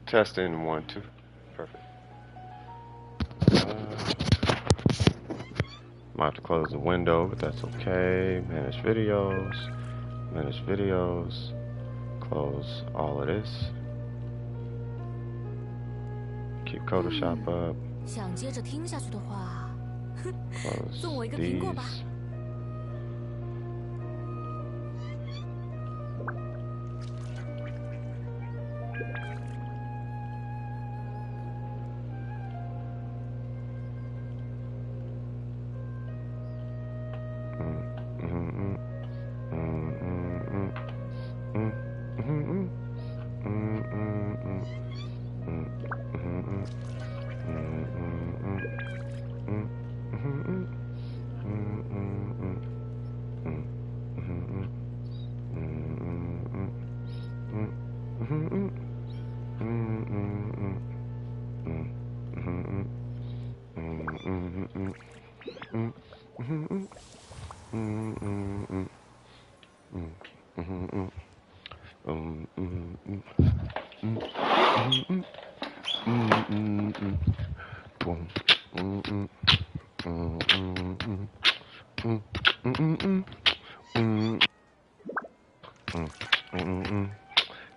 Testing 1, 2. Perfect. Might have to close the window, but that's okay. Manage videos. Manage videos. Close all of this. Keep Photoshop up. 想接着听下去的话，送我一个 Close 苹果吧。 these.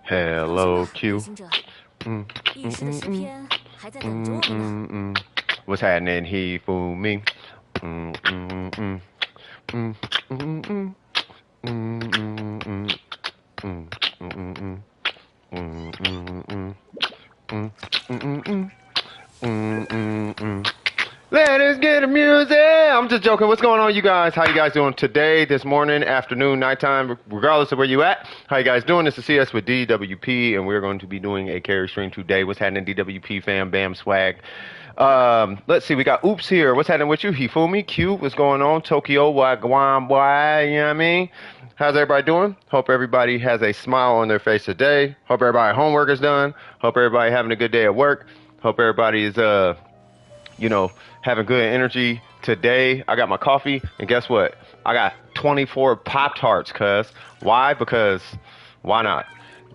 Hello, Q. What's happening? He fool me. Let us get the music. I'm just joking. What's going on, you guys? How you guys doing today, this morning, afternoon, nighttime, regardless of where you at? How you guys doing? This is CS with DWP, and we're going to be doing a carry stream today. What's happening, DWP fam, bam, swag? Let's see. We got Oops here. What's happening with you? Hifumi, Q, what's going on? Tokyo, Wagwan, boy, you know what I mean? How's everybody doing? Hope everybody has a smile on their face today. Hope everybody homework is done. Hope everybody having a good day at work. Hope everybody is, having good energy today. I got my coffee, and guess what? I got 24 Pop-Tarts, cuz. Why? Because why not?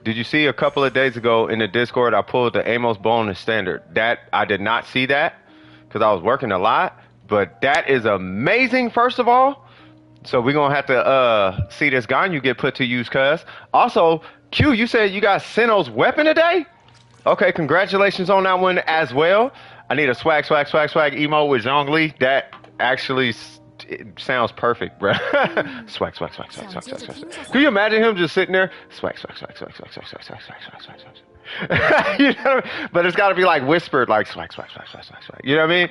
Did you see a couple of days ago in the Discord, I pulled the Amos bonus standard? That, I did not see that, because I was working a lot, but that is amazing, first of all. So we're going to have to see this Ganyu get put to use, cuz. Also, Q, you said you got Sinnoh's weapon today? Okay, congratulations on that one as well. I need a swag emo with Zhongli. That actually sounds perfect, bro. swag. Can you imagine him just sitting there? Swag. You know, but it's got to be like whispered, like swag. You know what I mean?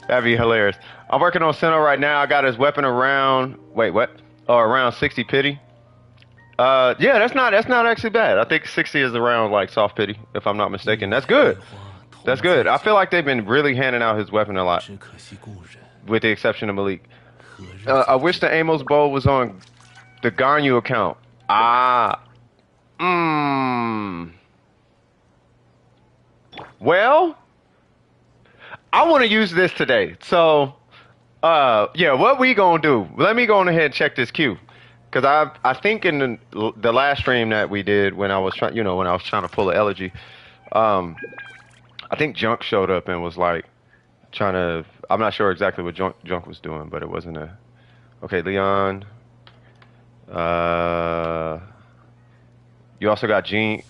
That'd be hilarious. I'm working on Sinnoh right now. I got his weapon around. Wait, what? Oh, around 60 pity. Yeah, that's not actually bad. I think 60 is around like soft pity, if I'm not mistaken. That's good. That's good. I feel like they've been really handing out his weapon a lot, with the exception of Malik. I wish the Amos bow was on the Ganyu account. Well, I want to use this today. So, yeah, what we gonna do? Let me go on ahead and check this queue. Because I think in the last stream that we did when I was trying, when I was trying to pull an elegy, I think Junk showed up and was like trying to. I'm not sure exactly what Junk was doing, but it wasn't a. Okay, Leon. You also got Gene,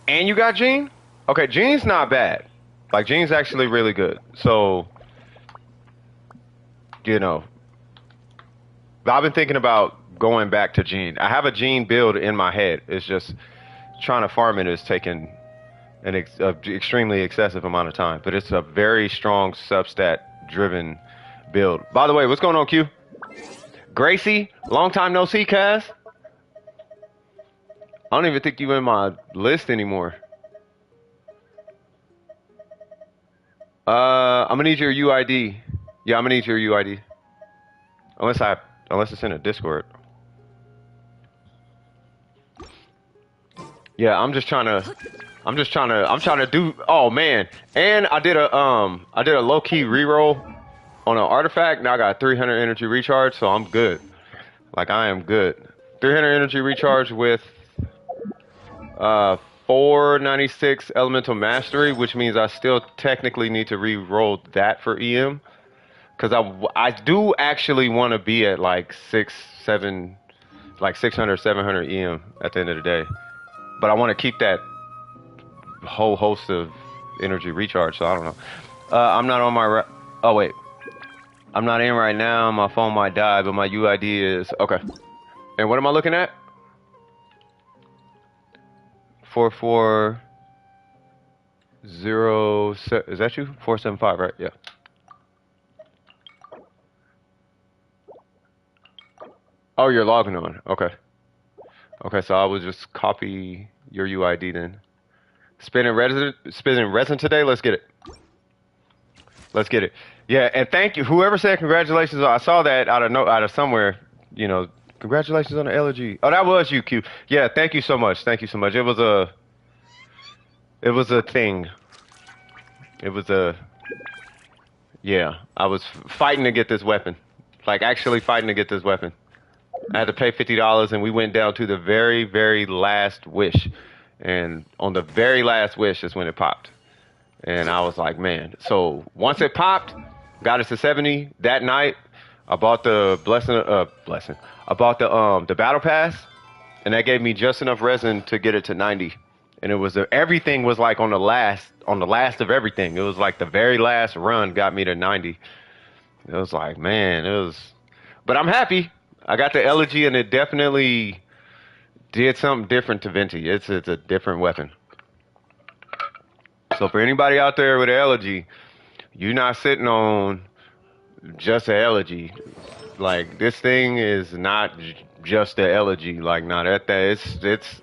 and you got Gene. Okay, Gene's not bad. Like Gene's actually really good. So, I've been thinking about going back to Gene. I have a Gene build in my head. It's just trying to farm it is taking an extremely excessive amount of time. But it's a very strong substat driven build. By the way, what's going on, Q? Gracie, long time no see, cuz. I don't even think you in my list anymore. I'm gonna need your UID. Yeah, I'm gonna need your UID. Unless it's in a Discord. Yeah, I'm trying to do. Oh man, and I did a low key reroll on an artifact. Now I got 300 energy recharge, so I'm good. Like I am good. 300 energy recharge with 496 elemental mastery, which means I still technically need to re-roll that for EM. Because I do actually want to be at like 600, 700 EM at the end of the day. But I want to keep that whole host of energy recharge, so I don't know. I'm not on my... Oh, wait. I'm not in right now. My phone might die, but my UID is... Okay. And what am I looking at? 4407. Is that you? 475, right? Yeah. Oh, you're logging on. Okay. Okay, so I will just copy your UID then. Spinning resin today? Let's get it. Let's get it. Yeah, and thank you. Whoever said congratulations, I saw that out of somewhere, you know, congratulations on the elegy. Oh, that was you, Q. Yeah, thank you so much. Thank you so much. It was a thing. It was a... Yeah, I was fighting to get this weapon. Like, actually fighting to get this weapon. I had to pay $50, and we went down to the very, very last wish. And on the very last wish is when it popped. And I was like, man. So once it popped, got us to 70 that night. I bought the blessing. I bought the battle pass, and that gave me just enough resin to get it to 90. And it was everything was like on the last of everything. It was like the very last run got me to 90. It was like, man, it was. But I'm happy. I got the elegy, and it definitely did something different to Venti. It's a different weapon. So for anybody out there with an elegy, you're not sitting on just an elegy. Like, this thing is not just an elegy. Like, not at that. It's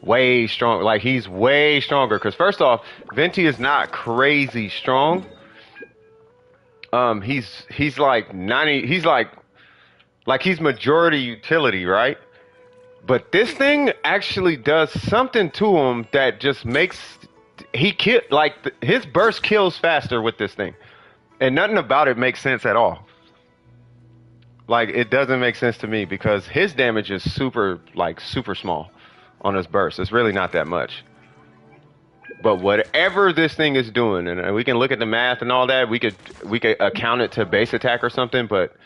way strong. Like, he's way stronger. Because first off, Venti is not crazy strong. He's like 90. He's like he's majority utility, right? But this thing actually does something to him that just makes his burst kills faster with this thing, and nothing about it makes sense at all. Like, it doesn't make sense to me because his damage is super small on his burst. It's really not that much. But whatever this thing is doing, and we can look at the math and all that, we could account it to base attack or something, but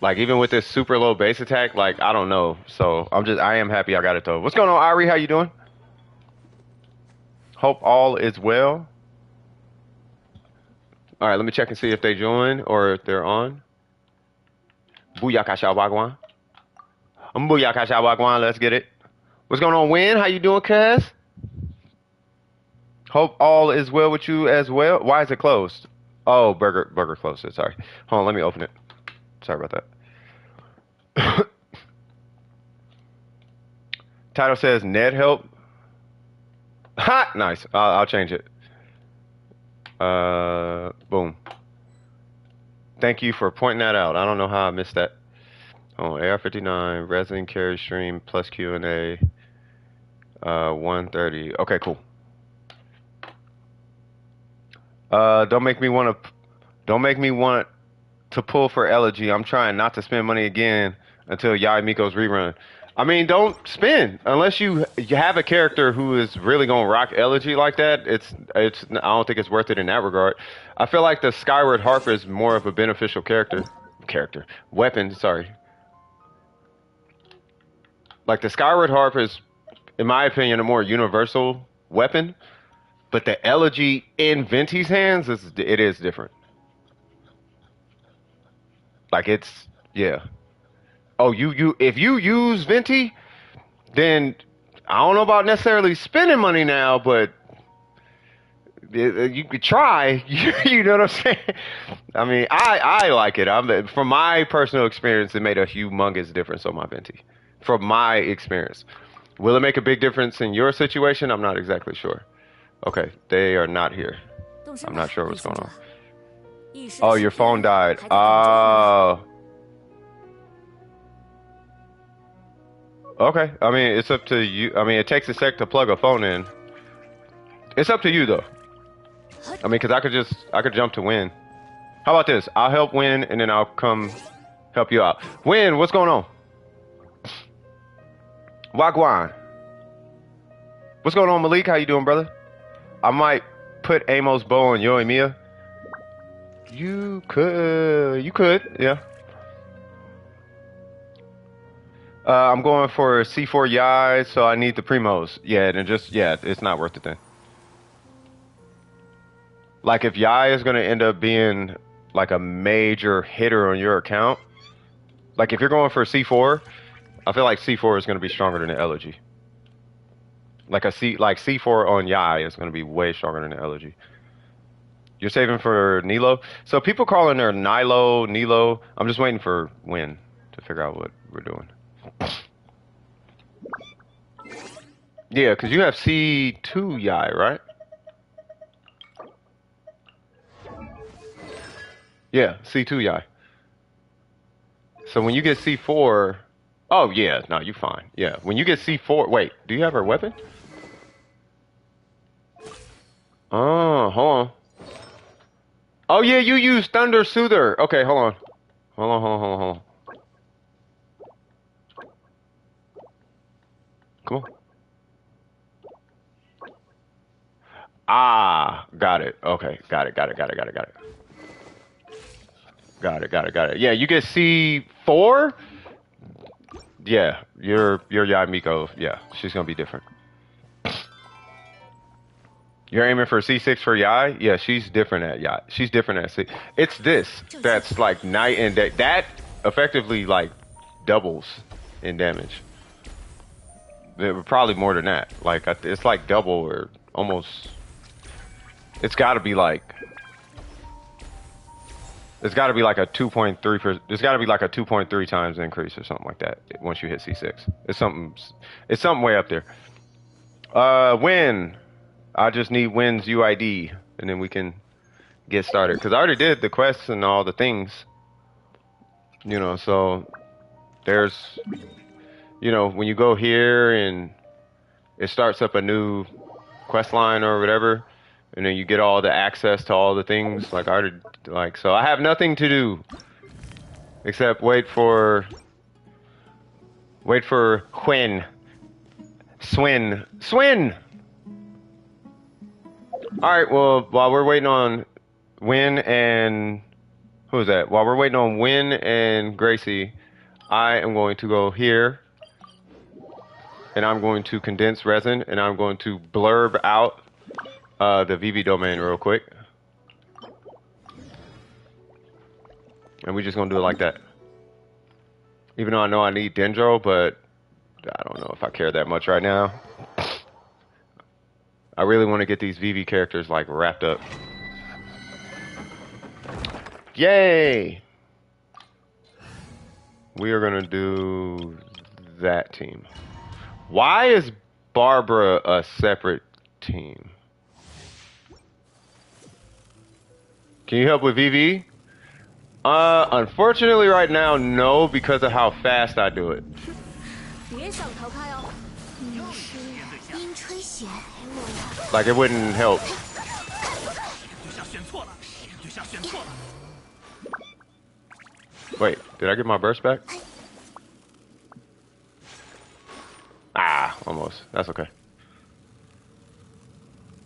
like, even with this super low base attack, like, I don't know. So I am happy I got it though. What's going on, Ari? How you doing? Hope all is well. All right, let me check and see if they join or if they're on. Booyaka Shawagwan. Booyaka Shawagwan, let's get it. What's going on, Win? How you doing, cuz? Hope all is well with you as well. Why is it closed? Oh, burger closed it. Sorry. Hold on, let me open it. Sorry about that. Title says Ned help. Ha! Nice. I'll change it. Boom. Thank you for pointing that out. I don't know how I missed that. Oh, AR59, Resin, carry stream, plus Q&A, 130. Okay, cool. Don't make me want to pull for elegy. I'm trying not to spend money again until Yai Miko's rerun. I mean, don't spend unless you have a character who is really gonna rock elegy like that. I don't think it's worth it in that regard. I feel like the Skyward Harp is more of a beneficial weapon. Sorry. Like, the Skyward Harp is, in my opinion, a more universal weapon, but the elegy in Venti's hands is different. Like, it's, yeah. Oh, if you use Venti, then I don't know about necessarily spending money now, but you could try. You know what I'm saying? I mean, I like it. From my personal experience, it made a humongous difference on my Venti. From my experience. Will it make a big difference in your situation? I'm not exactly sure. Okay, they are not here. I'm not sure what's going on. Oh, your phone died. Oh. Okay, I mean, it's up to you. I mean, it takes a sec to plug a phone in. It's up to you, though. I mean, because I could jump to Win. How about this? I'll help Win, and then I'll come help you out. Win, what's going on? Wagwan. What's going on, Malik? How you doing, brother? I might put Amos Bow on Yoimiya. You could, yeah. I'm going for C4 Yai, so I need the Primos. Yeah, and it's not worth it then. Like, if Yai is going to end up being, like, a major hitter on your account, like, if you're going for C4, I feel like C4 is going to be stronger than the Elegy. Like, C4 on Yai is going to be way stronger than the Elegy. You're saving for Nilo? So people calling her Nilo. I'm just waiting for Win to figure out what we're doing. Yeah, because you have C2 Yai, right? Yeah, C2 Yai. So when you get C4... Oh, yeah, no, you fine. Yeah, when you get C4... Wait, do you have her weapon? Oh, hold on. Oh, yeah, you use Thunder Soother. Okay, hold on. Hold on. Come on. Ah, got it. Okay, got it. Got it. Yeah, you get C4? Yeah, your Yai Miko, yeah, she's gonna be different. You're aiming for C6 for Yai? Yeah, she's different at Yai. She's different at C. It's this that's like night and day. That effectively like doubles in damage. Probably more than that. Like it's like double or almost. It's got to be like. It's got to be like a 2.3. There's got to be like a 2.3 times increase or something like that once you hit C6. It's something way up there. Win. I just need Win's UID, and then we can get started. Because I already did the quests and all the things. You know, so there's, you know, when you go here and it starts up a new quest line or whatever, and then you get all the access to all the things. Like I already, like, so I have nothing to do except wait for Swin. All right, well, while we're waiting on Win and... Who is that? While we're waiting on Win and Gracie, I am going to go here. And I'm going to condense Resin. And I'm going to blurb out the VV domain real quick. And we're just going to do it like that. Even though I know I need Dendro, but I don't know if I care that much right now. I really want to get these VV characters like wrapped up. Yay! We are gonna do that team. Why is Barbara a separate team? Can you help with VV? Unfortunately right now, no, because of how fast I do it. Like, it wouldn't help. Wait, did I get my burst back? Ah, almost. That's okay.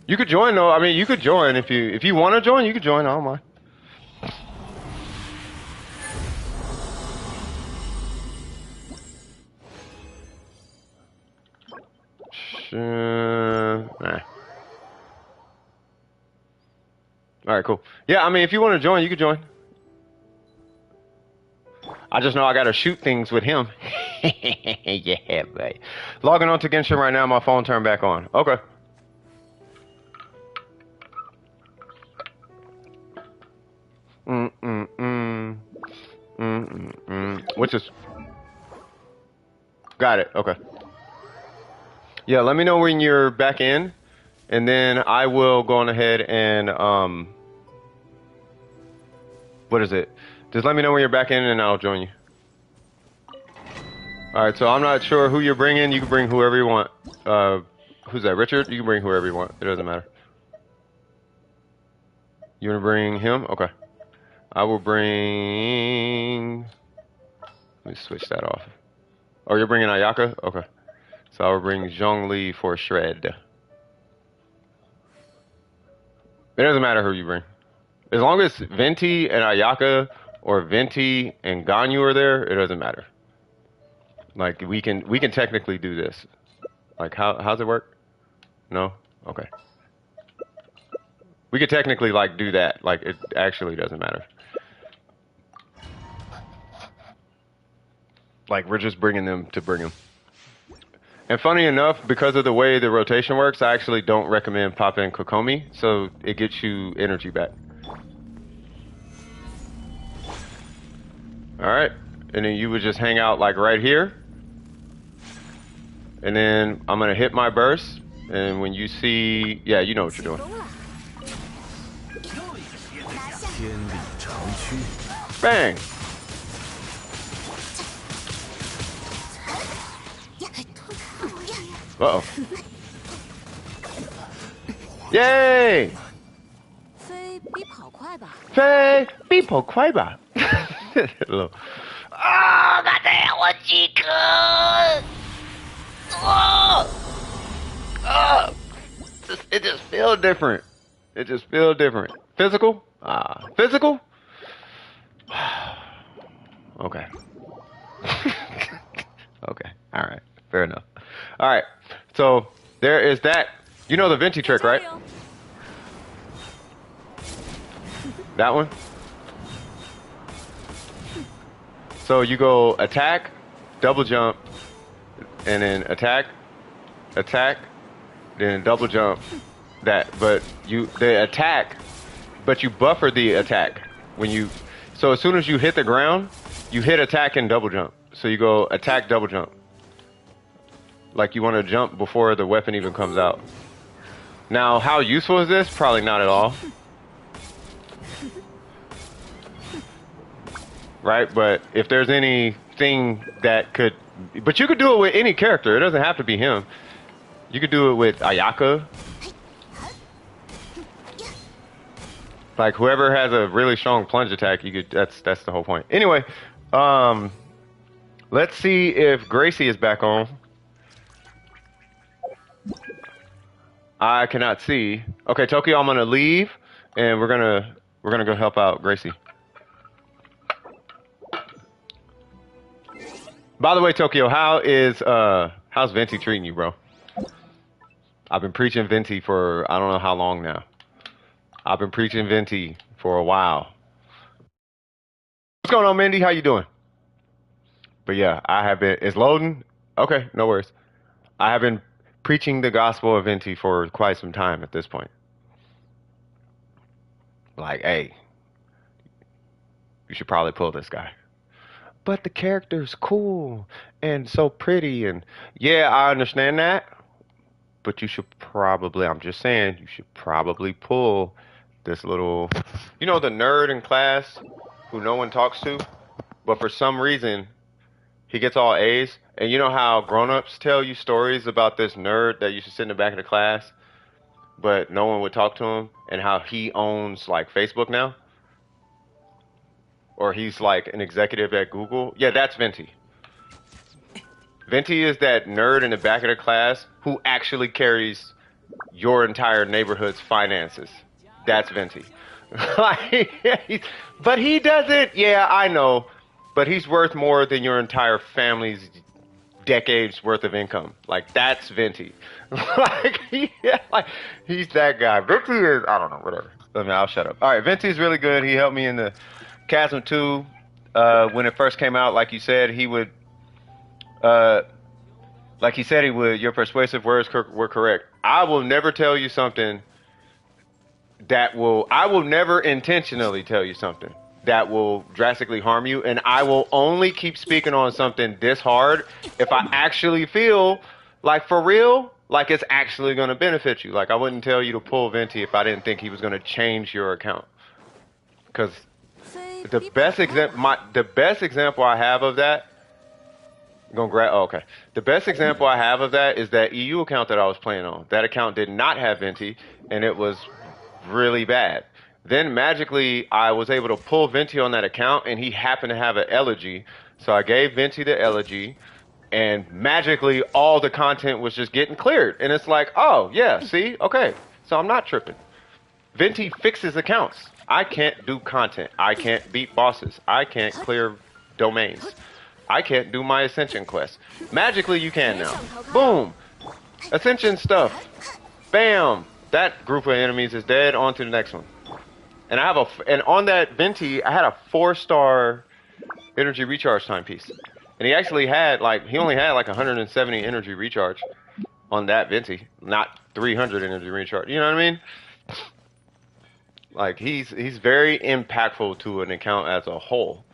You could join though. I mean, you could join if you want to join. You could join. I don't mind. Nah. All right, cool. Yeah, I mean, if you want to join, you could join. I just know I gotta shoot things with him. Yeah, babe. Logging on to Genshin right now. My phone turned back on. Okay. Which is... Got it. Okay. Yeah, let me know when you're back in, and then I will go on ahead and what is it? Just let me know when you're back in, and I'll join you. All right. So I'm not sure who you're bringing. You can bring whoever you want. Who's that? Richard? You can bring whoever you want. It doesn't matter. You want to bring him? Okay. I will bring... Let me switch that off. Oh, you're bringing Ayaka? Okay. So I will bring Zhongli for Shred. It doesn't matter who you bring. As long as Venti and Ayaka or Venti and Ganyu are there, it doesn't matter. Like we can technically do this. Like how's it work? No? Okay. We could technically like do that. Like it actually doesn't matter. Like we're just bringing them to bring them. And funny enough, because of the way the rotation works, I actually don't recommend popping Kokomi, so it gets you energy back. Alright, and then you would just hang out like right here. And then I'm gonna hit my burst, and when you see, yeah, you know what you're doing. Bang! Uh-oh. Yay! 飞比跑快吧？飞比跑快吧？啊！刚才我几个，it just feels different. It just feels different. Physical? Physical? Okay. Okay. All right. Fair enough. All right. So there is that. You know the Venti trick, right? That one? So you go attack, double jump, and then attack, then double jump. But they attack, but you buffer the attack when you. So as soon as you hit the ground, you hit attack and double jump. So you go attack, double jump. Like you want to jump before the weapon even comes out. Now, how useful is this? Probably not at all. Right? But if there's anything that could... But you could do it with any character. It doesn't have to be him. You could do it with Ayaka. Like, whoever has a really strong plunge attack, you could... That's the whole point. Anyway, let's see if Gracie is back on. I cannot see. Okay, Tokyo, I'm gonna leave, and we're gonna go help out Gracie. By the way, Tokyo, how's Venti treating you, bro? I've been preaching Venti for I don't know how long now. I've been preaching Venti for a while. What's going on, Mindy? How you doing? But yeah, I have been. It's loading. Okay, no worries. I have been preaching the gospel of Venti for quite some time at this point. Like, hey, you should probably pull this guy. But the character's cool and so pretty, and yeah, I understand that. But you should probably, I'm just saying, you should probably pull this little, you know, the nerd in class who no one talks to, but for some reason he gets all A's. And you know how grown-ups tell you stories about this nerd that used to sit in the back of the class, but no one would talk to him, and how he owns like Facebook now? Or he's like an executive at Google? Yeah, that's Venti. Venti is that nerd in the back of the class who actually carries your entire neighborhood's finances. That's Venti. But he doesn't, yeah, I know, but he's worth more than your entire family's decades worth of income. Like, that's Venti. He's that guy. Venti is, I don't know, whatever. I mean, I'll shut up. All right, Venti's really good. He helped me in the Chasm 2 when it first came out. Like you said, he would, your persuasive words were correct. I will never tell you something I will never intentionally tell you something that will drastically harm you, and I will only keep speaking on something this hard if I actually feel like, for real, like it's actually going to benefit you. Like, I wouldn't tell you to pull Venti if I didn't think he was going to change your account. Because the best example I have of that, the best example I have of that is that EU account that I was playing on. That account did not have Venti, and it was really bad. Then magically, I was able to pull Venti on that account, and he happened to have an elegy. So I gave Venti the elegy, and magically, all the content was just getting cleared. And it's like, oh, yeah, see? Okay, so I'm not tripping. Venti fixes accounts. I can't do content. I can't beat bosses. I can't clear domains. I can't do my Ascension quest. Magically, you can now. Boom! Ascension stuff. Bam! That group of enemies is dead. On to the next one. And I have and on that Venti, I had a 4-star energy recharge timepiece. And he actually had he only had 170 energy recharge on that Venti, not 300 energy recharge. You know what I mean? Like he's very impactful to an account as a whole.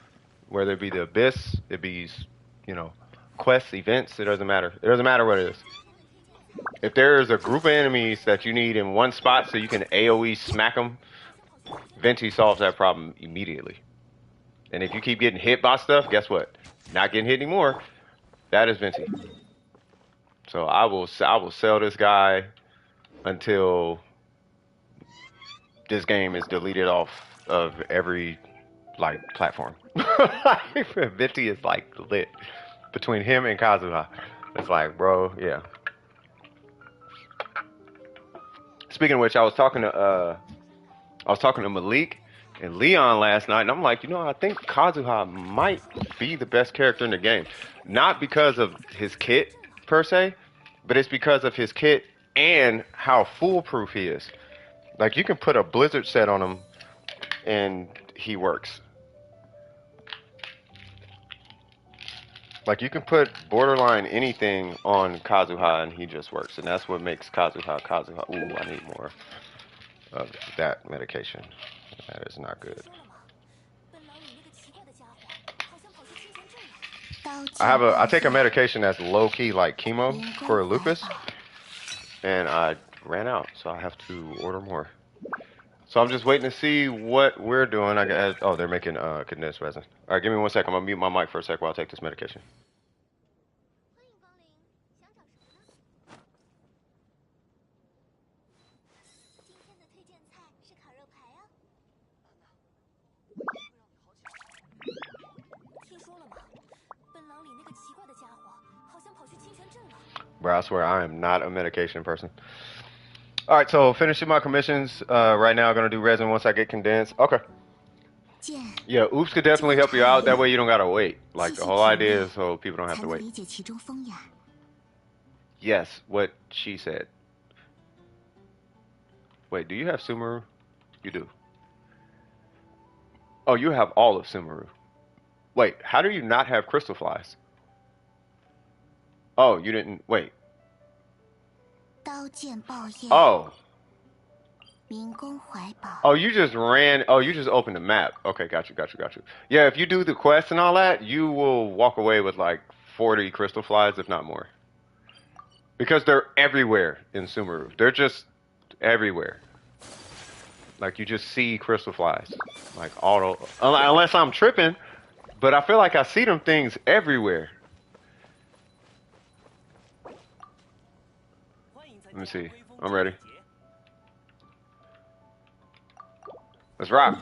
Whether it be the Abyss, it be, quests, events, it doesn't matter. It doesn't matter what it is. If there is a group of enemies that you need in one spot so you can AoE smack them, Venti solves that problem immediately. And if you keep getting hit by stuff, guess what? Not getting hit anymore. That is Venti. So I will sell this guy until this game is deleted off of every platform. Venti is lit between him and Kazuha. It's bro, yeah. Speaking of which, I was talking to Malik and Leon last night, and I'm like, I think Kazuha might be the best character in the game. Not because of his kit, per se, but it's because of his kit and how foolproof he is. You can put a blizzard set on him, and he works. You can put borderline anything on Kazuha, and he just works. And that's what makes Kazuha. Ooh, I need more of that medication. That is not good. I take a medication that's low key like chemo for lupus, and I ran out, so I have to order more. So I'm just waiting to see what we're doing. They're making condensed resin. All right, give me 1 second. I'm gonna mute my mic for a sec while I take this medication. Bro, I swear I am not a medication person. All right, so finishing my commissions right now. I'm gonna do resin once I get condensed. Okay. Yeah, oops could definitely help you out. That way you don't gotta wait. The whole idea is so people don't have to wait. Yes, what she said. Wait, do you have Sumeru? You do. Oh, you have all of Sumeru. Wait, how do you not have crystal flies? Oh, you didn't. Wait. Oh. Oh, you just ran. Oh, you just opened the map. Okay, got you. Yeah, if you do the quest and all that, you will walk away with 40 crystal flies, if not more. Because they're everywhere in Sumeru. They're just everywhere. You just see crystal flies. Unless I'm tripping, but I feel like I see them things everywhere. Let me see. I'm ready. Let's rock.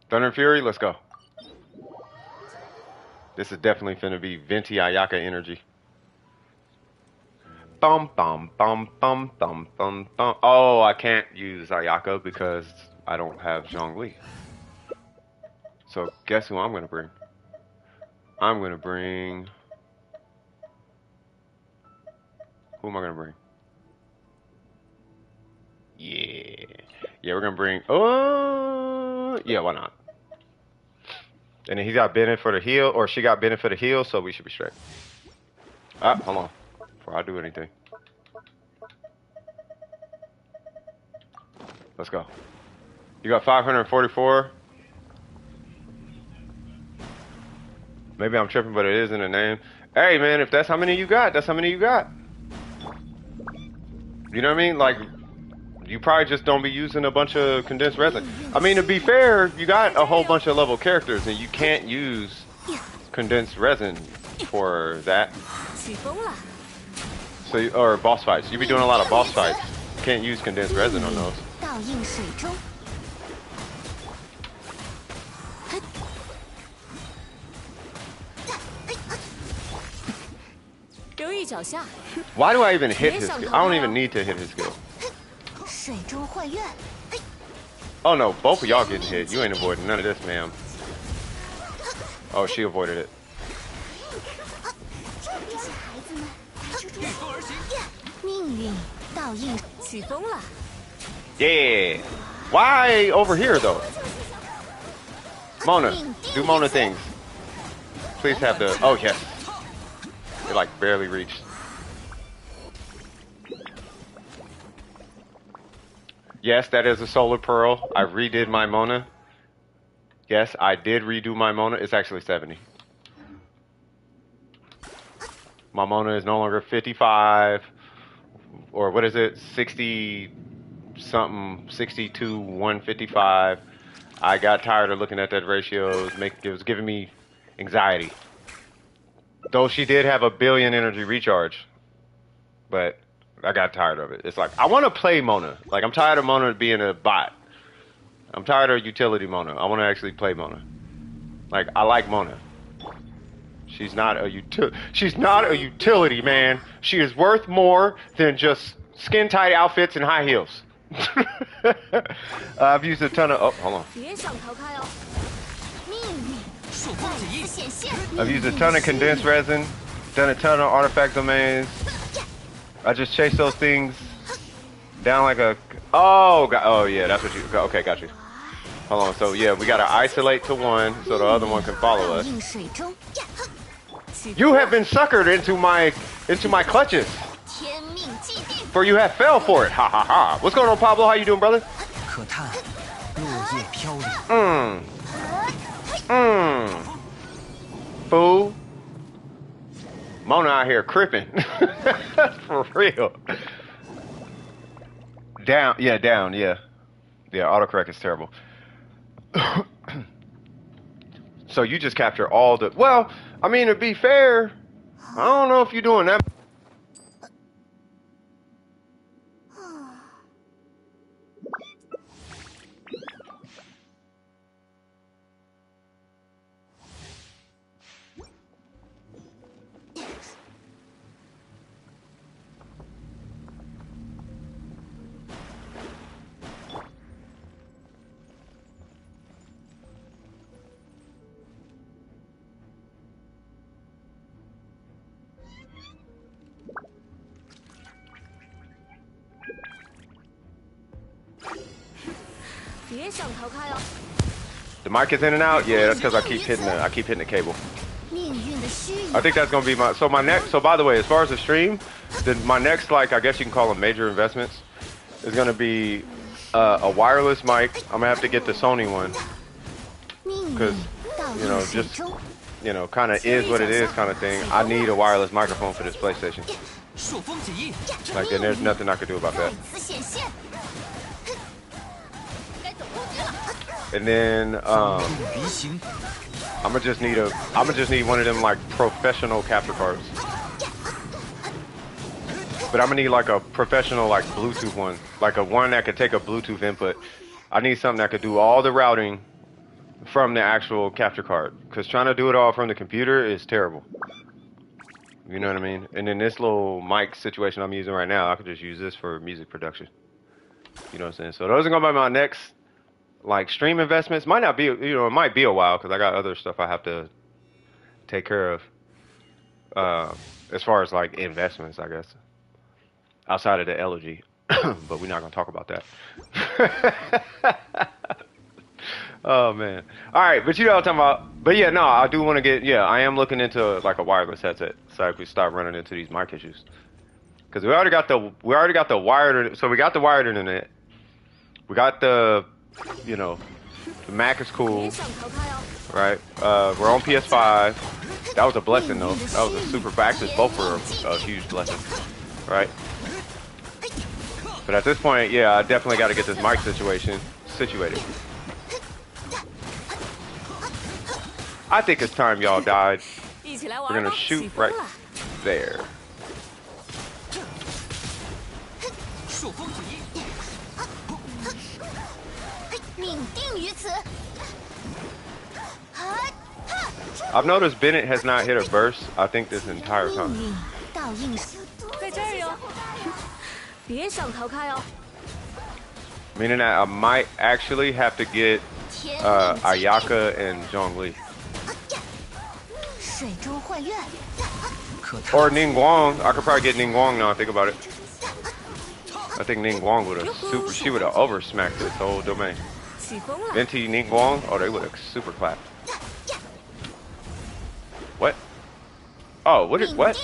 Thunder and Fury, let's go. This is definitely finna be Venti Ayaka energy. Bum bum bum bum bum bum bum. Oh, I can't use Ayaka because I don't have Zhongli. So guess who I'm gonna bring? I'm gonna bring. Who am I gonna bring? Yeah, we're gonna bring. Oh, yeah, why not? And then he's got Bennett for the heal, or she got Bennett for the heal, so we should be straight. Hold on, before I do anything. Let's go. You got 544. Maybe I'm tripping, but it is in the name. Hey, man, if that's how many you got, that's how many you got. You know what I mean? You probably just don't be using a bunch of condensed resin. I mean, to be fair, you got a whole bunch of level characters, and you can't use condensed resin for that. So, or boss fights. You be doing a lot of boss fights. You can't use condensed resin on those. Why do I even hit his skill? I don't even need to hit his skill. Oh no, both of y'all getting hit. You ain't avoiding none of this, ma'am. Oh, she avoided it. Yeah. Why over here though? Mona, do Mona things. Please have the. Oh yes. It like barely reached. Yes, that is a solar pearl. I redid my Mona. Yes, I did redo my Mona. It's actually 70. My Mona is no longer 55, or what is it, 60 something, 62, 155. I got tired of looking at that ratio. It was giving me anxiety. Though she did have a billion energy recharge, but I got tired of it. It's like, I want to play Mona. Like, I'm tired of Mona being a bot. I'm tired of utility Mona. I want to actually play Mona. Like, I like Mona. She's not a utility, man. She is worth more than just skin tight outfits and high heels. I've used a ton of. Oh, hold on. I've used a ton of condensed resin, done a ton of artifact domains. I just chase those things down like a. Oh, God. Oh yeah, that's what you. Okay, got you. Hold on. So yeah, we gotta isolate to one so the other one can follow us. You have been suckered into my clutches. For you have fell for it. Ha ha ha. What's going on, Pablo? How you doing, brother? Fool. Mona out here cripping. For real. Down, yeah. Yeah, autocorrect is terrible. So you just capture all the... Well, I mean, to be fair, I don't know if you're doing that. The mic is in and out. Yeah, that's because I keep hitting the cable. I think that's gonna be my next. So by the way, as far as the stream, my next, like, I guess you can call them major investments, is gonna be a wireless mic. I'm gonna have to get the Sony one because just kind of is what it is kind of thing. I need a wireless microphone for this PlayStation. Like, and there's nothing I could do about that. And then I'ma just need one of them like professional capture cards. But I'm gonna need like a professional like Bluetooth one, like a one that could take a Bluetooth input. I need something that could do all the routing from the actual capture card, because trying to do it all from the computer is terrible. You know what I mean? And in this little mic situation I'm using right now, I could just use this for music production. You know what I'm saying? So those are gonna be my next like stream investments. Might not be, it might be a while because I got other stuff I have to take care of. As far as like investments, I guess, outside of the elegy, but we're not gonna talk about that. Oh man. All right, but you know what I'm talking about. But yeah, no, I do want to get. Yeah, I am looking into like a wireless headset, so I could stop running into these mic issues. Because we already got the wired. So we got the wired internet. We got the. The Mac is cool, right? We're on PS5. That was a blessing, though. That was a super practice. Both were a huge blessing, right? But at this point, yeah, I definitely got to get this mic situation situated. I think it's time y'all died. We're gonna shoot right there. I've noticed Bennett has not hit a burst, I think, this entire time. Meaning that I might actually have to get Ayaka and Zhongli. Or Ningguang. I could probably get Ningguang now. Think about it. I think Ningguang would have super. She would have over smacked this whole domain. Venti Ningguang. Oh, they would have super clapped. What? Oh, what is what?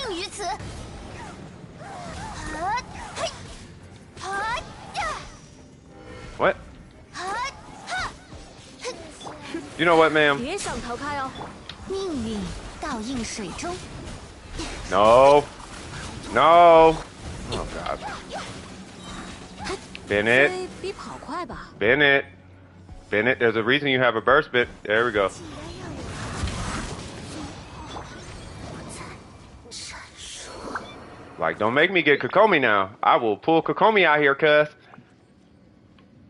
What? You know what, ma'am? No. No. Oh, God. Bennett. Bennett. Bennett, there's a reason you have a burst bit. There we go. Like, don't make me get Kokomi now. I will pull Kokomi out here, cuz.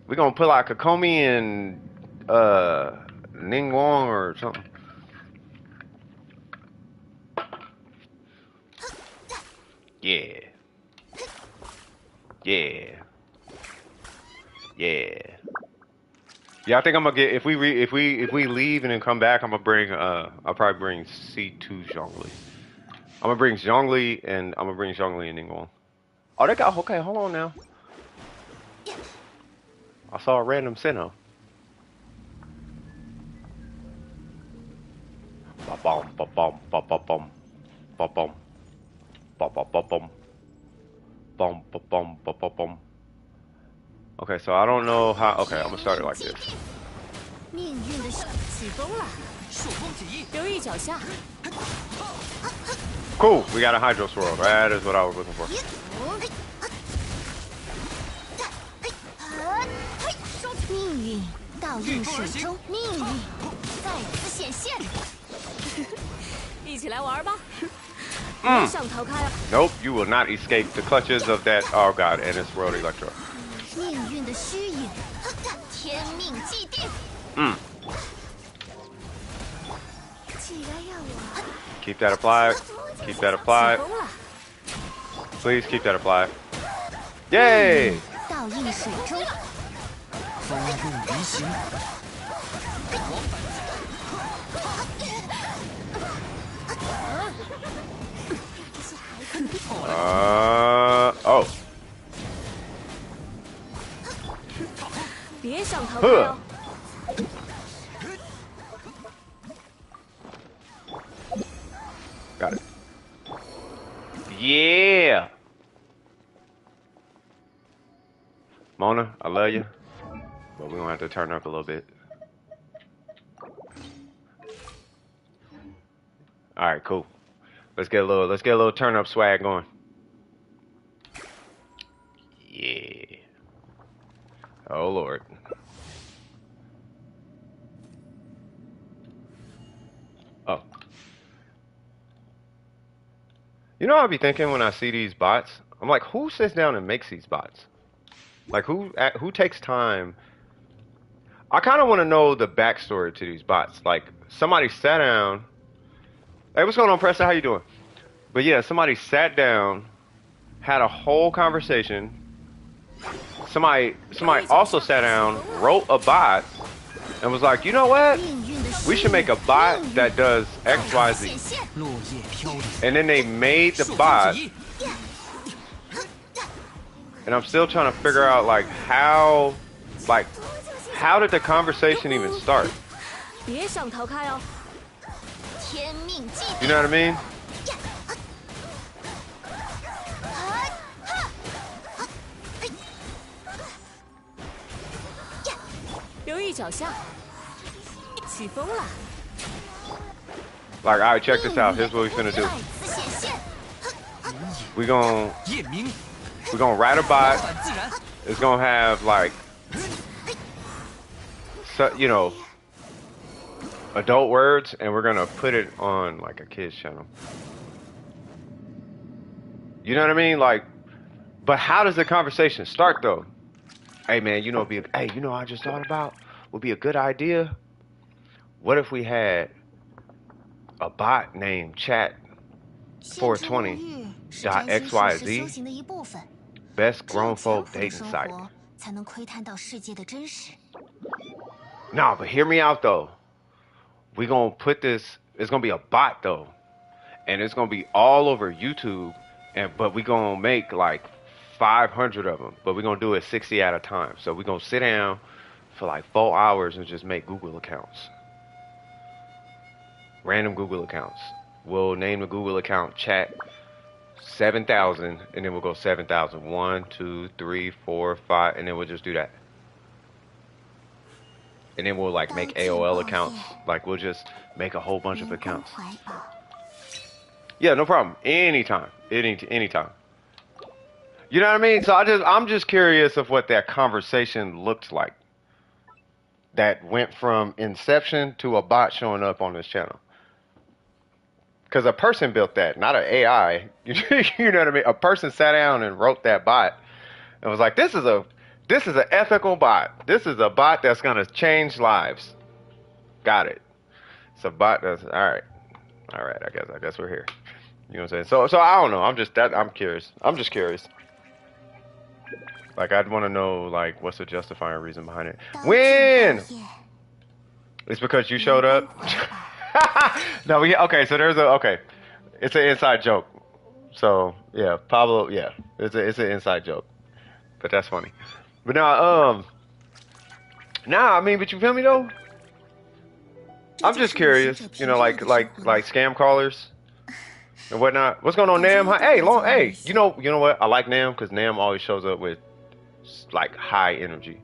We're gonna pull out Kokomi and Ningguang or something. Yeah. Yeah. Yeah. Yeah, I think I'm gonna get if we leave and then come back, I'm gonna bring I'll probably bring C2 Zhongli. I'm gonna bring Zhongli and Ningguang. Oh, they got okay. Hold on now. I saw a random Sinnoh. Ba bum ba bum ba ba bum ba bum ba ba ba bum bum ba bum ba ba bum. Okay, so I don't know how. Okay, I'm gonna start it like this. Cool, we got a Hydro Swirl. That is what I was looking for. Nope, you will not escape the clutches of that. Oh God, and it's World Electro. Keep that applied. Keep that applied. Please keep that applied. Yay! Oh. Huh. Got it. Yeah. Mona, I love you, but we're gonna have to turn up a little bit. All right, cool. Let's get a little turn up swag going. Yeah. Oh Lord. Oh. You know what I'll be thinking when I see these bots? I'm like, who sits down and makes these bots? Like, who takes time? I kind of want to know the backstory to these bots. Like, somebody sat down. Hey, what's going on, Preston? How you doing? But yeah, somebody sat down, had a whole conversation. Somebody also sat down, wrote a bot, and was like, you know what? We should make a bot that does X, Y, Z. And then they made the bot. And I'm still trying to figure out, like, how did the conversation even start? You know what I mean? Like, alright, check this out. Here's what we finna do. We're gonna write a bot. It's gonna have, like, so, you know, adult words, and we're gonna put it on like a kid's channel. You know what I mean? Like, but how does the conversation start though? Hey man, you know, hey, you know what I just thought about would be a good idea? What if we had a bot named Chat420.xyz, best grown folk dating site. 才能窥探到世界的真实。Nah, but hear me out though. We gonna put this. It's gonna be a bot though, and it's gonna be all over YouTube. But we gonna make like 500 of them. But we gonna do it 60 at a time. So we gonna sit down for like 4 hours and just make Google accounts. Random Google accounts. We'll name the Google account chat 7,000, and then we'll go 7,000. 1, 2, 3, 4, 5, and then we'll just do that. And then we'll like make AOL accounts. Like we'll just make a whole bunch of accounts. Yeah, no problem. Anytime. Anytime. You know what I mean? So I'm just curious of what that conversation looked like. That went from inception to a bot showing up on this channel. Because a person built that, not an AI. You know what I mean? A person sat down and wrote that bot and was like, this is an ethical bot. This is a bot that's gonna change lives. Got it. It's a bot that's all right. I guess we're here. You know what I'm saying? So I don't know. I'm curious. I'm just curious. Like I'd want to know like what's the justifying reason behind it. When? It's because you showed up. No, okay. So it's an inside joke. So yeah, Pablo. Yeah, it's an inside joke. But that's funny. But now, I mean, but you feel me though? I'm just curious. You know, like scam callers and whatnot. What's going on, Nam? Hey, you know what? I like Nam because Nam always shows up with like high energy.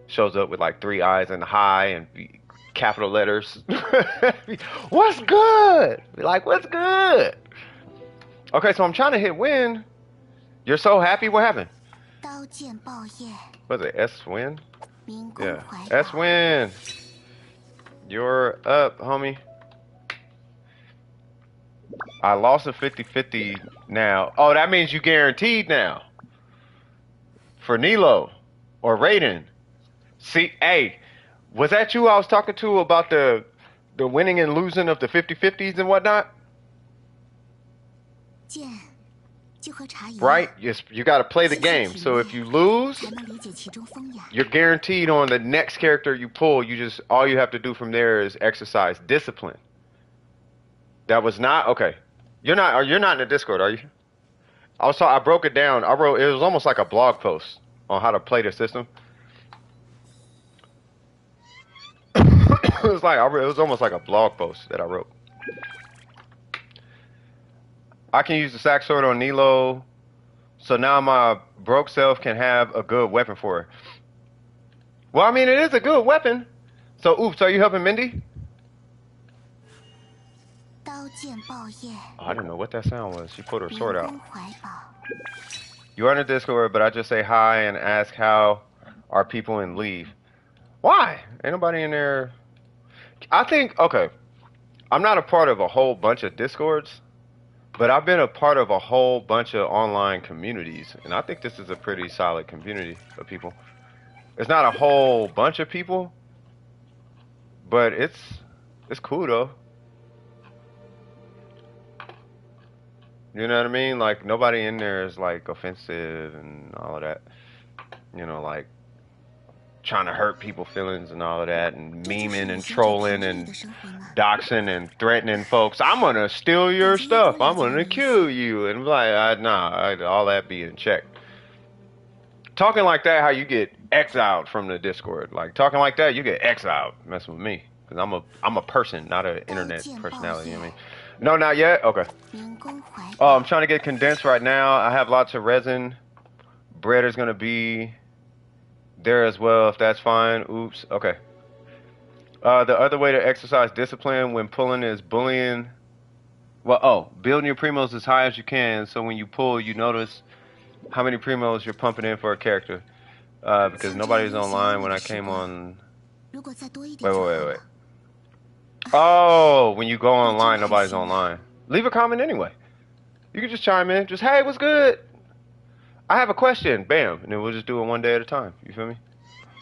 Shows up with like 3 eyes and high and capital letters. What's good? Like, what's good? Okay, so I'm trying to hit win. You're so happy. What happened? What's it? S win? Yeah. S win. You're up, homie. I lost a 50-50 now. Oh, that means you guaranteed now. For Nilo or Raiden. See, hey, was that you I was talking to about the winning and losing of the 50-50s and whatnot? Right? Yes, you got to play the game. So if you lose, you're guaranteed on the next character you pull. All you have to do from there is exercise discipline. That was not okay. You're not in the Discord, are you? I broke it down. It was almost like a blog post on how to play the system. It was almost like a blog post that I wrote. I can use the sack sword on Nilo, so now my broke self can have a good weapon for her. Well, I mean, it is a good weapon. So, oops, are you helping Mindy? Oh, I didn't know what that sound was. She put her sword out. You are in the Discord, but I just say hi and ask how are people and leave. Why? Ain't nobody in there. I think, okay, I'm not a part of a whole bunch of Discords, but I've been a part of a whole bunch of online communities, and I think this is a pretty solid community of people. It's not a whole bunch of people, but it's cool though. You know what I mean? Like nobody in there is like offensive and all of that. You know, like trying to hurt people's feelings and all of that, and memeing and trolling and doxing and threatening folks. I'm gonna steal your stuff. I'm gonna kill you. And like, all that be in check. Talking like that, how you get exiled from the Discord. Like talking like that, you get exiled. Messing with me, because I'm a person, not an internet personality. You know what I mean? No, not yet. Okay. Oh, I'm trying to get condensed right now. I have lots of resin. Bread is gonna be there as well, if that's fine. Oops. Okay. The other way to exercise discipline when pulling is bullying. Well, building your primos as high as you can, so when you pull, you notice how many primos you're pumping in for a character. Because nobody's online when I came on. Wait. Oh, when you go online, nobody's online. Leave a comment anyway. You can just chime in. Just, hey, what's good? I have a question. Bam. And then we'll just do it one day at a time. You feel me?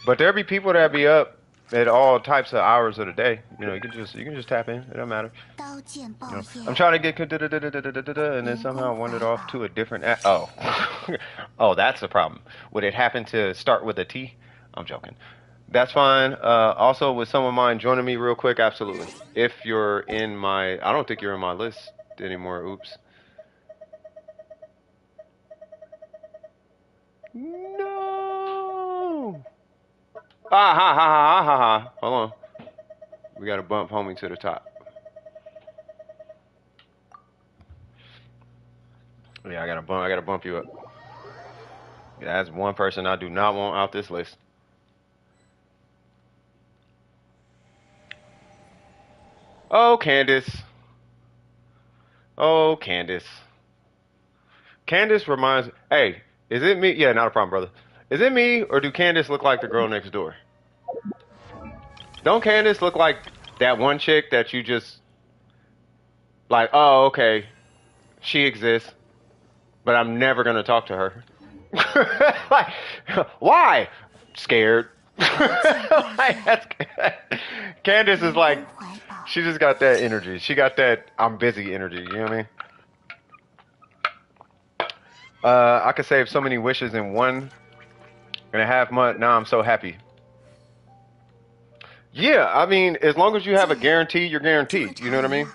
But there'll be people that be up at all types of hours of the day. You know, you can just tap in. It don't matter. You know, I'm trying to get and then somehow wandered off to a different. Oh, oh, that's the problem. Would it happen to start with a T? I'm joking. That's fine. Also, with someone mind joining me real quick, absolutely. If you're in my, I don't think you're in my list anymore. Oops. No. Ah ha ha ha ha ha. Hold on. We gotta bump homie to the top. Yeah, I gotta bump you up. Yeah, that's one person I do not want out this list. Oh, Candace. Oh, Candace. Candace reminds. Hey, is it me? Yeah, not a problem, brother. Is it me or do Candace look like the girl next door? Don't Candace look like that one chick that you just like? Oh, okay, she exists, but I'm never gonna talk to her. Like, why? Scared. Like, Candace is like, she just got that energy. She got that I'm busy energy. You know what I mean? I could save so many wishes in 1.5 months. Now I'm so happy. Yeah, I mean, as long as you have a guarantee, you're guaranteed. You know what I mean?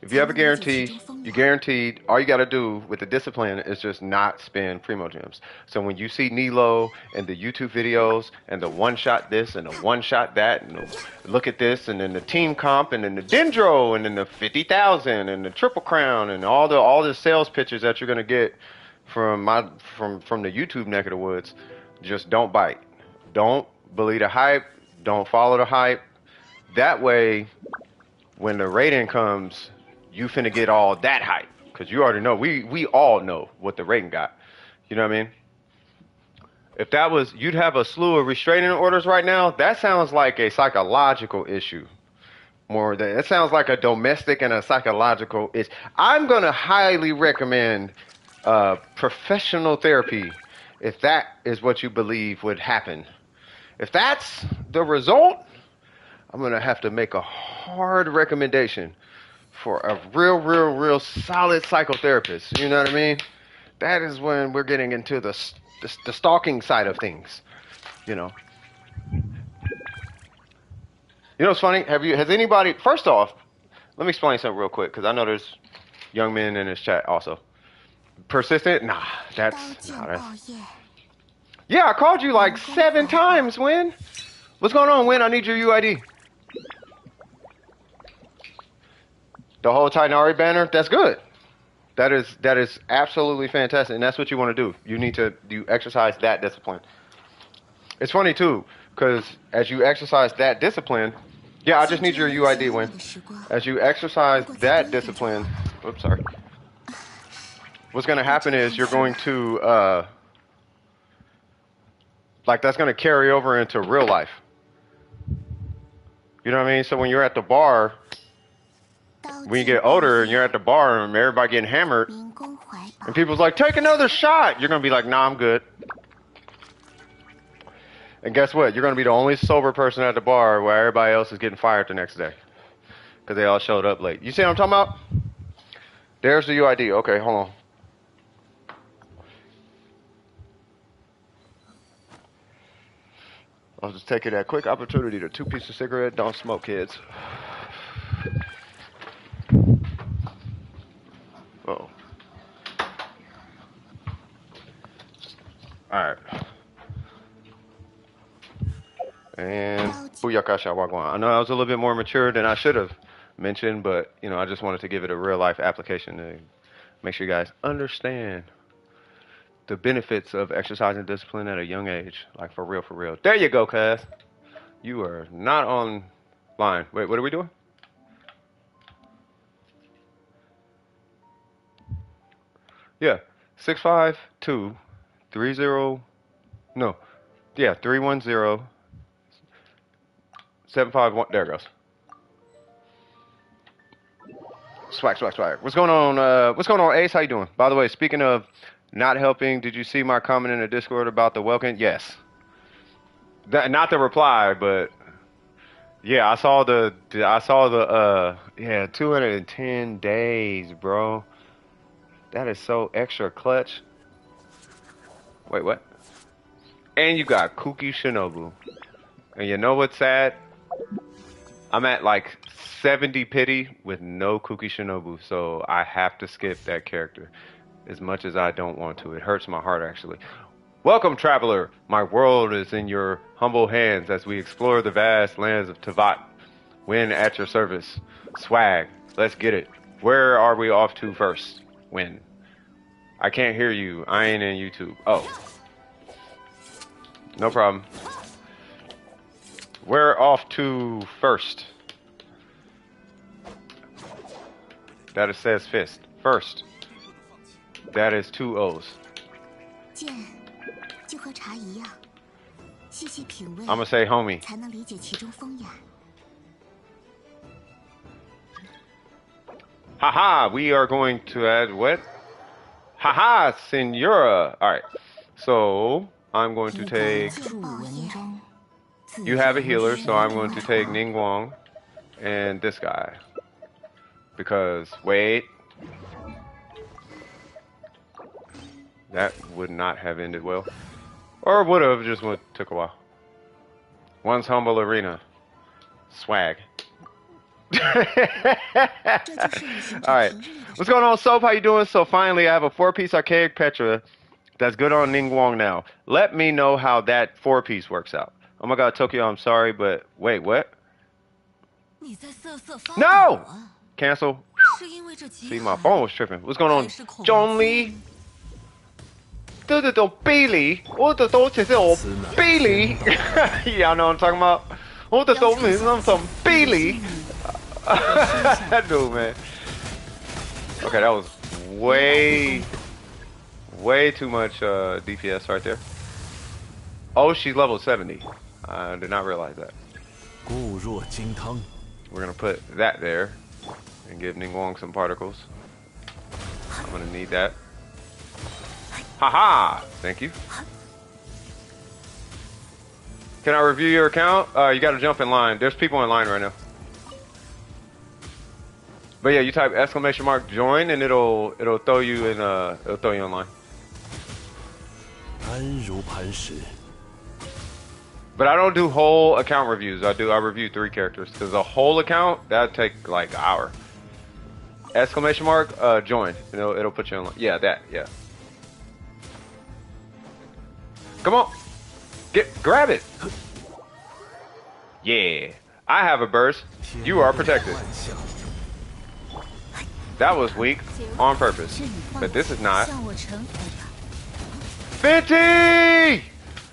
If you have a guarantee, you're guaranteed. All you got to do with the discipline is just not spend primo gems. So when you see Nilo and the YouTube videos and the one shot this and the one shot that and the, look at this and then the team comp and then the Dendro and then the 50,000 and the triple crown and all the sales pitches that you're gonna get from the YouTube neck of the woods, just don't bite. Don't believe the hype. Don't follow the hype. That way, when the rating comes, you finna get all that hype because you already know. We all know what the rating got. You know what I mean? If that was, you'd have a slew of restraining orders right now. That sounds like a psychological issue more than it sounds like a domestic and a psychological issue. I'm gonna highly recommend professional therapy if that is what you believe would happen. If that's the result, I'm gonna have to make a hard recommendation for a real solid psychotherapist. You know what I mean? That is when we're getting into the stalking side of things. You know. You know what's funny? Has anybody? First off, let me explain something real quick because I know there's young men in this chat also. Persistent? Nah, that's. Yeah, I called you like 7 times, Win. What's going on, Win? I need your UID. The whole Titanari banner, that's good. That is absolutely fantastic, and that's what you want to do. You exercise that discipline. It's funny too, because as you exercise that discipline, yeah, I just need your UID, Win. As you exercise that discipline, oops, sorry. What's going to happen is you're going to like that's going to carry over into real life. You know what I mean? So when you're at the bar, when you get older and you're at the bar and everybody getting hammered, and people's like, take another shot, you're going to be like, nah, I'm good. And guess what? You're going to be the only sober person at the bar where everybody else is getting fired the next day because they all showed up late. You see what I'm talking about? There's the UID. Okay, hold on. I'll just take that quick opportunity to 2-piece of cigarette. Don't smoke, kids. Uh-oh. Alright. And Booyakasha Wagwan. I know I was a little bit more mature than I should have mentioned, but you know, I just wanted to give it a real life application to make sure you guys understand the benefits of exercising discipline at a young age. Like for real, for real. There you go, cuz. You are not online. Wait, what are we doing? Yeah. 652-30. No. Yeah, 310. 751. There it goes. Swag. What's going on? What's going on, Ace? How you doing? By the way, speaking of not helping, did you see my comment in the Discord about the welcome? Yes. Not the reply, but yeah, I saw the yeah, 210 days, bro. That is so extra clutch. Wait, what? And you got Kuki Shinobu. And you know what's sad? I'm at like 70 pity with no Kuki Shinobu, so I have to skip that character as much as I don't want to. It hurts my heart, actually. Welcome, traveler. My world is in your humble hands as we explore the vast lands of Tavat. Win at your service. Swag. Let's get it. Where are we off to first? Win. I can't hear you. I ain't in YouTube. Oh. No problem. We're off to first. That it says fist. First. That is 2 O's. I'm gonna say homie. Haha, we are going to add what? Haha, Senora. Alright. So, I'm going to take... You have a healer, so I'm going to take Ningguang and this guy. Because, wait. That would not have ended well. Or would have, just took a while. One's humble arena. Swag. Alright. What's going on, Soap? How you doing? So finally, I have a 4-piece archaic Petra that's good on Ningguang now. Let me know how that 4-piece works out. Oh my god, Tokyo, I'm sorry, but wait, what? No! Cancel. See, my phone was tripping. What's going on, John Lee? 这种比例，我的都只是我比例，y'all know what I'm talking about? 我的都是那种比例。That dude, man. Okay, that was way too much DPS right there. Oh, she's level 70. I did not realize that. We're gonna put that there and give Ningguang some particles. I'm gonna need that. Haha! Thank you. Can I review your account? You gotta jump in line. There's people in line right now. But yeah, you type !join and it'll throw you in line. But I don't do whole account reviews. I review 3 characters because a whole account that'd take like an hour. !join and it'll put you in line. Yeah, that, yeah. Come on, grab it. Yeah, I have a burst. You are protected. That was weak on purpose, but this is not. 50!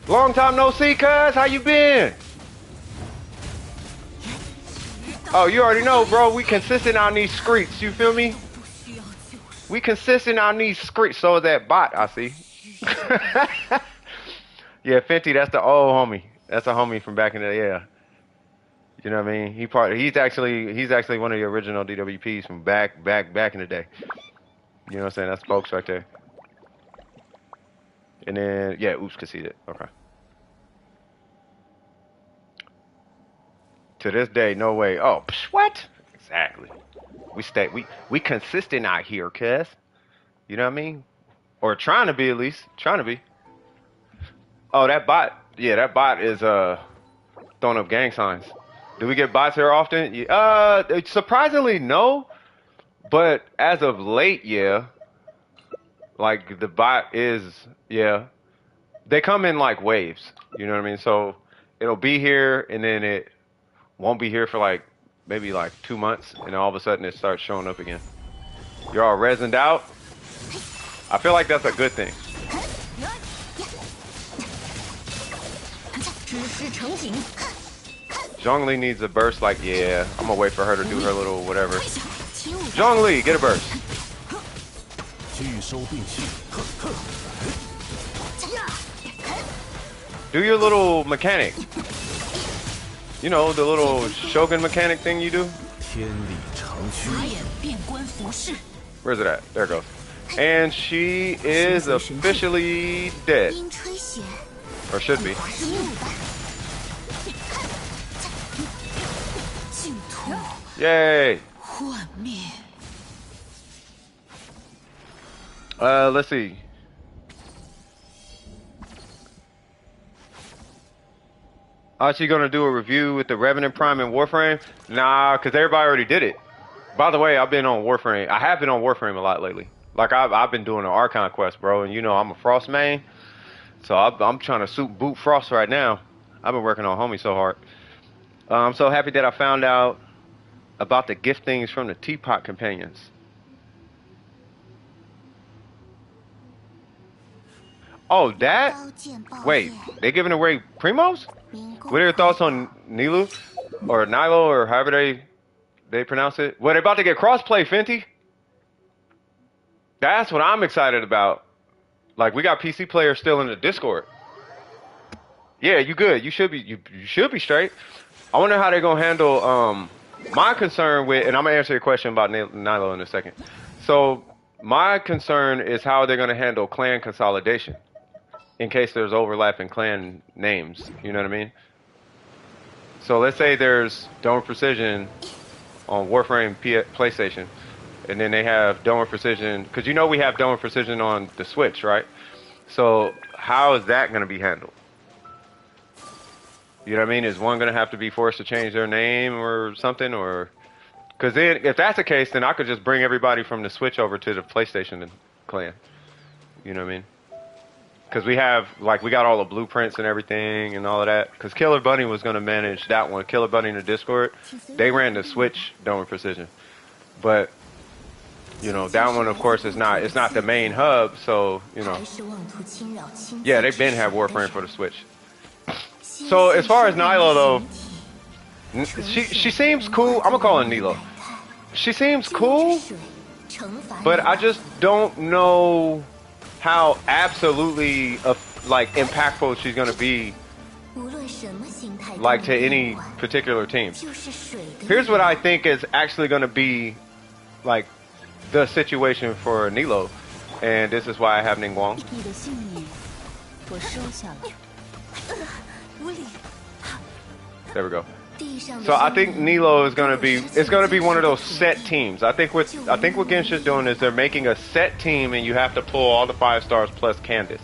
Long time no see, cuz. How you been? Oh, you already know, bro. We consistent on these streets. You feel me? We consistent on these streets. So is that bot, I see. Yeah, Fenty, that's the old homie. That's a homie from back in the day. Yeah. You know what I mean? He's actually one of the original DWPs from back in the day. You know what I'm saying? That's folks right there. And then yeah, oops, conceded. Okay. To this day, no way. Oh, what? Exactly. We consistent out here, cuz. You know what I mean? Or trying to be, at least. Trying to be. Oh, that bot. Yeah, that bot is throwing up gang signs. Do we get bots here often? Yeah, surprisingly, no. But as of late, yeah. Like, the bot is, yeah. They come in like waves. You know what I mean? So, it'll be here, and then it won't be here for like, maybe like 2 months, and all of a sudden it starts showing up again. You're all resined out. I feel like that's a good thing. Zhongli needs a burst, like, yeah, I'm gonna wait for her to do her little whatever. Zhongli, get a burst. Do your little mechanic. You know, the little Shogun mechanic thing you do? Where's it at? There it goes. And she is officially dead. Or should be. Yay. Let's see. Are she gonna do a review with the Revenant Prime and Warframe? Nah, cause everybody already did it. By the way, I've been on Warframe. I have been on Warframe a lot lately. Like I've been doing an Archon quest, bro, and you know I'm a Frost main, so I'm trying to suit boot Frost right now. I've been working on Homie so hard. I'm so happy that I found out about the giftings from the Teapot Companions. Oh, that? Wait, they giving away Primos? What are your thoughts on Nilu? Or Nilo, or however they pronounce it? Well, they're about to get crossplay, Fenty. That's what I'm excited about. Like, we got PC players still in the Discord. Yeah, you good. You should be straight. I wonder how they're gonna handle my concern with, and I'm gonna answer your question about Nilo in a second. So my concern is how they're gonna handle clan consolidation in case there's overlapping clan names. You know what I mean? So let's say there's Dome of Precision on Warframe PlayStation, and then they have Dome of Precision, because you know we have Dome of Precision on the Switch, right? So how is that gonna be handled? You know what I mean? Is one going to have to be forced to change their name or something? Or because then, if that's the case, then I could just bring everybody from the Switch over to the PlayStation clan. You know what I mean? Because we got all the blueprints and everything and all of that. Because Killer Bunny was going to manage that one. Killer Bunny in the Discord, they ran the Switch Dome of Precision. But, you know, that one, of course, it's not the main hub. So, you know, yeah, they've been had Warframe for the Switch. So as far as Nilo though, she seems cool. I'm gonna call her Nilo. She seems cool, but I just don't know how absolutely like impactful she's gonna be, like to any particular team. Here's what I think is actually gonna be like the situation for Nilo, and this is why I have Ningguang. There we go. So I think Nilo is gonna be one of those set teams. I think what Genshin's doing is they're making a set team, and you have to pull all the 5 stars plus Candace.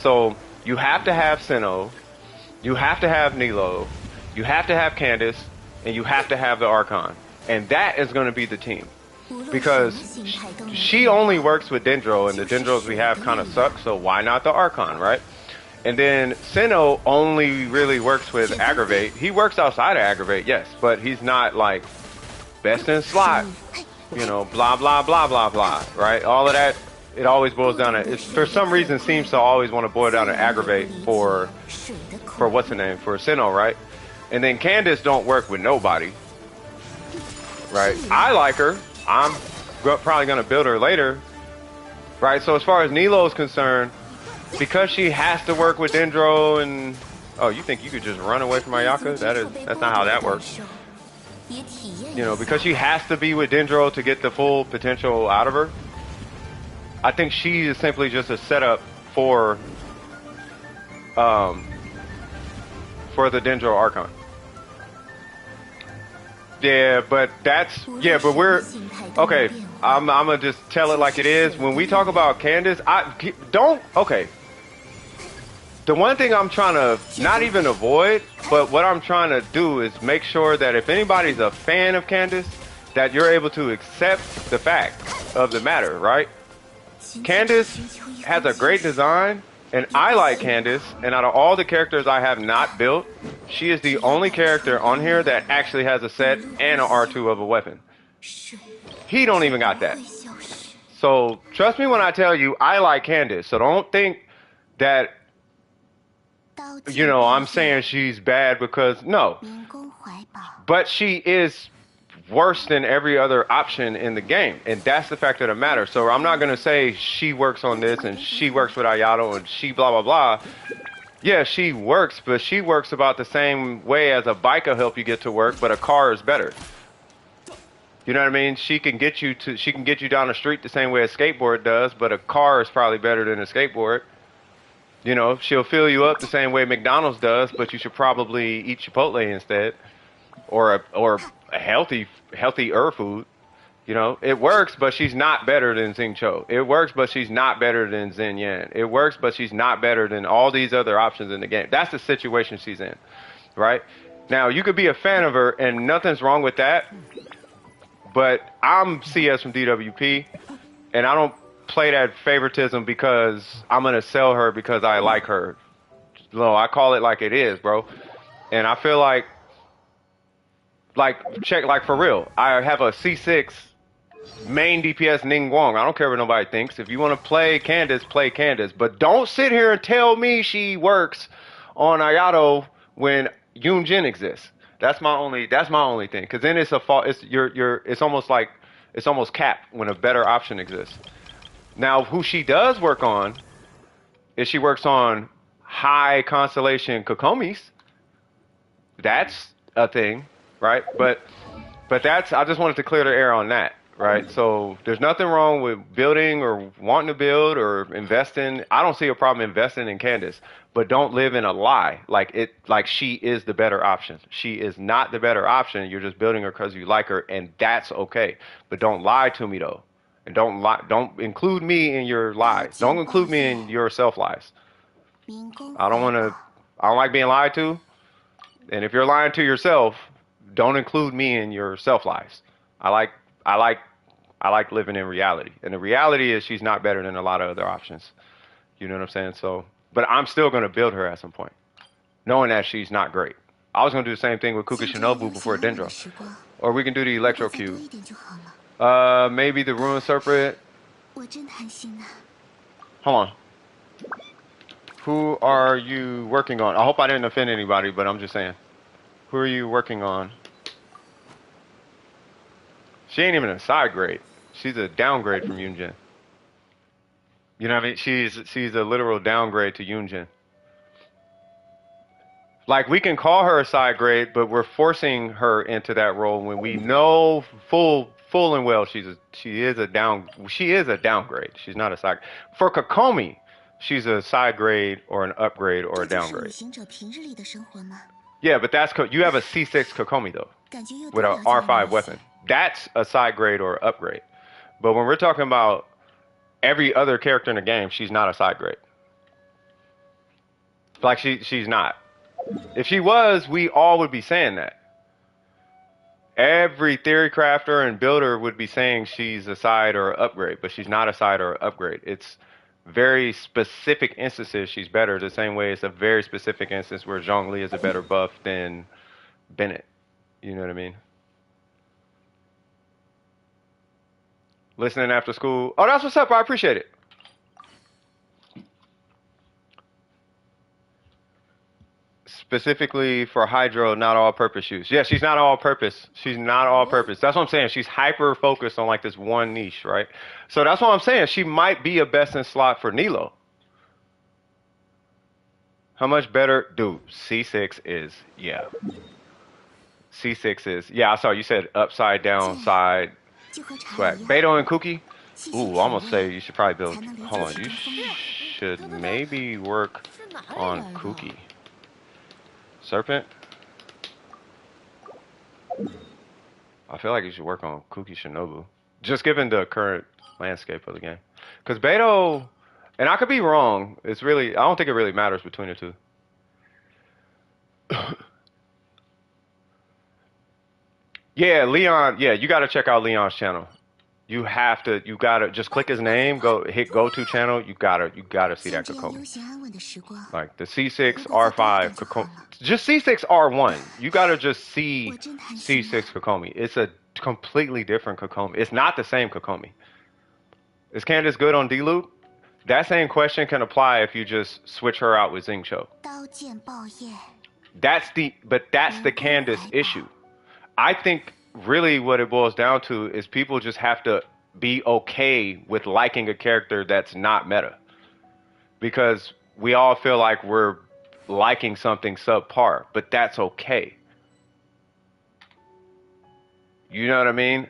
So you have to have Sinnoh, you have to have Nilo, you have to have Candace, and you have to have the Archon, and that is going to be the team. Because she only works with Dendro, and the Dendros we have kind of suck. So why not the Archon, right? And then Sinnoh only really works with Aggravate. He works outside of Aggravate, yes, but he's not like best in slot, you know, blah, blah, blah, blah, blah, right? All of that, it always boils down to, for some reason, seems to always want to boil down to Aggravate for what's the name, for Sinnoh, right? And then Candace don't work with nobody, right? I like her. I'm probably going to build her later, right? So as far as Nilo is concerned, because she has to work with Dendro and... Oh, you think you could just run away from Ayaka? That's not how that works. You know, because she has to be with Dendro to get the full potential out of her. I think she is simply just a setup for the Dendro Archon. Yeah, but we're... Okay, I'm gonna just tell it like it is. When we talk about Candace, the one thing I'm trying to not even avoid, but what I'm trying to do is make sure that if anybody's a fan of Candace, that you're able to accept the fact of the matter, right? Candace has a great design, and I like Candace, and out of all the characters I have not built, she is the only character on here that actually has a set and an R2 of a weapon. He don't even got that. So trust me when I tell you, I like Candace, so don't think that, you know, I'm saying she's bad because, no. But she is worse than every other option in the game, and that's the fact of the matter. So I'm not going to say she works on this and she works with Ayato and she blah, blah, blah. Yeah, she works, but she works about the same way as a bike will help you get to work, but a car is better. You know what I mean? She can get you down the street the same way a skateboard does, but a car is probably better than a skateboard. You know, she'll fill you up the same way McDonald's does, but you should probably eat Chipotle instead, or a healthier food. You know, it works, but she's not better than Xing Cho. It works, but she's not better than Zen Yan. It works, but she's not better than all these other options in the game. That's the situation she's in, right? Now, you could be a fan of her, and nothing's wrong with that, but I'm CS from DWP, and I don't play that favoritism because I'm going to sell her because I like her. No, I call it like it is, bro. And I feel like check, like for real, I have a C6 main DPS Ning Guang. I don't care what nobody thinks. If you want to play Candace, play Candace. But don't sit here and tell me she works on Ayato when Yoon Jin exists. That's my only thing. Because then it's a fault. It's almost capped when a better option exists. Now, who she does work on is she works on high constellation Kokomis. That's a thing, right? But that's, I just wanted to clear the air on that. Right, so there's nothing wrong with building or wanting to build or investing. I don't see a problem investing in Candace, but don't live in a lie like she is the better option. She is not the better option. You're just building her because you like her, and that's okay. But don't lie to me though, and don't include me in your lies. Don't include me in your self lies. I don't like being lied to, and if you're lying to yourself, don't include me in your self lies. I like living in reality. And the reality is she's not better than a lot of other options. You know what I'm saying? So, but I'm still going to build her at some point, knowing that she's not great. I was going to do the same thing with Kuka Shinobu before Dendro. Or we can do the Electro Cube. Maybe the Ruin Serpent. Hold on. Who are you working on? I hope I didn't offend anybody, but I'm just saying. Who are you working on? She ain't even a side grade. She's a downgrade from Yoonjin. You know what I mean? She's a literal downgrade to Yoonjin. Like, we can call her a side grade, but we're forcing her into that role when we know full and well she is a downgrade. She's not a side. For Kokomi, she's a side grade or an upgrade or a downgrade. Yeah, but you have a C6 Kokomi though, with an R5 weapon. That's a side grade or upgrade. But when we're talking about every other character in the game, she's not a side grade. Like, she's not. If she was, we all would be saying that. Every theory crafter and builder would be saying she's a side or upgrade, but she's not a side or upgrade. It's very specific instances she's better, the same way it's a very specific instance where Zhongli is a better buff than Bennett. You know what I mean? Listening after school. Oh, that's what's up. I appreciate it. Specifically for hydro, not all-purpose use. Yeah, she's not all-purpose. She's not all-purpose. That's what I'm saying. She's hyper-focused on like this one niche, right? So that's what I'm saying. She might be a best in slot for Nilo. How much better? Dude, C6 is, yeah. C6 is, yeah, I saw you said upside down side swag. Beto and Kuki? Ooh, I almost say you should probably build, hold on, you should maybe work on Kuki. Serpent? I feel like you should work on Kuki Shinobu. Just given the current landscape of the game. Because Beto, and I could be wrong, I don't think it really matters between the two. Yeah, Leon, yeah, you got to check out Leon's channel. You gotta just click his name, hit go to channel, you gotta see that Kokomi. Like the C6 R5 Kokomi, just C6 R1. You gotta just see C6 Kokomi. It's a completely different Kokomi. It's not the same Kokomi. Is Candace good on D-Loop? That same question can apply if you just switch her out with Xing Cho. That's the Candace issue. I think really what it boils down to is people just have to be okay with liking a character that's not meta. Because we all feel like we're liking something subpar, but that's okay. You know what I mean?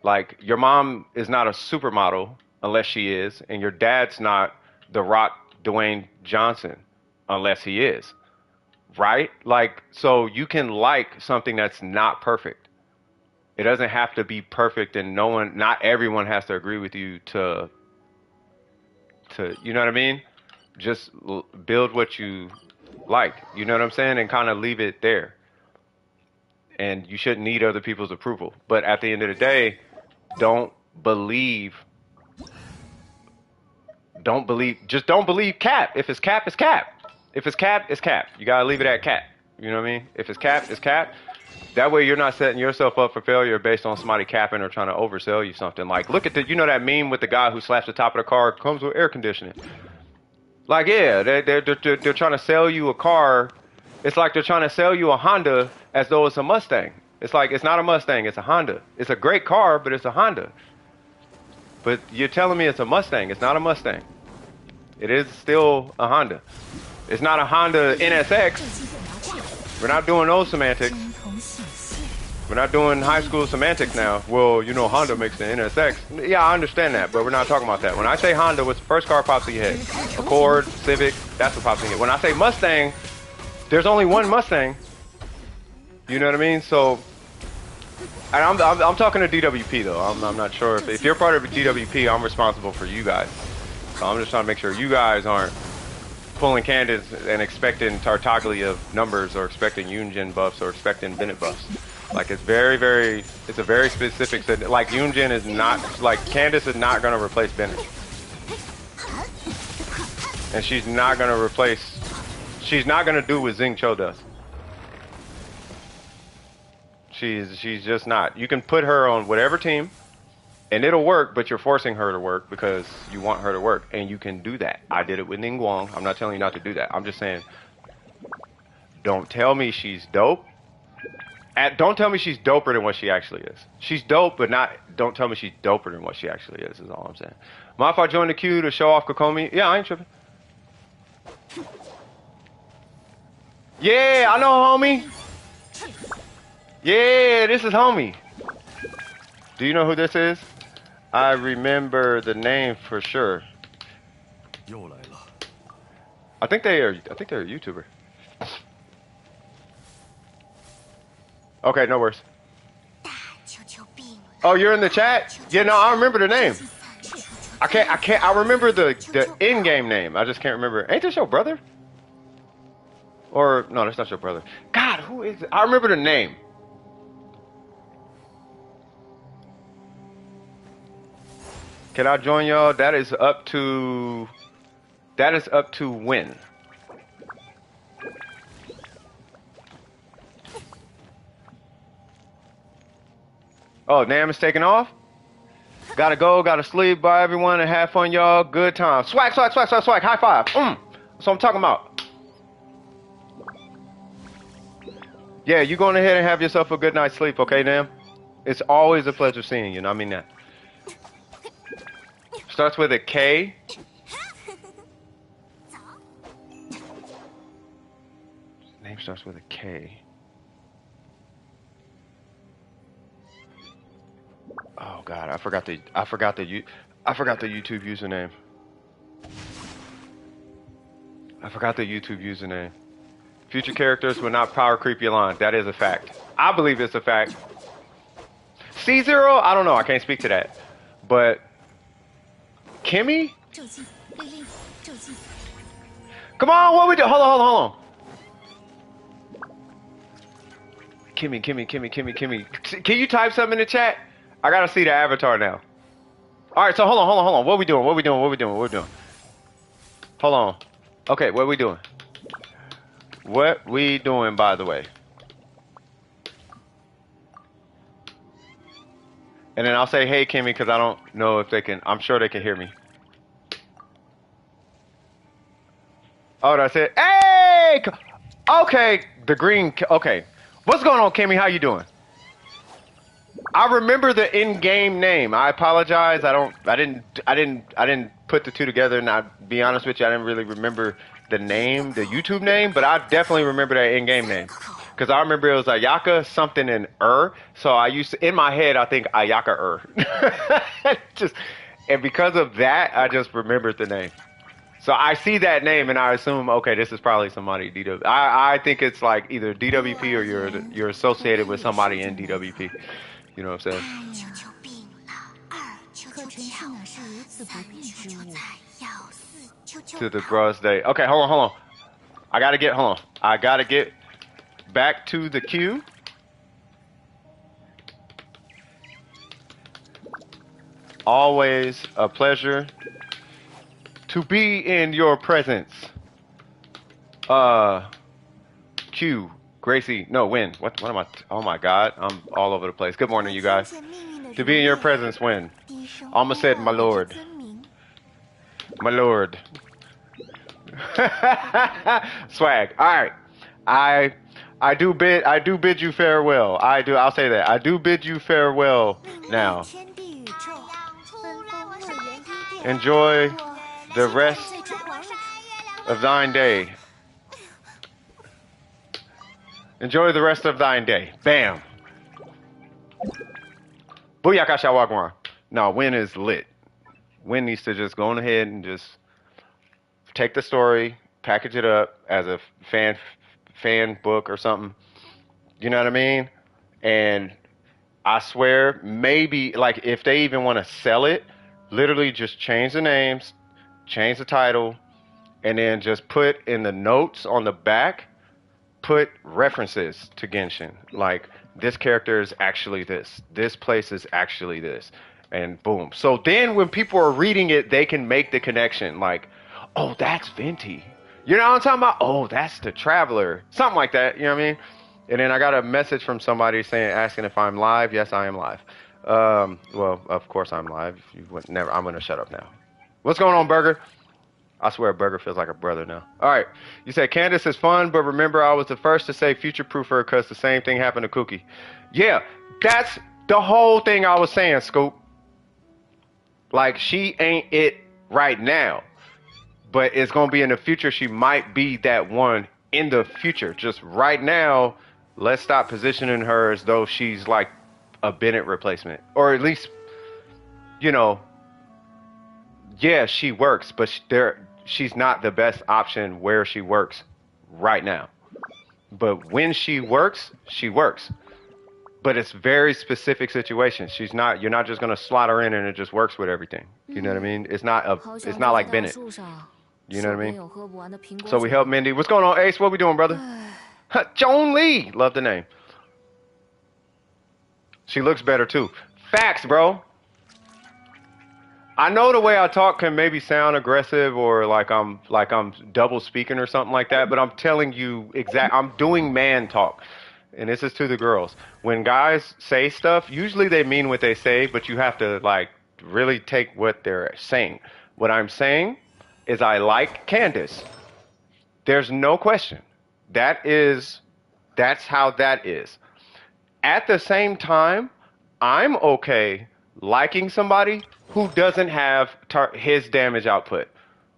Like, your mom is not a supermodel unless she is, and your dad's not The Rock Dwayne Johnson unless he is. Right? Like, so you can like something that's not perfect. It doesn't have to be perfect, and not everyone has to agree with you you know what I mean? Just build what you like, you know what I'm saying, and kind of leave it there. And you shouldn't need other people's approval. But at the end of the day, don't believe, just don't believe cap. If it's cap, it's cap. If it's cap, it's cap. You gotta leave it at cap. You know what I mean? If it's cap, it's cap. That way you're not setting yourself up for failure based on somebody capping or trying to oversell you something. Like, look at you know that meme with the guy who slaps the top of the car, comes with air conditioning. Like, yeah, they're trying to sell you a car. It's like they're trying to sell you a Honda as though it's a Mustang. It's like, it's not a Mustang, it's a Honda. It's a great car, but it's a Honda. But you're telling me it's a Mustang. It's not a Mustang. It is still a Honda. It's not a Honda NSX. We're not doing those semantics. We're not doing high school semantics now. Well, you know, Honda makes the NSX. Yeah, I understand that, but we're not talking about that. When I say Honda, what's the first car pops in your head? Accord, Civic, that's what pops in your head. When I say Mustang, there's only one Mustang. You know what I mean? So, and I'm talking to DWP though. I'm not sure if you're part of DWP, I'm responsible for you guys. So I'm just trying to make sure you guys aren't pulling Candace and expecting Tartaglia numbers or expecting Yunjin buffs or expecting Bennett buffs. Like, it's it's a very specific set. Like, Yunjin is not, like, Candace is not going to replace Bennett. And she's not going to do what Xing Cho does. She's just not. You can put her on whatever team, and it'll work, but you're forcing her to work because you want her to work, and you can do that. I did it with Ningguang. I'm not telling you not to do that. I'm just saying, don't tell me she's dope. Don't tell me she's doper than what she actually is. She's dope, but don't tell me she's doper than what she actually is all I'm saying. Mind if I join the queue to show off Kokomi? Yeah, I ain't tripping. Yeah, I know homie. Yeah, this is homie. Do you know who this is? I remember the name for sure. I think they're a YouTuber. Okay, no worries. Oh, you're in the chat? Yeah, no, I remember the name. I remember the in-game name. I just can't remember. Ain't this your brother? Or, no, that's not your brother. God, who is it? I remember the name. Can I join y'all? That is up to when? Oh, Nam is taking off? Gotta go, gotta sleep. Bye, everyone, and have fun, y'all. Good time. Swag, swag, swag, swag, swag. High five. That's what I'm talking about. Yeah, you going ahead and have yourself a good night's sleep, okay, Nam? It's always a pleasure seeing you, and I mean that. Starts with a K. Name starts with a K. Oh God, I forgot the YouTube username. I forgot the YouTube username. Future characters will not power creep your line. That is a fact. I believe it's a fact. C0, I don't know. I can't speak to that. But Kimmy? Come on, what we do? Hold on. Kimmy. Can you type something in the chat? I gotta see the avatar now. Alright, so hold on. What we doing? Hold on. Okay, what we doing? What we doing, by the way? And then I'll say, hey, Kimmy, because I don't know if they can. I'm sure they can hear me. Oh, that's it. Hey! Okay, the green. Okay. What's going on, Kimmy? How you doing? I remember the in-game name. I apologize. I didn't put the two together, and I'll be honest with you, I didn't really remember the name, the YouTube name, but I definitely remember that in-game name. Because I remember it was Ayaka something in so I used to, in my head, I think Ayaka and because of that, I just remembered the name. So I see that name and I assume, okay, this is probably somebody DW. I think it's like either DWP or you're associated with somebody in DWP. You know what I'm saying? 球球病了，2球球巧了，3球球菜要4球球 To the 跑。 bros day. Okay, hold on. I gotta get back to the queue. Always a pleasure to be in your presence. Q, Gracie, no, Win. What am I? Oh my God, I'm all over the place. Good morning, you guys. To be in your presence, Win. Almost said, my lord. My lord. Swag. All right. I do bid you farewell. I'll say that. I do bid you farewell now. Enjoy the rest of thine day. Enjoy the rest of thine day. Bam. Booyaka Shawagwan. No, Win is lit. Win needs to just go on ahead and just take the story, package it up as a fan book or something. You know what I mean? And I swear, maybe like if they even want to sell it, literally just change the names, change the title, and then just put in the notes on the back, put references to Genshin. Like this character is actually this. This place is actually this. And boom. So then when people are reading it, they can make the connection. Like, oh, that's Venti. You know what I'm talking about? Oh, that's the Traveler. Something like that. You know what I mean? And then I got a message from somebody asking if I'm live. Yes, I am live. Well, of course I'm live. I'm gonna shut up now. What's going on, Burger? I swear, Burger feels like a brother now. All right, you said Candace is fun, but remember I was the first to say future-proof her because the same thing happened to Cookie. Yeah, that's the whole thing I was saying, Scoop. Like she ain't it right now, but it's gonna be in the future. She might be that one in the future. Just right now, let's stop positioning her as though she's like a Bennett replacement, or at least, you know, yeah, she works, but she's not the best option where she works right now. But when she works, she works. But it's very specific situations. You're not just gonna slot her in and it just works with everything. You know what I mean? It's not like Bennett. You know what I mean? So we help Mindy. What's going on, Ace? What we doing, brother? Joan Lee. Love the name. She looks better too. Facts, bro. I know the way I talk can maybe sound aggressive or like I'm double speaking or something like that, but I'm telling you I'm doing man talk. And this is to the girls. When guys say stuff, usually they mean what they say, but you have to like really take what they're saying. What I'm saying is I like Candace. There's no question. That's how that is. At the same time, I'm okay liking somebody who doesn't have his damage output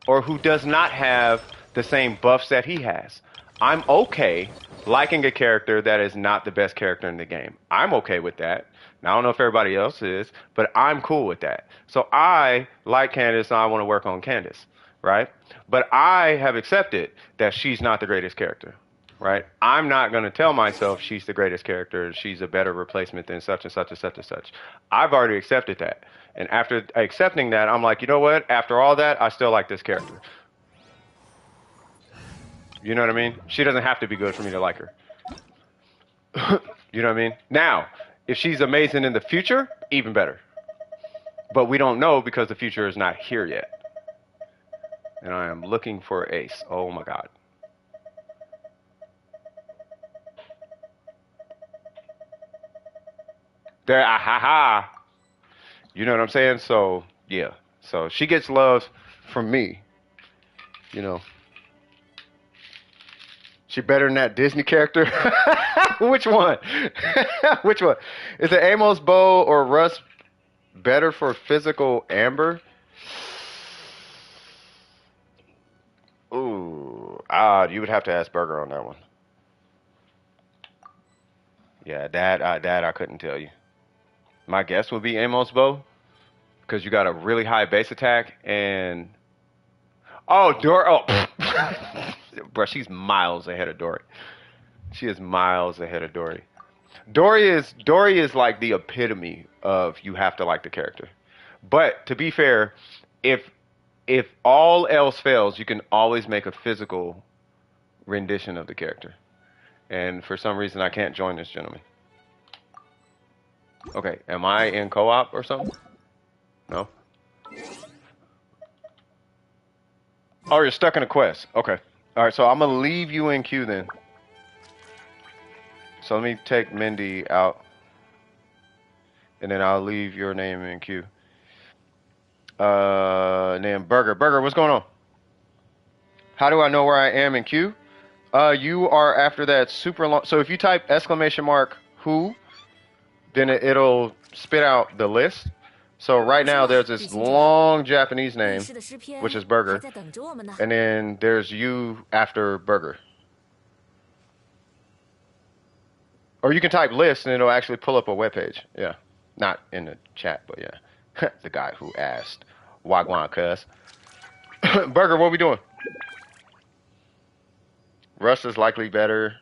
or who does not have the same buffs that he has. I'm okay liking a character that is not the best character in the game. I'm okay with that. Now, I don't know if everybody else is, but I'm cool with that. So I like Candace and I want to work on Candace, right? But I have accepted that she's not the greatest character, right? I'm not going to tell myself she's the greatest character, she's a better replacement than such and such and such and such. I've already accepted that. And after accepting that, I'm like, you know what? After all that, I still like this character. You know what I mean? She doesn't have to be good for me to like her. You know what I mean? Now, if she's amazing in the future, even better. But we don't know because the future is not here yet. And I am looking for Ace. Oh my God. There, ha. You know what I'm saying? So, yeah. So she gets love from me. You know. She better than that Disney character? Which one? Which one? Is it Amos Bow or Russ better for physical Amber? Ooh, you would have to ask Burger on that one. Yeah, that I couldn't tell you. My guess would be Amos Bow, because you got a really high base attack and bro, she's miles ahead of Dory. She is miles ahead of Dory. Dory is like the epitome of you have to like the character. But to be fair, if if all else fails, you can always make a physical rendition of the character. And for some reason, I can't join this gentleman. Okay, am I in co-op or something? No. Oh, you're stuck in a quest. Okay. All right, so I'm gonna leave you in queue then. So let me take Mindy out, and then I'll leave your name in queue. And then Burger. Burger, what's going on? How do I know where I am in queue? You are after that super long. So if you type exclamation mark who, then it'll spit out the list. So right now there's this long Japanese name, which is Burger, and then there's you after Burger. Or you can type list and it'll actually pull up a web page. Yeah, not in the chat, but yeah, the guy who asked Wagwan cuss. Burger, what we doing? Rust is likely better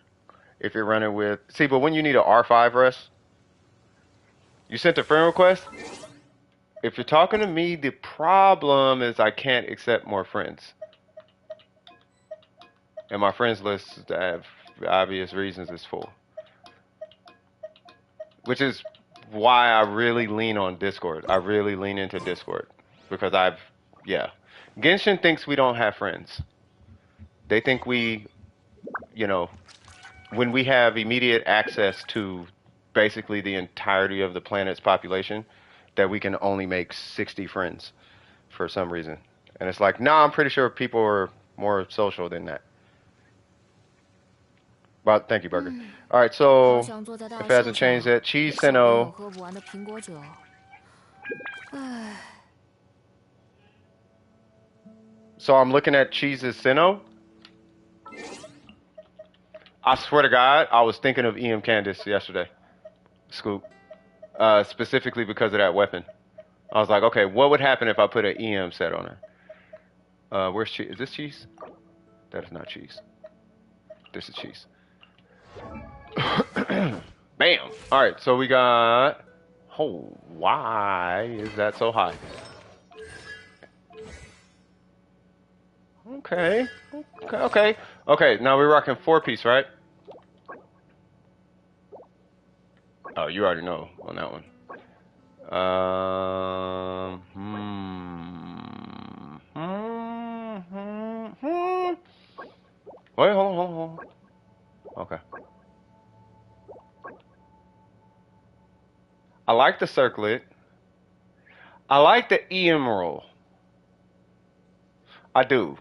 if you're running with. See, but when you need a R5 Rust, you sent a friend request. If you're talking to me, the problem is I can't accept more friends. And my friends list, have obvious reasons, is full. Which is why I really lean on Discord. I really lean into Discord. Because yeah. Genshin thinks we don't have friends. They think we, when we have immediate access to basically the entirety of the planet's population, that we can only make 60 friends for some reason. And it's like, nah, I'm pretty sure people are more social than that. But thank you, Burger. All right, so if it hasn't changed yet, Cheese Sinnoh. So I'm looking at Cheese's Sinnoh. I swear to God, I was thinking of EM Candace yesterday. Scoop. Specifically because of that weapon. I was like, okay, what would happen if I put an EM set on her? Where's Cheese? Is this Cheese? That is not Cheese. This is Cheese. Bam! Alright, so we got... Oh, why is that so high? Okay. Okay, now we're rocking 4-piece, right? Oh, you already know on that one. Wait, hold on. Okay. I like the circlet. I like the EM roll. I do.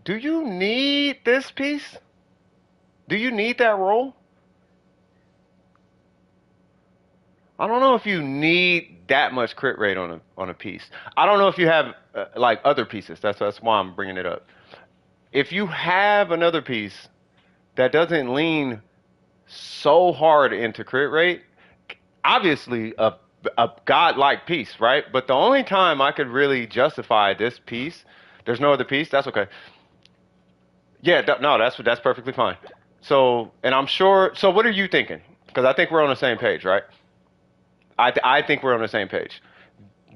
Do you need this piece? Do you need that roll? I don't know if you need that much crit rate on a piece. I don't know if you have like other pieces. That's why I'm bringing it up. If you have another piece that doesn't lean so hard into crit rate, obviously a godlike piece, right? But the only time I could really justify this piece, there's no other piece. That's okay. Yeah, no, that's perfectly fine. So, and I'm sure. So, what are you thinking? Because I think we're on the same page, right? I think we're on the same page.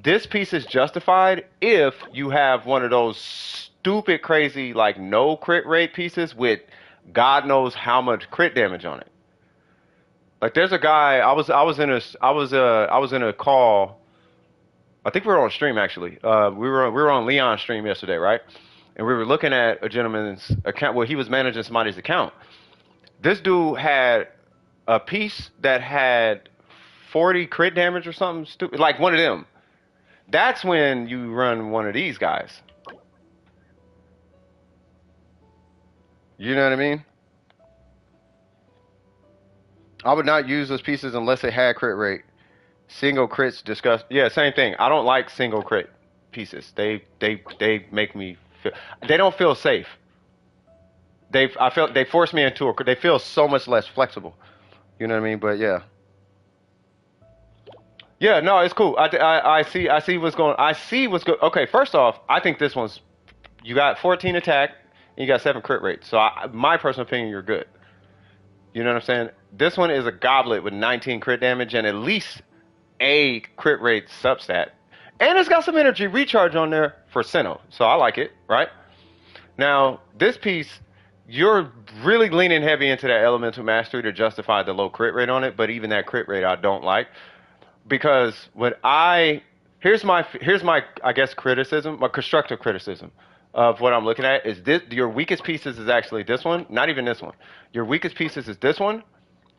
This piece is justified if you have one of those stupid, crazy, like no crit rate pieces with God knows how much crit damage on it. Like, there's a guy. I was in a call. I think we were on stream actually. We were on Leon's stream yesterday, right? And we were looking at a gentleman's account. Well, he was managing somebody's account. This dude had a piece that had 40 crit damage or something stupid, like one of them. That's when you run one of these guys. You know what I mean? I would not use those pieces unless they had crit rate. Single crits discuss. Yeah, same thing. I don't like single crit pieces. They make me feel. They don't feel safe. I felt they force me into a. They feel so much less flexible. You know what I mean? But yeah, yeah. No, it's cool. I see what's going. I see what's going. Okay, first off, I think this one's. You got 14 attack and you got 7 crit rate. So my personal opinion, you're good. You know what I'm saying? This one is a goblet with 19 crit damage and at least a crit rate substat. And it's got some energy recharge on there for Sinnoh. So I like it, right? Now, this piece, you're really leaning heavy into that elemental mastery to justify the low crit rate on it, but even that crit rate I don't like. Because here's my I guess criticism, my constructive criticism of what I'm looking at is this: your weakest pieces is actually this one, not even this one. Your weakest pieces is this one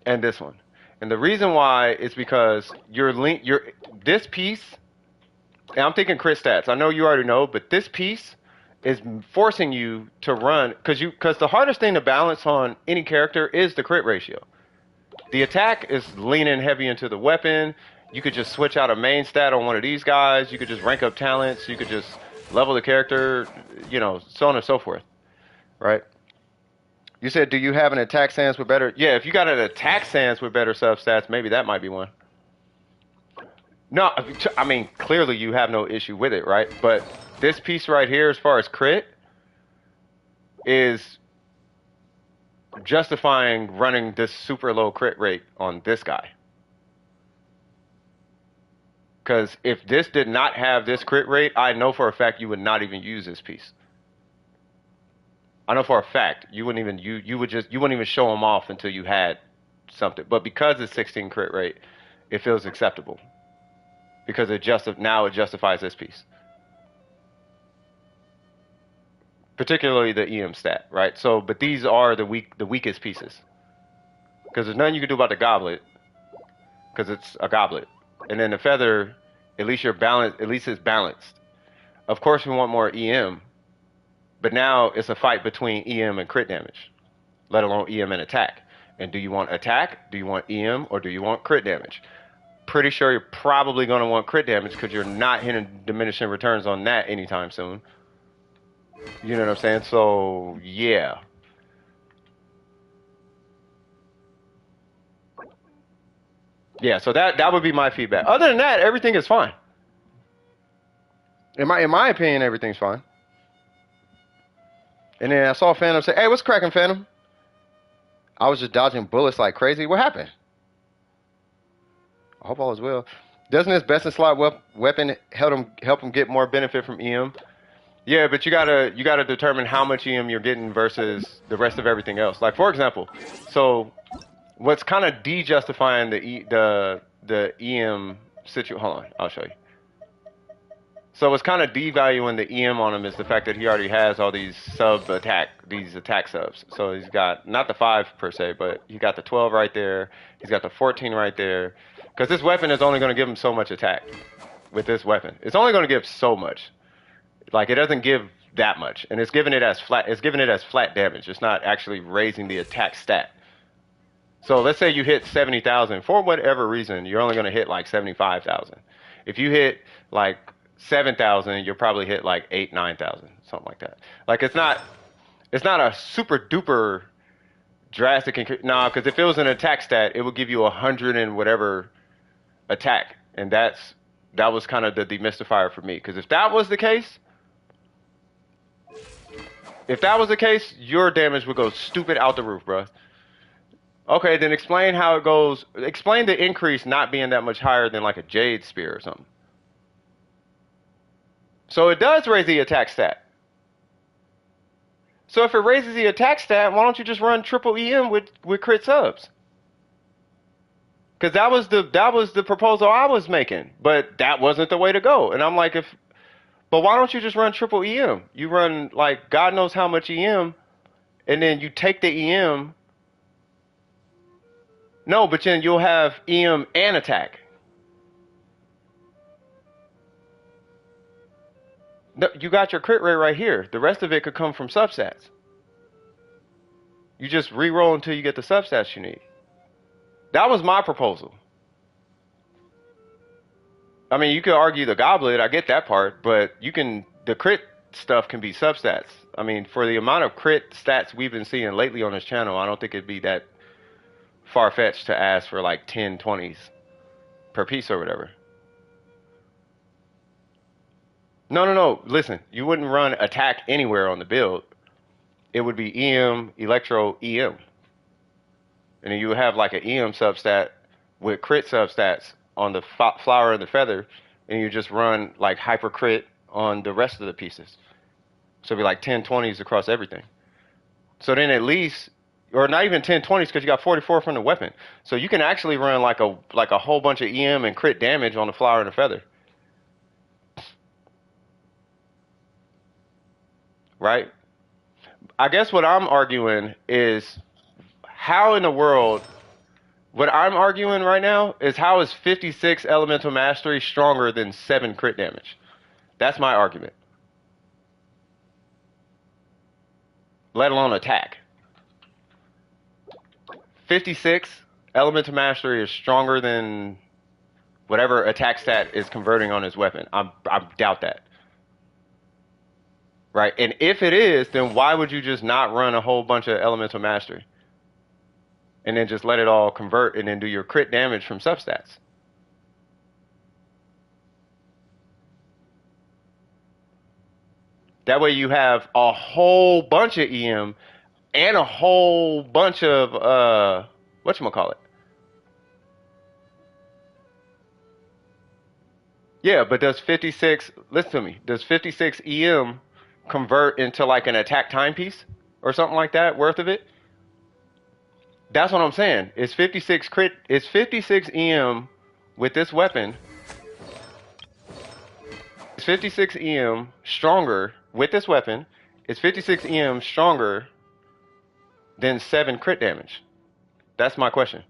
and this one. And the reason why is because this piece, and I'm thinking crit stats. I know you already know, but this piece is forcing you to run because the hardest thing to balance on any character is the crit ratio. The attack is leaning heavy into the weapon. You could just switch out a main stat on one of these guys. You could just rank up talents. You could just level the character, so on and so forth, right? You said, do you have an attack stance with better? Yeah, if you got an attack stance with better substats, maybe that might be one. No, I mean, clearly you have no issue with it, right? But this piece right here, as far as crit, is justifying running this super low crit rate on this guy. Because if this did not have this crit rate, I know for a fact you would not even use this piece. I know for a fact you wouldn't even you wouldn't even show them off until you had something. But because it's 16 crit rate, it feels acceptable. Because now it justifies this piece. Particularly the EM stat, right? So, but these are the weakest pieces. Because there's nothing you can do about the goblet. Because it's a goblet. And then the feather, at least it's balanced. Of course we want more EM. But now it's a fight between EM and crit damage. Let alone EM and attack. And do you want attack? Do you want EM? Or do you want crit damage? Pretty sure you're probably going to want crit damage because you're not hitting diminishing returns on that anytime soon. You know what I'm saying? So, yeah. Yeah, so that would be my feedback. Other than that, everything is fine. In my opinion, everything's fine. And then I saw Phantom say, "Hey, what's cracking, Phantom?" I was just dodging bullets like crazy. What happened? I hope all is well. Doesn't this best in slot weapon help him get more benefit from EM? Yeah, but you gotta determine how much EM you're getting versus the rest of everything else. Like for example, so what's kind of de-justifying the EM situation? Hold on, I'll show you. So what's kind of devaluing the EM on him is the fact that he already has all these attack subs. So he's got not the 5 per se, but he got the 12 right there. He's got the 14 right there. Because this weapon is only going to give him so much attack. With this weapon, it's only going to give so much. Like it doesn't give that much, and it's giving it as flat. It's giving it as flat damage. It's not actually raising the attack stat. So let's say you hit 70,000 for whatever reason, you're only going to hit like 75,000. If you hit like 7,000, you'll probably hit like 9,000, something like that. Like it's not a super duper drastic increase. No, because if it was an attack stat, it would give you 100 and whatever attack, and that was kind of the demystifier for me. Because if that was the case, your damage would go stupid out the roof, bro. Okay, then explain how it goes. Explain the increase not being that much higher than like a Jade Spear or something. So it does raise the attack stat. So if it raises the attack stat, why don't you just run triple EM with crit subs? Because that was the proposal I was making, but that wasn't the way to go. And I'm like, but why don't you just run triple EM? You run like God knows how much EM, and then you take the EM. No, but then you'll have EM and attack. No, you got your crit rate right here. The rest of it could come from substats. You just re-roll until you get the substats you need. That was my proposal. I mean, you could argue the goblet. I get that part, but the crit stuff can be substats. I mean, for the amount of crit stats we've been seeing lately on this channel, I don't think it'd be that far-fetched to ask for like 10, 20s per piece or whatever. No, no, no. Listen, you wouldn't run attack anywhere on the build. It would be EM, Electro, EM. And then you would have like an EM substat with crit substats on the flower and the feather, and you just run like hyper crit on the rest of the pieces. So it'd be like 10, 20s across everything. So then at least, or not even 10, 20s because you got 44 from the weapon. So you can actually run like a whole bunch of EM and crit damage on the flower and the feather. Right? I guess what I'm arguing is how in the world, what I'm arguing right now is how is 56 elemental mastery stronger than 7 crit damage? That's my argument. Let alone attack. 56 elemental mastery is stronger than whatever attack stat is converting on his weapon. I doubt that. Right? And if it is, then why would you just not run a whole bunch of elemental mastery? And then just let it all convert and then do your crit damage from substats? That way you have a whole bunch of EM and a whole bunch of, whatchamacallit? Yeah, but does 56, listen to me, does 56 EM convert into like an attack timepiece or something like that worth of it? That's what I'm saying. Is 56 EM with this weapon? Is 56 EM stronger with this weapon? Is 56 EM stronger than 7 crit damage? That's my question.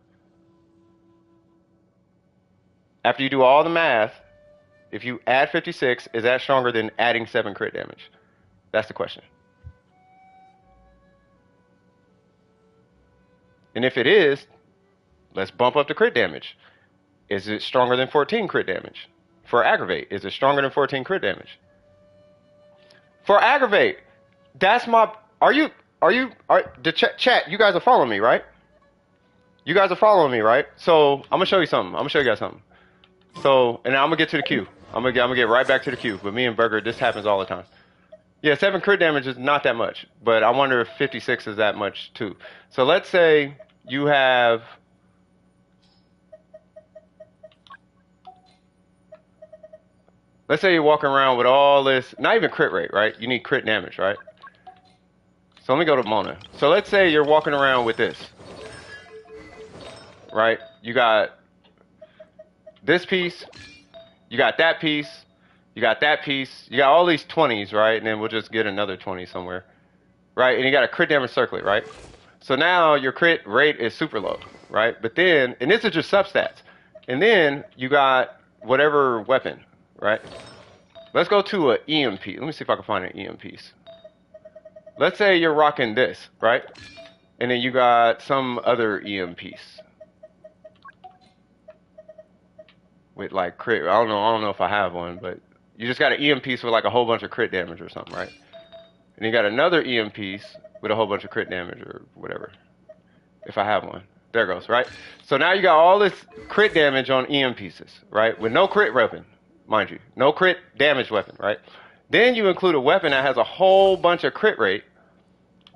After you do all the math, if you add 56, is that stronger than adding 7 crit damage? That's the question. And if it is, let's bump up the crit damage. Is it stronger than 14 crit damage? For aggravate, is it stronger than 14 crit damage? For aggravate, that's my, chat, you guys are following me, right? You guys are following me, right? So, I'm gonna show you something. I'm gonna show you guys something. So, and now I'm gonna get to the queue. I'm gonna get right back to the queue. But me and Burger, this happens all the time. Yeah, 7 crit damage is not that much, but I wonder if 56 is that much too. So let's say you have, let's say you're walking around with all this, not even crit rate, right? You need crit damage, right? So let me go to Mona. So let's say you're walking around with this, right? You got this piece, you got that piece, you got that piece, you got all these 20s, right? And then we'll just get another 20 somewhere, right? And you got a crit damage circlet, right? So now your crit rate is super low, right? But then, and this is just substats. And then you got whatever weapon, right? Let's go to an EMP. Let me see if I can find an EM piece. Let's say you're rocking this, right? And then you got some other EM piece with like crit. I don't know if I have one, but you just got an EM piece with like a whole bunch of crit damage or something, right? And you got another EM piece with a whole bunch of crit damage or whatever. If I have one. There it goes, right? So now you got all this crit damage on EM pieces, right? With no crit weapon, mind you. No crit damage weapon, right? Then you include a weapon that has a whole bunch of crit rate,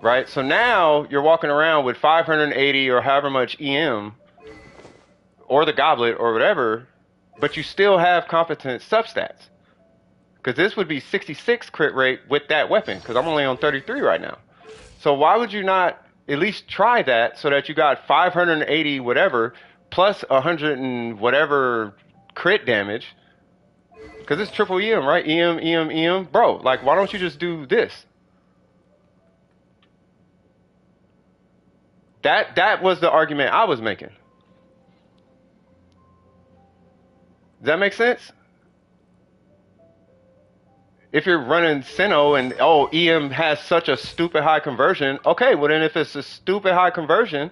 right? So now you're walking around with 580 or however much EM, or the goblet or whatever, but you still have competent substats. Because this would be 66 crit rate with that weapon, because I'm only on 33 right now. So why would you not at least try that so that you got 580 whatever plus 100 and whatever crit damage? Because it's triple EM, right? EM, EM, EM. Bro, like, why don't you just do this? That was the argument I was making. Does that make sense? If you're running Sinnoh and, oh, EM has such a stupid high conversion, okay, well then if it's a stupid high conversion,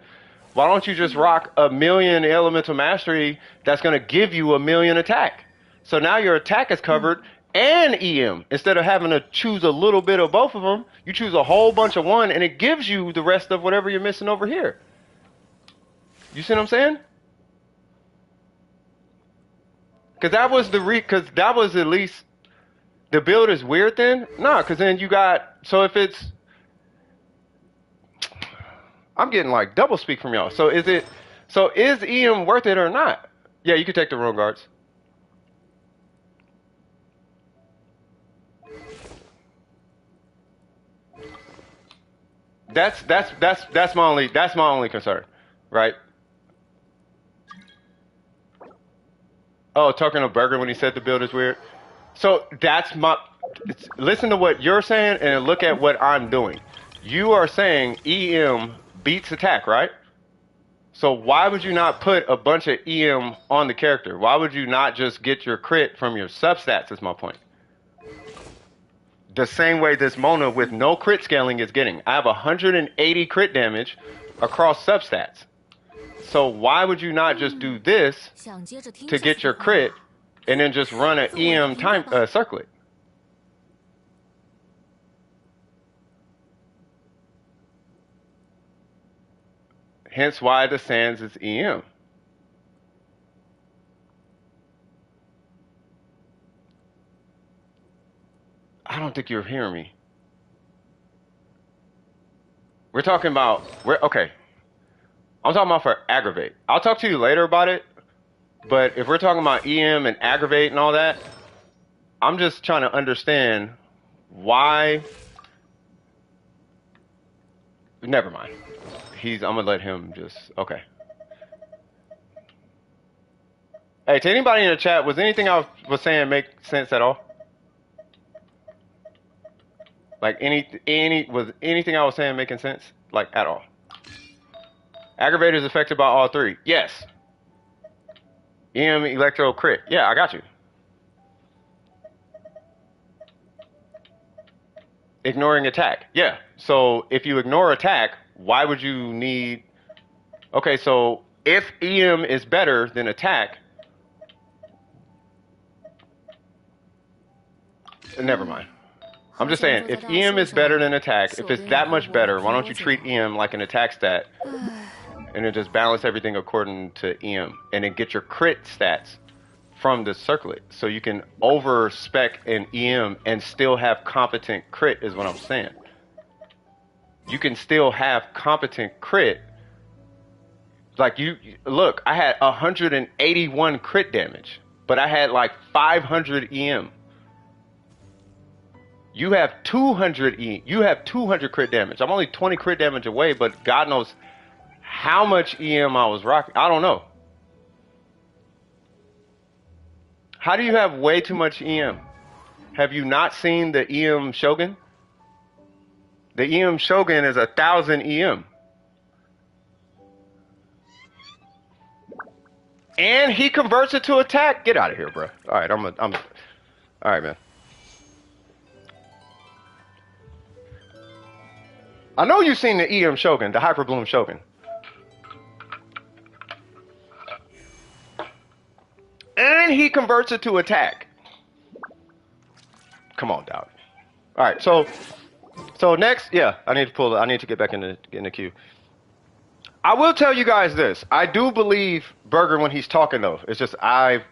why don't you just rock 1,000,000 elemental mastery that's going to give you 1,000,000 attack? So now your attack is covered and EM. Instead of having to choose a little bit of both of them, you choose a whole bunch of one, and it gives you the rest of whatever you're missing over here. You see what I'm saying? Because that was at least the build is weird then. Nah, because then you got, so if it's, I'm getting like double speak from y'all. So is EM worth it or not? Yeah, you can take the road guards. That's my only concern, right? Oh, talking to Burger when he said the build is weird. So listen to what you're saying and look at what I'm doing. You are saying EM beats attack, right? So why would you not put a bunch of EM on the character? Why would you not just get your crit from your substats is my point. The same way this Mona with no crit scaling is getting. I have 180 crit damage across substats. So why would you not just do this to get your crit and then just run an EM circlet? Hence why the Sands is EM. I don't think you're hearing me. We're talking about, okay. I'm talking about for aggravate. I'll talk to you later about it, but if we're talking about EM and aggravate and all that, I'm just trying to understand why. Never mind. I'm gonna let him just, okay. Hey, to anybody in the chat, was anything I was saying make sense at all? Like was anything I was saying making sense? Like at all? Aggravator is affected by all three. Yes. EM, electro, crit. Yeah, I got you. Ignoring attack. Yeah. So if you ignore attack, why would you need... Okay, so if EM is better than attack... Never mind. I'm just saying, if EM is better than attack, if it's that much better, why don't you treat EM like an attack stat and then just balance everything according to EM and then get your crit stats from the circlet so you can over spec an EM and still have competent crit is what I'm saying. You can still have competent crit. Like look, I had 181 crit damage, but I had like 500 EM. You have 200 You have 200 crit damage. I'm only 20 crit damage away, but God knows how much EM I was rocking. I don't know. How do you have way too much EM? Have you not seen the EM Shogun? The EM Shogun is 1,000 EM. And he converts it to attack. Get out of here, bro. All right, all right, man. I know you've seen the EM Shogun, the Hyper Bloom Shogun. And he converts it to attack. Come on, dog. All right, so next, yeah, I need to get back in the queue. I will tell you guys this. I do believe Burger when he's talking though. It's just not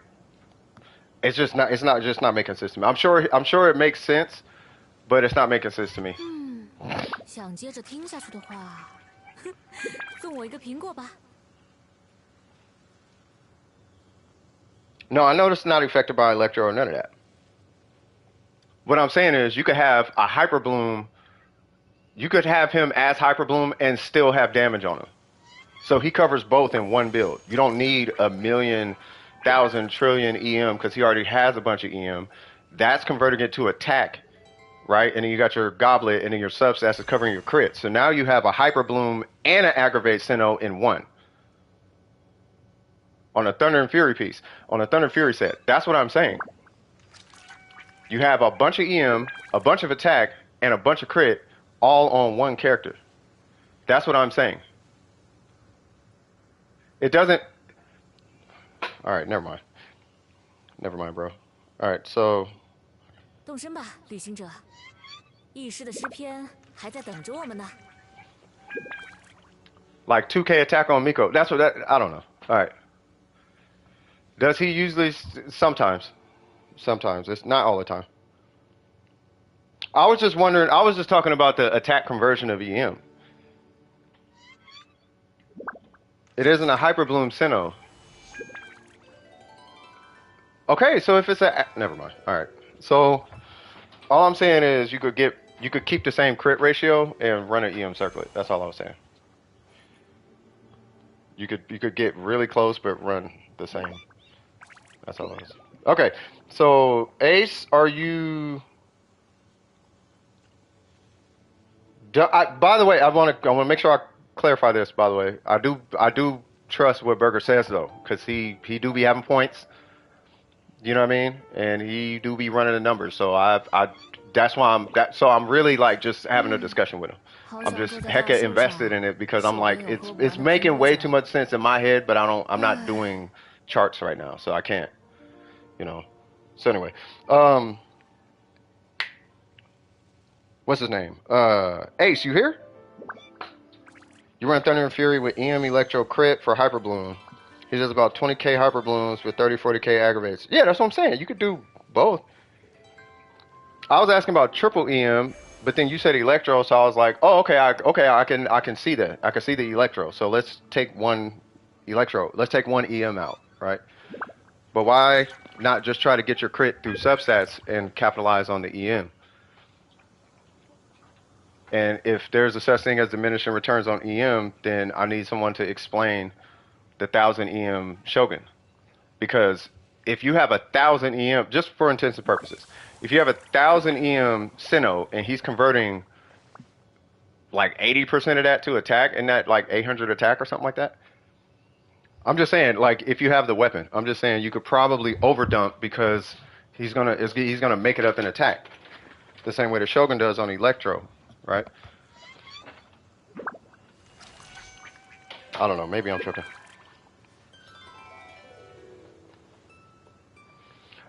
making sense to me. I'm sure it makes sense, but it's not making sense to me. 想接着听下去的话，送我一个苹果吧。 No, I know it's not affected by electro or none of that. What I'm saying is you could have a Hyper Bloom, you could have him as Hyper Bloom and still have damage on him. So he covers both in one build. You don't need a million, thousand, trillion EM because he already has a bunch of EM. That's converting it to attack, right? And then you got your Goblet and then your substats is covering your crit. So now you have a Hyper Bloom and an Aggravate Sinnoh in one. On a Thunder and Fury piece, on a Thunder and Fury set. That's what I'm saying. You have a bunch of EM, a bunch of attack, and a bunch of crit all on one character. That's what I'm saying. It doesn't... Alright, never mind. Never mind, bro. All right, so 动身吧，旅行者。异世的诗篇还在等着我们呢。like 2K attack on Miko. That's what that. I don't know. All right. Does he usually? Sometimes. Sometimes. It's not all the time. I was just wondering. I was just talking about the attack conversion of EM. It isn't a Hyperbloom Sinnoh. Okay, so if it's a never mind. All right. So all I'm saying is you could keep the same crit ratio and run an EM circlet. That's all I was saying. You could get really close but run the same. That's all it is. Okay. So Ace, are you? By the way, I want to make sure I clarify this. By the way, I do trust what Burger says though, because he do be having points. You know what I mean? And he do be running the numbers. So that's why I'm really like just having a discussion with him. I'm just hecka invested in it because I'm like it's making way too much sense in my head, but I'm not doing charts right now, so I can't. You know. So anyway, what's his name? Ace, you here? You run Thunder and Fury with EM Electro Crit for Hyperbloom. He does about 20k Hyperblooms with 40k aggravates. Yeah, that's what I'm saying. You could do both. I was asking about triple EM, but then you said Electro, so I was like, oh, okay, I can see that. I can see the Electro. So let's take one Electro. Let's take one EM out, right? But why not just try to get your crit through substats and capitalize on the EM? And if there's a such thing as diminishing returns on EM, then I need someone to explain the 1000 EM Shogun. Because if you have 1000 EM, just for intensive purposes, if you have 1000 EM Sinnoh and he's converting like 80% of that to attack, and that like 800 attack or something like that. I'm just saying, like, if you have the weapon, I'm just saying you could probably overdump because he's gonna make it up in attack, the same way the Shogun does on Electro, right? I don't know. Maybe I'm tripping.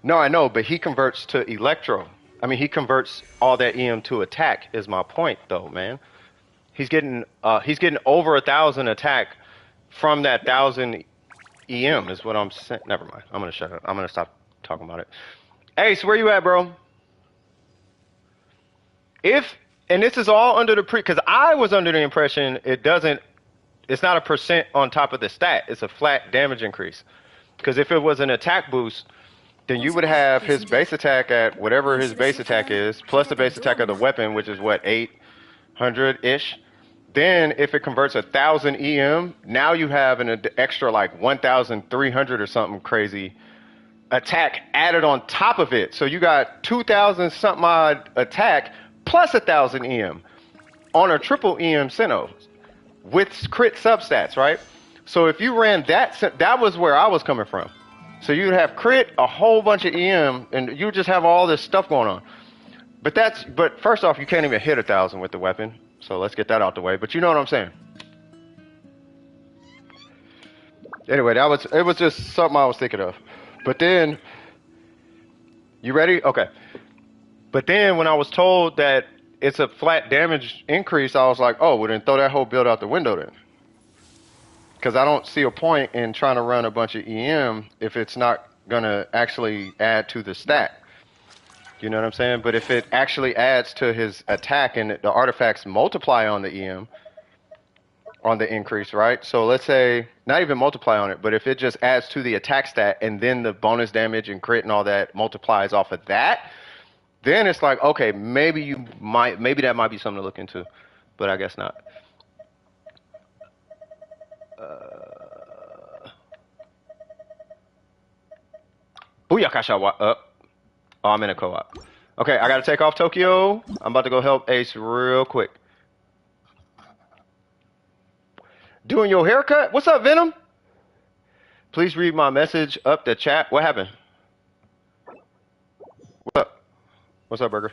No, I know, but he converts to Electro. I mean, he converts all that EM to attack. Is my point, though, man. He's getting over 1000 attack from that 1000 EM. Is what I'm saying. Never mind. I'm gonna shut up. I'm gonna stop talking about it. Ace, where you at, bro? And this is all under the because I was under the impression it's not a percent on top of the stat. It's a flat damage increase. Because if it was an attack boost, then you would have his base attack at whatever his base attack is, plus the base attack of the weapon, which is what, 800-ish. Then if it converts 1000 EM, now you have an extra like 1300 or something crazy attack added on top of it. So you got 2000 something odd attack plus 1000 EM on a triple EM Sinnoh with crit substats, right? So if you ran that was where I was coming from. So you'd have crit, a whole bunch of EM, and you just have all this stuff going on. But first off, you can't even hit 1000 with the weapon. So let's get that out the way. But you know what I'm saying. Anyway, it was just something I was thinking of. But then, you ready? Okay. But then when I was told that it's a flat damage increase, I was like, oh, well then throw that whole build out the window then. Because I don't see a point in trying to run a bunch of EM if it's not going to actually add to the stat. You know what I'm saying? But if it actually adds to his attack and the artifacts multiply on the EM, on the increase, right? So let's say, not even multiply on it, but if it just adds to the attack stat and then the bonus damage and crit and all that multiplies off of that, then it's like, okay, maybe that might be something to look into, but I guess not. Booyakasha up. Oh, I'm in a co-op. Okay, I gotta take off Tokyo. I'm about to go help Ace real quick. Doing your haircut? What's up, Venom? Please read my message up the chat. What happened? What's up? What's up, Burger?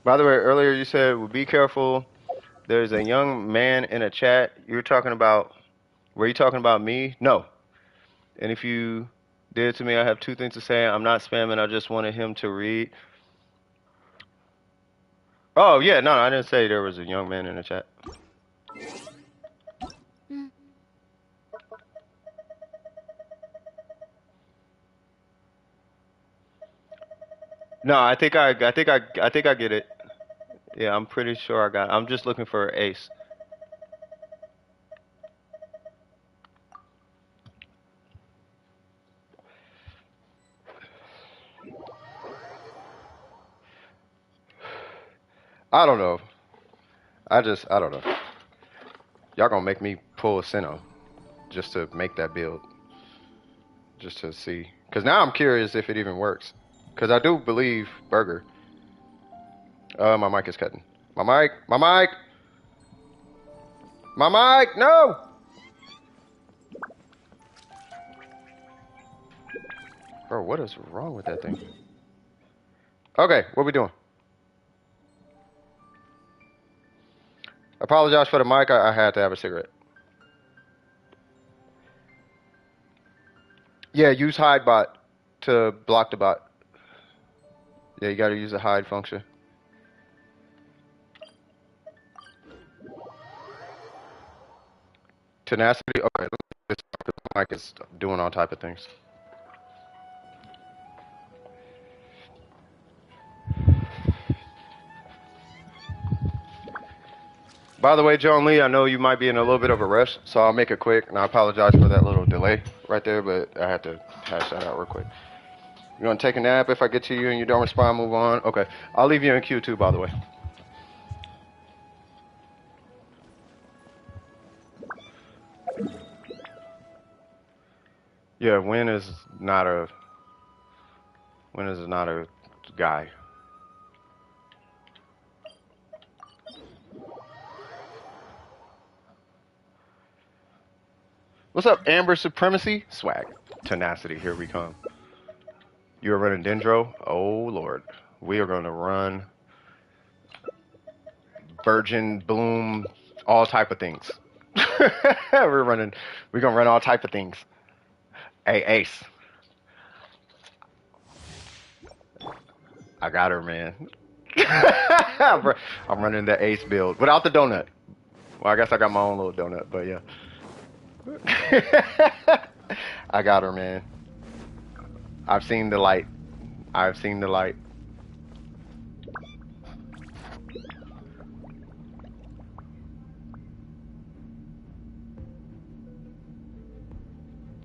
By the way, earlier you said, well, be careful There's a young man in a chat. You're talking about. Were you talking about me? No. And if you did to me, I have two things to say. I'm not spamming. I just wanted him to read. Oh yeah, no, I didn't say there was a young man in the chat. No, I think I get it. Yeah, I'm pretty sure I got it. I'm just looking for Ace. I don't know. I don't know. Y'all gonna make me pull a Sinnoh just to make that build, just to see. Cause now I'm curious if it even works. Cause I do believe Burger. My mic is cutting. My mic. My mic. My mic. No. Bro, what is wrong with that thing? Okay, what we doing? Apologize for the mic. I had to have a cigarette. Yeah, use hide bot to block the bot. Yeah, you gotta use the hide function. Tenacity. Okay, this mic is doing all type of things. By the way, John Lee, I know you might be in a little bit of a rush, so I'll make it quick, and I apologize for that little delay right there, but I had to hash that out real quick. You want to take a nap? If I get to you and you don't respond, move on. Okay, I'll leave you in queue too, by the way. Yeah, Win is not a guy. What's up, Amber Supremacy? Swag. Tenacity, here we come. You're running Dendro? Oh, Lord. We are going to run Virgin, Bloom, all type of things. We're going to run all type of things. Hey, Ace. I got her, man. I'm running the Ace build without the donut. Well, I guess I got my own little donut, but yeah. I got her, man. I've seen the light. I've seen the light.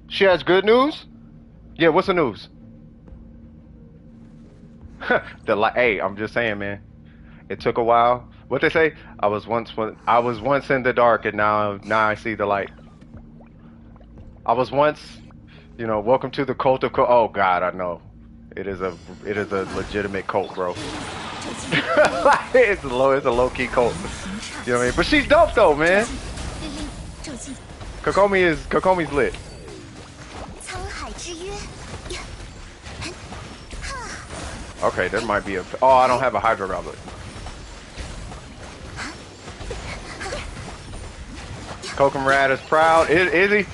She has good news? Yeah, what's the news? Hey, I'm just saying, man. It took a while. What they say? I was once in the dark, and now I see the light. I was once, welcome to the cult of oh God, I know. It is a legitimate cult, bro. It's a low key cult. You know what I mean? But she's dope though, man. Kokomi's lit. Okay, there might be a. Oh, I don't have a Hydro Goblet. Kokomrad is proud. Is he?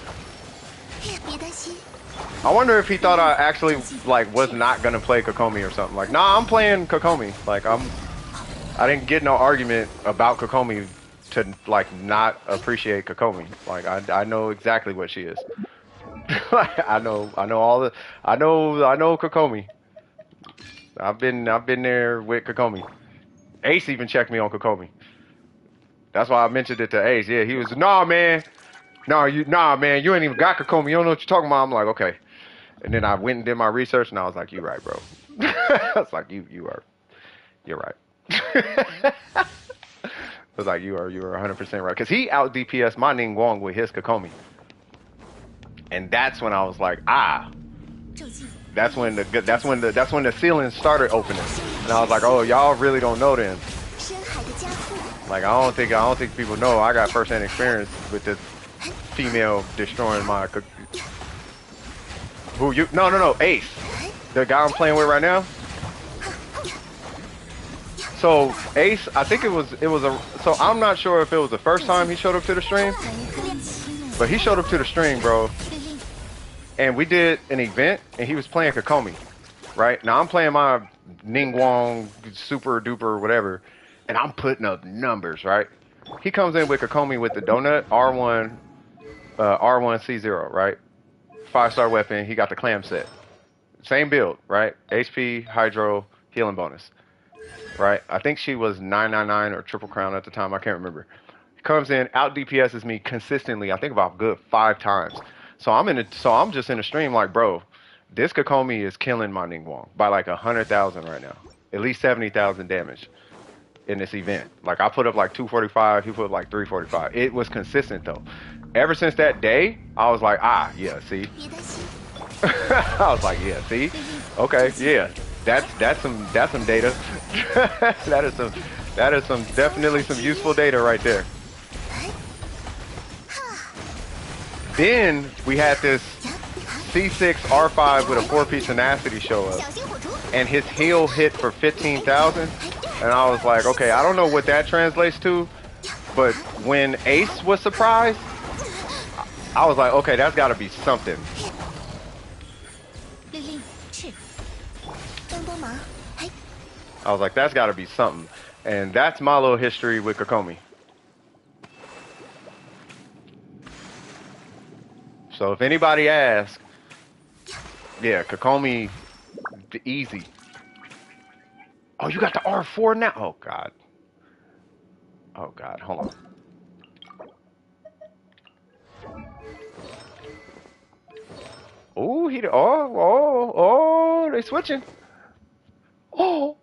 I wonder if he thought I actually was not gonna play Kokomi or something. Like, nah, I'm playing Kokomi. Like, I didn't get no argument about Kokomi to not appreciate Kokomi. Like, I know exactly what she is. I know Kokomi. I've been there with Kokomi. Ace even checked me on Kokomi. That's why I mentioned it to Ace. Yeah, he was nah man, you ain't even got Kokomi. You don't know what you're talking about. I'm like, okay. And then I went and did my research, and I was like, "You right, bro." I was like, you're right." I was like, you are 100% right, because he out DPS my Ningguang with his Kokomi, and that's when I was like, that's when the ceiling started opening, and I was like, oh, y'all really don't know then. Like, I don't think people know I got first-hand experience with this female destroying my. Who you? No, Ace, the guy I'm playing with right now. So Ace, I think it was a. So I'm not sure if it was the first time he showed up to the stream, but he showed up to the stream, bro. And we did an event, and he was playing Kokomi, right? Now I'm playing my Ningguang super duper whatever, and I'm putting up numbers, right? He comes in with Kokomi with the donut R1, R1C0, right? 5-star weapon. He got the clam set. Same build, right? HP, Hydro, healing bonus, right? I think she was 999 or Triple Crown at the time. I can't remember. Comes in, out DPSs me consistently. I think about good 5 times. So I'm just in the stream like, bro, this Kokomi is killing my Ningguang by like 100,000 right now. At least 70,000 damage in this event. Like I put up like 245, he put up like 345. It was consistent though. Ever since that day, I was like, yeah, see. I was like, yeah, see. Okay, yeah. That's some data. that is some definitely some useful data right there. Then we had this C6 R5 with a 4-piece tenacity show up, and his heal hit for 15,000, and I was like, okay, I don't know what that translates to, but when Ace was surprised, I was like, okay, that's got to be something. I was like, that's got to be something, and that's my little history with Kokomi. So if anybody asks, yeah, Kokomi, easy. Oh, you got the R4 now? Oh, God. Oh, God. Hold on. Oh, they switching. Oh.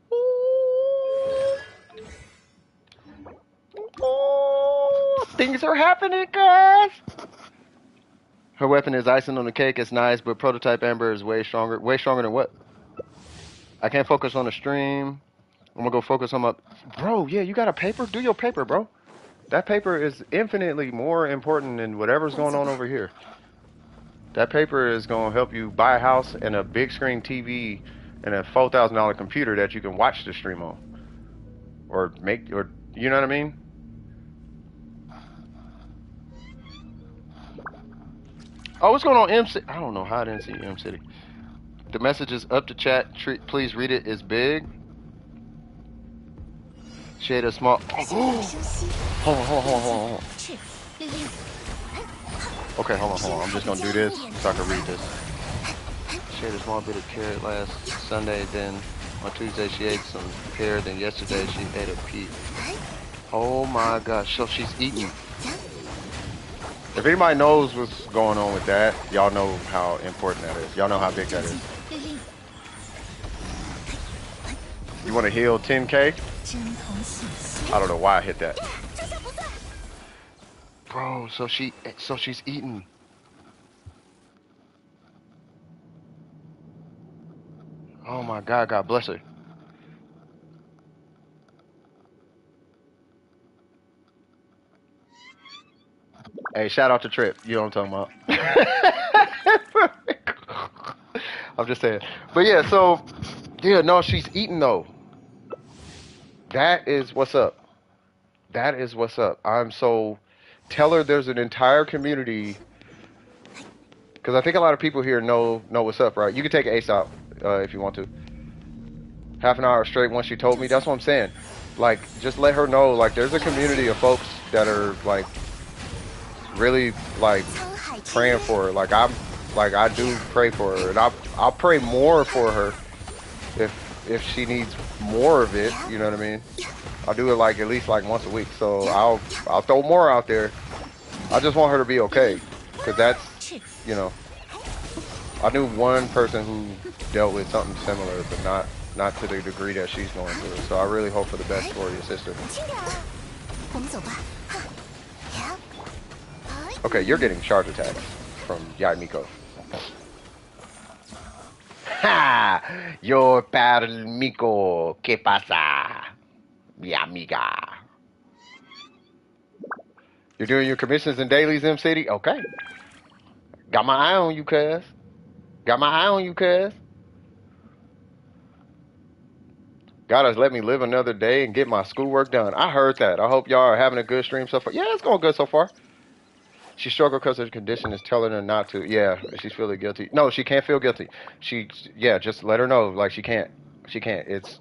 Things are happening, guys. Her weapon is icing on the cake. It's nice, but prototype Amber is way stronger. Way stronger than what? I can't focus on the stream. I'm gonna go focus on my... Bro, yeah, you got a paper? Do your paper, bro. That paper is infinitely more important than whatever's going on over here. That paper is gonna help you buy a house and a big screen TV and a $4,000 computer that you can watch the stream on. Or you know what I mean? Oh, what's going on, M City? I don't know how I didn't see M City. The message is up to chat. Please read it. It's big. Shade a small. Oh. Hold on. Okay, hold on. I'm just gonna do this so I can read this. She ate a small bit of carrot last Sunday. Then on Tuesday she ate some pear. Then yesterday she ate a pea. Oh my gosh! So she's eating. If anybody knows what's going on with that, y'all know how important that is. Y'all know how big that is. You want to heal 10K? I don't know why I hit that. Bro, so she's eating. Oh my God, God bless her. Hey, shout out to Trip. You know what I'm talking about. I'm just saying. But yeah, so, yeah, no, she's eating though. That is what's up. That is what's up. Tell her there's an entire community, because I think a lot of people here know what's up, right? You can take Ace out if you want to. Half an hour straight once she told me. That's what I'm saying. Like, just let her know, like, there's a community of folks that are, like, really, like, praying for her. Like, I do pray for her, and I'll pray more for her if she needs more of it. You know what I mean? I'll do it like at least like once a week. So I'll throw more out there. I just want her to be okay, because that's, you know, I knew one person who dealt with something similar, but not to the degree that she's going through. So I really hope for the best for your sister. Okay, you're getting charge attacks from Yaimiko. Ha! Your pal Miko, ¿qué pasa, mi amiga? You're doing your commissions and dailies, M City? Okay. Got my eye on you, cuz. Got my eye on you, cuz. Gotta let me live another day and get my schoolwork done. I heard that. I hope y'all are having a good stream so far. Yeah, it's going good so far. She struggled because her condition is telling her not to. Yeah, she's feeling guilty. No, she can't feel guilty. Yeah, just let her know. Like, she can't. She can't. It's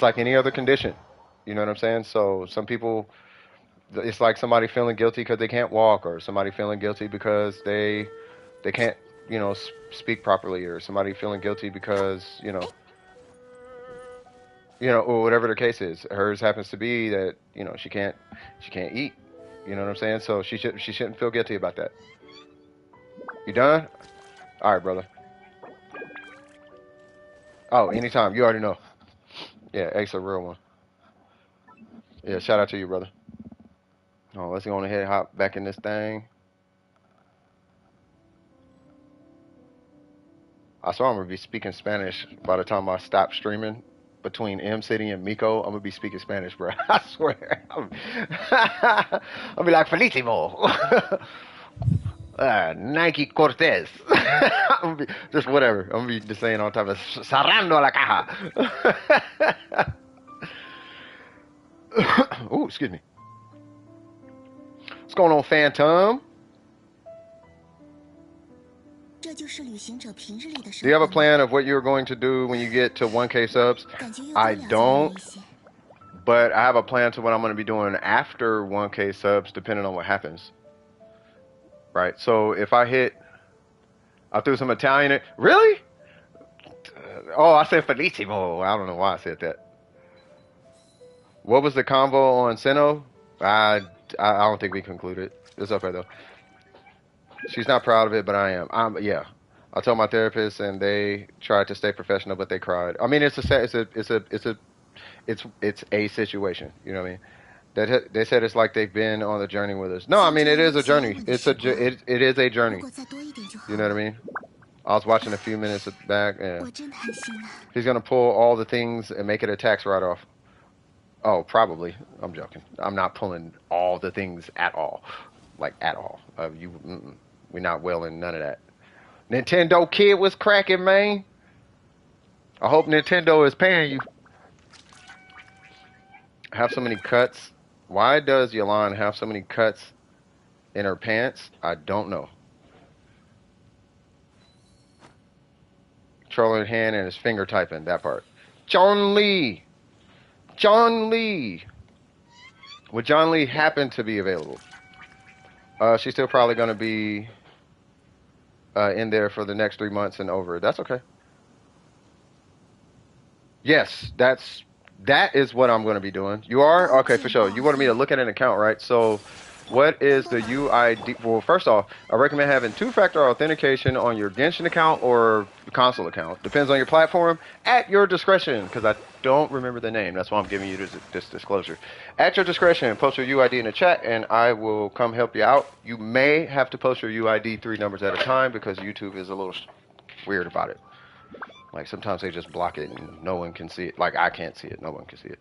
like any other condition. You know what I'm saying? So some people, it's like somebody feeling guilty because they can't walk, or somebody feeling guilty because they can't, speak properly, or somebody feeling guilty because, or whatever the case is. Hers happens to be that, she can't eat. You know what I'm saying? So she shouldn't feel guilty about that. You done? All right, brother. Oh, anytime. You already know. Yeah, Ace a real one. Yeah, shout out to you, brother. Oh, let's go on ahead and hop back in this thing. I swear I'm gonna be speaking Spanish by the time I stop streaming. Between M City and Miko, I'm gonna be speaking Spanish, bro. I swear. I'll be like Felicimo. Nike Cortez. Just whatever. I'm gonna be just saying all the time. Cerrando la caja. Ooh, excuse me. What's going on, Phantom? Do you have a plan of what you're going to do when you get to 1K subs? I don't, but I have a plan to what I'm going to be doing after 1K subs, depending on what happens. Right, so if I threw some Italian in. Really? Oh, I said Felicimo. I don't know why I said that. What was the convo on Sino? I don't think we concluded. It's okay though. She's not proud of it, but I am. Yeah. I told my therapist, and they tried to stay professional, but they cried. I mean, it's a situation. You know what I mean? They said it's like they've been on the journey with us. No, I mean, it is a journey. It is a journey. You know what I mean? I was watching a few minutes back, and he's gonna pull all the things and make it a tax write-off. Oh, probably. I'm joking. I'm not pulling all the things at all, like at all. We're not willing none of that. Nintendo Kid was cracking, man. I hope Nintendo is paying you. Have so many cuts. Why does Yolan have so many cuts in her pants? I don't know. Controller in hand and his finger typing, that part. John Lee. John Lee. Would John Lee happen to be available? She's still probably going to be in there for the next 3 months and over. That's okay. Yes, that is what I'm going to be doing. You are? Okay, for sure. You wanted me to look at an account, right? So what is the UID? Well, first off, I recommend having two-factor authentication on your Genshin account or console account. Depends on your platform. At your discretion, because I don't remember the name. That's why I'm giving you this disclosure. At your discretion, post your UID in the chat, and I will come help you out. You may have to post your UID 3 numbers at a time because YouTube is a little weird about it. Like, sometimes they just block it and no one can see it. Like, I can't see it. No one can see it.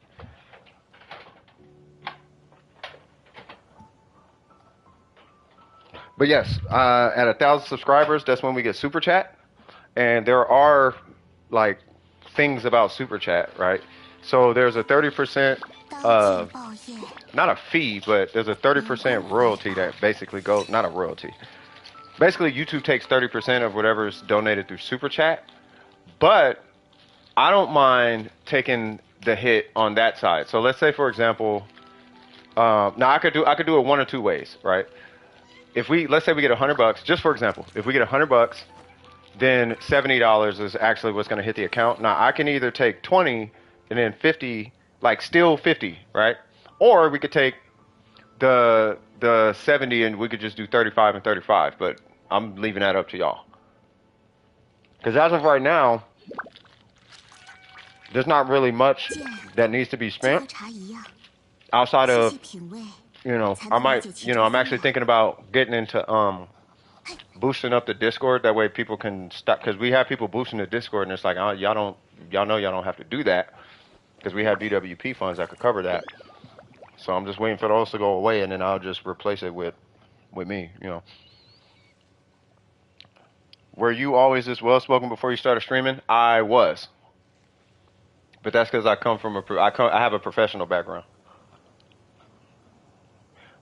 But yes, at 1,000 subscribers, that's when we get Super Chat. And there are, like, things about Super Chat, right? So there's a 30%, not a fee, but there's a 30% royalty that basically goes, not a royalty. Basically, YouTube takes 30% of whatever is donated through Super Chat. But I don't mind taking the hit on that side. So let's say, for example, now I could do it one or two ways, right? Let's say we get $100, just for example, if we get $100, then $70 is actually what's going to hit the account. Now I can either take 20 and then 50, like still 50, right? Or we could take the 70 and we could just do 35 and 35. But I'm leaving that up to y'all. Because as of right now, there's not really much that needs to be spent outside of, I'm actually thinking about getting into boosting up the Discord. That way people can stop, because we have people boosting the Discord, and it's like, oh, y'all don't have to do that, because we have DWP funds that could cover that. So I'm just waiting for those to go away, and then I'll just replace it with me, Were you always this well-spoken before you started streaming? I was. But that's because I come from I have a professional background.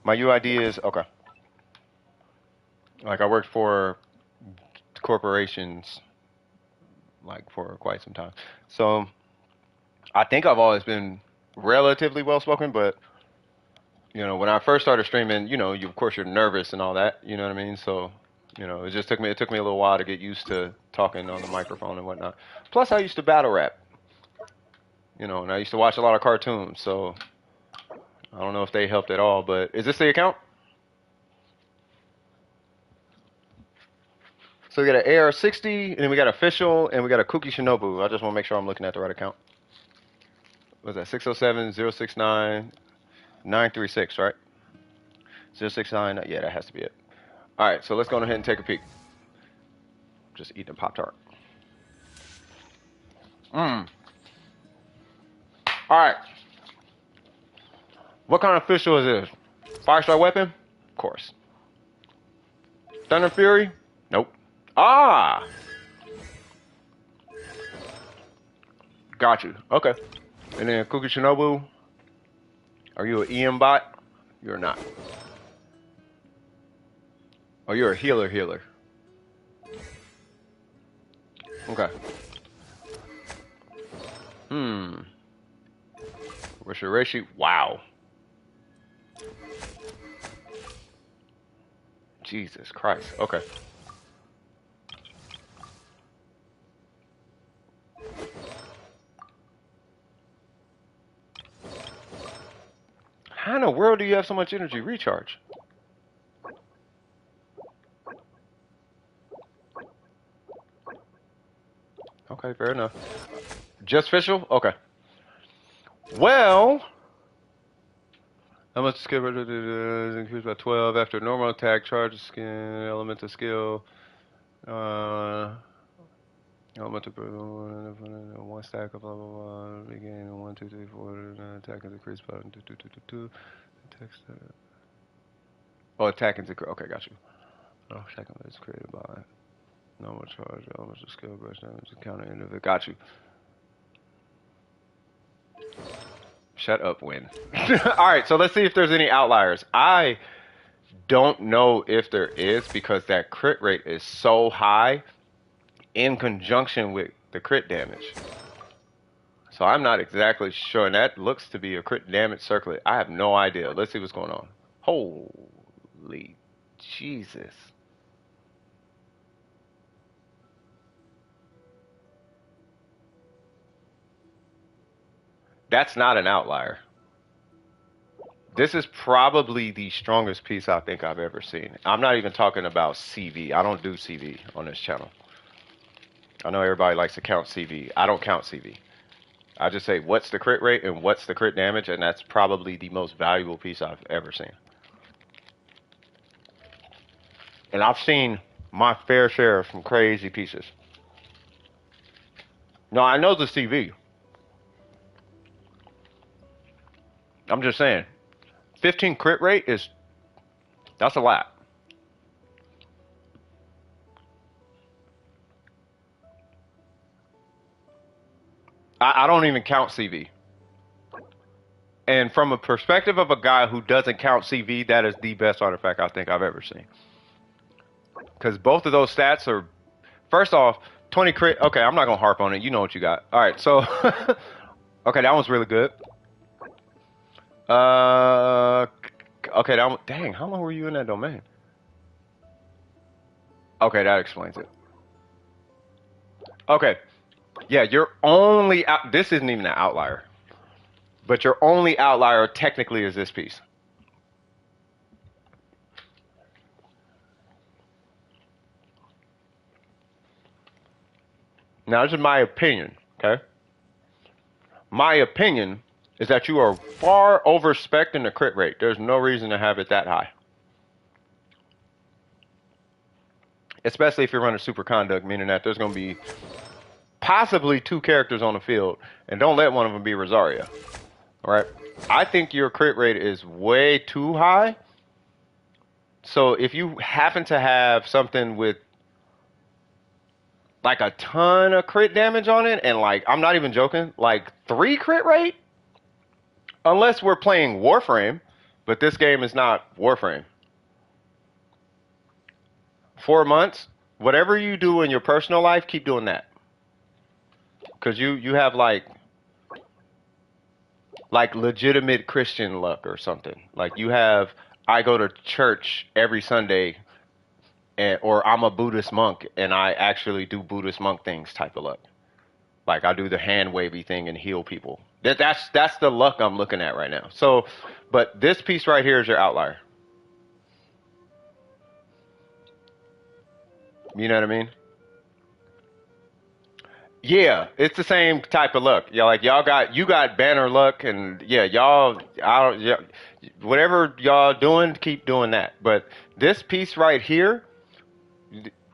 My UID is okay. Like I worked for corporations like for quite some time. So I think I've always been relatively well spoken, but when I first started streaming, you of course you're nervous and all that, you know what I mean? So, it took me a little while to get used to talking on the microphone and whatnot. Plus I used to battle rap, and I used to watch a lot of cartoons, so I don't know if they helped at all, but is this the account? So we got an AR60, and then we got official, and we got a Kuki Shinobu. I just want to make sure I'm looking at the right account. What was that 607 069 936, right? 069, yeah, that has to be it. All right, so let's go ahead and take a peek. Just eating a Pop-Tart. All right. What kind of official is this? 5-star weapon? Of course. Thunder Fury? Nope. Ah! Got you. Okay. And then Kuki Shinobu. Are you an EM bot? You're not. Oh, you're a healer. Okay. Rishireshi. Wow. Jesus Christ. Okay. How in the world do you have so much energy recharge? Okay, fair enough. Just official? Okay. Well, how much skill is increased by 12 after normal attack, charge skin, elemental skill, elemental one stack of blah blah blah. Beginning 1, 2, 3, 4. Attack is increased by 2, 2, 2, 2, 2. Attack is increased. Okay, got you. Oh, second is created by normal charge, elemental skill, burst damage, counter end of it. Got you. Shut up, Win. Alright, so let's see if there's any outliers. I don't know if there is because that crit rate is so high in conjunction with the crit damage. So I'm not exactly sure. And that looks to be a crit damage circlet. I have no idea. Let's see what's going on. Holy Jesus. That's not an outlier. This is probably the strongest piece I think I've ever seen. I'm not even talking about CV. I don't do CV on this channel. I know everybody likes to count CV. I don't count CV. I just say what's the crit rate and what's the crit damage, and that's probably the most valuable piece I've ever seen. And I've seen my fair share of some crazy pieces. No, I know the CV. I'm just saying, 15 crit rate that's a lot. I don't even count CV. And from a perspective of a guy who doesn't count CV, that is the best artifact I think I've ever seen. Because both of those stats are, first off, 20 crit. Okay, I'm not going to harp on it. You know what you got. All right, so, okay, that one's really good. Okay, dang, how long were you in that domain? Okay, that explains it. Okay, yeah, you're only out, this isn't even an outlier, but your only outlier technically is this piece. Now, this is my opinion, okay? My opinion is that you are far over-spec'd the crit rate. There's no reason to have it that high. Especially if you're running super conduct, meaning that there's going to be possibly 2 characters on the field, and don't let one of them be Rosaria. All right? I think your crit rate is way too high. So if you happen to have something with like a ton of crit damage on it, and like I'm not even joking, like 3 crit rate. Unless we're playing Warframe, but this game is not Warframe. 4 months, whatever you do in your personal life, keep doing that. Cause you have like legitimate Christian luck or something. Like you have, I go to church every Sunday, or I'm a Buddhist monk and I actually do Buddhist monk things type of luck. Like I do the hand wavy thing and heal people. That's the luck I'm looking at right now. So, but this piece right here is your outlier. You know what I mean? Yeah, it's the same type of luck. Yeah, like you got banner luck, and yeah, whatever y'all doing, keep doing that. But this piece right here,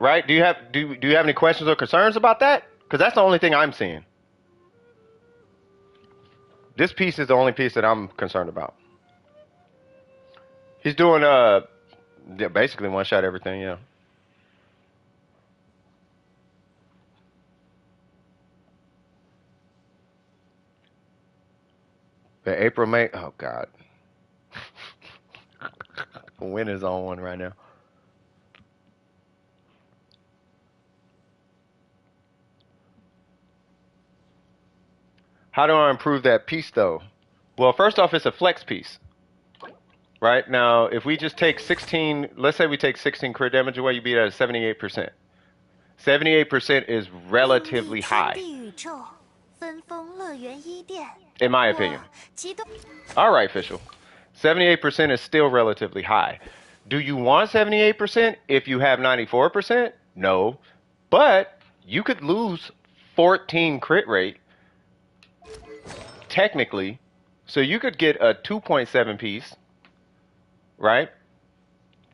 right? Do you have any questions or concerns about that? Because that's the only thing I'm seeing. This piece is the only piece that I'm concerned about. He's doing yeah, basically one shot everything. Yeah. The April, May. Oh God. Win is on one right now. How do I improve that piece though? Well, first off, it's a flex piece. Right now, if we just take 16, let's say we take 16 crit damage away, you beat at 78%. 78% is relatively high, in my opinion. All right, official. 78% is still relatively high. Do you want 78% if you have 94%? No. But you could lose 14 crit rate, technically. So you could get a 2.7 piece, right?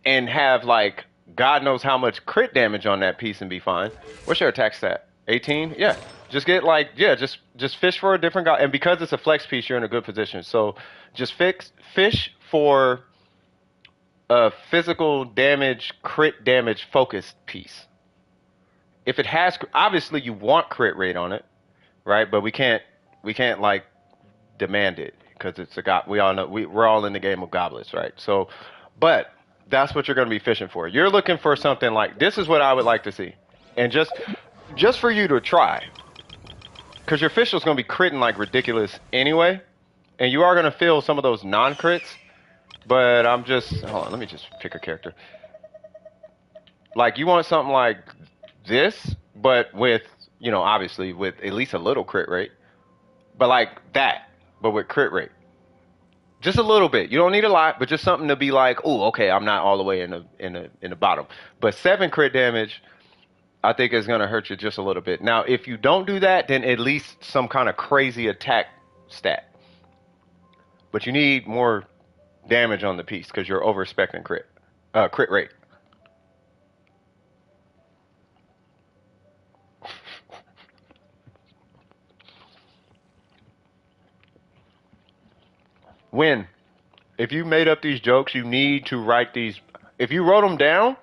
And have like God knows how much crit damage on that piece and be fine. What's your attack stat? 18? Yeah. Just get like, yeah, just fish for a different guy. And because it's a flex piece, you're in a good position. So just fish for a physical damage, crit damage focused piece. If it has, obviously you want crit rate on it, right? But we can't like demand it because it's a god. We all know we're all in the game of goblets, right? So, but that's what you're going to be fishing for. You're looking for something like this is what I would like to see, and just for you to try, because your official's going to be critting like ridiculous anyway, and you are going to feel some of those non-crits. But I'm just hold on. Let me just pick a character. Like you want something like this, but with obviously with at least a little crit rate, but like that, but with crit rate. Just a little bit. You don't need a lot, but just something to be like, oh, okay, I'm not all the way in the bottom. But 7 crit damage, I think is gonna hurt you just a little bit. Now, if you don't do that, then at least some kind of crazy attack stat. But you need more damage on the piece because you're over-spec'ing crit rate. Win. If you made up these jokes, you need to write these. If you wrote them down,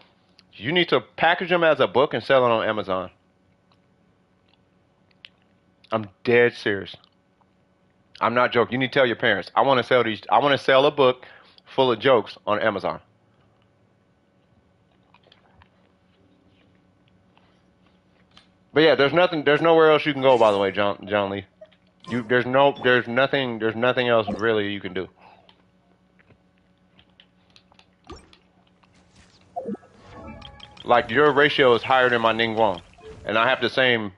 you need to package them as a book and sell it on Amazon. I'm dead serious. I'm not joking. You need to tell your parents. I want to sell these. I want to sell a book full of jokes on Amazon. But yeah, there's nowhere else you can go. By the way, John Lee. There's nothing else really you can do. Like your ratio is higher than my Ningguang, and I have the same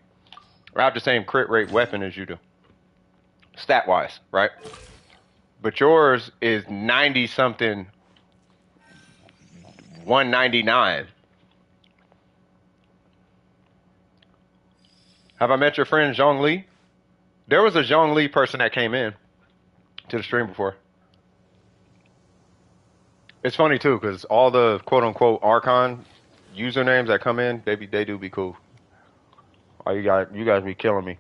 crit rate weapon as you do, stat wise, right? But yours is 90 something, 199. Have I met your friend Zhong Li? There was a Zhong Li person that came in to the stream before. It's funny too, because all the quote unquote Archon usernames that come in, they do be cool. Oh, you guys be killing me.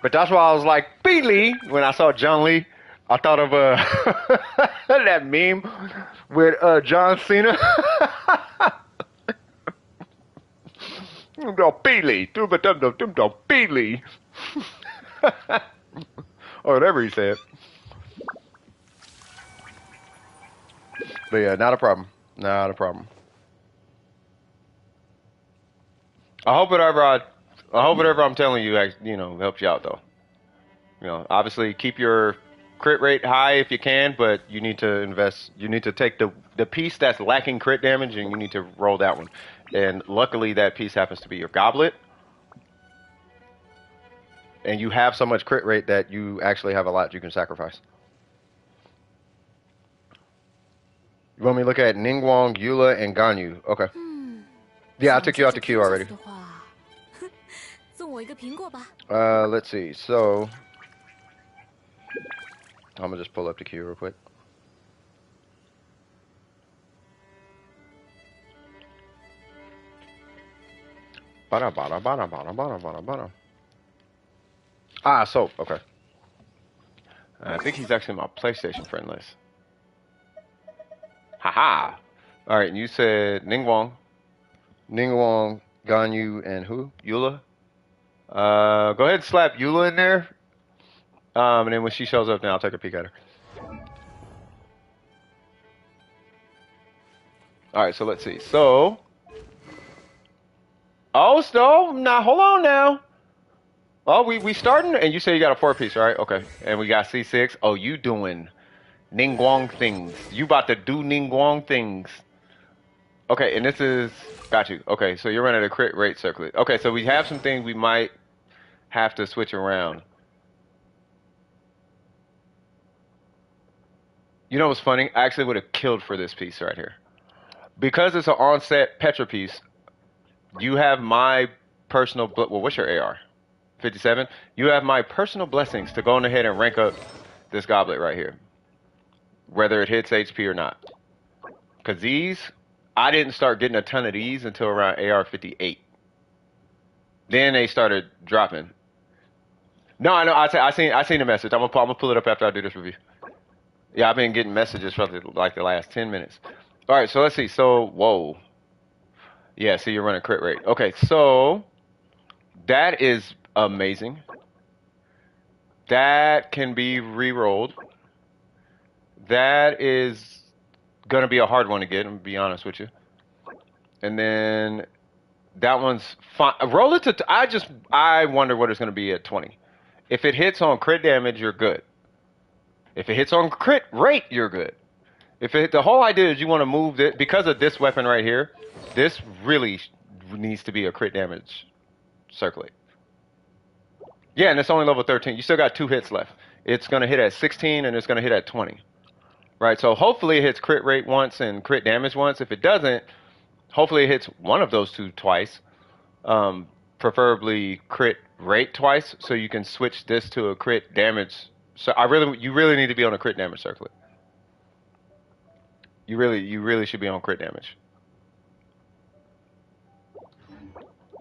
But that's why I was like, B Lee, when I saw John Lee. I thought of that meme with John Cena. Beely, Beely, or whatever he said. But yeah, not a problem. Not a problem. I hope whatever I'm telling you, helps you out though. Obviously keep your crit rate high if you can, but you need to invest. You need to take the piece that's lacking crit damage, and you need to roll that one. And luckily, that piece happens to be your goblet, and you have so much crit rate that you actually have a lot you can sacrifice. You want me to look at Ningguang, Eula, and Ganyu? Okay. Yeah, I took you out the queue already. Let's see. So, I'm gonna just pull up the queue real quick. So, okay. I think he's actually my PlayStation friend list. Haha. All right, and you said Ningguang, Ganyu, and who? Eula. Go ahead and slap Eula in there. And then when she shows up, then I'll take a peek at her. All right, so let's see. So, now hold on now. Oh, we starting, and you say you got a 4-piece, right? Okay, and we got C6. Oh, you doing Ningguang things. You about to do Ningguang things. Okay, and this is, got you. Okay, so you're running a crit rate circlet. Okay, so we have some things we might have to switch around. You know what's funny? I actually would have killed for this piece right here. Because it's an on-set Petra piece, you have my personal, well, what's your AR? 57? You have my personal blessings to go on ahead and rank up this goblet right here. Whether it hits HP or not. Because these, I didn't start getting a ton of these until around AR58. Then they started dropping. No, I know. I seen the message. I'm gonna pull it up after I do this review. Yeah, I've been getting messages for like the last 10 minutes. All right, so let's see. So, whoa. Yeah, see, you're running crit rate. Okay, so that is amazing. That can be re-rolled. That is gonna be a hard one to get. I'm gonna be honest with you. And then that one's fine. Roll it to. I wonder what it's gonna be at 20. If it hits on crit damage, you're good. If it hits on crit rate, you're good. The whole idea is you want to move it because of this weapon right here. This really needs to be a crit damage circlet. Yeah, and it's only level 13. You still got 2 hits left. It's gonna hit at 16 and it's gonna hit at 20. Right, so hopefully it hits crit rate once and crit damage once. If it doesn't, hopefully it hits one of those two twice. Preferably crit rate twice, so you can switch this to a crit damage. So you really need to be on a crit damage circlet. You really should be on crit damage.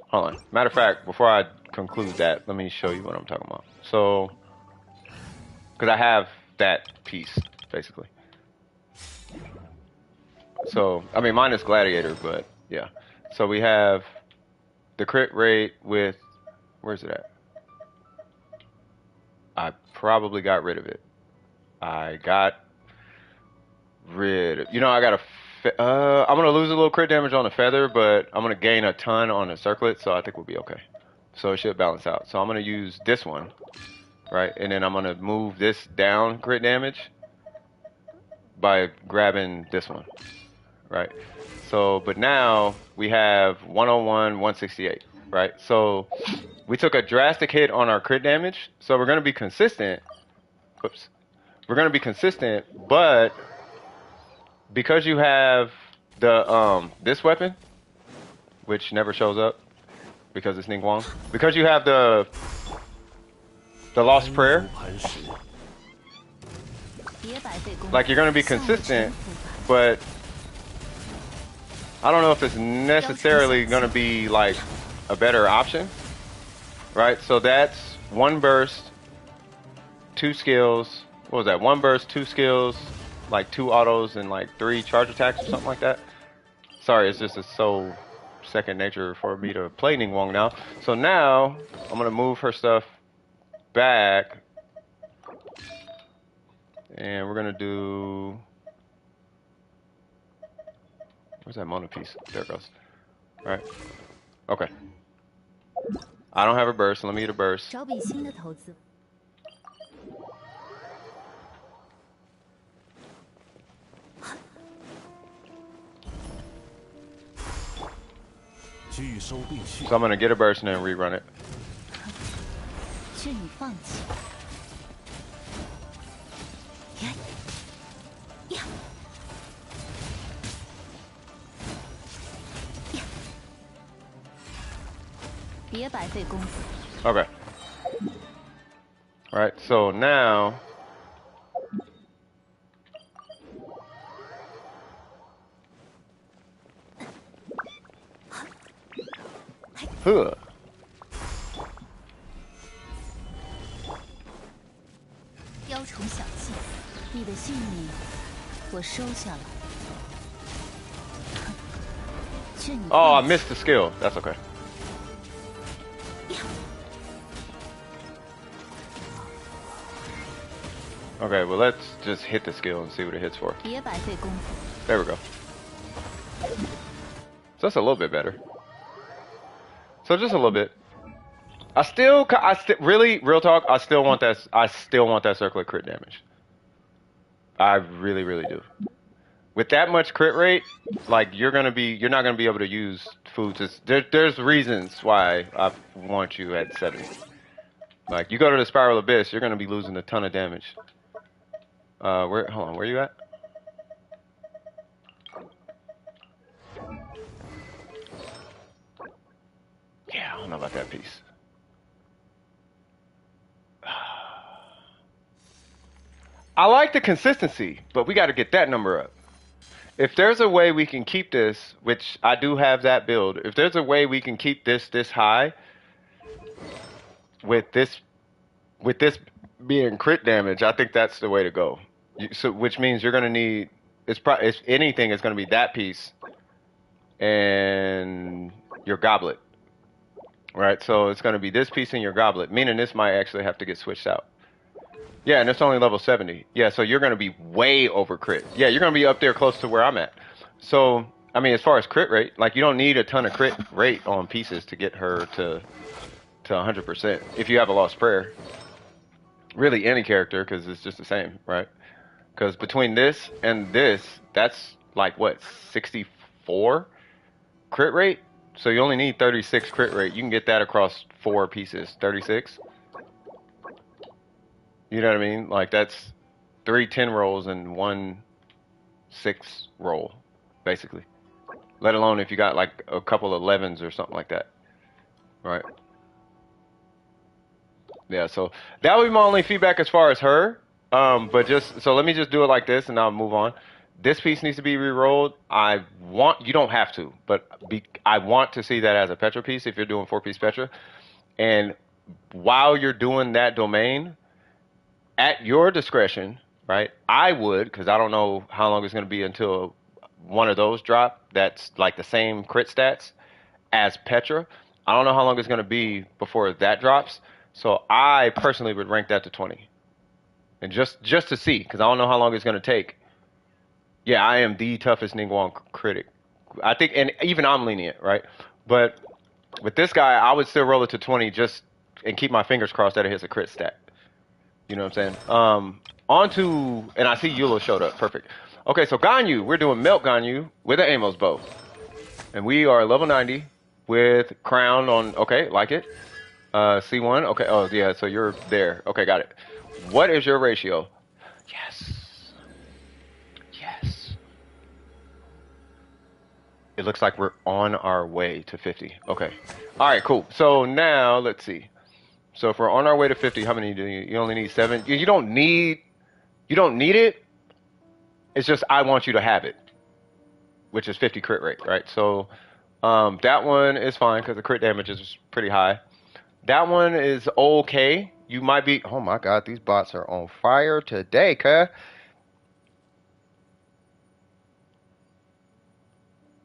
Hold on. Matter of fact, before I conclude that, let me show you what I'm talking about. So, because I have that piece basically. So, I mean, mine is Gladiator, but yeah. So we have the crit rate with, where's it at? I probably got rid of it. I got rid of, I got I'm going to lose a little crit damage on the feather, but I'm going to gain a ton on the circlet, so I think we'll be okay. So it should balance out. So I'm going to use this one, right? And then I'm going to move this down crit damage by grabbing this one, right? So, but now we have 101, 168, right? So we took a drastic hit on our crit damage, so we're going to be consistent. Whoops. We're going to be consistent, but because you have the this weapon, which never shows up because it's Ningguang, because you have the Lost Prayer, like you're going to be consistent, but I don't know if it's necessarily going to be like a better option, right? So that's 1 burst, 2 skills. What was that? 1 burst, 2 skills, like 2 autos and like 3 charge attacks or something like that. Sorry, it's just so second nature for me to play Ningguang now. So now I'm gonna move her stuff back, and we're gonna do. Where's that Mona piece? There it goes. All right. Okay. I don't have a burst. So let me get a burst. 找笔新的投资。So I'm gonna get a burst and then rerun it. 劝你放弃。呀呀呀！别白费功夫。Okay. All right. So now. Huh. 雕虫小技，你的性命我收下了。劝你。Oh, I missed the skill. That's okay. Okay, well let's just hit the skill and see what it hits for. 别白费功夫。 There we go. So that's a little bit better. So just a little bit. I still really, real talk. I still want that circular crit damage. I really, really do. With that much crit rate, like you're not gonna be able to use foods. There's reasons why I want you at 70. Like you go to the Spiral Abyss, you're gonna be losing a ton of damage. Hold on, where you at? Yeah, I don't know about that piece. I like the consistency, but we got to get that number up. If there's a way we can keep this, which I do have that build, if there's a way we can keep this high with this being crit damage, I think that's the way to go. So which means you're gonna need if anything, it's gonna be that piece and your goblet, right? So it's gonna be this piece and your goblet, meaning this might actually have to get switched out. Yeah, and it's only level 70. Yeah, so you're gonna be way over crit. Yeah, you're gonna be up there close to where I'm at. So I mean, as far as crit rate, like you don't need a ton of crit rate on pieces to get her to 100% if you have a lost prayer. Really, any character, because it's just the same, right? Because between this and this, that's like what, 64 crit rate? So you only need 36 crit rate. You can get that across 4 pieces. 36. You know what I mean? Like that's 3 10 rolls and 1 6 roll, basically. Let alone if you got like a couple of 11s or something like that, right? Yeah, so that would be my only feedback as far as her. But just so let me just do it like this, and I'll move on. This piece needs to be re-rolled. You don't have to, but I want to see that as a Petra piece if you're doing 4-piece Petra. And while you're doing that domain, at your discretion, right? I would, because I don't know how long it's going to be until one of those drop. That's like the same crit stats as Petra. I don't know how long it's going to be before that drops. So I personally would rank that to 20. And just to see, because I don't know how long it's going to take. Yeah, I am the toughest Ningguang critic. I think, and even I'm lenient, right? But with this guy, I would still roll it to 20 and keep my fingers crossed that it hits a crit stat. You know what I'm saying? And I see Eula showed up. Perfect. Okay, so Ganyu, we're doing Melt Ganyu with an Amos bow. And we are level 90 with crown on, okay, like it. C1, okay, oh yeah, so you're there. Okay, got it. What is your ratio? Yes. Yes. It looks like we're on our way to 50. Okay. All right, cool. So now, let's see. So if we're on our way to 50, how many do you only need 7? You don't need it. It's just I want you to have it, which is 50 crit rate, right? So that one is fine because the crit damage is pretty high. That one is okay. You might be... Oh my god, these bots are on fire today, cuh.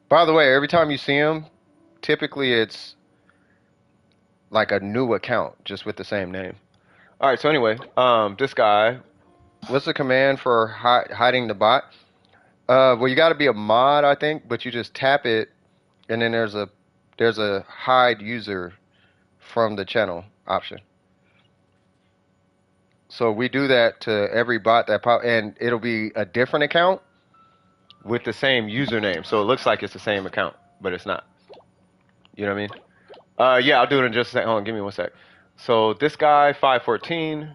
By the way, every time you see them, typically it's like a new account just with the same name. All right, so anyway, this guy, what's the command for hiding the bot? Well, you got to be a mod, I think, but you just tap it, and then there's a hide user from the channel option. So we do that to every bot that pop, and it'll be a different account with the same username. So it looks like it's the same account, but it's not. You know what I mean? Yeah, I'll do it in just a second. Hold on, give me one sec. So this guy, 514.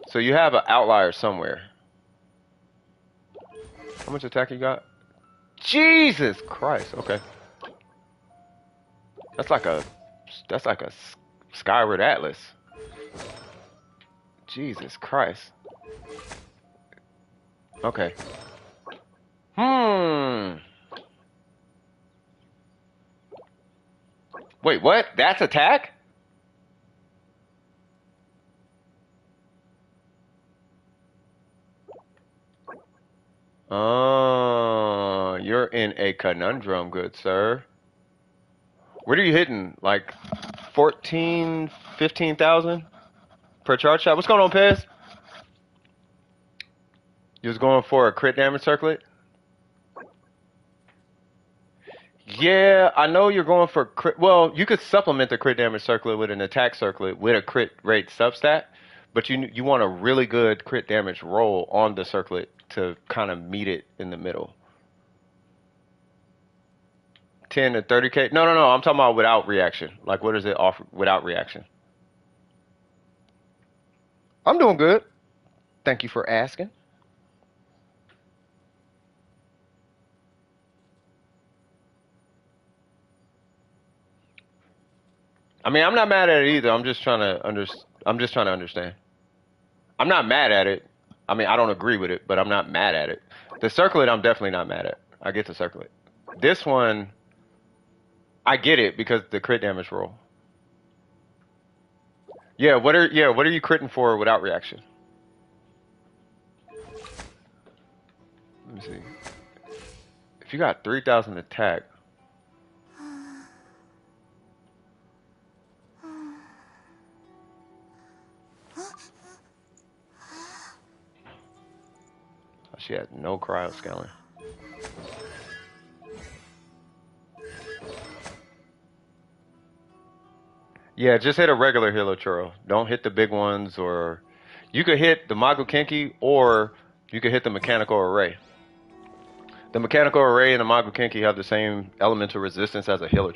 So you have an outlier somewhere. How much attack you got? Jesus Christ. Okay. That's like a Skyward Atlas. Jesus Christ. Okay. Wait, what? That's attack? Oh, you're in a conundrum, good sir. What are you hitting? Like 14, 15,000 per charge shot? What's going on, Pez? You was going for a crit damage circlet? Yeah, I know you're going for crit. Well, you could supplement the crit damage circlet with an attack circlet with a crit rate substat, but you want a really good crit damage roll on the circlet to kind of meet it in the middle. 10 to 30k? No, I'm talking about without reaction. Like, what does it offer without reaction? I'm doing good. Thank you for asking. I mean, I'm not mad at it either. I'm just trying to understand. I'm not mad at it. I mean, I don't agree with it, but I'm not mad at it. The circlet, I'm definitely not mad at. I get the circlet. This one, I get it because the crit damage roll. Yeah, what are you critting for without reaction? Let me see. If you got 3,000 attack. She had no cryo scaling. Yeah, just hit a regular Hilo. Don't hit the big ones, or you could hit the Magokenki, or you could hit the mechanical array. The mechanical array and the Magokenki have the same elemental resistance as a Hilo,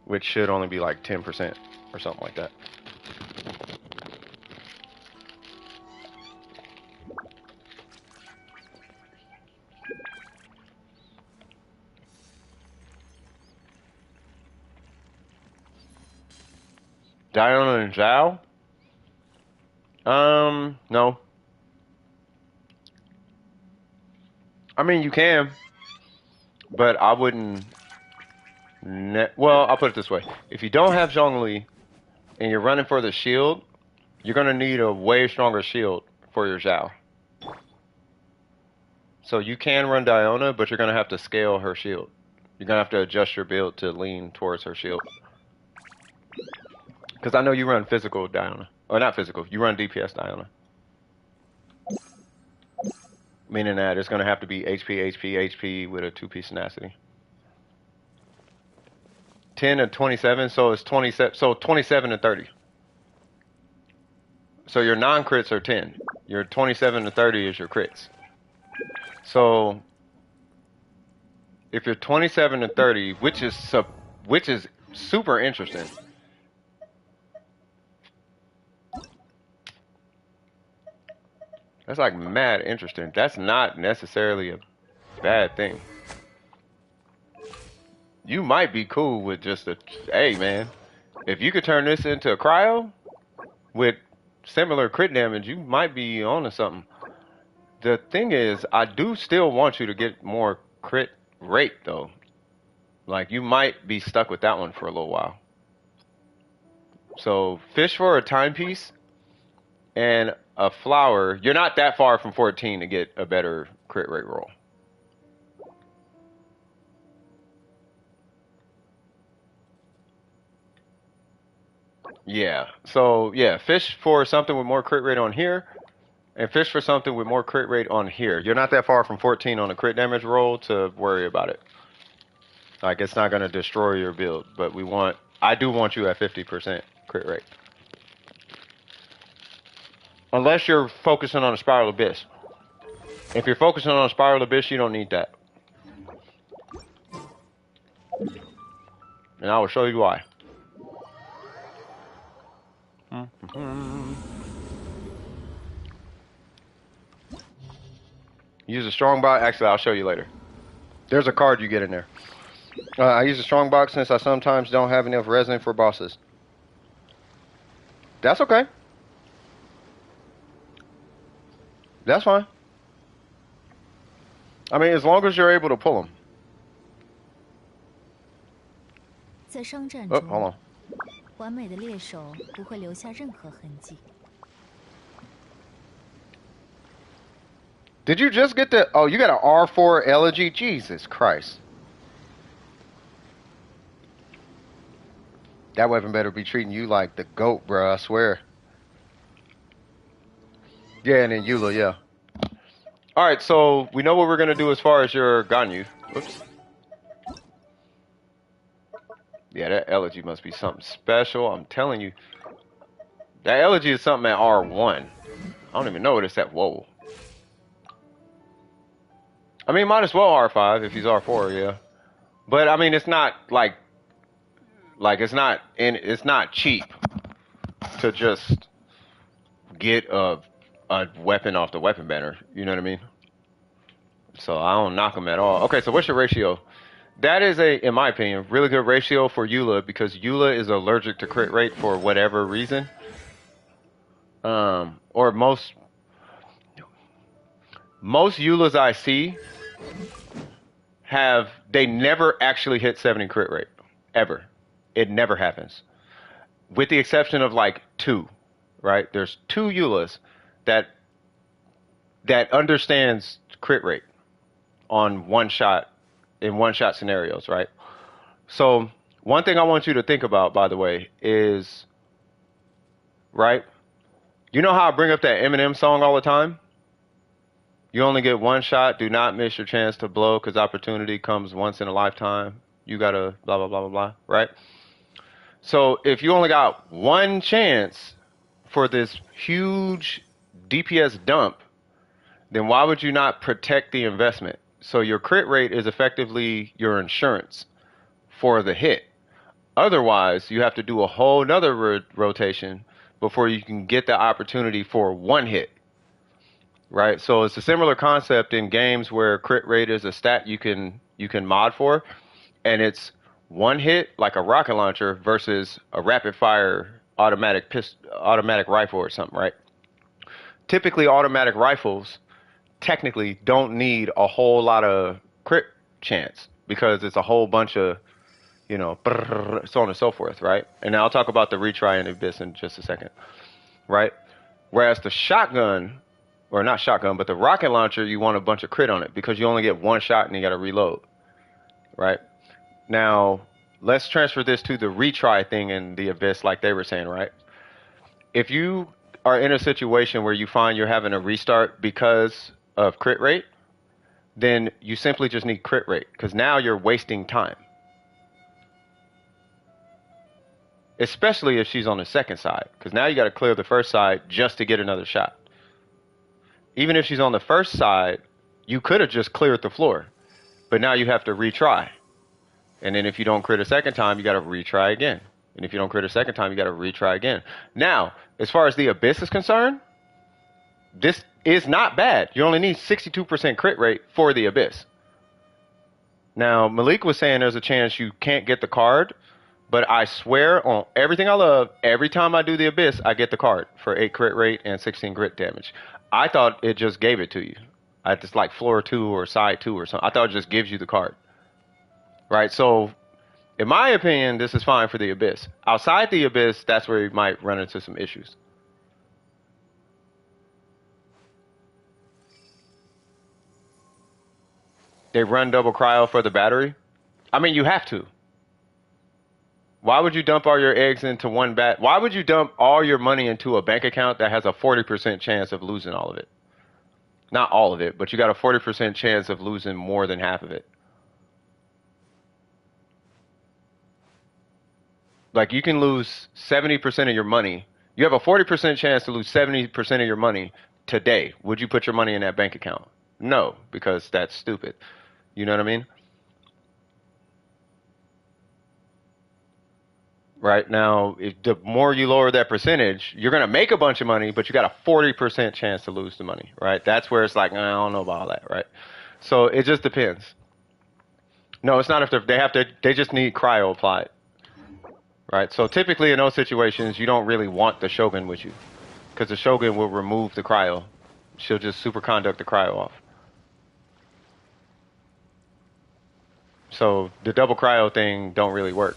which should only be like 10% or something like that. Diona and Zhao? No. I mean, you can, but I wouldn't. Well, I'll put it this way: if you don't have Zhongli and you're running for the shield, you're gonna need a way stronger shield for your Zhao. So you can run Diona, but you're gonna have to scale her shield. You're gonna have to adjust your build to lean towards her shield. Because I know you run physical Diona. Or not physical, you run DPS Diona. Meaning that it's going to have to be HP with a 2-piece tenacity. 10 and 27, so it's 27, so 27 and 30. So your non-crits are 10. Your 27 to 30 is your crits. So if you're 27 to 30, which is super interesting. That's like mad interesting. That's not necessarily a bad thing. You might be cool with just hey man, if you could turn this into a cryo with similar crit damage, you might be onto something. The thing is, I do still want you to get more crit rate though. Like you might be stuck with that one for a little while. So fish for a timepiece and a flower. You're not that far from 14 to get a better crit rate roll. Yeah. So yeah, fish for something with more crit rate on here, and fish for something with more crit rate on here. You're not that far from 14 on a crit damage roll to worry about it. Like it's not gonna destroy your build, but I do want you at 50% crit rate. Unless you're focusing on a Spiral Abyss. If you're focusing on a Spiral Abyss, you don't need that. And I will show you why. Use a strong box. Actually, I'll show you later. There's a card you get in there. I use a strong box since I sometimes don't have enough resin for bosses. That's okay. That's fine. I mean, as long as you're able to pull them. 在商战 Oh, 中， hold on. 完美的猎手不会留下任何痕迹。 Did you just get the... Oh, you got an R4 elegy? Jesus Christ. That weapon better be treating you like the GOAT, bro. I swear. Yeah, and then Eula, yeah. Alright, so we know what we're going to do as far as your Ganyu. Oops. Yeah, that elegy must be something special. I'm telling you. That elegy is something at R1. I don't even know what it's at. Whoa. I mean, might as well R5 if he's R4, yeah. But I mean, it's not like it's not cheap to just get a weapon off the weapon banner. You know what I mean? So I don't knock him at all. Okay, so what's your ratio? That is in my opinion, really good ratio for Eula because Eula is allergic to crit rate for whatever reason. Or most Eulas I see they never actually hit 70 crit rate. Ever. It never happens. With the exception of like 2, right? There's 2 Eulas that understands crit rate on in one shot scenarios, right? So one thing I want you to think about, by the way, is, right? You know how I bring up that Eminem song all the time? You only get one shot. Do not miss your chance to blow because opportunity comes once in a lifetime. You gotta blah, blah, blah, blah, blah, right? So if you only got one chance for this huge DPS dump, then why would you not protect the investment? So your crit rate is effectively your insurance for the hit. Otherwise, you have to do a whole nother rotation before you can get the opportunity for one hit. Right? So it's a similar concept in games where crit rate is a stat you can mod for, and it's one hit like a rocket launcher versus a rapid fire automatic rifle or something, right? Typically automatic rifles technically don't need a whole lot of crit chance because it's a whole bunch of, so on and so forth, right? And now I'll talk about the retry and Abyss in just a second, right? Whereas the shotgun, or not shotgun, but the rocket launcher, you want a bunch of crit on it because you only get one shot and you got to reload, right? Now, let's transfer this to the retry thing in the Abyss like they were saying, right? If you are in a situation where you find you're having a restart because of crit rate, then you simply just need crit rate because now you're wasting time. Especially if she's on the second side because now you got to clear the first side just to get another shot. Even if she's on the first side, you could have just cleared the floor, but now you have to retry. And then if you don't crit a second time, you got to retry again. And if you don't crit a second time, you got to retry again. Now, as far as the Abyss is concerned, this is not bad. You only need 62% crit rate for the Abyss. Now, Malik was saying there's a chance you can't get the card, but I swear on everything I love, every time I do the Abyss, I get the card for 8 crit rate and 16 grit damage. I thought it just gave it to you. It's like floor 2 or side 2 or something. I thought it just gives you the card. Right? So, in my opinion, this is fine for the Abyss. Outside the Abyss, that's where you might run into some issues. They run double cryo for the battery. I mean, you have to. Why would you dump all your eggs into one bat? Why would you dump all your money into a bank account that has a 40% chance of losing all of it? Not all of it, but you got a 40% chance of losing more than half of it. Like you can lose 70% of your money. You have a 40% chance to lose 70% of your money today. Would you put your money in that bank account? No, because that's stupid. You know what I mean? Right now, the more you lower that percentage, you're going to make a bunch of money, but you got a 40% chance to lose the money, right? That's where it's like, I don't know about all that, right? So it just depends. No, it's not if they have to, they just need cryo applied, right? So typically in those situations, you don't really want the Shogun with you because the Shogun will remove the cryo. She'll just superconduct the cryo off. So the double cryo thing don't really work.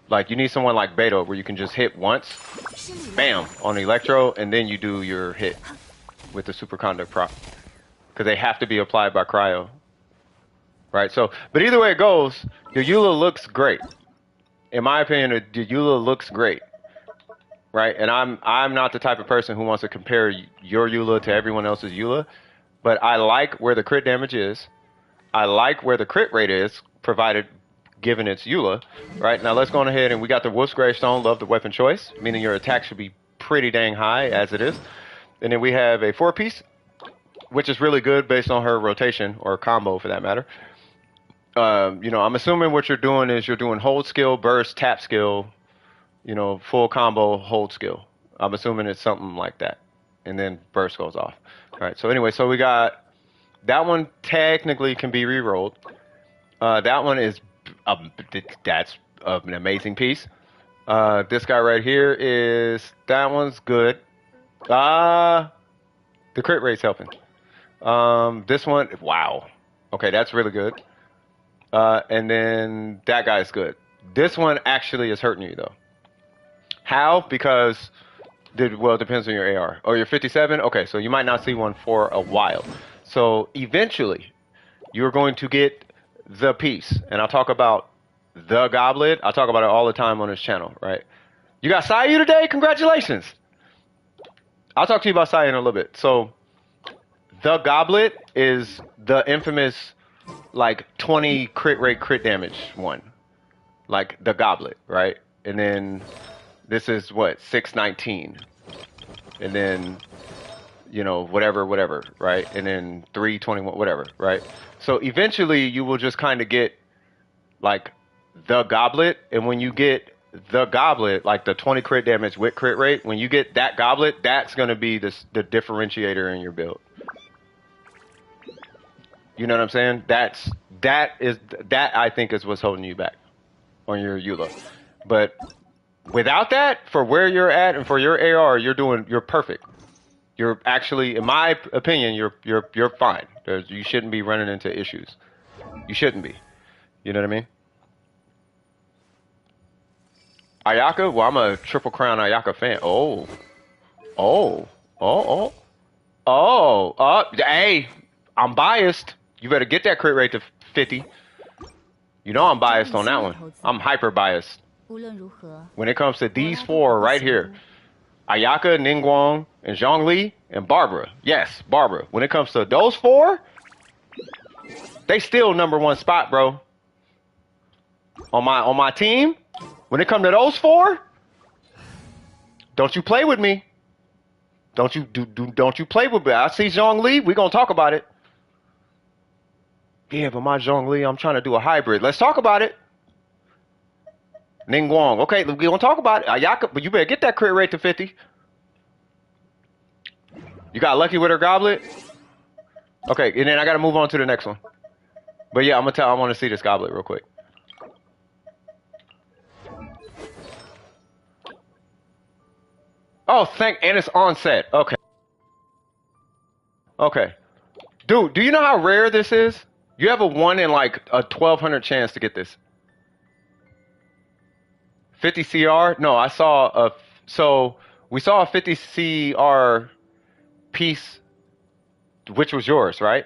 Like you need someone like Beto where you can just hit once, bam, on the electro, and then you do your hit with the superconduct prop. Because they have to be applied by cryo. Right? So, but either way it goes, your Eula looks great. In my opinion, the Eula looks great. Right? And I'm not the type of person who wants to compare your Eula to everyone else's Eula. But I like where the crit damage is. I like where the crit rate is, provided given its Eula. Right? Now let's go on ahead and we got the Wolf's Gravestone, love the weapon choice, meaning your attack should be pretty dang high as it is. And then we have a 4-piece, which is really good based on her rotation or combo for that matter. You know, I'm assuming what you're doing is you're doing hold skill, burst, tap skill, you know, full combo, hold skill. I'm assuming it's something like that. And then burst goes off. All right. So anyway, so we got that one technically can be re-rolled. That one is that's an amazing piece. This guy right here is that one's good. The crit rate's helping. This one, wow. Okay, that's really good. And then that guy's good. This one actually is hurting you though. How? Because well, it depends on your AR. Oh, you're 57? Okay, so you might not see one for a while. So eventually, you're going to get the piece. And I'll talk about the goblet. I'll talk about it all the time on this channel, right? You got Sayu today? Congratulations. I'll talk to you about Sayu in a little bit. So the goblet is the infamous like 20 crit rate crit damage one. Like the goblet, right? And then this is what, 619. And then, you know, whatever, right? And then 321, whatever, right? So eventually you will just kind of get like the goblet. And when you get the goblet, like the 20 crit damage with crit rate, when you get that goblet, that's going to be the differentiator in your build. You know what I'm saying? That I think is what's holding you back on your Eula. But without that, for where you're at and for your AR, you're perfect. You're actually, in my opinion, you're fine. You shouldn't be running into issues. You shouldn't be. You know what I mean? Ayaka? Well, I'm a Triple Crown Ayaka fan. Hey, I'm biased. You better get that crit rate to 50. You know I'm biased on that one. I'm hyper biased. When it comes to these four right here, Ayaka, Ningguang, and Zhongli, and Barbara. Yes, Barbara. When it comes to those four, they still #1 spot, bro. On my team, when it comes to those four, don't you play with me. Don't you play with me. I see Zhongli, we're gonna talk about it. Yeah, but my Zhongli, I'm trying to do a hybrid. Let's talk about it. Ningguang, okay, we're gonna talk about it. Ayaka, but you better get that crit rate to 50. You got lucky with her goblet? Okay, and then I gotta move on to the next one. But yeah, I want to see this goblet real quick. Oh, and it's on set. Okay. Okay. Dude, do you know how rare this is? You have a 1 in like a 1200 chance to get this. 50 CR? No, we saw a 50 CR piece, which was yours, right?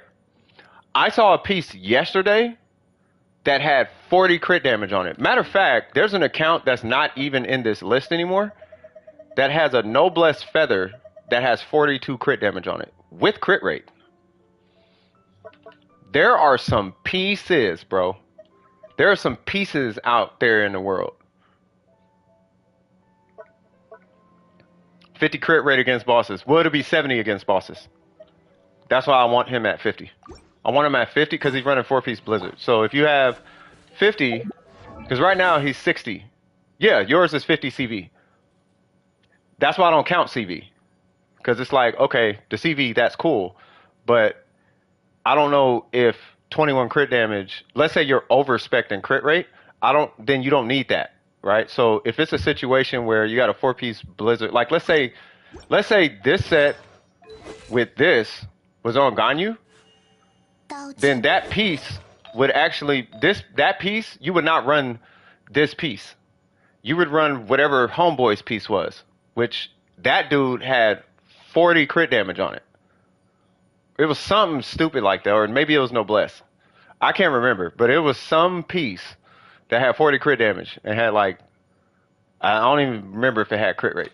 I saw a piece yesterday that had 40 crit damage on it. Matter of fact, there's an account that's not even in this list anymore that has a Noblesse Feather that has 42 crit damage on it with crit rate. There are some pieces, bro. There are some pieces out there in the world. 50 crit rate against bosses. Will it be 70 against bosses? That's why I want him at 50. I want him at 50 because he's running 4-piece Blizzard. So if you have 50, because right now he's 60. Yeah, yours is 50 CV. That's why I don't count CV. Because it's like, okay, the CV, that's cool. But I don't know if 21 crit damage, let's say you're over-spec'ing crit rate, then you don't need that, right? So if it's a situation where you got a 4-piece Blizzard, like let's say this set with this was on Ganyu, then that piece would actually, that piece, you would not run this piece. You would run whatever Homeboy's piece was, which that dude had 40 crit damage on it. It was something stupid like that, or maybe it was Noblesse. I can't remember, but it was some piece that had 40 crit damage and had like, I don't even remember if it had crit rate.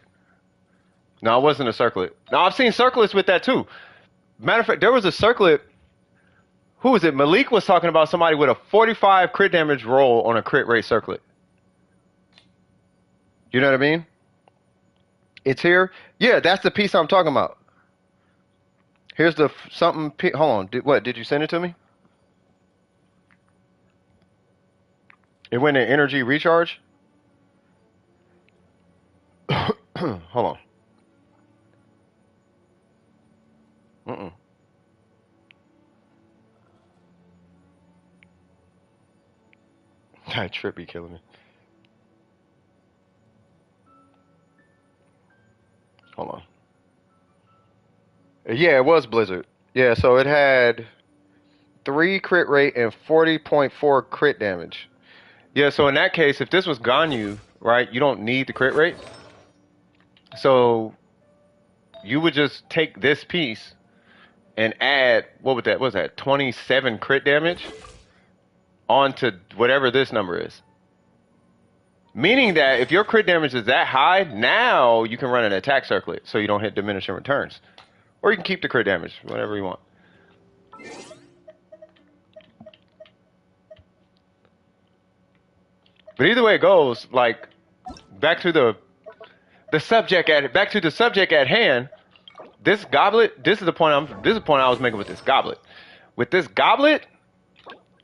No, it wasn't a circlet. No, I've seen circlets with that too. Matter of fact, there was a circlet. Who was it? Malik was talking about somebody with a 45 crit damage roll on a crit rate circlet. You know what I mean? It's here. Yeah, that's the piece I'm talking about. Here's the something. Hold on. What? Did you send it to me? It went in energy recharge. Hold on. That trip be killing me. Hold on. Yeah, it was Blizzard. Yeah, so it had 3 crit rate and 40.4 crit damage. Yeah, so in that case, if this was Ganyu, right, you don't need the crit rate. So you would just take this piece and add, what was that, 27 crit damage onto whatever this number is. Meaning that if your crit damage is that high, now you can run an attack circlet so you don't hit diminishing returns. Or you can keep the crit damage, whatever you want. But either way it goes, like, back to the subject at hand. This goblet, this is the point I was making with this goblet. With this goblet,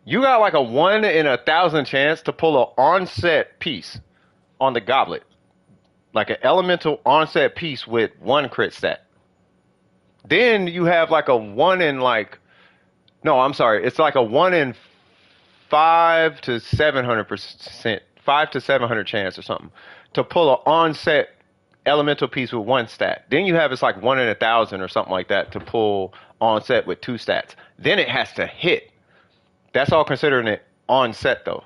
you got like a 1 in 1,000 chance to pull an onset piece on the goblet. Like an elemental onset piece with 1 crit stat. Then you have like a 1 in like, no, I'm sorry. It's like a 1 in 5 to 700%, 5 to 700 chance or something to pull an onset elemental piece with 1 stat. Then you have it's like 1 in 1,000 or something like that to pull onset with 2 stats. Then it has to hit. That's all considering it onset though.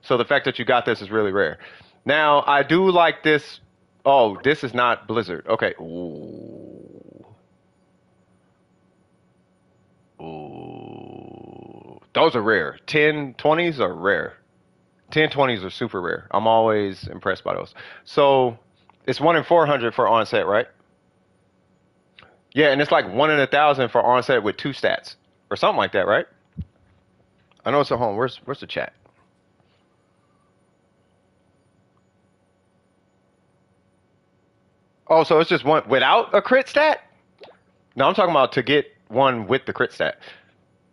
So the fact that you got this is really rare. Now I do like this. Oh, this is not Blizzard. Okay. Ooh. Ooh. Those are rare. 10/20s are rare. 10/20s are super rare. I'm always impressed by those. So it's 1 in 400 for onset, right? Yeah, and it's like 1 in 1,000 for onset with 2 stats or something like that, right? I know it's at home. Where's the chat? Oh, so it's just 1 without a crit stat? No, I'm talking about to get 1 with the crit stat.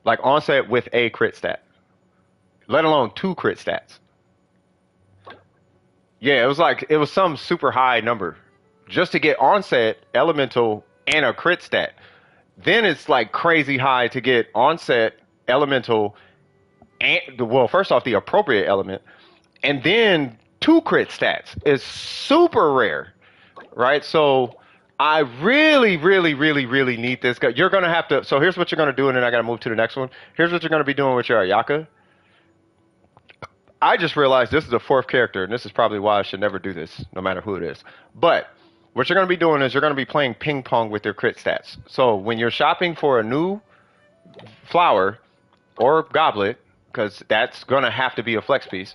Like onset with a crit stat. Let alone 2 crit stats. Yeah, it was some super high number. Just to get onset, elemental, and a crit stat. Then it's like crazy high to get onset, elemental, and, well, first off, the appropriate element. And then 2 crit stats is super rare. Right? So I really, really, really, really need this guy. You're going to have to, so here's what you're going to do, and then I got to move to the next one. Here's what you're going to be doing with your Ayaka. I just realized this is the 4th character, and this is probably why I should never do this, no matter who it is. But what you're going to be doing is you're going to be playing ping pong with your crit stats. So when you're shopping for a new flower or goblet, because that's gonna have to be a flex piece.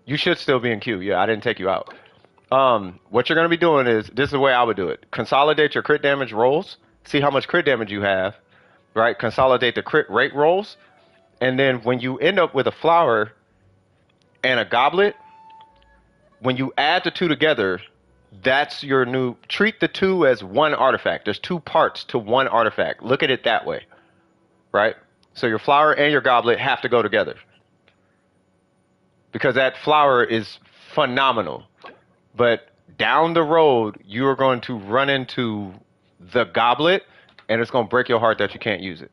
You should still be in queue. Yeah, I didn't take you out. What you're gonna be doing is this is the way I would do it. Consolidate your crit damage rolls. See how much crit damage you have, right? Consolidate the crit rate rolls, and then when you end up with a flower and a goblet, when you add the two together, that's your new. Treat the two as one artifact. There's two parts to one artifact. Look at it that way, right? So your flower and your goblet have to go together because that flower is phenomenal. But down the road, you are going to run into the goblet, and it's going to break your heart that you can't use it.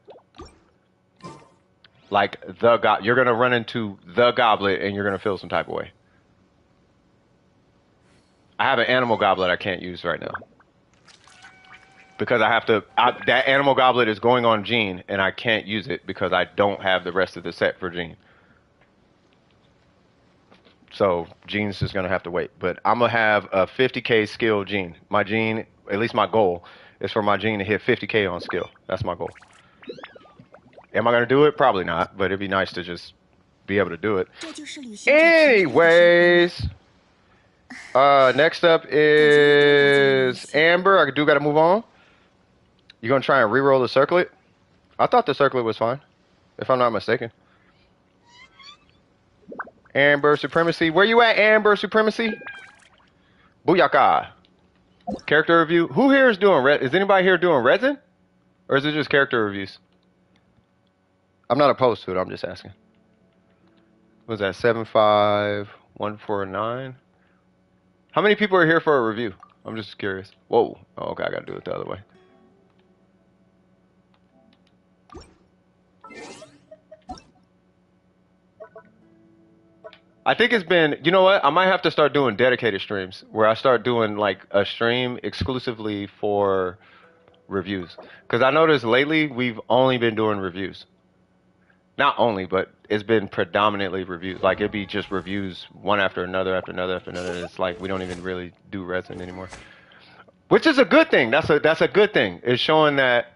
Like you're going to run into the goblet, and you're going to feel some type of way. I have an animal goblet I can't use right now because I have to. That animal goblet is going on Jean, and I can't use it because I don't have the rest of the set for Jean. So Jean's just gonna have to wait. But I'm gonna have a 50k skill Jean. My Jean, at least my goal, is for my Jean to hit 50k on skill. That's my goal. Am I gonna do it? Probably not. But it'd be nice to just be able to do it. Anyways. Next up is Amber. I do got to move on. You gonna try and re-roll the circlet? I thought the circlet was fine, if I'm not mistaken. Amber Supremacy. Where you at, Amber Supremacy? Booyaka. Character review. Who here is doing is anybody here doing resin? Or is it just character reviews? I'm not opposed to it, I'm just asking. What was that 75149? How many people are here for a review? I'm just curious. Whoa. Oh, okay, I gotta do it the other way. I think it's been, you know what? I might have to start doing dedicated streams where I start doing like a stream exclusively for reviews. Because I noticed lately we've only been doing reviews. Not only, but it's been predominantly reviews. Like it'd be just reviews one after another, after another, after another. It's like we don't even really do resin anymore. Which is a good thing. That's a good thing. It's showing that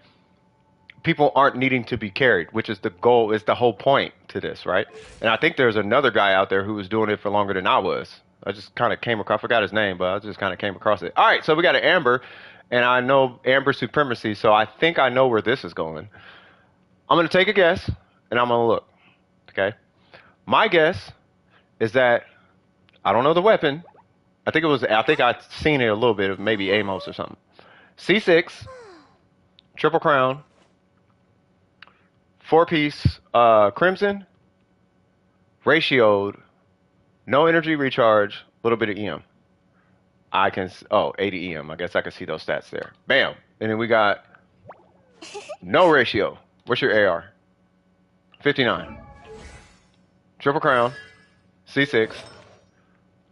people aren't needing to be carried, which is the goal, is the whole point to this, right? And I think there's another guy out there who was doing it for longer than I was. I just kind of came across, I forgot his name, but I just kind of came across it. All right, so we got an Amber, and I know Amber Supremacy, so I think I know where this is going. I'm going to take a guess, and I'm going to look, okay? My guess is that, I don't know the weapon. I think I'd seen it a little bit of maybe Amos or something. C6, Triple Crown, 4-piece Crimson, ratioed, no energy recharge, a little bit of EM. 80 EM. I guess I can see those stats there. Bam. And then we got no ratio. What's your AR? 59. Triple Crown, C6.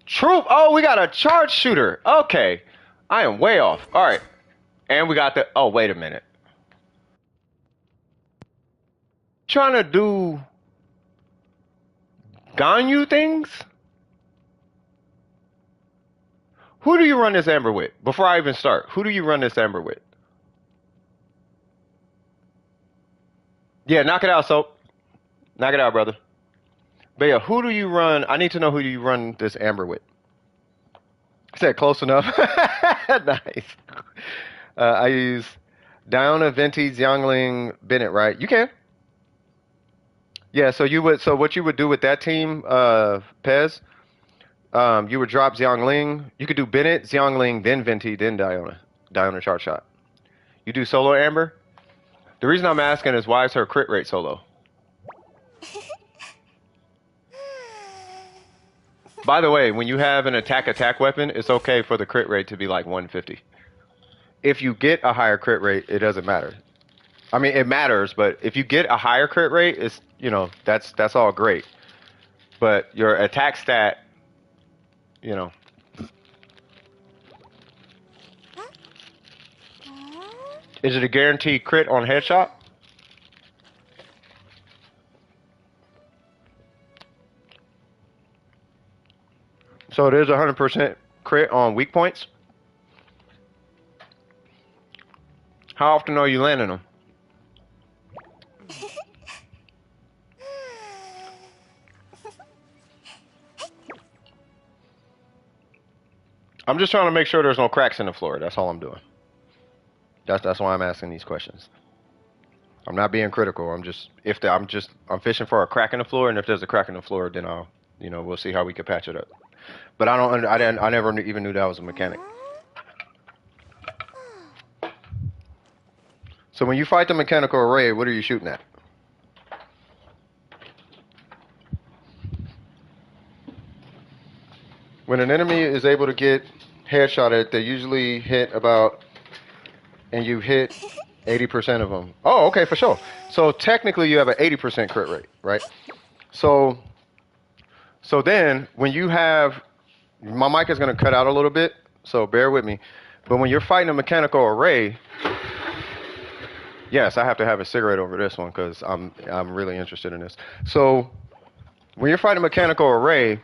Troop. Oh, we got a charge shooter. Okay. I am way off. All right. And we got the, oh, wait a minute. Trying to do Ganyu things? Who do you run this Amber with? Before I even start, who do you run this Amber with? Yeah, knock it out, Soap. Knock it out, brother. But yeah, who do you run? I need to know who you run this Amber with. I said close enough. Nice. I use Diona, Venti, Xiangling, Bennett, right? You can. Yeah, so what you would do with that team, Pez, you would drop Xiangling. You could do Bennett, Xiangling, then Venti, then Diona. Diona charge shot. You do solo Amber? The reason I'm asking is why is her crit rate so low? By the way, when you have an attack weapon, it's okay for the crit rate to be like 150. If you get a higher crit rate, it doesn't matter. I mean, it matters, but if you get a higher crit rate, it's, you know, that's all great. But your attack stat, you know. Is it a guaranteed crit on headshot? So it is 100% crit on weak points? How often are you landing them? I'm just trying to make sure there's no cracks in the floor. That's all I'm doing. That's why I'm asking these questions. I'm not being critical. I'm fishing for a crack in the floor, and if there's a crack in the floor, then we'll see how we can patch it up. But I never even knew that was a mechanic. So when you fight the mechanical array, what are you shooting at? When an enemy is able to get headshotted, they usually hit about, and you hit 80% of them. Oh, okay, for sure. So technically you have an 80% crit rate, right? So then when you have, my mic is going to cut out a little bit, so bear with me. But when you're fighting a mechanical array, yes, I have to have a cigarette over this one because I'm really interested in this. So when you're fighting a mechanical array,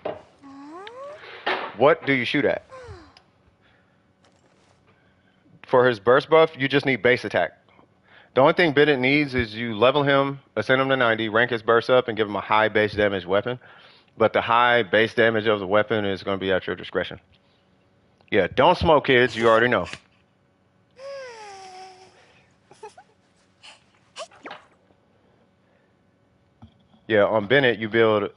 what do you shoot at? For his burst buff, you just need base attack. The only thing Bennett needs is you level him, ascend him to 90, rank his burst up, and give him a high base damage weapon. But the high base damage of the weapon is going to be at your discretion. Yeah, don't smoke, kids. You already know. Yeah, on Bennett, you build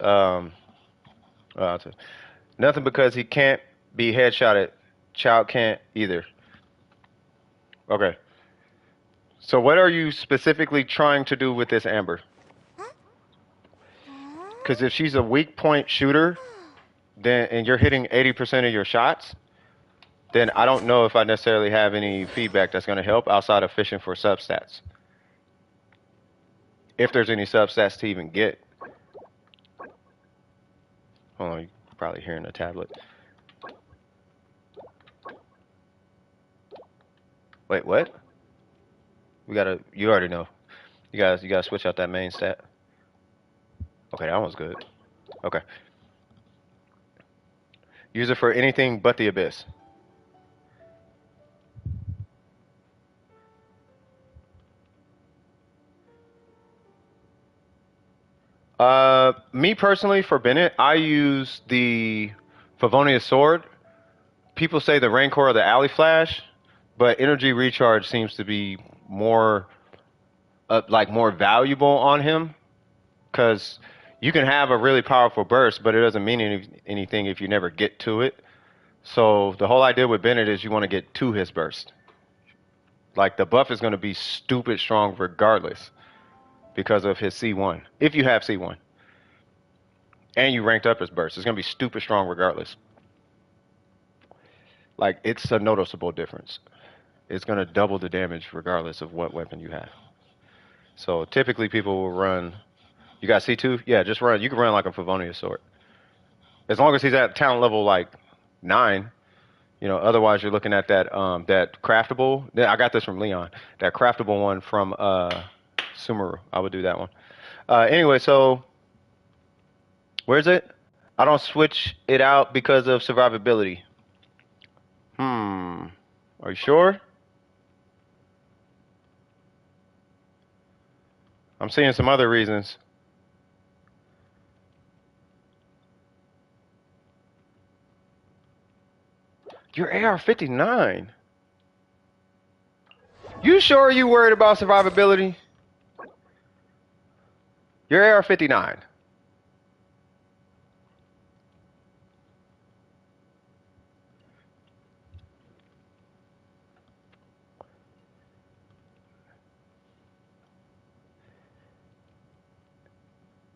nothing because he can't be headshotted. Child can't either. Okay. So what are you specifically trying to do with this Amber? Because if she's a weak point shooter, then and you're hitting 80% of your shots, then I don't know if I necessarily have any feedback that's going to help outside of fishing for substats. If there's any substats to even get. Hold on, you're probably hearing the tablet. Wait, what? You already know. You gotta switch out that main stat. Okay, that one's good. Okay. Use it for anything but the abyss. Me personally, for Bennett, I use the Favonius sword. People say the Rancor or the Alley Flash, but energy recharge seems to be more valuable on him, because you can have a really powerful burst, but it doesn't mean anything if you never get to it. So the whole idea with Bennett is you want to get to his burst. Like, the buff is going to be stupid strong regardless because of his C1. If you have C1 and you ranked up his burst, it's going to be stupid strong regardless. Like, it's a noticeable difference. It's going to double the damage regardless of what weapon you have. So typically people will run. You got C2? Yeah, just run. You can run like a Favonius sword. As long as he's at talent level like 9. Otherwise you're looking at that that craftable. I got this from Leon. That craftable one from Sumeru. I would do that one. Anyway, so where's it? I don't switch it out because of survivability. Are you sure? I'm seeing some other reasons. Your AR59? You sure you worried about survivability? Your AR59.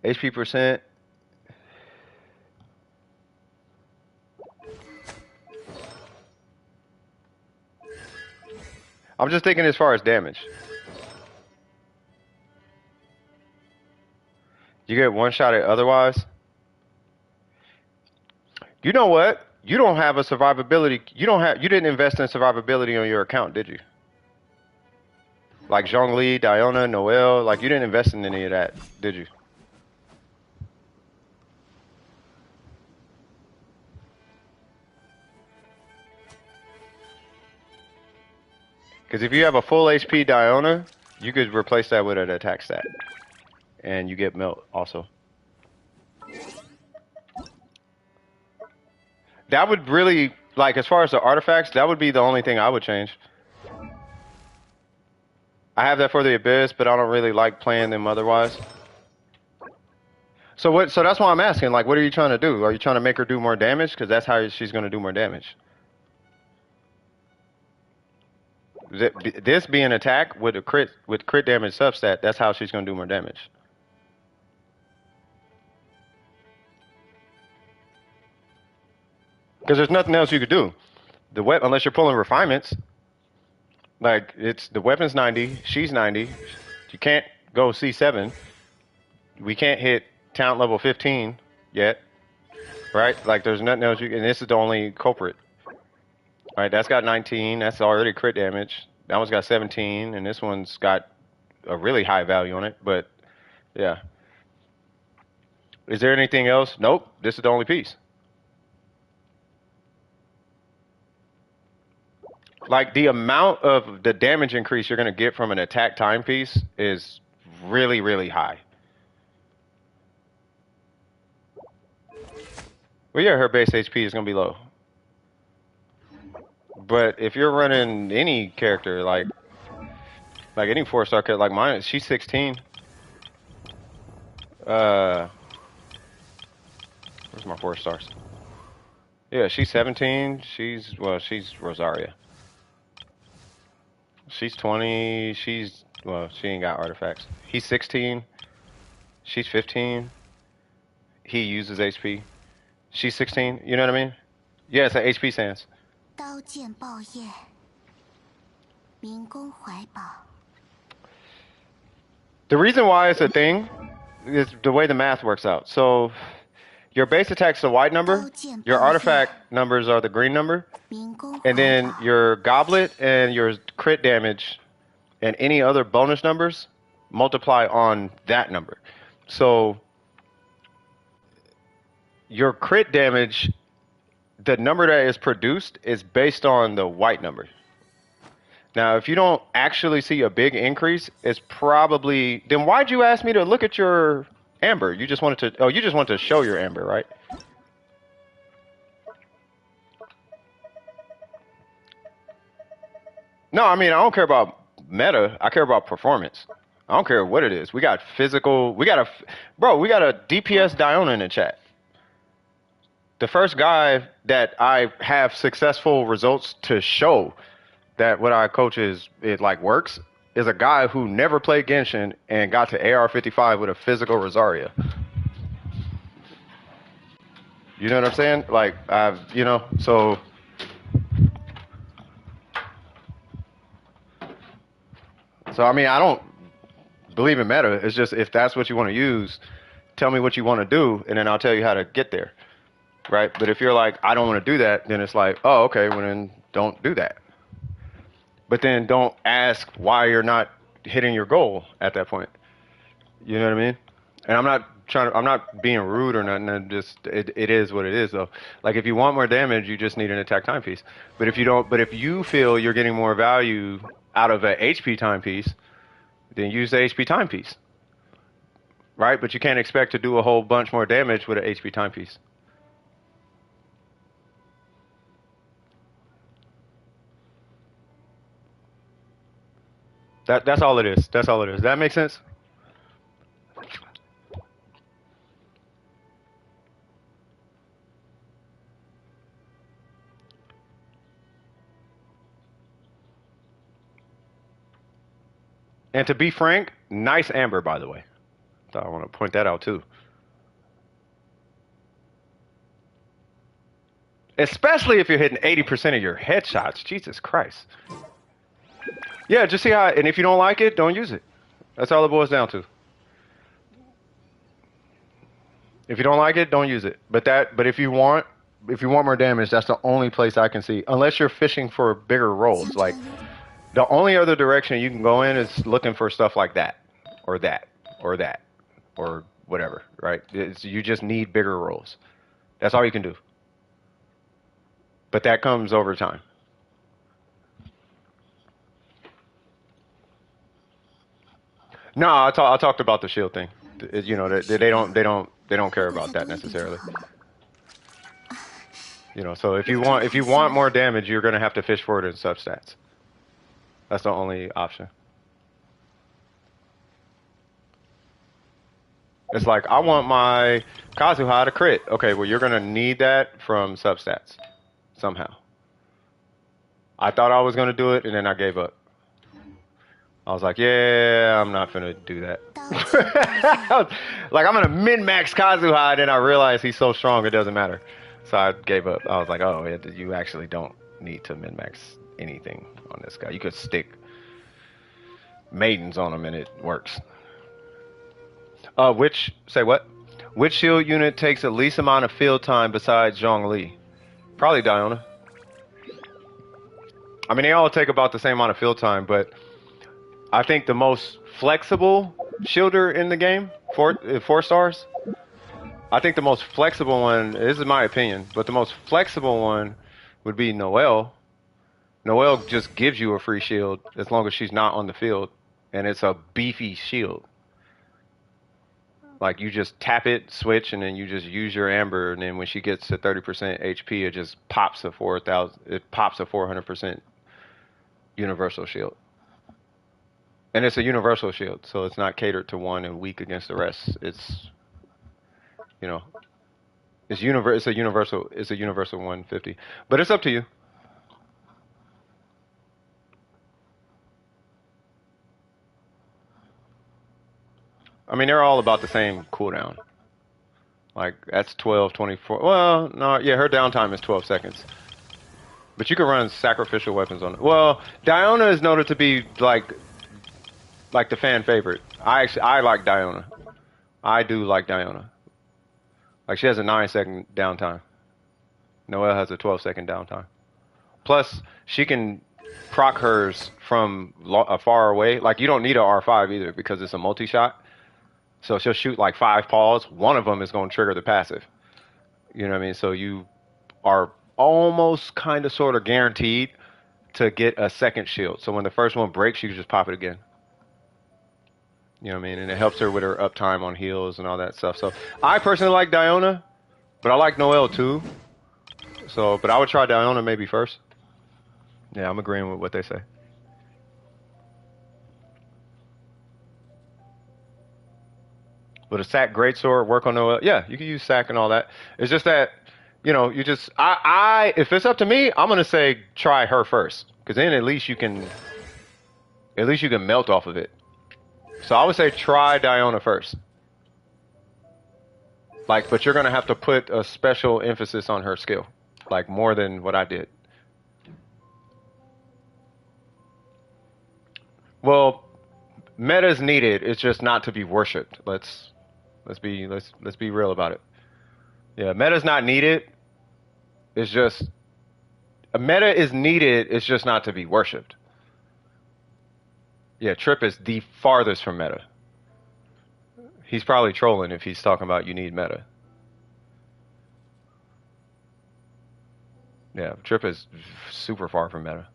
HP percent. I'm just thinking as far as damage. You get one shot at otherwise. You know what? You don't have a survivability. You didn't invest in survivability on your account, did you? Like Zhongli, Diona, Noelle, like you didn't invest in any of that, did you? Because if you have a full HP Diona, you could replace that with an attack stat. And you get melt also. That would really, like as far as the artifacts, that would be the only thing I would change. I have that for the Abyss, but I don't really like playing them otherwise. So what? So that's why I'm asking. Like, what are you trying to do? Are you trying to make her do more damage? Because that's how she's going to do more damage. This being attack with a crit damage substat, that's how she's going to do more damage. Because there's nothing else you could do. Unless you're pulling refinements. Like it's the weapon's 90, she's 90. You can't go C7. We can't hit talent level 15 yet, right? Like there's nothing else and this is the only culprit. All right, that's got 19. That's already crit damage. That one's got 17, and this one's got a really high value on it. But yeah, is there anything else? Nope. This is the only piece. Like the amount of the damage increase you're gonna get from an attack timepiece is really, really high. Well, yeah, her base HP is gonna be low. But if you're running any character, like any 4-star character, like mine, she's 16. Where's my 4 stars? Yeah, she's 17. She's Rosaria. She's 20. She ain't got artifacts. He's 16. She's 15. He uses HP. She's 16. You know what I mean? Yeah, it's an HP stance. 刀剑报业，民工怀宝。 The reason why it's a thing is the way the math works out. So your base attack's the white number, your artifact numbers are the green number, and then your goblet and your crit damage and any other bonus numbers multiply on that number. So your crit damage, the number that is produced is based on the white number. Now, if you don't actually see a big increase, it's probably... Then why'd you ask me to look at your amber? You just wanted to... Oh, you just wanted to show your amber, right? No, I mean, I don't care about meta. I care about performance. I don't care what it is. We got physical... We got a DPS Diona in the chat. The first guy that I have successful results to show that what I coach it like works is a guy who never played Genshin and got to AR59 with a physical Rosaria. You know what I'm saying? Like so I mean, I don't believe in meta. It's just if that's what you want to use, tell me what you want to do and then I'll tell you how to get there. Right? But if you're like, I don't want to do that, then it's like, oh, okay, well then don't do that. But then don't ask why you're not hitting your goal at that point. You know what I mean? And I'm not being rude or nothing. It is what it is though. Like if you want more damage, you just need an attack timepiece. But if you feel you're getting more value out of an HP timepiece, then use the HP timepiece. Right? But you can't expect to do a whole bunch more damage with an HP timepiece. That's all it is. That's all it is. That make sense? And to be frank, nice amber, by the way. I want to point that out too. Especially if you're hitting 80% of your headshots. Jesus Christ. Yeah, just see how, and if you don't like it, don't use it. That's all it boils down to. If you don't like it, don't use it. But if you want more damage, that's the only place I can see. Unless you're fishing for bigger rolls. Like the only other direction you can go in is looking for stuff like that, or that, or that, or whatever. Right? You just need bigger rolls. That's all you can do. But that comes over time. No, I talked about the shield thing. You know, they don't care about that necessarily. You know, so if you want more damage, you're gonna have to fish for it in substats. That's the only option. It's like, I want my Kazuha to crit. Okay, well, you're gonna need that from substats somehow. I thought I was gonna do it, and then I gave up. I was like, yeah, I'm not gonna do that. Like, I'm gonna min-max Kazuha, and then I realized he's so strong it doesn't matter. So I gave up. I was like, oh, you actually don't need to min-max anything on this guy. You could stick maidens on him and it works. Say what? Which shield unit takes the least amount of field time besides Zhongli? Probably Diona. I mean, they all take about the same amount of field time, but I think the most flexible shielder in the game, 4 stars, I think the most flexible one, this is my opinion, but the most flexible one would be Noelle. Noelle just gives you a free shield as long as she's not on the field, and it's a beefy shield. Like, you just tap it, switch, and then you just use your amber, and then when she gets to 30% HP, it just pops a 4,000. It pops a 400% universal shield. And it's a universal shield, so it's not catered to one and weak against the rest. It's, you know, it's a universal 150. But it's up to you. I mean, they're all about the same cooldown. Like, that's 12, 24. Well, no, yeah, her downtime is 12 seconds. But you can run sacrificial weapons on it. Well, Diona is noted to be like the fan favorite. I like Diona. I do like Diona. Like, she has a 9-second downtime. Noelle has a 12-second downtime. Plus, she can proc hers from far away. Like, you don't need a R5 either because it's a multi-shot. So she'll shoot like 5 paws. One of them is going to trigger the passive. You know what I mean? So you are almost kind of sort of guaranteed to get a second shield. So when the first one breaks, you can just pop it again. You know what I mean? And it helps her with her uptime on heals and all that stuff. So I personally like Diona, but I like Noelle too. So, but I would try Diona maybe first. Yeah, I'm agreeing with what they say. Would a sack greatsword work on Noelle? Yeah, you can use sack and all that. It's just that, you know, you just if it's up to me, I'm gonna say try her first, because then at least you can melt off of it. So I would say try Diona first. Like, but you're gonna have to put a special emphasis on her skill, like more than what I did. Well, meta's needed. It's just not to be worshipped. Let's be real about it. Yeah, meta's not needed. It's just a meta is needed. It's just not to be worshipped. Yeah, Trip is the farthest from meta. He's probably trolling if he's talking about you need meta. Yeah, Trip is super far from meta.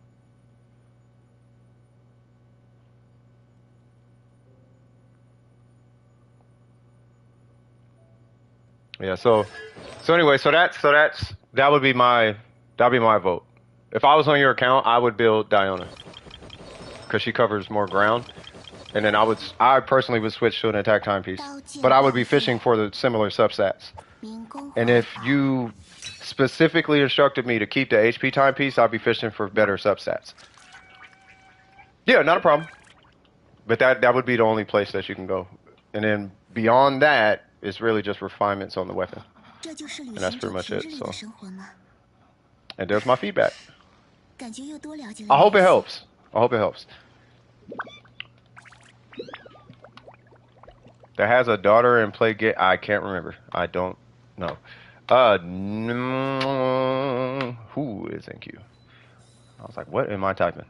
Yeah, so anyway, that would be my vote. If I was on your account, I would build Diona, because she covers more ground, and then I personally would switch to an attack timepiece, but I would be fishing for the similar substats. And if you specifically instructed me to keep the HP timepiece, I'd be fishing for better substats. Yeah, not a problem. But that would be the only place that you can go, and then beyond that, it's really just refinements on the weapon. And that's pretty much it. So, and there's my feedback. I hope it helps. That has a daughter and play get. I can't remember. I don't know. Who is in queue? I was like, what am I typing?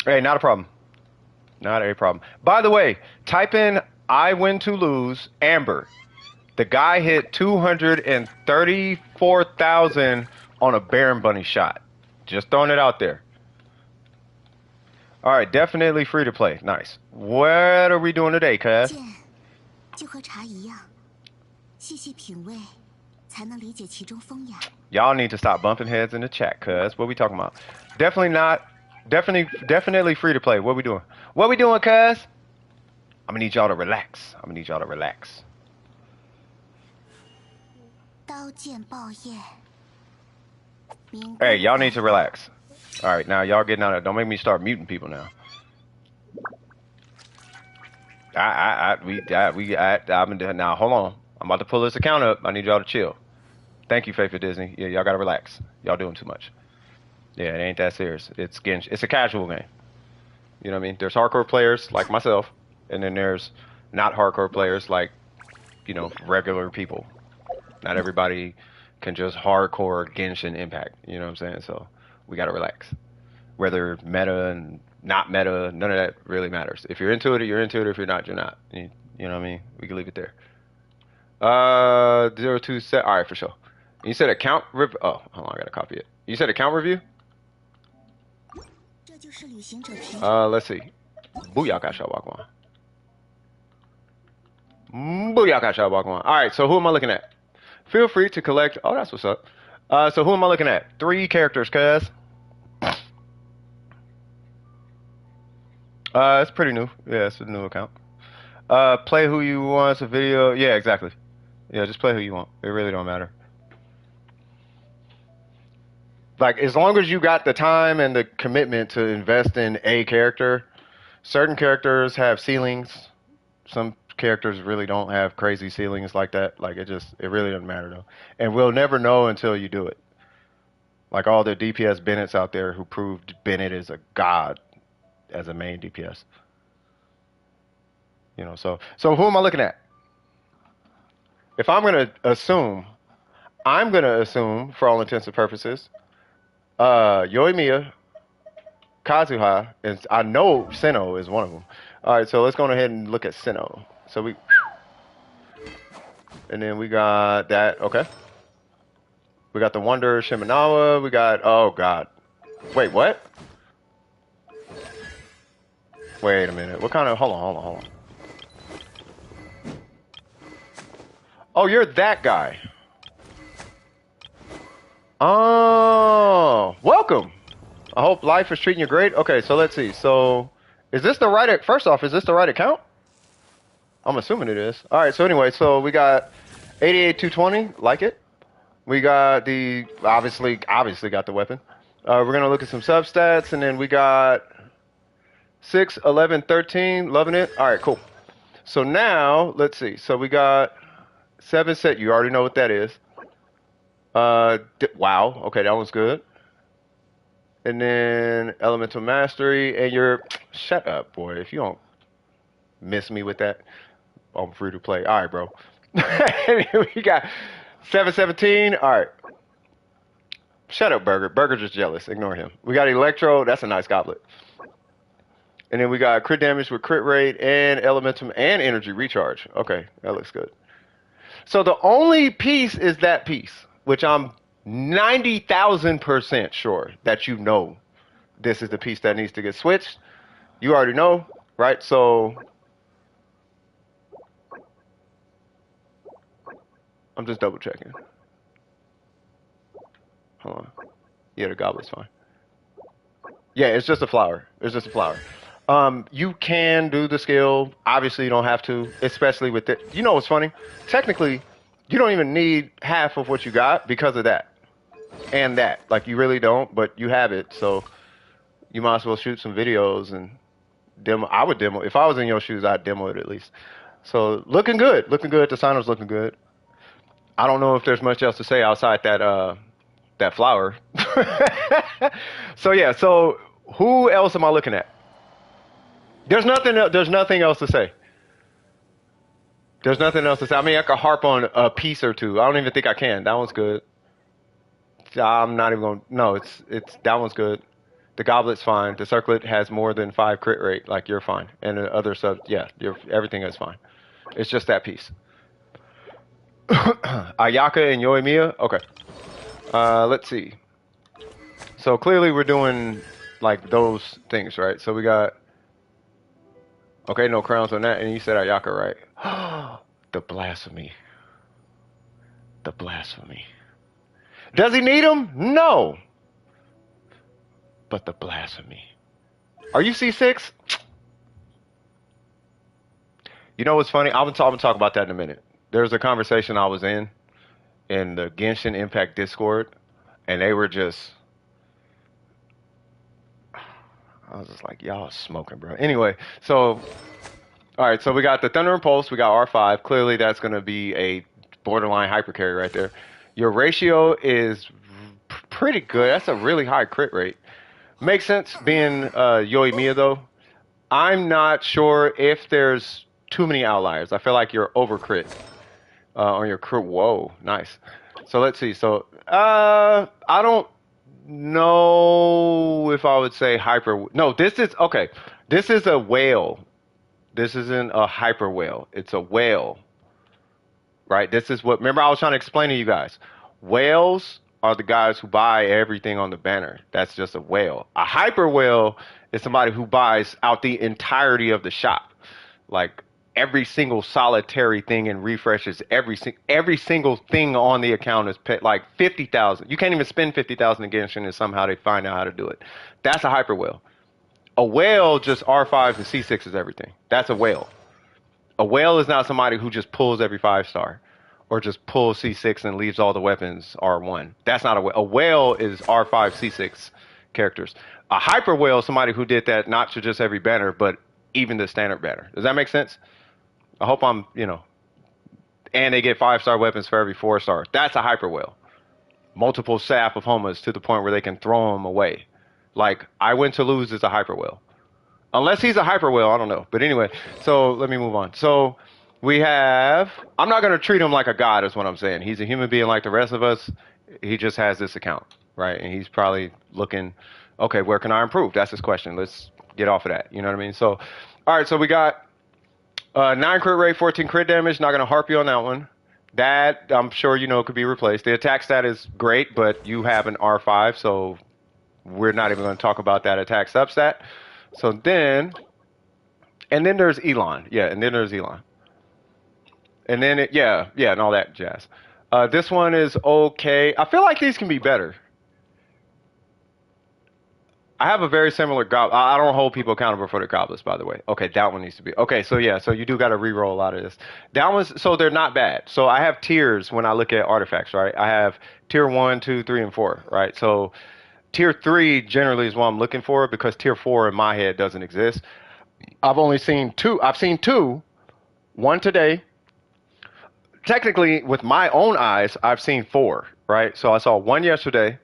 Hey, not a problem. Not a problem. By the way, type in I win to lose, Amber. The guy hit 234,000 on a Baron Bunny shot. Just throwing it out there. All right, definitely free to play. Nice. What are we doing today, cuz? 才能理解其中风雅。 Y'all need to stop bumping heads in the chat, cuz. What we talking about? Definitely not. Definitely free to play. What we doing? What we doing, cuz? I'm gonna need y'all to relax. I'm gonna need y'all to relax. 刀剑爆焰。Hey, y'all need to relax. All right, now y'all getting out of. Don't make me start muting people now. Now hold on. I'm about to pull this account up. I need y'all to chill. Thank you, Faithful Disney. Yeah, y'all gotta relax. Y'all doing too much. Yeah, it ain't that serious. It's Genshin. It's a casual game. You know what I mean? There's hardcore players like myself, and then there's not hardcore players like, you know, regular people. Not everybody can just hardcore Genshin Impact. You know what I'm saying? So we gotta relax. Whether meta and not meta, none of that really matters. If you're into it, you're into it. If you're not, you're not. You know what I mean? We can leave it there. 02 set. All right, for sure. You said account review. Oh, hold on, I gotta copy it. You said account review. 这就是旅行者平常。 Let's see. Booyaka Shawagwan. Booyaka Shawagwan. All right, so who am I looking at? Feel free to collect. Oh, that's what's up. So who am I looking at? 3 characters, cuz. It's pretty new. Yeah, it's a new account. Play who you want. It's a video. Yeah, exactly. Yeah, just play who you want. It really don't matter. Like, as long as you got the time and the commitment to invest in a character, certain characters have ceilings. Some characters really don't have crazy ceilings like that. Like, it really doesn't matter, though. And we'll never know until you do it. Like all the DPS Bennett's out there who proved Bennett is a god as a main DPS. You know, so who am I looking at? If I'm going to assume, for all intents and purposes, Yoimiya, Kazuha, and I know Sinnoh is one of them. All right, so let's go ahead and look at Sinnoh. So and then we got that, okay. We got the Wonder Shimenawa, we got, oh god. Wait, what? Wait a minute, what kind of, hold on. Oh, you're that guy. Oh, welcome. I hope life is treating you great. Okay, so let's see. So, is this the right? First off, is this the right account? I'm assuming it is. All right. So anyway, so we got 88-220. Like it. We got the obviously got the weapon. We're gonna look at some substats, and then we got 6, 11, 13. Loving it. All right, cool. So now let's see. So we got 7 set. You already know what that is. Wow. Okay, that one's good. And then Elemental Mastery, and you're shut up, boy. If you don't miss me with that, I'm free to play. All right, bro. We got 717. All right. Shut up, Burger. Burger's just jealous. Ignore him. We got Electro. That's a nice goblet. And then we got crit damage with crit rate and elemental and energy recharge. Okay, that looks good. So the only piece is that piece, which I'm 90,000% sure that you know this is the piece that needs to get switched. You already know, right? So I'm just double checking. Hold on. Yeah, the goblet's fine. Yeah, it's just a flower. It's just a flower. You can do the skill. Obviously, you don't have to, especially with it. You know what's funny? Technically, you don't even need half of what you got because of that. And that. Like, you really don't, but you have it. So, you might as well shoot some videos and demo. I would demo. If I was in your shoes, I'd demo it at least. So, looking good. Looking good. The signer's looking good. I don't know if there's much else to say outside that flower. So, yeah. So, who else am I looking at? There's nothing else to say. There's nothing else to say. I mean, I could harp on a piece or two. I don't even think I can. That one's good. I'm not even going to. No, it's that one's good. The goblet's fine. The circlet has more than 5 crit rate. Like, you're fine. And the other stuff, yeah, everything is fine. It's just that piece. Ayaka and Yoimiya? Okay. Let's see. So, clearly we're doing, like, those things, right? So, we got... Okay, no crowns on that. And you said Ayaka, right? The blasphemy. The blasphemy. Does he need them? No. But the blasphemy. Are you C6? You know what's funny? I'm gonna talk about that in a minute. There's a conversation I was in the Genshin Impact Discord, and they were just, I was just like, y'all are smoking, bro. Anyway, so, all right, so we got the Thunder Impulse, we got R5. Clearly, that's going to be a borderline hyper carry right there. Your ratio is pretty good. That's a really high crit rate. Makes sense being Yoimiya, though. I'm not sure if there's too many outliers. I feel like you're over crit on your crit. Whoa, nice. So let's see. So I don't know if I would say hyper. No, this is okay. This is a whale. This isn't a hyper whale. It's a whale. Right? This is what, remember I was trying to explain to you guys. Whales are the guys who buy everything on the banner. That's just a whale. A hyper whale is somebody who buys out the entirety of the shop. Like every single solitary thing and refreshes every single thing on the account is like 50,000. You can't even spend 50,000 in Genshin and somehow they find out how to do it. That's a hyper whale. A whale just R5s and C6s everything. That's a whale. A whale is not somebody who just pulls every 5-star or just pulls C6 and leaves all the weapons R1. That's not a whale. A whale is R5, C6 characters. A hyper whale is somebody who did that not to just every banner, but even the standard banner. Does that make sense? I hope I'm, and they get 5-star weapons for every 4-star. That's a hyper whale. Multiple staff of Homas to the point where they can throw them away. Like, I Win to Lose is a hyper whale. Unless he's a hyper whale, I don't know. But anyway, so let me move on. So we have, I'm not going to treat him like a god is what I'm saying. He's a human being like the rest of us. He just has this account, right? And he's probably looking, okay, where can I improve? That's his question. Let's get off of that. You know what I mean? So, all right, so we got 9 crit rate, 14 crit damage. Not going to harp you on that one. That, I'm sure you know, could be replaced. The attack stat is great, but you have an R5, so we're not even going to talk about that attack substat. So then, and then there's Elon. Yeah, and then there's Elon. And then, and all that jazz. This one is okay. I feel like these can be better. I have a very similar goblet. I don't hold people accountable for the goblets, by the way. Okay, that one needs to be. Okay, so yeah, so you do got to re-roll a lot of this. That one's, so they're not bad. So I have tiers when I look at artifacts, right? I have tier 1, 2, 3, and 4, right? So tier 3 generally is what I'm looking for because tier 4 in my head doesn't exist. I've only seen 2. I've seen 2. One today. Technically, with my own eyes, I've seen 4, right? So I saw 1 yesterday,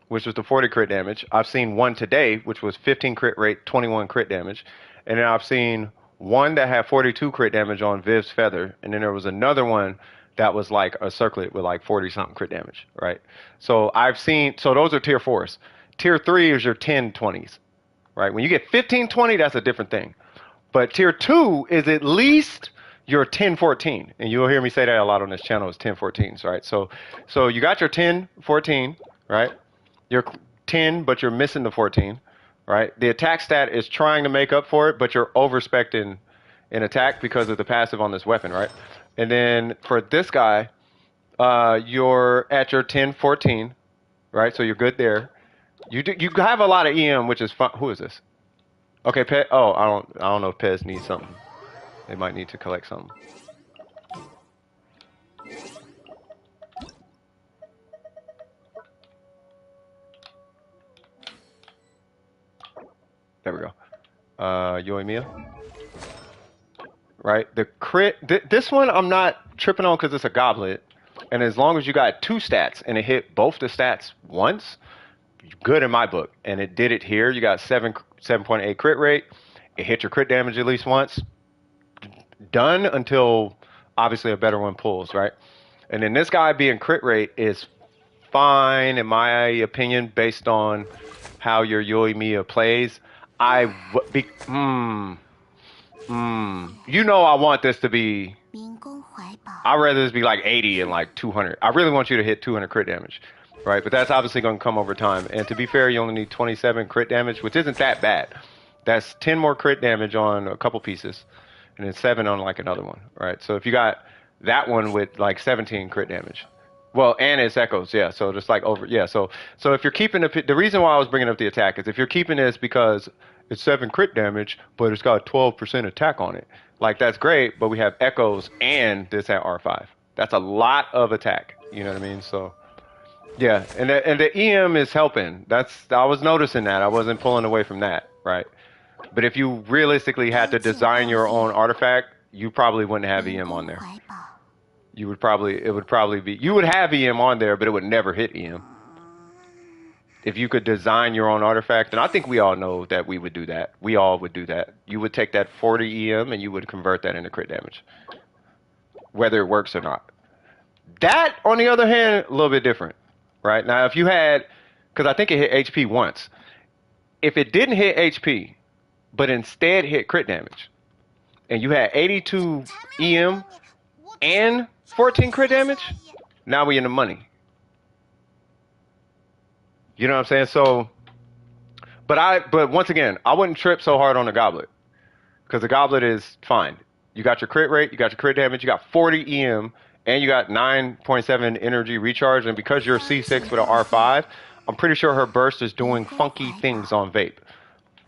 which was the 40 crit damage. I've seen 1 today, which was 15 crit rate, 21 crit damage. And then I've seen 1 that had 42 crit damage on Viv's Feather. And then there was another one that was like a circlet with like 40-something crit damage, right? So I've seen, so those are tier 4s. Tier 3 is your 10 20s, right? When you get 15 20, that's a different thing. But tier 2 is at least your 10 14. And you'll hear me say that a lot on this channel is 10 14s, right? So you got your 10 14, right? You're 10, but you're missing the 14, right? The attack stat is trying to make up for it, but you're overspecting in attack because of the passive on this weapon, right? And then for this guy, you're at your 10 14, right? So you're good there. You have a lot of EM, which is fun. Who is this? Okay, Pez. Oh, I don't know if Pez needs something. They might need to collect something. There we go. Yoimiya. Right? The crit. This one I'm not tripping on because it's a goblet. And as long as you got 2 stats and it hit both the stats once, good in my book. And it did it here. You got 7.8 crit rate. It hit your crit damage at least once. Done until obviously a better one pulls, right? And then this guy being crit rate is fine in my opinion based on how your Yoimiya plays. You know I want this to be, I'd rather this be like 80 and like 200. I really want you to hit 200 crit damage, right? But that's obviously going to come over time. And to be fair, you only need 27 crit damage, which isn't that bad. That's 10 more crit damage on a couple pieces, and then 7 on like another one, right? So if you got that one with like 17 crit damage, Well, and it's echoes, yeah. So just like over, yeah. So if you're keeping the reason why I was bringing up the attack is if you're keeping this because it's 7 crit damage, but it's got 12% attack on it. Like that's great, but we have echoes and this at R5. That's a lot of attack. You know what I mean? So yeah, and the EM is helping. I was noticing that. I wasn't pulling away from that, right? But if you realistically had to design your own artifact, you probably wouldn't have EM on there. It would probably be, you would have EM on there, but it would never hit EM. If you could design your own artifact, and I think we all know that we would do that. We all would do that. You would take that 40 EM and you would convert that into crit damage, whether it works or not. That, on the other hand, a little bit different, right? Now, if you had, because I think it hit HP once. If it didn't hit HP, but instead hit crit damage, and you had 82 EM and 14 crit damage, now we in the money. You know what I'm saying? So, but once again, I wouldn't trip so hard on the goblet because the goblet is fine. You got your crit rate, you got your crit damage, you got 40 EM, and you got 9.7 energy recharge. And because you're C6 with an R5, I'm pretty sure her burst is doing funky things on vape.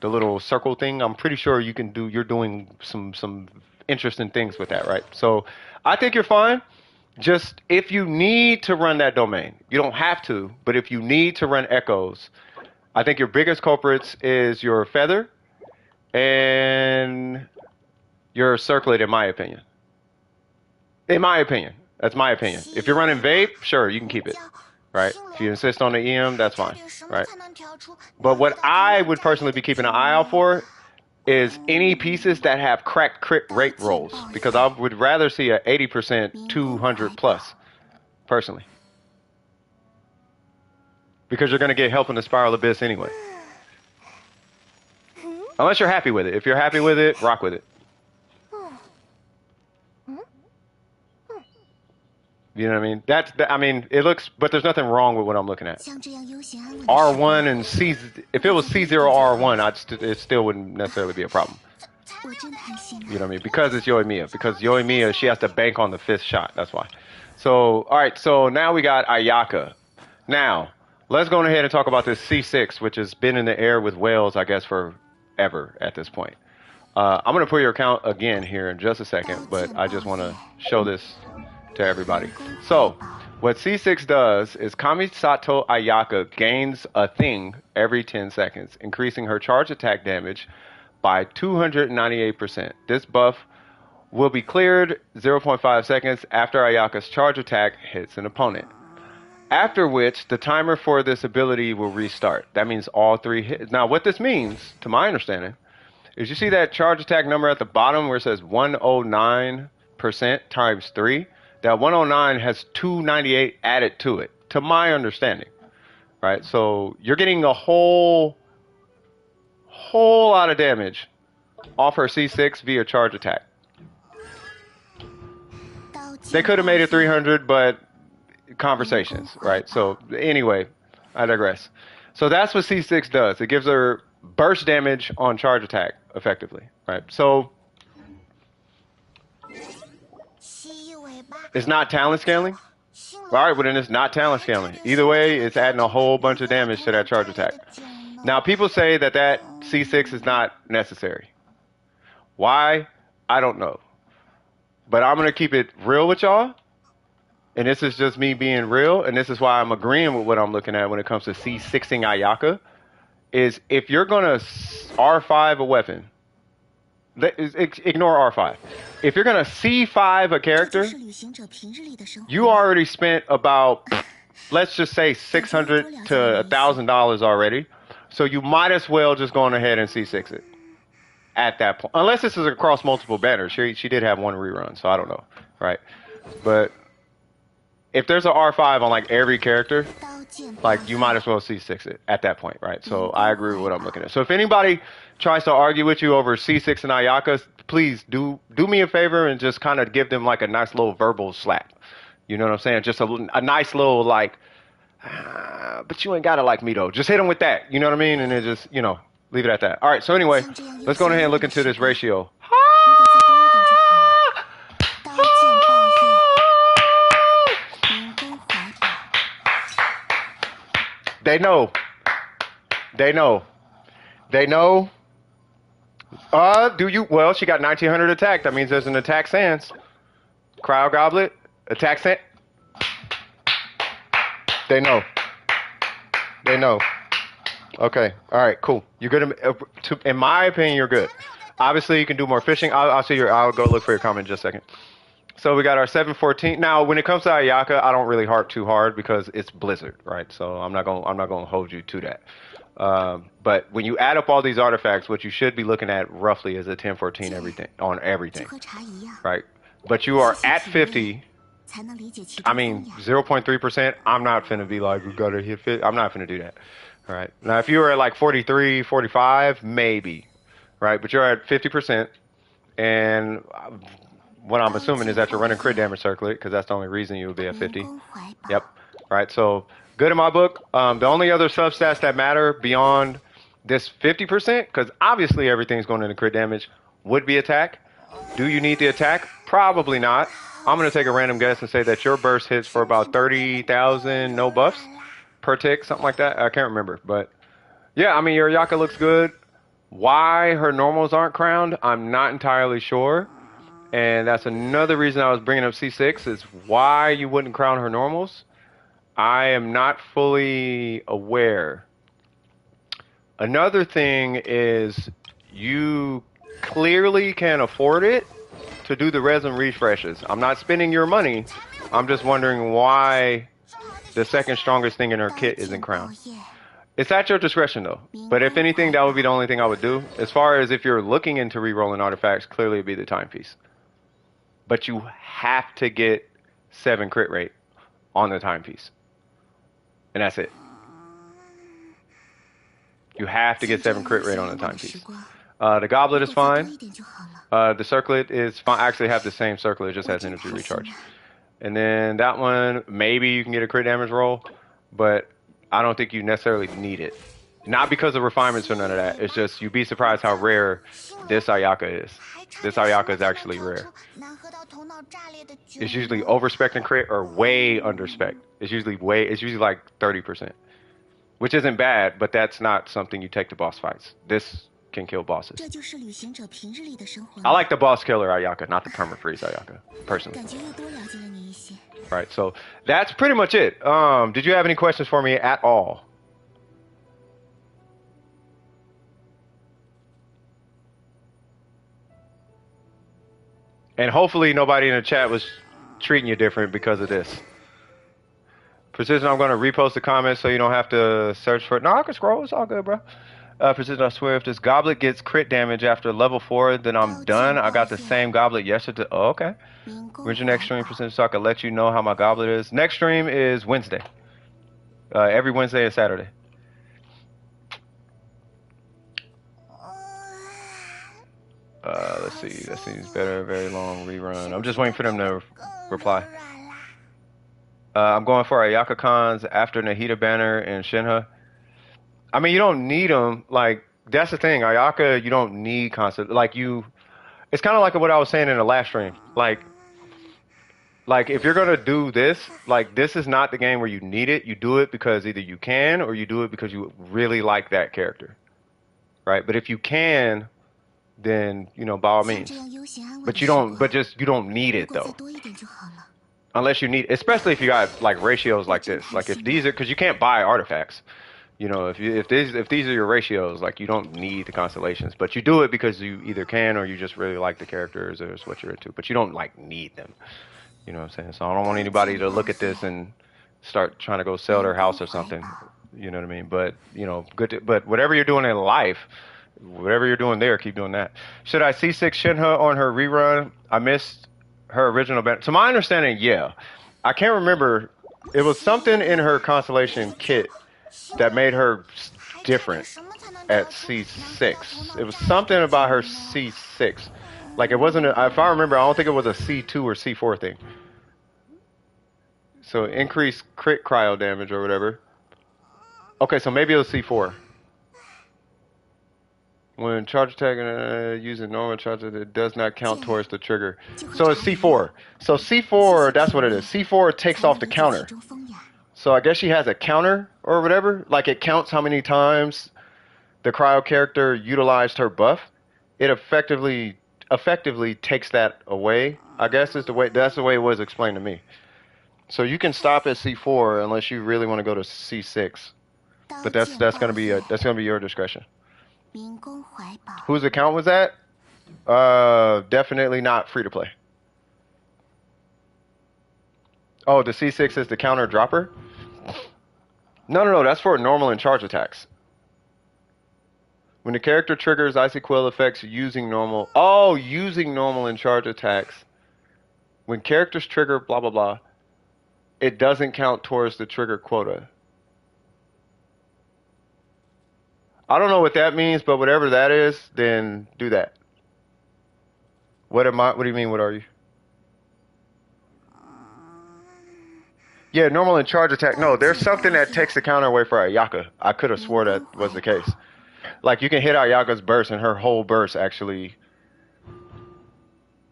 The little circle thing, I'm pretty sure you're doing some interesting things with that, right? So I think you're fine. Just if you need to run that domain, you don't have to, but if you need to run echoes, I think your biggest culprits is your feather and your circlet, in my opinion. In my opinion. That's my opinion. If you're running vape, sure, you can keep it. Right? If you insist on the EM, that's fine. Right? But what I would personally be keeping an eye out for is any pieces that have cracked crit rate rolls, because I would rather see a 80% 200 plus, personally. Because you're going to get help in the Spiral Abyss anyway. Unless you're happy with it. If you're happy with it, rock with it. You know what I mean? It looks, but there's nothing wrong with what I'm looking at. R1 and C, if it was C0 R1, it still wouldn't necessarily be a problem. You know what I mean? Because it's Yoimiya. Because Yoimiya, she has to bank on the 5th shot. That's why. So, alright, so now we got Ayaka. Now, let's go ahead and talk about this C6, which has been in the air with whales, I guess, forever at this point. I'm going to put your account again here in just a second, but I just want to show this to everybody. So, what C6 does is Kamisato Ayaka gains a thing every 10 seconds, increasing her charge attack damage by 298%. This buff will be cleared 0.5 seconds after Ayaka's charge attack hits an opponent. After which, the timer for this ability will restart. That means all 3 hits. Now, what this means, to my understanding, is you see that charge attack number at the bottom where it says 109% times 3? That 109 has 298 added to it, to my understanding, right? So you're getting a whole lot of damage off her C6 via charge attack. They could have made it 300, but conversations, right? So anyway, I digress. So that's what C6 does. It gives her burst damage on charge attack, effectively, right? So it's not talent scaling. All right, well then it's not talent scaling. Either way, it's adding a whole bunch of damage to that charge attack. Now, people say that C6 is not necessary. Why? I don't know. But I'm going to keep it real with y'all. And this is just me being real. And this is why I'm agreeing with what I'm looking at when it comes to C6ing Ayaka. Is if you're going to R5 a weapon, ignore R5. If you're going to C5 a character, you already spent about, let's just say $600 to $1,000 already. So you might as well just go on ahead and C6 it at that point. Unless this is across multiple banners. She did have one rerun, so I don't know, right? But if there's an R5 on like every character, like you might as well C6 it at that point, right? So I agree with what I'm looking at. So if anybody tries to argue with you over C6 and Ayaka, please do me a favor and just kind of give them like a nice little verbal slap. You know what I'm saying? Just a nice little like, but you ain't got to like me though. Just hit them with that. You know what I mean? And then just, leave it at that. All right. So anyway, let's go ahead and look into this ratio. They know. They know. They know. Do you? Well, she got 1900 attack. That means there's an attack sans. Cryo Goblet. Attack sans. They know. They know. Okay. All right. Cool. You're good. In my opinion, you're good. Obviously, you can do more fishing. I'll see your. I'll go look for your comment in just a second. So we got our 714. Now, when it comes to Ayaka, I don't really harp too hard because it's Blizzard, right? So I'm not gonna hold you to that. But when you add up all these artifacts, what you should be looking at roughly is a 1014 everything on everything, right? But you are at 50. I mean, 0.3%. I'm not finna be like, we gotta hit 50. I'm not finna do that. All right. Now, if you were at like 43, 45, maybe, right? But you're at 50%, and what I'm assuming is that you're running crit damage circlet because that's the only reason you would be at 50. Yep. Right. So good in my book. The only other substats that matter beyond this 50%, because obviously everything's going into crit damage, would be attack. Do you need the attack? Probably not. I'm going to take a random guess and say that your burst hits for about 30,000 no buffs per tick, something like that. I can't remember. But yeah, I mean, your Ayaka looks good. Why her normals aren't crowned, I'm not entirely sure. And that's another reason I was bringing up C6 is why you wouldn't crown her normals. I am not fully aware. Another thing is you clearly can afford it to do the resin refreshes. I'm not spending your money. I'm just wondering why the second strongest thing in her kit isn't crowned. It's at your discretion though. But if anything, that would be the only thing I would do. As far as if you're looking into re-rolling artifacts, clearly it'd be the timepiece. But you have to get 7 crit rate on the timepiece. And that's it. You have to get 7 crit rate on the timepiece. The goblet is fine. The circlet is fine. I actually have the same circlet. It just has energy recharge. And then that one, maybe you can get a crit damage roll. But I don't think you necessarily need it. Not because of refinements or none of that. It's just you'd be surprised how rare this Ayaka is. This Ayaka is actually rare. It's usually overspec and crit or way underspec. It's usually like 30%. Which isn't bad, but that's not something you take to boss fights. This can kill bosses. I like the boss killer Ayaka, not the perma-freeze Ayaka, personally. Right, so that's pretty much it. Did you have any questions for me at all? And hopefully nobody in the chat was treating you different because of this. Precision, I'm going to repost the comments so you don't have to search for it. No, I can scroll. It's all good, bro. Precision, I swear, if this goblet gets crit damage after level 4, then I'm done. I got the same goblet yesterday. Oh, okay. When's your next stream, Precision, so I can let you know how my goblet is? Next stream is Wednesday. Every Wednesday and Saturday. Let's see. That seems better. Very long rerun. I'm just waiting for them to reply. I'm going for Ayaka cons after Nahida Banner and Shinha. I mean, you don't need them. Like, that's the thing. Ayaka, you don't need constant. Like, it's kind of like what I was saying in the last stream. Like if you're going to do this, like, this is not the game where you need it. You do it because either you can or you do it because you really like that character. Right? But if you can, then, you know, by all means. But you don't need it, though. Unless you need, especially if you got, like, ratios like this. Like, if these are, because you can't buy artifacts. You know, if these are your ratios, like, you don't need the constellations. But you do it because you either can or you just really like the characters or it's what you're into. But you don't, like, need them. You know what I'm saying? So I don't want anybody to look at this and start trying to go sell their house or something. You know what I mean? But, you know, but whatever you're doing in life, whatever you're doing there, keep doing that. Should I C6 Shinha on her rerun? I missed her original banner. To my understanding, yeah. I can't remember. It was something in her constellation kit that made her different at C6. It was something about her C6. Like, it wasn't, if I remember, I don't think it was a C2 or C4 thing. So, increased crit cryo damage or whatever. Okay, so maybe it was C4. When charge attack using normal charge, it does not count towards the trigger. So it's C4. So C4, that's what it is. C4 takes off the counter. So I guess she has a counter or whatever. Like it counts how many times the cryo character utilized her buff. It effectively takes that away. I guess is the way that's the way it was explained to me. So you can stop at C4 unless you really want to go to C6. But that's gonna be your discretion. Whose account was that? Definitely not free to play. Oh, the C6 is the counter dropper? No, that's for normal and charge attacks. When the character triggers Icy Quill effects using normal and charge attacks. When characters trigger blah blah blah, it doesn't count towards the trigger quota. I don't know what that means, but whatever that is, then do that. What do you mean, what are you? Yeah, normal and charge attack. No, there's something that takes the counter away for Ayaka. I could have swore that was the case. Like, you can hit Ayaka's burst, and her whole burst actually...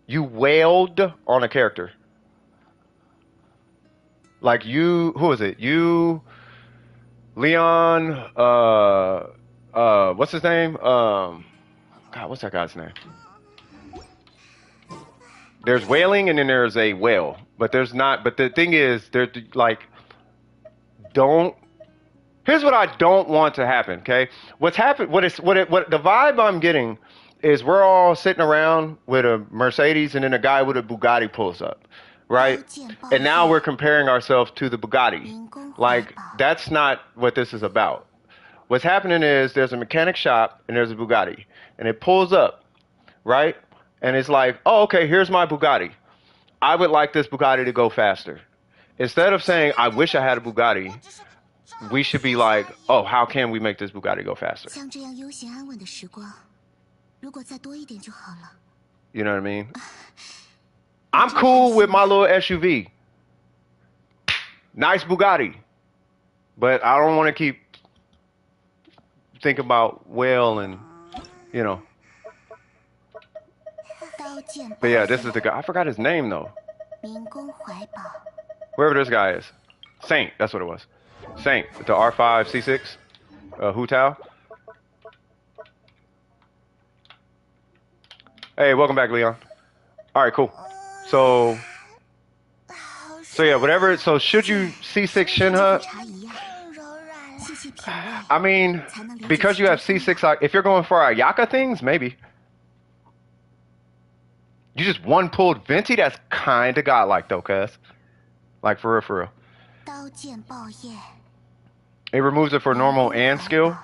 You wailed on a character. Like, you... Who is it? You... Leon... What's his name? God, what's that guy's name? There's wailing, and then there's a wail. But there's not... But the thing is, there's, like... Don't... Here's what I don't want to happen, okay? What the vibe I'm getting is we're all sitting around with a Mercedes and then a guy with a Bugatti pulls up, right? And now we're comparing ourselves to the Bugatti. Like, that's not what this is about. What's happening is there's a mechanic shop and there's a Bugatti. And it pulls up, right? And it's like, oh, okay, here's my Bugatti. I would like this Bugatti to go faster. Instead of saying, I wish I had a Bugatti... We should be like, oh, how can we make this Bugatti go faster? You know what I mean? I'm cool with my little SUV. Nice Bugatti. But I don't want to keep thinking about whale and, you know. But yeah, this is the guy. I forgot his name, though. Whoever this guy is. Saint, that's what it was. Saint, the R5 C6, Hu Tao. Hey, welcome back, Leon. All right, cool. So yeah, whatever. So should you C6 Shinha? I mean, because you have C6, if you're going for Ayaka things, maybe. You just one pulled Venti. That's kind of godlike, though, cuz. Like, for real. It removes it for normal and skill.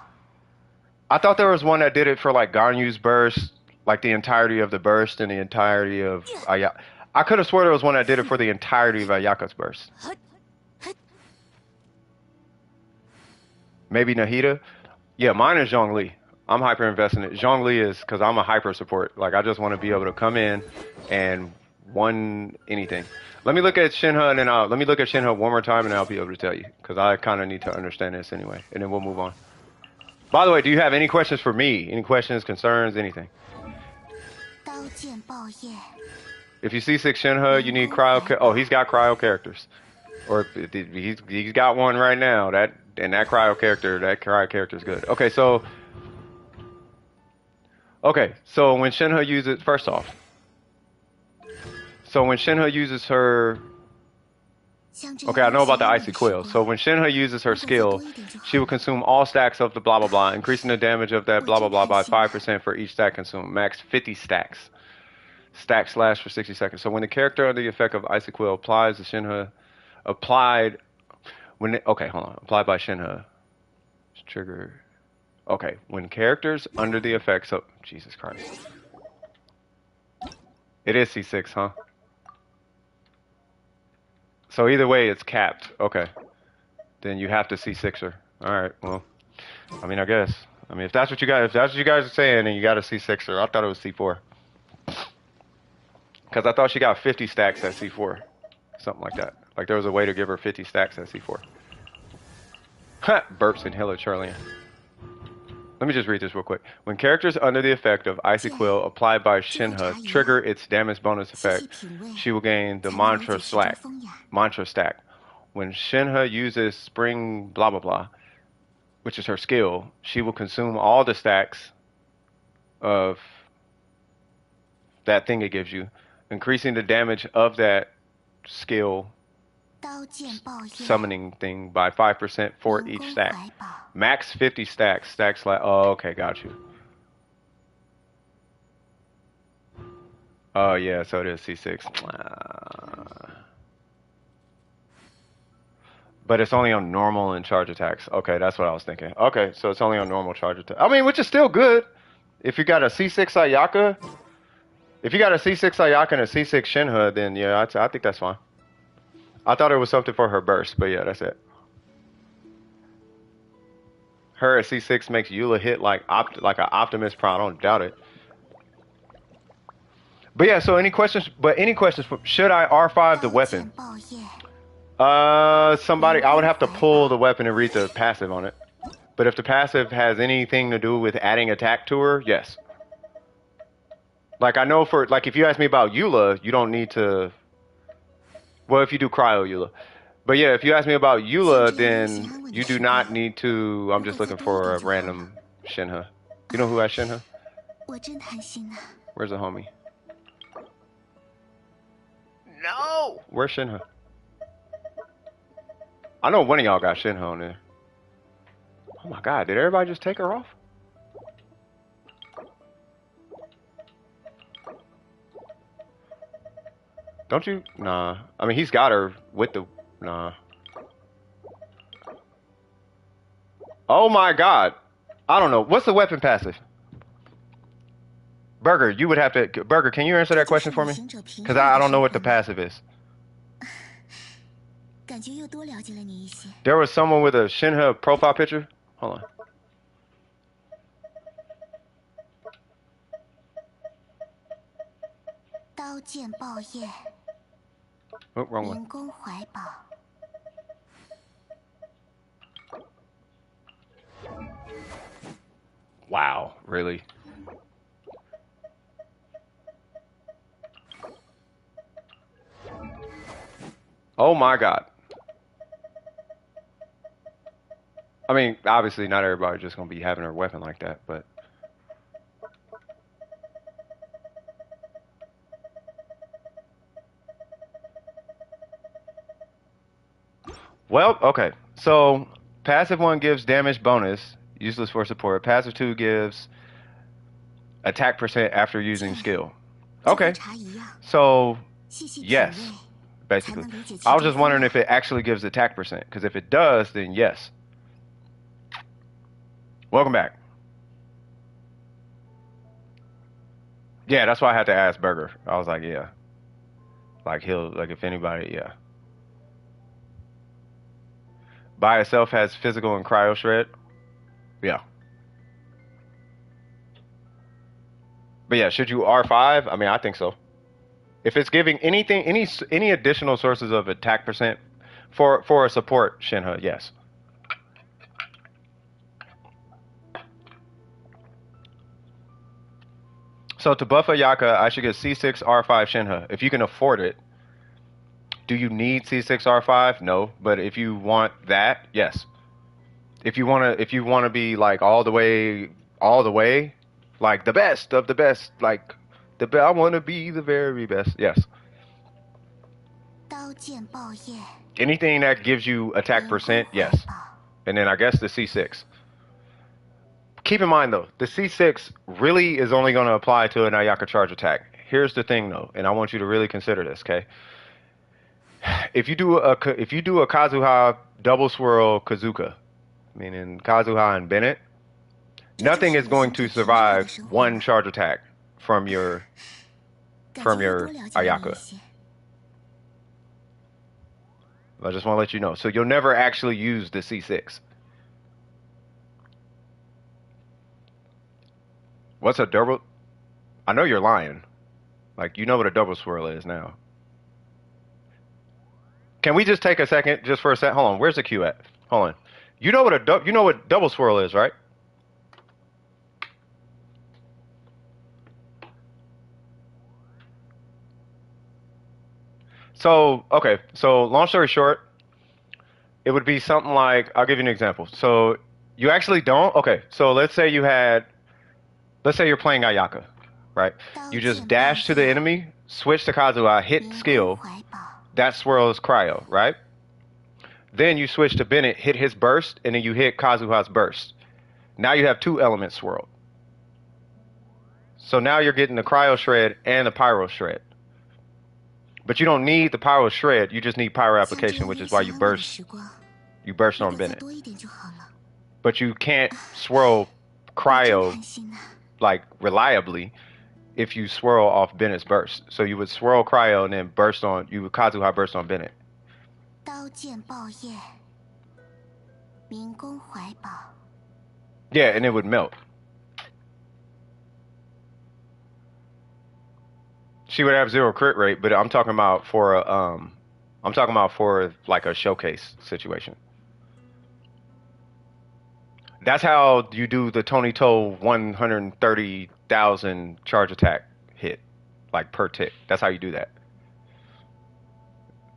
I thought there was one that did it for like Ganyu's burst, like the entirety of the burst and the entirety of Ayaka. I could have swore there was one that did it for the entirety of Ayaka's burst. Maybe Nahida? Yeah, mine is Zhongli. I'm hyper invested in it. Zhongli is because I'm a hyper support. Like, I just want to be able to come in and one anything. Let me look at Shinha and then let me look at Shinha one more time and I'll be able to tell you because I kind of need to understand this anyway, and then we'll move on. By the way, do you have any questions for me? Any questions, concerns, anything? If you see six Shinha, you need cryo. Oh, he's got cryo characters, or he's got one right now. That cryo character is good. Okay, so when Shinha uses first off. So when Shinha uses her... Okay, I know about the Icy Quill. So when Shinha uses her skill, she will consume all stacks of the blah blah blah, increasing the damage of that blah blah blah by 5% for each stack consumed. Max 50 stacks. Stacks last for 60 seconds. So when the character under the effect of Icy Quill applies to Shinha... Applied by Shinha. Trigger... Okay, when characters under the effects of... Jesus Christ. It is C6, huh? So either way, it's capped. Okay. Then you have to C6 her. All right. Well, I mean, I guess. I mean, if that's what you guys are saying, then you got to C6 her. I thought it was C4. Because I thought she got 50 stacks at C4. Something like that. Like there was a way to give her 50 stacks at C4. Ha! Burps and Hilla Charlian. Let me just read this real quick. When characters under the effect of Icy Quill applied by Shinha trigger its damage bonus effect, she will gain the Mantra Stack. When Shinha uses spring blah blah blah, which is her skill, she will consume all the stacks of that thing it gives you, increasing the damage of that skill 刀剑爆焰， summoning thing by 5% for 龙 each 宫 stack. 怀宝， Max 50 stacks. Stacks like, oh, okay, got you. Oh, yeah, so it is C6. But it's only on normal and charge attacks. Okay, that's what I was thinking. Okay, so it's only on normal charge attack. I mean, which is still good. If you got a C6 Ayaka, if you got a C6 Ayaka and a C6 Shinha, then yeah, I think that's fine. I thought it was something for her burst, but yeah, that's it. Her at C6 makes Eula hit like an Optimus Prime. I don't doubt it. But yeah, so any questions? But any questions? Should I R5 the 刀 weapon? 剑爆焰， Somebody, I would have to pull the weapon and read the passive on it. But if the passive has anything to do with adding attack to her, yes. Like I know for like if you ask me about Eula, you don't need to. Well, if you do cryo Eula, but yeah, if you ask me about Eula, then you do not need to. I'm just looking for a random Shinha. You know who has Shinha? 我真贪心呐、 Where's the homie? No. Where's Shinha? I know one of y'all got Shinha on there. Oh my god, did everybody just take her off? Don't you? Nah. I mean, he's got her with the... Nah. Oh my god. I don't know. What's the weapon passive? Burger, you would have to... Burger, can you answer that question for me? Because I don't know what the passive is. 感觉又多了解了你一些。 There was someone with a Shinha profile picture. Hold on. 刀剑爆焰， Oh, wrong one. 龙宫怀宝， Wow, really? Oh my god. I mean, obviously not everybody's just gonna be having her weapon like that, but... Well, okay. So, passive 1 gives damage bonus, useless for support. Passive 2 gives attack percent after using skill. 就和 Okay. 茶一样， So, 细细品 yes, 味，才 basically. 能理解其 I was 中 just wondering 风 if it actually gives attack percent, because if it does, then yes. Welcome back. Yeah, that's why I had to ask Burger. I was like, yeah. Like he'll, like if anybody, yeah. By itself has physical and cryo shred. Yeah. But yeah, should you R5? I mean, I think so. If it's giving anything, any additional sources of attack percent for a support Shinha, yes. So to buff Ayaka, I should get C6 R5 Shinha if you can afford it. Do you need C6 R5? No, but if you want that, yes. If you wanna be like all the way, like the best of the best, like I wanna be the very best. Yes. 刀剑爆焰， Anything that gives you attack 龙宫 percent, 怀 yes. 宝， And then I guess the C6. Keep in mind though, the C6 really is only going to apply to an Ayaka charge attack. Here's the thing though, and I want you to really consider this, okay? If you do a Kazuha double swirl Kazuka, meaning Kazuha and Bennett, nothing is going to survive one charge attack from your 感 from 觉又 your 多了解了你一 Ayaka. 些。 I just want to let you know. So you'll never actually use the C6. What's a double? I know you're lying. Like, you know what a double swirl is now. Can we just take a second, just for a sec? Hold on. Where's the queue at? Hold on. You know what double swirl is, right? So, okay. So, long story short, it would be something like, I'll give you an example. So you actually don't. Okay, so let's say you're playing Ayaka, right? You just dash to the enemy, switch to Kazuha, hit skill. That swirls cryo, right? Then you switch to Bennett, hit his burst, and then you hit Kazuha's burst. Now you have two elements swirled. So now you're getting the cryo shred and the pyro shred. But you don't need the pyro shred, you just need pyro application, which is why you burst on Bennett. But you can't swirl cryo like reliably if you swirl off Bennett's burst. So you would swirl cryo and then you would Kazuha burst on Bennett. Yeah, and it would melt. She would have 0 crit rate, but I'm talking about for like a showcase situation. That's how you do the Tony Toe 130,000 charge attack hit, like per tick. That's how you do that.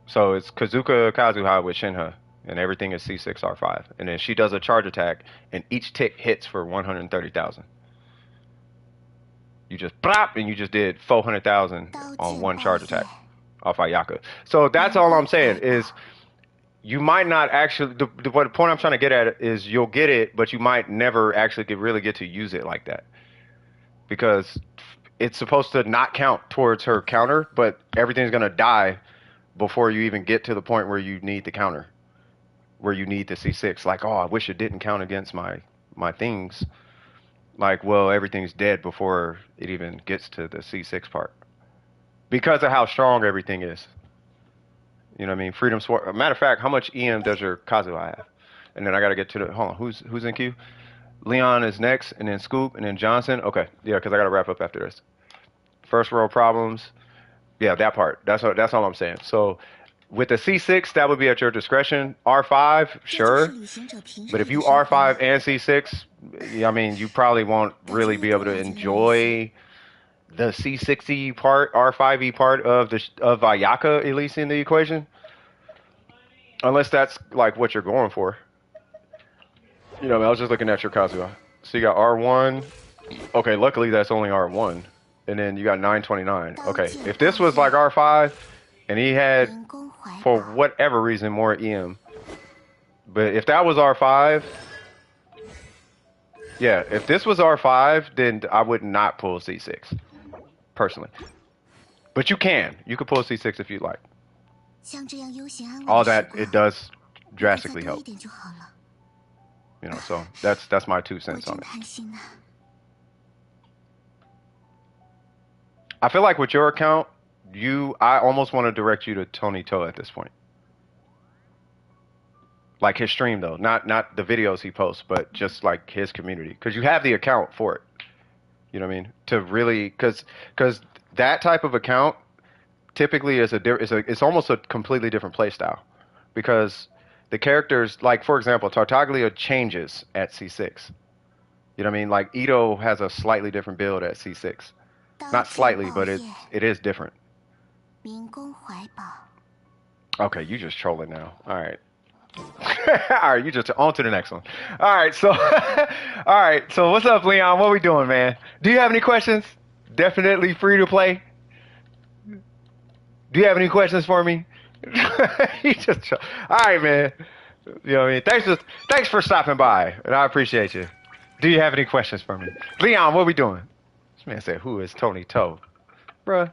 So it's Kazuka Kazuha with Shinha, and everything is C6 R5, and then she does a charge attack, and each tick hits for 130,000. You just plop, and you just did 400,000 on one charge attack off Ayaka. So that's all I'm saying is you might not actually. The point I'm trying to get at is you'll get it, but you might never actually really get to use it like that because it's supposed to not count towards her counter, but everything's gonna die before you even get to the point where you need the counter, where you need the C6. Like, oh, I wish it didn't count against my things. Like, well, everything's dead before it even gets to the C6 part because of how strong everything is. You know what I mean? Freedom Sword. Matter of fact, how much EM does your Kazuha have? And then I got to get to the. Hold on, who's in queue? Leon is next, and then Scoop, and then Johnson. Okay, yeah, because I got to wrap up after this. First world problems. Yeah, that part. That's all I'm saying. So with the C6, that would be at your discretion. R5, sure. But if you R5 and C6, I mean, you probably won't really be able to enjoy the C6E part, R5E part of Ayaka, at least in the equation. Unless that's like what you're going for. You know, I was just looking at your Kazuha. So you got R1. Okay, luckily that's only R1. And then you got 929. Okay, if this was like R5 and he had, for whatever reason, more EM. But if that was R5, yeah, if this was R5, then I would not pull C6, personally. But you can. You could pull C6 if you like. All that, it does drastically help. You know, so that's my 2 cents on it. I feel like with your account, I almost want to direct you to Tony Toe at this point. Like his stream though, not the videos he posts, but just like his community, because you have the account for it. You know what I mean? To really, because that type of account typically it's almost a completely different play style, because the characters, like for example, Tartaglia changes at C6. You know what I mean? Like Ito has a slightly different build at C6. Not slightly, but it is different. Okay, you just trolling now. All right. All right, you just on to the next one. All right, so what's up, Leon? What we doing, man? Do you have any questions? Definitely free to play. Do you have any questions for me? You just all right, man. You know what I mean? Thanks for stopping by, and I appreciate you. Do you have any questions for me, Leon? What we doing? This man said, "Who is Tony Toe, bruh?"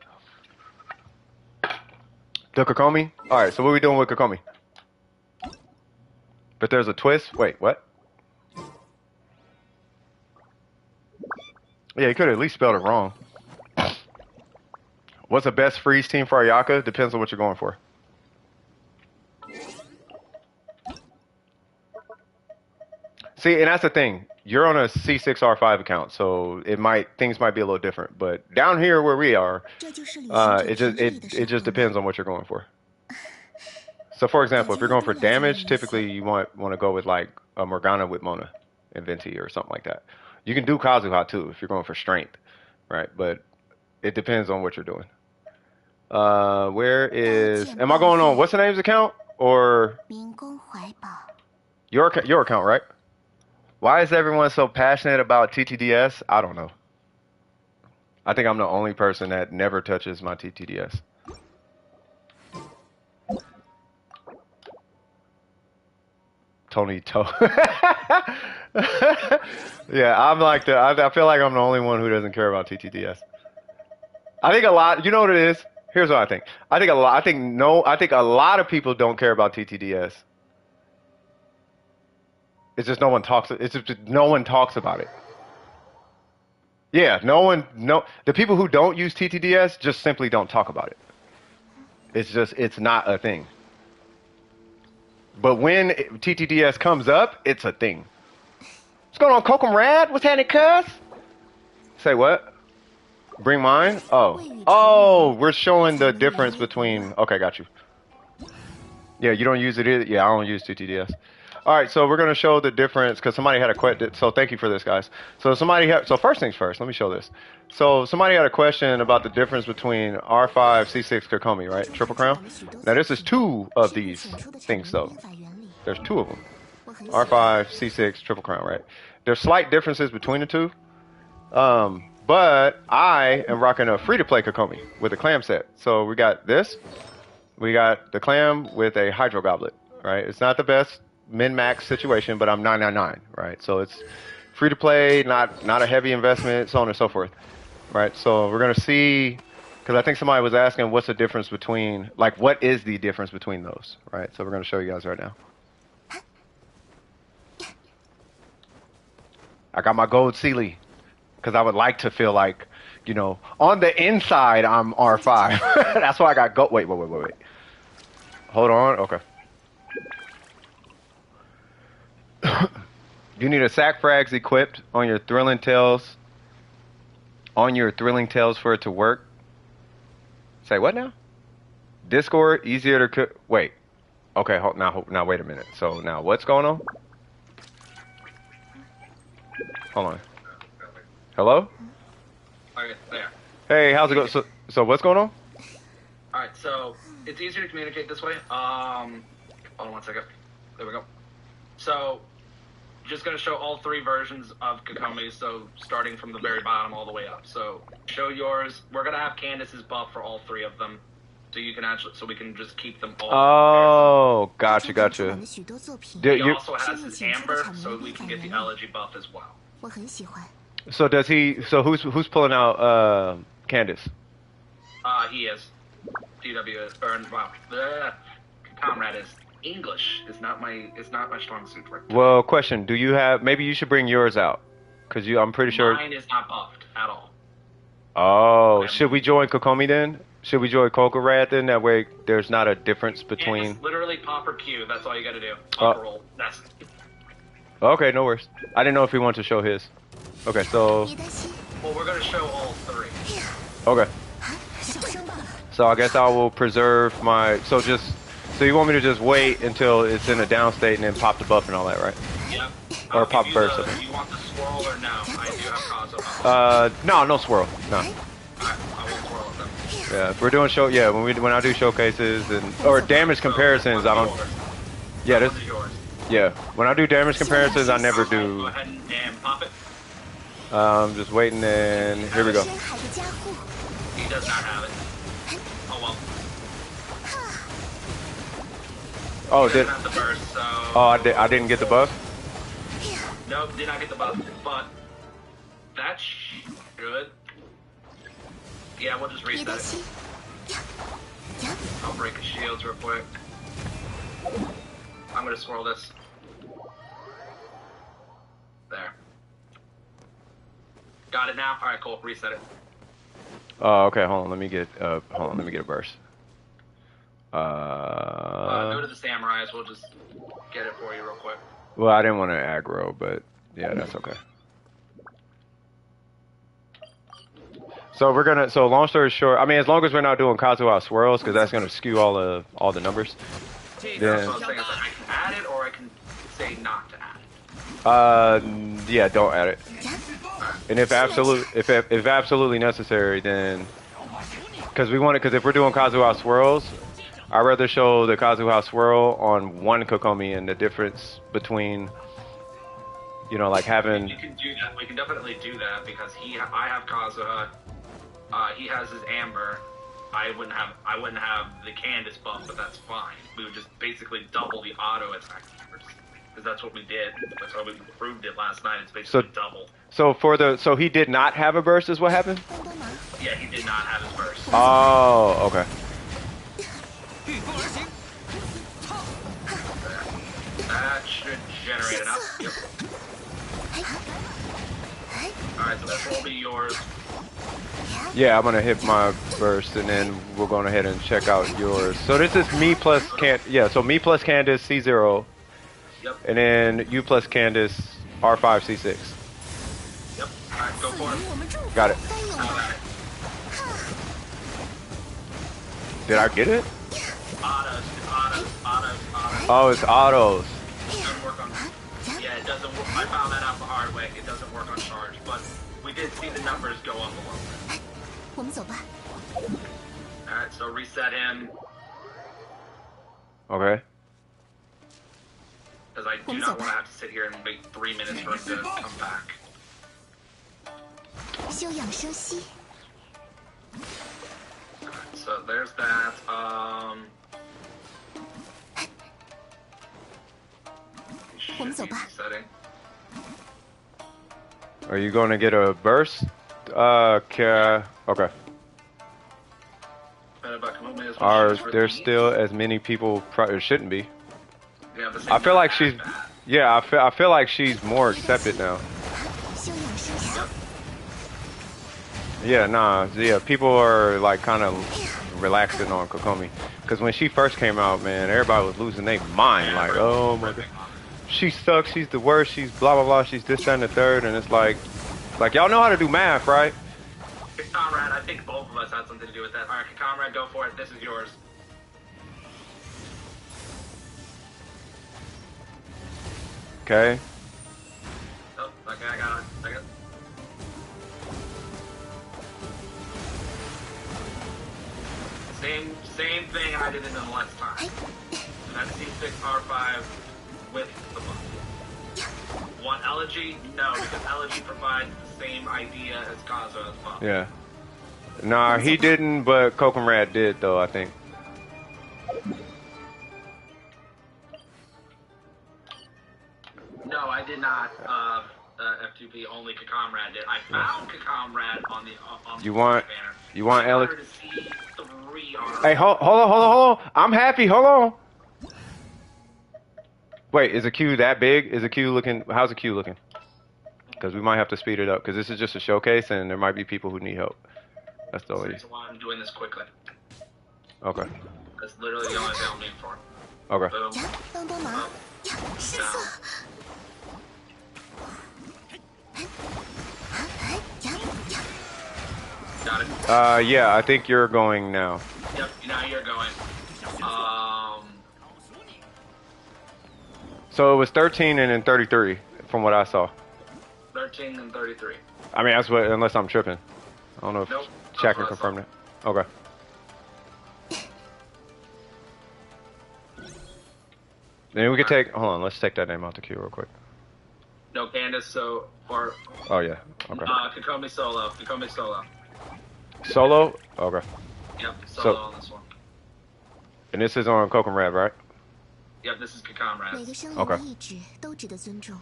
The Kokomi? All right, so what are we doing with Kokomi? But there's a twist. Wait, what? Yeah, he could have at least spelled it wrong. What's the best freeze team for Ayaka? Depends on what you're going for. See, and that's the thing. You're on a C6R5 account, so things might be a little different. But down here where we are, it just depends on what you're going for. So, for example, if you're going for damage, typically you want to go with like a Morgana with Mona and Venti or something like that. You can do Kazuha too if you're going for strength, right? But it depends on what you're doing. Am I going on what's the name's account? or 民工怀宝， your account, right? Why is everyone so passionate about TTDS? I don't know. I think I'm the only person that never touches my TTDS. Tony Toe. Yeah, I'm like I feel like I'm the only one who doesn't care about TTDS. I think a lot. You know what it is? Here's what I think. I think a lot of people don't care about TTDS. It's just no one talks. It's just no one talks about it. Yeah, the people who don't use TTDS just simply don't talk about it. It's not a thing. But when TTDS comes up, it's a thing. What's going on, Kokum Rad? What's happening, cuz? Say what? Bring mine? Oh, we're showing the difference between. Okay, got you. Yeah, you don't use it either. Yeah, I don't use TTDS. All right, so we're gonna show the difference because somebody had a question. So thank you for this, guys. So first things first. Let me show this. So somebody had a question about the difference between R5, C6, Kokomi, right? Triple Crown. Now this is two of these things, though. There's two of them. R5, C6, Triple Crown, right? There's slight differences between the two. But I am rocking a free-to-play Kokomi with a clam set. So we got this. We got the clam with a hydro goblet, right? It's not the best min-max situation, but I'm 999, right? So it's free to play, not a heavy investment, so on and so forth, right? So we're gonna see, because I think somebody was asking what's the difference between, like, what is the difference between those, right? So we're gonna show you guys right now. I got my gold Sealy, because I would like to feel like, you know, on the inside I'm R5. That's why I got gold. Wait. Hold on. Okay. You need a sack frags equipped on your thrilling tails. On your thrilling tails for it to work. Say what now? Discord easier to cook. Wait. Okay. Now wait a minute. So now what's going on? Hold on. Hello? Okay, there. Hey, how's it going? So what's going on? Alright, so it's easier to communicate this way. Hold on 1 second. There we go. So, just going to show all three versions of Kokomi, so starting from the very bottom all the way up. So, show yours. We're going to have Candace's buff for all three of them. So you can actually, so we can just keep them all. Oh, gotcha. 他创作了许多作品， He also has his Amber, so we can get the elegy buff as well. 我很喜欢。 So does he? So who's pulling out Candace? He is. DW is, or wow, the comrade is. English is not my strong suit right now. Well, question: do you have? Maybe you should bring yours out, because I'm pretty sure. Mine is not buffed at all. Oh, should we join Kokomi then? Should we join Kokorad then? That way, there's not a difference between. Yeah, literally pop or Q. That's all you got to do. Pop or roll. That's. Okay, no worries. I didn't know if he wanted to show his. Okay, so. Well, we're gonna show all three. Okay. So I guess I will preserve my. So you want me to just wait until it's in a down state and then pop the buff and all that, right? Yep. Or pop burst. Do you want the swirl or no? I do have Kazo. No swirl. No. Alright, I will swirl them. Yeah, if we're doing when I do showcases or damage comparisons, I don't. Yeah, This is yours. Yeah, when I do damage comparisons, I never Go do. ahead and pop it. Just waiting, and here we go. 深海的加护， He does not have it. Oh well. Oh, He did doesn't have the burst, so. I didn't get the buff. Nope, did not get the buff, but that's good. Yeah, we'll just 别 reset 担 it. 心。呀， I'll break his shields real quick. I'm gonna swirl this. There. Got it now? Alright, cool. Reset it. Oh, okay. Hold on. Let me get a burst. Go to the samurais. We'll just get it for you real quick. Well, I didn't want to aggro, but yeah, that's okay. So So long story short, I mean, as long as we're not doing Kazuha swirls, because that's gonna skew all the numbers. That's Then, what I was saying. I can add it, or I can say not to add it. yeah, don't add it. And if absolutely necessary, then because if we're doing Kazuha swirls, I'd rather show the Kazuha swirl on one Kokomi and the difference between, you know, like having. You can do that. We can definitely do that because I have Kazuha. He has his Amber. I wouldn't have the Candace buff, but that's fine. We would just basically double the auto attack numbers because that's what we did. That's how we proved it last night. It's basically double. So he did not have a burst, is what happened? Yeah, he did not have his burst. Oh, okay. That should generate enough. Yep. Alright, so this will be yours. Yeah, I'm gonna hit my burst, and then we're going ahead and check out yours. So this is me plus so me plus Candace C0. Yep. And then you plus Candace R5 C6. Yep. Alright, go for it. Got it. Did I get it? Autos. Oh, it's autos. It doesn't work on. Yeah, it doesn't work. I found that out the hard way. It doesn't work on charge, but we did see the numbers go up a little bit. 我们走吧。 Alright, so reset him. Okay. Because I do not want to have to sit here and wait 3 minutes for him to come back. 休养生息。 Alright, so there's that. Should be resetting. Are you going to get a burst? Okay. Are there still as many people? It shouldn't be. Yeah, I feel like she's. Yeah, I feel like she's more accepted now. 休养生息。 Yeah, nah. Yeah, people are like kind of relaxing on Kokomi because when she first came out, man, everybody was losing their mind. Like, oh my god, she sucks. She's the worst. She's blah blah blah. She's this that, and the third, and it's like y'all know how to do math, right? Comrade, I think both of us had something to do with that. Alright, Comrade, go for it. This is yours. Okay. Oh, okay, I got it. Same thing I did in the last time. That's C6 R5 with the buff. Want Elegy? No, because Elegy provides the same idea as Kazuha's buff. Yeah. Nah, he didn't, but Kokomrad did though, I think. No, I did not. F2P only Kakamrad did. I found Kakamrad on the You want banner. you want Alex? Hey, hold on. I'm happy. Hold on. Wait, is the queue that big? Is the queue looking? How's the queue looking? Because we might have to speed it up because this is just a showcase and there might be people who need help. That's the only. That's why I'm doing this quickly. Okay. That's literally the only thing I'm needing for. Okay. Boom. 帮帮忙，失色。 Got it. Yeah, I think you're going now. Yep, now you're going. So it was 13 and then 33 from what I saw. 13 and 33. I mean, that's what, unless I'm tripping. I don't know if Nope, Jack can that's what I confirm that. Okay. Then we could take, hold on, let's take that name out the queue real quick. No, Candace, so, or, Oh yeah, okay. Kokomi Solo. Kokomi Solo. Solo? Okay. Yep, Solo So- on this one. And this is on Kokomrad, right? Yep, this is Kakamrad. 每个生灵的意志都值得尊重。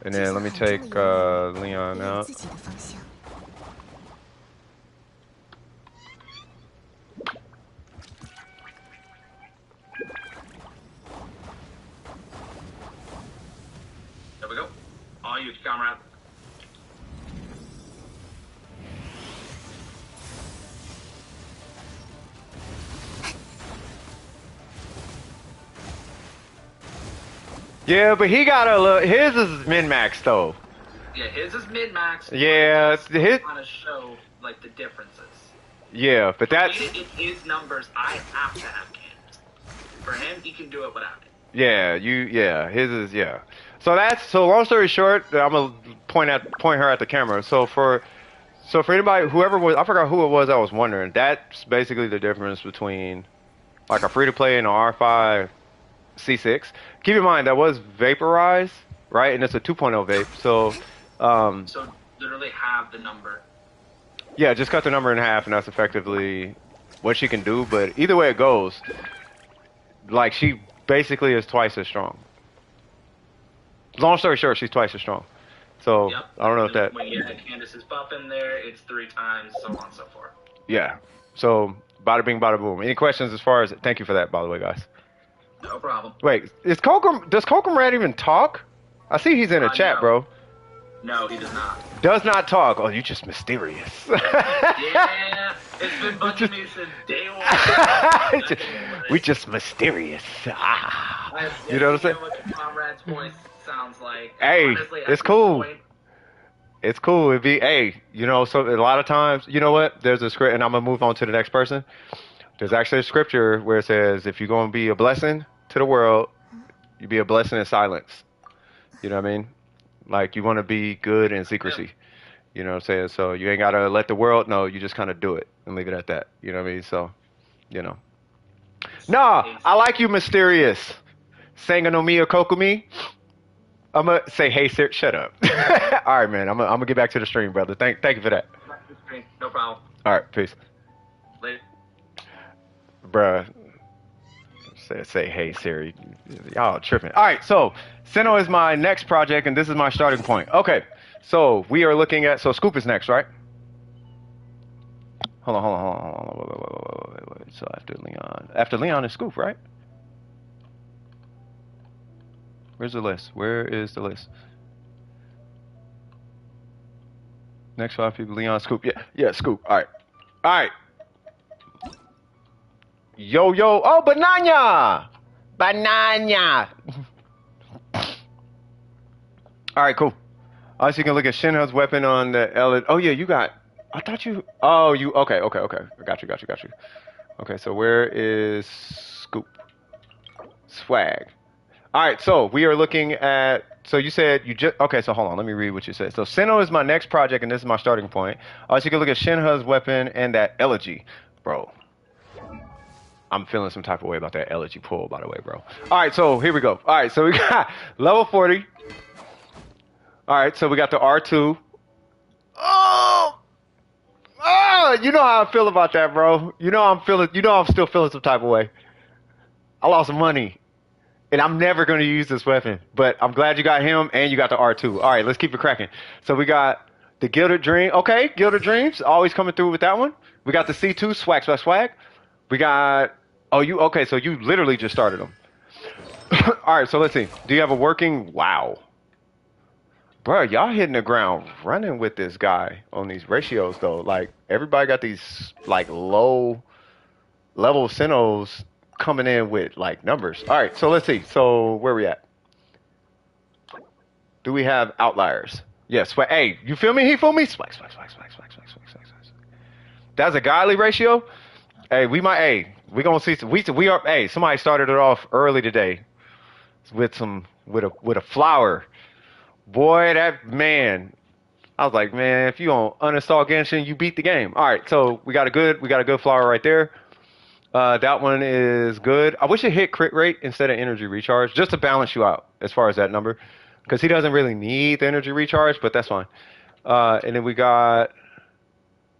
And then let me 就算 take 海中的人 Leon 也有 out. 自己的方向。 There we go. All you, Kakamrad. Yeah, but he got a little, his is min-max though. Yeah, his is mid-max. Yeah, his, On a show, like, the differences. yeah, but that's, It's his numbers. I have to have Candace. For him, he can do it without it. yeah, yeah, his is, yeah. So that's, so long story short, I'm gonna point her at the camera. So for anybody, whoever was, I forgot who it was I was wondering, that's basically the difference between like a free to play and an R5 C6. Keep in mind that was vaporized, right? And it's a 2.0 vape. So, So literally half the number. yeah, just cut the number in half, and that's effectively what she can do. But either way it goes, like she basically is twice as strong. Long story short, she's twice as strong. So Yep. I don't know if that. When you add Candace's buff in there, it's 3 times, so on and so forth. Yeah. So bada bing, bada boom. Any questions as far as? Thank you for that, by the way, guys. No problem. Wait, does Kokum Rat even talk? I see he's in a chat, No. bro. No, he does not. Does not talk. Oh, you just mysterious. Yeah, it's been bugging me since day one. We just mysterious. Ah. I have You know what I'm no idea what the comrade's voice sounds like. Hey, Honestly, at it's this cool. point, It's cool. It'd be, hey, you know, so a lot of times, you know what? There's a script, and I'm going to move on to the next person. There's actually a scripture where it says, if you're going to be a blessing to the world, you be a blessing in silence. You know what I mean? Like, you want to be good in secrecy. You know what I'm saying? So you ain't got to let the world know. You just kind of do it and leave it at that. You know what I mean? So, you know. Nah, I like you, mysterious. Sanga no Mia Kokumi. I'm going to say, hey, sir, shut up. All right, man. I'm going to get back to the stream, brother. Thank you for that. no problem. All right, peace. Later. Bruh. Say, hey, Siri. Y'all tripping. All right, so Sinnoh is my next project, and this is my starting point. Okay, so we are looking at, so Scoop is next, right? Hold on. Wait. So after Leon is Scoop, right? Where's the list? Where is the list? Next 5 people, Leon, Scoop. Yeah, Scoop. All right. Yo. Oh, Banana. All right, cool. Also, you can look at Shinha's weapon on the L. Oh, yeah, you got. I thought you. Oh, you. Okay. I got you. Okay, so where is Scoop? Swag. All right, so we are looking at. So you said you just. Okay, so hold on. Let me read what you said. So Sinnoh is my next project, and this is my starting point. Also, you can look at Shinha's weapon and that elegy, bro. I'm feeling some type of way about that elegy pull, by the way, bro. All right, so here we go. All right, so we got level 40. All right, so we got the R2. Oh, you know how I feel about that, bro. You know I'm still feeling some type of way. I lost some money, and I'm never going to use this weapon. But I'm glad you got him, and you got the R2. All right, let's keep it cracking. So we got the Gilded Dream. Okay, Gilded Dreams, always coming through with that one. We got the C2, swag. We got, okay, so you literally just started them. All right, so let's see. Do you have a working, wow. Bro, y'all hitting the ground running with this guy on these ratios, though. Like, everybody got these, like, low level Sinnohs coming in with, like, numbers. All right, so let's see. So, where we at? Do we have outliers? Yes. Hey, you feel me? He feel me? Swag. That's a godly ratio? Hey, we gonna see some, somebody started it off early today with a flower. Boy, that man, I was like, man, if you don't uninstall Genshin, you beat the game. All right, so we got a good flower right there. That one is good. I wish it hit crit rate instead of energy recharge, just to balance you out as far as that number, because he doesn't really need the energy recharge, but that's fine. And then we got,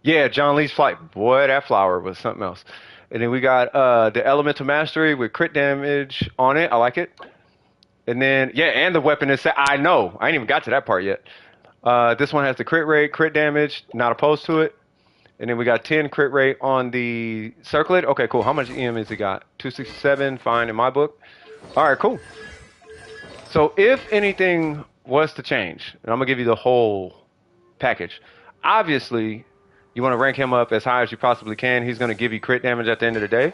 John Lee's flight. Boy, that flower was something else. And then we got the Elemental Mastery with crit damage on it. I like it. And then, and the weapon is set. I know. I ain't even got to that part yet. This one has the crit rate, crit damage, not opposed to it. And then we got 10 crit rate on the circlet. Okay, cool. How much EM has he got? 267, fine in my book. All right, cool. So if anything was to change, and I'm going to give you the whole package. Obviously, you want to rank him up as high as you possibly can. He's going to give you crit damage at the end of the day.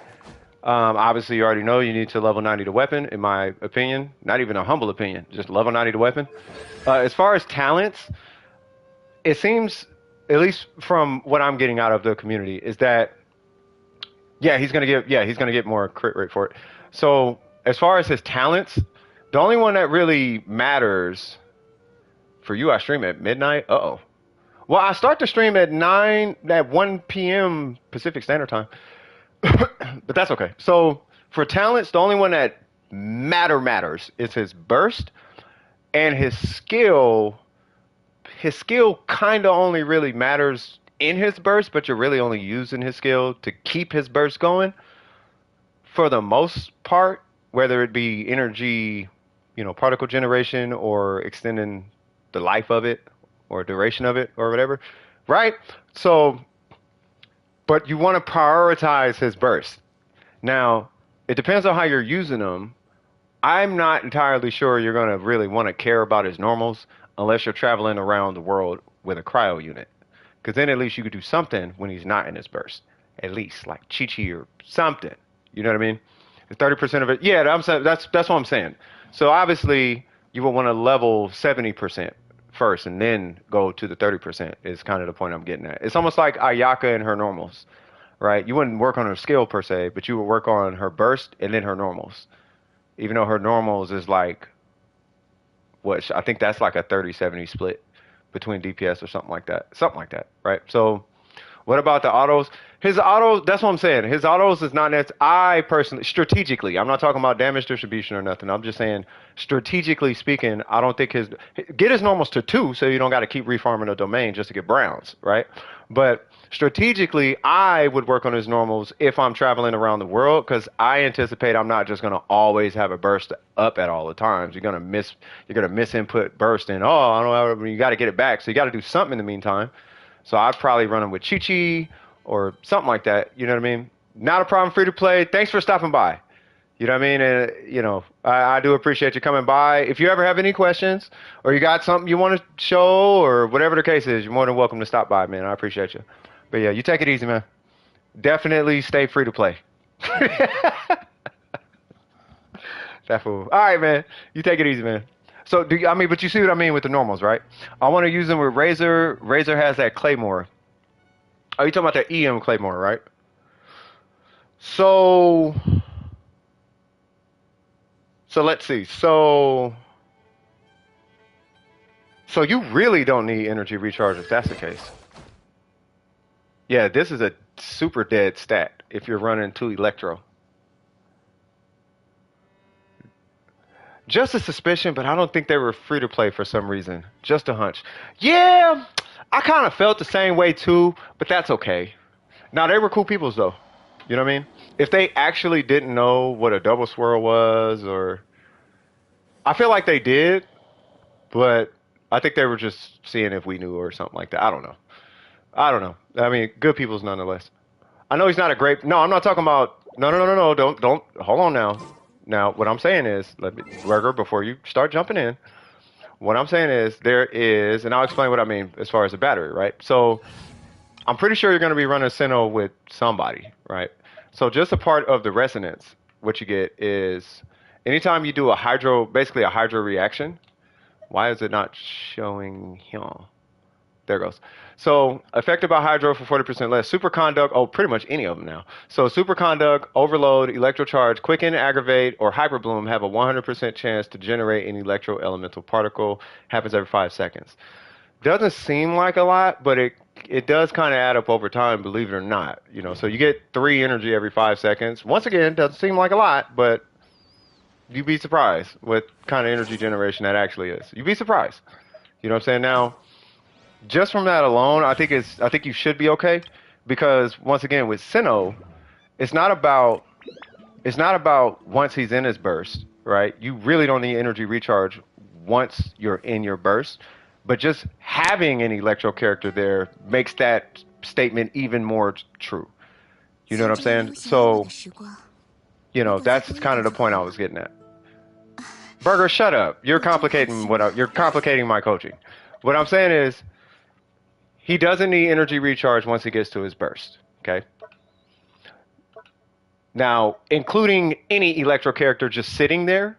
Obviously, you already know you need to level 90 the weapon, in my opinion. Not even a humble opinion, just level 90 the weapon. As far as talents, it seems, at least from what I'm getting out of the community, is that, he's gonna get more crit rate for it. So as far as his talents, the only one that really matters for you, I stream at midnight. Well, I start the stream at 1 p.m. Pacific Standard Time. But that's okay. So for talents, the only one that matters is his burst and his skill. His skill kind of only really matters in his burst, but you're really only using his skill to keep his burst going for the most part, whether it be energy, particle generation or extending the life of it or duration of it or whatever, right? So, but you want to prioritize his burst. Now, it depends on how you're using them. I'm not entirely sure you're going to really want to care about his normals unless you're traveling around the world with a cryo unit. Because then at least you could do something when he's not in his burst. At least, like Chi-Chi or something. You know what I mean? 30% of it. Yeah, that's what I'm saying. So obviously, you would want to level 70% first and then go to the 30% is kind of the point I'm getting at. It's almost like Ayaka and her normals, right? You wouldn't work on her skill per se, but you would work on her burst and then her normals. Even though her normals is like, I think that's like a 30-70 split between DPS or something like that. Something like that, right? So what about the autos? His autos, that's what I'm saying. His autos is not necessarily, I personally, strategically, I'm not talking about damage distribution or nothing. I'm just saying, strategically speaking, I don't think get his normals to 2 so you don't got to keep refarming a domain just to get browns, right? But strategically, I would work on his normals if I'm traveling around the world because I anticipate I'm not just going to always have a burst up at all the times. You're going to miss input burst and, I don't know, you got to get it back. So you got to do something in the meantime. So I'd probably run them with Chi-Chi or something like that. You know what I mean? Not a problem, free to play. Thanks for stopping by. You know what I mean? And, I do appreciate you coming by. If you ever have any questions or you got something you want to show or whatever the case is, you're more than welcome to stop by, man. I appreciate you. But yeah, you take it easy, man. Definitely stay free to play. That fool. All right, man. You take it easy, man. So, but you see what I mean with the normals, right? I want to use them with Razor. Razor has that Claymore. Oh, you talking about that EM Claymore, right? So let's see. So you really don't need energy recharge if that's the case. Yeah, this is a super dead stat if you're running 2 Electro. Just a suspicion, but I don't think they were free to play for some reason. Just a hunch. Yeah, I kind of felt the same way too, but that's okay. Now, they were cool peoples though. You know what I mean? If they actually didn't know what a double swirl was, or I feel like they did, but I think they were just seeing if we knew or something like that. I don't know. I mean, good peoples nonetheless. I know he's not a great. No, I'm not talking about. No. Don't. Hold on now. Now, what I'm saying is, Burger, before you start jumping in, what I'm saying is there is, and I'll explain what I mean as far as the battery, right? So I'm pretty sure you're going to be running Sinnoh with somebody, right? So just a part of the resonance, what you get is anytime you do basically a hydro reaction. Why is it not showing here? There it goes. So affected by hydro for 40% less. Superconduct, pretty much any of them now. So superconduct, overload, electrocharge, quicken, aggravate, or hyperbloom have a 100% chance to generate an electro elemental particle. Happens every 5 seconds. Doesn't seem like a lot, but it does kind of add up over time, believe it or not. So you get 3 energy every 5 seconds. Once again, doesn't seem like a lot, but you'd be surprised what kind of energy generation that actually is. You'd be surprised. You know what I'm saying? Now, just from that alone, I think you should be okay, because once again with Sinnoh, it's not about once he's in his burst, right? You really don't need energy recharge once you're in your burst, but just having an electro character there makes that statement even more true. You know what I'm saying? So, that's kind of the point I was getting at. Burger, shut up. You're complicating my coaching. What I'm saying is, he doesn't need energy recharge once he gets to his burst, okay? Now, including any electro character just sitting there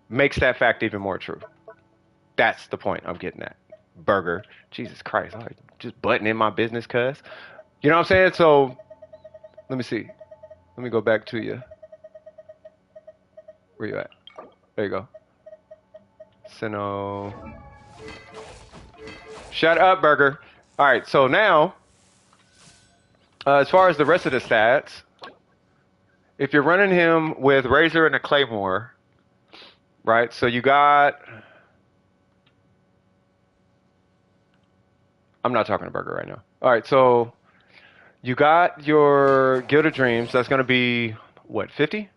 makes that fact even more true. That's the point I'm getting at. Burger. Jesus Christ, I'm just butting in my business, cuz. You know what I'm saying? So, let me see. Let me go back to you. Where you at? There you go. Sinnoh. Shut up, Burger. All right, so now, as far as the rest of the stats, if you're running him with Razor and a Claymore, right? So you got. I'm not talking a burger right now. All right, so you got your Guild of Dreams. That's going to be what, 50?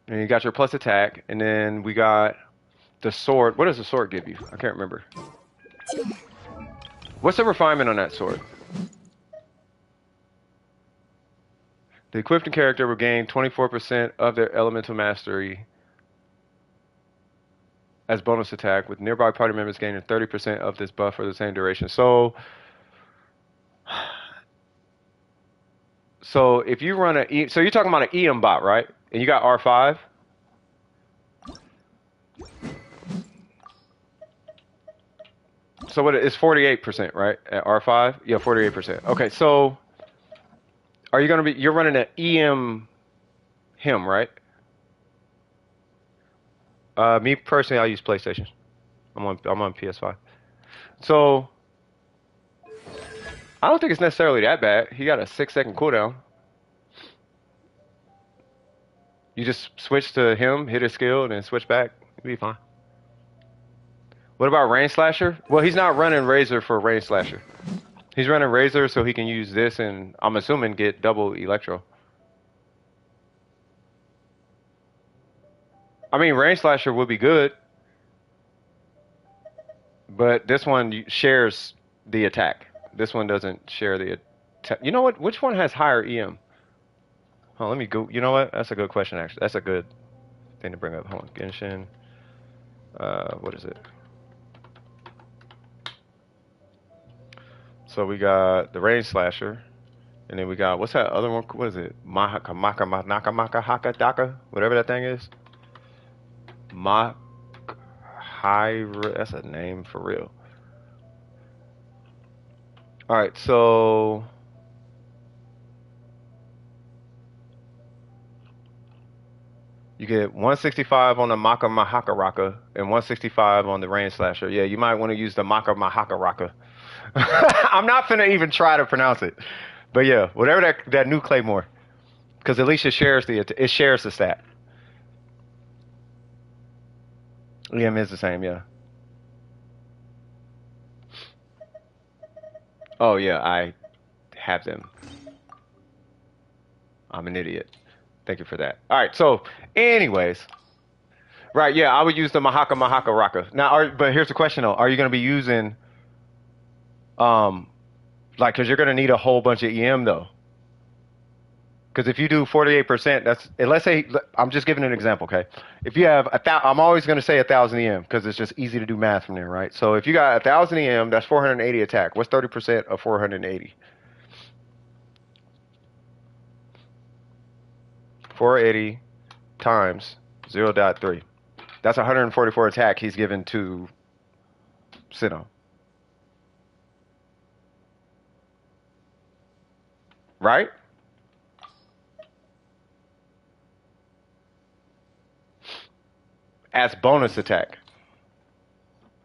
And you got your plus attack, and then we got the sword. What does the sword give you? I can't remember. What's the refinement on that sword? The equipped character will gain 24% of their elemental mastery as bonus attack, with nearby party members gaining 30% of this buff for the same duration. So if you run so you're talking about an EM bot, right? And you got R5. So what it's 48%, right? At R5? Yeah, 48%. Okay, so you're running an EM him, right? Me personally, I use PlayStation. I'm on PS5. So I don't think it's necessarily that bad. He got a 6-second cooldown. You just switch to him, hit his skill, and then switch back. It'll be fine. What about Rain Slasher? Well, he's not running Razor for Rain Slasher. He's running Razor so he can use this and, I'm assuming, get double Electro. I mean, Rain Slasher would be good, but this one shares the attack. This one doesn't share the attack. You know what? Which one has higher EM? Oh, let me go. You know what? That's a good question, actually. That's a good thing to bring up. Hold on. Genshin. What is it? So we got the Rain Slasher, and then we got, what's that other one? What is it? Mahaka Maka Naka Maka Haka Daka? Whatever that thing is. That's a name for real. Alright, so you get 165 on the Maka Mahaka Raka and 165 on the Rain Slasher. Yeah, you might want to use the Maka Mahaka Raka. I'm not finna even try to pronounce it. But yeah, whatever that new Claymore. Because at least it shares the stat. EM is the same, yeah. Oh yeah, I have them. I'm an idiot. Thank you for that. All right, so anyways. Right, yeah, I would use the Mahaka Raka. Now, but here's the question though. Are you going to be using, because you're going to need a whole bunch of EM though. Because if you do 48%, let's say, I'm just giving an example, okay? If you have I'm always going to say 1,000 EM because it's just easy to do math from there, right? So if you got 1,000 EM, that's 480 attack. What's 30% of 480? 480 times 0.3. That's 144 attack he's given to Sinnoh. Right? As bonus attack.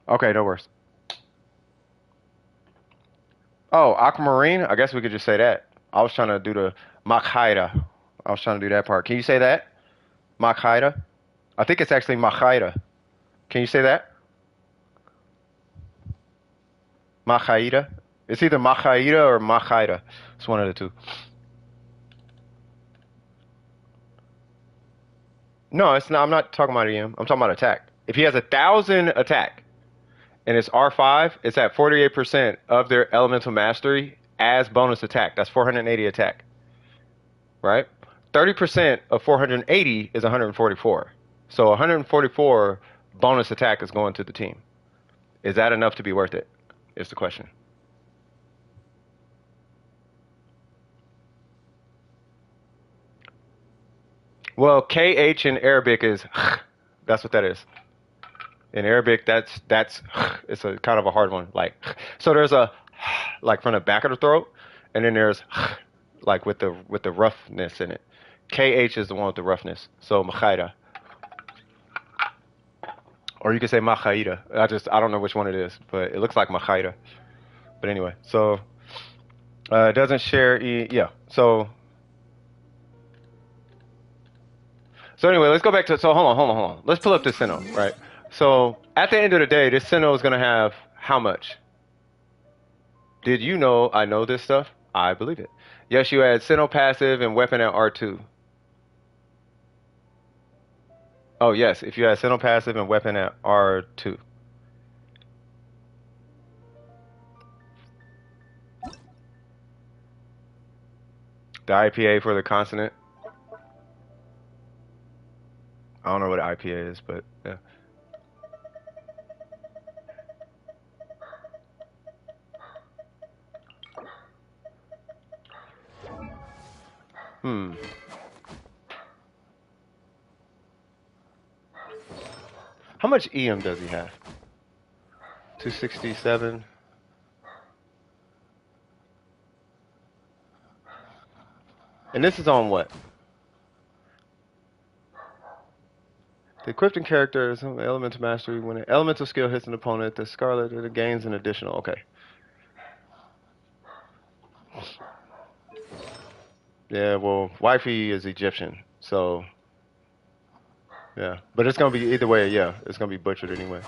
Okay, no worries. Oh, Aquamarine? I guess we could just say that. I was trying to do the Makhaida. I was trying to do that part. Can you say that? Makhaida? I think it's actually Makhaida. Can you say that? Makhaida? It's either Makhaida or Makhaida. It's one of the two. No, it's not. I'm not talking about EM. I'm talking about attack. If he has 1,000 attack and it's R5, it's at 48% of their elemental mastery as bonus attack. That's 480 attack. Right? 30% of 480 is 144. So 144 bonus attack is going to the team. Is that enough to be worth it? Is the question. Well, KH in Arabic is that's what that is. In Arabic, that's it's a kind of a hard one. Like, so there's a like from the back of the throat, and then there's like with the roughness in it. KH is the one with the roughness. So Makhaida. Or you could say Makhaida. I don't know which one it is, but it looks like Makhaida. But anyway, so Doesn't share yeah. So anyway, let's go back to, so hold on. Let's pull up this Sinnoh, right? So at the end of the day, this Sinnoh is gonna have how much? Did you know I know this stuff? I believe it. Yes, you add Sinnoh passive and weapon at R2. Oh yes, if you add Sinnoh passive and weapon at R2. The IPA for the consonant. I don't know what IPA is, but yeah. How much EM does he have? 267. And this is on what? The equipped character is some elemental mastery. When an elemental skill hits an opponent, the Scarlet it gains an additional. Okay. Yeah, well, wifey is Egyptian, so yeah. But it's gonna be either way. Yeah, it's gonna be butchered anyway.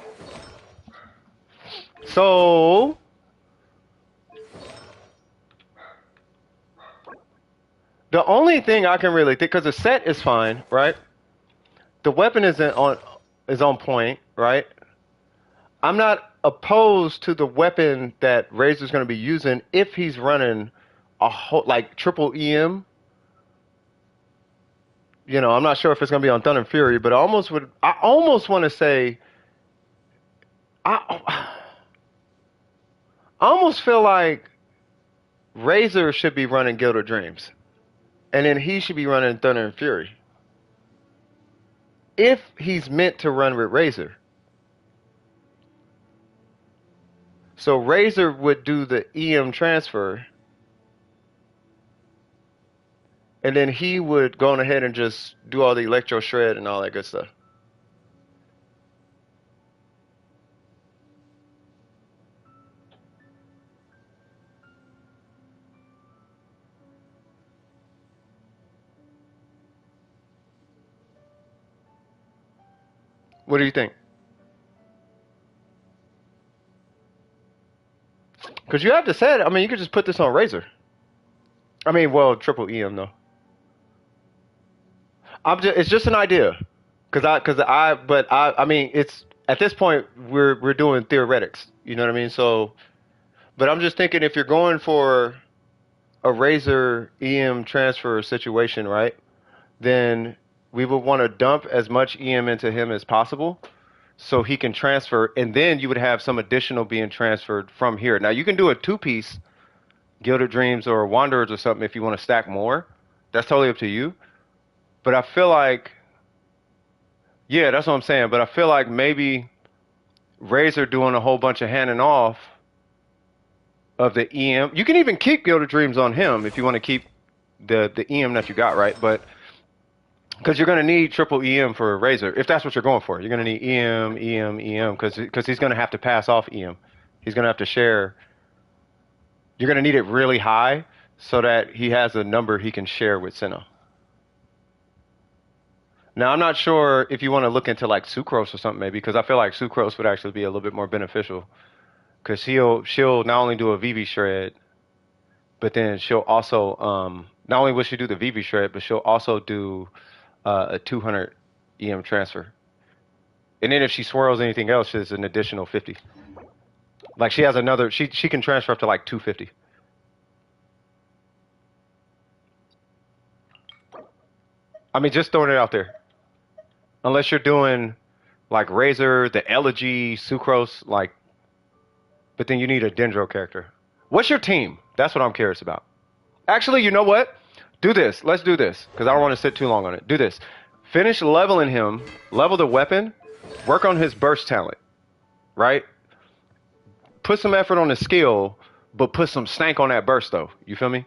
So the only thing I can really think, because the set is fine, right? The weapon is on point, right? I'm not opposed to the weapon that Razor's going to be using if he's running a whole like triple EM. You know, I'm not sure if it's going to be on Thunder and Fury, but I almost want to say I almost feel like Razor should be running Guild of Dreams, and then he should be running Thunder and Fury. If he's meant to run with Razor. So Razor would do the EM transfer, and then he would go on ahead and just do all the electro shred and all that good stuff. What do you think? Because you have to set it. I mean, you could just put this on Razor. I mean, well, triple EM though. It's just an idea. I mean, it's at this point we're doing theoretics. You know what I mean? So, but I'm just thinking if you're going for a Razor EM transfer situation, right? Then we would want to dump as much EM into him as possible so he can transfer, and then you would have some additional being transferred from here. Now, you can do a two-piece Gilded Dreams or Wanderers or something if you want to stack more. That's totally up to you. But I feel like, yeah, that's what I'm saying. But I feel like maybe Razor doing a whole bunch of handing off of the EM. You can even keep Gilded Dreams on him if you want to keep the EM that you got, right? But because you're going to need triple EM for Razor, if that's what you're going for. You're going to need EM, because he's going to have to pass off EM. He's going to have to share. You're going to need it really high so that he has a number he can share with Sinnoh. Now, I'm not sure if you want to look into like Sucrose or something maybe, because I feel like Sucrose would actually be a little bit more beneficial. Because she'll not only do a VV shred, but then she'll also, not only will she do the VV shred, but she'll also do a 200 EM transfer. And then if she swirls anything else, there's an additional 50. Like she has another, she can transfer up to like 250. I mean, just throwing it out there. Unless you're doing like Razor, the Elegy, Sucrose, like, but then you need a Dendro character. What's your team? That's what I'm curious about. Actually, you know what? Do this. Let's do this, because I don't want to sit too long on it. Do this. Finish leveling him, level the weapon, work on his burst talent, right? Put some effort on the skill, but put some stank on that burst, though. You feel me?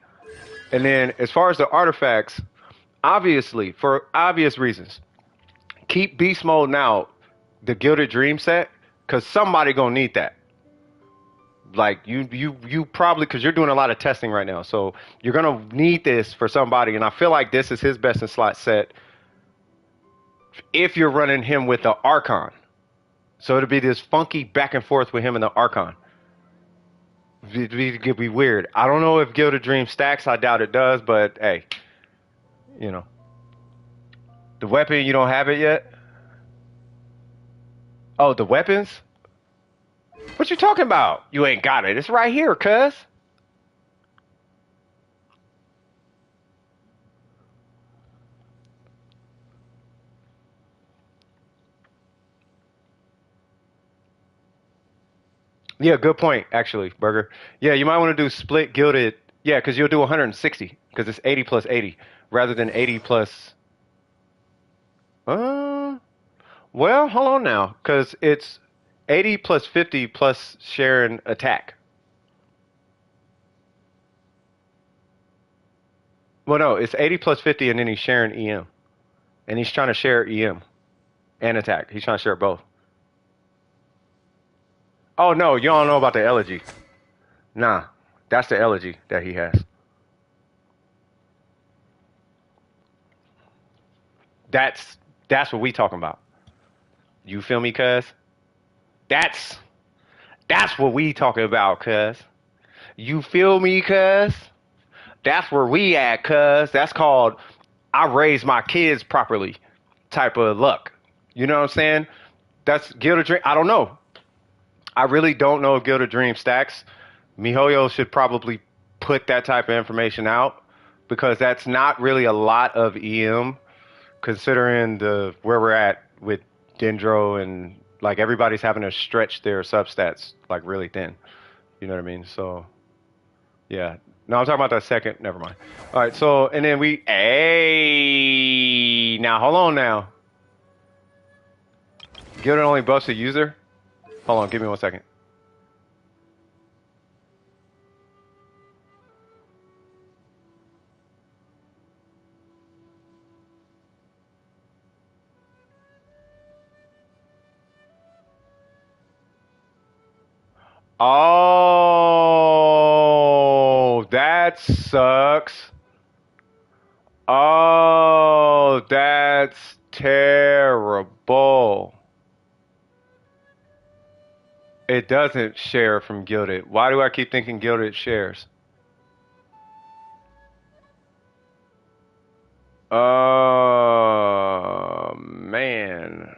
And then as far as the artifacts, obviously, for obvious reasons, keep beast mode now, the Gilded Dream set, because somebody going to need that. Like you probably, because you're doing a lot of testing right now, so you're gonna need this for somebody, and I feel like this is his best in slot set if you're running him with the Archon. So it'll be this funky back and forth with him and the Archon. It'd be weird. I don't know if Gilded Dream stacks. I doubt it does, but hey, you know, the weapon, you don't have it yet. Oh, the weapons? What you talking about? You ain't got it. It's right here, cuz. Yeah, good point, actually, Burger. Yeah, you might want to do split gilded. Yeah, because you'll do 160, because it's 80 plus 80, rather than 80 plus... Uh, well, hold on now, because it's 80 plus 50 plus sharing attack. Well, no, it's 80 plus 50, and then he's sharing EM. And he's trying to share EM and attack. He's trying to share both. Oh, no, you don't know about the elegy. Nah, that's the elegy that he has. That's what we talking about. You feel me, cuz? That's what we talking about, cuz. You feel me, cuz? That's where we at, cuz. That's called I raised my kids properly type of luck. You know what I'm saying? That's Gilded Dream. I don't know. I really don't know if Gilded Dream stacks. MiHoYo should probably put that type of information out because that's not really a lot of EM considering the where we're at with Dendro and like everybody's having to stretch their substats like really thin. You know what I mean? So yeah. No, I'm talking about that second. Never mind. All right. So and then now hold on now. Gilded only buffs a user. Hold on. Give me 1 second. Oh, that sucks. Oh, that's terrible. It doesn't share from Gilded. Why do I keep thinking Gilded shares? Oh, man.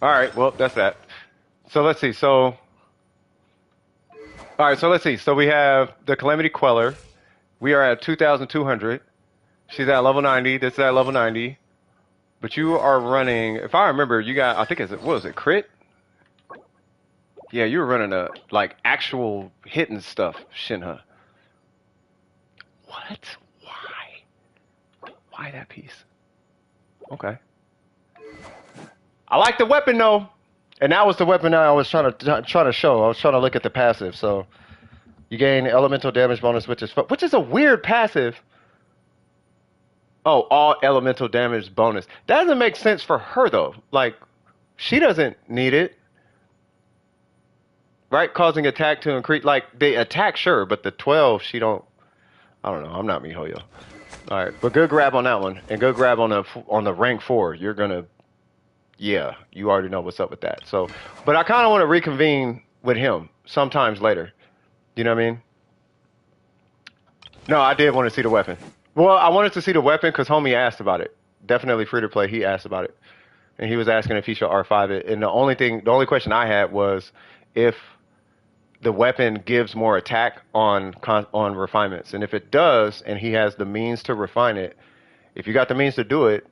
All right, well, that's that. So let's see. So, all right, so let's see. So we have the Calamity Queller. We are at 2,200. She's at level 90. This is at level 90. But you are running, if I remember, you got, I think it's, what was it, crit? Yeah, you were running a, like, actual hitting stuff, Shinha. What? Why? Why that piece? Okay. I like the weapon, though. And that was the weapon that I was trying to show. I was trying to look at the passive. So you gain elemental damage bonus, which is a weird passive. Oh, all elemental damage bonus. That doesn't make sense for her, though. Like, she doesn't need it. Right? Causing attack to increase. Like, they attack, sure, but the 12, she don't. I don't know. I'm not MiHoYo. All right. But good grab on that one. And good grab on the rank 4. You're going to. Yeah, you already know what's up with that. So, but I kind of want to reconvene with him sometimes later. You know what I mean? No, I did want to see the weapon. Well, I wanted to see the weapon because homie asked about it. Definitely free to play. He asked about it, and he was asking if he should R5 it. And the only question I had was if the weapon gives more attack on refinements, and if it does, and he has the means to refine it, if you got the means to do it,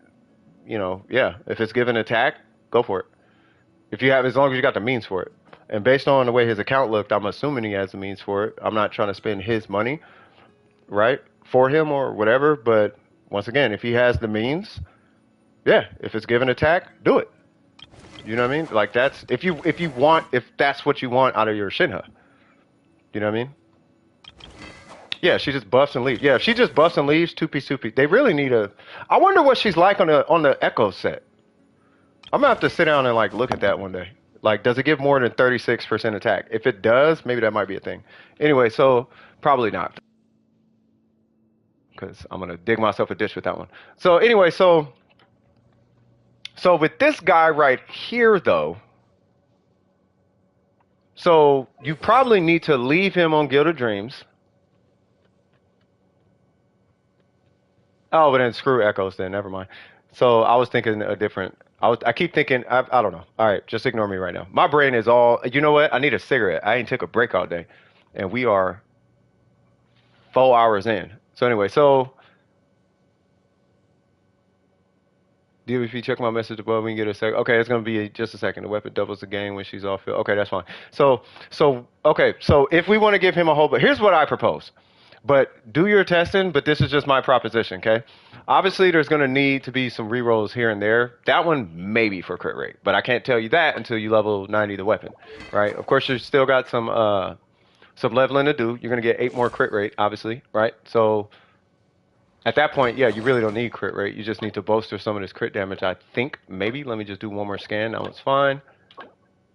you know, yeah. If it's given attack, go for it. If you have, as long as you got the means for it. And based on the way his account looked, I'm assuming he has the means for it. I'm not trying to spend his money, right, for him or whatever. But once again, if he has the means, yeah. If it's given attack, do it. You know what I mean? Like that's if that's what you want out of your Shinha. You know what I mean? Yeah, she just buffs and leaves. Yeah, if she just buffs and leaves, 2-piece, 2-piece. They really need a... I wonder what she's like on the Echo set. I'm going to have to sit down and, like, look at that one day. Like, does it give more than 36% attack? If it does, maybe that might be a thing. Anyway, so probably not. Because I'm going to dig myself a ditch with that one. So anyway, so with this guy right here, though, so you probably need to leave him on Guild of Dreams. Oh, but then screw Echoes then. Never mind. So I was thinking a different. I keep thinking. I don't know. All right, just ignore me right now. My brain is all. You know what? I need a cigarette. I ain't took a break all day, and we are 4 hours in. So anyway, so DWP, check my message above. We can get a second. Okay, it's gonna be just a second. The weapon doubles the game when she's off field. Okay, that's fine. So okay. So if we want to give him a whole, but here's what I propose. But do your testing, but this is just my proposition, okay? Obviously, there's going to need to be some rerolls here and there. That one maybe for crit rate, but I can't tell you that until you level 90 the weapon, right? Of course, you still got some leveling to do. You're going to get 8 more crit rate, obviously, right? So at that point, yeah, you really don't need crit rate. You just need to bolster some of this crit damage, I think. Maybe. Let me just do one more scan. That one's fine.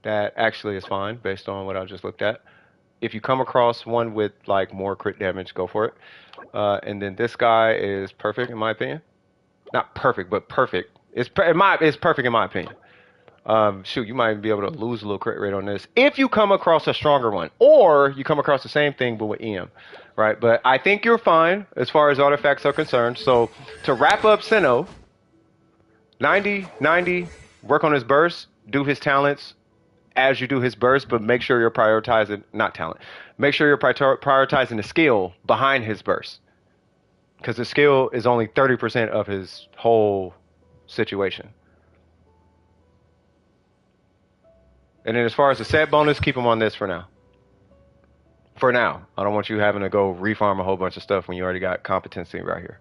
That actually is fine based on what I just looked at. If you come across one with like more crit damage, go for it. And then this guy is perfect in my opinion. Not perfect, but perfect. It's perfect in my opinion. Shoot, you might be able to lose a little crit rate on this if you come across a stronger one, or you come across the same thing but with EM, right? But I think you're fine as far as artifacts are concerned. So to wrap up Sinnoh, 90, work on his burst, do his talents as you do his burst, but make sure you're prioritizing, not talent, make sure you're prioritizing the skill behind his burst. Because the skill is only 30% of his whole situation. And then as far as the set bonus, keep him on this for now. For now. I don't want you having to go refarm a whole bunch of stuff when you already got competency right here.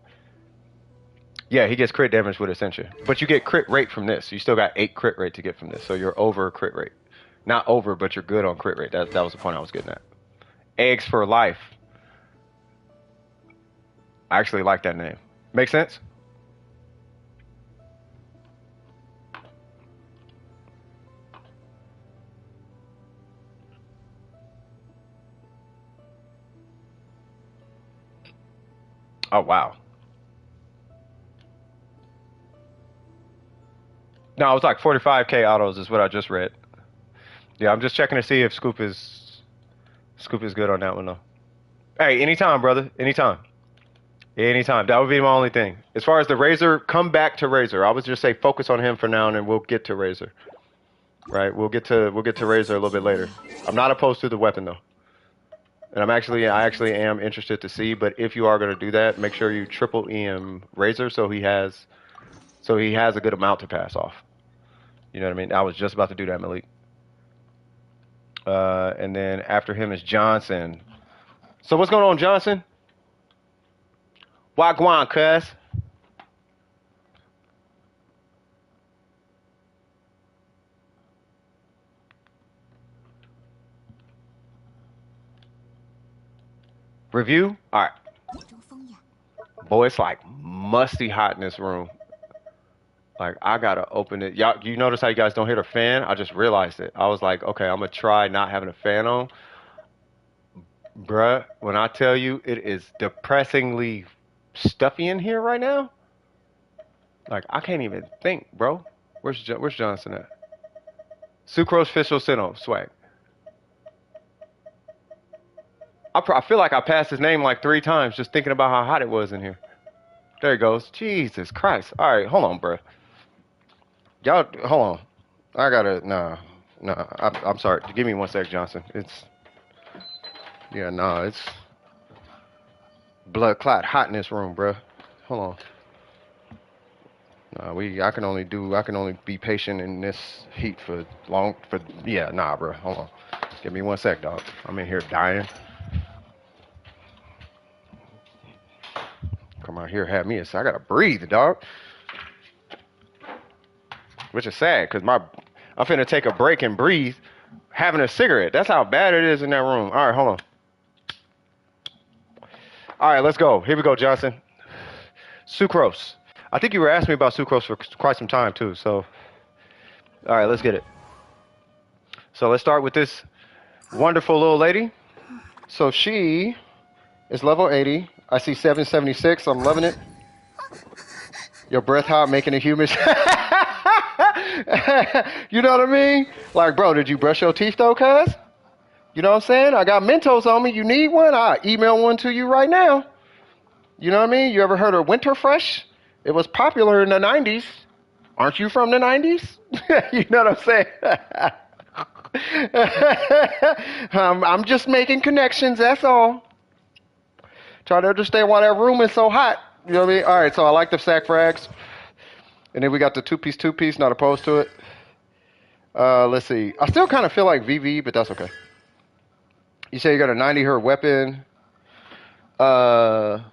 Yeah, he gets crit damage with Ascension. But you get crit rate from this. You still got 8 crit rate to get from this. So you're over crit rate. Not over, but you're good on crit rate. That was the point I was getting at. Eggs for life. I actually like that name. Make sense? Oh, wow. No, it was like 45k autos is what I just read. Yeah, I'm just checking to see if Scoop is good on that one though. Hey, anytime, brother. Anytime. Anytime. That would be my only thing. As far as the Razor, come back to Razor. I would just say focus on him for now, and then we'll get to Razor. Right? We'll get to Razor a little bit later. I'm not opposed to the weapon though, and I actually am interested to see. But if you are going to do that, make sure you triple EM Razor so he has a good amount to pass off. You know what I mean? I was just about to do that, Malik. And then after him is Johnson. So what's going on, Johnson? Wagwan, cuz. Review? All right. Boy, it's like musty hot in this room. Like, I gotta open it. Y'all, you notice how you guys don't hear the fan? I just realized it. I was like, okay, I'm gonna try not having a fan on. Bruh, when I tell you it is depressingly stuffy in here right now, like, I can't even think, bro. Where's Johnson at? Sucrose Official Sinnoh, swag. I feel like I passed his name like 3 times just thinking about how hot it was in here. There he goes. Jesus Christ. All right, hold on, bruh. Y'all, hold on. I gotta, nah. I'm sorry. Give me 1 sec, Johnson. It's blood clot hot in this room, bruh. Hold on. I can only be patient in this heat for bro. Hold on. Give me 1 sec, dog. I'm in here dying. Come out here, have me I gotta breathe, dog. Which is sad, because I'm finna take a break and breathe having a cigarette. That's how bad it is in that room. All right, hold on. All right, let's go. Here we go, Johnson. Sucrose. I think you were asking me about sucrose for quite some time, too. So, all right, let's get it. So let's start with this wonderful little lady. So she is level 80. I see 776. I'm loving it. Your breath hot, making it humid. You know what I mean? Like, bro, did you brush your teeth though, cuz? You know what I'm saying? I got Mentos on me. You need one? I'll email one to you right now. You know what I mean? You ever heard of Winter Fresh? It was popular in the 90s. Aren't you from the 90s? You know what I'm saying? I'm just making connections, that's all. Try to understand why that room is so hot. You know what I mean? All right, so I like the sack frags. And then we got the two-piece, not opposed to it. Let's see. I still kind of feel like VV, but that's okay. You say you got a 90 her weapon. On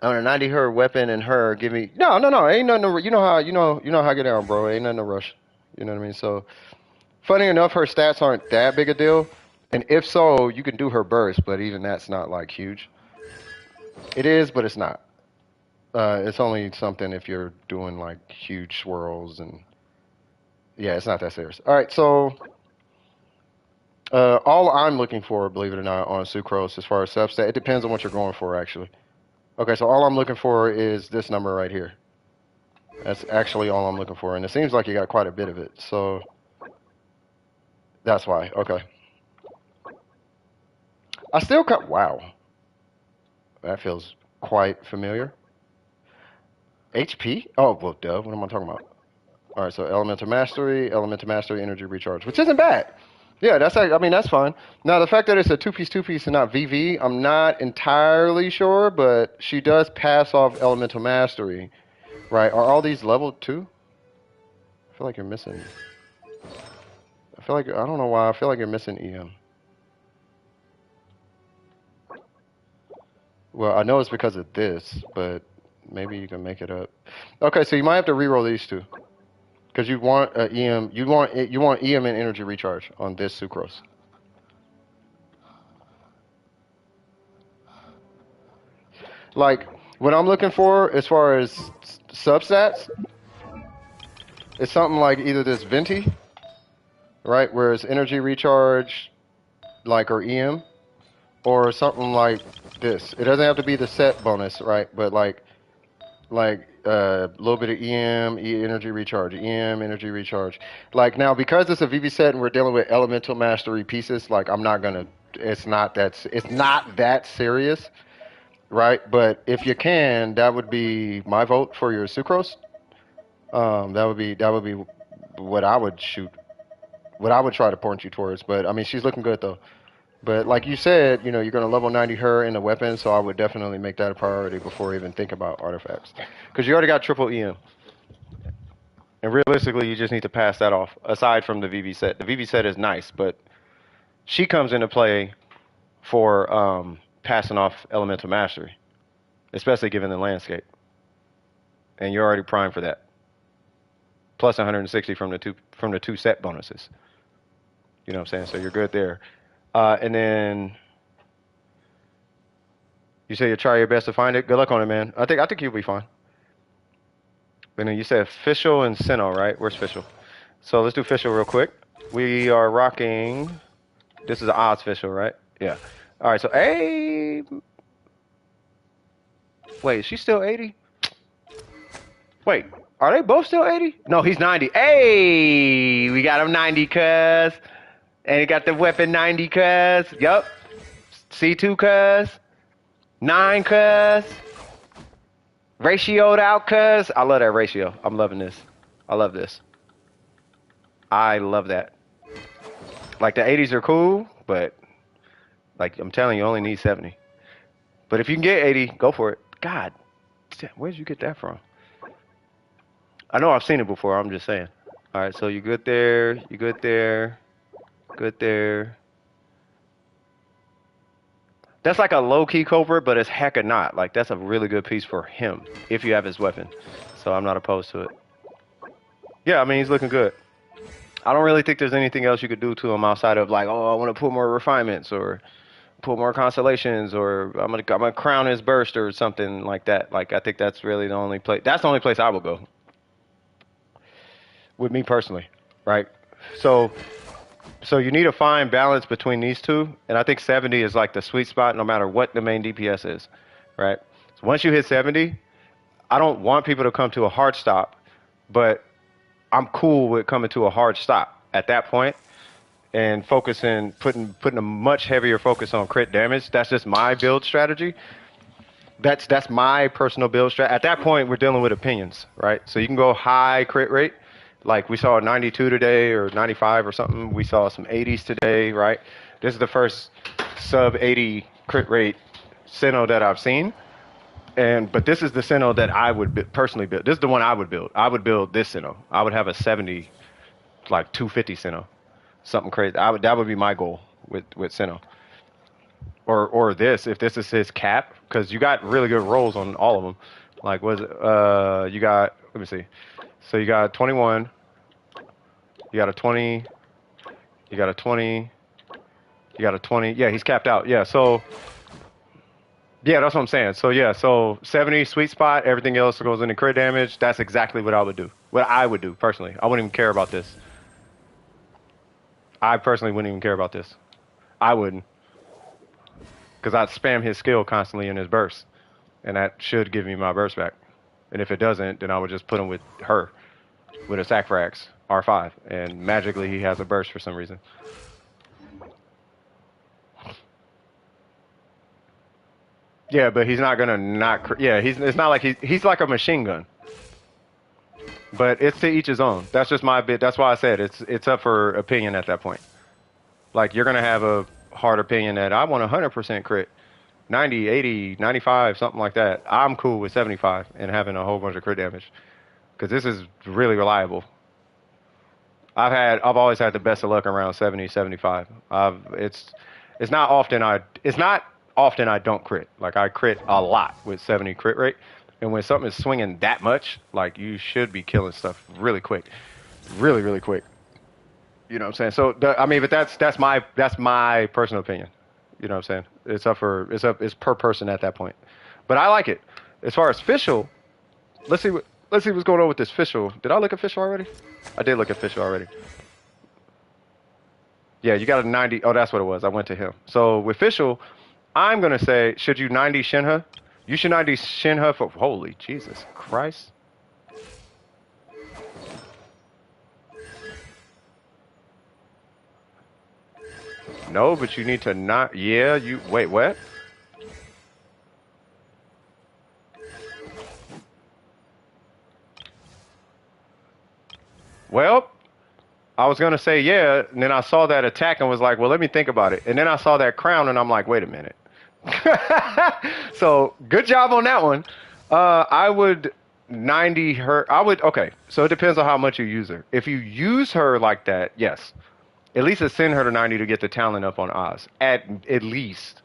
a 90 her weapon and her give me no ain't nothing to, you know how I get down, bro. Ain't nothing to rush. You know what I mean? So funny enough, her stats aren't that big a deal. And if so, you can do her burst, but even that's not like huge. It is, but it's not. It's only something if you're doing like huge swirls and yeah, it's not that serious. All right, so all I'm looking for, believe it or not, on Sucrose as far as substat, it depends on what you're going for actually. Okay, so all I'm looking for is this number right here. That's actually all I'm looking for, and it seems like you got quite a bit of it, so that's why. Okay. I still cut. Wow, that feels quite familiar. HP? Oh, well, duh. What am I talking about? All right, so Elemental Mastery, Energy Recharge, which isn't bad. Yeah, I mean, that's fine. Now, the fact that it's a two-piece and not VV, I'm not entirely sure, but she does pass off Elemental Mastery, right? Are all these level 2? I feel like you're missing. I don't know why, I feel like you're missing EM. Well, I know it's because of this, but maybe you can make it up. Okay, so you might have to reroll these two. Because you want EM, you want EM and energy recharge on this sucrose. Like what I'm looking for as far as substats, it's something like either this venti, right, where it's energy recharge, like or EM, or something like this. It doesn't have to be the set bonus, right? But like a little bit of EM, energy recharge, EM, energy recharge. Like now, because it's a VV set and we're dealing with elemental mastery pieces, like I'm not gonna, it's not that serious, right? But if you can, that would be my vote for your sucrose. That would be what I would shoot, what I would try to point you towards. But I mean, she's looking good though. But like you said, you know, you're going to level 90 her in the weapon, so I would definitely make that a priority before even think about artifacts. Because you already got triple EM. And realistically, you just need to pass that off, aside from the VV set. The VV set is nice, but she comes into play for passing off Elemental Mastery, especially given the landscape. And you're already primed for that. Plus 160 from the two set bonuses. You know what I'm saying? So you're good there. And then you say you try your best to find it. Good luck on it, man. I think you'll be fine. And then you said Official and Sinnoh, right? Where's Official? So let's do Official real quick. We are rocking. This is an odds Official, right? Yeah. All right. So wait, is she still 80? Wait, are they both still 80? No, he's 90. Hey, we got him 90, cuz. And he got the weapon 90, cuz. Yup. C2, cuz. 9, cuz. Ratioed out, cuz. I love that ratio. I'm loving this. I love this. I love that. Like, the 80s are cool, but, like, I'm telling you, you only need 70. But if you can get 80, go for it. God, where did you get that from? I know I've seen it before. I'm just saying. All right, so you good there. You good there. Good there. That's like a low-key culprit, but it's hecka not. Like, that's a really good piece for him, if you have his weapon. So I'm not opposed to it. Yeah, I mean, he's looking good. I don't really think there's anything else you could do to him outside of, like, oh, I want to put more refinements, or put more constellations, or I'm gonna crown his burst, or something like that. Like, I think that's really the only place. That's the only place I would go. with me personally, right? So so you need to find balance between these two, and I think 70 is like the sweet spot no matter what the main DPS is, right? So once you hit 70, I don't want people to come to a hard stop, but I'm cool with coming to a hard stop at that point and focusing, putting a much heavier focus on crit damage. That's just my build strategy. That's my personal build strat. At that point, we're dealing with opinions, right? So you can go high crit rate, like we saw 92 today or 95 or something. We saw some 80s today, right? This is the first sub 80 crit rate Sinnoh that I've seen. But this is the Sinnoh that I would personally build. This is the one I would build. I would build this Sinnoh. I would have a 70, like 250 Sinnoh, something crazy. That would be my goal with Sinnoh. Or this, if this is his cap, because you got really good rolls on all of them. Like, you got, let me see. So you got 21, you got a 20, you got a 20, you got a 20. Yeah, he's capped out. Yeah, so, yeah, that's what I'm saying. So, yeah, so 70, sweet spot, everything else goes into crit damage. That's exactly what I would do. What I would do, personally. I wouldn't even care about this. I personally wouldn't even care about this. I wouldn't. Because I'd spam his skill constantly in his burst. And that should give me my burst back. And if it doesn't, then I would just put him with her. With a Sacrifice R5. And magically he has a burst for some reason. Yeah, but he's not gonna not... Yeah, it's not like he's like a machine gun. But it's to each his own. That's just my bit. That's why I said it's up for opinion at that point. Like, you're gonna have a hard opinion that I want 100% crit. 90, 80, 95, something like that. I'm cool with 75 and having a whole bunch of crit damage. Because this is really reliable. I've always had the best of luck around 70, 75. It's not often I don't crit. Like, I crit a lot with 70 crit rate. And when something is swinging that much, like, you should be killing stuff really quick. Really, really quick. You know what I'm saying? So, but that's my personal opinion. You know what I'm saying? It's per person at that point. But I like it. As far as Fischl, let's see what's going on with this Fischl. Did I look at Fischl already? I did look at Fischl already. Yeah, you got a 90. Oh, that's what it was. I went to him. So with Fischl, I'm gonna say, should you 90 Shinha? You should 90 Shinha for... Holy Jesus Christ. No, but you need to not... Yeah, you... Wait, what? Well, I was going to say yeah, and then I saw that attack and was like, well, let me think about it. And then I saw that crown and I'm like, wait a minute. So, good job on that one. I would 90 her... Okay, so it depends on how much you use her. If you use her like that, yes. At least send her to 90 to get the talent up on Oz. At least.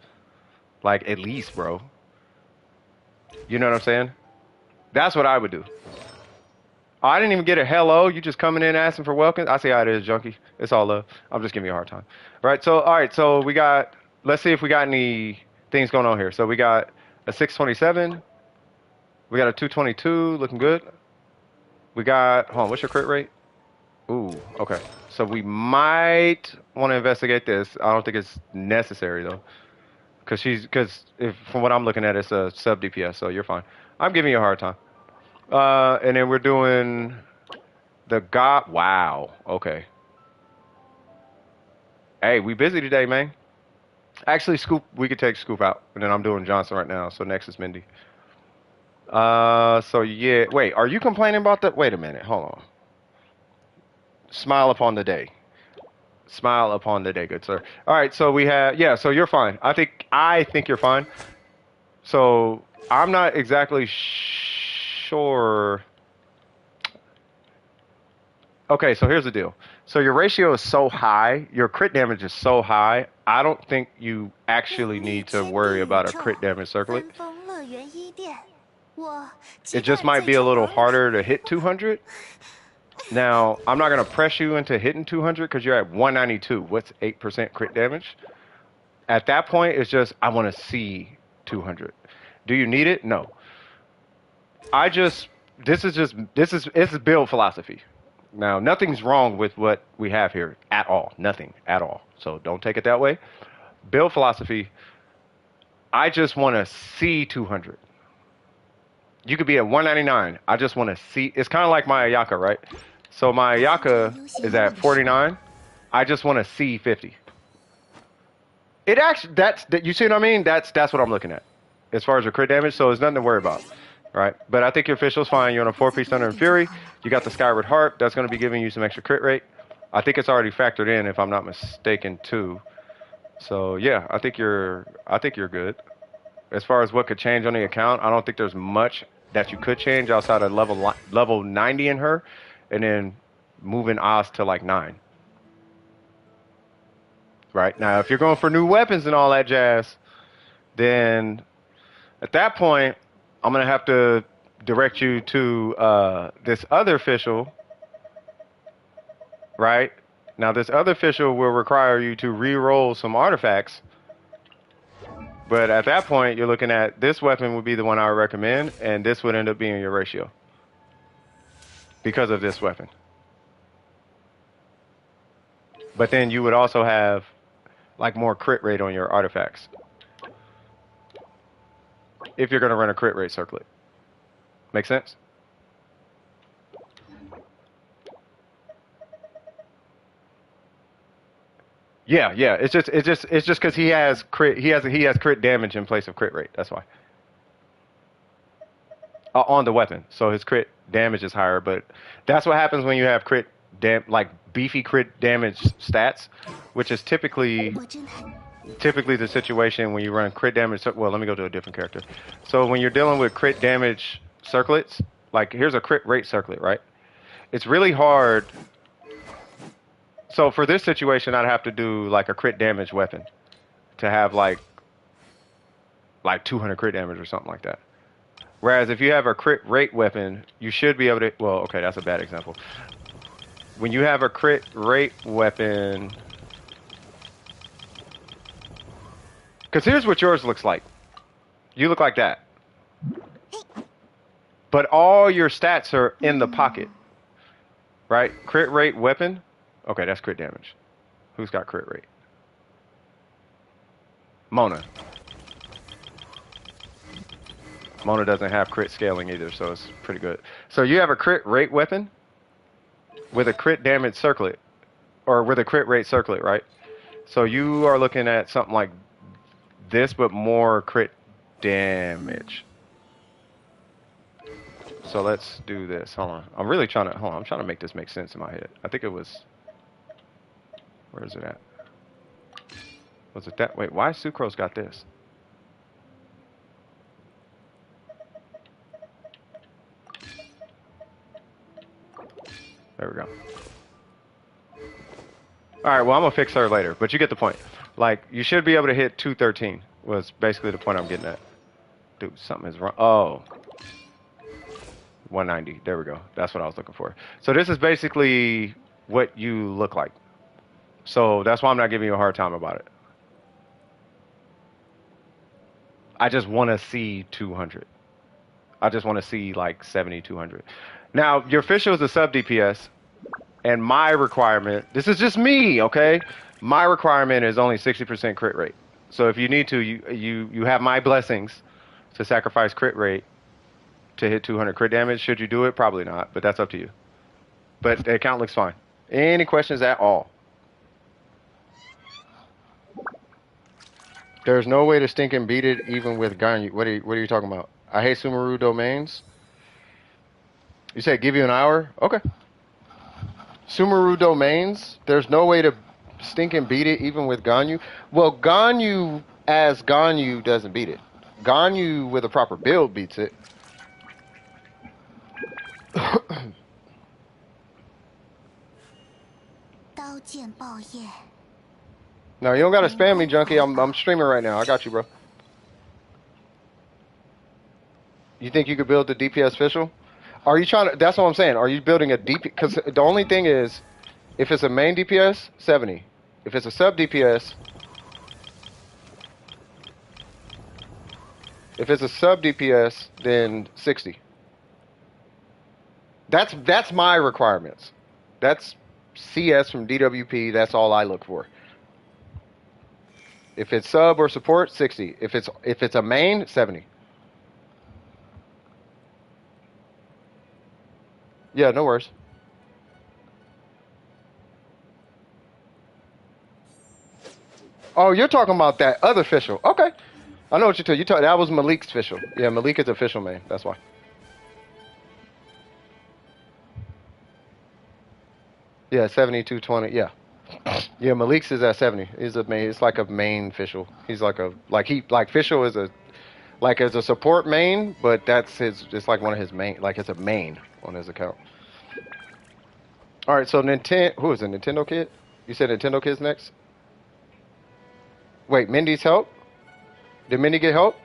Like, at least, bro. You know what I'm saying? That's what I would do. Oh, I didn't even get a hello. You just coming in asking for welcome? I see how it is, junkie. It's all love. I'm just giving you a hard time. All right, so we got... Let's see if we got any things going on here. So we got a 627. We got a 222. Looking good. We got... Hold on, what's your crit rate? Ooh, okay. So we might want to investigate this. I don't think it's necessary though, because from what I'm looking at, it's a sub DPS, so you're fine. I'm giving you a hard time. And then we're doing the god. Wow. Okay. Hey, we busy today, man. Actually, Scoop. We could take Scoop out, and then I'm doing Johnson right now. So next is Mindy. So yeah. Wait, are you complaining about that? Wait a minute. Hold on. Smile upon the day. Smile upon the day, good sir. All right, so we have... Yeah, so you're fine. I think you're fine. So I'm not exactly sure... Okay, so here's the deal. So your ratio is so high, your crit damage is so high, I don't think you actually need to worry about a crit damage circlet. It just might be a little harder to hit 200. Now, I'm not going to press you into hitting 200 because you're at 192. What's 8% crit damage? At that point, it's just, I want to see 200. Do you need it? No. This is build philosophy. Now, nothing's wrong with what we have here at all. Nothing at all. So don't take it that way. Build philosophy. I just want to see 200. You could be at 199. I just want to see. It's kind of like my Ayaka, right? So my Ayaka is at 49. I just want to see 50. It actually, you see what I mean? That's what I'm looking at as far as your crit damage. So there's nothing to worry about, right? But I think your official's fine. You're on a 4-piece Thunder and Fury. You got the Skyward Heart. That's going to be giving you some extra crit rate. I think it's already factored in, if I'm not mistaken, too. So yeah, I think you're good. As far as what could change on the account, I don't think there's much that you could change outside of level 90 in her, and then moving Oz to like 9. Right now, if you're going for new weapons and all that jazz, then at that point, I'm gonna have to direct you to this other official. Right now, this other official will require you to re-roll some artifacts. But at that point, you're looking at this weapon would be the one I would recommend, and this would end up being your ratio because of this weapon. But then you would also have like more crit rate on your artifacts if you're going to run a crit rate circlet. Make sense? Yeah. It's just because he has crit damage in place of crit rate. That's why. On the weapon, so his crit damage is higher. But that's what happens when you have like beefy crit damage stats, which is typically the situation when you run crit damage. Well, let me go to a different character. So when you're dealing with crit damage circlets, like here's a crit rate circlet, right? It's really hard. So for this situation, I'd have to do like a crit damage weapon to have like 200 crit damage or something like that. Whereas if you have a crit rate weapon, you should be able to. Well, okay, that's a bad example. When you have a crit rate weapon, because here's what yours looks like. You look like that. But all your stats are in the pocket. Right? Crit rate weapon. Okay, that's crit damage. Who's got crit rate? Mona. Mona doesn't have crit scaling either, so it's pretty good. So you have a crit rate weapon with a crit damage circlet, or with a crit rate circlet, right? So you are looking at something like this, but more crit damage. So let's do this. Hold on. I'm really trying to, I'm trying to make this make sense in my head. I think it was, where is it at? Was it that? Wait, why Sucrose got this? There we go. Alright, well, I'm going to fix her later, but you get the point. Like, you should be able to hit 213, was basically the point I'm getting at. Dude, something is wrong. Oh. 190. There we go. That's what I was looking for. So this is basically what you look like. So that's why I'm not giving you a hard time about it. I just want to see 200. I just want to see like 70, 200. Now, your official is a sub DPS, and my requirement, this is just me, okay? My requirement is only 60% crit rate. So if you need to, you have my blessings to sacrifice crit rate to hit 200 crit damage. Should you do it? Probably not, but that's up to you. But the account looks fine. Any questions at all? There's no way to stink and beat it even with Ganyu. What are you talking about? I hate Sumeru domains. You said give you an hour? Okay. Sumeru domains, there's no way to stink and beat it even with Ganyu. Well, Ganyu as Ganyu doesn't beat it. Ganyu with a proper build beats it. No, you don't gotta spam me, Junkie. I'm streaming right now. I got you, bro. You think you could build the DPS official? Are you trying to? That's what I'm saying. Are you building a DP? Because the only thing is, if it's a main DPS, 70. If it's a sub DPS, then 60. That's my requirements. That's CS from DWP. That's all I look for. If it's sub or support, 60. If it's a main, 70. Yeah, no worries. Oh, you're talking about that other official. Okay. I know what you're talking. That was Malik's official. Yeah, Malik is official main. That's why. Yeah, 72-20. Yeah. Yeah, Malik's is at 70. He's a main. It's like a main official. He's like official is a like as a support main, but that's his. It's like one of his main. Like it's a main on his account. All right, so Nintendo. Who is it? Nintendo Kid? You said Nintendo Kid's next. Wait, Mindy's help? Did Mindy get help?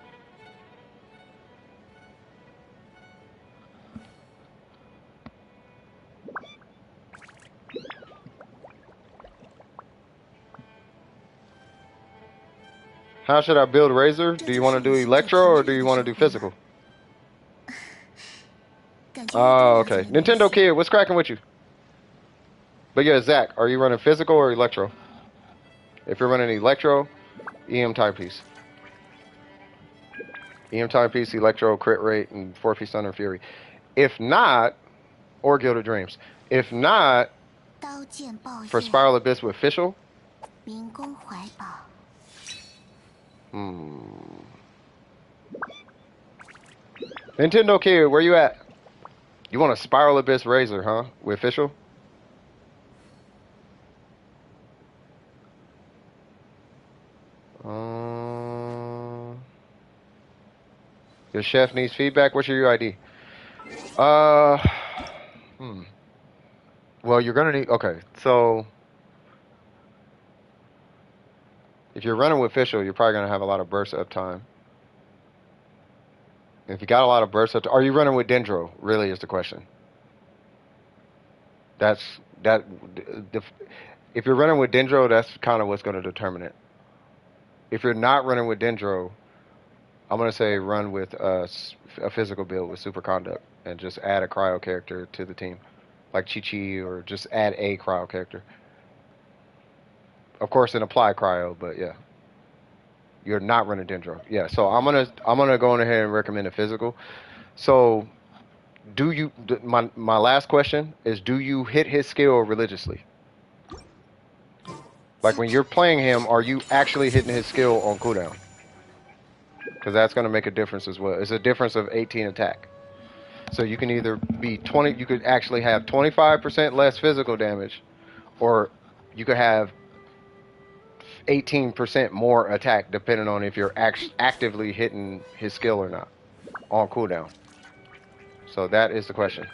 How should I build Razor? Do you want to do electro or do you want to do physical? 感觉 Oh, 我对 okay. 了解你的 Nintendo 事 Kid, what's cracking with you? But yeah, Zach, are you running physical or electro? If you're running electro, EM timepiece. EM timepiece, electro, crit rate, and 4-piece Thunder Fury. If not, or Guild of Dreams. If not, 刀剑爆 for 业， Spiral Abyss with official, 民工怀抱， Nintendo Kid, where you at? You want a Spiral Abyss Razor, huh? With official? Your chef needs feedback. What's your UID? Well, you're gonna need. Okay, so if you're running with official, you're probably gonna have a lot of burst uptime. If you got a lot of burst uptime, are you running with Dendro? Really, is the question. That's that. If you're running with Dendro, that's kind of what's going to determine it. If you're not running with Dendro, I'm going to say run with a physical build with super conduct and just add a cryo character to the team, like Chi-Chi, or just add a cryo character. Of course, and apply cryo, but yeah, you're not running Dendro. Yeah, so I'm gonna go on ahead and recommend a physical. So, my last question is, do you hit his skill religiously? Like when you're playing him, are you actually hitting his skill on cooldown? Because that's going to make a difference as well. It's a difference of 18 attack. So you can either be 20, you could actually have 25% less physical damage, or you could have 18% more attack, depending on if you're actively hitting his skill or not on cooldown. So that is the question.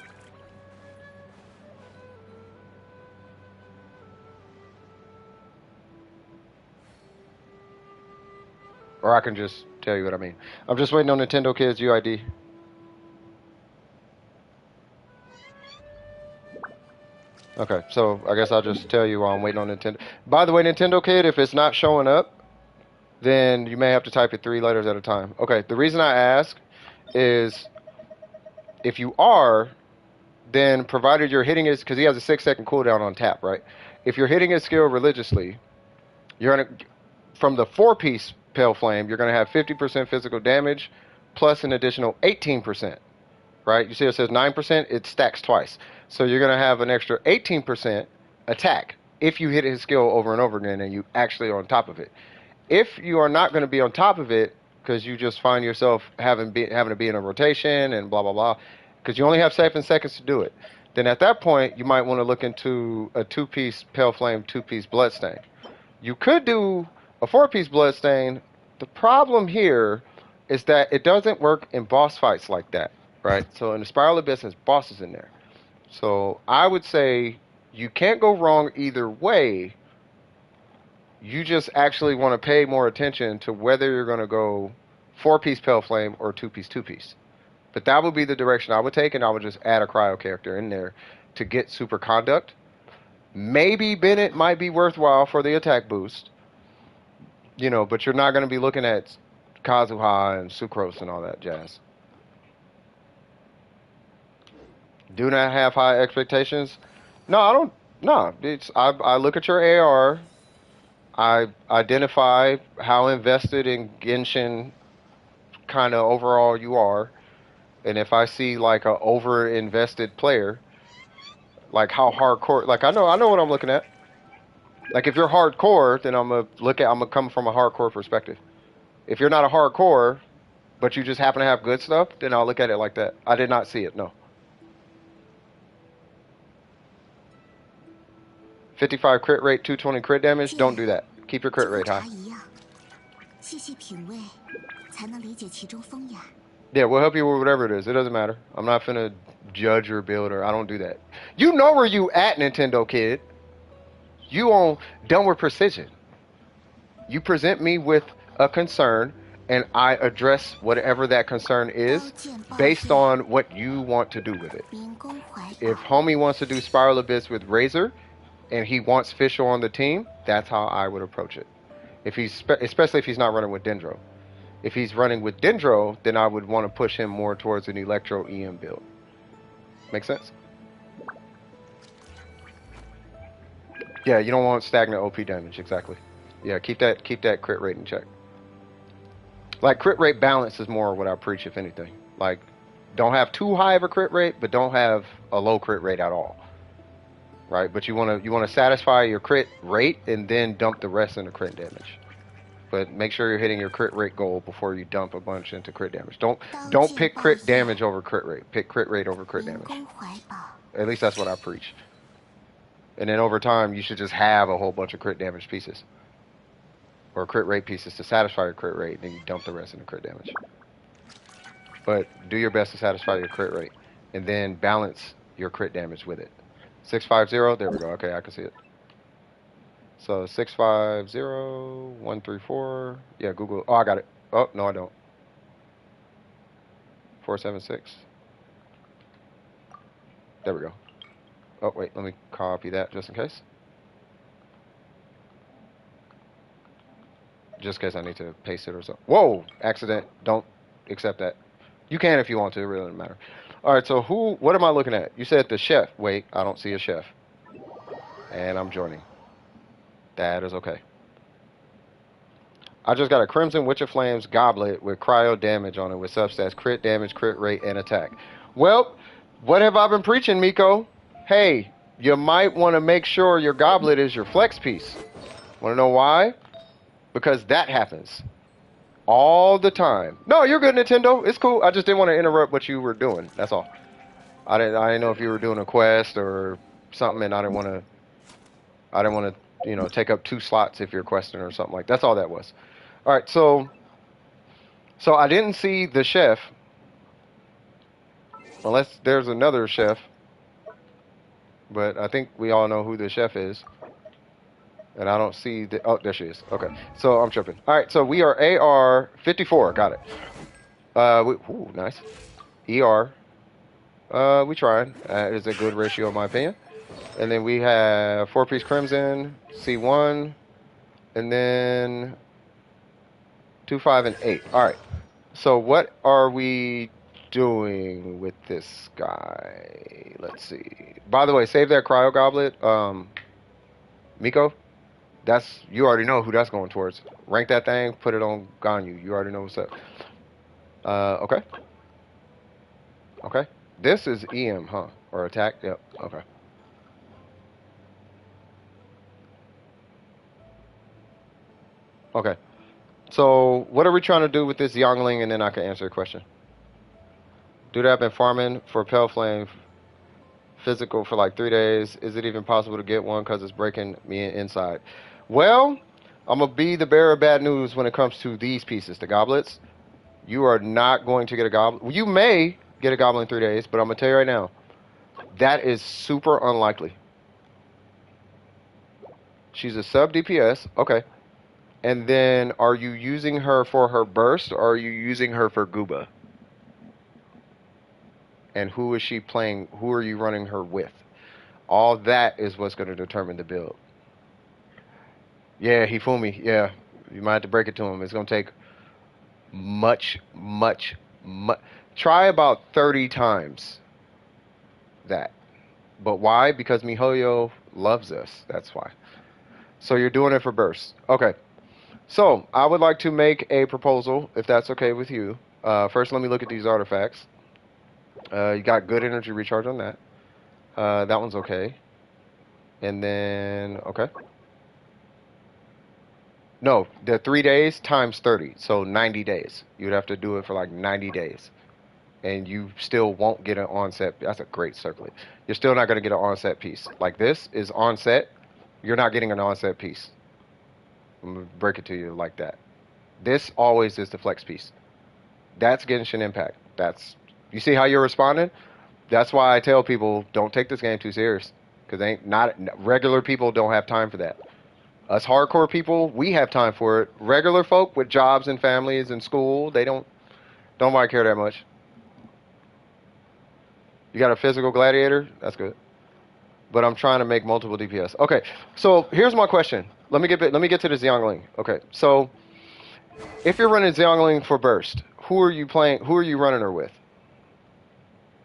Or I can just tell you what I mean. I'm just waiting on Nintendo Kids UID. Okay, so I guess I'll just tell you while I'm waiting on Nintendo. By the way, Nintendo Kid, if it's not showing up, then you may have to type it 3 letters at a time. Okay, the reason I ask is if you are, then provided you're hitting his, because he has a 6-second cooldown on tap, right? If you're hitting his skill religiously, you're gonna, from the 4-piece Pale Flame, you're going to have 50% physical damage plus an additional 18%, right? You see it says 9%, it stacks twice. So you're going to have an extra 18% attack if you hit his skill over and over again and you actually are on top of it. If you are not going to be on top of it because you just find yourself having to be in a rotation and blah, blah, blah, because you only have 7 seconds to do it, then at that point, you might want to look into a 2-piece Pale Flame, 2-piece Bloodstain. You could do a 4-piece Bloodstain. The problem here is that it doesn't work in boss fights like that, right? So in the Spiral Abyss, there's bosses in there. So I would say you can't go wrong either way. You just actually want to pay more attention to whether you're going to go 4-piece Pale Flame or 2-piece, 2-piece. But that would be the direction I would take, and I would just add a cryo character in there to get super conduct. Maybe Bennett might be worthwhile for the attack boost. You know, but you're not going to be looking at Kazuha and Sucrose and all that jazz. Do not have high expectations. No, I don't. No, I look at your AR. I identify how invested in Genshin kind of overall you are, and if I see like a over invested player, like how hardcore, like I know what I'm looking at. Like if you're hardcore, then I'm gonna come from a hardcore perspective. If you're not a hardcore, but you just happen to have good stuff, then I'll look at it like that. I did not see it. No. 55 crit rate, 220 crit damage. Don't do that. Keep your 就 crit 和 rate high. 茶一样，细细品味，才能理解其中风雅。 Yeah, we'll help you with whatever it is. It doesn't matter. I'm not finna judge your build or I don't do that. You know where you at, Nintendo kid. You on done with precision. You present me with a concern and I address whatever that concern is based on what you want to do with it. 民工怀 If 抱， homie wants to do Spiral Abyss with Razor and he wants Fischl on the team, that's how I would approach it. If especially if he's not running with Dendro. If he's running with Dendro, then I would want to push him more towards an Electro EM build. Make sense? Yeah, you don't want stagnant OP damage, exactly. Yeah, keep that crit rate in check. Like crit rate balance is more what I preach, if anything. Like, don't have too high of a crit rate, but don't have a low crit rate at all. Right? But you wanna satisfy your crit rate and then dump the rest into crit damage. But make sure you're hitting your crit rate goal before you dump a bunch into crit damage. Don't pick crit damage over crit rate. Pick crit rate over crit 民 damage. 工怀抱， At least that's what I preach. And then over time, you should just have a whole bunch of crit damage pieces. Or crit rate pieces to satisfy your crit rate, then you dump the rest into crit damage. But do your best to satisfy your crit rate. And then balance your crit damage with it. 650, there we go. Okay, I can see it. So 650, 134. Yeah, Google. Oh, I got it. Oh, no, I don't. 476. There we go. Oh, wait, let me copy that just in case. Just in case I need to paste it or something. Whoa, accident. Don't accept that. You can if you want to. It really doesn't matter. All right, so what am I looking at? You said the chef. Wait, I don't see a chef. And I'm joining. That is okay. I just got a Crimson Witch of Flames goblet with cryo damage on it with substats, crit damage, crit rate, and attack. Well, what have I been preaching, Miko? Hey, you might want to make sure your goblet is your flex piece. Want to know why? Because that happens all the time. No, you're good, Nintendo. It's cool. I just didn't want to interrupt what you were doing. That's all. I didn't know if you were doing a quest or something, and I didn't want to, take up 2 slots if you're questing or something like that. That's all that was. All right, so I didn't see the chef, unless there's another chef, but I think we all know who the chef is. And I don't see the... Oh, there she is. Okay. So I'm tripping. All right. So we are AR54. Got it. Ooh, nice. ER. We tried. That is a good ratio in my opinion. And then we have 4-piece Crimson, C1, and then 2, 5, and 8. All right. So what are we doing with this guy? Let's see. By the way, save that cryo goblet. Miko? You already know who that's going towards. Rank that thing, put it on Ganyu. You already know what's up. Okay. Okay. This is EM, huh? Or attack? Yep. Okay. Okay. So, what are we trying to do with this youngling? And then I can answer the question. Dude, I've been farming for Pale Flame physical for like 3 days. Is it even possible to get one because it's breaking me inside? Well, I'm going to be the bearer of bad news when it comes to these pieces, the goblets. You are not going to get a goblin. You may get a goblin in 3 days, but I'm going to tell you right now, that is super unlikely. She's a sub DPS. Okay. And then are you using her for her burst or are you using her for Gooba? And who is she playing? Who are you running her with? All that is what's going to determine the build. Yeah, Hifumi. Yeah, you might have to break it to him. It's going to take much. Try about 30 times that. But why? Because MiHoYo loves us. That's why. So you're doing it for burst. Okay. So I would like to make a proposal, if that's okay with you. First, let me look at these artifacts. You got good energy recharge on that. That one's okay. And then, okay. No, the 3 days times 30, so 90 days. You'd have to do it for like 90 days. And you still won't get an onset. That's a great circlet. You're still not going to get an onset piece. Like this is onset. You're not getting an onset piece. I'm going to break it to you like that. This always is the flex piece. That's Genshin Impact. You see how you're responding? That's why I tell people don't take this game too serious. Because regular people don't have time for that. Us hardcore people, we have time for it. Regular folk with jobs and families and school, they don't really care that much. You got a physical gladiator? That's good. But I'm trying to make multiple DPS. Okay, so here's my question. Let me get to the Xiangling. Okay, so if you're running Xiangling for burst, who are you running her with?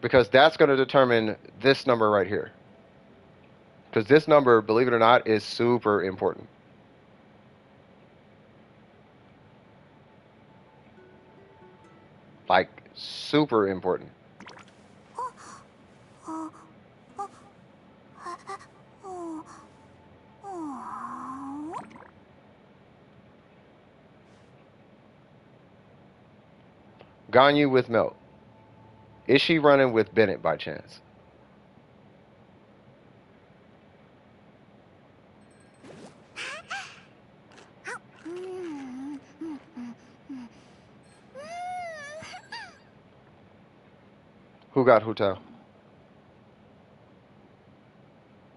Because that's going to determine this number right here. Because this number, believe it or not, is super important. Like, super important. Ganyu with Melt. Is she running with Bennett by chance? Who got Hutao?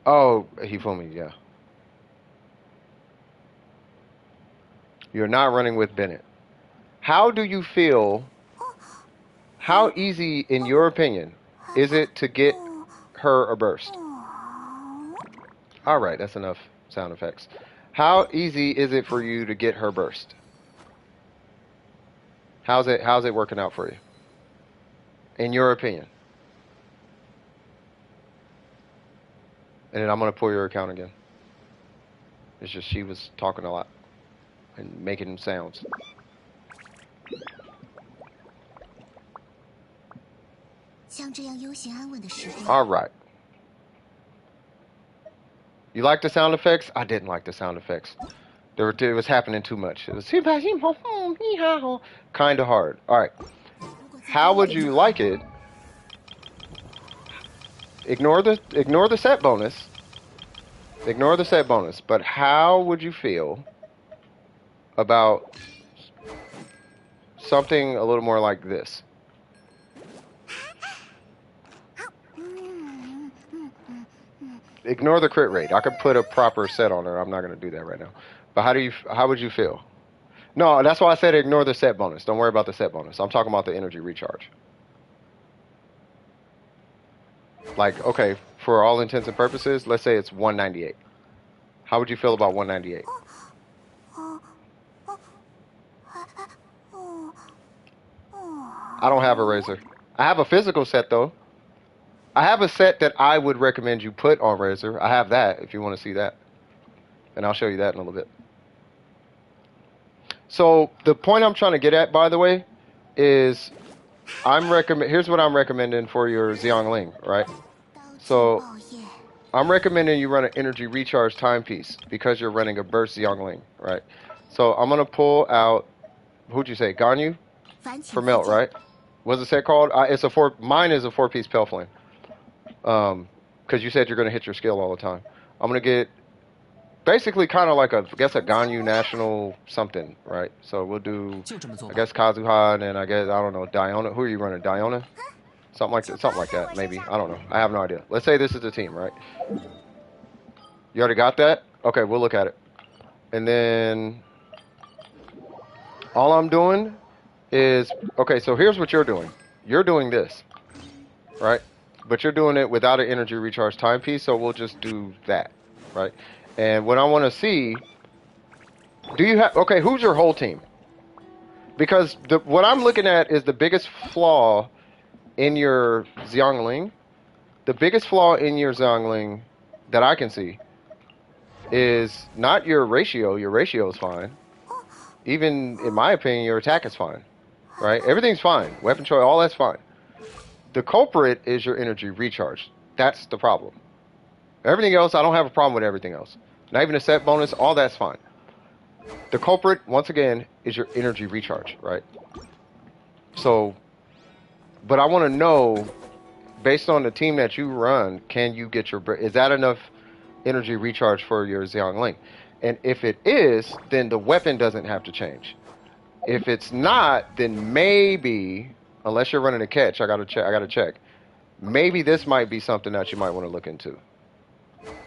Oh, Hifumi, yeah. You're not running with Bennett. How do you feel? How easy, in your opinion, is it to get her a burst? All right, that's enough sound effects. How easy is it for you to get her burst? How's it working out for you? In your opinion. And then I'm going to pull your account again. It's just she was talking a lot and making sounds. All right. You like the sound effects? I didn't like the sound effects. It was happening too much. It was kind of hard. All right. How would you like it? Ignore the set bonus. Ignore the set bonus. But how would you feel about something a little more like this? Ignore the crit rate. I could put a proper set on her. I'm not going to do that right now. But how would you feel? No, that's why I said ignore the set bonus. Don't worry about the set bonus. I'm talking about the energy recharge. Like, okay, for all intents and purposes, let's say it's 198. How would you feel about 198? I don't have a razor. I have a physical set, though. I have a set that I would recommend you put on Razor. I have that if you want to see that. And I'll show you that in a little bit. So the point I'm trying to get at, by the way, is here's what I'm recommending for your Xiangling, right? So I'm recommending you run an energy recharge timepiece because you're running a burst Xiangling, right? So I'm going to pull out, who'd you say, Ganyu? For Melt, right? What's the set called? Mine is a 4-piece Pale Flame. Because you said you're going to hit your skill all the time. I'm going to get basically kind of like a Ganyu national something, right? So we'll do, I guess, Kazuha, and I don't know, Diona. Who are you running? Diona? Something like that, maybe. I don't know. I have no idea. Let's say this is the team, right? You already got that? Okay, we'll look at it. And then all I'm doing is, okay, so here's what you're doing. You're doing this, right? But you're doing it without an energy recharge timepiece, so we'll just do that, right? And what I want to see, okay, who's your whole team? Because what I'm looking at is the biggest flaw in your Xiangling the biggest flaw in your Zhongling that I can see is not your ratio. Your ratio is fine. Even in my opinion, your attack is fine. Right? Everything's fine. Weapon choice, all that's fine. The culprit is your energy recharge. That's the problem. Everything else, I don't have a problem with everything else. Not even a set bonus, all that's fine. The culprit, once again, is your energy recharge, right? So, but I want to know, based on the team that you run, can you get your, is that enough energy recharge for your Xiangling? And if it is, then the weapon doesn't have to change. If it's not, then maybe, unless you're running a catch, I gotta check. Maybe this might be something that you might want to look into,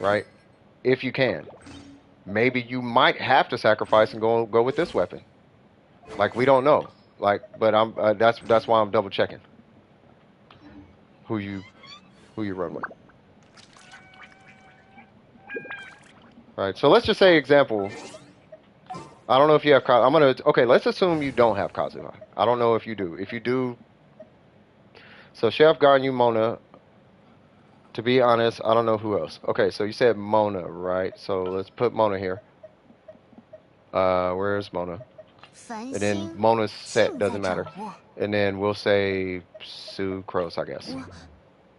right? If you can. Maybe you might have to sacrifice and go with this weapon. Like, we don't know. Like, but I'm that's why I'm double checking who you run with. All right. So let's just say example. I don't know if you have. Okay. Let's assume you don't have Kazuma. I don't know if you do. If you do. So Chef, Ganyu, Mona. To be honest, I don't know who else. Okay, so you said Mona, right? So let's put Mona here. Where's Mona? And then Mona's set, doesn't matter. And then we'll say Sucrose, I guess.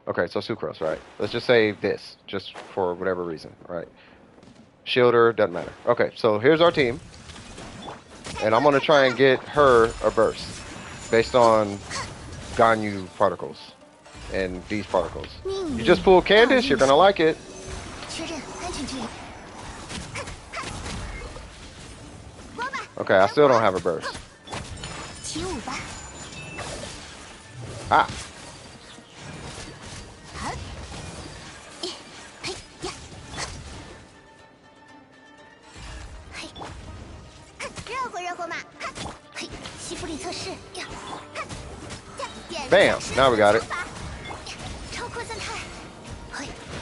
Okay, so Sucrose, right? Let's just say this, just for whatever reason, right? Shielder, doesn't matter. Okay, so here's our team. And I'm going to try and get her a burst based on Ganyu particles. And these particles. You just pull Candace, you're gonna like it. Okay, I still don't have a burst. Ah. Bam! Now we got it.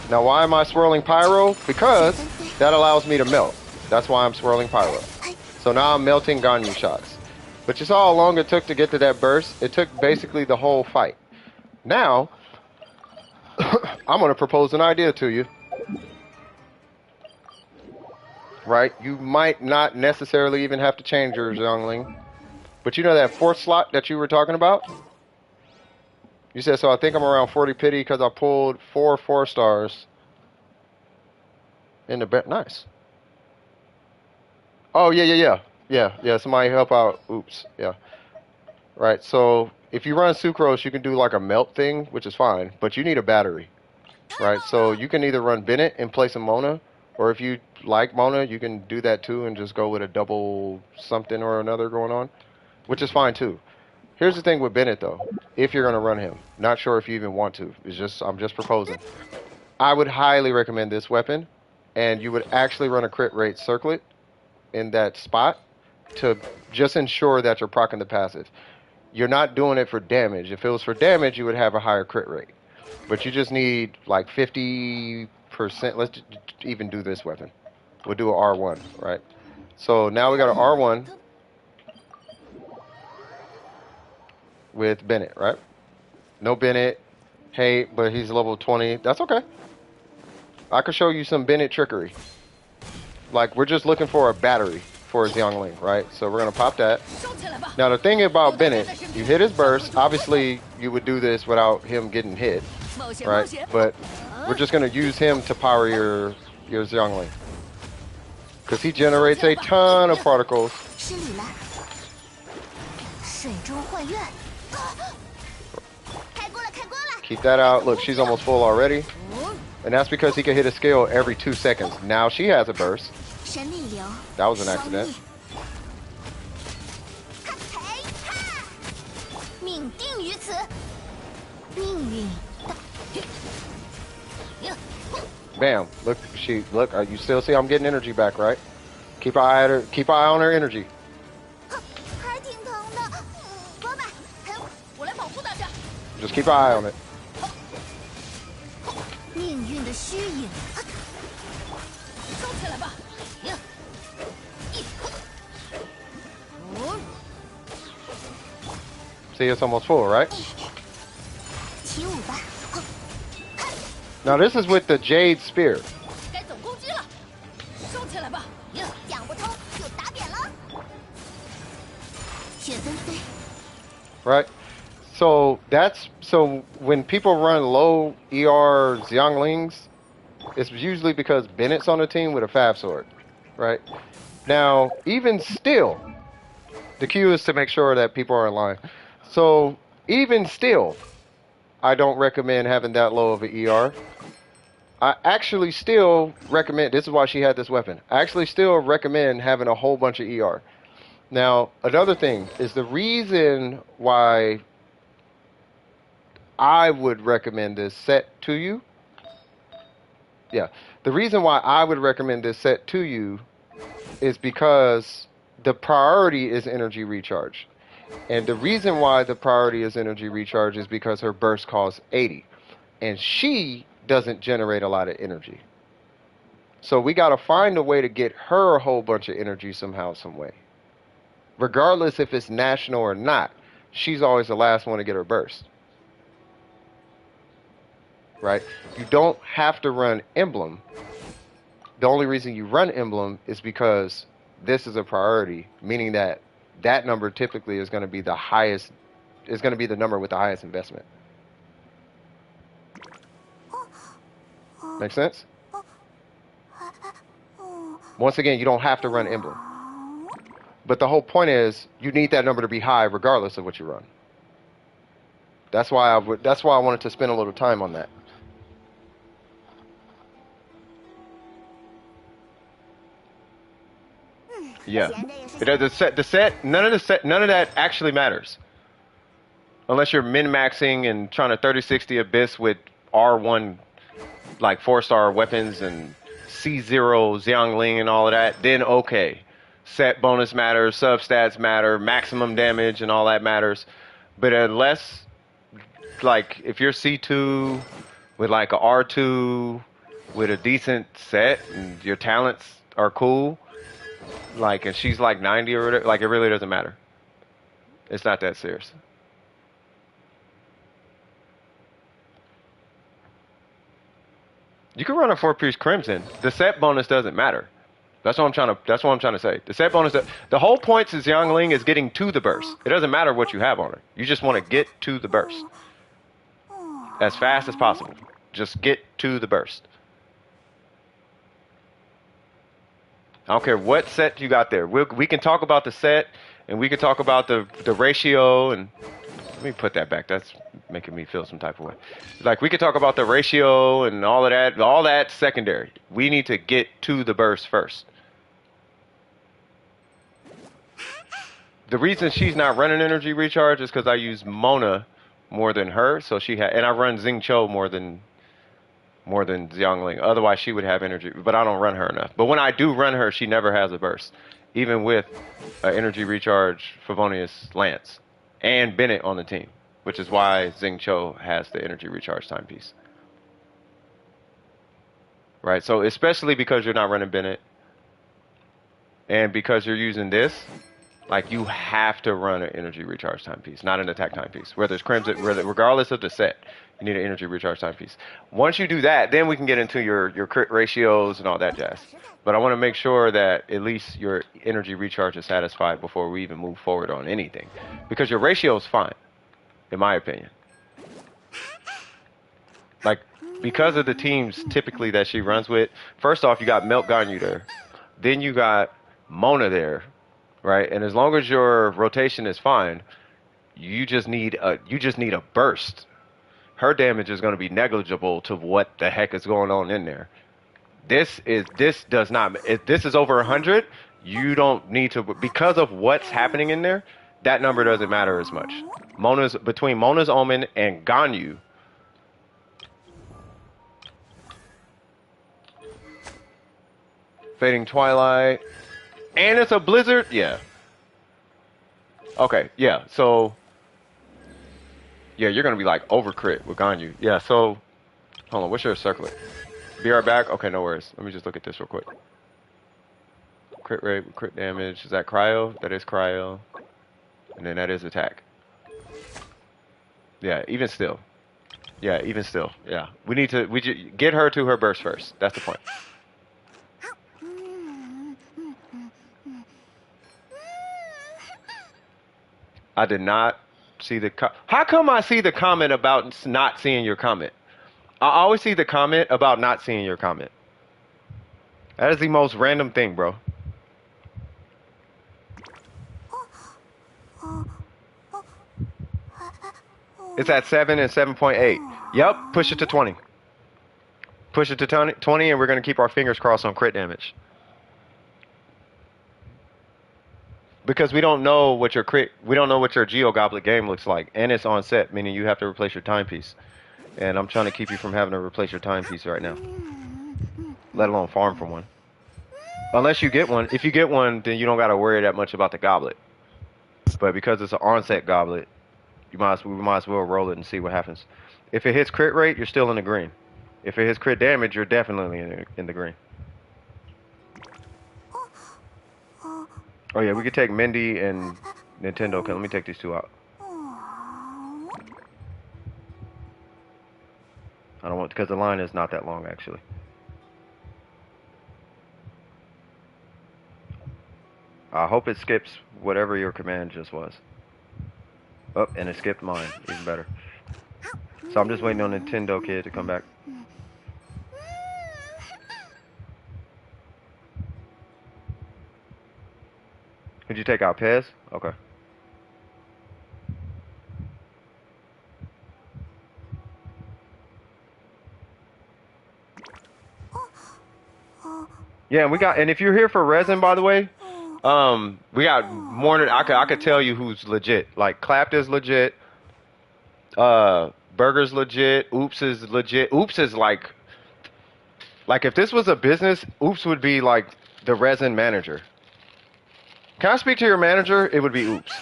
Now, why am I swirling Pyro? Because that allows me to melt. That's why I'm swirling Pyro. So now I'm melting Ganyu shots. But you saw how long it took to get to that burst? It took basically the whole fight. Now, I'm going to propose an idea to you. Right? You might not necessarily even have to change your Zhongling. But you know that fourth slot that you were talking about? You said, so I think I'm around 40 pity because I pulled 4 stars in the bet. Nice. Oh, yeah. Somebody help out. Oops. Yeah. Right. So if you run Sucrose, you can do like a melt thing, which is fine. But you need a battery. Right. So you can either run Bennett and play some Mona. Or if you like Mona, you can do that too and just go with a double something or another going on. Which is fine too. Here's the thing with Bennett though, if you're gonna run him, not sure if you even want to. I'm just proposing. I would highly recommend this weapon, and you would actually run a crit rate circlet in that spot to just ensure that you're proccing the passive. You're not doing it for damage. If it was for damage, you would have a higher crit rate, but you just need like 50%. Let's even do this weapon. We'll do an R1, right? So now we got an R1. With Bennett, right? No Bennett. Hey, but he's level 20. That's okay. I could show you some Bennett trickery. Like, we're just looking for a battery for his Xiangling, right? So we're going to pop that. Now, the thing about Bennett, you hit his burst. Obviously, you would do this without him getting hit, right? But we're just going to use him to power your Xiangling. Because he generates a ton of particles. Keep that out. Look, she's almost full already. And that's because he can hit a skill every 2 seconds. Now she has a burst. That was an accident. Bam. Look, you still see I'm getting energy back, right? Keep an eye at her. Keep an eye on her energy. Just keep an eye on it. See, it's almost full, right? Now this is with the Jade Spear. 该总攻击了，收起来吧。讲不通就打扁了。雪纷飞， Right? So when people run low ER Xianglings, it's usually because Bennett's on the team with a Fab Sword. Right? Now, even still, the cue is to make sure that people are in line. So even still, I don't recommend having that low of an ER. I actually still recommend, this is why she had this weapon. I actually still recommend having a whole bunch of ER. Now, another thing is the reason why I would recommend this set to you. Yeah, the reason why I would recommend this set to you is because the priority is energy recharge. And the reason why the priority is energy recharge is because her burst costs 80. And she doesn't generate a lot of energy. So we got to find a way to get her a whole bunch of energy somehow, some way. Regardless if it's national or not, she's always the last one to get her burst. Right? You don't have to run Emblem. The only reason you run Emblem is because this is a priority, meaning that that number typically is going to be the highest, is going to be the number with the highest investment. Make sense? Once again, you don't have to run Emblem. But the whole point is, you need that number to be high regardless of what you run. That's why I wanted to spend a little time on that. Yeah. The set, none of that actually matters. Unless you're min-maxing and trying to 3060 Abyss with R1 like 4-star weapons and C0 Xiangling and all of that, then okay. Set bonus matters, substats matter, maximum damage and all that matters. But unless, like, if you're C2 with like a R2 with a decent set and your talents are cool, like, and she's like 90 or whatever, like, it really doesn't matter. It's not that serious. You can run a 4-piece Crimson. The set bonus doesn't matter. That's what I'm trying to say. The set bonus, the whole point to Xiangling is getting to the burst. It doesn't matter what you have on her. You just want to get to the burst as fast as possible. Just get to the burst. I don't care what set you got there. We can talk about the set, and we can talk about the ratio, and let me put that back. That's making me feel some type of way. Like, we could talk about the ratio and all of that. All that's secondary. We need to get to the burst first. The reason she's not running energy recharge is because I use Mona more than her. So and I run Xing Cho more than Xiangling. Otherwise, she would have energy, but I don't run her enough. But when I do run her, she never has a burst, even with energy recharge Favonius Lance and Bennett on the team, which is why Xing Cho has the energy recharge timepiece. Right, so especially because you're not running Bennett and because you're using this, like, you have to run an energy recharge timepiece, not an attack timepiece. Whether it's Crimson, regardless of the set, you need an energy recharge timepiece. Once you do that, then we can get into your crit ratios and all that jazz. But I want to make sure that at least your energy recharge is satisfied before we even move forward on anything. Because your ratio is fine, in my opinion. Like, because of the teams typically that she runs with, first off, you got Melt Ganyu there. Then you got Mona there, right? And as long as your rotation is fine, you just need a burst. Her damage is going to be negligible to what the heck is going on in there. If this is over 100, you don't need to, because of what's happening in there, that number doesn't matter as much. Between Mona's Omen and Ganyu, Fading Twilight, and it's a blizzard, yeah. Okay, yeah, so yeah, you're gonna be like over crit with Ganyu. Yeah, so hold on, what's your circlet? Be right back. Okay, no worries. Let me just look at this real quick. Crit rate, crit damage. Is that cryo? That is cryo. And then that is attack. Yeah, even still. Yeah, even still. Yeah. We get her to her burst first. That's the point. I did not see the how come I see the comment about not seeing your comment? I always see the comment about not seeing your comment. That is the most random thing, bro. It's at 7 and 7.8. Yep, push it to 20. Push it to 20, and we're going to keep our fingers crossed on crit damage. Because we don't know what your Geo Goblet game looks like, and it's on set, meaning you have to replace your timepiece. And I'm trying to keep you from having to replace your timepiece right now, let alone farm for one. Unless you get one. If you get one, then you don't got to worry that much about the goblet. But because it's an on-set goblet, we might as well roll it and see what happens. If it hits crit rate, you're still in the green. If it hits crit damage, you're definitely in the green. Oh yeah, we could take Mindy and Nintendo. Okay, let me take these two out. I don't want, because the line is not that long actually. I hope it skips whatever your command just was. Oh, and it skipped mine. Even better. So I'm just waiting on Nintendo Kid to come back. Could you take out Pez? Okay. Yeah, and if you're here for Resin, by the way, we got more than I could tell you who's legit. Like Clapped is legit. Burger's legit. Oops is legit. Oops is like if this was a business, Oops would be like the Resin manager. Can I speak to your manager? It would be Oops.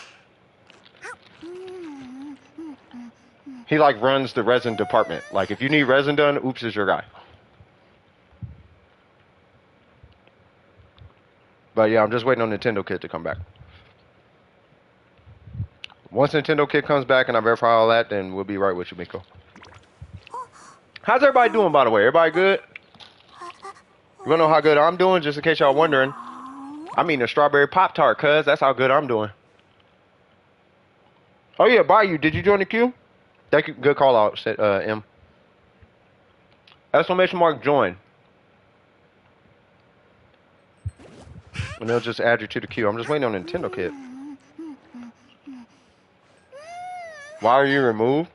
He like runs the Resin department. Like if you need Resin done, Oops is your guy. But yeah, I'm just waiting on Nintendo Kid to come back. Once Nintendo Kid comes back and I verify all that, then we'll be right with you, Miko. How's everybody doing, by the way? Everybody good? You wanna know how good I'm doing, just in case y'all wondering? I'm eating a strawberry Pop-Tart, cuz. That's how good I'm doing. Oh yeah, Bayou, did you join the queue? Thank you. Good call out, M. Exclamation mark join. And they'll just add you to the queue. I'm just waiting on Nintendo Kid. Why are you removed?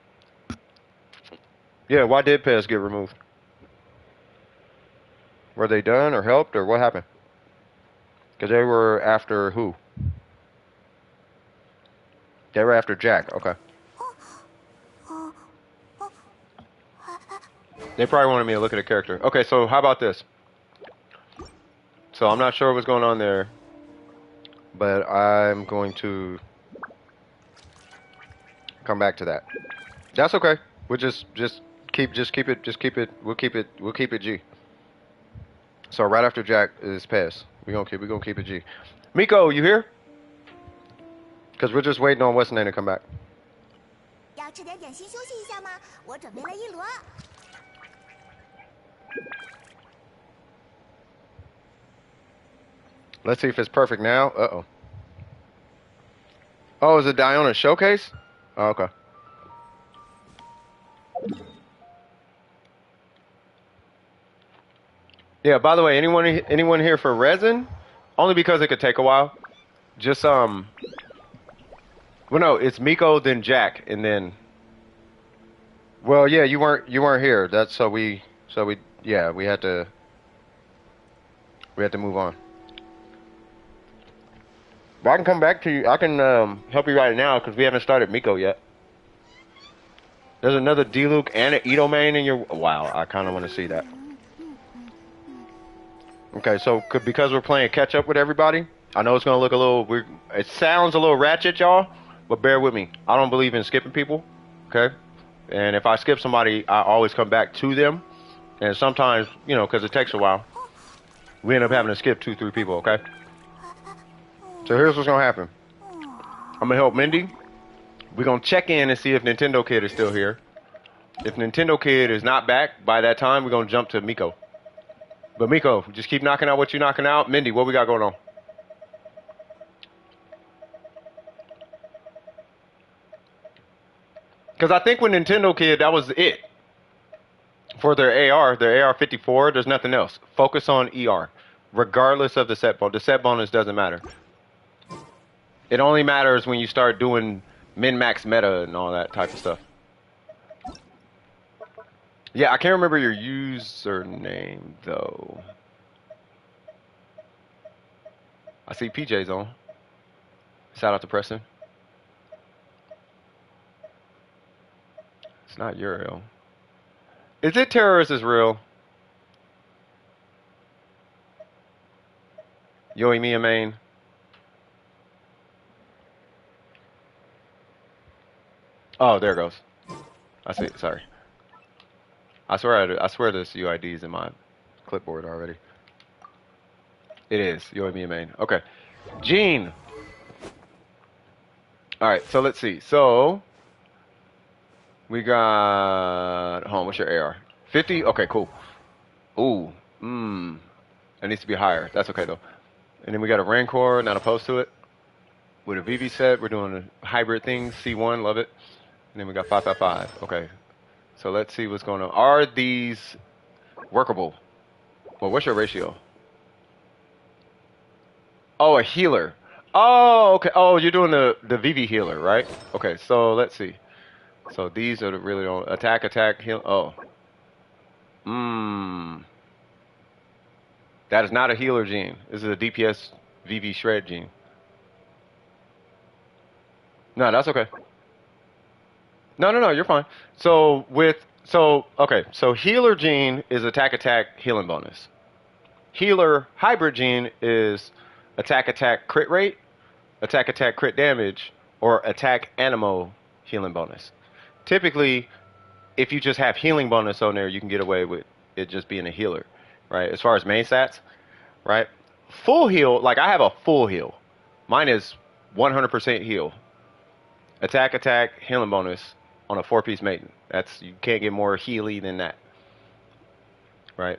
Yeah, why did Pez get removed? Were they done or helped or what happened? Because they were after who? They were after Jack. Okay. They probably wanted me to look at a character. Okay, so how about this? So I'm not sure what's going on there, but I'm going to come back to that. That's okay. We'll just keep it. We'll keep it G. So right after Jack is Pez. We're gonna keep it G. Miko, you here? Because we're just waiting on what's name to come back. Let's see if it's perfect now. Uh-oh. Oh, is it Diona Showcase? Oh, okay. Yeah, by the way, anyone here for Resin? Only because it could take a while. Just well no, it's Miko then Jack and then well, yeah, you weren't here. That's we had to move on. But I can come back to you. I can help you right now because we haven't started Miko yet. There's another D-Luke and an Ito main in your... Wow, I kind of want to see that. Okay, so because we're playing catch-up with everybody, I know it's going to look a little weird. It sounds a little ratchet, y'all, but bear with me. I don't believe in skipping people, okay? And if I skip somebody, I always come back to them. And sometimes, you know, because it takes a while, we end up having to skip 2-3 people, okay? So here's what's going to happen. I'm going to help Mindy. We're going to check in and see if Nintendo Kid is still here. If Nintendo Kid is not back by that time, we're gonna jump to Miko. But Miko, just keep knocking out what you're knocking out. Mindy, what we got going on? Because I think with Nintendo Kid, that was it. For their AR54, there's nothing else. Focus on ER, regardless of the set bonus. The set bonus doesn't matter. It only matters when you start doing min-max meta and all that type of stuff. Yeah, I can't remember your username, though. I see PJ's on. Shout out to Preston. It's not Uriel. Is it terrorist is real? Yoi Mia main. Oh, there it goes. I see. Sorry. I swear this UID is in my clipboard already. It is Yoi Mia main. Okay. Gene. All right. So let's see. So we got. Hold on. What's your AR? 50. Okay. Cool. Ooh. It needs to be higher. That's okay though. And then we got a Rancor. Not opposed to it. With a VV set, we're doing a hybrid thing. C1. Love it. And then we got 555. Okay. So let's see what's going on. Are these workable? Well, what's your ratio? Oh, a healer. Oh, okay. Oh, you're doing the VV healer, right? Okay, so let's see. So these are the really on attack, heal. Oh. That is not a healer gene. This is a DPS VV shred gene. No, that's okay. No, you're fine. So okay, so healer gene is attack healing bonus. Healer hybrid gene is attack crit rate, attack crit damage, or attack animo healing bonus. Typically, if you just have healing bonus on there, you can get away with it just being a healer, right? As far as main stats, right? Full heal, like I have a full heal. Mine is 100% heal. Attack healing bonus on a 4-piece maiden. You can't get more healy than that, right?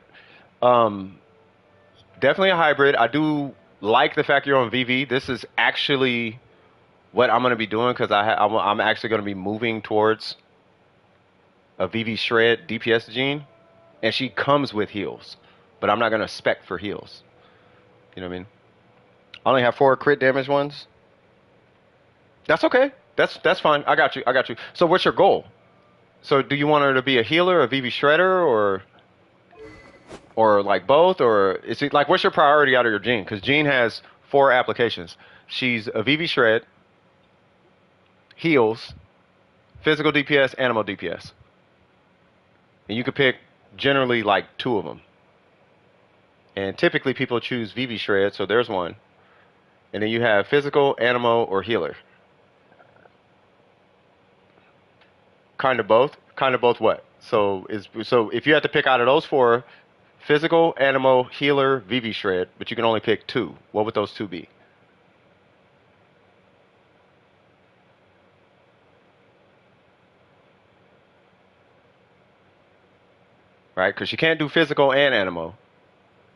Definitely a hybrid. I do like the fact you're on VV. This is actually what I'm going to be doing because I'm actually going to be moving towards a VV shred DPS gene, and she comes with heals, but I'm not going to spec for heals. You know what I mean? I only have 4 crit damage ones. That's okay. That's fine. I got you. So what's your goal? So do you want her to be a healer, a VV shredder, or like both, or is it like what's your priority out of your gene? Because Gene has 4 applications. She's a VV shred, heals, physical DPS, animal DPS, and you could pick generally like 2 of them. And typically people choose VV shred, so there's one, and then you have physical, animal, or healer. Kind of both what? So if you had to pick out of those 4, physical, animal, healer, VV shred, but you can only pick 2, what would those 2 be? Right? Because she can't do physical and animal.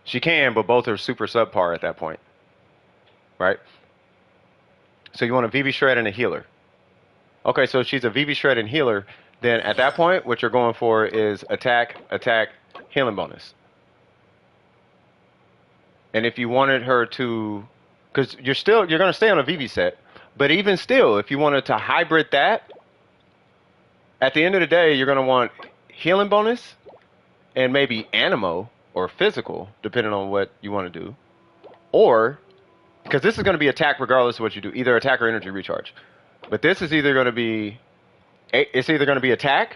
She can, but both are super subpar at that point. Right? So you want a VV shred and a healer. Okay, so she's a VV shred and healer. Then at that point, what you're going for is attack, healing bonus. And if you wanted her to, because you're going to stay on a VV set, but even still, if you wanted to hybrid that, at the end of the day, you're going to want healing bonus and maybe animo or physical, depending on what you want to do. Or, because this is going to be attack regardless of what you do, either attack or energy recharge. But this is either going to be, it's either going to be attack.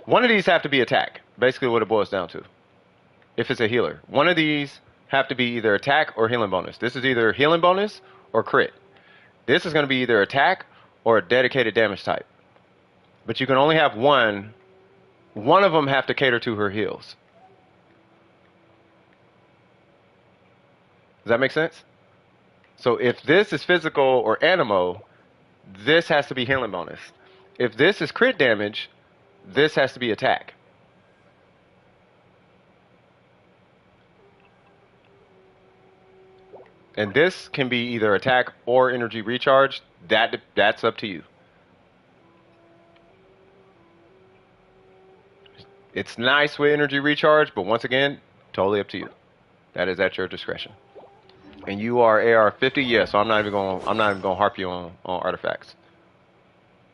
One of these have to be attack, basically what it boils down to. If it's a healer. One of these have to be either attack or healing bonus. This is either healing bonus or crit. This is going to be either attack or a dedicated damage type. But you can only have one. One of them have to cater to her heals. Does that make sense? So if this is physical or animo, this has to be healing bonus. If this is crit damage, this has to be attack. And this can be either attack or energy recharge. That's up to you. It's nice with energy recharge, but once again, totally up to you. That is at your discretion. And you are AR50, yeah, so I'm not even gonna harp you on artifacts.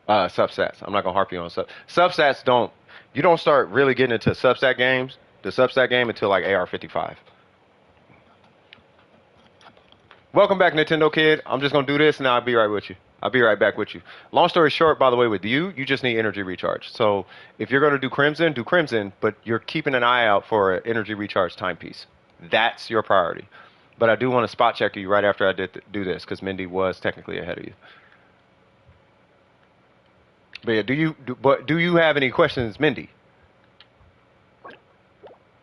Substats. I'm not gonna harp you on substats. You don't start really getting into substat games, the substat game, until like AR55. Welcome back, Nintendo Kid. I'm just gonna do this and I'll be right with you. I'll be right back with you. Long story short, by the way, with you just need energy recharge. So if you're gonna do Crimson, but you're keeping an eye out for an energy recharge timepiece. That's your priority. But I do want to spot check you right after I do this, because Mindy was technically ahead of you. But yeah, do you have any questions, Mindy?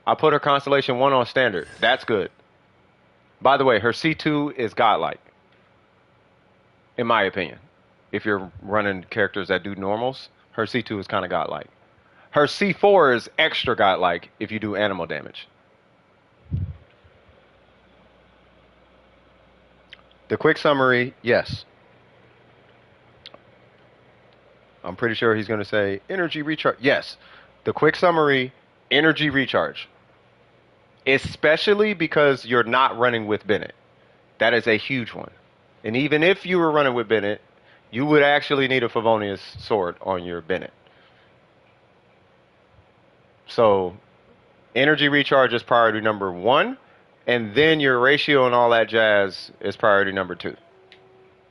I put her Constellation 1 on standard. That's good. By the way, her C2 is godlike, in my opinion. If you're running characters that do normals, her C2 is kind of godlike. Her C4 is extra godlike if you do animal damage. The quick summary, yes. I'm pretty sure he's going to say energy recharge. Yes. The quick summary, energy recharge. Especially because you're not running with Bennett. That is a huge one. And even if you were running with Bennett, you would actually need a Favonius sword on your Bennett. So, energy recharge is priority number 1. And then your ratio and all that jazz is priority number 2.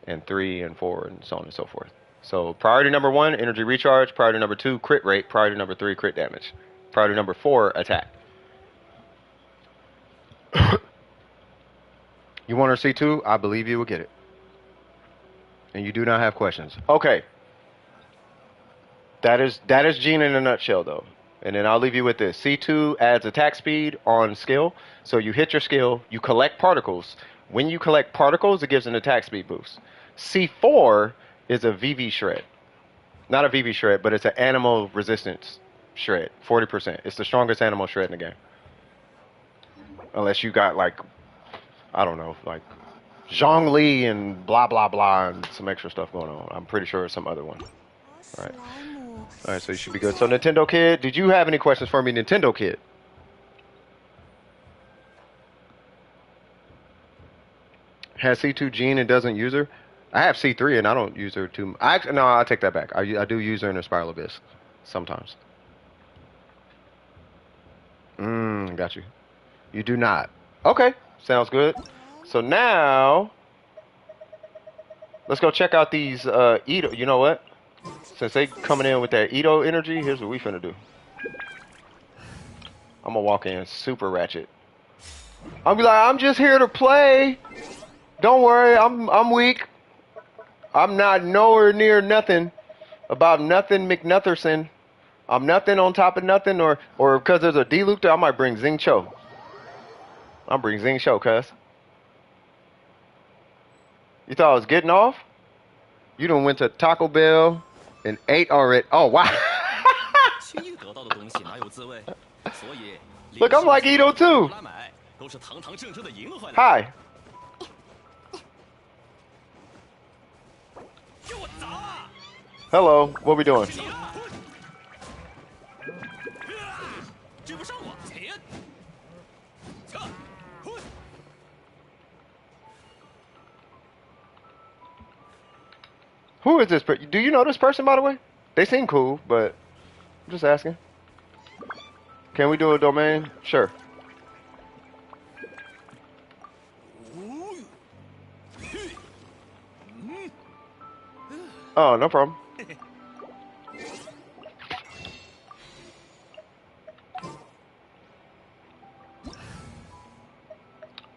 And 3 and 4 and so on and so forth. So priority number 1, energy recharge. Priority number 2, crit rate. Priority number 3, crit damage. Priority number 4, attack. You want her C2? I believe you will get it. And you do not have questions. Okay. That is Gene in a nutshell, though. And then I'll leave you with this. C2 adds attack speed on skill. So you hit your skill, you collect particles. When you collect particles, it gives an attack speed boost. C4 is a VV shred. Not a VV shred, but it's an animal resistance shred. 40%. It's the strongest animal shred in the game. Unless you got, like, I don't know, like Zhongli and blah, blah, blah, and some extra stuff going on. I'm pretty sure it's some other one. All right. All right, so you should be good. So, Nintendo Kid, did you have any questions for me, Nintendo Kid? Has C2 Gene and doesn't use her? I have C3 and I don't use her too much. No, I'll take that back. I do use her in a Spiral Abyss sometimes. Got you. You do not. Okay, sounds good. So now, let's go check out these Edo. You know what? Since they coming in with that Edo energy, here's what we finna do. I'm gonna walk in super ratchet. I'll be like, I'm just here to play. Don't worry, I'm weak. I'm not nowhere near nothing about nothing McNotherson. I'm nothing on top of nothing, or because there's a D-loop there, I might bring Zing Cho. I'll bring Zing Cho, cuz. You thought I was getting off? You done went to Taco Bell and ate already. Oh, wow. Look, I'm like Ito too. Hi. Hello, what we doing? Who is this? Do you know this person, by the way? They seem cool, but I'm just asking. Can we do a domain? Sure. Oh, no problem.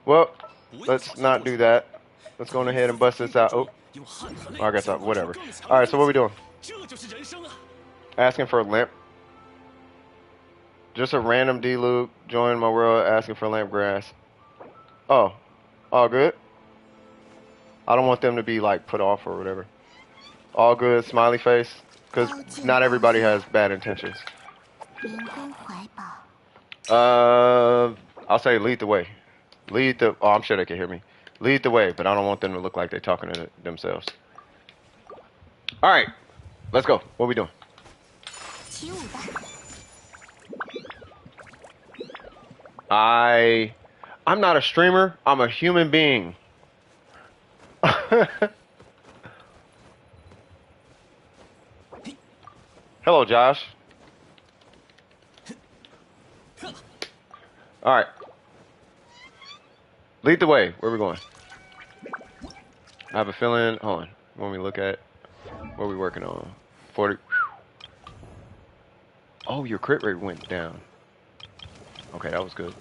Well, let's not do that. Let's go ahead and bust this out. Oh, I guess not. Whatever. All right, so what are we doing? Asking for a lamp. Just a random D-loop. Join my world. Asking for lamp grass. Oh, all good. I don't want them to be like put off or whatever. All good. Smiley face. because not everybody has bad intentions. 灵魂怀抱， I'll say lead the way. Lead the. Oh, I'm sure they can hear me. Lead the way, but I don't want them to look like they're talking to themselves. All right, let's go. What are we doing? 起舞吧。 I'm not a streamer. I'm a human being. Hello, Josh. All right. Lead the way. Where are we going? I have a feeling. Hold on. When we look at what are we working on? 40. Oh, your crit rate went down. Okay, that was good.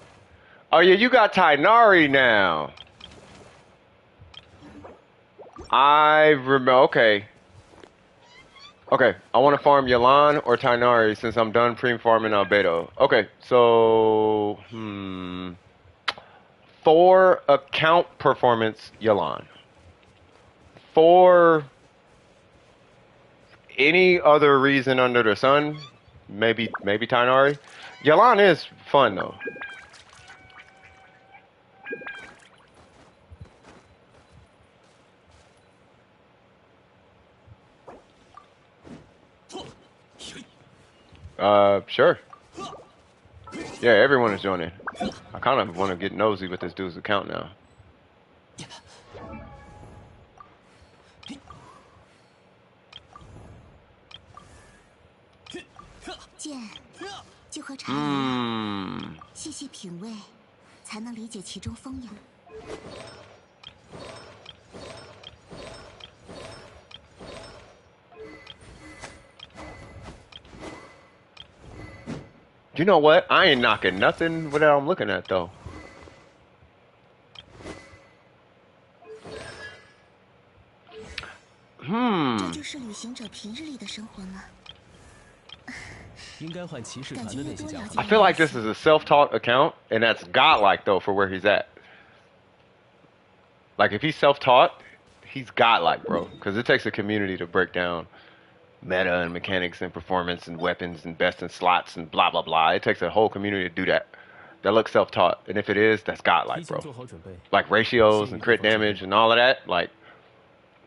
Oh yeah, you got Tainari now. I remember. Okay. Okay, I want to farm Yalan or Tainari since I'm done pre-farming Albedo. Okay, so for account performance, Yalan. For any other reason under the sun, maybe Tainari. Yalan is fun though. Sure. Yeah, everyone is joining. I kind of want to get nosy with this dude's account now. 剑就和茶一样，细细品味，才能理解其中风雅。 You know what? I ain't knocking nothing without I'm looking at though. 这就是旅行者平日里的生活吗？ 应该换骑士团感觉的那些家伙。越多了解 I feel like this is a self-taught account, and that's godlike though for where he's at. Like if he's self-taught, he's godlike, bro, because it takes a community to break down meta and mechanics and performance and weapons and best in slots and blah blah blah. It takes a whole community to do that. That looks self-taught, and if it is, that's 提 godlike, 前 bro. 做好准备。 Like ratios and crit damage and all of that, like,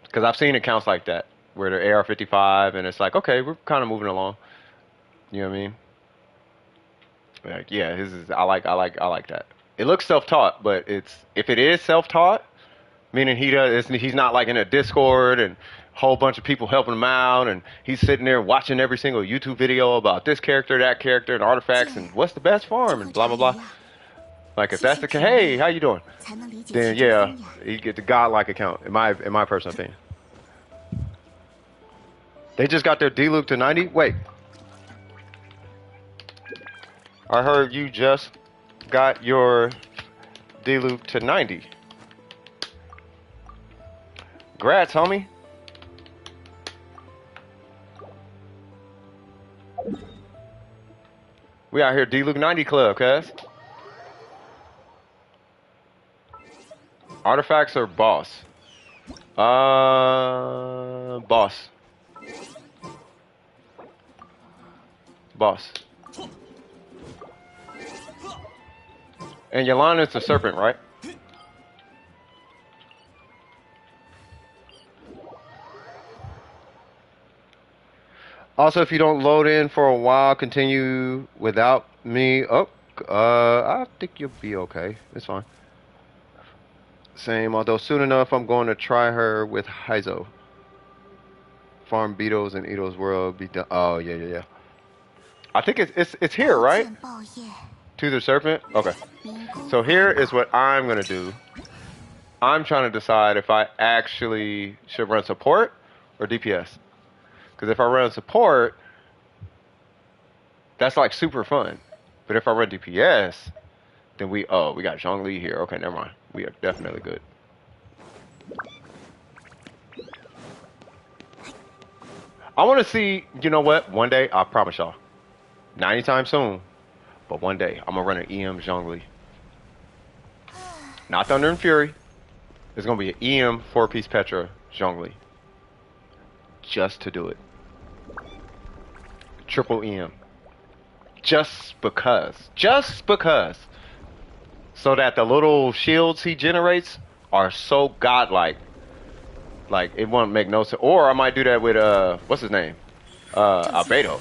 because I've seen accounts like that where they're AR59 and it's like, okay, we're kind of moving along. You know what I mean? Like, yeah, his is. I like that. It looks self-taught, but it's if it is self-taught, meaning he's not like in a Discord and a whole bunch of people helping him out, and he's sitting there watching every single YouTube video about this character, that character, and artifacts, and what's the best farm, and blah blah blah. Like if that's the case, hey, how you doing? 才能理解 Then 其中 yeah, 风雅。 you get the godlike account in my personal opinion. They just got their D-loop to 90. Wait, I heard you just got your D-loop to 90. Grats, homie. We out here D-loop 90 club, cuz. Artifacts or boss? Boss. Boss. And Yolana's the serpent, right? Also, if you don't load in for a while, continue without me. Oh, I think you'll be okay. It's fine. Same, although soon enough, I'm going to try her with Heizo. Farm Beetles in Ito's world. Be done. Oh, yeah. I think it's here, right? 剑报业， To the serpent? Okay. 民工 So here is what I'm going to do. I'm trying to decide if I actually should run support or DPS. Because if I run support, that's like super fun. But if I run DPS, then we got Zhongli here. Okay, never mind. We are definitely good. I want to see, you know what? One day, I promise y'all. Not anytime soon. But one day, I'm going to run an EM Zhongli. Not Thunder and Fury. It's going to be an EM 4-piece Petra Zhongli. Just to do it. triple M. Just because. Just because. So that the little shields he generates are so godlike. Like, it won't make no sense. Or I might do that with, what's his name? Albedo.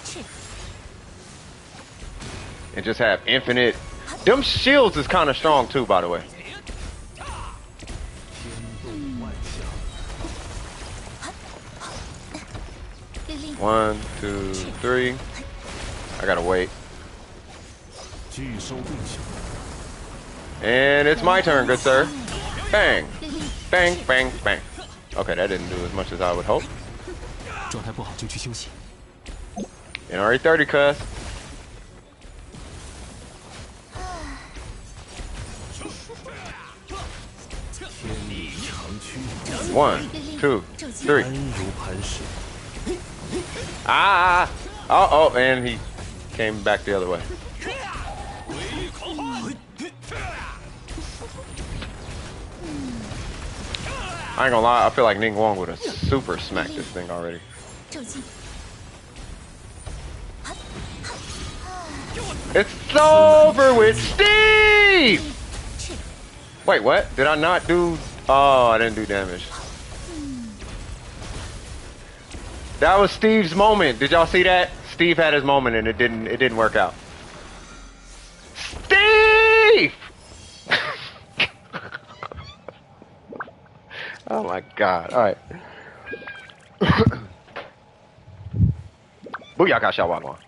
And just have infinite. Them shields is kind of strong too, by the way. One, two, three. I gotta wait. And it's my turn, good sir. Bang. Bang, bang, bang. Okay, that didn't do as much as I would hope. And already 30, cuz. One, two, three. Ah! Oh, and he came back the other way. I ain't gonna lie, I feel like Ning Wong would have super smacked this thing already. It's over with Steve! Wait, what? Did I not do... Oh, I didn't do damage. That was Steve's moment. Did y'all see that? Steve had his moment and it didn't work out. Steve! Oh my god. Alright. Booyaka Shawagwan.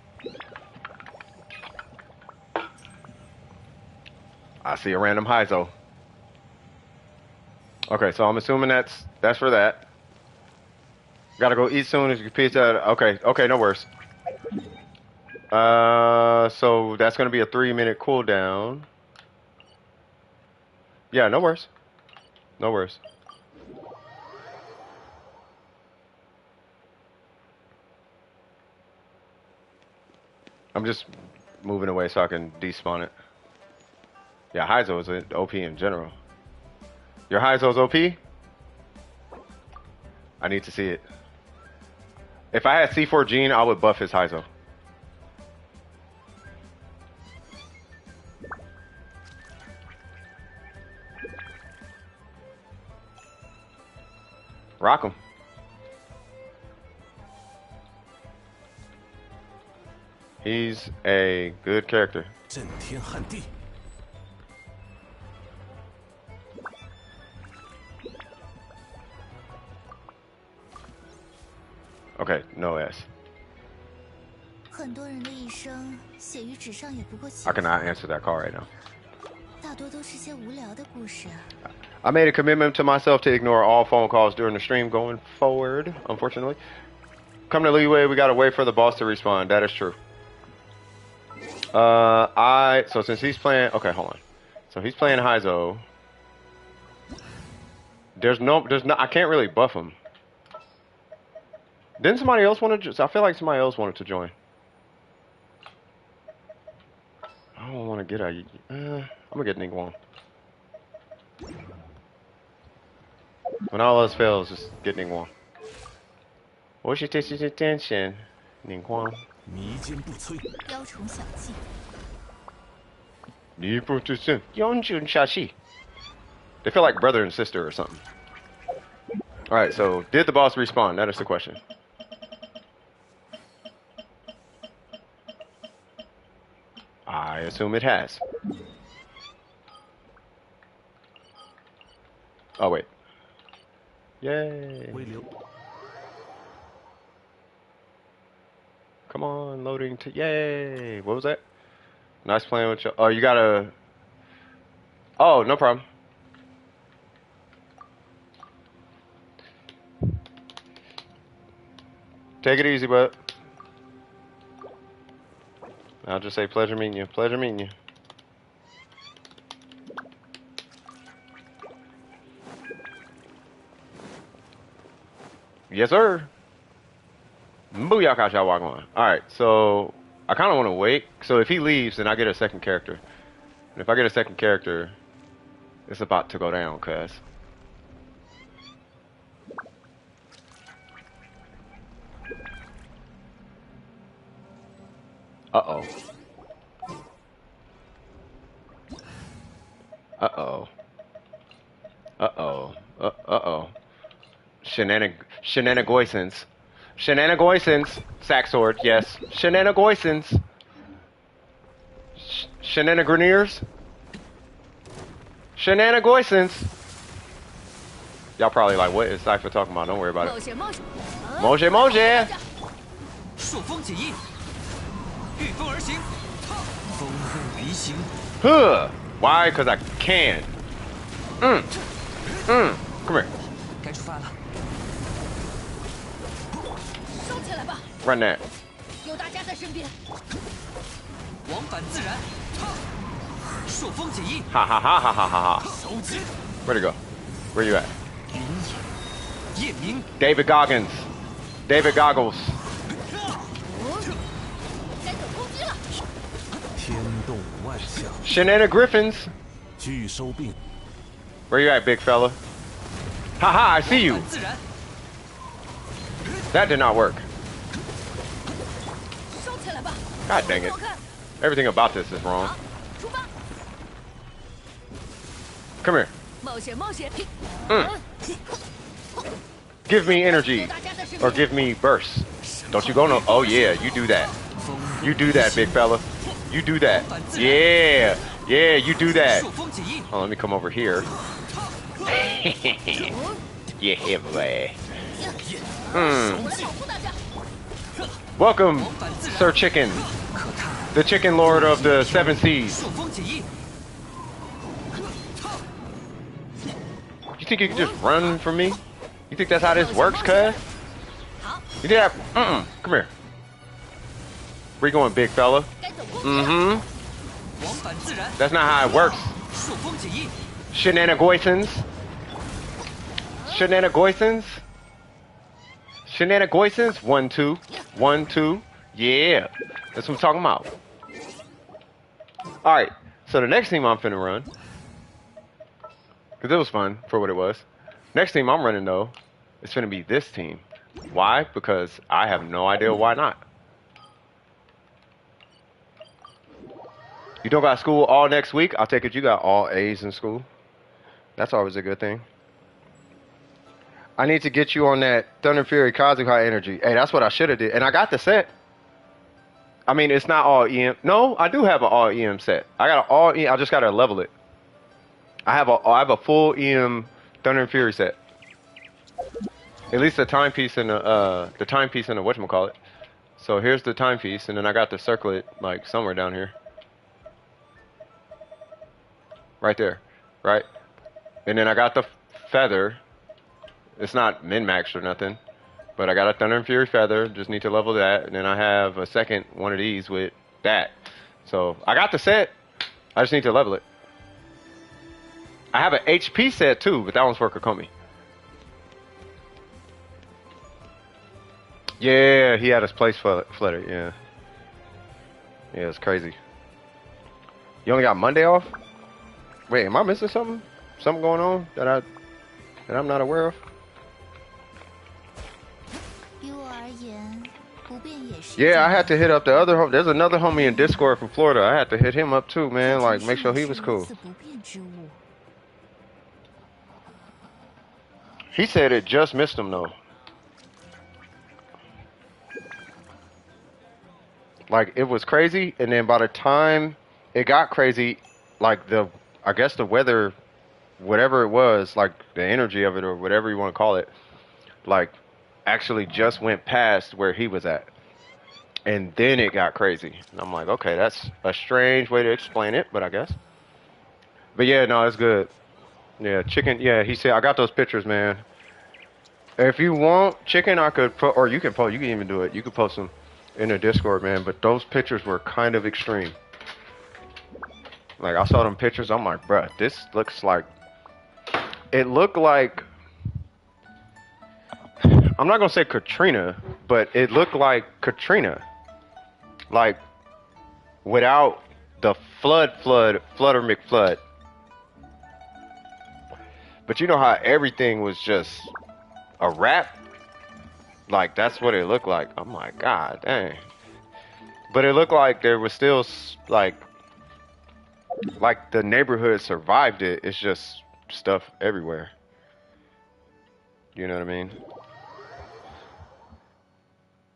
I see a random Heizo. Okay, so I'm assuming that's for that. Gotta go eat soon as you can pizza. Okay, no worries. So that's gonna be a 3-minute cooldown. Yeah, no worries. No worries. I'm just moving away so I can despawn it. Yeah, Heizo is OP in general. Your Heizo's OP? I need to see it. If I had C4 Gene, I would buff his Heizo. Rock him. He's a good character. Okay, no S. I cannot answer that call right now. I made a commitment to myself to ignore all phone calls during the stream going forward, unfortunately. Come to Leeway, we gotta wait for the boss to respawn. That is true. So since he's playing, okay, hold on. So he's playing Heizo. There's no, I can't really buff him. Didn't somebody else want to? I feel like somebody else wanted to join. I don't want to get a. I'm gonna get Ning Wong. When all else fails, just get Ning Wong. What should take his attention, Ning Wong? They feel like brother and sister or something. Alright, so did the boss respawn? That is the question. I assume it has. Oh, wait. Yay. Come on, loading to... Yay. What was that? Nice playing with you. Oh, you gotta... Oh, no problem. Take it easy, bud. I'll just say pleasure meeting you. Pleasure meeting you. Yes, sir. Booyaka Shawagwan. Alright, so I kind of want to wait. So if he leaves, then I get a second character. And if I get a second character, it's about to go down, cuz. Uh-oh. Uh-oh. Uh-oh. Uh-oh. Shenanigoisons. Shenanigoisons. Sack sword, yes. Shenanigoisons. Shenanigreniers. Shenanigoisons. Y'all probably like, what is Cypher talking about? Don't worry about it. Moje Moje. 朔风解印，御风而行，风刃离形。 Huh. Why? Because I can. Come here. 该出发了。 收起来吧， Run that. 有大家在身边。往返自然，朔风解印， Ha ha ha ha ha ha ha. 手指 Where'd it go? Where you at? 云野，夜明， David Goggins. David Goggles. 该等攻击了。天动万象， Shenanigriffins. 拒收并。 Where you at, big fella? Haha, I see you. 自然， That did not work. 收起来吧。 God dang it. 我看， Everything about this is wrong. 好，出发。 Come here. 冒险冒险。 Give me energy. 有大家在身 Or 边。 give me bursts. Don't you go no. Oh, yeah, you do that. 风 You do that, big fella. You do that. Yeah. Yeah, you do that. 朔风解印， Oh, let me come over here. Yeah, boy. 我来保护大家。 Welcome, Sir Chicken, 可踏 the Chicken Lord of the Seven Seas. 朔风解印， You think you can just run from me? You think that's how this works, cuz? You think that? Come here. Where you going, big fella? 该等攻击了。 往返自然， That's not how it works. 朔风解印， Shenanigoisons. Shenanigoisons. Shenanigoisons. 1, 2. 1, 2. Yeah. That's what I'm talking about. Alright. So the next team I'm finna run. Because it was fun for what it was. Next team I'm running, though, is finna be this team. Why? Because I have no idea why not. You don't got school all next week? I'll take it you got all A's in school. That's always a good thing. I need to get you on that Thunder Fury Kazuha energy. Hey, that's what I should have did. And I got the set. I mean, it's not all EM. No, I do have an all EM set. I got an all EM. I just got to level it. I have a full EM Thunder and Fury set. At least the timepiece and the timepiece and the whatchamacallit. So here's the timepiece, and then I got the circlet like somewhere down here. Right there, right? And then I got the feather. It's not min-maxed or nothing, but I got a Thunder and Fury feather. Just need to level that, and then I have a second one of these with that. So I got the set. I just need to level it. I have an HP set too, but that one's for Kokomi. Yeah, he had his place flooded. Yeah, yeah, it's crazy. You only got Monday off? Wait, am I missing something? Something going on that I'm not aware of? 于我而言，不变也是。 Yeah, I had to hit up the other. There's another homie in Discord from Florida. I had to hit him up too, man. Like, make sure he was cool. 不变之物。 He said it just missed him though. Like, it was crazy, and then by the time it got crazy, like I guess the weather, whatever it was, like the energy of it or whatever you want to call it, like actually just went past where he was at. And then it got crazy. And I'm like, okay, that's a strange way to explain it, but I guess. But yeah, no, it's good. Yeah, chicken, yeah, he said, I got those pictures, man. If you want chicken, I could put, or you can post, you can even do it. You could post them in the Discord, man, but those pictures were kind of extreme. Like, I saw them pictures, I'm like, bruh, this looks like, it looked like, I'm not gonna say Katrina, but it looked like Katrina. Like, without the Flutter McFlood. But you know how everything was just a wrap? Like, that's what it looked like. I'm like, God dang. But it looked like there was still like the neighborhood survived it. It's just stuff everywhere. You know what I mean?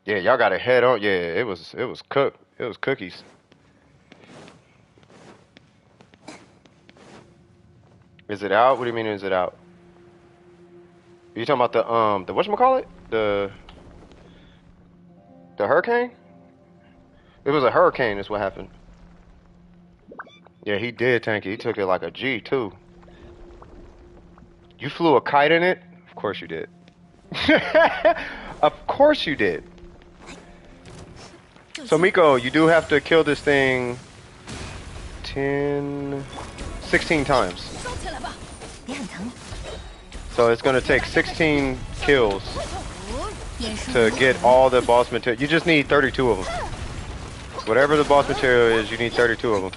Yeah, y'all got to head on. Yeah, it was cooked. It was cookies. Is it out? What do you mean is it out? Are you talking about the whatchamacallit? The hurricane? It was a hurricane is what happened. Yeah, he did tank it. He took it like a G too. You flew a kite in it? Of course you did. Of course you did. So Miko, you do have to kill this thing 16 times. So it's gonna take 16 kills to get all the boss material. You just need 32 of them. Whatever the boss material is, you need 32 of them.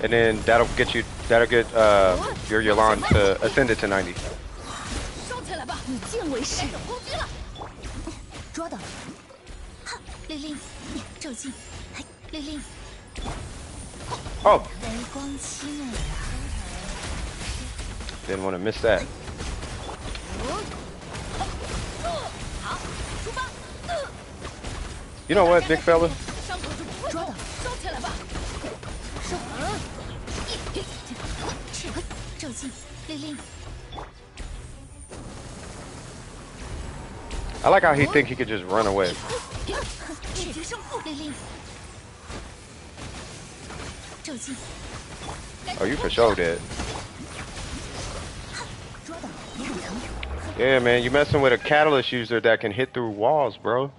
And then that'll get your Yolan to ascend it to 90. Oh! Didn't want to miss that. You know what, big fella? I like how he think he could just run away. Oh, you for sure dead. Yeah, man, you messing with a catalyst user that can hit through walls, bro.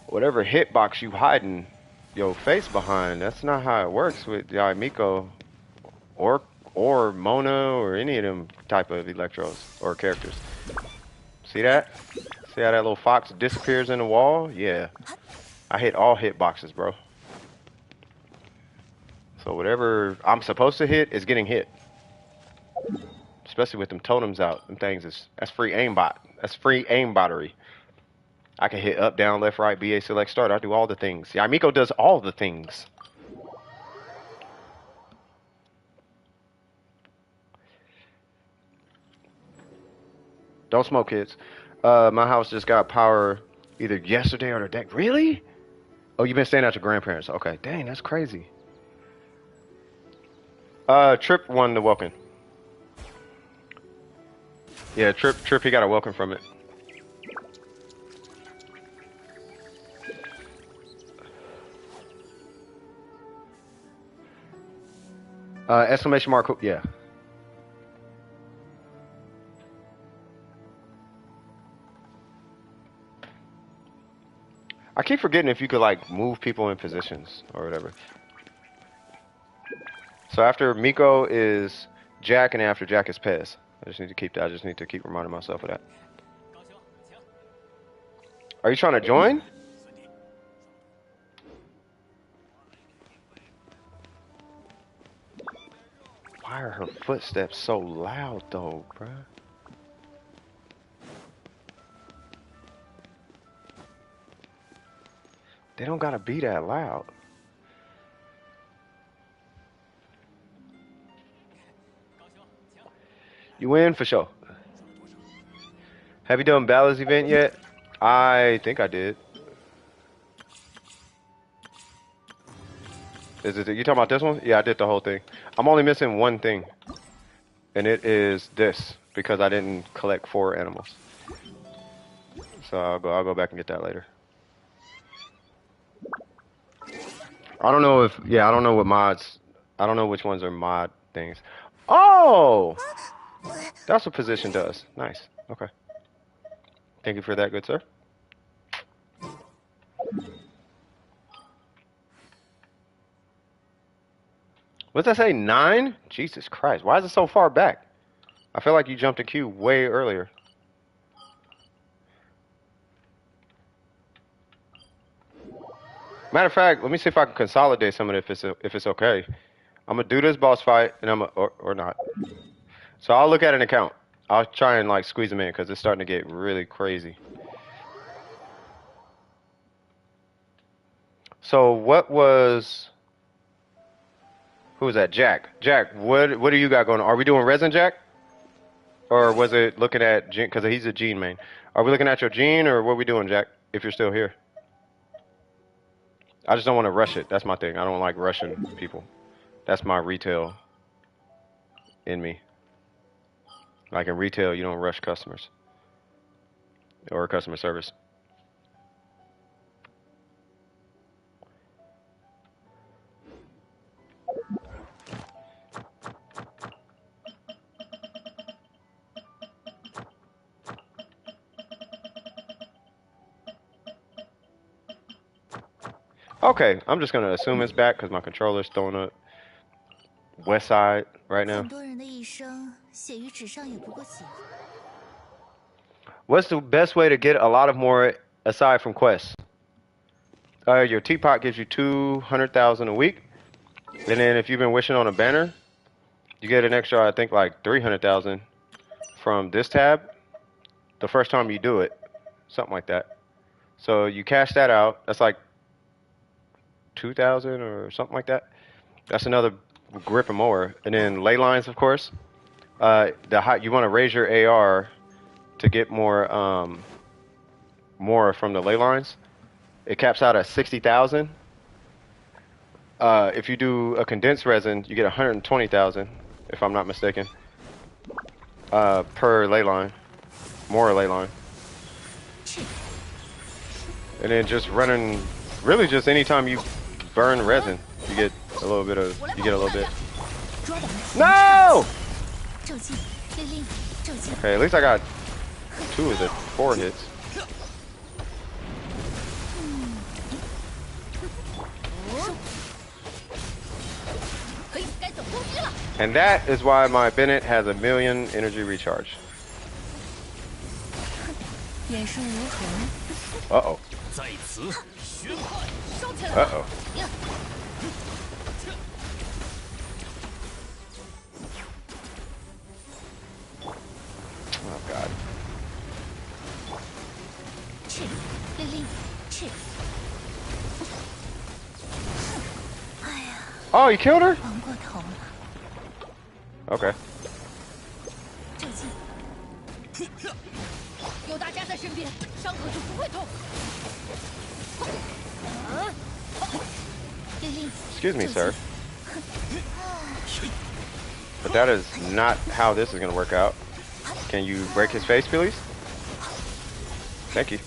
Whatever hitbox you hiding your face behind, that's not how it works with Miko or Mona or any of them type of electros or characters. See that? See how that little fox disappears in the wall? Yeah. I hit all hitboxes, bro. So whatever I'm supposed to hit is getting hit. Especially with them totems out. Them things that's free aimbot. That's free aimbottery. I can hit up, down, left, right, BA, select, start. I do all the things. Yeah, Miko does all the things. Don't smoke, kids. My house just got power either yesterday or the day. Really? Oh, you've been staying at your grandparents. Okay. Dang, that's crazy. Trip won the welcome. Yeah, Trip, he got a welcome from it. Exclamation mark, yeah. I keep forgetting if you could like move people in positions or whatever. So after Miko is Jack and after Jack is Pez. I just need to keep reminding myself of that. Are you trying to join? Why are her footsteps so loud though, bruh? They don't gotta be that loud. You win for sure. Have you done Balla's event yet? I think I did. Is it? You talking about this one? Yeah, I did the whole thing. I'm only missing one thing, and it is this because I didn't collect 4 animals. So I'll go back and get that later. I don't know if I don't know what mods. I don't know which ones are mod things. Oh, that's what position does. Nice. Okay. Thank you for that, good sir. What did I say? 9? Jesus Christ. Why is it so far back? I feel like you jumped a queue way earlier. Matter of fact, let me see if I can consolidate some of it if it's okay. I'm gonna do this boss fight and or not. So I'll look at an account. I'll try and like squeeze them in because it's starting to get really crazy. So what was? Who was that? Jack. Jack, what do you got going on? Are we doing resin, Jack? Or was it looking at Gene? Because he's a Gene main. Are we looking at your Gene, or what are we doing, Jack? If you're still here, I just don't want to rush it. That's my thing. I don't like rushing people. That's my retail in me. Like in retail, you don't rush customers or customer service. Okay, I'm just gonna assume it's back because my controller's throwing up west side right now. 很多人的一生写于纸上也不过几。 What's the best way to get a lot of more aside from quests? Your teapot gives you 200,000 a week, and then if you've been wishing on a banner, you get an extra, I think, like 300,000 from this tab. The first time you do it, something like that. So you cash that out. That's like 2,000 or something like that. That's another grip and mower. And then ley lines, of course. You want to raise your AR to get more from the ley lines. It caps out at 60,000. If you do a condensed resin, you get 120,000, if I'm not mistaken, per ley line, more ley line. And then just running, really just anytime you burn resin, you get a little bit. No! Okay, at least I got 2 of the 4 hits. And that is why my Bennett has 1,000,000 energy recharge. Uh-oh. Uh-oh. Oh, God. Oh, you killed her? Okay. Excuse me, sir. But that is not how this is going to work out. Can you break his face, please? Thank you.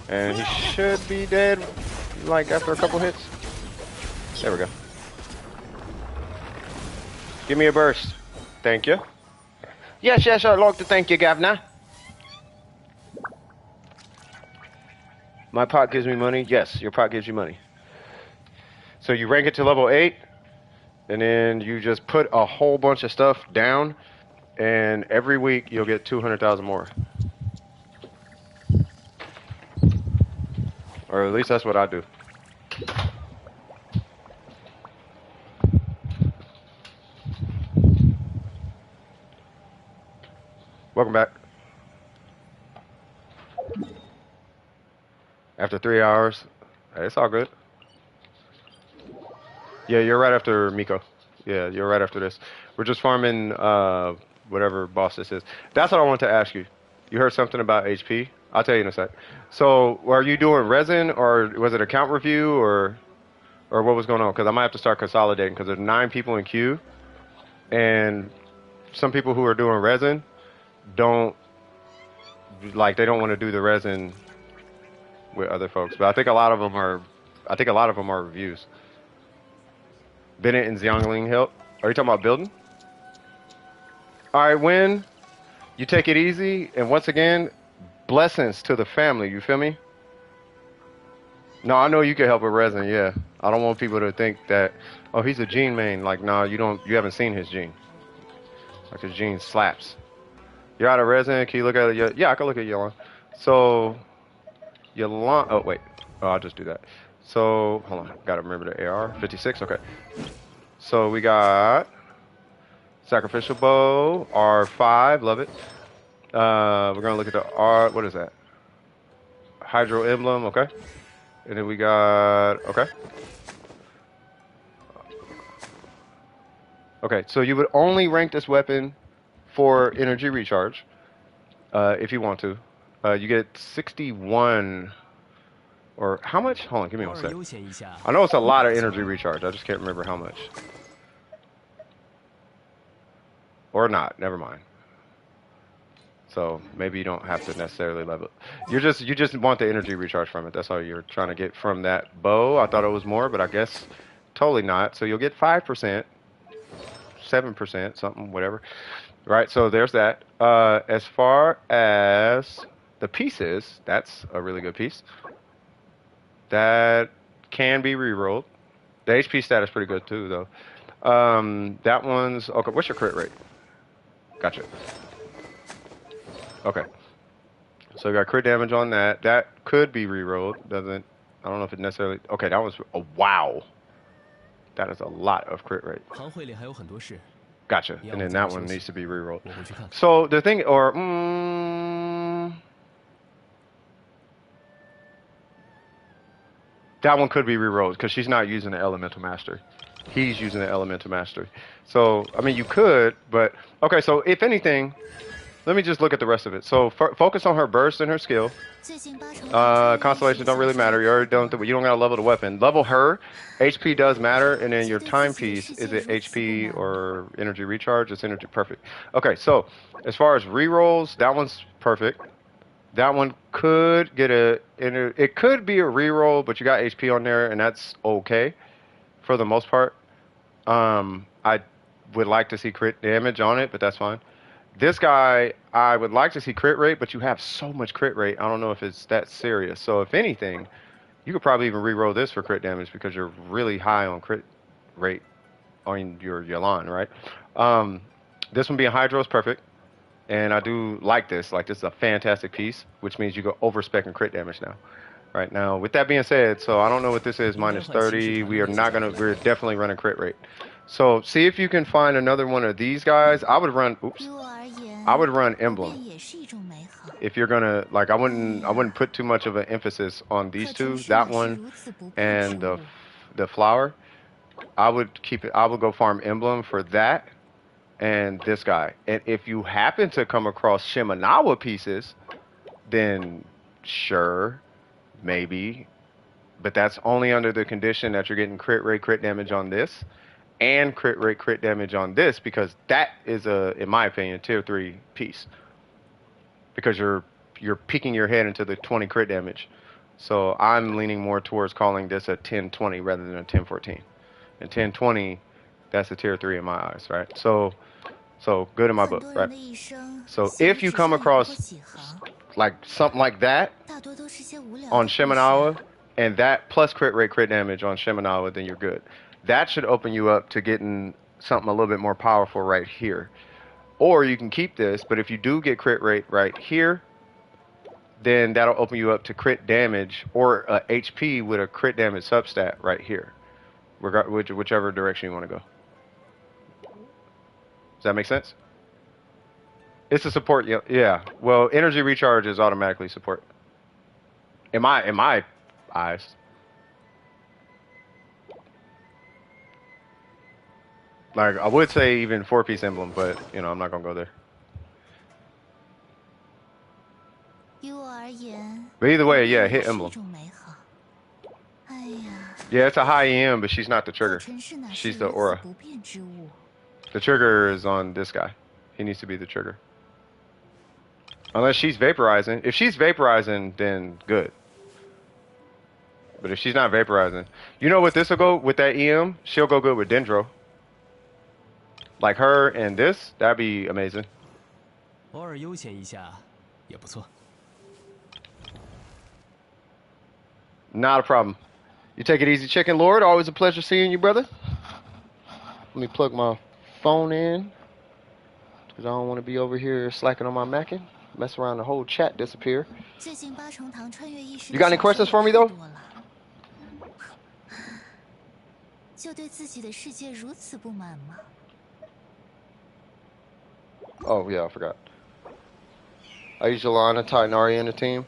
And he should be dead, like, after a couple hits. There we go. Give me a burst. Thank you. Yes, I'd like to thank you, Governor. My pot gives me money. Yes, your pot gives you money. So you rank it to level 8, and then you just put a whole bunch of stuff down, and every week you'll get 200,000 more. Or at least that's what I do. Welcome back. After 3 hours, hey, it's all good. Yeah, you're right after Miko. Yeah, you're right after this. We're just farming whatever boss this is. That's what I wanted to ask you. You heard something about HP? I'll tell you in a sec. So, are you doing resin, or was it account review, or what was going on? Because I might have to start consolidating, because there's 9 people in queue, and some people who are doing resin don't want to do the resin with other folks. But I think a lot of them are reviews. Bennett and Xiangling help. Are you talking about building? All right, Win, you take it easy, and once again, blessings to the family. You feel me? No, I know you can help with resin. Yeah, I don't want people to think that, oh, he's a Gene main. Like, no, you haven't seen his Gene. Like, his Gene slaps. You're out of resin. Can you look at it? Yeah, I can look at Yolanda. So, Yolanda. Oh wait. Oh, I'll just do that. So, hold on. Gotta remember the AR. 56. Okay. So we got sacrificial bow. R5. Love it. We're gonna look at the R. What is that? Hydro Emblem, okay. And then we got, okay. Okay, so you would only rank this weapon for energy recharge, if you want to. You get 61, or how much? Hold on, give me 1偶尔 sec. 悠闲一下。 I know it's a lot of energy recharge. I just can't remember how much. Or not, never mind. So maybe you don't have to necessarily level it. You just want the energy recharge from it. That's all you're trying to get from that bow. I thought it was more, but I guess totally not. So you'll get 5%, 7%, something, whatever. Right, so there's that. As far as the pieces, that's a really good piece. That can be rerolled. The HP stat is pretty good too, though. That one's okay. What's your crit rate? Gotcha. Okay. So we got crit damage on that. That could be rerolled. Doesn't. I don't know if it necessarily. Okay, that was a wow. That is a lot of crit rate. 行会里还有很多事， Gotcha. 要 And 不 then 咱们 that 休 one 息 needs to be rerolled. 我回去看看。 So the thing, or that one could be rerolled because she's not using the elemental mastery. He's using the elemental mastery. So I mean, you could, but okay. So if anything, let me just look at the rest of it. So focus on her burst and her skill. 最近8成的 Constellations don't really matter. You already done with it. You don't gotta level the weapon. Level her. HP does matter, and then your timepiece, is it HP or energy recharge? It's energy. Perfect. Okay, so as far as rerolls, that one's perfect. That one could get it could be a reroll, but you got HP on there, and that's okay for the most part. I would like to see crit damage on it, but that's fine. This guy, I would like to see crit rate, but you have so much crit rate. I don't know if it's that serious. So if anything, you could probably even reroll this for crit damage because you're really high on crit rate on your Yalan, right? This one being Hydro is perfect. And I do like this. Like, this is a fantastic piece, which means you go over-spec and crit damage now. Right now, with that being said, so I don't know what this is, minus 30. We're definitely running crit rate. So see if you can find another one of these guys. I would run, 于我而言， I would run 不 Emblem. 变也是一种美好。 If you're gonna, like, I wouldn't put too much of an emphasis on these 可 two, 真是 that 那是 one 如此不变之 and 物。 the flower. I would keep it. I would go farm Emblem for that and this guy. And if you happen to come across Shimenawa pieces, then sure, maybe, but that's only under the condition that you're getting crit rate, crit damage on this, and crit rate, crit damage on this, because that is in my opinion, tier 3 piece. Because you're peeking your head into the 20 crit damage. So I'm leaning more towards calling this a 10-20 rather than a 10-14. And 10-20, that's a tier 3 in my eyes, right? So good in my 很 book, 多 right? 人的一生， So 幸 if 福 you 只 come 剩一 across 或几行， like something like that 大多都是些无聊的 on 故事 Shimenawa, and that plus crit rate, crit damage on Shimenawa, then you're good. That should open you up to getting something a little bit more powerful right here. Or you can keep this, but if you do get crit rate right here, then that'll open you up to crit damage or HP with a crit damage substat right here, whichever direction you want to go. Does that make sense? It's a support, yeah. Well, energy recharge is automatically support. In my eyes. Like, I would say even 4-piece emblem, but I'm not gonna go there. 于我而言， But either way, yeah, 也 hit 是一 emblem. 种美好。哎呀， Yeah, it's a high EM, but she's not the 早 trigger. 晨是哪 She's 是 the 如此 aura. 不变之物？ The trigger is on this guy. He needs to be the trigger. Unless she's vaporizing. If she's vaporizing, then good. But if she's not vaporizing, you know what this will go with that EM? She'll go good with Dendro. Like her and this, that'd be amazing. 偶尔悠闲一下也不错。 Not a problem. You take it easy, Chicken Lord. Always a pleasure seeing you, brother. Let me plug my phone in, because I don't want to be over here slacking on my macking. Mess around, the whole chat disappear. 最近8成堂穿越意识 You 的 got any 小 questions 说 for me, 也太 though? 多了就对自己的世界如此不满吗？ Oh, yeah, I forgot. I use Yolanda, Titanari in the team.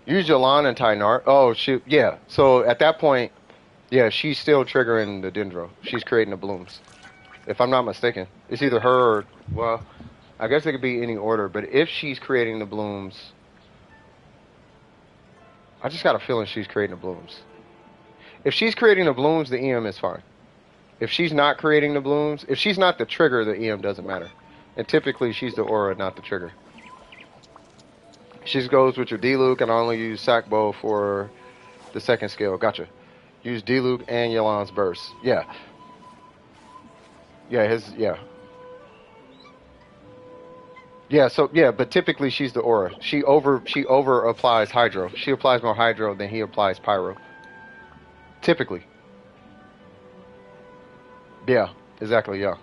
Use Yalan and Tynar. Oh, shoot. Yeah. So at that point, yeah, she's still triggering the Dendro. She's creating the blooms. If I'm not mistaken. It's either her or, well, I guess it could be any order. But if she's creating the blooms, I just got a feeling she's creating the blooms. If she's creating the blooms, the EM is fine. If she's not creating the blooms, if she's not the trigger, the EM doesn't matter. And typically, she's the aura, not the trigger. She goes with your D-Luke, and I only use Sackbow for the second skill. Gotcha. Use D-Luke and Yalan's burst. Yeah. Yeah, Yeah, so yeah, but typically she's the aura. She over applies hydro. She applies more hydro than he applies pyro. Typically. Yeah, exactly, yeah.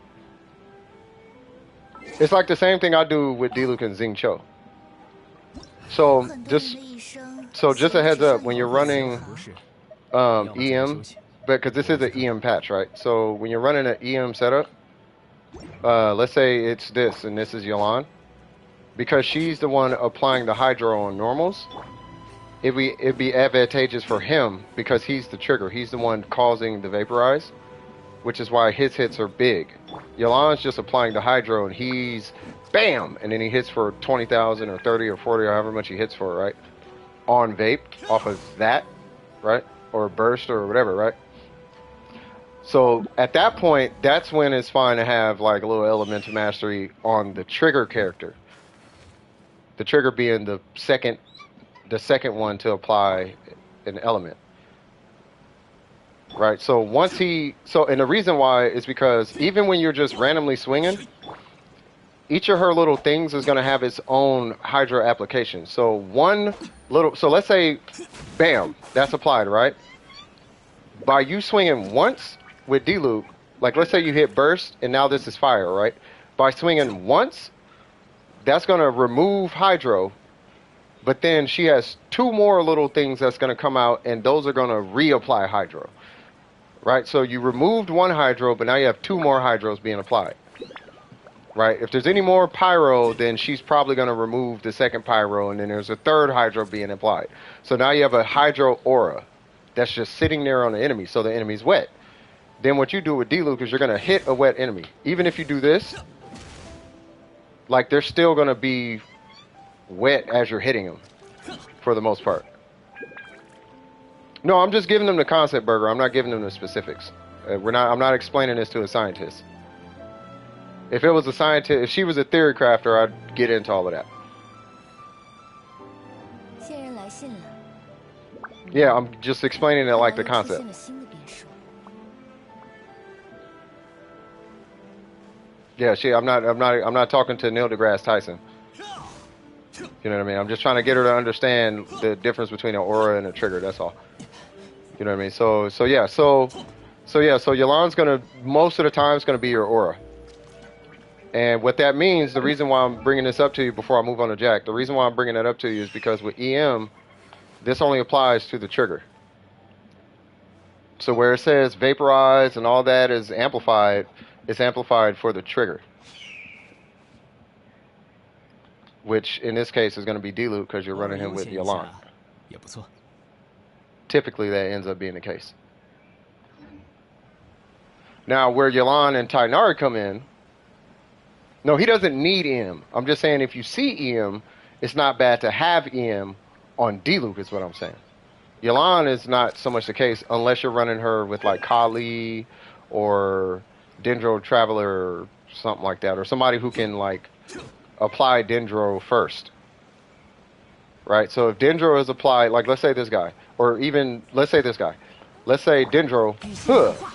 It's like the same thing I do with D-Luke and Xing Cho. So just a heads up, when you're running EM, because this is an EM patch, right? So when you're running an EM setup, let's say it's this and this is Yalan, because she's the one applying the hydro on normals, it'd be advantageous for him because he's the trigger. He's the one causing the vaporize, which is why his hits are big. Yalan's just applying the hydro and he's bam, and then he hits for 20,000 or 30 or 40 or however much he hits for, right? On vape, off of that, right? Or burst or whatever, right? So at that point, that's when it's fine to have like a little elemental mastery on the trigger character. The trigger being the second one to apply an element. Right, so once and the reason why is because even when you're just randomly swinging, each of her little things is going to have its own hydro application. So let's say, bam, that's applied, right? By you swinging once with D-Loop, like let's say you hit burst and now this is fire, right? By swinging once, that's going to remove hydro, but then she has two more little things that's going to come out and those are going to reapply hydro. Right, so you removed one hydro, but now you have two more hydros being applied. Right, if there's any more pyro, then she's probably going to remove the second pyro, and then there's a third hydro being applied. So now you have a hydro aura that's just sitting there on the enemy, so the enemy's wet. Then what you do with D-Luke is you're going to hit a wet enemy. Even if you do this, like they're still going to be wet as you're hitting them, for the most part. No, I'm just giving them the concept, Burger. I'm not giving them the specifics. I'm not explaining this to a scientist. If it was a scientist, if she was a theory crafter, I'd get into all of that. Yeah, I'm just explaining it like the concept. Yeah, I'm not talking to Neil deGrasse Tyson. You know what I mean? I'm just trying to get her to understand the difference between an aura and a trigger. That's all. You know what I mean? So Yalan's gonna most of the time it's gonna be your aura. And what that means, the reason why I'm bringing this up to you before I move on to Jack, the reason why I'm bringing that up to you is because with EM, this only applies to the trigger. So where it says vaporize and all that is amplified, it's amplified for the trigger. Which in this case is going to be D-Luke because you're running him with Yalan. Typically that ends up being the case. Now where Yalan and Tainari come in, no, he doesn't need EM. I'm just saying if you see EM, it's not bad to have EM on D-Luke is what I'm saying. Yalan is not so much the case unless you're running her with like Kali or Dendro Traveler or something like that, or somebody who can like apply Dendro first. Right? So if Dendro is applied, like let's say this guy, or even let's say this guy. Let's say Dendro,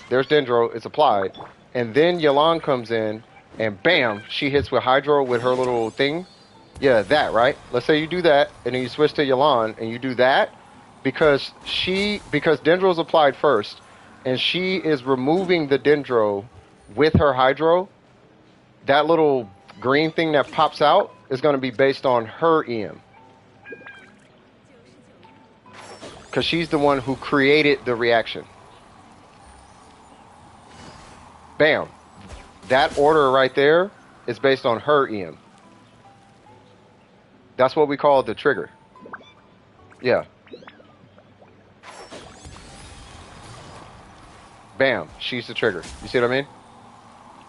there's Dendro, it's applied, and then Yalan comes in and bam, she hits with Hydro with her little thing. Yeah, that, right? Let's say you do that and then you switch to Yalan and you do that because Dendro's applied first and she is removing the Dendro with her Hydro. That little green thing that pops out is going to be based on her EM. Because she's the one who created the reaction. Bam. That order right there is based on her EM. That's what we call the trigger. Yeah. Bam. She's the trigger. You see what I mean?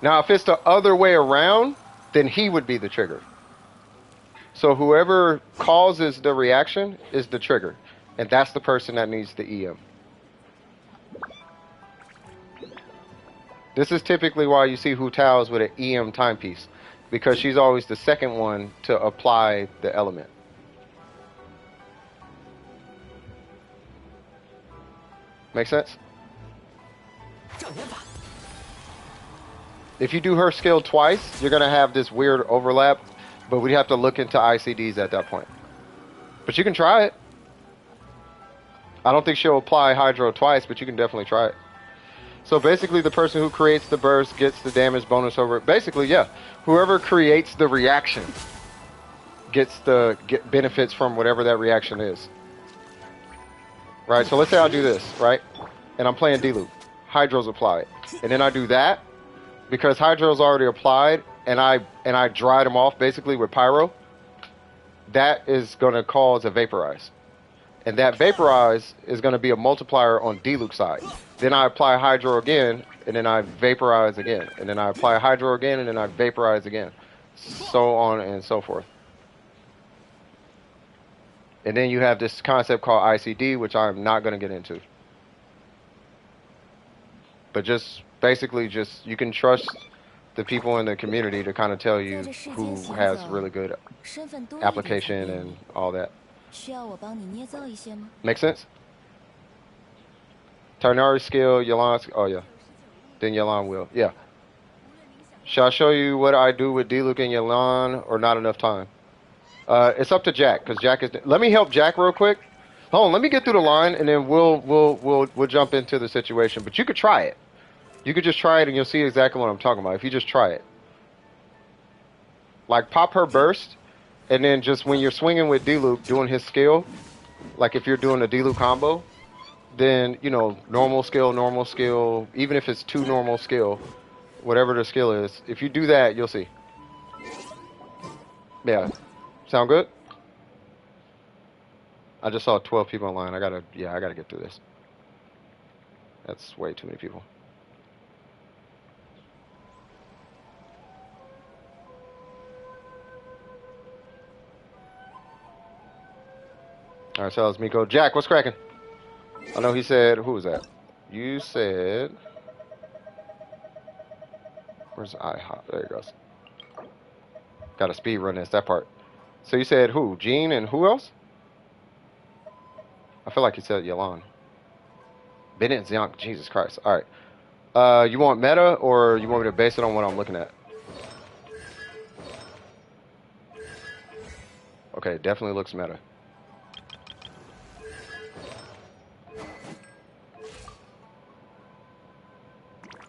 Now, if it's the other way around, then he would be the trigger. So whoever causes the reaction is the trigger. And that's the person that needs the EM. This is typically why you see Hu Tao's with an EM timepiece. Because she's always the second one to apply the element. Make sense? If you do her skill twice, you're going to have this weird overlap. But we'd have to look into ICDs at that point. But you can try it. I don't think she'll apply Hydro twice, but you can definitely try it. So basically, the person who creates the burst gets the damage bonus over it. Basically, yeah. Whoever creates the reaction gets benefits from whatever that reaction is. Right? So let's say I do this, right? And I'm playing D-Loop. Hydro's applied. And then I do that. Because Hydro's already applied, and I dried them off basically with Pyro, that is going to cause a Vaporize. And that Vaporize is going to be a multiplier on D-Luke's side. Then I apply Hydro again, and then I Vaporize again. And then I apply Hydro again, and then I Vaporize again. So on and so forth. And then you have this concept called ICD, which I'm not going to get into. But just... basically, just you can trust the people in the community to kind of tell you who has really good application and all that. Make sense? Tarnari skill, Yelan. Oh yeah, then Yelan will. Yeah. Shall I show you what I do with D-Luke and Yelan, or not enough time? It's up to Jack, because Jack is. Let me help Jack real quick. Hold on, let me get through the line, and then we'll jump into the situation. But you could try it. You could just try it and you'll see exactly what I'm talking about. If you just try it. Like, pop her burst, and then just when you're swinging with D-Loop, doing his skill, like if you're doing a D-Loop combo, then, you know, normal skill, even if it's 2 normal skill, whatever the skill is, if you do that, you'll see. Yeah. Sound good? I just saw 12 people online. I gotta get through this. That's way too many people. All right, so that was Miko. Jack, what's cracking? I know he said, who was that? You said, where's IHOP? There he goes. Got to speed run this, that part. So you said who? Gene and who else? I feel like you said Yelan. Bennett Zionk, Jesus Christ. All right. You want meta, or you want me to base it on what I'm looking at? Okay, definitely looks meta.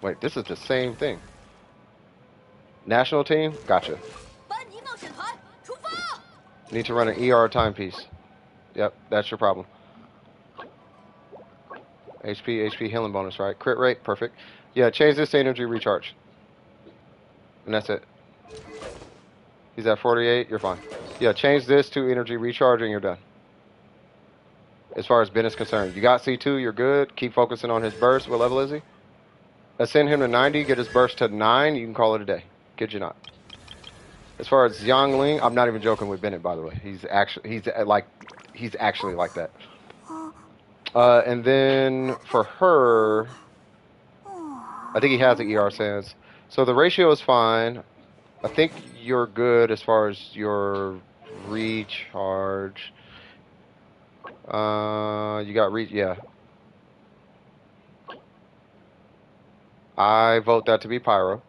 Wait, this is the same thing. National team? Gotcha. Need to run an ER timepiece. Yep, that's your problem. HP healing bonus, right? Crit rate, perfect. Yeah, change this to energy recharge. And that's it. He's at 48, you're fine. Yeah, change this to energy recharge and you're done. As far as Ben is concerned. You got C2, you're good. Keep focusing on his burst. What level is he? Ascend him to 90, get his burst to 9, you can call it a day. Kid you not. As far as Yang Ling, I'm not even joking with Bennett, by the way. He's actually like that. And then for her, I think he has the ER sense. So the ratio is fine. I think you're good as far as your recharge. You got yeah. I vote that to be Pyro.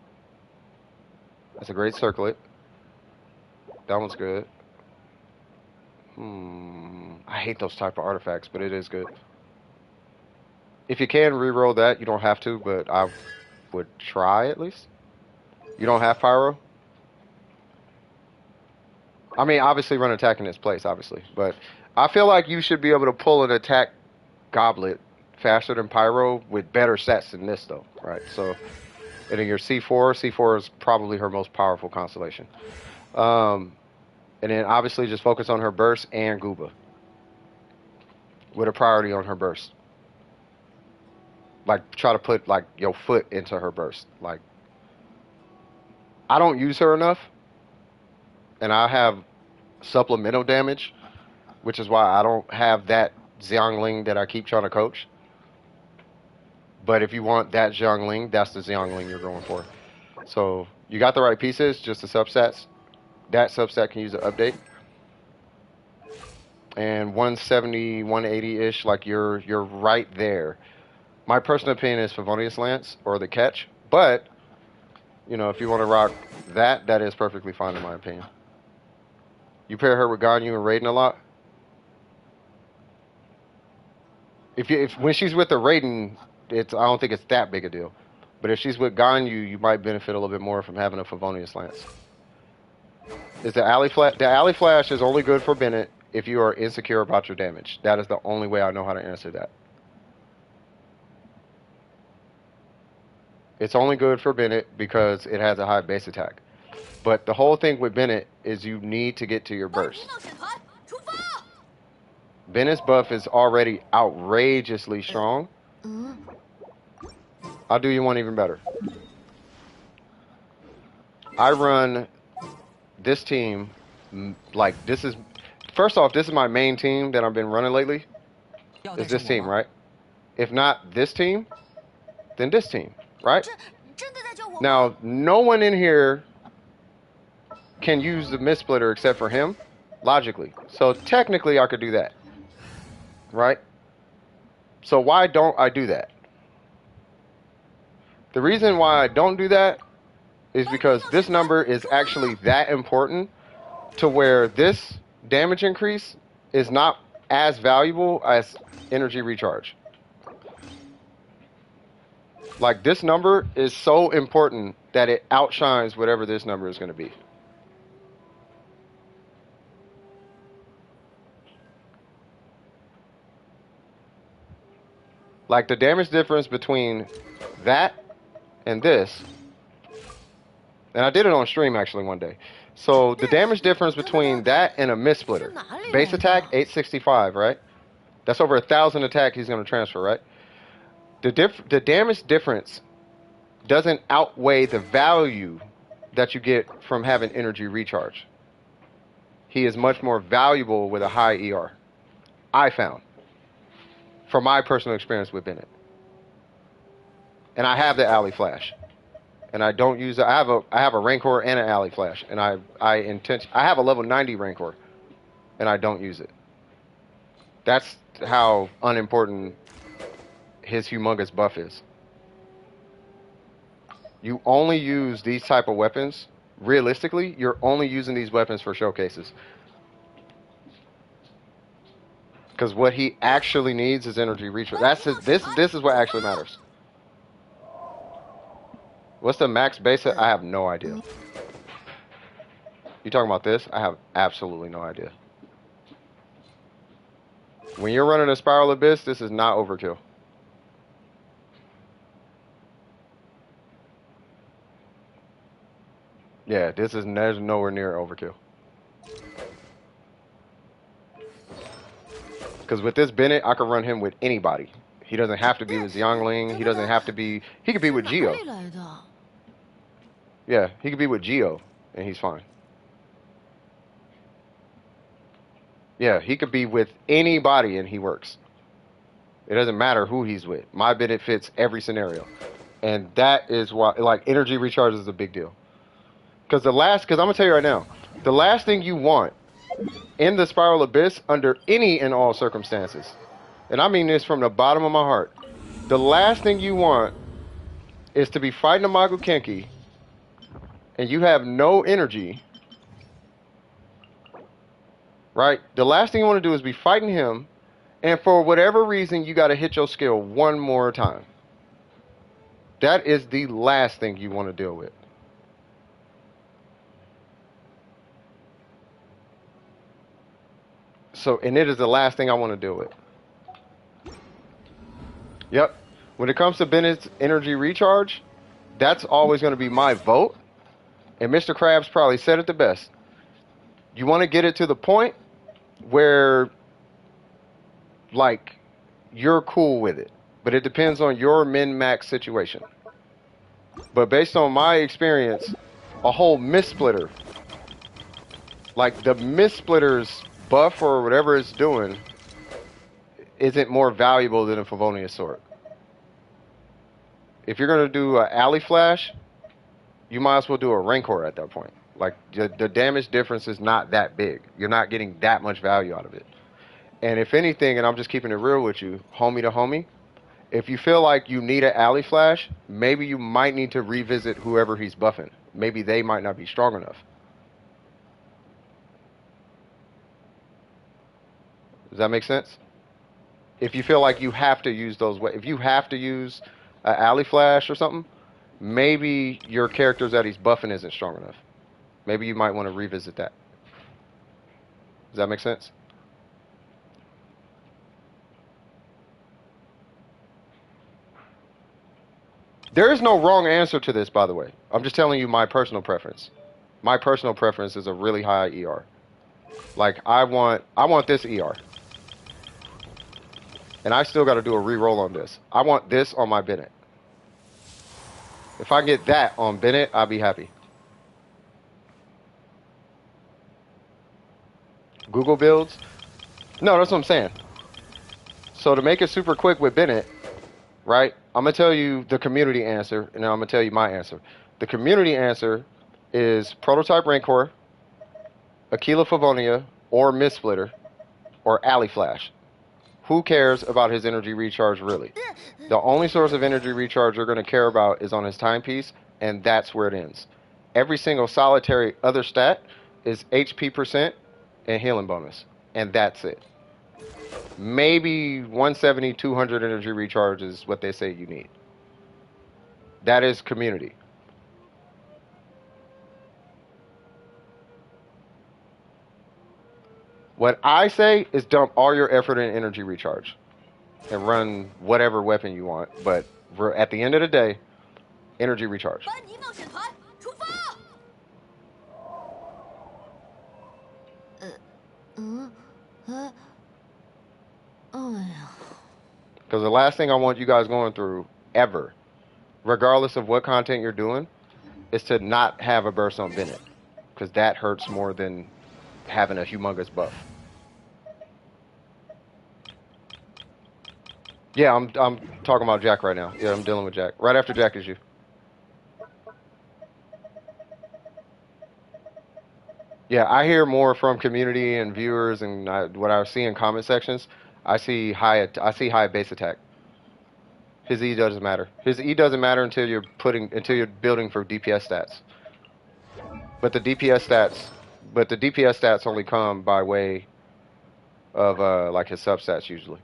That's a great circlet. That one's good. I hate those type of artifacts, but it is good. If you can reroll that, you don't have to, but I would try at least. You don't have Pyro? I mean, obviously run attack in its place, obviously. But I feel like you should be able to pull an attack goblet faster than Pyro with better sets than this, though, right? So, and then your C4 is probably her most powerful constellation. And then obviously just focus on her burst and Gooba. with a priority on her burst. Like, try to put, like, your foot into her burst. Like, I don't use her enough, and I have supplemental damage, which is why I don't have that Xiangling that I keep trying to coach. But if you want that Xiangling, that's the Xiangling you're going for. So you got the right pieces, just the substats. That substat can use an update. And 170, 180-ish, like you're right there. My personal opinion is Favonius Lance or the Catch. But, you know, if you want to rock that, that is perfectly fine in my opinion. You pair her with Ganyu and Raiden a lot. If when she's with the Raiden, I don't think it's that big a deal. But if she's with Ganyu, you might benefit a little bit more from having a Favonius Lance. Is the Alley Flash? The Alley Flash is only good for Bennett if you are insecure about your damage. That is the only way I know how to answer that. It's only good for Bennett because it has a high base attack. But the whole thing with Bennett is you need to get to your burst. Bennett's buff is already outrageously strong. I'll do you one even better. I run this team, like, this is, first off, this is my main team that I've been running lately. Is this team, right? If not this team, then this team, right? Now, no one in here can use the mist splitter except for him, logically. So technically I could do that, right? So why don't I do that? The reason why I don't do that is because this number is actually that important to where this damage increase is not as valuable as energy recharge. Like, this number is so important that it outshines whatever this number is going to be. Like, the damage difference between that and this, and I did it on stream actually one day. So the damage difference between that and a mist splitter, base attack 865, right? That's over 1,000 attack he's going to transfer, right? The damage difference doesn't outweigh the value that you get from having energy recharge. He is much more valuable with a high ER, I found, from my personal experience with Bennett. And I have the Alley Flash, and I don't use it. I have a Rancor and an Alley Flash, and I have a level 90 Rancor, and I don't use it. That's how unimportant his humongous buff is. You only use these type of weapons. Realistically, you're only using these weapons for showcases. Because what he actually needs is energy recharge. This is what actually matters. What's the max base? I have no idea. You talking about this? I have absolutely no idea. When you're running a Spiral Abyss, this is not overkill. Yeah, there's nowhere near overkill. Because with this Bennett, I can run him with anybody. He doesn't have to be with Xiangling. He doesn't have to be... He could be with Geo. Yeah, he could be with Geo, and he's fine. Yeah, he could be with anybody, and he works. It doesn't matter who he's with. My Bennett fits every scenario. And that is why, like, energy recharge is a big deal. Because I'm going to tell you right now, the last thing you want in the Spiral Abyss under any and all circumstances, and I mean this from the bottom of my heart, the last thing you want is to be fighting a Magu Kenki and you have no energy, right? The last thing you want to do is be fighting him, and for whatever reason, you got to hit your skill one more time. That is the last thing you want to deal with. So, and it is the last thing I want to deal with. Yep. When it comes to Bennett's energy recharge, that's always going to be my vote. And Mr. Krabs probably said it the best. You want to get it to the point where like you're cool with it, but it depends on your min-max situation. But based on my experience, a whole mist splitter, like the mist splitter's buff or whatever it's doing, isn't more valuable than a Favonius sword. If you're gonna do an alley flash, you might as well do a Rancor at that point. Like the damage difference is not that big. You're not getting that much value out of it. And if anything, and I'm just keeping it real with you, homie to homie, if you feel like you need an alley flash, maybe you might need to revisit whoever he's buffing. Maybe they might not be strong enough. Does that make sense? If you feel like you have to use those, if you have to use an alley flash or something, maybe your characters that he's buffing isn't strong enough. Maybe you might want to revisit that. Does that make sense? There is no wrong answer to this, by the way. I'm just telling you my personal preference. My personal preference is a really high ER. Like I want this ER. And I still got to do a re-roll on this. I want this on my Bennett. If I get that on Bennett, I'll be happy. Google builds? No, that's what I'm saying. So to make it super quick with Bennett, right? I'm going to tell you the community answer, and then I'm going to tell you my answer. The community answer is Prototype Rancor, Aquila Favonia, or Mist Splitter, or Alley Flash. Who cares about his energy recharge, really? The only source of energy recharge you're going to care about is on his timepiece, and that's where it ends. Every single solitary other stat is HP percent and healing bonus, and that's it. Maybe 170, 200 energy recharge is what they say you need. That is community. What I say is dump all your effort in energy recharge and run whatever weapon you want. But at the end of the day, energy recharge. Because the last thing I want you guys going through, ever, regardless of what content you're doing, is to not have a burst on Bennett. Because that hurts more than having a humongous buff. Yeah, I'm talking about Jack right now. Yeah, I'm dealing with Jack. Right after Jack is you. Yeah, I hear more from community and viewers, and what I see in comment sections. I see high base attack. His E doesn't matter. His E doesn't matter until you're building for DPS stats. But the DPS stats only come by way of like his substats usually.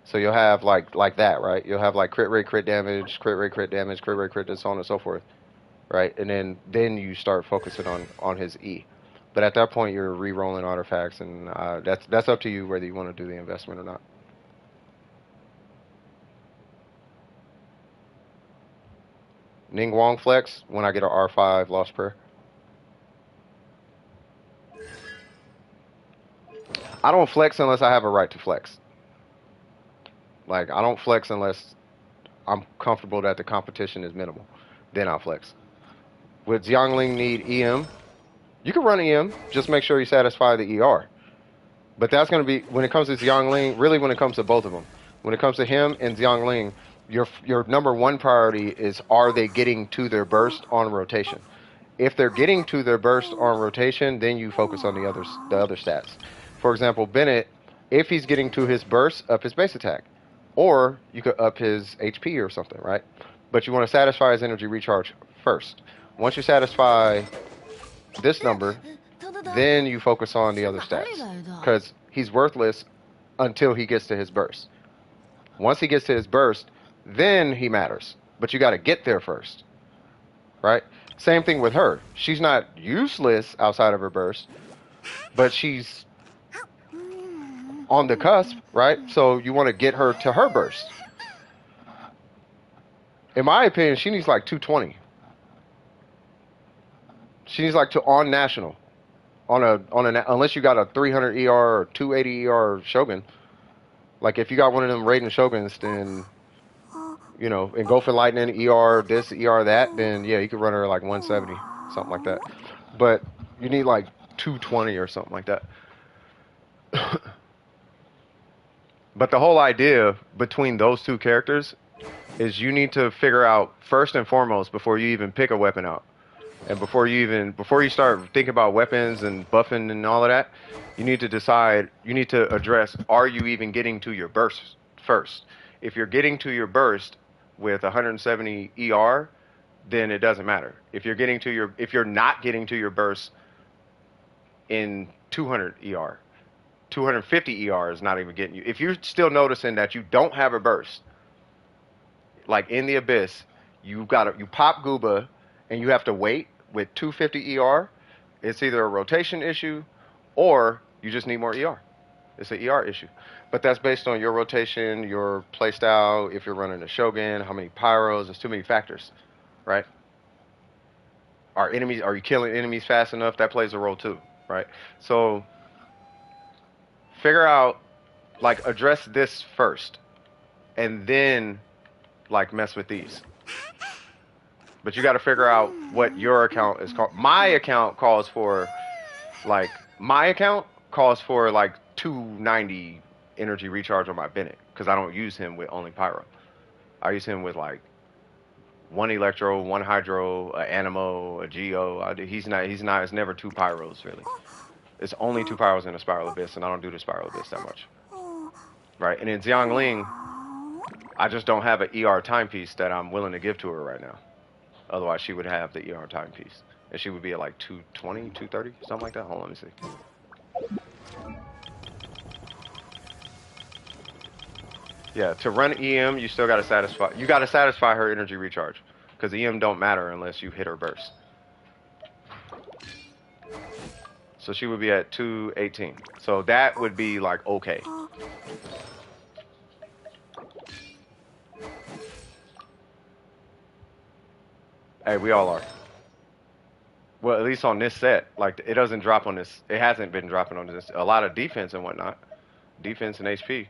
So you'll have like that, right? You'll have like crit rate, crit damage, crit rate, crit damage, crit rate, crit, and so on and so forth, right? And then you start focusing on his E. But at that point, you're re-rolling artifacts, and that's up to you whether you want to do the investment or not. Ning Wong flex when I get an R5 Lost Prayer. I don't flex unless I have a right to flex. Like, I don't flex unless I'm comfortable that the competition is minimal. Then I'll flex. With Xiangling need EM, you can run EM. Just make sure you satisfy the ER. But that's going to be, when it comes to Xiangling, really when it comes to both of them. When it comes to him and Xiangling, your number one priority is, are they getting to their burst on rotation? If they're getting to their burst on rotation, then you focus on the other stats. For example, Bennett, if he's getting to his burst, up his base attack. Or you could up his HP or something, right? But you want to satisfy his energy recharge first. Once you satisfy this number, then you focus on the other stats. Because he's worthless until he gets to his burst. Once he gets to his burst, then he matters. But you got to get there first. Right? Same thing with her. She's not useless outside of her burst, but she's on the cusp, right? So you want to get her to her burst. In my opinion, she needs like 220. She needs like to on national, unless you got a 300 ER or 280 ER Shogun. Like if you got one of them Raiden Shoguns, then you know, engulfing lightning, ER this, ER that, then yeah, you could run her like 170, something like that. But you need like 220 or something like that. But the whole idea between those two characters is you need to figure out first and foremost before you even pick a weapon out, and before you start thinking about weapons and buffing and all of that, you need to decide, you need to address, are you even getting to your burst first? If you're getting to your burst with 170 ER, then it doesn't matter. If you're not getting to your burst in 200 ER, 250 ER is not even getting you. If you're still noticing that you don't have a burst, like in the Abyss, you pop Gooba and you have to wait with 250 ER, it's either a rotation issue or you just need more ER. It's an ER issue. But that's based on your rotation, your playstyle, if you're running a Shogun, how many pyros, there's too many factors, right? Are you killing enemies fast enough? That plays a role too, right? So figure out, like, address this first and then like mess with these. But you got to figure out what your account is called. My account calls for like 290 energy recharge on my Bennett because I don't use him with only pyro. I use him with like one electro, one hydro, a animo, a geo. It's never two pyros really. It's only two pyros in a spiral abyss, and I don't do the spiral abyss that much. Right? And in Xiangling, I just don't have an ER timepiece that I'm willing to give to her right now. Otherwise, she would have the ER timepiece. And she would be at like 220, 230, something like that. Hold on, let me see. Yeah, to run EM, you still got to satisfy her energy recharge. Because EM don't matter unless you hit her burst. So she would be at 218. So that would be like okay. Hey, we all are. Well, at least on this set. Like, it doesn't drop on this. It hasn't been dropping on this. A lot of defense and whatnot. Defense and HP.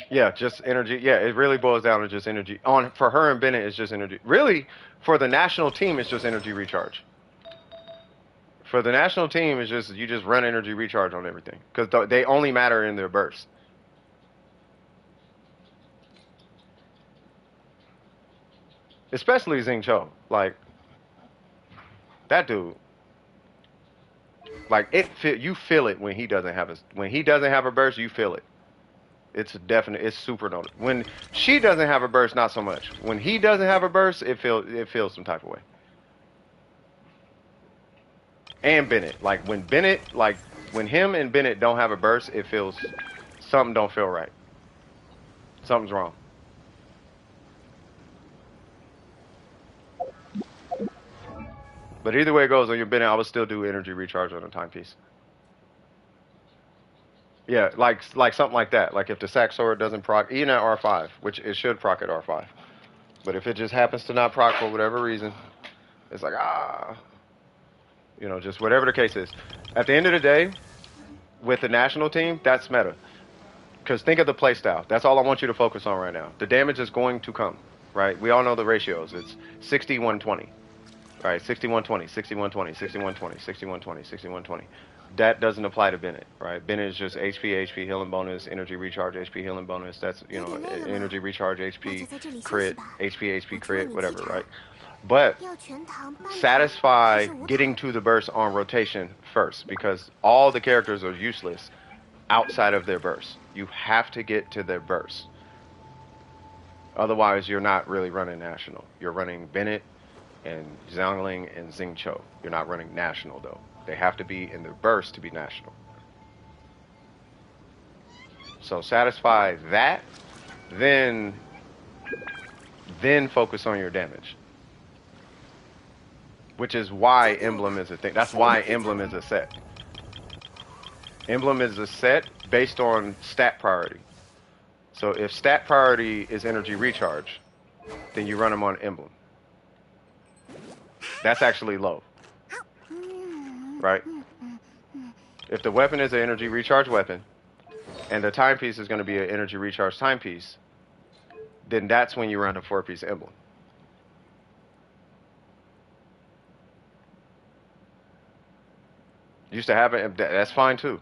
Yeah, just energy. Yeah, it really boils down to just energy. For her and Bennett, it's just energy. Really, for the national team, it's just energy recharge. For the national team, it's just you just run energy recharge on everything because they only matter in their bursts. Especially Xing Cho, like that dude. Like you feel it when he doesn't have a burst, you feel it. It's super noticeable. When she doesn't have a burst, not so much. When he doesn't have a burst, it feels some type of way. And Bennett, like when him and Bennett don't have a burst, it feels something don't feel right. Something's wrong. But either way it goes on your Bennett, I would still do energy recharge on a timepiece. Yeah, like something like that. Like if the sack sword doesn't proc, even at R5, which it should proc at R5. But if it just happens to not proc for whatever reason, it's like, you know, just whatever the case is. At the end of the day, with the national team, that's meta. Because think of the playstyle. That's all I want you to focus on right now. The damage is going to come, right? We all know the ratios. It's 60-120, right? 60-120, 60-120, 60-120, 60-120, 60-120. That doesn't apply to Bennett, right? Bennett is just HP healing bonus, energy recharge, HP healing bonus. That's, you know, energy recharge, HP crit, HP crit, whatever, right? But satisfy getting to the burst on rotation first because all the characters are useless outside of their burst. You have to get to their burst. Otherwise, you're not really running national. You're running Bennett and Xiangling and Xing Cho. You're not running national, though. They have to be in their burst to be national. So satisfy that, then focus on your damage. Which is why Emblem is a thing. That's why Emblem is a set. Emblem is a set based on stat priority. So if stat priority is energy recharge, then you run them on Emblem. That's actually low, right? If the weapon is an energy recharge weapon, and the timepiece is going to be an energy recharge timepiece, then that's when you run a 4-piece emblem. Used to have it, that's fine too.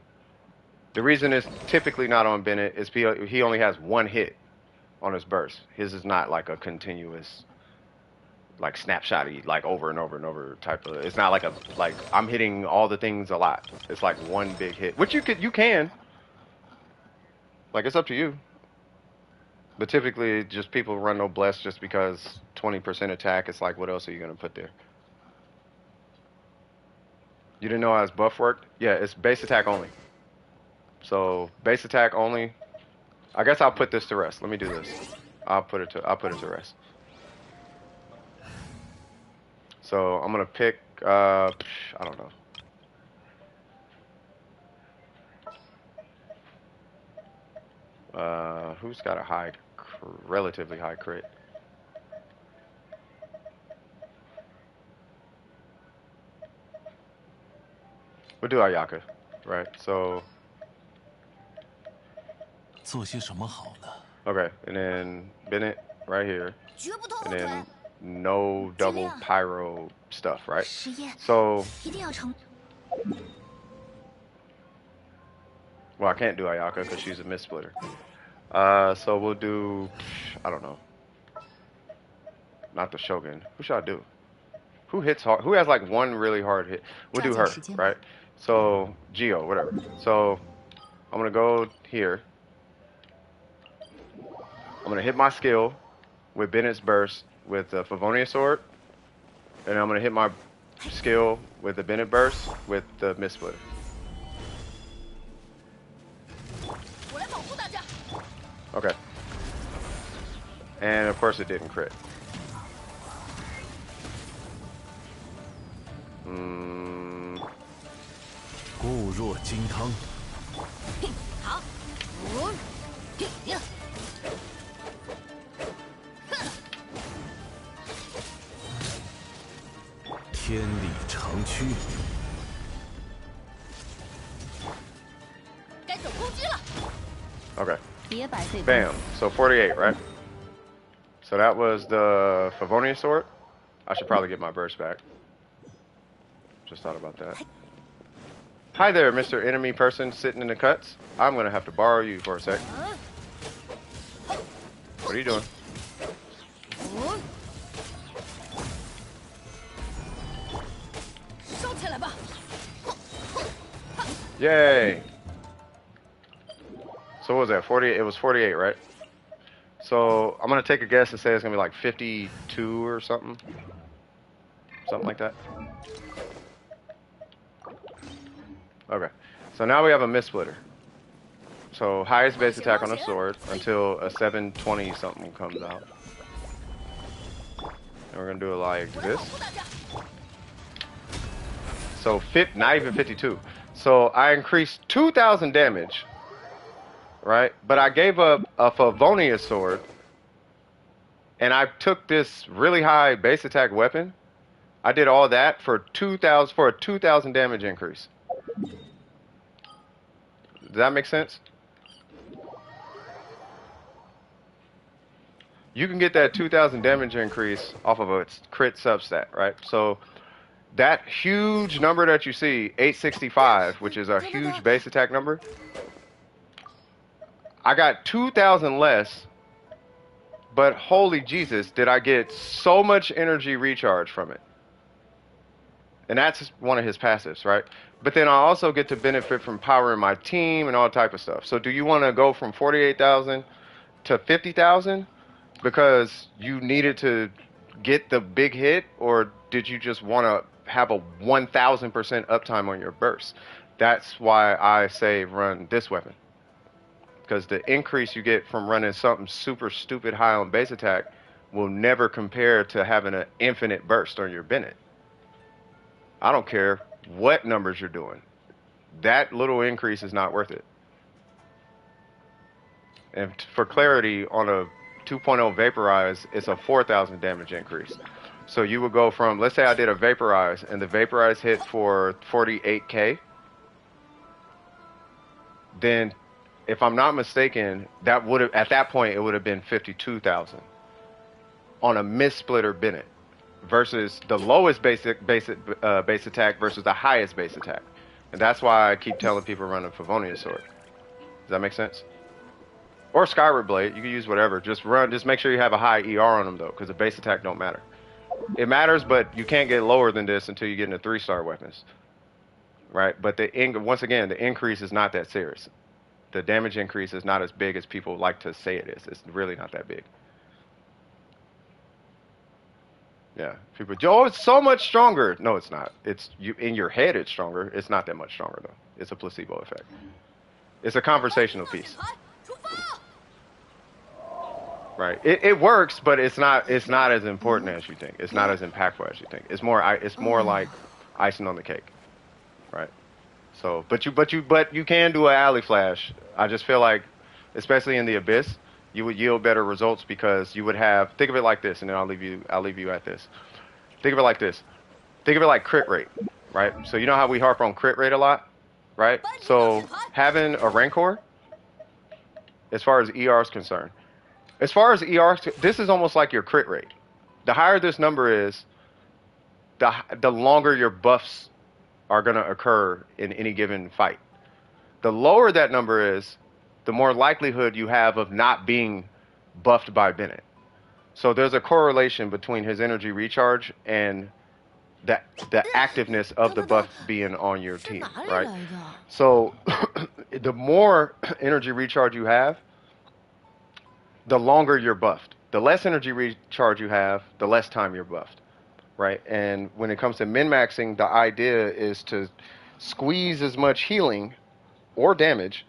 The reason it's typically not on Bennett is he only has one hit on his burst. His is not like a continuous, like snapshotty, like over and over and over type of. It's not like I'm hitting all the things a lot. It's like one big hit, which you can. Like it's up to you. But typically, just people run no bless just because 20% attack. It's like, what else are you gonna put there? You didn't know how his buff worked? Yeah, it's base attack only. So base attack only. I guess I'll put this to rest. Let me do this. I'll put it to rest. So I'm gonna pick. I don't know. Who's got a relatively high crit? We'll do Ayaka, right? So. 做些什么好呢？ Okay, and then Bennett right here, 绝不拖后 and 腿。 then no double pyro stuff, right? 实验 So, 一定要成。 well, I can't do Ayaka because she's a mist splitter. So we'll do, I don't know, not the Shogun. Who should I do? Who hits hard? Who has like one really hard hit? We'll do her, right? So Geo, whatever. So I'm gonna go here. I'm gonna hit my skill with Bennett's burst with the Favonia sword, and I'm gonna hit my skill with the Bennett burst with the mist splitter. 我来保护大家。 Okay. And of course it didn't crit. Mm. 固若金汤。 好。天理长驱。 该走攻击了。 Okay. 别白费。 Bam. So 48, right? So that was the Favonia sword. I should probably get my burst back. Just thought about that. Hi there, Mr. Enemy person sitting in the cuts. I'm gonna have to borrow you for a sec. What are you doing? Yay! So what was that? 48? It was 48, right? So I'm gonna take a guess and say it's gonna be like 52 or something. Something like that. Okay. So now we have a mist splitter. So highest base attack on a sword until a 720 something comes out. And we're gonna do it like this. So not even 52. So I increased 2,000 damage, right? But I gave up a Favonia sword, and I took this really high base attack weapon. I did all that for 2,000 for a 2,000 damage increase. Does that make sense? You can get that 2,000 damage increase off of a crit substat, right? So that huge number that you see, 865, which is a huge base attack number, I got 2,000 less, but holy Jesus, did I get so much energy recharge from it. And that's one of his passives, right? But then I also get to benefit from powering my team and all type of stuff. So do you want to go from 48,000 to 50,000 because you needed to get the big hit, or did you just want to have a 1,000% uptime on your burst? That's why I say run this weapon, because the increase you get from running something super stupid high on base attack will never compare to having an infinite burst on your Bennett. I don't care what numbers you're doing. That little increase is not worth it. And for clarity, on a 2.0 Vaporize, it's a 4,000 damage increase. So you would go from, let's say I did a vaporize, and the vaporize hit for 48K. Then, if I'm not mistaken, that would have, at that point, it would have been 52,000 on a missplitter Bennett versus the lowest base attack versus the highest base attack. And that's why I keep telling people run a Favonius sword. Does that make sense? Or Skyward Blade, you can use whatever. Just make sure you have a high ER on them though, because the base attack don't matter. It matters, but you can't get lower than this until you get into 3-star weapons, right? But once again, the increase is not that serious. The damage increase is not as big as people like to say it is. It's really not that big. Yeah, people, oh, it's so much stronger. No, it's not. It's you in your head. It's stronger. It's not that much stronger though. It's a placebo effect. It's a conversational piece. Right. It works, but it's not as important as you think. It's not as impactful as you think. It's more like icing on the cake. Right. So, but you can do an alley flash. I just feel like, especially in the abyss, you would yield better results because you would have, think of it like this, and then I'll leave you at this. Think of it like this. Think of it like crit rate, right? So you know how we harp on crit rate a lot, right? So having a Rancor, as far as ER is concerned, this is almost like your crit rate. The higher this number is, the longer your buffs are going to occur in any given fight. The lower that number is, the more likelihood you have of not being buffed by Bennett. So there's a correlation between his energy recharge and the activeness of the buff being on your team, right? So the more energy recharge you have, the longer you're buffed. The less energy recharge you have, the less time you're buffed, right? And when it comes to min-maxing, the idea is to squeeze as much healing or damage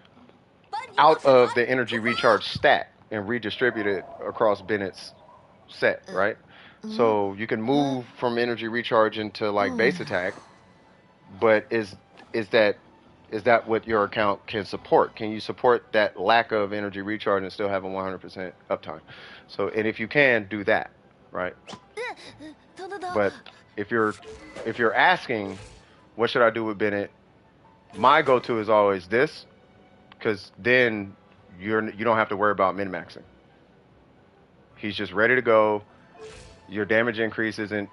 out of the energy recharge stat and redistribute it across Bennett's set, right? So you can move from energy recharge into like base attack, but is that what your account can support? Can you support that lack of energy recharge and still have a 100% uptime? So, and if you can, do that, right? But if you're asking, what should I do with Bennett? My go-to is always this, because then you don't have to worry about min-maxing. He's just ready to go. Your damage increase isn't,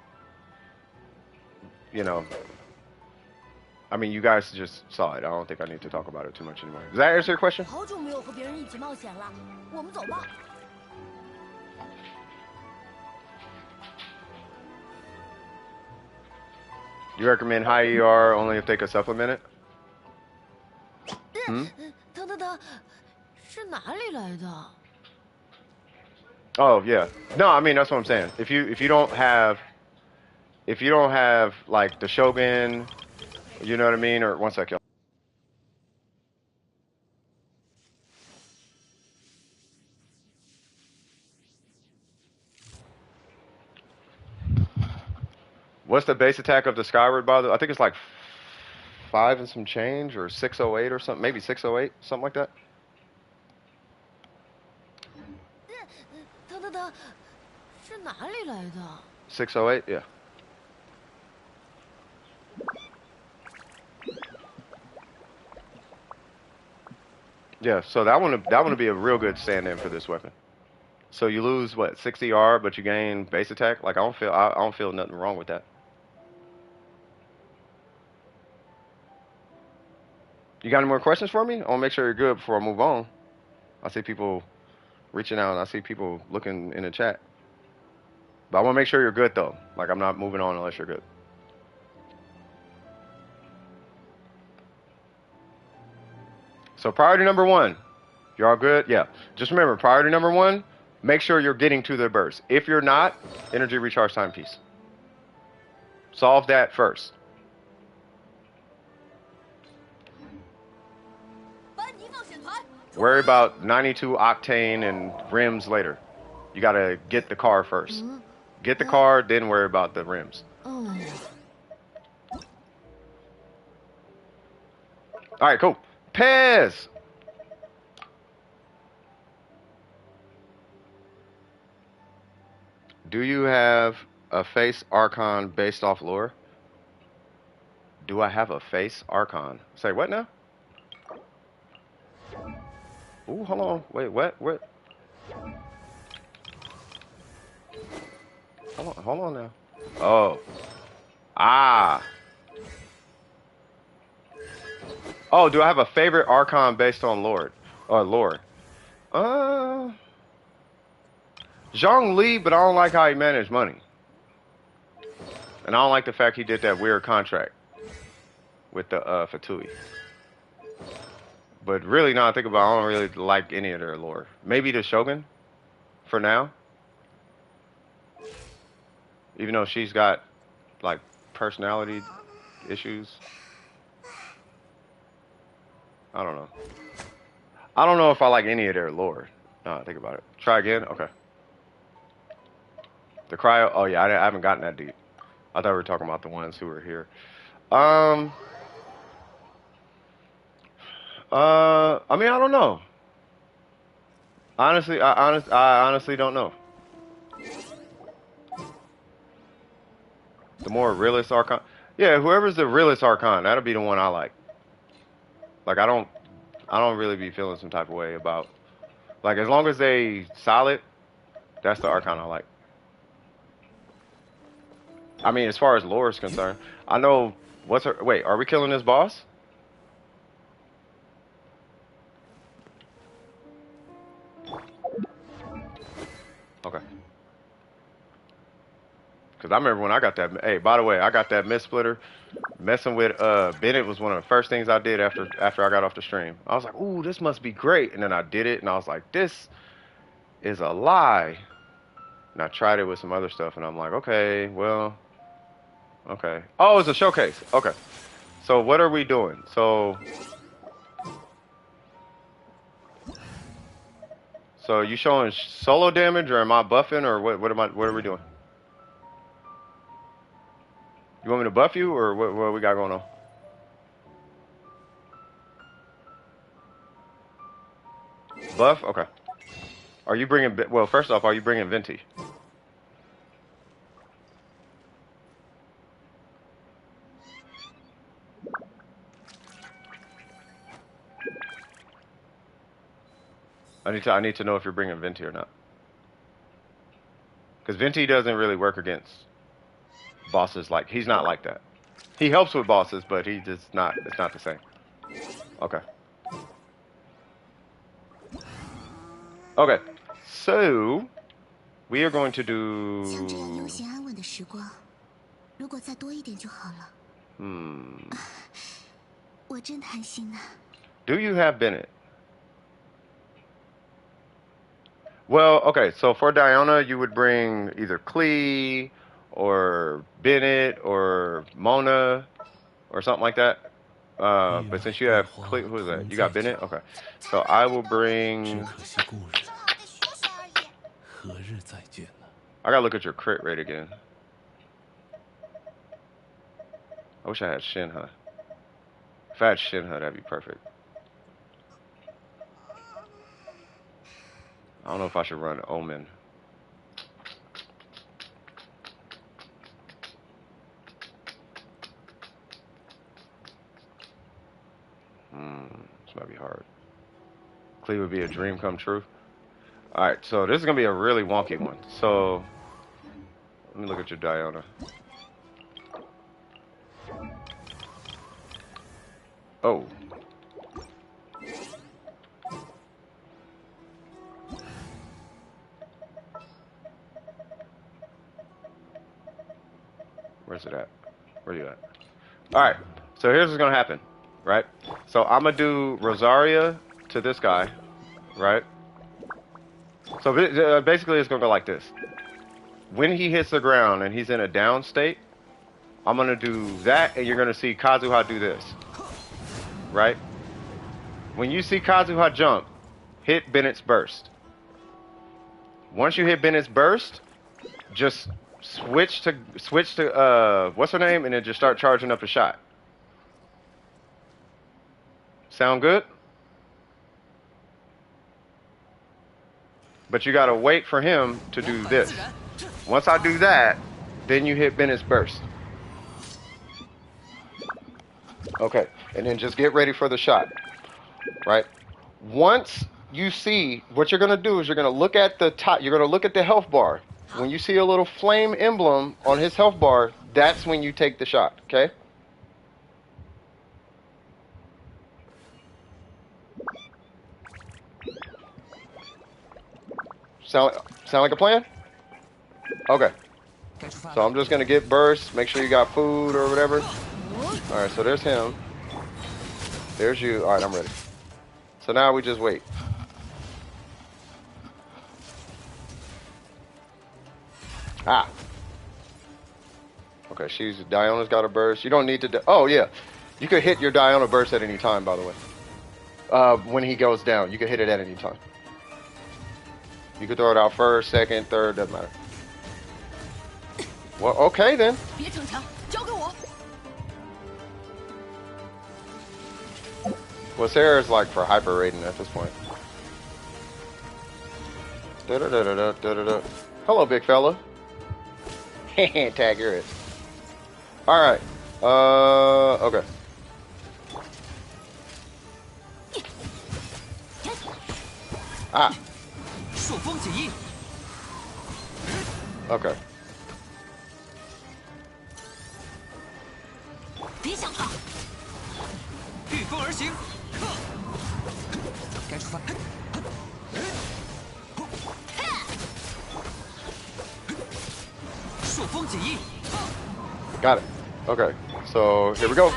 I mean, you guys just saw it. I don't think I need to talk about it too much anymore. Does that answer your question? 好久没有和别人一起冒险了，我们走吧。You recommend high ER only if they could supplement it? 等，是哪里来的？ Oh yeah. No, I mean that's what I'm saying. If you don't have like the Shogun, you know what I mean? Or one sec, y'all. What's the base attack of the Skyward, by the way? I think it's like 5 and some change, or 608 or something, maybe 608, something like that. 等，是哪里来的？ 608, yeah. Yeah, so that one would be a real good stand-in for this weapon. So you lose what, 60 R, but you gain base attack. Like I don't feel nothing wrong with that. You got any more questions for me? I want to make sure you're good before I move on. I see people reaching out, and I see people looking in the chat. But I want to make sure you're good though. Like I'm not moving on unless you're good. So priority number 1, you're all good? Yeah. Just remember, priority number 1, make sure you're getting to the burst. If you're not, energy recharge timepiece. Solve that first. Worry about 92 octane and rims later. You gotta get the car first. Get the car, then worry about the rims. Alright, cool. Pez! Do you have A face Archon based off lore. Do I have a face Archon? Say what now? Ooh, hold on. Wait, what? What? Hold on now. Oh. Ah. Oh, do I have a favorite Archon based on lore? Or lore? Zhong Li, but I don't like how he managed money. And I don't like the fact he did that weird contract with the Fatui. But really, now I think about it, I don't really like any of their lore. Maybe the Shogun, for now. Even though she's got, like, personality issues. I don't know. I don't know if I like any of their lore. No, think about it. Try again? Okay. The cryo, oh yeah, I haven't gotten that deep. I thought we were talking about the ones who were here. I mean, I don't know. Honestly, I honestly don't know. The more realist Archon. Yeah, whoever's the realist Archon, that'll be the one I like. Like, I don't really be feeling some type of way about, like, as long as they solid, that's the Archon I like. I mean, as far as lore is concerned, I know, what's her, wait, are we killing this boss? Okay. Because I remember when I got that, hey, by the way, I got that mist splitter. Messing with Bennett was one of the first things I did after I got off the stream. I was like, ooh, this must be great. And then I did it, and I was like, this is a lie. And I tried it with some other stuff, and I'm like, okay, well, okay. Oh, it's a showcase. Okay. So what are we doing? So you showing solo damage, or am I buffing, or what are we doing? You want me to buff you, or what we got going on? Buff? Okay. Are you bringing, well, first off, are you bringing Venti? I need to know if you're bringing Venti or not. Because Venti doesn't really work against bosses. Like, he's not like that. He helps with bosses, but he just not, it's not the same. Okay. Okay. So, we are going to do... Do you have Bennett? Well, okay, so for Diana, you would bring either Klee, or Bennett, or Mona, or something like that. But since you have Klee, who is that? You got Bennett? Okay. So I will bring... I gotta look at your crit rate again. I wish I had Shinha. If I had Shinha, that'd be perfect. I don't know if I should run Omen. This might be hard. Klee would be a dream come true. Alright, so this is going to be a really wonky one. So, let me look at your Diana. Oh. Where's it at? Where you at? Alright, so here's what's going to happen, right? So I'm going to do Rosaria to this guy, right? So basically it's going to go like this. When he hits the ground and he's in a down state, I'm going to do that, and you're going to see Kazuha do this, right? When you see Kazuha jump, hit Bennett's burst. Once you hit Bennett's burst, just switch to what's her name, and then just start charging up a shot. Sound good? But you gotta wait for him to do this. Once I do that, then you hit Bennett's burst. Okay, and then just get ready for the shot, right? Once you see, what you're gonna do is you're gonna look at the top, you're gonna look at the health bar. When you see a little flame emblem on his health bar, that's when you take the shot, okay? Sound like a plan? Okay. So I'm just gonna get burst, make sure you got food or whatever. Alright, so there's him. There's you. Alright, I'm ready. So now we just wait. Ah. Okay, Diona's got a burst. You don't need to oh yeah. You could hit your Diona burst at any time, by the way. When he goes down, you can hit it at any time. You can throw it out first, second, third, doesn't matter. Well, okay then. Well, Sarah's like for hyper rating at this point. Da-da-da-da-da-da-da. Hello, big fella. Tag your it. Alright. Okay. Ah. Okay. Got it. Okay. So here we go.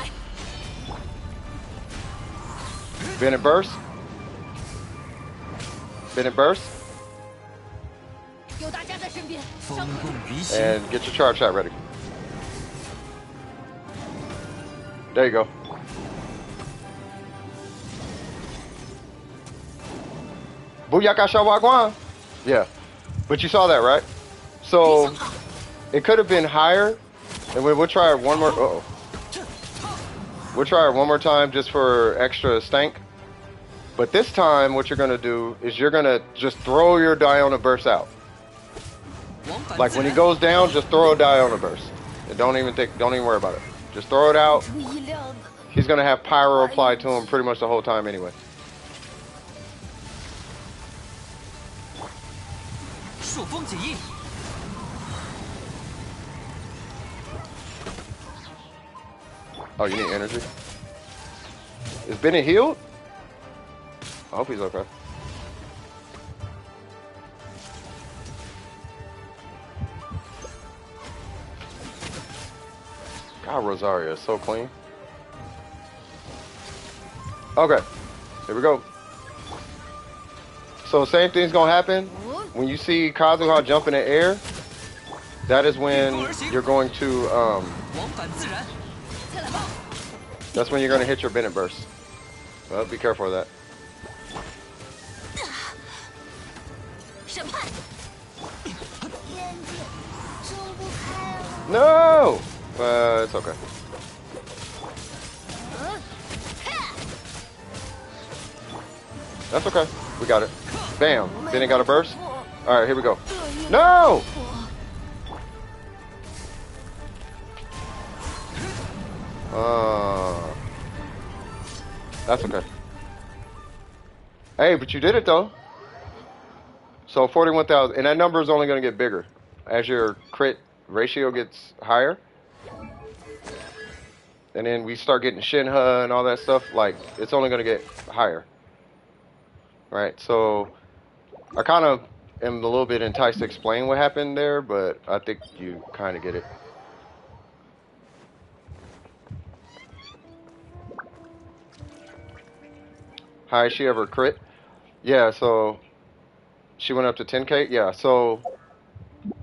Bennett burst. Bennett burst. And get your charge shot ready. There you go. Booyaka Shawagwan. Yeah. But you saw that, right? So it could have been higher. And we'll try it one more. Uh-oh. We'll try it one more time just for extra stank. But this time, what you're gonna do is you're gonna just throw your Diona burst out. Like when he goes down, just throw a Diona burst. And don't even worry about it. Just throw it out. He's gonna have pyro applied to him pretty much the whole time anyway. Oh, you need energy? Is Bennett healed? I hope he's okay. God, Rosario is so clean. Okay, here we go. So same thing's gonna happen. When you see Kazuha jump in the air, that is when you're going to, that's when you're gonna hit your Bennett burst. Well, be careful of that. No! It's okay. That's okay. We got it. Bam. Bennett got a burst. Alright, here we go. No! That's okay. Hey, but you did it though. So 41,000, and that number is only going to get bigger as your crit ratio gets higher. And then we start getting Shinha and all that stuff. Like, it's only going to get higher. Right? So I kind of am a little bit enticed to explain what happened there, but I think you kind of get it. High she ever crit? Yeah, so she went up to 10K? Yeah, so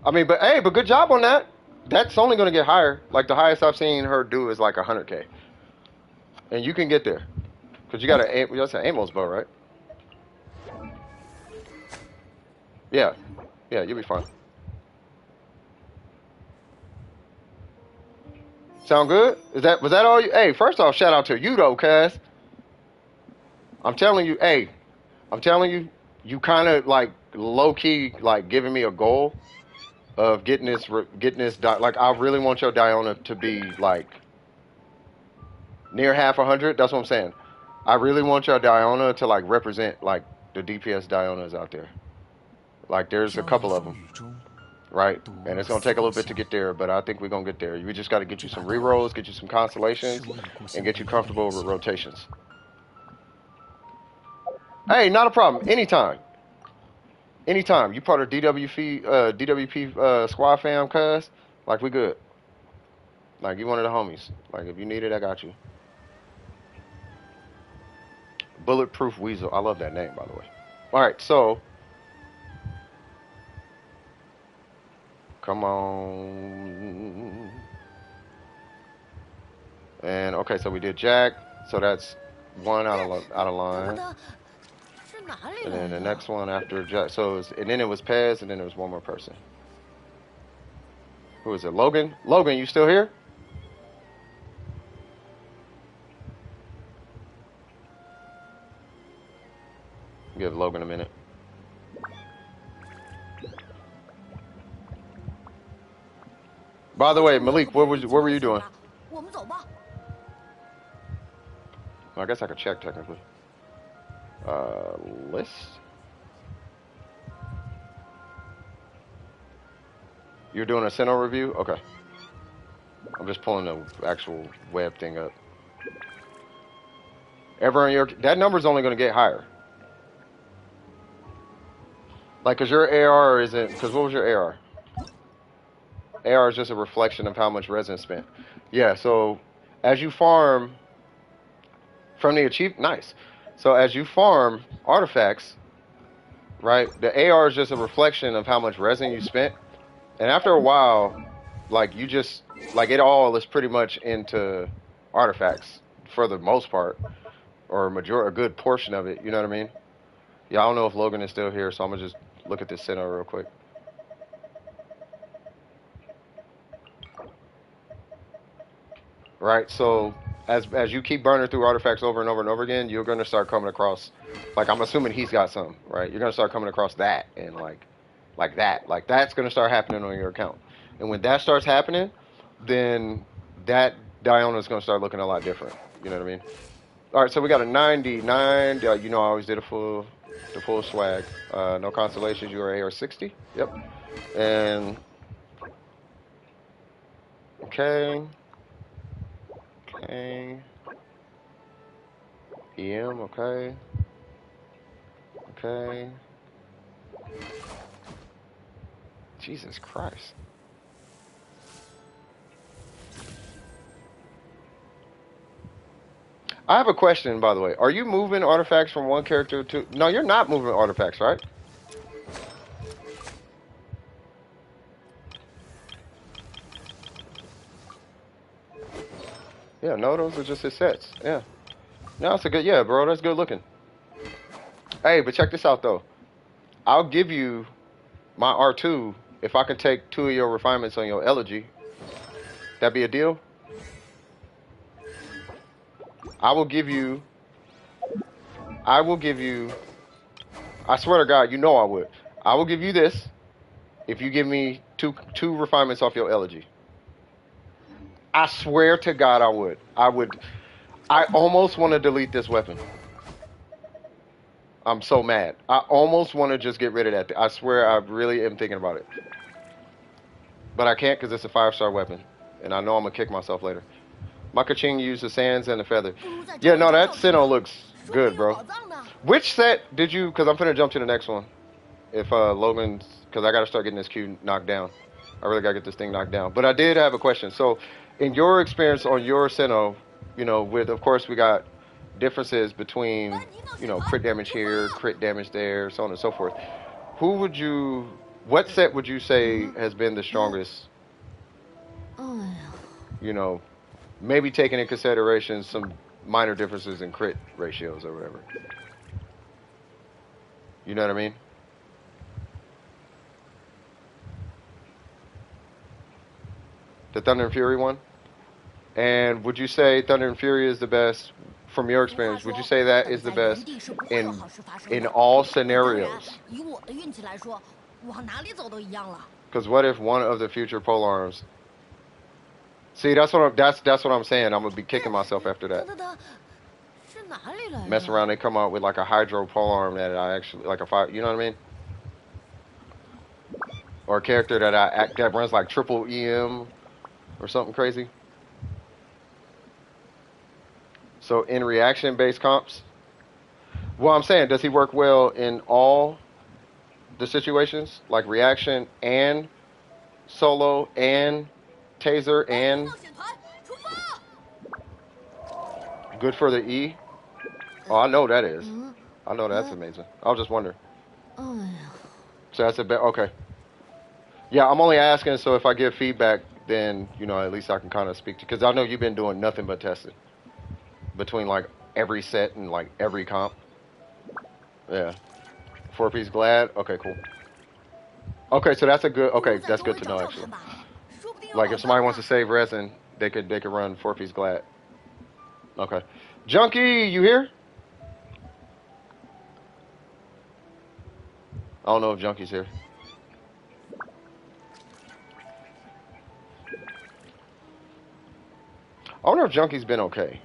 I mean, but hey, but good job on that. That's only going to get higher. Like the highest I've seen her do is like 100K. And you can get there. Because you got that's an Amos bow, right? Yeah. Yeah, you'll be fine. Sound good? Was that all you? Hey, first off, shout out to you though, cuz. I'm telling you, hey, I'm telling you, you kind of like low key like giving me a goal of getting this like I really want your Diona to be like near half 100. That's what I'm saying. I really want your Diona to like represent like the DPS Dionas out there. Like there's a 飘逸 couple of 风 them, 雨中， right? 独 And it's 乐 gonna take a 四 little 方 bit to 响， get there, but I think we're gonna get there. We just got to get you 这 some 把刀 rerolls, get you some 是 constellations, 我与故乡 and get you 唯一的 comfortable 联 with 系。 rotations. Hey, not a problem. Anytime. Anytime. You part of DWP squad fam, cuz. Like, we good. Like, you one of the homies. Like, if you need it, I got you. Bulletproof Weasel. I love that name, by the way. Alright, so. Come on. And, okay, so we did Jack. So that's one out of line. 是哪里 And 来 then the 的？ next one after Jack. So, and then it was Pez, and then there was one more person. Who is it? Logan? Logan, you still here? Give Logan a minute. By the way, Malik, what were you doing? 我们走吧。 Well, I guess I could check technically. List. You're doing a Sinnoh review? Okay. I'm just pulling the actual web thing up. Ever in your that number's only going to get higher. Like, cause your AR isn't. Cause what was your AR? AR is just a reflection of how much resin spent. Yeah. So as you farm from the nice. So as you farm artifacts, right? The AR is just a reflection of how much resin you spent. And after a while, like you just like it all is pretty much into artifacts for the most part, or a good portion of it. You know what I mean? Yeah, I don't know if Logan is still here, so I'm gonna just look at this Sinnoh real quick. Right. So as you keep burning through artifacts over and over and over again, you're gonna start coming across, like I'm assuming he's got some, right? You're gonna start coming across that and like that's gonna start happening on your account. And when that starts happening, then that Diona is going to start looking a lot different. You know what I mean? All right, so we got a 99. You know, I always did the full swag. No constellations. You are AR60. Yep. And okay. EM. Okay. Jesus Christ. I have a question, by the way. Are you moving artifacts from one character to... No, you're not moving artifacts, right? Yeah, no, those are just his sets. Yeah. No, it's a good... Yeah, bro, that's good looking. Hey, but check this out, though. I'll give you my R2 if I can take 2 of your refinements on your elegy. That be a deal? I will give you, I swear to God, you know I would. I will give you this if you give me two refinements off your elegy. I swear to God I would. I almost want to delete this weapon. I'm so mad. I almost want to just get rid of that. I swear I really am thinking about it. But I can't because it's a 5-star weapon. And I know I'm going to kick myself later. My Kaching used the sands and the feather. Yeah, no, that Sinnoh looks good, bro. Which set did you... Because I'm going to jump to the next one. If Logan's... Because I got to start getting this queue knocked down. I really got to get this thing knocked down. But I did have a question. So, in your experience on your Sinnoh, you know, with... Of course, we got differences between, you know, crit damage here, crit damage there, so on and so forth. Who would you... What set would you say has been the strongest? You know... Maybe taking into consideration some minor differences in crit ratios or whatever. You know what I mean? The Thunder and Fury one? And would you say Thunder and Fury is the best, from your experience, would you say that is the best in all scenarios? 以我的运气来说，往哪里走都一样了。Because what if one of the future polearms? See, that's what I'm saying. I'm gonna be kicking myself after that. 等，是哪里来的？ Mess around, they come out with like a hydro polearm that I actually like a fire. You know what I mean? Or a character that runs like triple EM or something crazy. So in reaction-based comps, well, I'm saying, does he work well in all the situations, like reaction and solo and taser and 冒险团出发！ good for the E? Oh, I know that is. I know that's amazing. I was just wondering. 哎呀， So that's a bit okay. Yeah, I'm only asking so if I give feedback, then you know at least I can kind of speak to. Because I know you've been doing nothing but testing between like every set and like every comp. Yeah. 4-piece glad. Okay, cool. Okay, so that's a good. Okay, that's good to know actually. 说不定有 Like 好 if somebody 办 wants to 法 save resin, they could run 4-piece glad. Okay. Junkie, you here? I don't know if Junkie's here. I wonder if Junkie's been okay.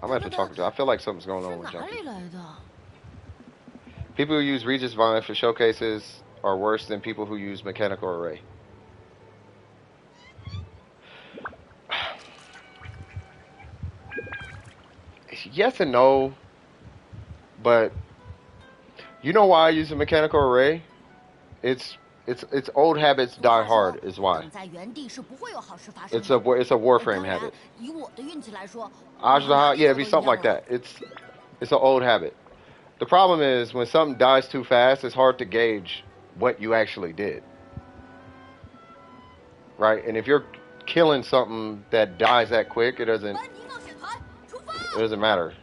I'm gonna have to talk to her. I feel like something's going 是 on with 哪 Junkie. 里来的？ People who use Regis Vine for showcases are worse than people who use Mechanical Array. Yes and no, but you know why I use a Mechanical Array? It's old habits die hard is why. 等在原地是不会有好事发生 It's 的。 a warframe 当然 habit. 以我的运气来说， Ajdaha, yeah, it'd be 哪里走 something 都一 like 样了 that. It's an old habit. The problem is when something dies too fast, it's hard to gauge what you actually did. Right? And if you're killing something that dies that quick, it 班尼冒险团出发！ doesn't matter.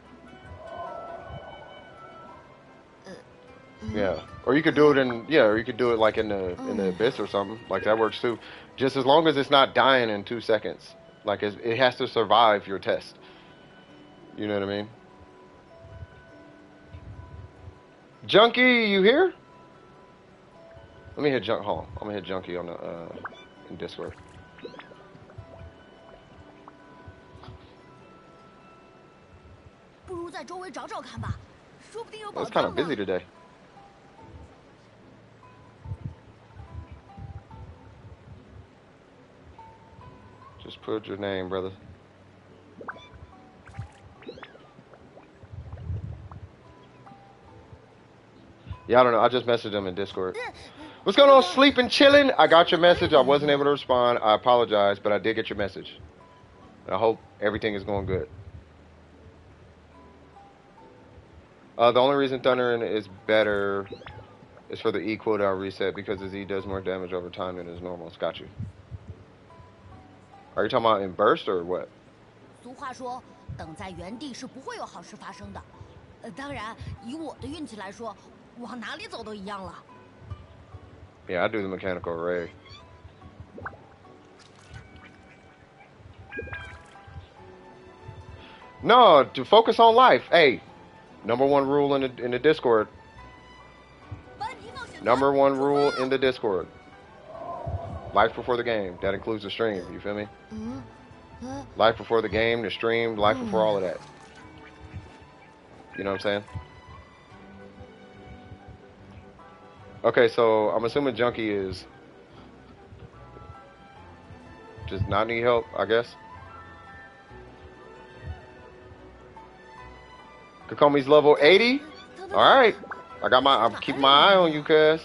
Yeah. Or you could do it or you could do it like in the abyss or something. Like that works too. Just as long as it's not dying in 2 seconds. Like it has to survive your test. You know what I mean? Junkie, you here? Let me hit hold on. I'm gonna hit Junkie on the in Discord. 不如在周围找找看吧，说不定有宝 It's kind 藏 of 呢。 busy today. Just put your name, brother. Yeah, I don't know. I just messaged him in Discord. What's going on, sleeping, chilling? I got your message. I wasn't able to respond. I apologize, but I did get your message. I hope everything is going good. The only reason Thundering is better is for the E cooldown reset because his E does more damage over time than his normals. Got you. Are you talking about in burst or what? 俗话说，等在原地是不会有好事发生的。当然，以我的运气来说，往哪里走都一样了。 Yeah, I do the mechanical array. No, to focus on life. Hey, number one rule in the Discord. 班尼冒险团 Number one rule in the Discord. Life before the game. That includes the stream. You feel me? Life before the game, the stream, life before all of that. You know what I'm saying? Okay, so I'm assuming Junkie is just not need help, I guess. Kokomi's level 80. All right, I'm keeping my eye on you, cuz.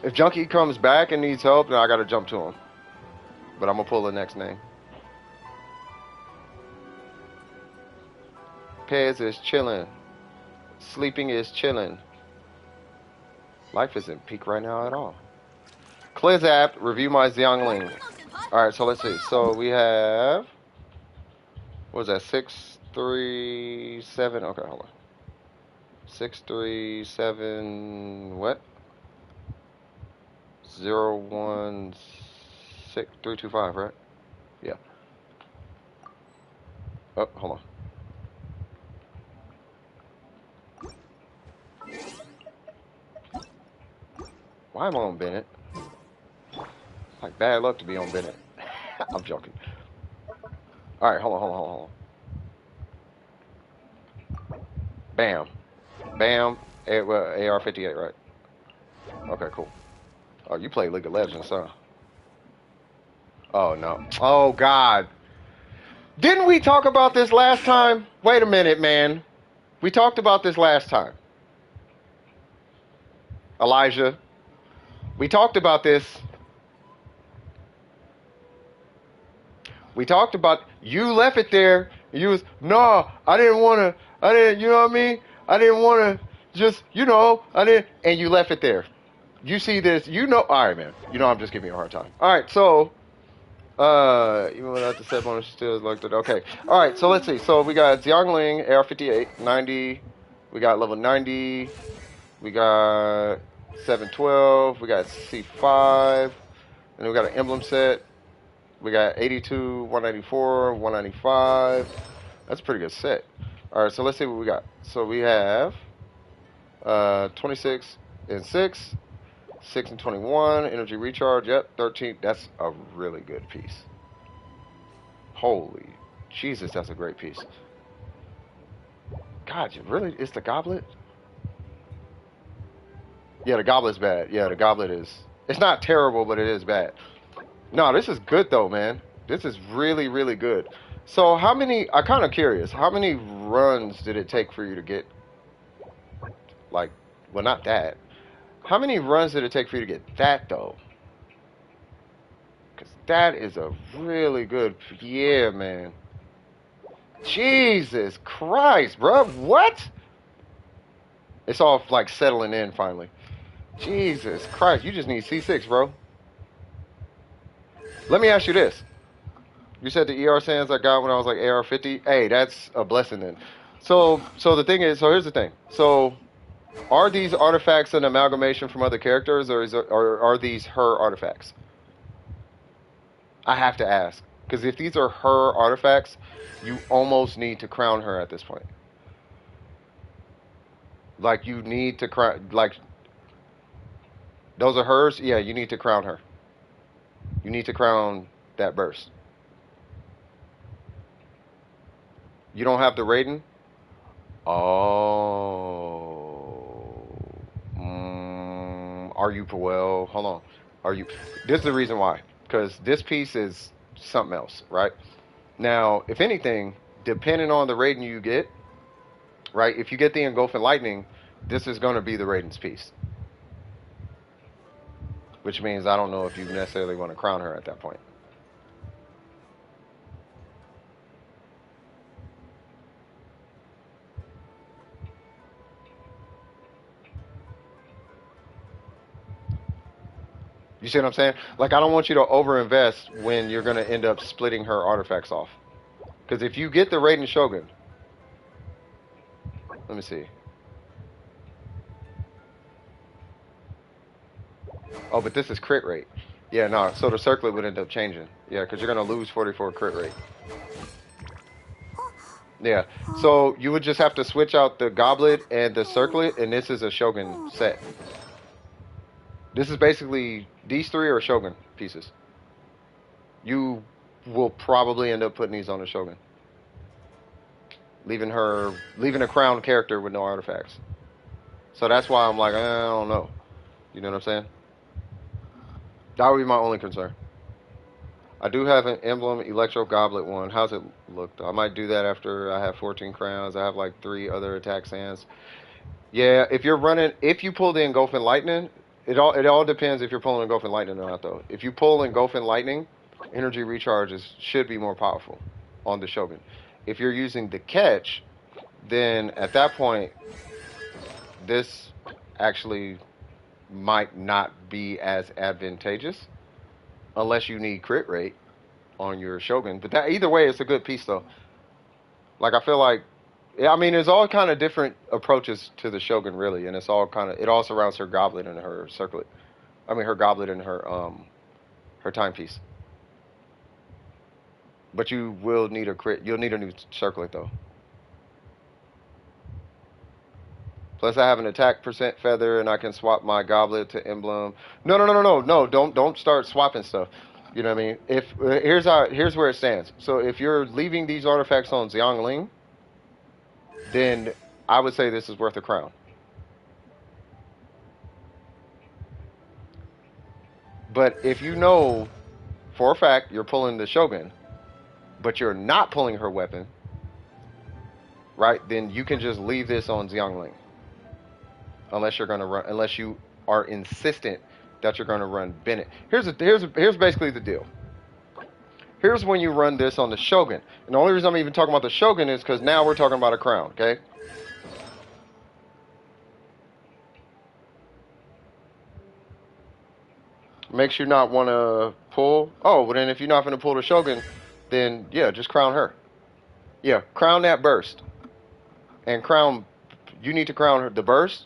If Junkie comes back and needs help, then I gotta jump to him. But I'm gonna pull the next name. Pez is chilling. Sleeping is chilling. Life isn't peak right now at all. Clizap, review my Xiangling. Alright, so let's see. So we have, what was that, 637, okay, hold on. 637, what? 016325, right? Yeah. Oh, hold on. Why am I on Bennett? Like bad luck to be on Bennett. I'm joking. All right, hold on. Bam, bam. Well, AR58, right? Okay, cool. Oh, you play League of Legends, huh? Oh no. Oh God. Didn't we talk about this last time? Wait a minute, man. We talked about this last time. Elijah. We talked about this. We talked about you left it there. You was no, I didn't wanna you know what I mean? I didn't wanna just I didn't and you left it there. You see this, alright man. You know I'm just giving you a hard time. Alright, so even without the set bonus, still looked at. Okay. All right. So let's see. So we got Xiangling, AR58, 90. We got level 90. We got 712. We got C5. And then we got an emblem set. We got 82, 194, 195. That's a pretty good set. All right. So let's see what we got. So we have 26 and 6. 6 and 21. Energy recharge. Yep. 13. That's a really good piece. Holy Jesus, that's a great piece. God, really? It's the goblet? Yeah, the goblet's bad. Yeah, the goblet is. It's not terrible, but it is bad. No, this is good though, man. This is really, really good. So how many, I'm kind of curious, how many runs did it take for you to get, like, well, not that. How many runs did it take for you to get that though? Because that is a really good, yeah, man. Jesus Christ, bro. What? It's all like settling in finally. Jesus Christ, you just need C6, bro. Let me ask you this. You said the ER sands I got when I was like AR50. Hey, that's a blessing then. So the thing is, so here's the thing. So are these artifacts an amalgamation from other characters, or are these her artifacts? I have to ask. Because if these are her artifacts, you almost need to crown her at this point. Like, you need to crown, like, those are hers? Yeah, you need to crown her. You need to crown that burst. You don't have the Raiden? Oh. Are you, well, hold on. Are you, this is the reason why. Because this piece is something else, right? Now, if anything, depending on the Raiden you get, right, if you get the Engulfing Lightning, this is going to be the Raiden's piece. Which means I don't know if you necessarily want to crown her at that point. You see what I'm saying? Like, I don't want you to overinvest when you're going to end up splitting her artifacts off. Because if you get the Raiden Shogun... Let me see. Oh, but this is crit rate. Yeah, no, so the circlet would end up changing. Yeah, because you're going to lose 44 crit rate. Yeah, so you would just have to switch out the goblet and the circlet, and this is a Shogun set. This is basically, these three are Shogun pieces. You will probably end up putting these on the Shogun. Leaving a crowned character with no artifacts. So that's why I'm like, I don't know. You know what I'm saying? That would be my only concern. I do have an emblem electro goblet one. How's it look though? I might do that after I have 14 crowns. I have like 3 other attack sands. Yeah, if you pull the Engulfing Lightning, it all depends if you're pulling Engulfing Lightning or not though. If you pull Engulfing Lightning, energy recharges should be more powerful on the Shogun. If you're using the catch, then at that point, this actually might not be as advantageous unless you need crit rate on your Shogun. But that either way, it's a good piece though. Like, I feel like, yeah, I mean, there's all kind of different approaches to the Shogun really, and it all surrounds her goblet and her circlet. I mean, her goblet and her timepiece. But you will need a crit. You'll need a new circlet though. Plus, I have an attack percent feather, and I can swap my goblet to emblem. No. Don't start swapping stuff. You know what I mean? If here's where it stands. So if you're leaving these artifacts on Xiangling, then I would say this is worth a crown. But if you know for a fact you're pulling the Shogun, but you're not pulling her weapon, right? Then you can just leave this on Xiangling. Unless you're gonna run, unless you are insistent that you're gonna run Bennett. Here's basically the deal. Here's when you run this on the Shogun. And the only reason I'm even talking about the Shogun is because now we're talking about a crown, okay? Makes you not want to pull. Oh, but then if you're not going to pull the Shogun, then yeah, just crown her. Yeah, crown that burst. And crown, you need to crown her, the burst,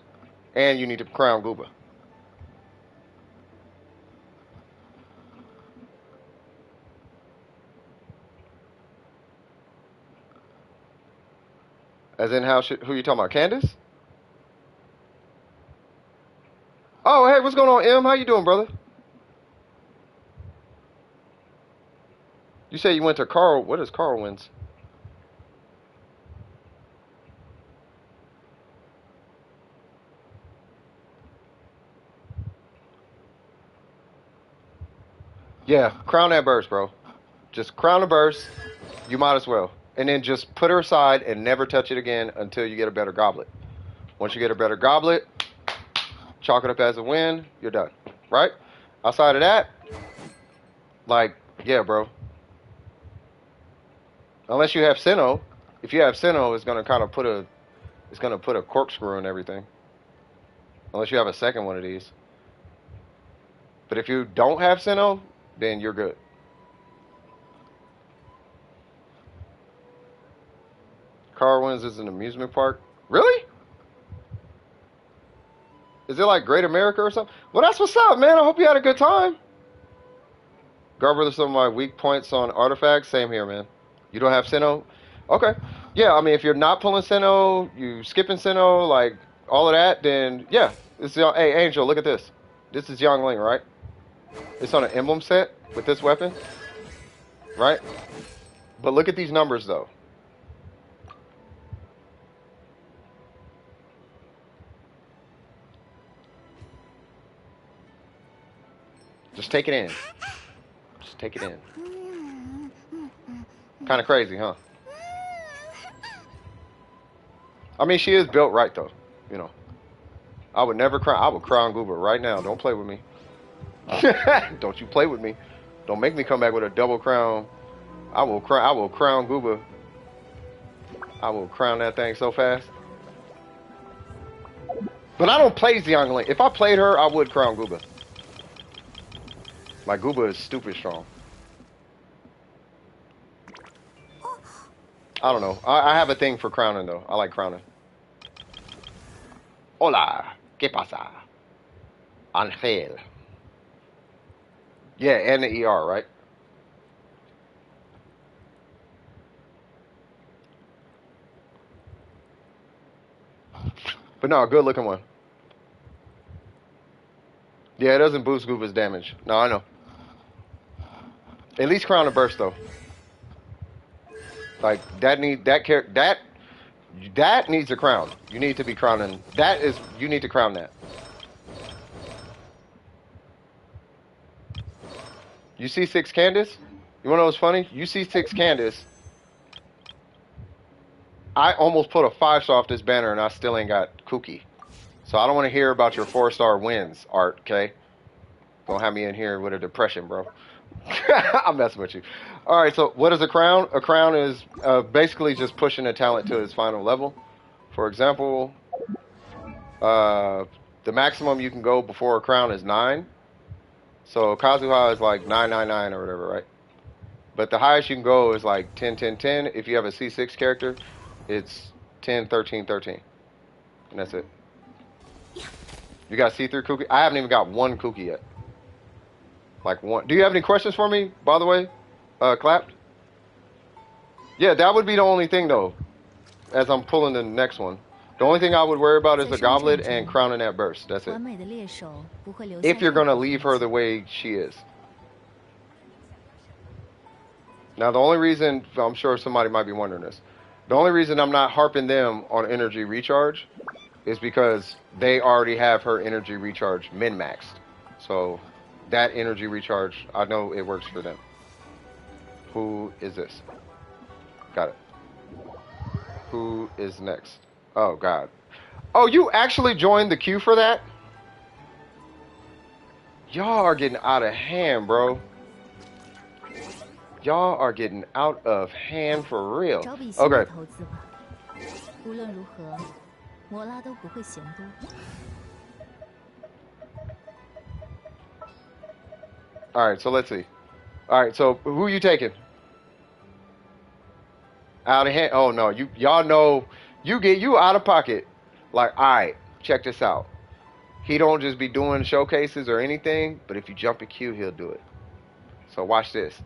and you need to crown Gooba. As in who you talking about, Candace? Oh, hey, what's going on, M? How you doing, brother? You say you went to Carl. What is Carlwin's? Yeah, crown that burst, bro. Just crown the burst. You might as well. And then just put her aside and never touch it again until you get a better goblet. Once you get a better goblet, chalk it up as a win. You're done. Right? Outside of that, like, yeah, bro. Unless you have Sinnoh. If you have Sinnoh, it's gonna kind of put a corkscrew in everything. Unless you have a second one of these. But if you don't have Sinnoh, then you're good. Carwins is an amusement park. Really? Is it like Great America or something? Well, that's what's up, man. I hope you had a good time. Garber, some of my weak points on artifacts. Same here, man. You don't have Sinnoh? Okay. Yeah, I mean, if you're not pulling Sinnoh, you skipping Sinnoh, like all of that, then yeah. Hey, Angel, look at this. This is Xiangling, right? It's on an emblem set with this weapon, right? But look at these numbers, though. Just take it in. Just take it in. Kind of crazy, huh? I mean, she is built right, though. You know. I would never crown. I would crown Goober right now. Don't play with me. Don't you play with me. Don't make me come back with a double crown. I will crown Goober. I will crown that thing so fast. But I don't play Xiangling. If I played her, I would crown Goober. My Gooba is stupid strong. I don't know. I have a thing for crowning, though. I like crowning. Hola. ¿Qué pasa? Angel. Yeah, and the ER, right? But no, good looking one. Yeah, it doesn't boost Gooba's damage. No, I know. At least crown a burst, though. Like that needs a crown. You need to be crowning. You need to crown that. You see 6 Candace? You wanna know what's funny? You see 6 Candace. I almost put a 5-star off this banner and I still ain't got Kooky. So I don't want to hear about your 4-star wins, Art, okay? Don't have me in here with a depression, bro. I'm messing with you. All right, so what is a crown? A crown is basically just pushing a talent to its final level. For example, the maximum you can go before a crown is 9. So Kazuha is like 999 or whatever, right? But the highest you can go is like 10, 10, 10. If you have a C6 character, it's 10, 13, 13. And that's it. You got see-through Kooky? I haven't even got one Kooky yet. Like one. Do you have any questions for me, by the way? Clapped? Yeah, that would be the only thing, though, as I'm pulling the next one. The only thing I would worry about is the goblet and crowning that burst. That's it. 完美的猎手不会留下 If you're gonna 任何 leave 痕 her 迹 the way she is. Now, the only reason, I'm sure somebody might be wondering this. The only reason I'm not harping them on energy recharge is because they already have her energy recharge min-maxed. So that energy recharge, I know it works for them. Who is this? Got it. Who is next? Oh, God. Oh, you actually joined the queue for that? Y'all are getting out of hand, bro. Y'all are getting out of hand for real. 找笔新的 Okay. 投资吧。无论如何，摩拉都不会嫌多。 All right, so let's see. All right, so who you taking? Out of hand? Oh no, y'all know you get you out of pocket. Like, all right, check this out. He don't just be doing showcases or anything, but if you jump in queue, he'll do it. So watch this.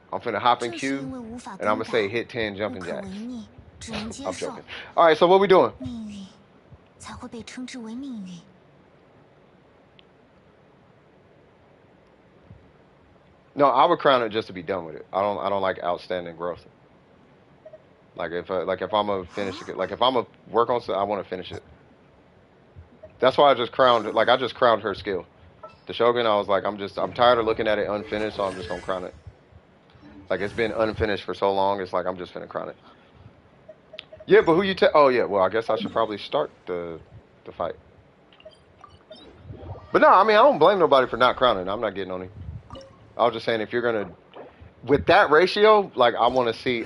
I'm finna hop in 正是 queue, 因为无法 and I'm 更 gonna 改， say hit 10 无 jumping 可 jacks. 违逆，只能接 I'm 受。 joking. All right, so what we doing? 命运才会被称之为命运。 No, I would crown it just to be done with it. I don't like outstanding growth. Like if I'm gonna finish it, like if I'm gonna work on something, I want to finish it. That's why I just crowned it. Like I just crowned her skill. The Shogun, I was like, I'm tired of looking at it unfinished, so I'm just gonna crown it. Like it's been unfinished for so long, it's like I'm just gonna crown it. Yeah, but who you take? Oh yeah, well I guess I should probably start the fight. But no, I mean I don't blame nobody for not crowning. I'm not getting on him. I was just saying if you're gonna, with that ratio, like I want to see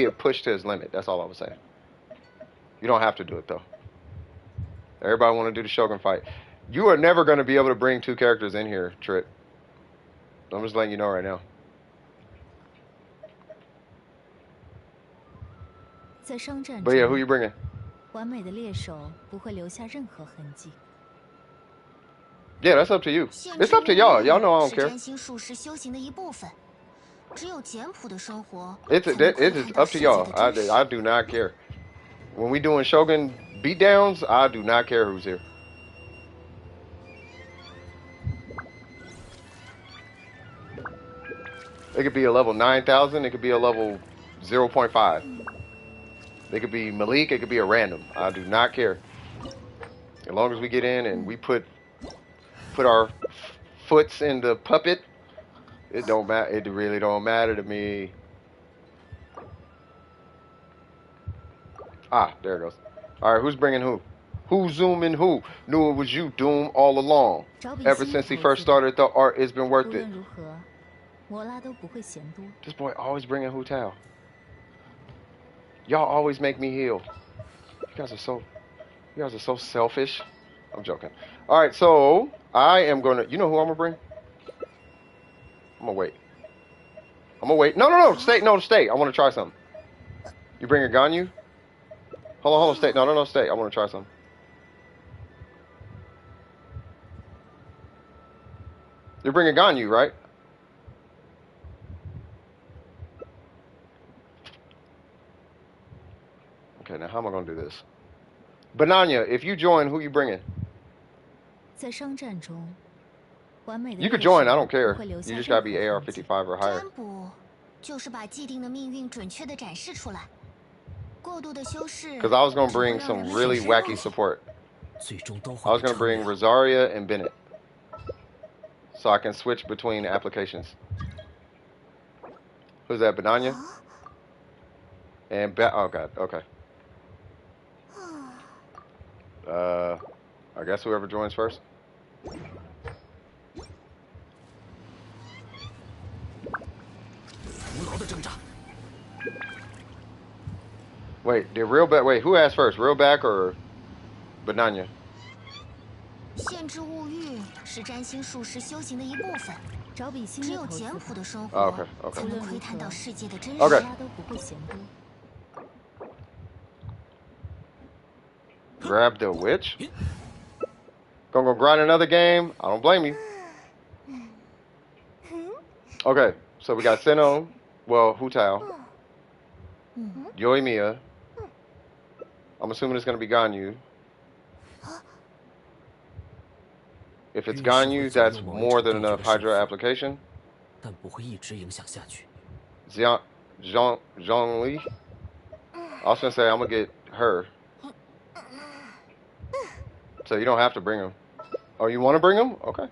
it pushed to his limit. That's all I was saying. You don't have to do it though. Everybody want to do the Shogun fight. You are never going to be able to bring two characters in here, Trit. I'm just letting you know right now. 在商战 But yeah, who 中， you bringing? 完美的猎手不会留下任何痕迹。 Yeah, that's up to you. 限 It's 制 up to 物 y'all. 欲 Y'all know I don't 是 care. 占星术士修行的一部分。只有简朴的生活 It 才能窥 is 探到 up to 世界 y'all. 的真实。 I do not care. When we doing Shogun beatdowns, I do not care who's here. It could be a level 9,000. It could be a level 0.5. It could be Malik. It could be a random. I do not care. As long as we get in and we put our foots in the puppet, it don't matter. It really don't matter to me. Ah, there it goes. All right, who's bringing who? Who's zooming who? Knew it was you, Doom, all along. 找笔 Ever 新的 since he 投 first 资吧。 started, the art has been 无 worth it. 论如何，摩拉都不会嫌多。 This boy always bringing Hu Tao. Y'all always make me heal. You guys are so selfish. I'm joking. All right, so I am gonna. You know who I'm gonna bring? I'm gonna wait. No, stay. No, stay. I want to try something. You bring a Ganyu? Hold on, stay. No, stay. I want to try something. You bring a Ganyu, right? Okay, now how am I gonna do this? Bananya, if you join, who you bringing? 在商战中，完美的 You 猎 could 手 join. I don't 不 care. 会留 You 下 just 任 gotta 何 be 痕迹。 AR55 or higher. 占卜就是把既定的命运准确地展示出来。过度的修饰 Because I was gonna 只会 bring 让 some 人 really 失望 wacky support. 最终都 I 会 was 被 gonna 超 bring 越。 Rosaria and Bennett, so I can switch between applications. Who's that? Bananya and oh god, okay. I guess whoever joins first. 徒劳的挣扎。 Wait, wait, who asked first? Real back or Bananya? 限制物欲是占星术士修行的一部分。找笔新的投资吧。只有简朴的生活 Okay. 才能窥探到世界的真实。 Okay. 摩拉都不会嫌多。 Grab the witch. Gonna go grind another game. I don't blame you. Okay, so we got Seno, well, Hu Tao, Yoimiya, I'm assuming it's gonna be Ganyu. If it's Ganyu, that's more than enough Hydra application. 但不会一直影响下去。 Zhongli. I was gonna say I'm gonna get her. So you don't have to bring him. Oh, you want to bring him? Okay.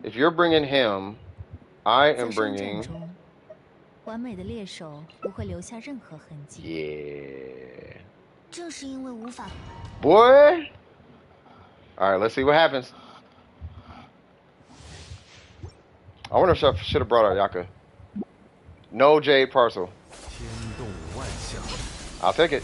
If you're bringing him, I am 在商战 bringing. 中，完美的猎手不会留下任何痕迹。 Yeah. 正是因为无法 Boy. All right, let's see what happens. I wonder if I should have brought out Yaka. No jade parcel. 天动万象， I'll take it.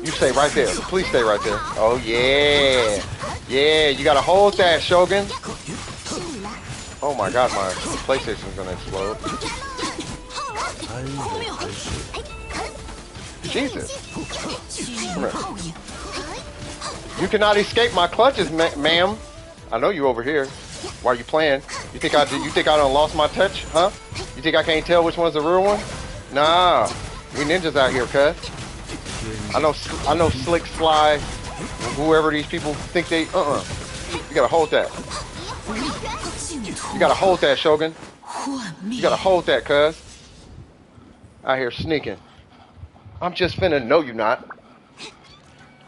You stay right there. Please stay right there. Oh, yeah. Yeah, you gotta hold that, Shogun. Oh my god, my PlayStation's gonna explode. 安有而始。 Jesus. Come here. You cannot escape my clutches, ma'am. I know you over here. Why are you playing? You think I done lost my touch, huh? You think I can't tell which one's the real one? Nah. We ninjas out here, cuz. I know Slick Sly, whoever these people think they, You gotta hold that. You gotta hold that, Shogun. You gotta hold that, cuz. Out here sneaking. I'm just finna, no you not.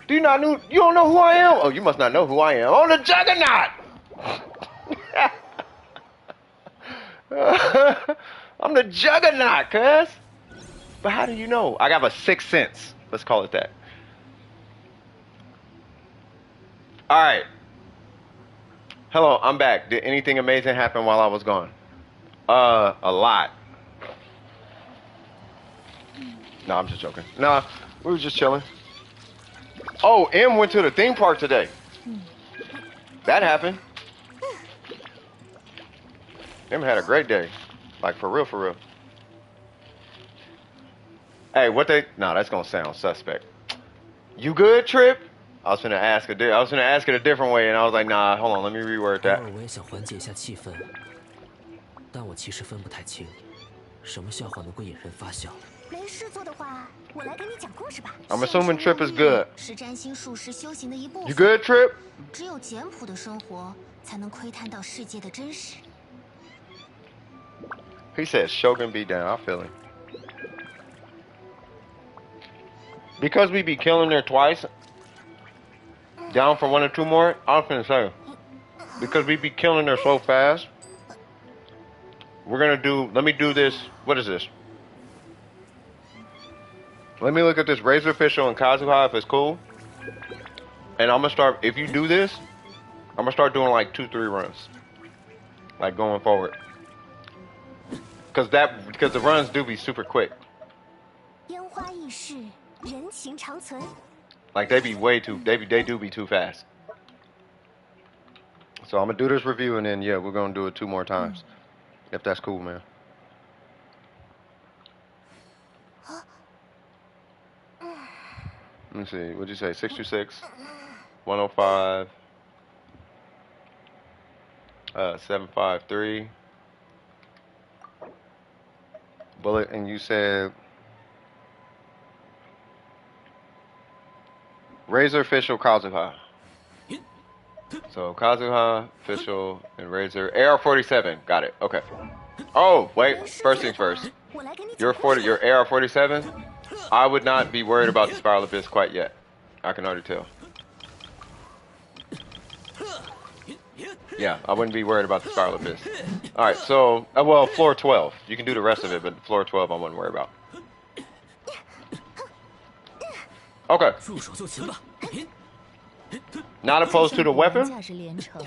Do you not know, you don't know who I am? Oh, you must not know who I am. I'm the Juggernaut! I'm the Juggernaut, cuz. But how do you know? I got a sixth sense. Let's call it that. Alright. Hello, I'm back. Did anything amazing happen while I was gone? A lot. No, I'm just joking. Nah, we were just chilling. Oh, M went to the theme park today. That happened. M had a great day. Like, for real, for real. Hey, what they... Nah, that's gonna sound suspect. You good, Trip? I was gonna ask it a different way, and I was like, nah, hold on, let me reword 偶 that. 尔我也想缓解一下气氛，但我其实分不太清，什么笑话能够引人发笑。 没事做的话，我来给你讲故事吧。 I'm assuming Trip is good. 是占星术士修行的一部分。 You good, Trip? 只有简朴的生活，才能窥探到世界的真实。 He said Shogun be down. I feel him. Because we be killing her twice, down for 1 or 2 more, I was finna say, because we be killing her so fast, we're gonna do, let me do this, what is this? Let me look at this Razor Official and Kazuha if it's cool. And I'm gonna start, if you do this, I'm gonna start doing like 2-3 runs. Like going forward. Because the runs do be super quick. 烟花易逝，人情长存。 Like they do be too fast. So I'm gonna do this review and then yeah, we're gonna do it 2 more times. If that's cool, man. Let me see. What'd you say? 626, 105, 753. Bullet, and you said Razor Official Kazuha. So Kazuha, Official, and Razor. AR47. Got it. Okay. Oh, wait. First things first. Your AR47. I would not be worried about the Spiral Abyss quite yet. I can already tell. Yeah, I wouldn't be worried about the Spiral Abyss. Alright, so, well, floor 12. You can do the rest of it, but floor 12 I wouldn't worry about. Okay. 入手就擒吧。 Not opposed to the weapon. 价值连城。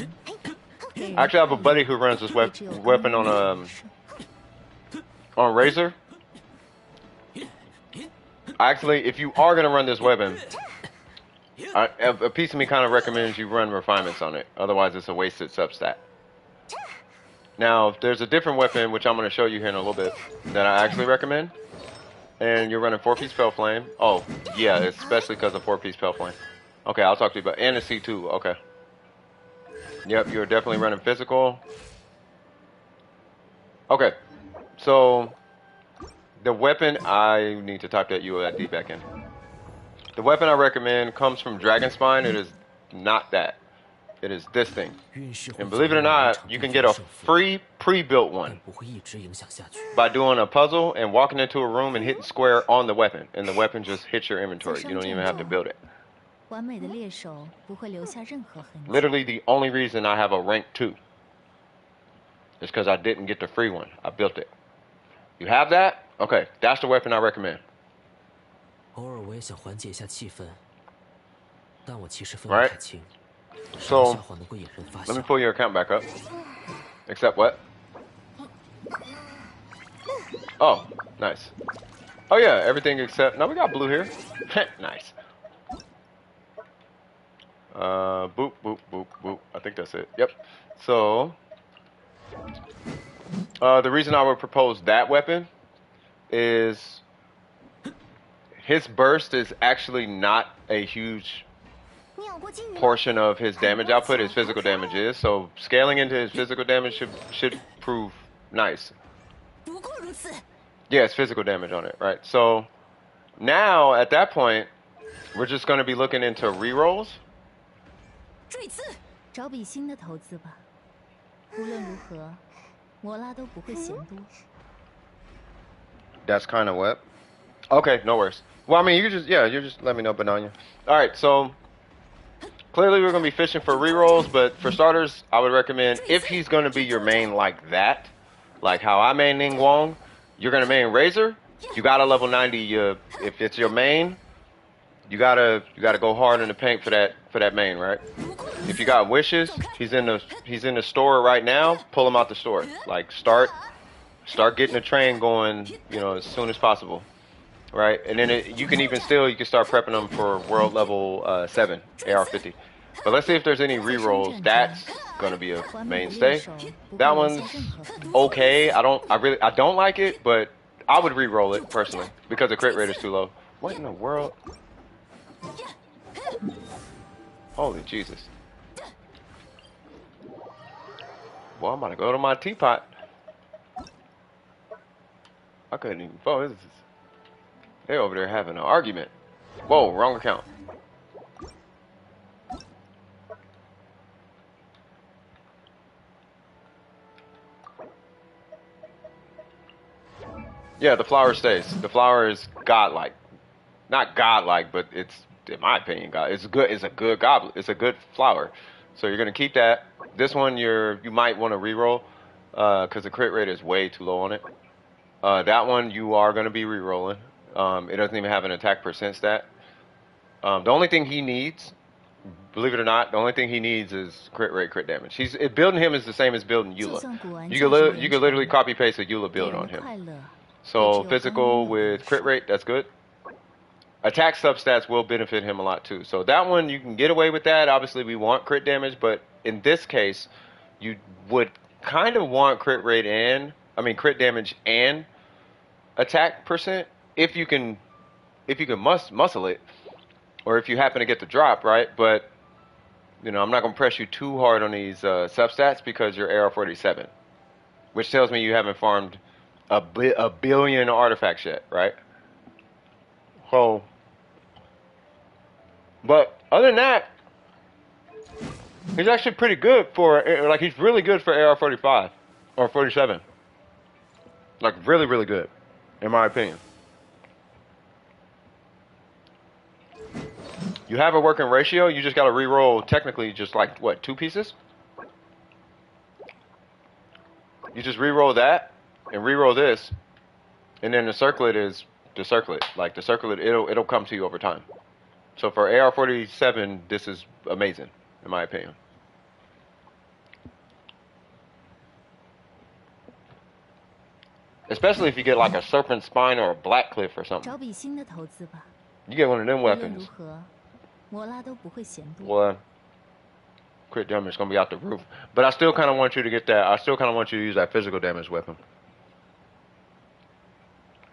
Actually, I have a buddy who runs this weapon on Razor. Actually, if you are gonna run this weapon, a piece of me kind of recommends you run refinements on it. Otherwise, it's a wasted substat. Now, there's a different weapon which I'm gonna show you here in a little bit that I actually recommend. And you're running 4-piece Pale Flame. Oh, yeah, especially because of 4-piece Pale Flame. Okay, I'll talk to you about and a C2. Okay. Yep, you're definitely running physical. Okay, so The weapon, I need to type that UID back in. The weapon I recommend comes from Dragon Spine. It is not that. It is this thing. 运势会 And 左 believe it 右 or 我们 not, 场 you 对 can 决 get 的 a 胜负， free pre-built 但 one 不会一直影响下去。 by doing a puzzle and walking into a room and hitting square on the weapon. And the weapon just hits your inventory. You don't even have to build it. 完美的猎手不会留下任何痕迹。 Literally the only reason I have a rank 2 is because I didn't get the free one. I built it. You have that? Okay, that's the weapon I recommend. 偶尔我也想缓解一下气氛，但我其实分不 Right. 太清，什么 So 笑话能够引人发 let me 笑。 pull your account back up. Except what? Oh, nice. Oh yeah, everything except, no, we got blue here. Nice. Boop, boop, boop, boop. I think that's it. Yep. So, the reason I would propose that weapon is his burst is actually not a huge 妙过金鱼。 portion of his damage output. His physical damage is, so scaling into his physical damage should prove nice. 不过如此。 Yeah, it's physical damage on it, right? So now at that point, we're just going to be looking into rerolls. 坠刺。找笔新的投资吧。无论如何，摩拉都不会嫌多。 That's kind of what. Okay, no worries. Well, I mean, you just let me know, Banana. All right, so clearly we're going to be fishing for rerolls, but for starters, I would recommend if he's going to be your main like that, like how I main Ning Wong, you're going to main Razor. You got to level 90. If it's your main, you gotta go hard in the paint for that main, right? If you got wishes, he's in the store right now. Pull him out the store. Like start getting the train going, you know, as soon as possible, right? And then you can start prepping them for world level 7 AR50. But let's see if there's any rerolls. That's gonna be a mainstay. That one's okay. I don't like it, but I would re-roll it personally because the crit rate is too low. What in the world? Holy Jesus. Well, I'm about to go to my teapot. I couldn't even phone. They're over there having an argument. Whoa, wrong account. Yeah, the flower stays. The flower is godlike. Not godlike, but it's, in my opinion, god. It's good. It's a good goblet. It's a good flower. So you're gonna keep that. This one you might want to reroll because the crit rate is way too low on it. That one you are gonna be rerolling. It doesn't even have an attack percent stat. The only thing he needs, believe it or not, the only thing he needs is crit rate, crit damage. Building him is the same as building Eula. You could literally copy paste a Eula build on him. So physical with crit rate, that's good. Attack substats will benefit him a lot too. So that one you can get away with that. Obviously we want crit damage, but in this case, you would kind of want crit damage and attack percent if you can muscle it, or if you happen to get the drop right. But you know, I'm not gonna press you too hard on these substats because you're AR47, which tells me you haven't farmed a billion artifacts yet, right? So, but other than that, he's actually pretty good he's really good for AR45 or 47. Like really, really good, in my opinion. You have a working ratio, you just gotta re-roll technically just like, what, 2 pieces? You just re-roll that, and re-roll this, and then the circlet is the circlet. Like the circlet, it'll come to you over time. So for AR47, this is amazing, in my opinion. Especially if you get like a serpent spine or a black cliff or something. 找笔新的投资吧。 You get one of them 无论如 weapons. 何，摩拉都不会嫌多。 Well, crit damage is gonna be out the roof. But I still kind of want you to get that. I still kind of want you to use that physical damage weapon.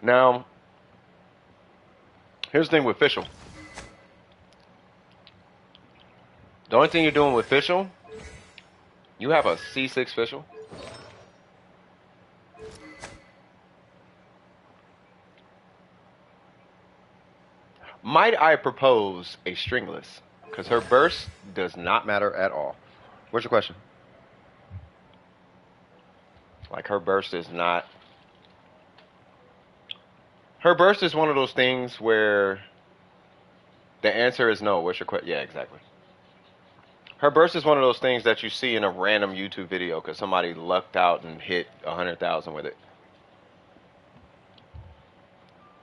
Now, here's the thing with Fischl. The only thing you're doing with Fischl, you have a C6 Fischl. Might I propose a stringless? Because her burst does not matter at all. What's your question? Like her burst is not. Her burst is one of those things where the answer is no. What's your question? Yeah, exactly. Her burst is one of those things that you see in a random YouTube video because somebody lucked out and hit 100,000 with it.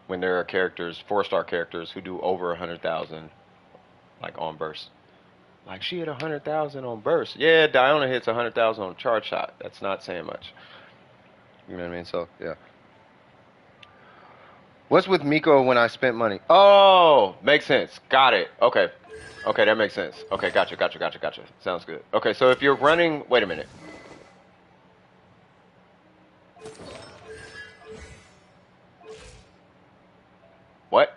When there are characters, 4-star characters, who do over 100,000, like on burst. Like she hit 100,000 on burst. Yeah, Diona hits 100,000 on charge shot. That's not saying much. You know what I mean? So yeah. What's with Miko when I spent money? Oh, makes sense. Got it. Okay. Okay, that makes sense. Okay, gotcha. Sounds good. Okay, so if you're running, wait a minute. What?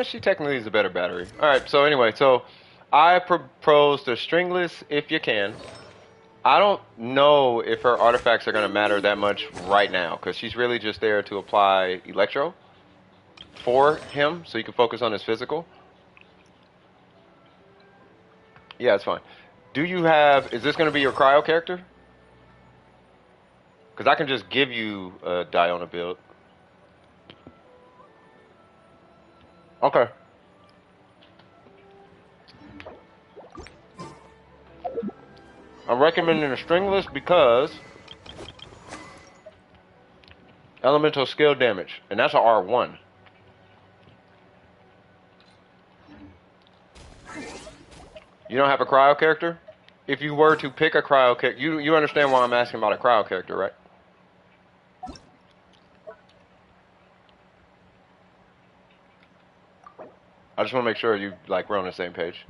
She technically is a better battery. Alright, so anyway, so I propose the stringless if you can. I don't know if her artifacts are going to matter that much right now, because she's really just there to apply electro for him, so you can focus on his physical. Yeah, it's fine. Do you have, is this going to be your cryo character? Because I can just give you a Diona build. Okay. I'm recommending a stringless because elemental skill damage, and that's a R1. You don't have a cryo character? If you were to pick a cryo character, you understand why I'm asking about a cryo character, right? I just want to make sure you we're on the same page.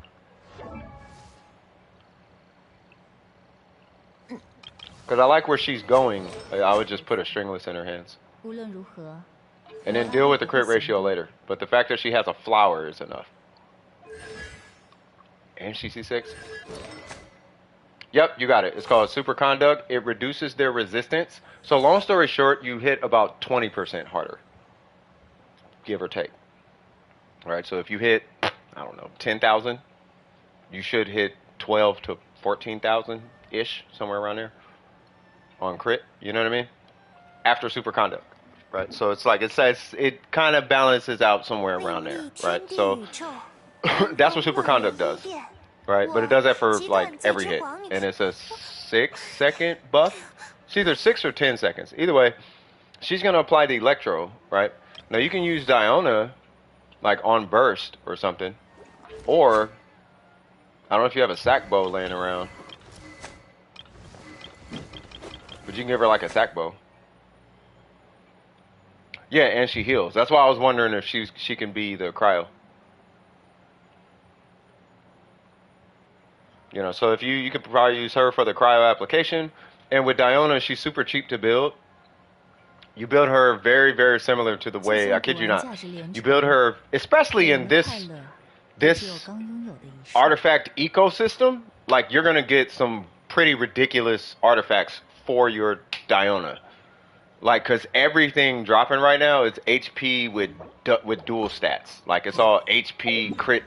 Because I like where she's going. I would just put a stringless in her hands. And then deal with the crit ratio later. But the fact that she has a flower is enough. And she C6? Yep, you got it. It's called Super Conduct. It reduces their resistance. So long story short, you hit about 20% harder. Give or take. Alright, so if you hit, I don't know, 10,000, you should hit 12 to 14,000-ish, somewhere around there. On crit, you know what I mean? After Super Conduct. Right, so it's like, it says, it kind of balances out somewhere around there. Right, so that's what Super Conduct does. Right, but it does that for like every hit. And it's a 6-second buff. It's either 6 or 10 seconds. Either way, she's going to apply the Electro, right? Now you can use Diona like on burst or something. Or, I don't know if you have a sack bow laying around. But you can give her like a sack bow. Yeah, and she heals. That's why I was wondering if she can be the cryo. You know, so if you could probably use her for the cryo application. And with Diona, she's super cheap to build. You build her very, very similar to the way, I kid you not, you build her, especially in this artifact ecosystem, like you're going to get some pretty ridiculous artifacts for your Diona. Like, because everything dropping right now is HP with dual stats. Like, it's all HP, crit.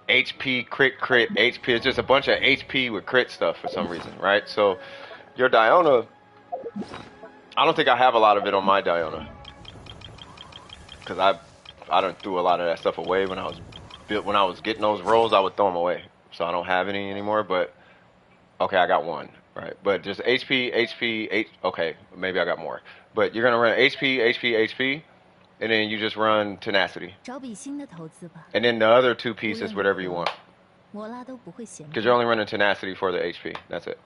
HP, crit, HP. It's just a bunch of HP with crit stuff for some reason, right? So, your Diona, I don't think I have a lot of it on my Diona. Because I done threw a lot of that stuff away when I was getting those rolls. I would throw them away. So, I don't have any anymore, but, okay, I got one. Right, but just HP, okay, maybe I got more. But you're going to run HP, and then you just run Tenacity. And then the other two pieces, whatever you want. Because you're only running Tenacity for the HP. That's it.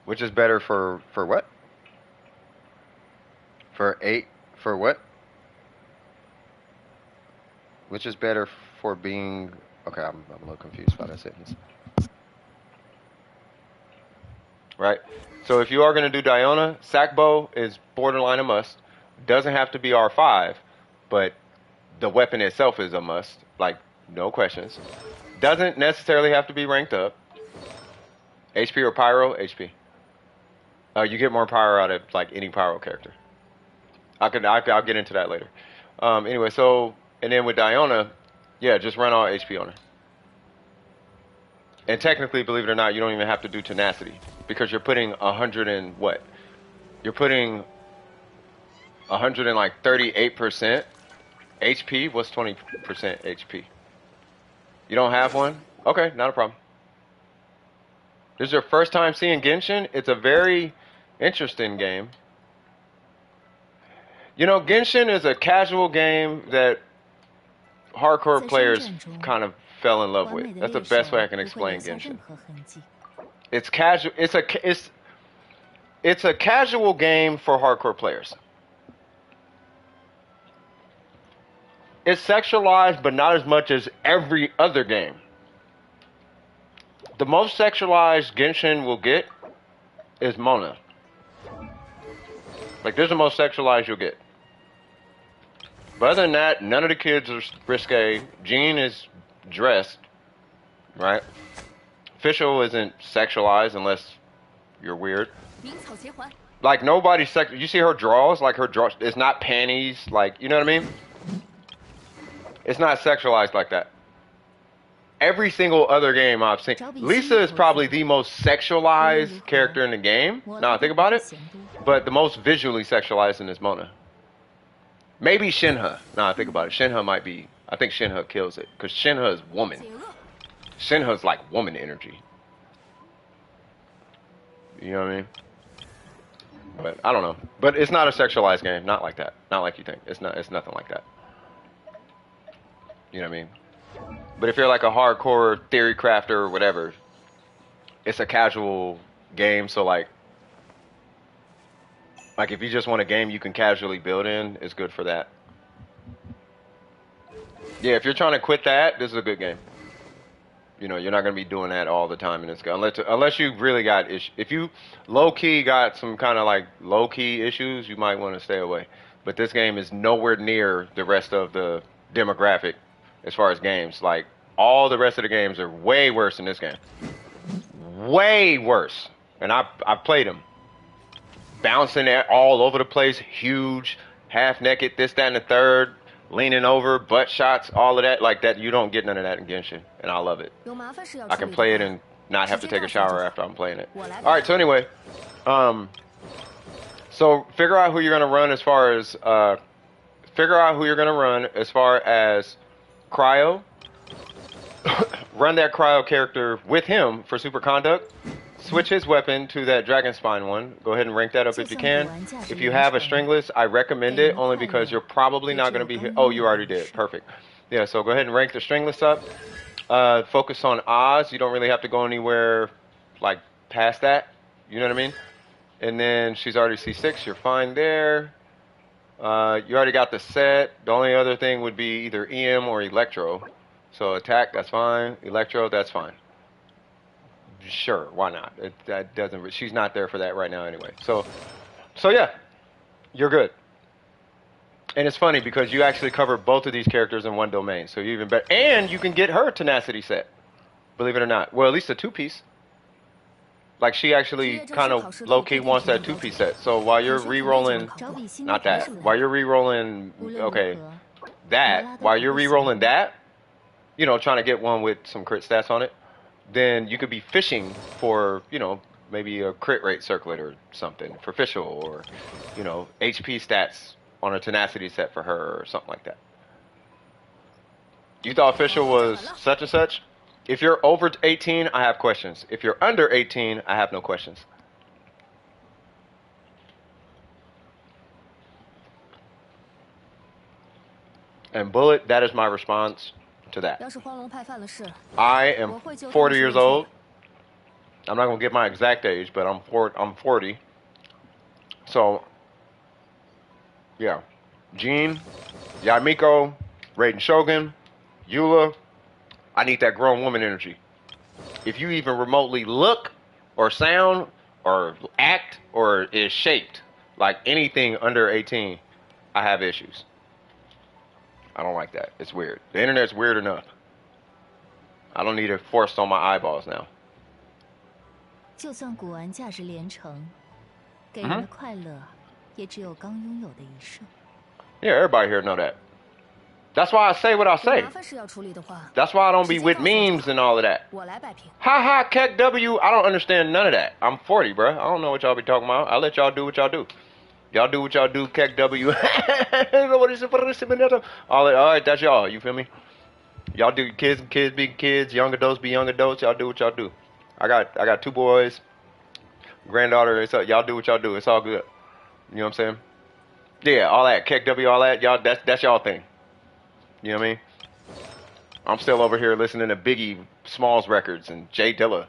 Which is better for what? For what? Which is better for being... Okay, I'm a little confused by that sentence. Right? So if you are going to do Diona, Sackbow is borderline a must. Doesn't have to be R5, but the weapon itself is a must, like no questions. Doesn't necessarily have to be ranked up. HP or pyro? HP. You get more pyro out of like any pyro character. I'll get into that later. Anyway, so and then with Diona, yeah, just run all HP on her. And technically, believe it or not, you don't even have to do tenacity because you're putting 100 and what? You're putting 138% HP. What's 20% HP? You don't have one? Okay, not a problem. This is your first time seeing Genshin? It's a very interesting game. You know, Genshin is a casual game that hardcore players kind of fell in love with. That's the best way I can explain Genshin. It's casual. It's a casual game for hardcore players. It's sexualized, but not as much as every other game. The most sexualized Genshin will get is Mona. Like, this is the most sexualized you'll get. But other than that, none of the kids are risque. Jean is dressed, right? Official isn't sexualized unless you're weird. Like, nobody's you see her draws? Like, her draws, it's not panties. Like, you know what I mean? It's not sexualized like that. Every single other game I've seen, Lisa is probably the most sexualized character in the game. Now I think about it, but the most visually sexualized in is Mona. Maybe Shinha. Now I think about it, Shinha might be. I think Shinha kills it because Shinha is woman. Shinha's like woman energy. You know what I mean? But I don't know. But it's not a sexualized game. Not like that. Not like you think. It's not. It's nothing like that. You know what I mean? But if you're like a hardcore theory crafter or whatever, it's a casual game. So like if you just want a game you can casually build in, it's good for that. Yeah, if you're trying to quit that, this is a good game. You know, you're not going to be doing that all the time in this game. Unless you really got issues. If you low-key got some kind of like low-key issues, you might want to stay away. But this game is nowhere near the rest of the demographic as far as games. Like, all the rest of the games are way worse than this game. Way worse. And I've played them. Bouncing all over the place, huge, half-naked, this, that, and the third, leaning over, butt shots, all of that. Like that, you don't get none of that in Genshin, and I love it. I can play it and not have to take a shower after I'm playing it. Alright, so anyway, so figure out who you're going to run as far as, Cryo. Run that Cryo character with him for Super Conduct. Switch his weapon to that Dragon Spine one. Go ahead and rank that up if you can. If you have a Stringless, I recommend it only because you're probably not going to be hit. Oh, you already did. Perfect. Yeah, so go ahead and rank the Stringless up. Focus on Oz. You don't really have to go anywhere like past that. You know what I mean? And then she's already C6. You're fine there. You already got the set. The only other thing would be either EM or Electro. So attack, that's fine. Electro, that's fine. Sure, why not? That doesn't. She's not there for that right now anyway. So yeah, you're good. And it's funny because you actually cover both of these characters in one domain, so you even better. And you can get her tenacity set, believe it or not. Well, at least a 2-piece. Like she actually kind of low-key wants that 2-piece set. So while you're re-rolling, not that. While you're re-rolling, okay, that. While you're re-rolling that, you know, trying to get one with some crit stats on it. Then you could be fishing for, you know, maybe a crit rate circlet or something for Fischl, or, you know, HP stats on a tenacity set for her or something like that. You thought Fischl was such and such? If you're over 18, I have questions. If you're under 18, I have no questions. And Bullet, that is my response to that. I am 40 years old. I'm not going to give my exact age, but I'm 40. So, yeah. Jean, Yamiko, Raiden Shogun, Eula. I need that grown woman energy. If you even remotely look or sound or act or is shaped like anything under 18, I have issues. I don't like that. It's weird. The internet's weird enough. I don't need it forced on my eyeballs now. 就算古玩价值连城，给人的快乐也只有刚拥有的一瞬。 Yeah, everybody here know that. That's why I say what I 有 say. 麻烦事要处理的话， That's why I don't be with memes and all of that. 我来摆平。 Ha ha, Keck W. I don't understand none of that. I'm 40, bro. I don't know what y'all be talking about. I let y'all do what y'all do. Y'all do what y'all do, Keck W. All right, that's y'all. You feel me? Y'all do kids be kids, young adults be young adults. Y'all do what y'all do. I got 2 boys, granddaughter. Y'all do what y'all do. It's all good. You know what I'm saying? Yeah, all that Keck W, all that. Y'all, that's y'all thing. You know what I mean? I'm still over here listening to Biggie Smalls records and Jay Dilla.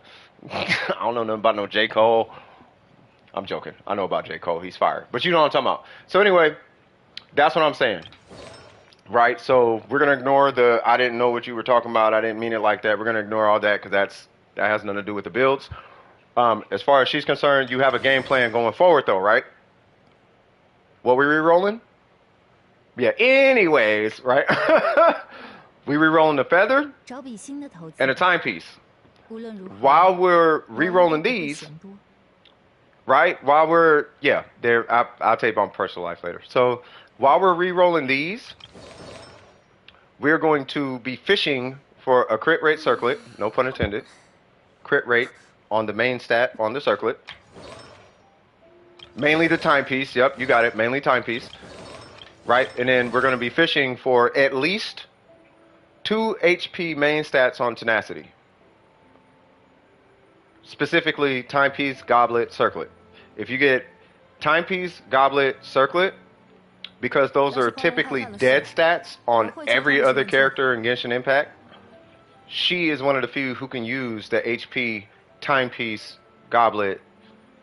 I don't know nothing about no J. Cole. I'm joking. I know about J. Cole. He's fired. But you know what I'm talking about. So anyway, that's what I'm saying. Right? So we're going to ignore the I didn't know what you were talking about. I didn't mean it like that. We're going to ignore all that because that has nothing to do with the builds. As far as she's concerned, you have a game plan going forward though, right? What we re-rolling? Yeah, anyways, right? We re-rolling the feather 找笔新的投资 and a timepiece. 无论如何 While we're 我 re-rolling 不会 these, 嫌多 right? While we're, yeah, I'll tape on personal life later. So while we're re-rolling these, we're going to be fishing for a crit rate circlet, no pun intended, crit rate on the main stat on the circlet. Mainly the timepiece, yep, you got it, mainly timepiece. Right? And then we're going to be fishing for at least 2 HP main stats on tenacity. Specifically, timepiece, goblet, circlet. If you get timepiece, goblet, circlet, because those are typically dead stats on every other character in Genshin Impact, she is one of the few who can use the HP, timepiece, goblet,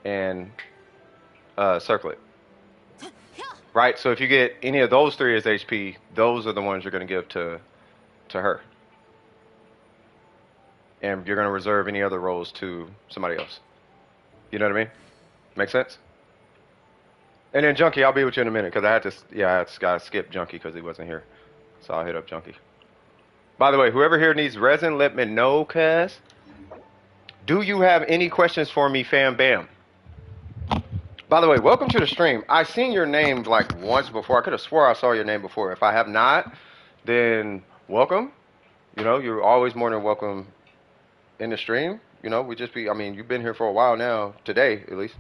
and circlet. Right? So if you get any of those 3 as HP, those are the ones you're going to give to her. And you're going to reserve any other roles to somebody else. You know what I mean? Make sense? And then Junkie, I'll be with you in a minute because I had to skip Junkie because he wasn't here. So I'll hit up Junkie. By the way, whoever here needs resin, let me know, cuz. Do you have any questions for me, fam bam? By the way, welcome to the stream. I seen your name like once before. I could have swore I saw your name before. If I have not, then welcome. You know, you're always more than welcome in the stream. You know, you've been here for a while now, today at least.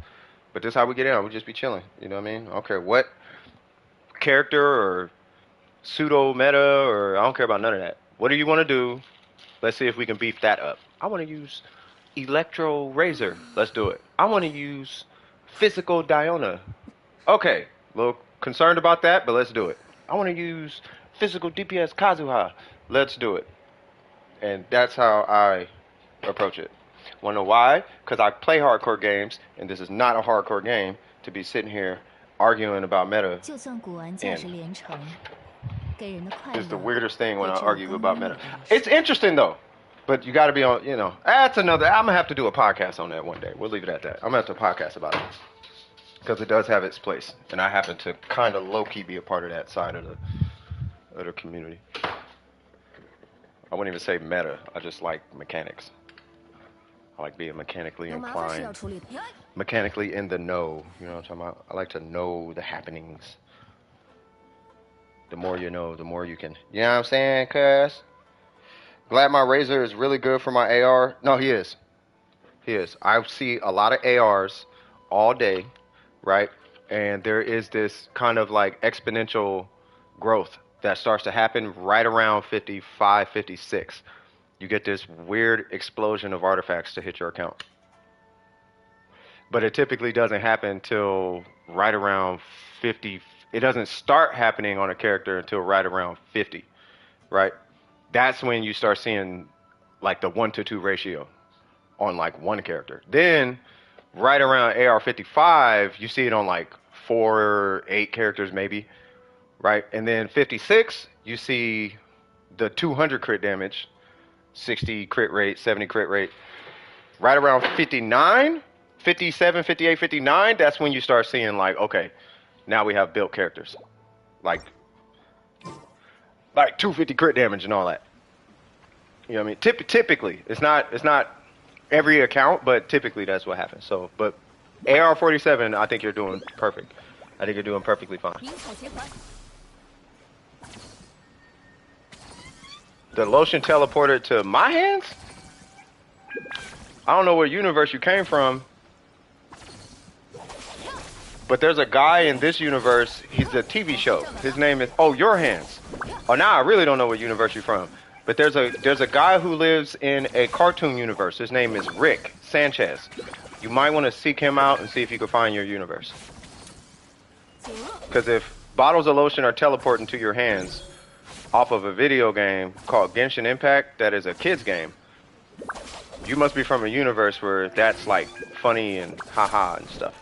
But this is how we get in. We just be chilling. You know what I mean? I don't care what character or pseudo meta or I don't care about none of that. What do you want to do? Let's see if we can beef that up. I want to use Electro Razor. Let's do it. I want to use Physical Diona. Okay, a little concerned about that, but let's do it. I want to use Physical DPS Kazuha. Let's do it. And that's how I approach it. Want to know why? Because I play hardcore games, and this is not a hardcore game to be sitting here arguing about meta. 就算古玩价值连城，给人的快 It's the 乐 weirdest thing when I 也只有 argue 刚 about 拥有 meta. 的一瞬。 It's interesting though, but you got to be on. You know, that's another. I'm gonna have to do a podcast on that one day. We'll leave it at that. I'm gonna have to podcast about it because it does have its place, and I happen to kind of low key be a part of that side of the community. I wouldn't even say meta. I just like mechanics. I like being mechanically 有麻烦事要 inclined, 处理的。 mechanically in the know. You know what I'm talking about? I like to know the happenings. The more you know, the more you can. You know what I'm saying, cuz? Glad my Razor is really good for my AR. No, he is. He is. I see a lot of ARs all day, right? And there is this kind of like exponential growth that starts to happen right around 55, 56. You get this weird explosion of artifacts to hit your account. But it typically doesn't happen till right around 50. It doesn't start happening on a character until right around 50, right? That's when you start seeing like the 1-to-2 ratio on like one character. Then right around AR55, you see it on like 4 or 8 characters maybe, right? And then 56, you see the 200 crit damage, 60 crit rate, 70 crit rate. Right around 59, 57, 58, 59, that's when you start seeing like, okay, now we have built characters. Like, like 250 crit damage and all that. You know what I mean? Typically, it's not every account, but typically that's what happens. So, but AR47, I think you're doing perfect. I think you're doing perfectly fine. The lotion teleported to my hands? I don't know what universe you came from, but there's a guy in this universe. He's a TV show. His name is Your Hands. Oh, now I really don't know what universe you're from. But there's a guy who lives in a cartoon universe. His name is Rick Sanchez. You might want to seek him out and see if you can find your universe. Because if bottles of lotion are teleporting to your hands off of a video game called Genshin Impact, that is a kid's game, you must be from a universe where that's like funny and haha and stuff.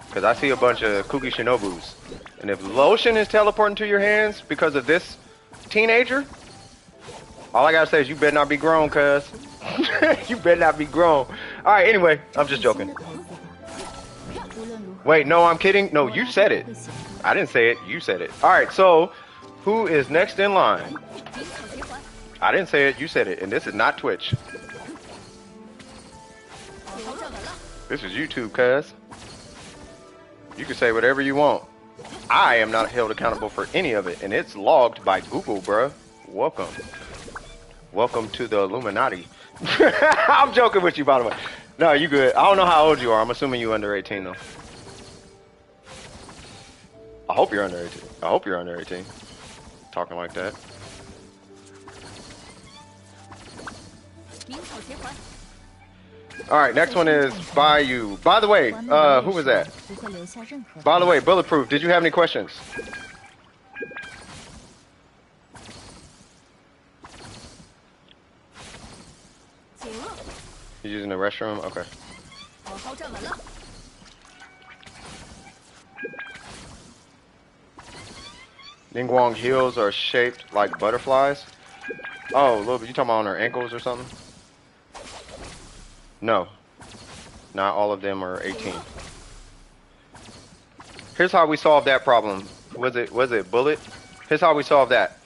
Because I see a bunch of Kuki Shinobus. And if lotion is teleporting to your hands because of this teenager, all I gotta say is you better not be grown, cuz. You better not be grown. Alright, anyway, I'm just joking. Wait, no, I'm kidding. No, you said it. I didn't say it. You said it. Alright, so who is next in line? I didn't say it. You said it. And this is not Twitch. This is YouTube, cuz. You can say whatever you want. I am not held accountable for any of it. And it's logged by Google, bruh. Welcome. Welcome to the Illuminati. I'm joking with you, by the way. No, you good. I don't know how old you are. I'm assuming you're under 18, though. I hope you're under 18. I hope you're under 18. Talking like that. Alright, next one is Bayou. By the way, who was that? By the way, Bulletproof, did you have any questions? You using the restroom? Okay. Ningguang heels are shaped like butterflies. Oh, little bit. You talking about on her ankles or something? No. Not all of them are 18. Here's how we solved that problem. Was it Bullet? Here's how we solved that.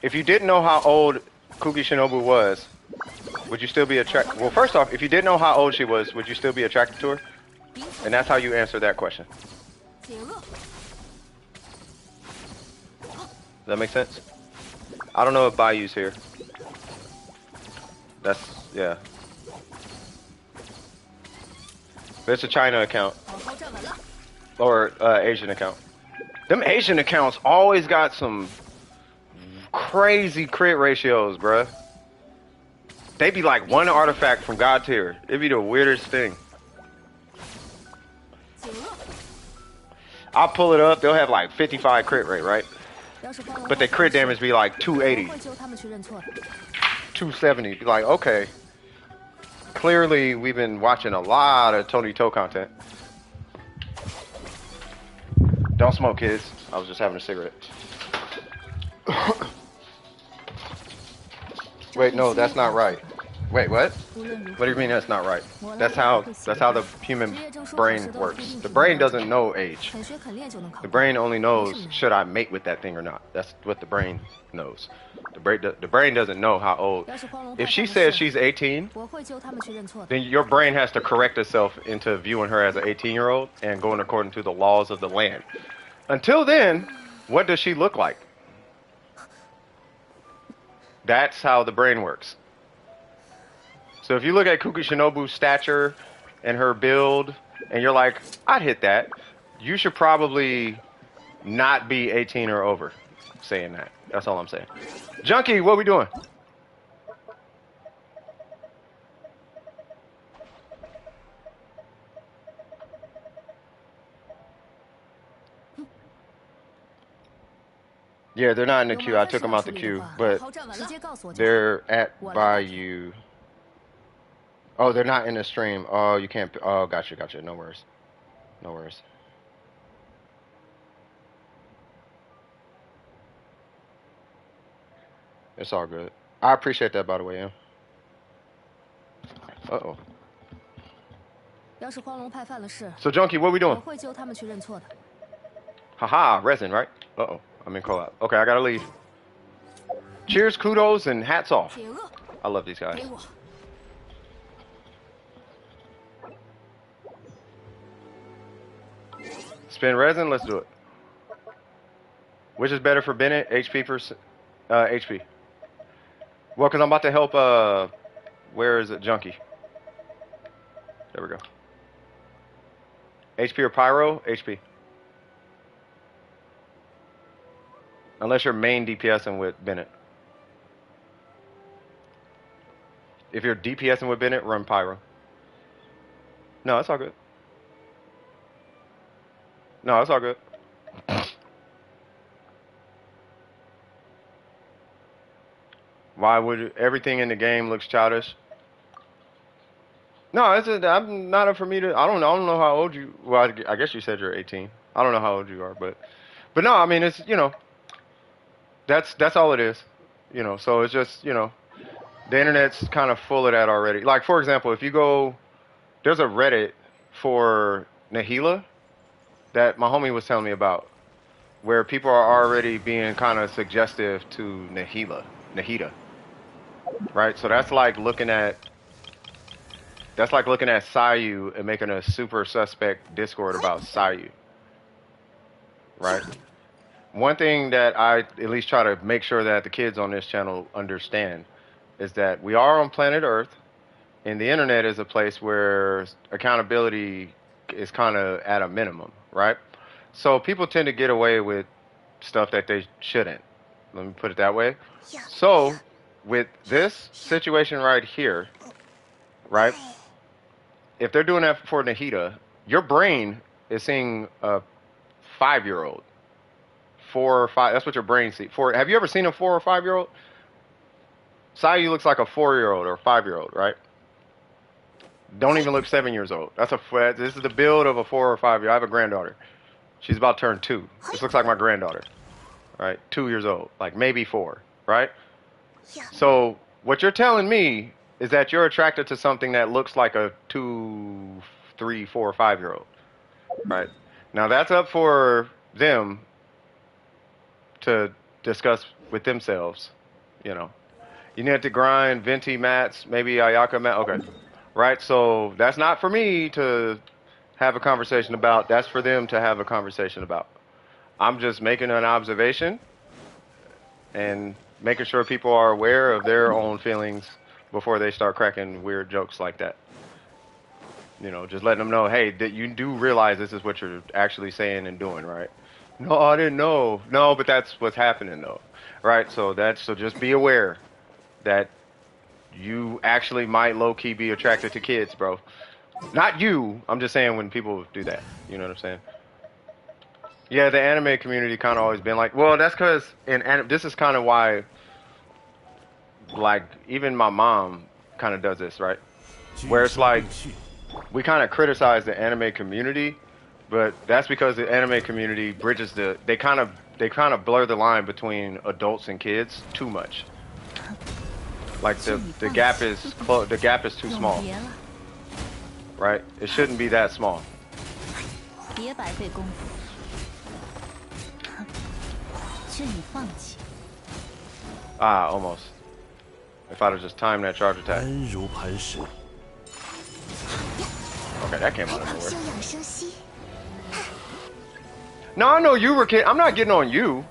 If you didn't know how old Kuki Shinobu was, would you still be attracted? Well, first off, if you didn't know how old she was, would you still be attracted to her? And that's how you answer that question. Does that make sense? I don't know if Bayou's here. That's, yeah. It's a China account. Or Asian account. Them Asian accounts always got some crazy crit ratios, bruh. They be like one artifact from God tier. It'd be the weirdest thing. I'll pull it up. They'll have like 55 crit rate, right? But their crit damage be like 280. 270. Be like, okay. Clearly, we've been watching a lot of Tony Toe content. Don't smoke, kids. I was just having a cigarette. Wait, no, that's not right. Wait, what? What do you mean that's not right? That's how the human brain works. The brain doesn't know age. The brain only knows should I mate with that thing or not. That's what the brain knows. The brain doesn't know how old. If she says she's 18, then your brain has to correct itself into viewing her as an 18-year-old and going according to the laws of the land. Until then, what does she look like? That's how the brain works. So if you look at Kuki Shinobu's stature and her build, and you're like, I'd hit that, you should probably not be 18 or over saying that. That's all I'm saying. Junkie, what we doing? Yeah, they're not in the queue. I took them out the queue, but they're at Bayou. Oh, they're not in the stream. Oh, you can't. Oh, gotcha. No worries. No worries. It's all good. I appreciate that, by the way, Em. Uh-oh. So, Junkie, what we doing? Haha, Resin, right? Uh-oh. I'm in co-op. Okay, I gotta leave. Cheers, kudos, and hats off. 铁鳄， I love these guys. 给我。 Spin resin, let's do it. Which is better for Bennett? HP per HP. Well, because I'm about to help, where is it? Junkie. There we go. HP or Pyro? HP. Unless you're main DPSing with Bennett. If you're DPSing with Bennett, run Pyro. No, it's all good. No, it's all good. Why would everything in the game looks childish? No, I'm not up for me to. I don't know how old you. Well, I guess you said you're 18. I don't know how old you are, but no. I mean, it's that's all it is. So it's just the internet's kind of full of that already. Like for example, if you go, there's a Reddit for Nahila that my homie was telling me about, where people are already being kind of suggestive to Nahida, right? So that's like looking at Sayu and making a super suspect Discord about Sayu, right? One thing that I at least try to make sure that the kids on this channel understand is that we are on planet Earth, and the internet is a place where accountability is kind of at a minimum, right? So people tend to get away with stuff that they shouldn't. Let me put it that way. So with this situation right here, right? If they're doing that for Nahida, your brain is seeing a 5-year-old. 4 or 5, that's what your brain sees. Have you ever seen a 4 or 5-year-old? Sayu looks like a 4-year-old or 5-year-old, right? Don't even look 7 years old. This is the build of a 4 or 5-year-old. I have a granddaughter. She's about to turn 2. This looks like my granddaughter, right? 2 years old, like maybe 4, right? So what you're telling me is that you're attracted to something that looks like a 2, 3, 4, 5-year-old, right? Now that's up for them to discuss with themselves, You need to grind Venti mats, maybe Ayaka mat. Okay, right? So that's not for me to have a conversation about. That's for them to have a conversation about. I'm just making an observation and making sure people are aware of their own feelings before they start cracking weird jokes like that. Just letting them know, hey, that you do realize this is what you're actually saying and doing, right? No, I didn't know. No, but that's what's happening though, right? So just be aware that you actually might low-key be attracted to kids, bro. Not you. I'm just saying when people do that. You know what I'm saying? Yeah, the anime community kind of always been like, well, that's because this is kind of why, like, even my mom kind of does this, right? Where it's like, we kind of criticize the anime community, but that's because the anime community bridges they kind of blur the line between adults and kids too much. Like the gap is too small, right? It shouldn't be that small. Ah, almost. If I'd have just timed that charge attack. Okay, that came out of nowhere. No, I know you were kidding. I'm not getting on you.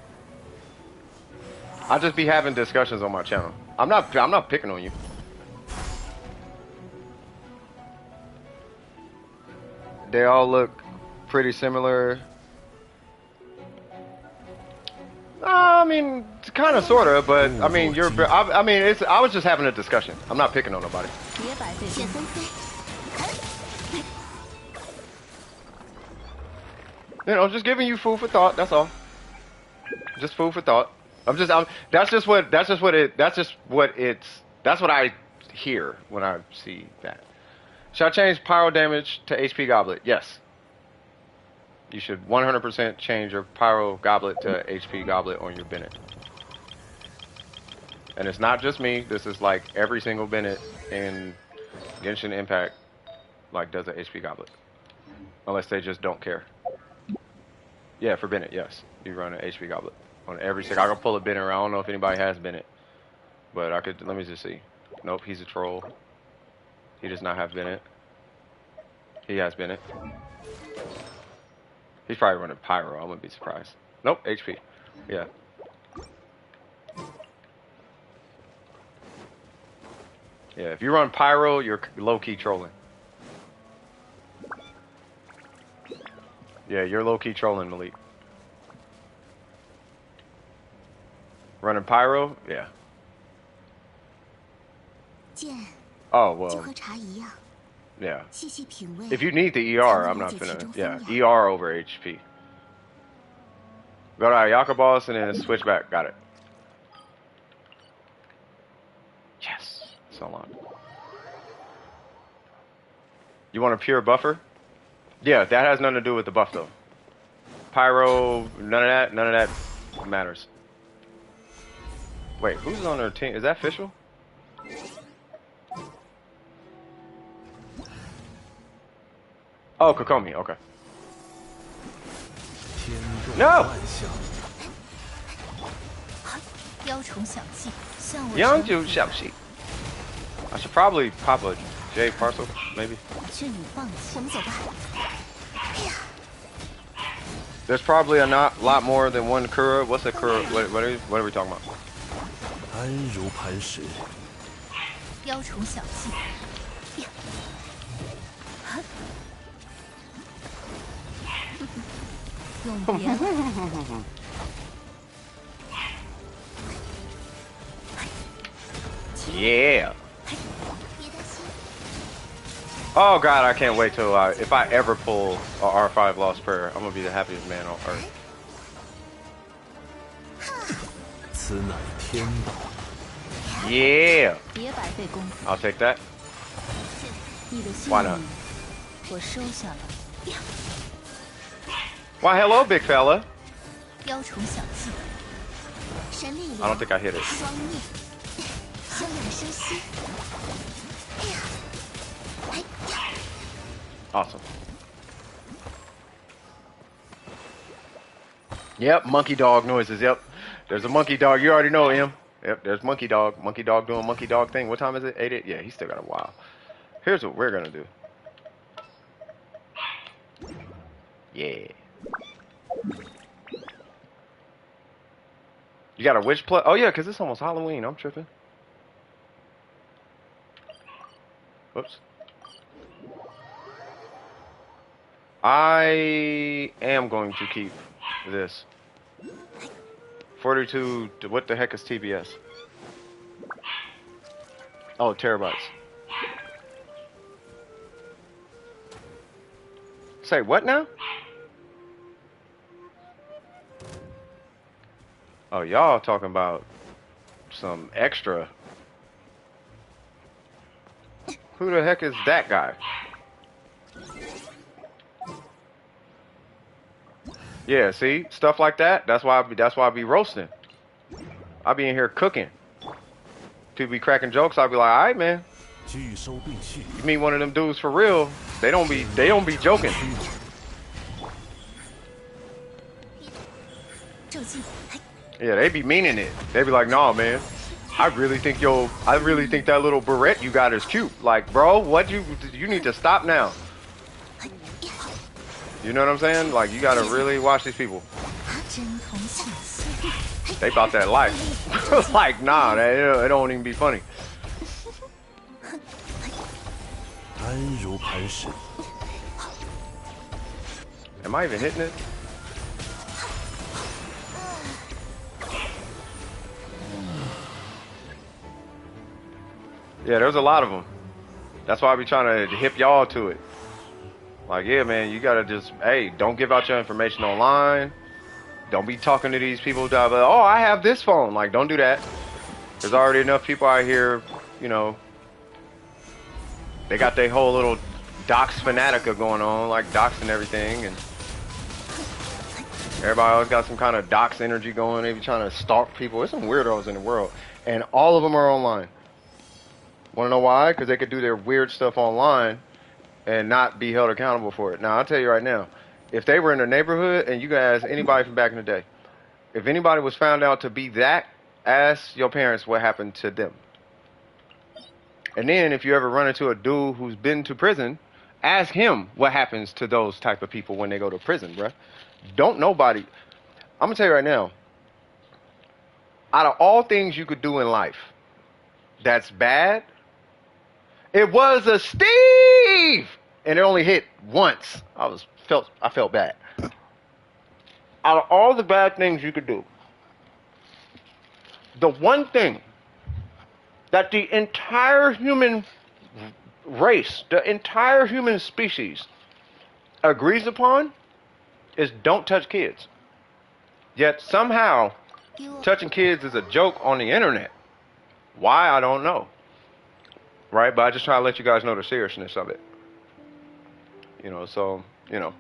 I'll just be having discussions on my channel. I'm not picking on you. They all look pretty similar. I mean, kind of, sort of, but I mean, I was just having a discussion. I'm not picking on nobody. Just giving you food for thought. That's all. Just food for thought. That's what I hear when I see that. Should I change pyro damage to HP goblet? Yes. You should 100% change your pyro goblet to HP goblet on your Bennett. And it's not just me. This is like every single Bennett in Genshin Impact does an HP goblet. Unless they just don't care. Yeah, for Bennett, yes. You run an HP goblet on every single. I can pull a Bennett around. I don't know if anybody has Bennett. But I could, let me just see. Nope, he's a troll. He does not have Bennett. He has Bennett. He's probably running Pyro. I wouldn't be surprised. Nope, HP. Yeah. Yeah, if you run Pyro, you're low-key trolling. Yeah, you're low-key trolling, Malik. Running Pyro? Yeah. 剑 Oh, 就 well, 和茶一样， yeah. 细细品味。 If you need the ER, I'm not finna. Yeah, ER over HP. Go to Ayaka boss and then switch back. Got it. Yes. So long. You want a pure buffer? Yeah, that has nothing to do with the buff though. Pyro, none of that. None of that matters. Wait, who's on their team? Is that official? Oh, Kokomi. Okay. 天动 No! 万象，雕虫小技，向我 Young 臣 Ju Xiaoxi. I should probably pop a J parcel, maybe. 劝你放弃。我们走吧。 There's probably a lot more than one Kura. What's a Kura? What are we talking about? 安如磐石，雕虫小技。永别了。 Yeah. 别担心， Oh God, I can't wait till if I ever pull a R5 Lost Prayer, I'm gonna be the happiest man on earth. 此乃天道， Yeah. 别白费功夫， I'll take that. 你的信 Why not? 誉我收下了。 Why, hello, big fella. 雕虫小技， 神力 I don't 流， think I hit it. 双面，休养生息。哎呀，哎呀， Awesome. Yep, monkey dog noises. Yep. There's a monkey dog. You already know him. Yep, there's monkey dog. Monkey dog doing monkey dog thing. What time is it? 8? Yeah, he's still got a while. Here's what we're gonna do. Yeah. You got a witch plug? Oh yeah, because it's almost Halloween. I'm tripping. Whoops. I am going to keep this. 42, what the heck is TBS? Oh, terabytes. Say what now? Oh, y'all talking about some extra. Who the heck is that guy? Yeah, see, stuff like that. That's why I be roasting. I be in here cooking. People be cracking jokes. I be like, all right, man. 拒收并蓄， You meet one of them dudes for real. They don't be joking. 骤进，哎， Yeah, they be meaning it. They be like, nah, man. I really think that little beret you got is cute. Like, bro, you need to stop now. You know what I'm saying? Like, you gotta really watch these people. 针筒显现， They about that life. Like, nah, it don't even be funny. 安如磐石， Am I even hitting it? Yeah, there's a lot of them. That's why I be trying to hip y'all to it. Like, yeah, man, you gotta just, hey, don't give out your information online. Don't be talking to these people that, oh, I have this phone. Like, don't do that. There's already enough people out here, you know. They got their whole little dox fanatica going on, like dox and everything, and everybody always got some kind of dox energy going. They be trying to stalk people. There's some weirdos in the world, and all of them are online. Want to know why? Because they could do their weird stuff online and not be held accountable for it. Now, I'll tell you right now, if they were in a neighborhood, and you guys, anybody from back in the day, if anybody was found out to be that Ask your parents what happened to them. And then if you ever run into a dude who's been to prison, ask him what happens to those type of people when they go to prison, bruh. Don't nobody. I'm gonna tell you right now. Out of all things you could do in life, that's bad. It was a Steve, and it only hit once. I felt bad. Out of all the bad things you could do, the one thing that the entire human race, the entire human species agrees upon is don't touch kids. Yet somehow touching kids is a joke on the internet. Why, I don't know. Right? But I just try to let you guys know the seriousness of it. You know, so, you know,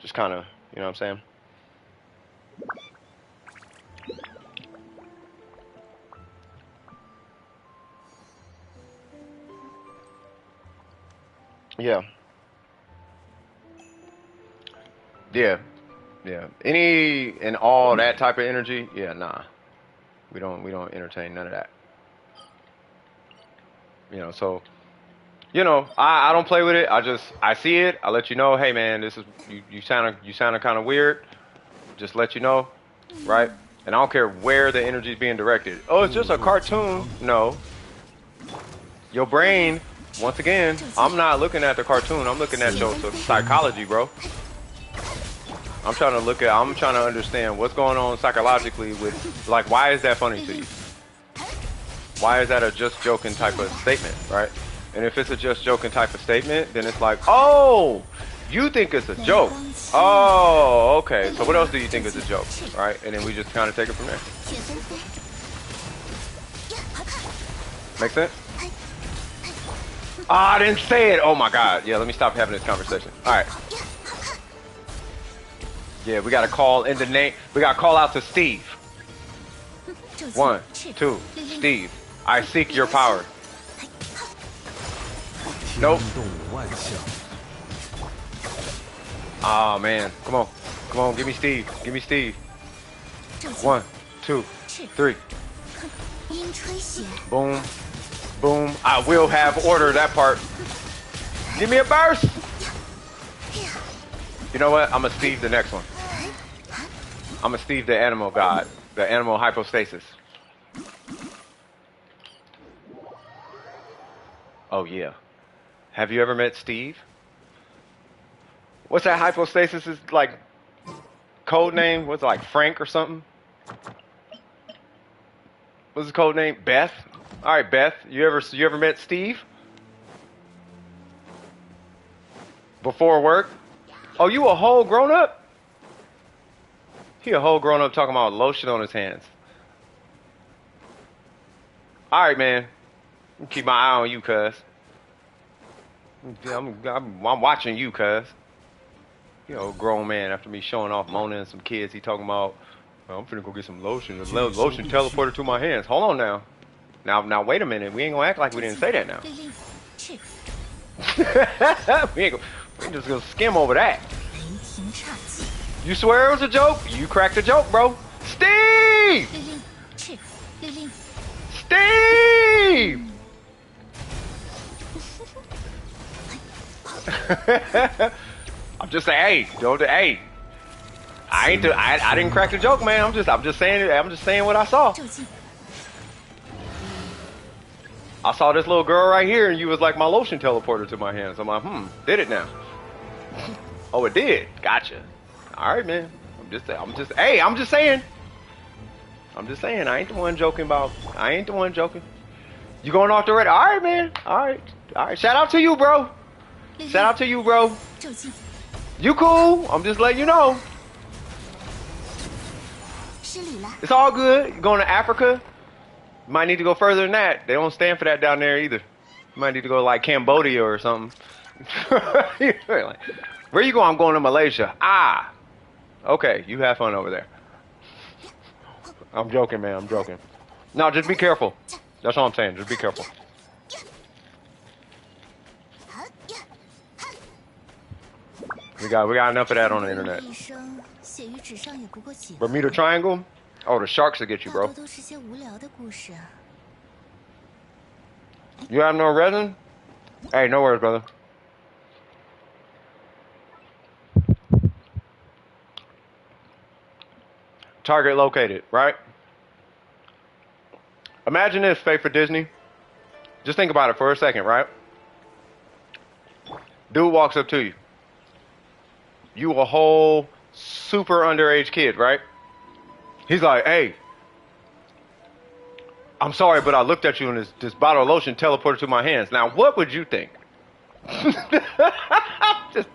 just kind of, you know what I'm saying? Yeah. Yeah. Yeah. Any and all that type of energy, yeah, nah. We don't entertain none of that. You know, so you know, I don't play with it. I see it, I let you know, hey man, this is you sounded kinda weird. Just let you know, right? And I don't care where the energy is being directed. Oh, it's just a cartoon. No. Your brain, once again, I'm not looking at the cartoon. I'm looking at your psychology, bro. I'm trying to understand what's going on psychologically with, like, why is that funny to you? Why is that a just joking type of statement, right? And if it's a just joking type of statement, then it's like, oh, you think it's a joke. Oh, okay. So what else do you think is a joke, right? And then we just kind of take it from there. Make sense? Ah, I didn't say it. Oh my God. Yeah, let me stop having this conversation. All right. Yeah, we got to call in the name. We got to call out to Steve. 1, 2, Steve. I seek your power. Nope. Oh man, come on, give me Steve, give me Steve. 1, 2, 3. Boom, boom. I will have order that part. Give me a burst. You know what? I'm gonna Steve the next one. I'm gonna Steve the animal god, the animal hypostasis. Oh yeah. Have you ever met Steve? What's that hypostasis is like code name? What's it, like Frank or something? What's his code name? Beth? Alright, Beth. You ever met Steve? Before work? Oh, you a whole grown up? He a whole grown up talking about lotion on his hands. Alright, man. Keep my eye on you, cuz. I'm watching you, cuz. You know, grown man after me showing off Mona and some kids, he talking about, well, I'm finna go get some lotion. The lotion teleported to my hands. Hold on now. Now wait a minute. We ain't gonna act like we didn't say that now. we ain't just gonna skim over that. You swear it was a joke? You cracked a joke, bro. Steve! Steve! I'm just saying, hey, hey. I didn't crack the joke, man. I'm just saying what I saw. I saw this little girl right here, and you was like my lotion teleporter to my hands. I'm like, did it now? Oh, it did. Gotcha. All right, man. I'm just saying. I ain't the one joking about. I ain't the one joking. You going off the red? All right, man. All right. Shout out to you, bro. Shout out to you, bro. You cool? I'm just letting you know. It's all good. You're going to Africa? You might need to go further than that. They don't stand for that down there either. You might need to go to like Cambodia or something. Where you going? I'm going to Malaysia. Ah. Okay, you have fun over there. I'm joking, man. I'm joking. No, just be careful. That's all I'm saying. Just be careful. We got enough of that on the internet. Bermuda Triangle? Oh, the sharks will get you, 大多 bro. 都是些无聊的故事。 You have no resin? Hey, no worries, brother. Target located, right? Imagine this, Faith for Disney. Just think about it for a second, right? Dude walks up to you. You a whole super underage kid, right? He's like, hey, I'm sorry, but I looked at you and this bottle of lotion teleported to my hands. Now, what would you think? Just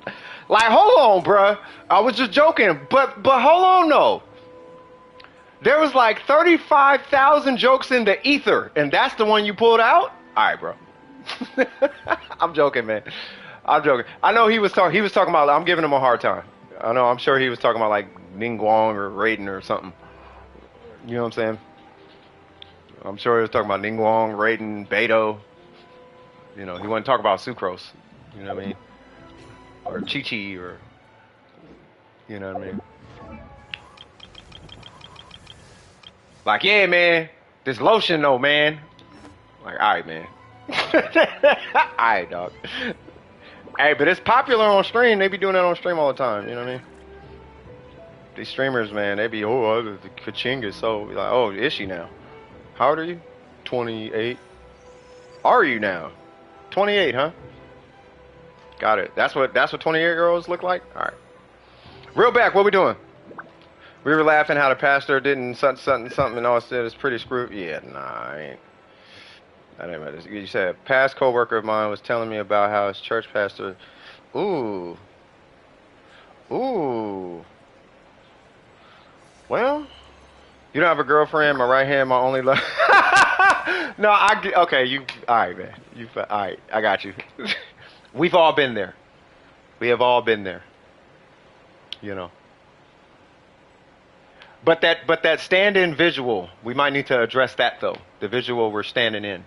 like, hold on, bruh. I was just joking, but hold on, though. There was like 35,000 jokes in the ether, and that's the one you pulled out? All right, bro. I'm joking, man. I'm joking. I know he was talking about, I'm giving him a hard time. I know, I'm sure he was talking about like Ningguang or Raiden or something. You know what I'm saying? I'm sure he was talking about Ningguang, Raiden, Beto. You know, he wasn't talking about Sucrose. You know what I mean? Or Chi-Chi or, you know what I mean? Like, yeah, man, this lotion though, man. Like, all right, man. All right, dog. Hey, but it's popular on stream. They be doing that on stream all the time. You know what I mean? These streamers, man, they be, the Kaching is so, like, oh, is she now? How old are you? 28. Are you now? 28, huh? Got it. That's what 28-year-olds look like? All right. Real back, what we doing? We were laughing how the pastor didn't something and all said it's pretty screwed. Yeah, nah, I ain't. That ain't matter. You said a past coworker of mine was telling me about how his church pastor. Ooh. Well, you don't have a girlfriend. My right hand, my only left. No, okay. You all right, man? All right. I got you. We've all been there. We have all been there. You know. But that stand-in visual, we might need to address that though. The visual we're standing in.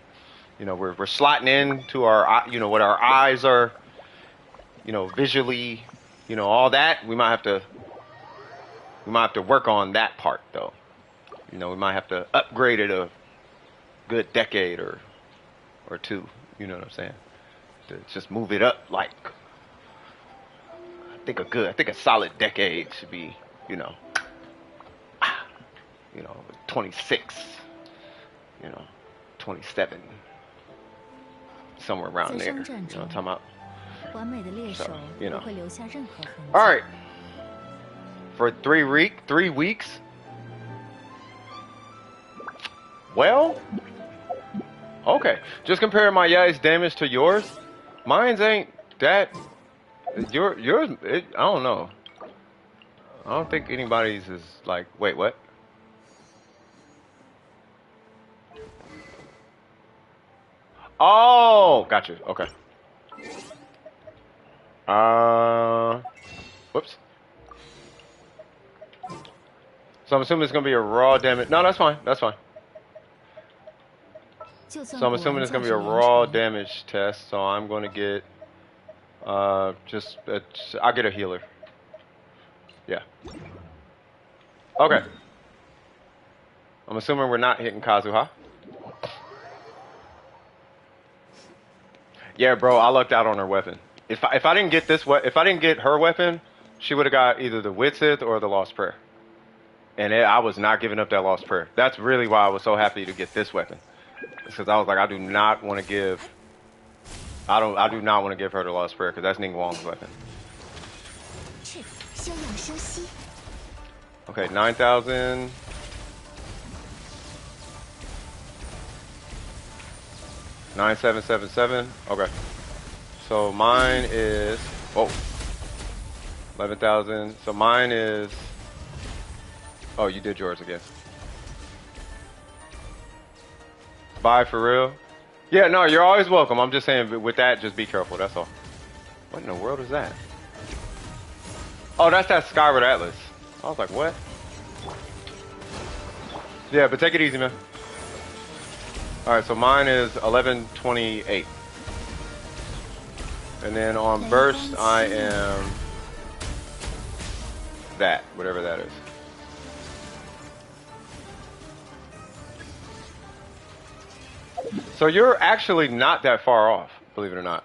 You know, we're slotting in to our, you know, what our eyes are, you know, visually, you know, all that. We might have to work on that part though. You know, we might have to upgrade it a good decade or two. You know what I'm saying? To just move it up like, I think a solid decade should be, you know, 26, 27, somewhere around there. You know what I'm talking about? So, you know. All right. For 3 weeks. Well, okay. Just compare my Yai's damage to yours. Mine's ain't that. Yours. I don't know. I don't think anybody's is like. Wait, what? Oh, gotcha. Okay. Whoops. So I'm assuming it's gonna be a raw damage. No, that's fine. That's fine. So I'm assuming it's gonna be a raw damage test. So I'm gonna get I'll get a healer. Yeah. Okay. I'm assuming we're not hitting Kazuha. Yeah, bro, I lucked out on her weapon. If I didn't get if I didn't get her weapon, she would have got either the Widsith or the Lost Prayer. And I was not giving up that Lost Prayer. That's really why I was so happy to get this weapon. Because I was like, I do not want to give her the Lost Prayer because that's Ningguang's weapon. Okay, 9,000. 9777. Okay. So mine is 11,000. So mine is. Oh, you did yours again. Bye for real. Yeah, no, you're always welcome. I'm just saying with that, just be careful. That's all. What in the world is that? Oh, that's that Skyward Atlas. I was like, what? Yeah, but take it easy, man. Alright, so mine is 1128. And then on burst, I am that, whatever that is. So you're actually not that far off, believe it or not.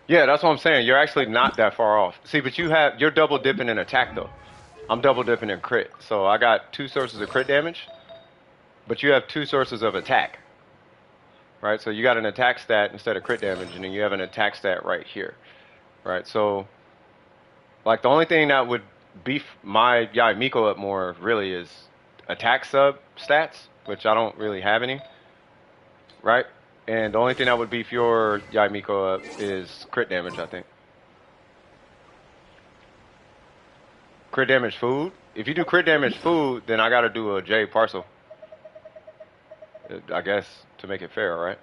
Yeah, that's what I'm saying. You're actually not that far off. See, but you're double dipping in attack though. I'm double dipping in crit. So I got 2 sources of crit damage, but you have 2 sources of attack. Right? So you got an attack stat instead of crit damage, and then you have an attack stat right here. Right? So like the only thing that would beef my Yaimiko up more really is attack sub stats, which I don't really have any. Right? And the only thing that would beef your Yaimiko up is crit damage, I think. Crit damage food? If you do crit damage food, then I gotta do a J parcel. I guess, to make it fair, right?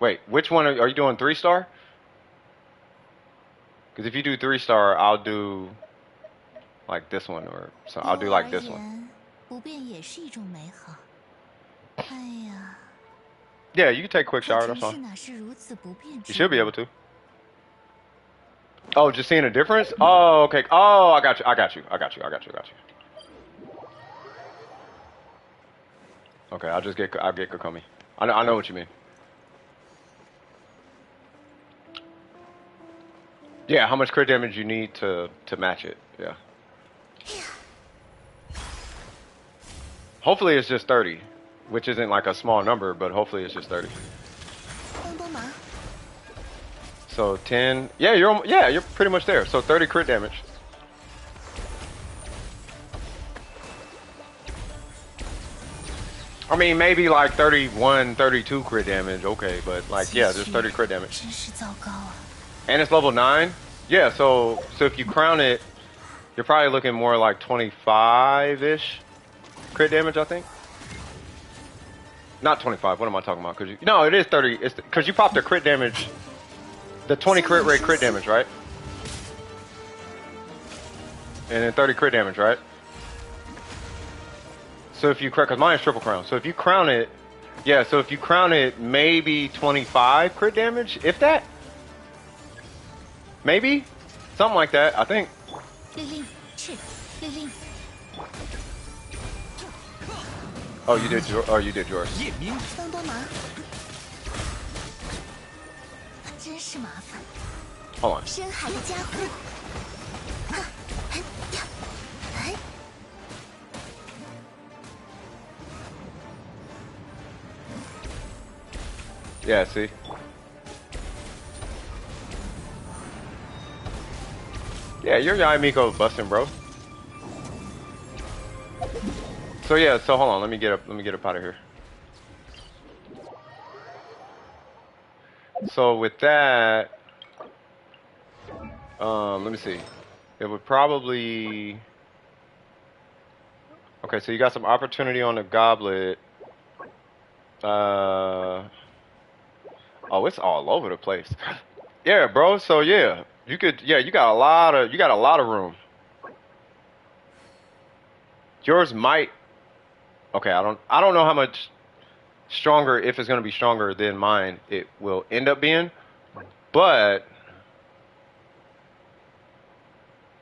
Wait, which one are you doing 3-star? Because if you do 3-star, I'll do like this one, or so I'll do like this one. Yeah, you can take a quick shower, that's fine. You should be able to. Oh, just seeing a difference? Oh, okay. Oh, I got you. Okay, I'll get Kokomi. I know what you mean. Yeah, how much crit damage you need to match it. Yeah. Hopefully it's just 30, which isn't like a small number, but hopefully it's just 30. So 10. Yeah, you're pretty much there. So 30 crit damage. I mean, maybe like 31, 32 crit damage. Okay, but like, yeah, there's 30 crit damage. And it's level 9. Yeah, so if you crown it, you're probably looking more like 25-ish crit damage, I think. Not 25. What am I talking about? No, it is 30. It's because you popped the crit damage, the 20 crit rate crit damage, right? And then 30 crit damage, right? So if you crown, because mine is triple crown. So if you crown it, yeah. So if you crown it, maybe 25 crit damage, if that. Maybe something like that. I think. Oh, you did yours. Hold on. Yeah, see? Yeah, your Yaimiko busting, bro. So yeah, so hold on, let me get up out of here. So with that, let me see. It would probably. Okay, so you got some opportunity on the goblet. Oh, it's all over the place. Yeah, bro. So yeah, you could. Yeah, you got a lot of room. Yours might. Okay, I don't know how much stronger, if it's gonna be stronger than mine, it will end up being, but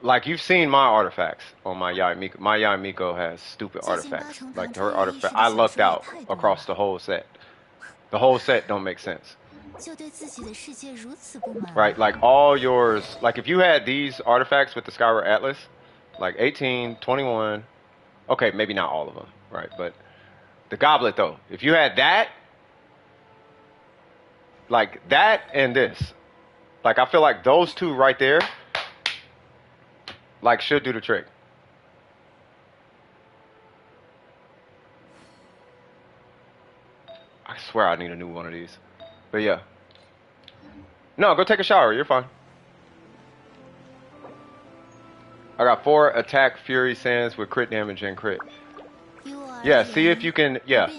like you've seen my artifacts on my Yaimiko. My Yaimiko has stupid artifacts. Like her artifact, I lucked out across the whole set. The whole set don't make sense. Right, like all yours, like if you had these artifacts with the Skyward Atlas, like 18, 21, okay, maybe not all of them, right? But the goblet though, if you had that, like that and this, like I feel like those two right there, like should do the trick. I swear I need a new one of these. But yeah. No, go take a shower. You're fine. I got 4 attack fury sands with crit damage and crit. Yeah, see if you can. Yeah,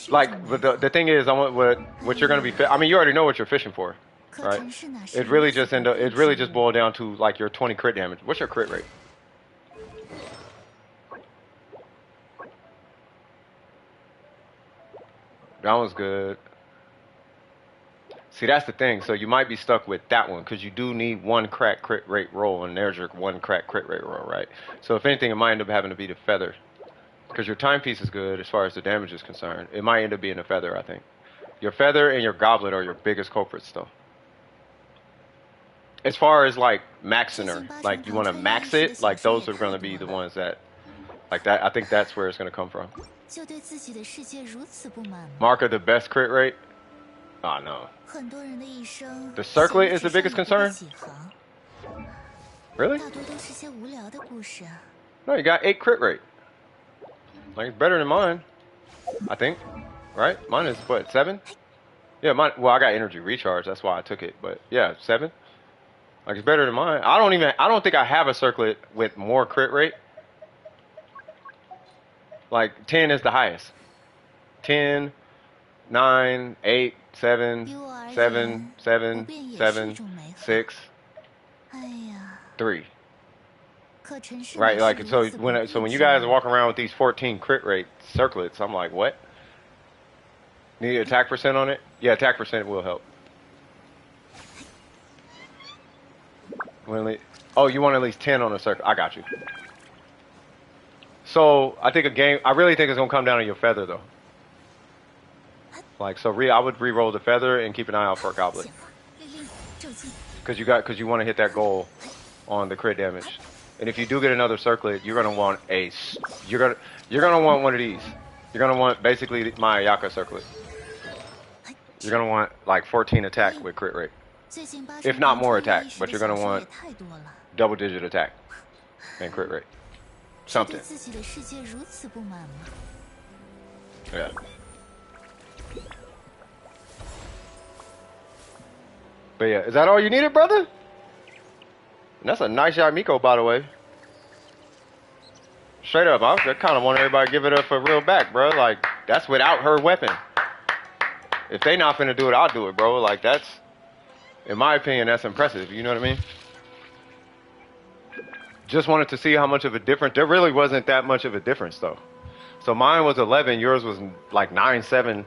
like the thing is, I want what you're gonna be. I mean, you already know what you're fishing for, right? It really just boiled down to like your 20 crit damage. What's your crit rate? That one's good. See, that's the thing. So you might be stuck with that one because you do need 1 crack crit rate roll, and there's your 1 crack crit rate roll, right? So if anything, it might end up having to be the feather Because your timepiece is good as far as the damage is concerned. It might end up being a feather, I think. Your feather and your goblet are your biggest culprits, though. As far as like maxing her, like you want to max it, like those are going to be the ones that, like that. I think that's where it's going to come from. 就对自己的世界如此不满吗？ Marker the best crit rate? Oh no. 很多人的一生 The circlet is the biggest concern? 几行 Really? 大多都是些无聊的故事啊。 No, you got 8 crit rate. Like it's better than mine, I think. Right? Mine is what, 7? Yeah, mine. Well, I got energy recharge. That's why I took it. But yeah, 7. Like it's better than mine. I don't think I have a circlet with more crit rate. Like 10 is the highest. 10, 9, 8, 7, 7, 7, 7, 6, 哎呀， 3. 可陈氏 Right, like so when you guys are walking around with these 14 crit rate circlets, I'm like, what? Need attack percent on it? Yeah, attack percent will help. Oh, you want at least 10 on a circle? I got you. So I think I really think it's gonna come down to your feather though. Like so, I would re-roll the feather and keep an eye out for a goblet. Because you want to hit that goal on the crit damage. And if you do get another circlet, you're gonna want you're gonna want one of these. You're gonna want basically my Ayaka circlet. You're gonna want like 14 attack with crit rate. If not more attack, but you're gonna want double-digit attack and crit rate. Something. 自己的世界如此不满吗？ Yeah. But yeah, is that all you needed, brother? And that's a nice Yamiko, by the way. Straight up, I kind of want everybody to give it up for real back, bro. Like, that's without her weapon. If they not finna do it, I'll do it, bro. Like, that's, in my opinion, that's impressive. You know what I mean? Just wanted to see how much of a difference. There really wasn't that much of a difference, though. So mine was 11, yours was like 9, 7.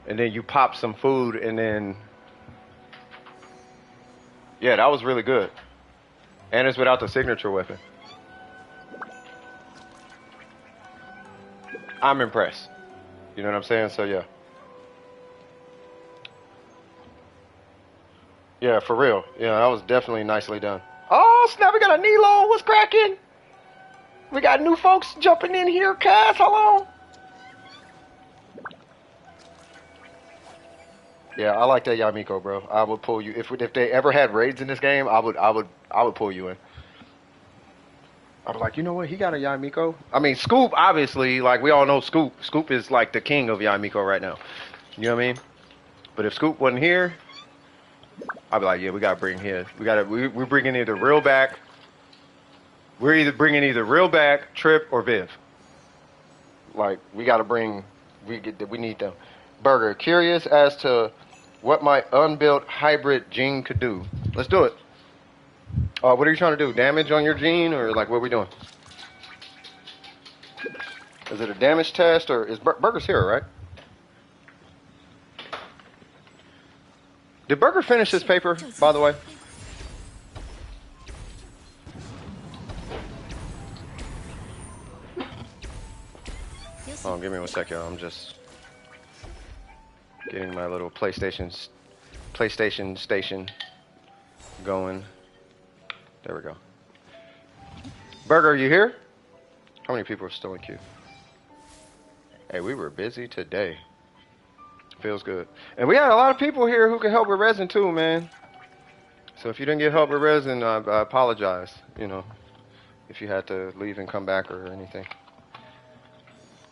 And then you popped some food, and then... Yeah, that was really good. And it's without the signature weapon. I'm impressed. You know what I'm saying? So, yeah. Yeah, for real. Yeah, that was definitely nicely done. Oh, snap, we got a Nilo. What's cracking? We got new folks jumping in here. Cass, hello. Yeah, I like that Yamiko, bro. I would pull you if they ever had raids in this game. I would pull you in. I was like, you know what? He got a Yamiko. I mean, Scoop, obviously, like we all know, Scoop. Scoop is like the king of Yamiko right now. You know what I mean? But if Scoop wasn't here, I'd be like, yeah, we gotta bring him. We're bringing either real back. We're either bringing real back, Trip, or Viv. Like we gotta bring. We need them. Burger, curious as to what my unbuilt hybrid gene could do. Let's do it. What are you trying to do? Damage on your gene, or like what are we doing? Is it a damage test, or is Burger's here, right? Did Burger finish his paper, by the way? Oh, give me 1 sec, y'all. I'm just getting my little PlayStation station going. There we go. Burger, are you here? How many people are still in queue? Hey, we were busy today. Feels good. And we had a lot of people here who can help with resin too, man. So if you didn't get help with resin, I apologize, you know, if you had to leave and come back or anything.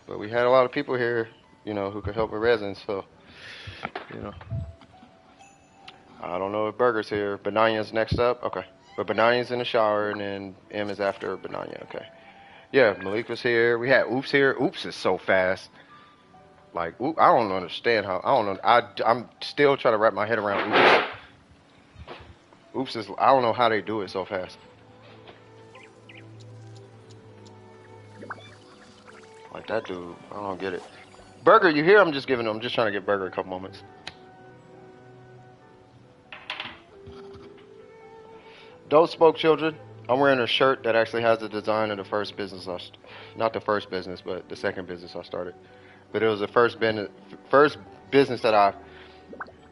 But we had a lot of people here, you know, who could help with resin, so, you know. I don't know if Burger's here. Banana's next up? Okay. But Banana's in the shower, and then M is after Banana, okay. Yeah, Malik was here. We had Oops here. Oops is so fast. Like, I don't understand how, I don't know, I'm still trying to wrap my head around Oops. Oops is, I don't know how they do it so fast. Like that dude, I don't get it. Burger, you here? I'm just trying to give Burger a couple moments. Those spoke children. I'm wearing a shirt that actually has the design of the first business not the first business, but the second business I started. But it was the first business that I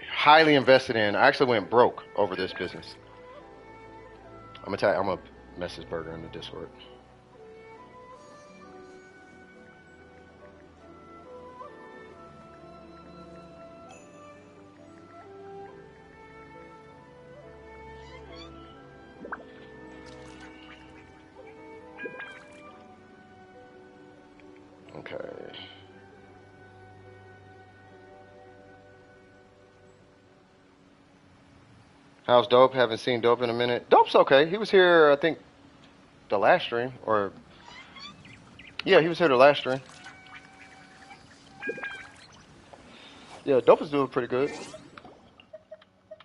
highly invested in. I actually went broke over this business. I'm gonna message Burger in the Discord. Okay. How's Dope? Haven't seen Dope in a minute. Dope's okay. He was here, I think, the last stream, or yeah, he was here the last stream. Yeah, Dope is doing pretty good.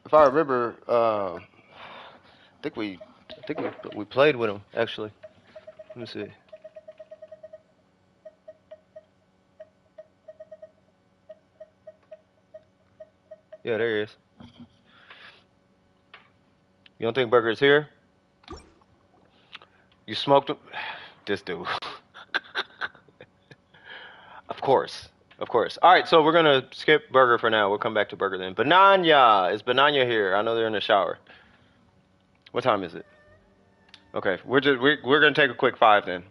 If I remember, I think we played with him actually. Let me see. Yeah, there he is. You don't think Burger is here? You smoked him? This dude. Of course. Of course. All right, so we're going to skip Burger for now. We'll come back to Burger then. Bananya! Is Bananya here? I know they're in the shower. What time is it? Okay, we're going to take a quick 5 then.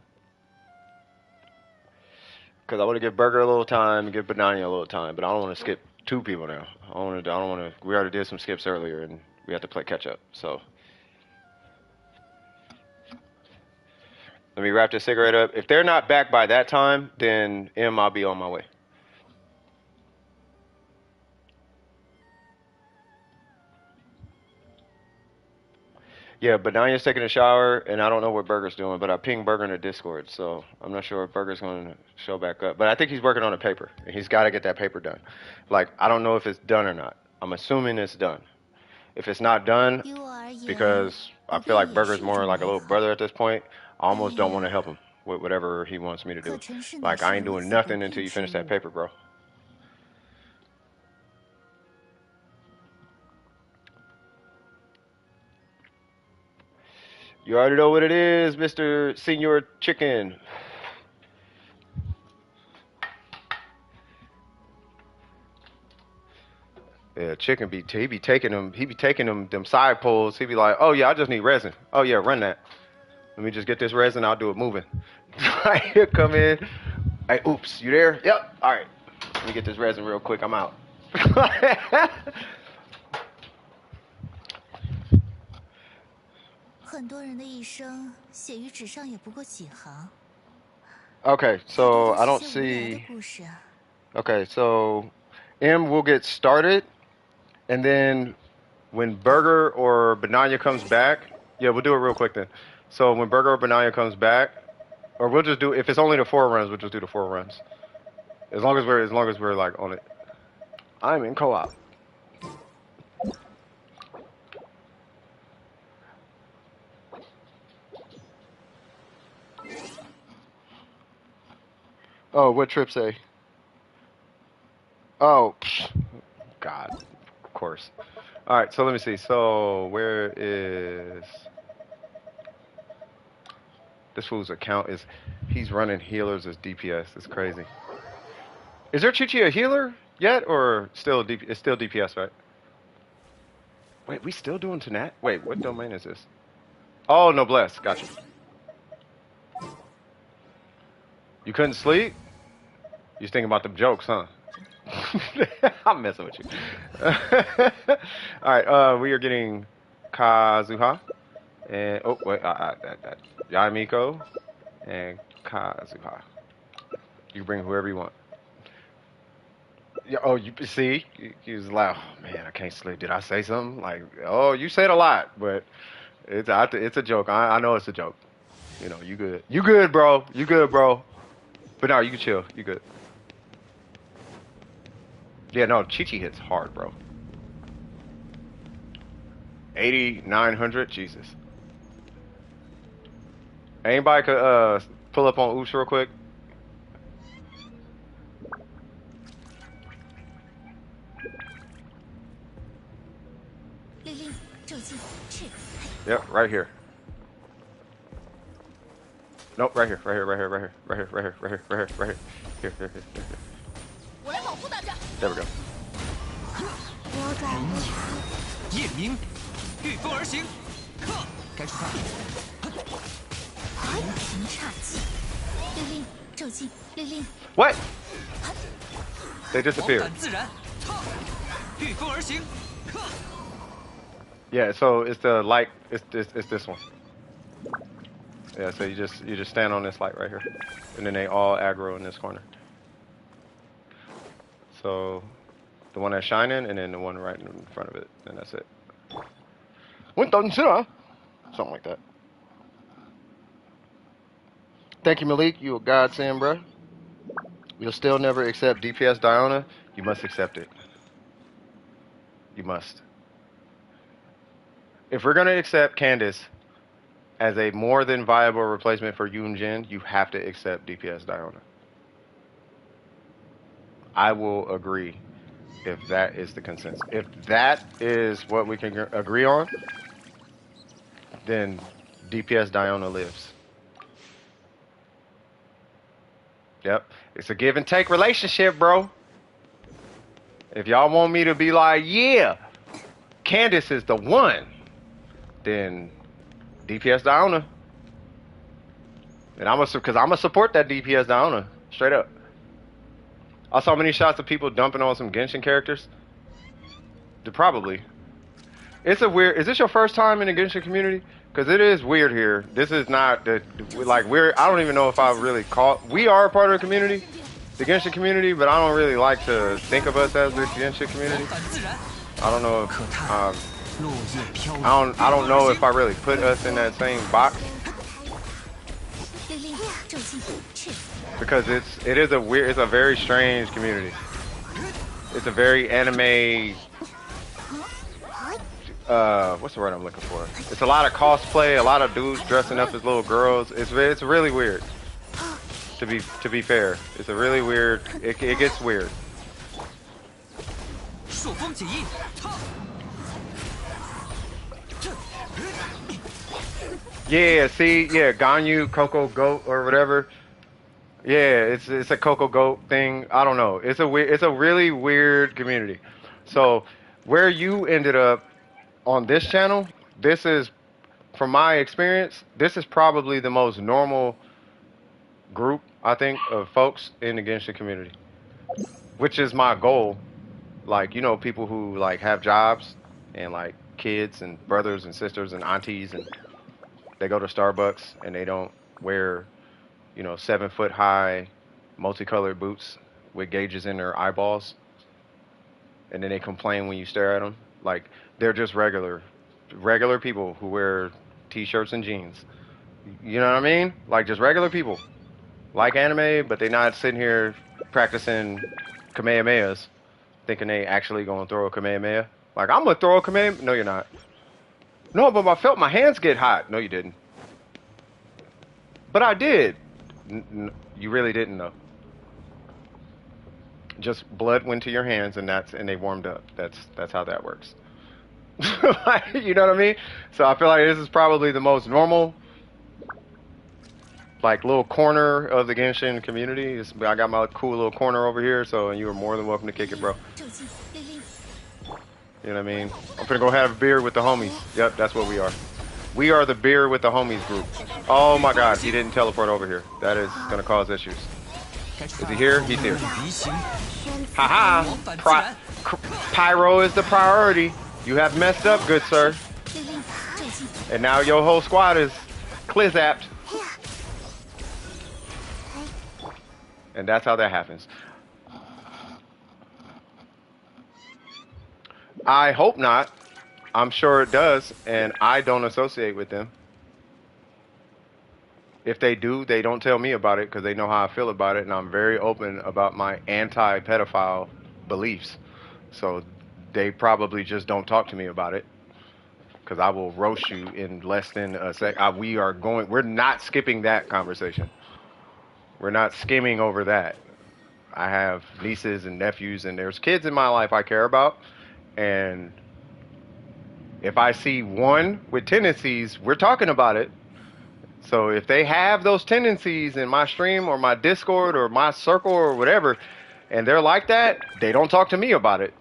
Because I want to give Burger a little time and give Bananya a little time, but I don't want to skip 2 people now. I don't want to. We already did some skips earlier, and we have to play catch up. So let me wrap this cigarette up. If they're not back by that time, then I'll be on my way. Yeah, Bananya's taking a shower, and I don't know what Burger's doing, but I pinged Burger in the Discord, so I'm not sure if Burger's going to show back up. But I think he's working on a paper, and he's got to get that paper done. Like, I don't know if it's done or not. I'm assuming it's done. If it's not done, because I feel like Burger's more like a little brother at this point, I almost don't want to help him with whatever he wants me to do. Like, I ain't doing nothing until you finish that paper, bro. You already know what it is, Mr. Senior Chicken. Yeah, Chicken he be taking them side pulls. He be like, oh yeah, I just need resin. Oh yeah, run that. Let me just get this resin, I'll do it moving. Here, come in. Hey, oops, you there? Yep. All right. Let me get this resin real quick, I'm out. Okay, so I don't see. Okay, so M will get started, and then when Burger or Bananya comes back, yeah, we'll do it real quick then. So when Burger or Bananya comes back, or we'll just do, if it's only the 4 runs, we'll just do the 4 runs. As long as we're like on it. I'm in co-op. Oh, what Trip say? Oh, God, of course. All right, so let me see. So where is this fool's account? He's running healers as DPS? It's crazy. Is there Chi-Chi a healer yet, or still it's still DPS, right? Wait, we still doing Tanat? Wait, what domain is this? Oh, Noblesse. Gotcha. You couldn't sleep? You're thinking about them jokes, huh? I'm messing with you. All right, we are getting Kazuha and oh wait, Yamiko and Kazuha. You bring whoever you want. Yeah, oh, you see, you was like, oh man, I can't sleep. Did I say something? Like, oh, you said a lot, but it's a joke. I know it's a joke. You know, you good. You good, bro. You good, bro. But no, you can chill. You good. Yeah, no, Chi-Chi hits hard, bro. 8,900, Jesus. Anybody could pull up on Oops real quick? Yep, right here. Nope, right here, right here, right here, right here, right here, right here, right here, right here, right here. Here, here, here, here, here. 我来保护大家。 There we go. 魔爪无常，夜明，御风而行。该出发。行岔气，律令，骤进，律令。 What? They 毛 disappeared. 感自然。御风而行。 Yeah, so it's the light. It's this one. Yeah, so you just stand on this light right here, and then they all aggro in this corner. So the one that's shining, and then the one right in front of it, and that's it. Something like that. Thank you, Malik. You a godsend, bro. You'll still never accept DPS Diona. You must accept it. You must. If we're gonna accept Candace as a more than viable replacement for Yoon Jin, you have to accept DPS Diona. I will agree if that is the consensus. If that is what we can agree on, then DPS Diona lives. Yep. It's a give and take relationship, bro. If y'all want me to be like, yeah, Candace is the one, then DPS Diona. And I'm gonna support that DPS Diona, straight up. I saw many shots of people dumping on some Genshin characters. Probably. It's a weird. Is this your first time in the Genshin community? Because it is weird here. This is not the like we're. I don't even know if I really call. We are a part of the community, the Genshin community, but I don't really like to think of us as the Genshin community. I don't know if I don't know if I really put us in that same box. 律令，骤进，去。 Because it's a very strange community. It's a very anime. What's the word I'm looking for? It's a lot of cosplay, a lot of dudes dressing up as little girls. It's really weird. To be fair, it's a really weird. It gets weird. Yeah, see, yeah, Ganyu, Coco Goat, or whatever. Yeah, it's a Coco Goat thing. I don't know. It's a really weird community. So where you ended up on this channel, this is, from my experience, this is probably the most normal group, I think, of folks in the Genshin community, which is my goal. Like, you know, people who like have jobs and like kids and brothers and sisters and aunties, and they go to Starbucks and they don't wear, you know, 7-foot high multicolored boots with gauges in their eyeballs, and then they complain when you stare at them. Like, they're just regular people who wear t-shirts and jeans. You know what I mean? Like, just regular people. Like anime, but they're not sitting here practicing Kamehamehas, thinking they actually gonna throw a Kamehameha. Like, I'm gonna throw a Kamehameha. No, you're not. No, but I felt my hands get hot. No, you didn't. But I did. You really didn't, though. Just blood went to your hands, and they warmed up. That's how that works. You know what I mean? So I feel like this is probably the most normal, like, little corner of the Genshin community. I got my cool little corner over here, so you are more than welcome to kick it, bro. You know what I mean? I'm gonna go have a beer with the homies. Yep, that's what we are. We are the beer with the homies group. Oh my God, he didn't teleport over here. That is gonna cause issues. Is he here? He's here. Haha! Pyro is the priority. You have messed up, good sir. And now your whole squad is clizapped. And that's how that happens. I hope not. I'm sure it does, and I don't associate with them. If they do, they don't tell me about it because they know how I feel about it, and I'm very open about my anti-pedophile beliefs. So they probably just don't talk to me about it because I will roast you in less than a sec. We're not skipping that conversation. We're not skimming over that. I have nieces and nephews, and there's kids in my life I care about, and if I see one with tendencies, we're talking about it. So if they have those tendencies in my stream or my Discord or my circle or whatever, and they're like that, they don't talk to me about it.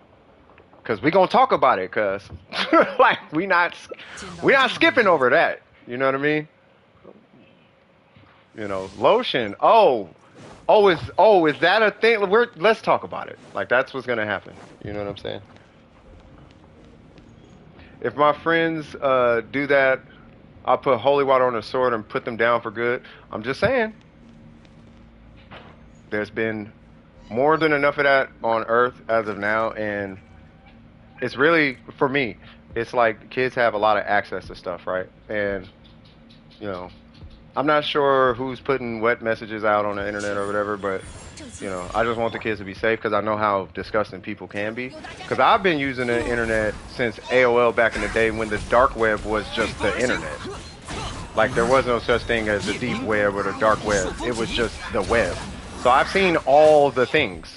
Cause we gonna talk about it, cause like we not skipping over that. You know what I mean? You know, lotion. Is that a thing? Let's talk about it. Like that's what's gonna happen. You know what I'm saying? If my friends do that, I'll put holy water on a sword and put them down for good. I'm just saying. There's been more than enough of that on Earth as of now, and it's really, for me, it's like kids have a lot of access to stuff, right? And, you know, I'm not sure who's putting what messages out on the internet or whatever, but, you know, I just want the kids to be safe because I know how disgusting people can be. Because I've been using the internet since AOL back in the day when the dark web was just the internet. Like, there was no such thing as the deep web or the dark web. It was just the web. So I've seen all the things.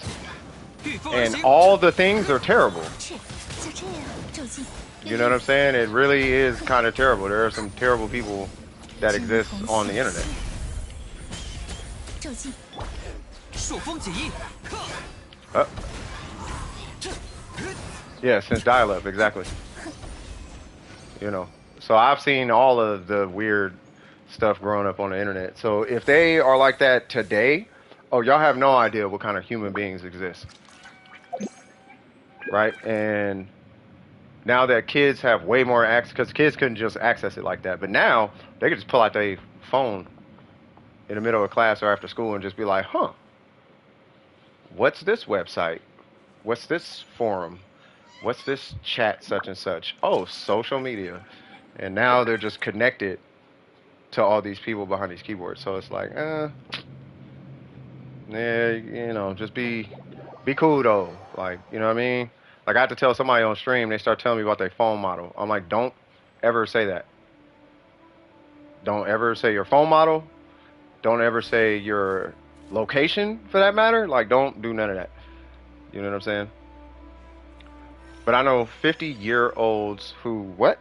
And all the things are terrible. You know what I'm saying? It really is kind of terrible. There are some terrible people that exist on the internet. Yeah, since dial-up, exactly. You know, so I've seen all of the weird stuff growing up on the internet. So if they are like that today, oh, y'all have no idea what kind of human beings exist. Right? And now that kids have way more access, because kids couldn't just access it like that, but now they can just pull out their phone in the middle of class or after school and just be like, huh, what's this website? What's this forum? What's this chat such and such? Oh, social media. And now they're just connected to all these people behind these keyboards. So it's like, yeah, you know, just be cool though. Like, you know what I mean? Like I had to tell somebody on stream, they start telling me about their phone model. I'm like, don't ever say that. Don't ever say your phone model. Don't ever say your location for that matter. Like, don't do none of that. You know what I'm saying? But I know 50-year-olds who, what?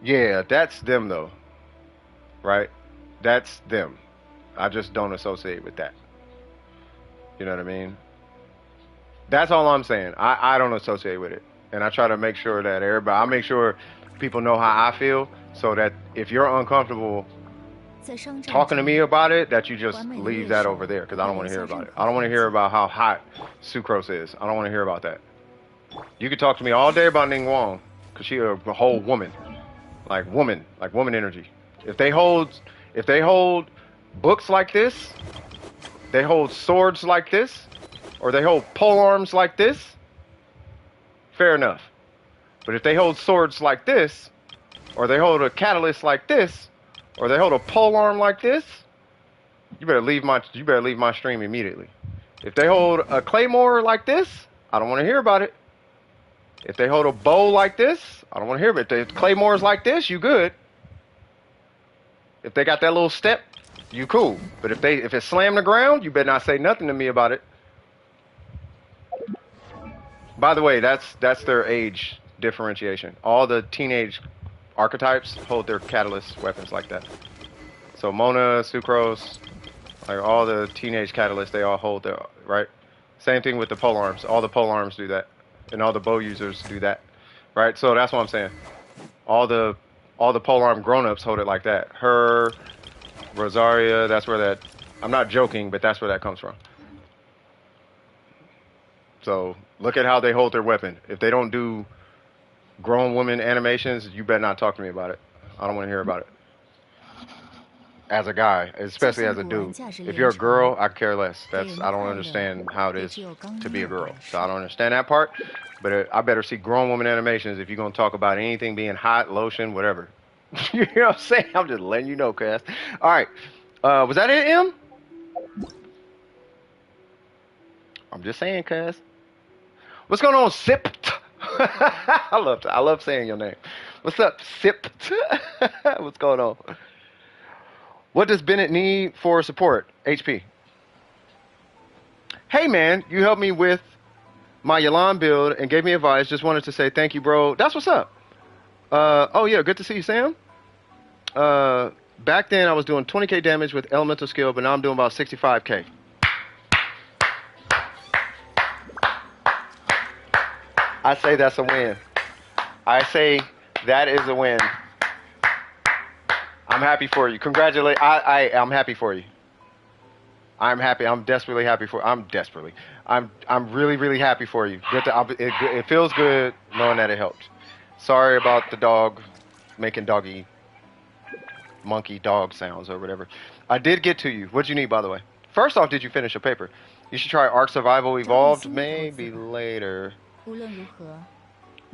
Yeah, that's them though. Right? That's them. I just don't associate with that. You know what I mean? That's all I'm saying. I don't associate with it. And I try to make sure that I make sure people know how I feel so that if you're uncomfortable talking to me about it, that you just leave that over there because I don't want to hear about it. I don't want to hear about how hot sucrose is. I don't want to hear about that. You can talk to me all day about Ning Wong because she's a whole woman. Like woman energy. If they hold books like this, they hold swords like this, or they hold pole arms like this, fair enough. But if they hold swords like this, or they hold a catalyst like this, or they hold a pole arm like this, you better leave my stream immediately. If they hold a claymore like this, I don't want to hear about it. If they hold a bow like this, I don't want to hear about it. If the claymore's like this, you good. If they got that little step, you cool. But if it slammed the ground, you better not say nothing to me about it. By the way, that's their age differentiation. All the teenage archetypes hold their catalyst weapons like that. So Mona, Sucrose, like all the teenage catalysts, they all hold their, right? Same thing with the pole arms. All the pole arms do that. And all the bow users do that. Right? So that's what I'm saying. All the polearm grown-ups hold it like that. Her, Rosaria, that's where that, I'm not joking, but that's where that comes from. So look at how they hold their weapon. If they don't do grown woman animations, you better not talk to me about it. I don't want to hear about it. As a guy, especially as a dude. If you're a girl, I care less. I don't understand how it is to be a girl. So I don't understand that part. But I better see grown woman animations if you're going to talk about anything being hot, lotion, whatever. You know what I'm saying? I'm just letting you know, cuz. All right. Was that it, M? I'm just saying, cuz. What's going on, Sipped? I love saying your name. What's up, Sipped? What's going on? What does Bennett need for support? HP. Hey, man, you helped me with my Yalan build and gave me advice. Just wanted to say thank you, bro. That's what's up. Oh yeah, good to see you, Sam. Back then I was doing 20k damage with elemental skill, but now I'm doing about 65k. I say that's a win. I say that is a win. I'm happy for you. Congratulate. I'm happy for you. I'm happy. I'm desperately happy for. I'm really really happy for you. It feels good knowing that it helped. Sorry about the dog making monkey dog sounds or whatever. I did get to you. What'd you need, by the way? First off, did you finish your paper? You should try Ark Survival Evolved maybe later.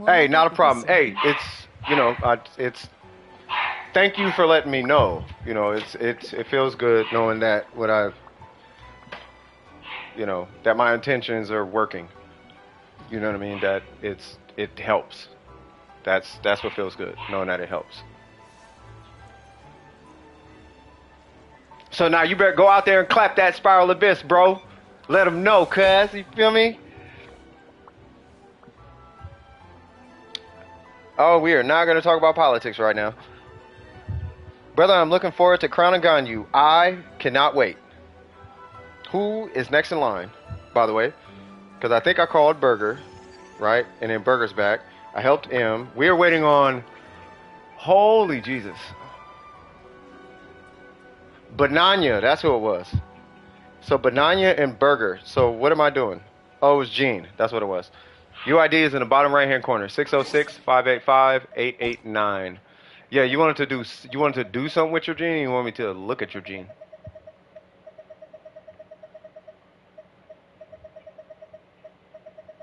Hey, not a problem. Hey, it's it's. Thank you for letting me know. You know, it feels good knowing that that my intentions are working. You know what I mean? That it helps. That's what feels good, knowing that it helps. So now you better go out there and clap that Spiral Abyss, bro. Let them know, cuz. You feel me? Oh, we are not going to talk about politics right now. Brother, I'm looking forward to Crown and Ganyu. I cannot wait. Who is next in line, by the way? Because I think I called Burger, right? And then Burger's back. I helped M. We are waiting on... Holy Jesus. Bananya, that's who it was. So Bananya and Burger. So what am I doing? Oh, it was Gene. That's what it was. UID is in the bottom right hand corner. 606-585-889. Yeah, you wanted to do something with your gene, or you want me to look at your gene?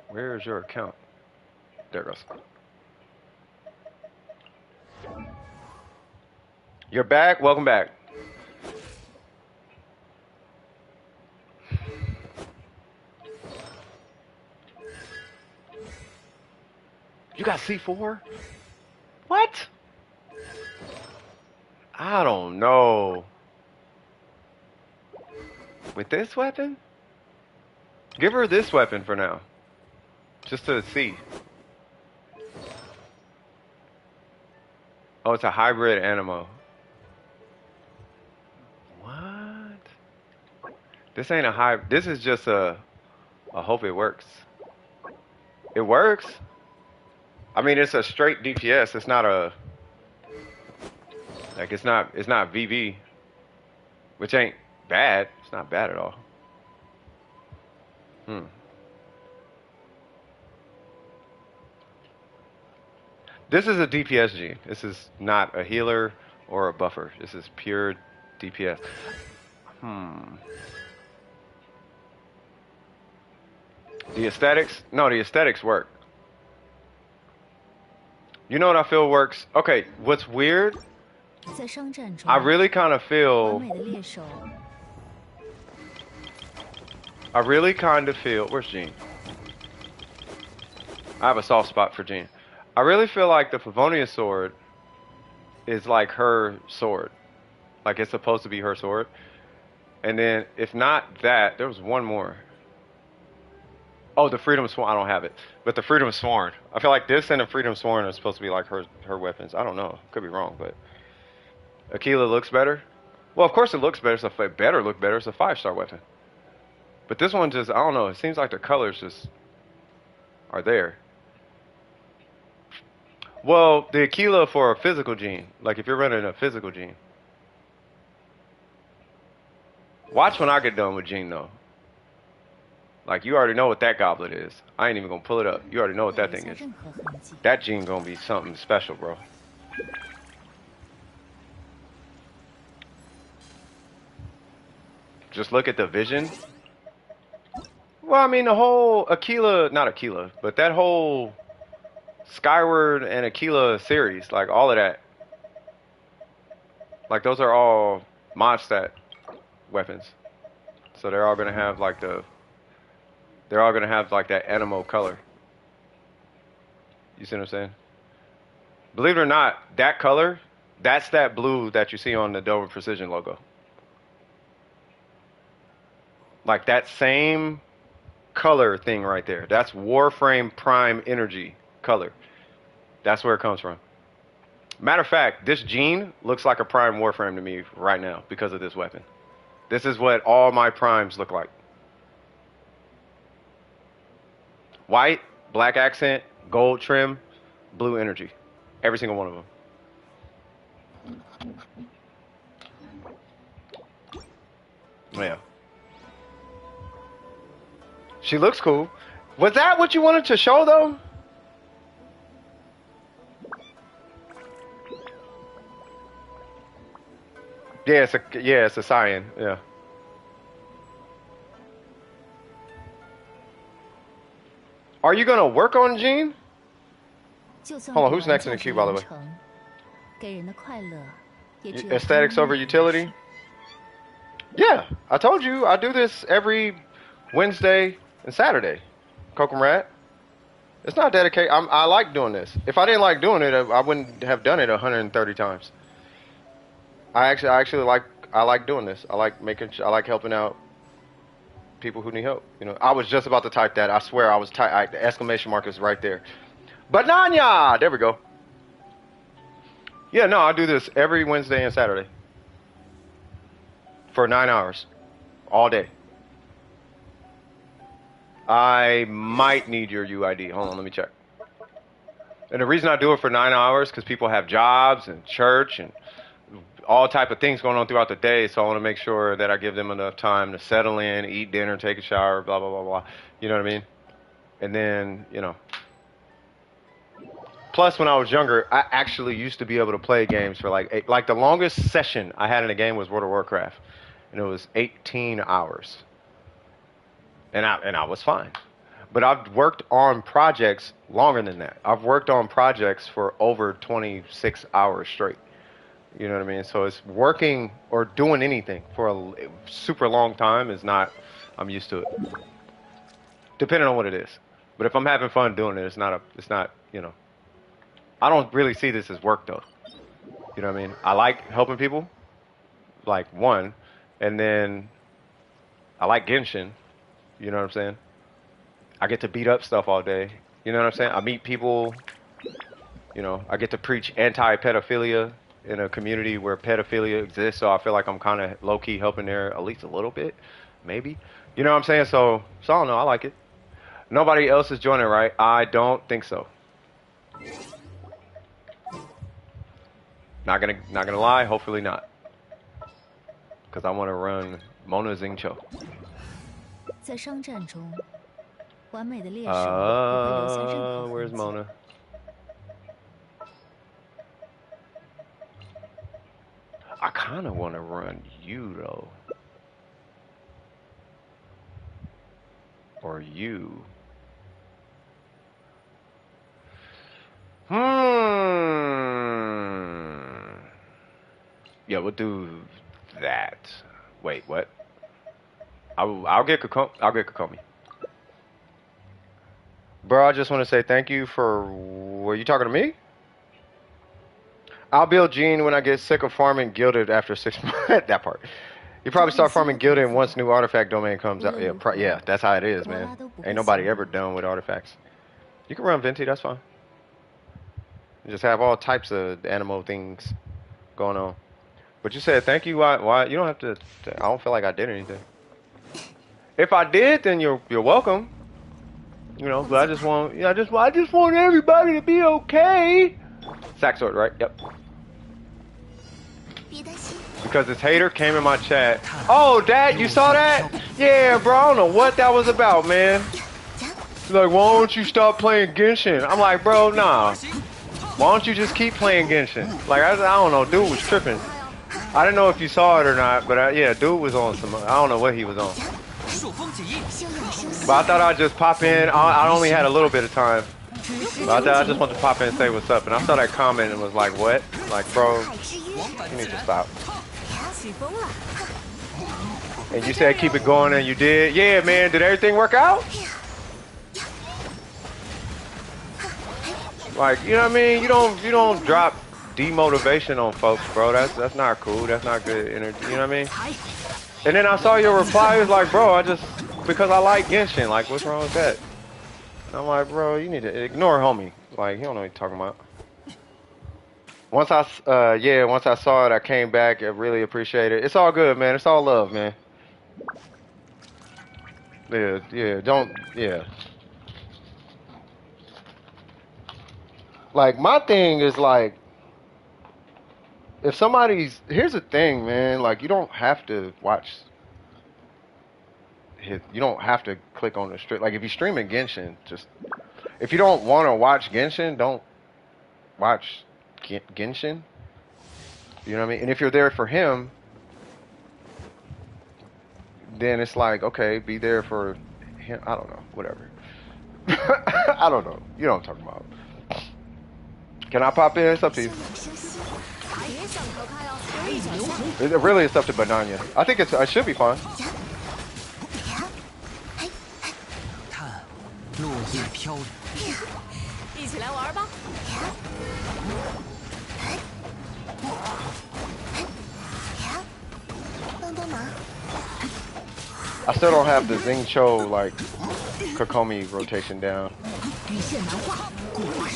Where is your account? There it goes. You're back. Welcome back. You got C4? What? I don't know. With this weapon? Give her this weapon for now. Just to see. Oh, it's a hybrid animo. What? This ain't a hybrid. This is just a... I hope it works. It works? I mean, it's a straight DPS. It's not a... Like, it's not VV. Which ain't bad. It's not bad at all. This is a DPS gene. This is not a healer or a buffer. This is pure DPS. The aesthetics? No, the aesthetics work. You know what I feel works? Okay, what's weird? I really kind of feel... Where's Jean? I have a soft spot for Jean. I really feel like the Favonius sword is like her sword. Like it's supposed to be her sword. And then, if not that, there was one more. Oh, the Freedom Sworn. I don't have it. But the Freedom Sworn. I feel like this and the Freedom Sworn are supposed to be like her weapons. I don't know. Could be wrong, but... Aquila looks better? Well, of course it looks better. It better look better. It's a 5-star weapon. But this one just, I don't know. It seems like the colors just are there. Well, the Aquila for a physical gene. Like if you're running a physical gene. Watch when I get done with Gene, though. Like, you already know what that goblet is. I ain't even gonna pull it up. You already know what that thing is. That Gene gonna be something special, bro. Just look at the vision. Well, I mean, the whole Aquila, not Aquila, but that whole Skyward and Aquila series, like all of that. Like, those are all mod stat weapons. So they're all gonna have like that animo color. You see what I'm saying? Believe it or not, that color, that's that blue that you see on the Dover Precision logo. Like that same color thing right there. That's Warframe Prime Energy color. That's where it comes from. Matter of fact, this gene looks like a Prime Warframe to me right now because of this weapon. This is what all my Primes look like. White, black accent, gold trim, blue energy. Every single one of them. Yeah. She looks cool. Was that what you wanted to show, though? Yeah, it's a cyan. Yeah. Are you gonna work on Gene? Hold on, who's next in the queue, by the way? Aesthetics over utility? Yeah, I told you I do this every Wednesday and Saturday. Kokum Rat. It's not dedicated. I like doing this. If I didn't like doing it, I wouldn't have done it 130 times. I actually like doing this. I like helping out people who need help. You know, I was just about to type that. I swear I was the exclamation mark is right there. Banana! There we go. Yeah, no, I do this every Wednesday and Saturday. For 9 hours. All day. I might need your UID. Hold on, let me check. And the reason I do it for 9 hours, because people have jobs and church and all type of things going on throughout the day, so I want to make sure that I give them enough time to settle in, eat dinner, take a shower, blah, blah, blah, blah. You know what I mean? And then, you know. Plus, when I was younger, I actually used to be able to play games for like the longest session I had in a game was World of Warcraft. And it was 18 hours. And I was fine. But I've worked on projects longer than that. I've worked on projects for over 26 hours straight. You know what I mean? So it's working or doing anything for a super long time is not, I'm used to it. Depending on what it is. But if I'm having fun doing it, it's not, you know. I don't really see this as work though. You know what I mean? I like helping people. Like one. And then I like Genshin. You know what I'm saying? I get to beat up stuff all day. You know what I'm saying? I meet people. You know, I get to preach anti-pedophilia in a community where pedophilia exists. So I feel like I'm kind of low-key helping there at least a little bit. Maybe. You know what I'm saying? So I don't know. I like it. Nobody else is joining, right? I don't think so. Not gonna lie. Hopefully not. Because I want to run Mona Xingqiu. Where's Mona? I kind of want to run you though. Or you. Yeah, we'll do that. Wait, what? I'll get Kokomi. Bro, I just want to say thank you for... Were you talking to me? I'll build Gene when I get sick of farming Gilded after 6 months. That part. You probably start farming Gilded once new artifact domain comes out. Yeah, that's how it is, man. Ain't nobody ever done with artifacts. You can run Venti, that's fine. You just have all types of animal things going on. But you said thank you. Why? You don't have to. I don't feel like I did anything. If I did, then you're welcome. You know, but I just want everybody to be okay. Sack sword, right? Yep. Because this hater came in my chat. Oh, Dad, you saw that? Yeah, bro. I don't know what that was about, man. He's like, why don't you stop playing Genshin? I'm like, bro, nah. Why don't you just keep playing Genshin? Like, I don't know. Dude was tripping. I didn't know if you saw it or not, but yeah, dude was on some. I don't know what he was on. But I thought I'd just pop in. I only had a little bit of time. But I thought I just wanted to pop in and say what's up. And I saw that comment and was like, what? Like, bro, you need to stop. And you said keep it going and you did? Yeah, man. Did everything work out? Like, you know what I mean? You don't drop demotivation on folks, bro. That's not cool. That's not good energy. You know what I mean? And then I saw your reply. It was like, bro, I just because I like Genshin. Like, what's wrong with that? And I'm like, bro, you need to ignore homie. Like, he don't know what he's talking about. Once once I saw it, I came back. I really appreciate it. It's all good, man. It's all love, man. Yeah. Like, my thing is like, if somebody's, here's the thing, man. Like, you don't have to watch. You don't have to click on the stream. Like, if you stream in Genshin, just if you don't want to watch Genshin, don't watch Genshin. You know what I mean? And if you're there for him, then it's like, okay, be there for him. I don't know, whatever. I don't know. You know what I'm talking about. Can I pop in? It's up to you. Really, it's up to Banana. I think it should be fun. 落叶飘零。一起来玩吧。帮帮忙。 I still don't have the Xingqiu like Kokomi rotation down.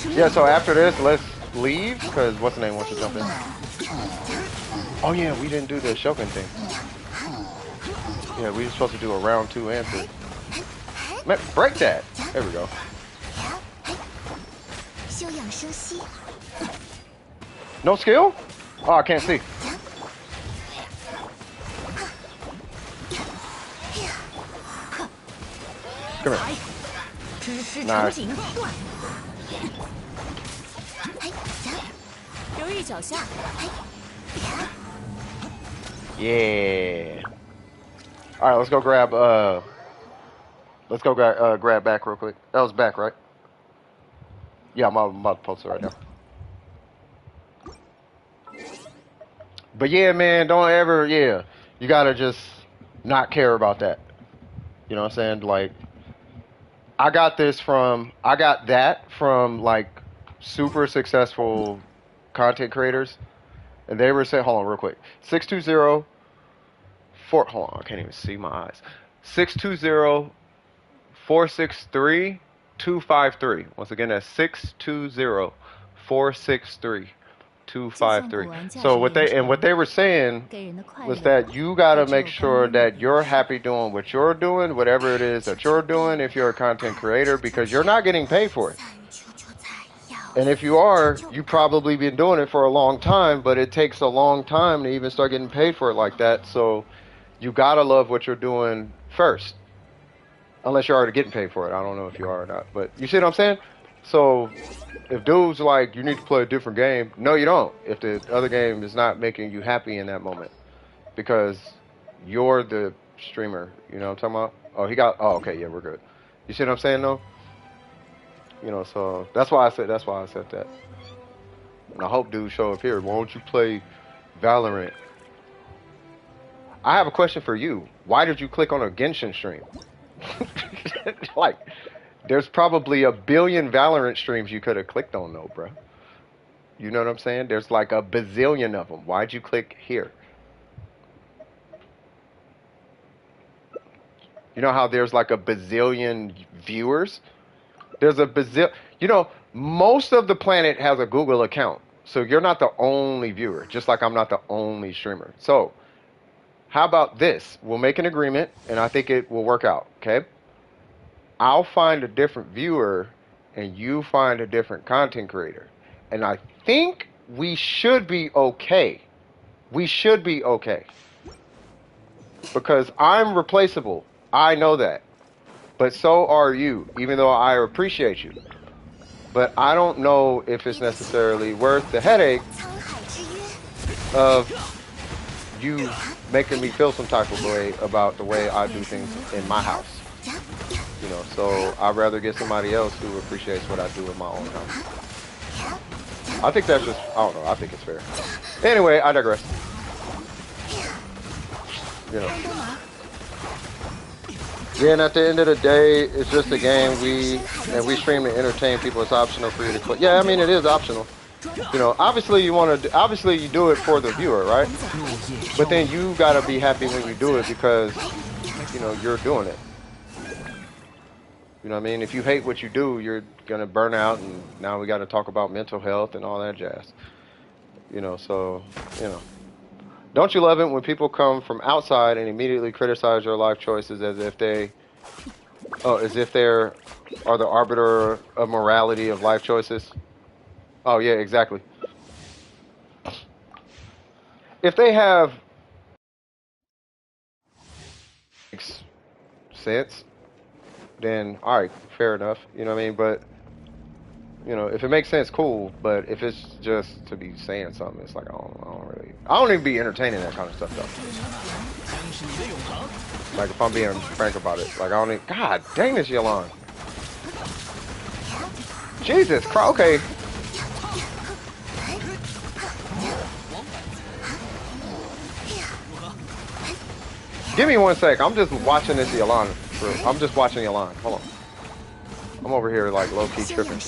Yeah, so after this, let's leave because what's the name wants to jump in. Oh yeah, we didn't do the Shogun thing. Yeah, we were supposed to do a round 2 and 3. Man, break that. There we go. No skill? Oh, I can't see. Come here. Nice. Yeah. All right, let's go grab grab back real quick. That was back, right? Yeah, I'm about to post it right now. But yeah, man, don't ever, you gotta just not care about that. You know what I'm saying? Like, I got that from like super successful content creators, and they were saying, hold on real quick, 620 hold on, I can't even see my eyes. 620-463-253. Once again, that's 620-463-253. So what they were saying was that you gotta make sure that you're happy doing what you're doing, whatever it is that you're doing, if you're a content creator, because you're not getting paid for it. And if you are, you probably been doing it for a long time, but it takes a long time to even start getting paid for it like that. So you gotta love what you're doing first. Unless you're already getting paid for it. I don't know if you are or not. But you see what I'm saying? So if dude's like, you need to play a different game, no, you don't. If the other game is not making you happy in that moment. Because you're the streamer. You know what I'm talking about? Oh, okay, yeah, we're good. You see what I'm saying, though? You know, so that's why I said that. And I hope dudes show up here. Why don't you play Valorant? I have a question for you. Why did you click on a Genshin stream? Like, there's probably a billion Valorant streams you could have clicked on, though, bro. You know what I'm saying? There's like a bazillion of them. Why'd you click here? You know how there's like a bazillion viewers? There's a bazillion. You know, most of the planet has a Google account. So you're not the only viewer, just like I'm not the only streamer. So how about this? We'll make an agreement, and I think it will work out, okay? I'll find a different viewer, and you find a different content creator. And I think we should be okay. We should be okay. Because I'm replaceable. I know that. But so are you, even though I appreciate you. But I don't know if it's necessarily worth the headache of you making me feel some type of way about the way I do things in my house. You know, so I'd rather get somebody else who appreciates what I do in my own house. I think that's just, I don't know, I think it's fair. Anyway, I digress. You know. Yeah, and at the end of the day, it's just a game. We stream to entertain people. It's optional for you to play. Yeah, I mean, it is optional. You know, obviously you do it for the viewer, right? But then you gotta be happy when you do it because, you know, you're doing it. You know what I mean? If you hate what you do, you're gonna burn out, and now we got to talk about mental health and all that jazz. You know, so you know. Don't you love it when people come from outside and immediately criticize your life choices as if they're are the arbiter of morality of life choices? Oh yeah, exactly. If they have makes sense, then all right, fair enough. You know what I mean? But you know, if it makes sense, cool. But if it's just to be saying something, it's like I don't even be entertaining that kind of stuff though. Like if I'm being frank about it, like I don't even. God dang this, Yolanda. Jesus Christ. Okay. Give me 1 sec. I'm just watching this Yolanda. I'm just watching Yolanda. Hold on. I'm over here like low key tripping.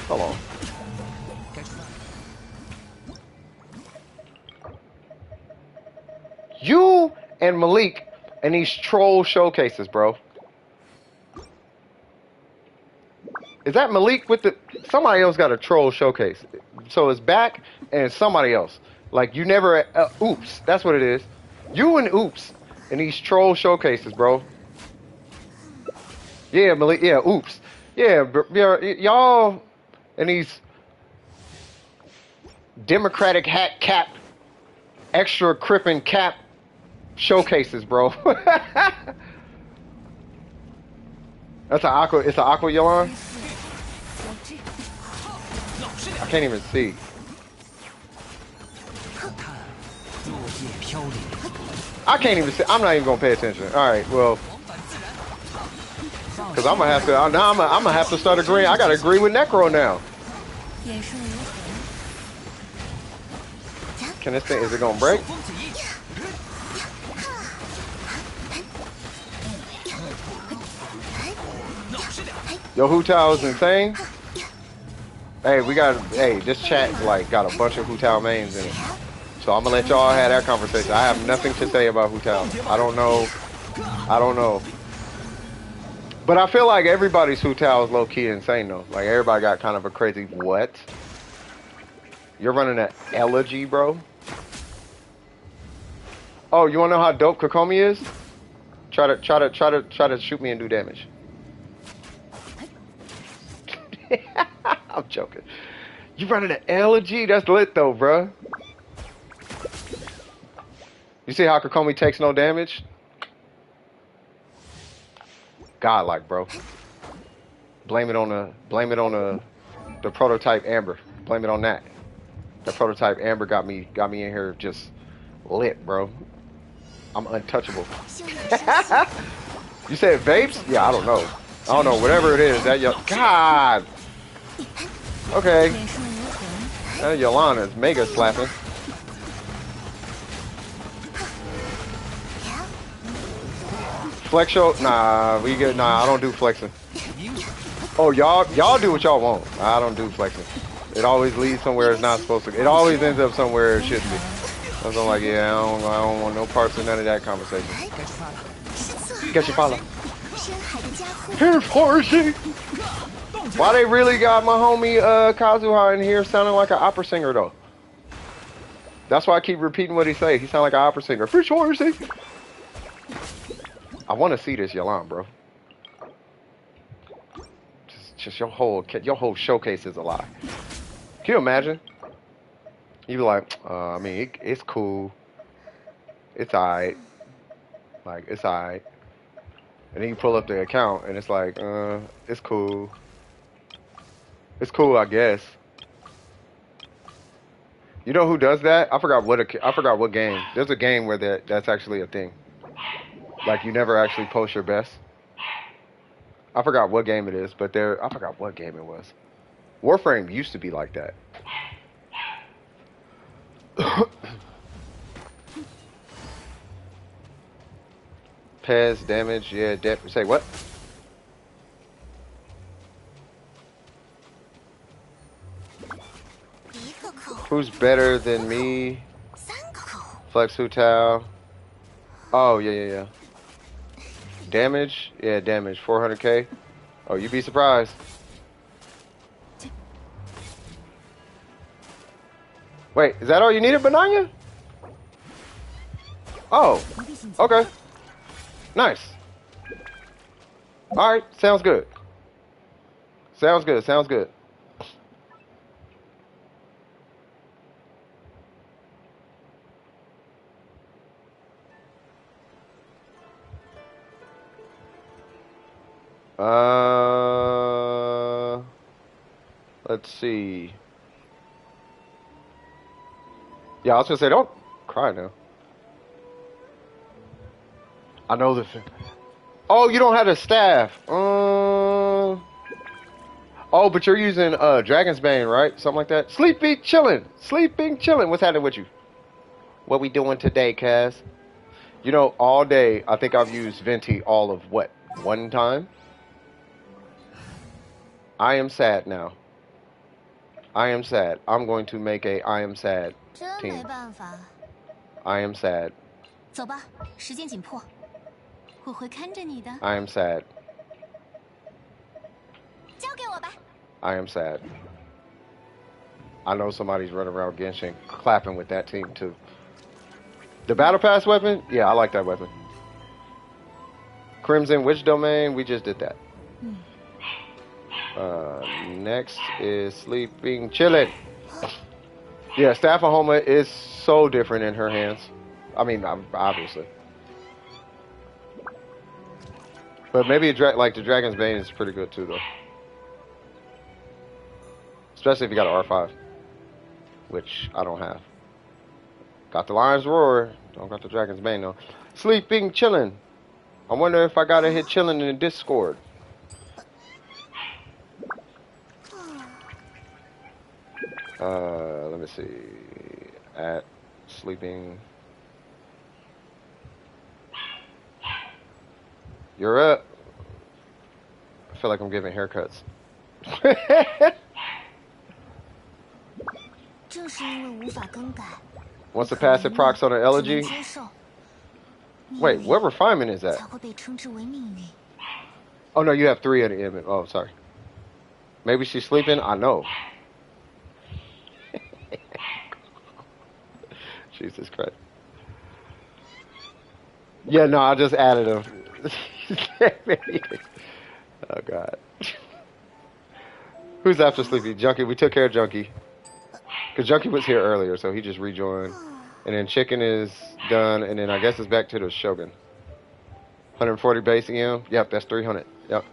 Hold on. You and Malik and these troll showcases, bro. Is that Malik with the... Somebody else got a troll showcase. So it's back and somebody else. Like you never... Oops. That's what it is. You and Oops in these troll showcases, bro. Yeah, Malik. Yeah, Oops. Yeah, y'all and these Democratic hat cap, extra crippin' cap showcases, bro. That's an aqua. It's an aqua Yolan. I can't even see. I can't even see. I'm not even gonna pay attention. All right, well, because I'm gonna have to. I'm gonna have to start agreeing. I gotta agree with Necro now. Can this thing? Is it gonna break? Yo, Hu Tao is insane. Hey, this chat like got a bunch of Hu Tao mains in it. So I'm gonna let y'all have that conversation. I have nothing to say about Hu Tao. I don't know. But I feel like everybody's Hu Tao is low key insane though. Like everybody got kind of a crazy what? You're running an elegy, bro? Oh, you wanna know how dope Kokomi is? Try to shoot me and do damage. I'm joking. You running an elegy? That's lit though, bro. You see how Kokomi takes no damage? Godlike, bro. Blame it on the prototype Amber. Blame it on that. The prototype Amber got me in here just lit, bro. I'm untouchable. You said vapes? Yeah, I don't know. Whatever it is. That God. Okay. That Yolanda is mega slapping. Flex show? Nah, I don't do flexing. Oh, y'all do what y'all want. I don't do flexing. It always leads somewhere it's not supposed to. It always ends up somewhere it shouldn't be. So I'm like, yeah, I don't want no parts of none of that conversation. Get your follow. Here's horsey. Why they really got my homie Kazuha in here sounding like an opera singer though? That's why I keep repeating what he say. He sound like an opera singer. Fish horsey. I want to see this Yalan, bro. Just your whole showcase is a lie. Can you imagine? You be like, I mean, it's cool. It's alright. Like, it's alright. And then you pull up the account, and it's like, it's cool. It's cool, I guess. You know who does that? I forgot what game. There's a game where that's actually a thing. Like, you never actually post your best. I forgot what game it is, but I forgot what game it was. Warframe used to be like that. Pez, damage, yeah, say what? Who's better than me? Flex Hutao. Oh, yeah. Damage? Yeah, damage. 400k. Oh, you'd be surprised. Wait, is that all you needed, Bananya? Oh, okay. Nice. Alright, sounds good. Sounds good. Let's see. Yeah, I was gonna say, don't cry now. I know the. Oh, you don't have the staff. Oh, but you're using Dragon's Bane, right? Something like that. Sleeping chilling. What's happening with you? What we doing today, Kaz? You know, all day I think I've used Venti all of what? One time. I am sad now. I am sad. I'm going to make a I am sad 真 team. 没办法。 I am sad. 走吧，时间紧迫，我会看着你的。 I am sad. 交给我吧。 I am sad. I know somebody's running around Genshin clapping with that team too. The Battle Pass weapon? Yeah, I like that weapon. Crimson Witch Domain, we just did that. Next is Sleeping Chillin'. Yeah, Staff of Homa is so different in her hands. I mean, obviously. But maybe like the Dragon's Bane is pretty good too, though. Especially if you got an R5, which I don't have. Got the Lion's Roar, don't got the Dragon's Bane though. Sleeping Chillin'. I wonder if I gotta hit Chillin' in the Discord. Let me see. At Sleeping. You're up. I feel like I'm giving haircuts. 正是因为无法更改。 Once the passive procs on an elegy. 接受。 Wait, what refinement is that? 才会被称之为命运。 Oh no, you have 3 at the end. Oh, sorry. Maybe she's sleeping. I know. Jesus Christ. Yeah, no, I just added them. Oh God. Who's after Sleepy? Junkie. We took care of Junkie. Because Junkie was here earlier, so he just rejoined. And then Chicken is done, and then I guess it's back to the Shogun. 140 base EM. Yep, that's 300. Yep.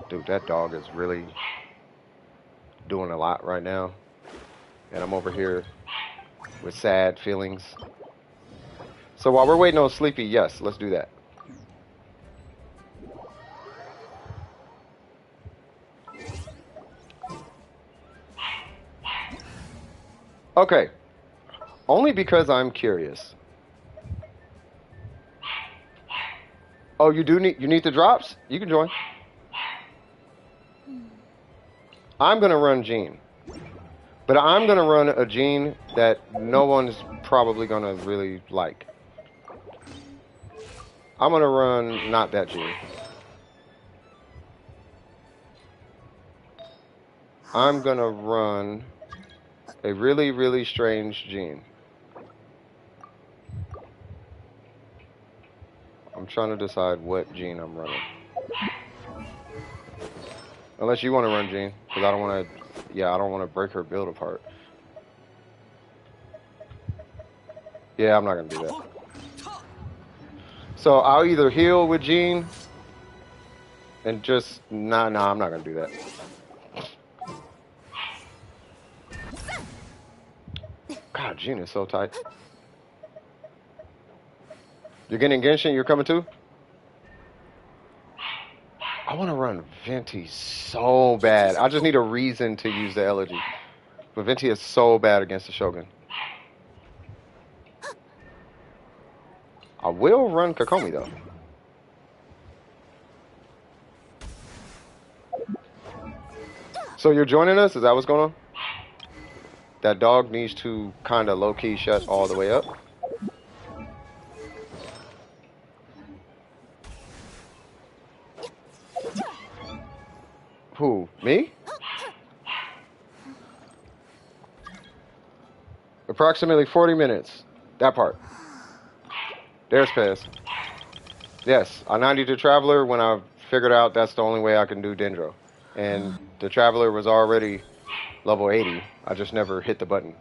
Dude, that dog is really doing a lot right now. And I'm over here with sad feelings. So while we're waiting on Sleepy, yes, let's do that. Okay. Only because I'm curious. Oh, you need the drops? You can join. I'm gonna run Jean. But I'm gonna run a Jean that no one's probably gonna really like. I'm gonna run not that Jean. I'm gonna run a really, really strange Jean. I'm trying to decide what Jean I'm running. Unless you want to run Jean, because I don't want to. Yeah, I don't want to break her build apart. Yeah, I'm not gonna do that. So I'll either heal with Jean and just nah, I'm not gonna do that. God, Jean is so tight. You're getting Genshin? You're coming too? I want to run Venti so bad. I just need a reason to use the elegy. But Venti is so bad against the Shogun. I will run Kokomi though. So you're joining us? Is that what's going on? That dog needs to kind of low-key shut all the way up. Who? Me? Approximately 40 minutes. That part. There's Pez. Yes, I 92 Traveler when I figured out that's the only way I can do Dendro. And the Traveler was already level 80. I just never hit the button.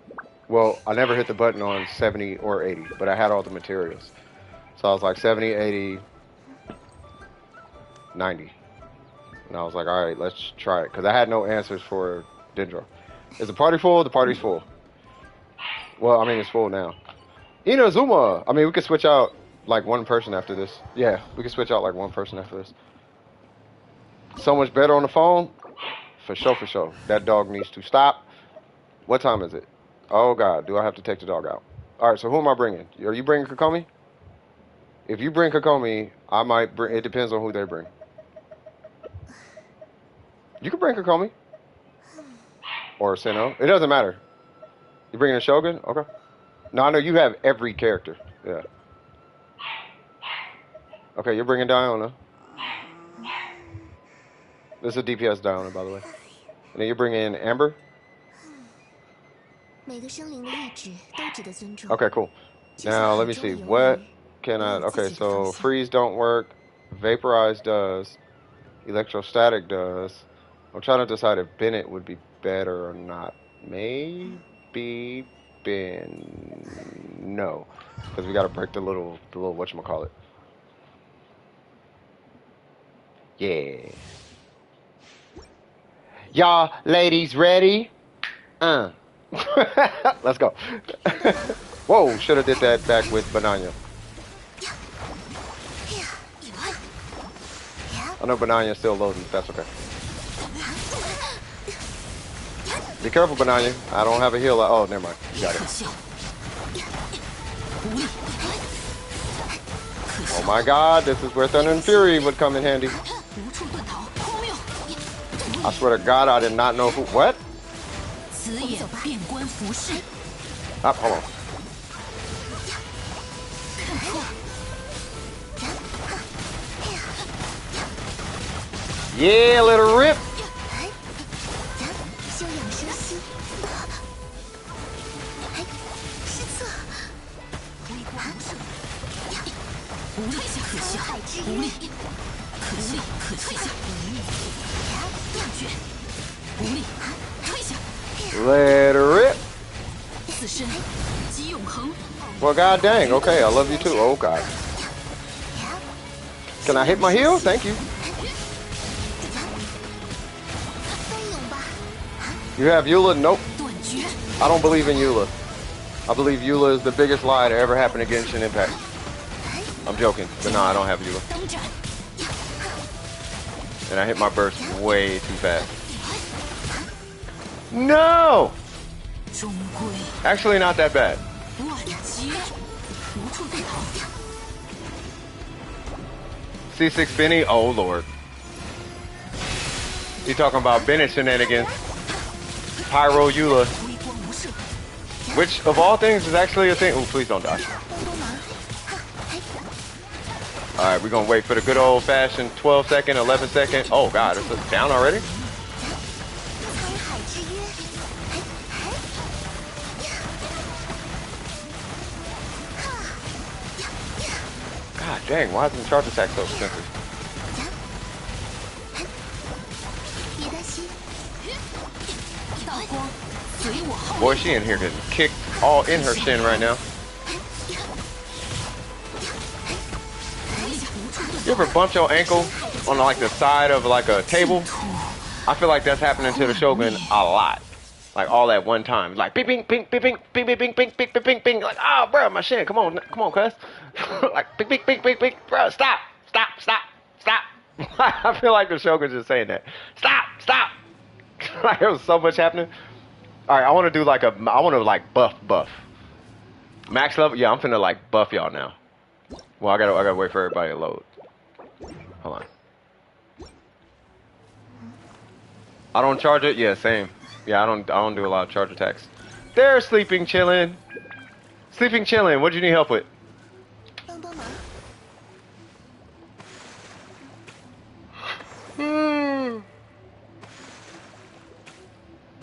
Well, I never hit the button on 70 or 80, but I had all the materials. So I was like 70, 80, 90. And I was like, all right, let's try it. Because I had no answers for Dendro. Is the party full? The party's full. Well, I mean, it's full now. Inazuma! I mean, we could switch out like one person after this. Yeah, we could switch out like one person after this. So much better on the phone? For sure, for sure. That dog needs to stop. What time is it? Oh, God. Do I have to take the dog out? All right, so who am I bringing? Are you bringing Kokomi? If you bring Kokomi, I might bring... It depends on who they bring. You can bring Kokomi. Or Sinnoh. It doesn't matter. You bringing a Shogun? Okay. No, I know you have every character. Yeah. Okay, you're bringing Diona. This is a DPS Diona, by the way. And then you're bringing in Amber. Okay, cool. Now, let me see. What can I... Okay, so Freeze don't work. Vaporize does. Electrostatic does. I'm trying to decide if Bennett would be better or not. Maybe Ben. No. Because we got to break the little whatchamacallit. Yeah. Y'all ladies ready? Let's go. Whoa, should have did that back with Banana. I know Banana's still loading, that's okay. Be careful, Banana. I don't have a heal. Oh, never mind. You got it. Oh my God, this is where Thunder and Fury would come in handy. I swear to God, I did not know who. What? Ah, hold on. Yeah, let her rip. Let her rip. Well, God dang. Okay, I love you too. Oh, God. Can I hit my heal? Thank you. You have Eula? Nope. I don't believe in Eula. I believe Eula is the biggest lie to ever happen to Genshin Impact. I'm joking, but no, I don't have Eula. And I hit my burst way too fast. No! Actually, not that bad. C6 Benny? Oh, Lord. You talking about Bennett shenanigans. Pyro Eula. Which, of all things, is actually a thing. Oh, please don't die. Alright, we're gonna wait for the good old-fashioned 12-second, 11-second. Oh, God, it's down already? God dang, why isn't the charge attack so expensive? Boy, she in here getting kicked all in her shin right now. You ever bump your ankle on like the side of like a table? I feel like that's happening to the Shogun a lot. Like all at one time. Like bing bing bing bing bing bing bing bing bing bing bing bing bing. Like, oh bro, my shin, come on, cuz. Like bing bing bing bing bing, bro, stop. I feel like the Shogun's just saying that. Stop. Like there was so much happening. Alright, I wanna do like I wanna like buff. Max level, yeah, I'm finna like buff y'all now. Well, I gotta wait for everybody to load. Hold on. I don't charge it. Yeah, same. Yeah, I don't do a lot of charge attacks. They're sleeping, chilling. Sleeping, chilling. What do you need help with? 帮帮忙。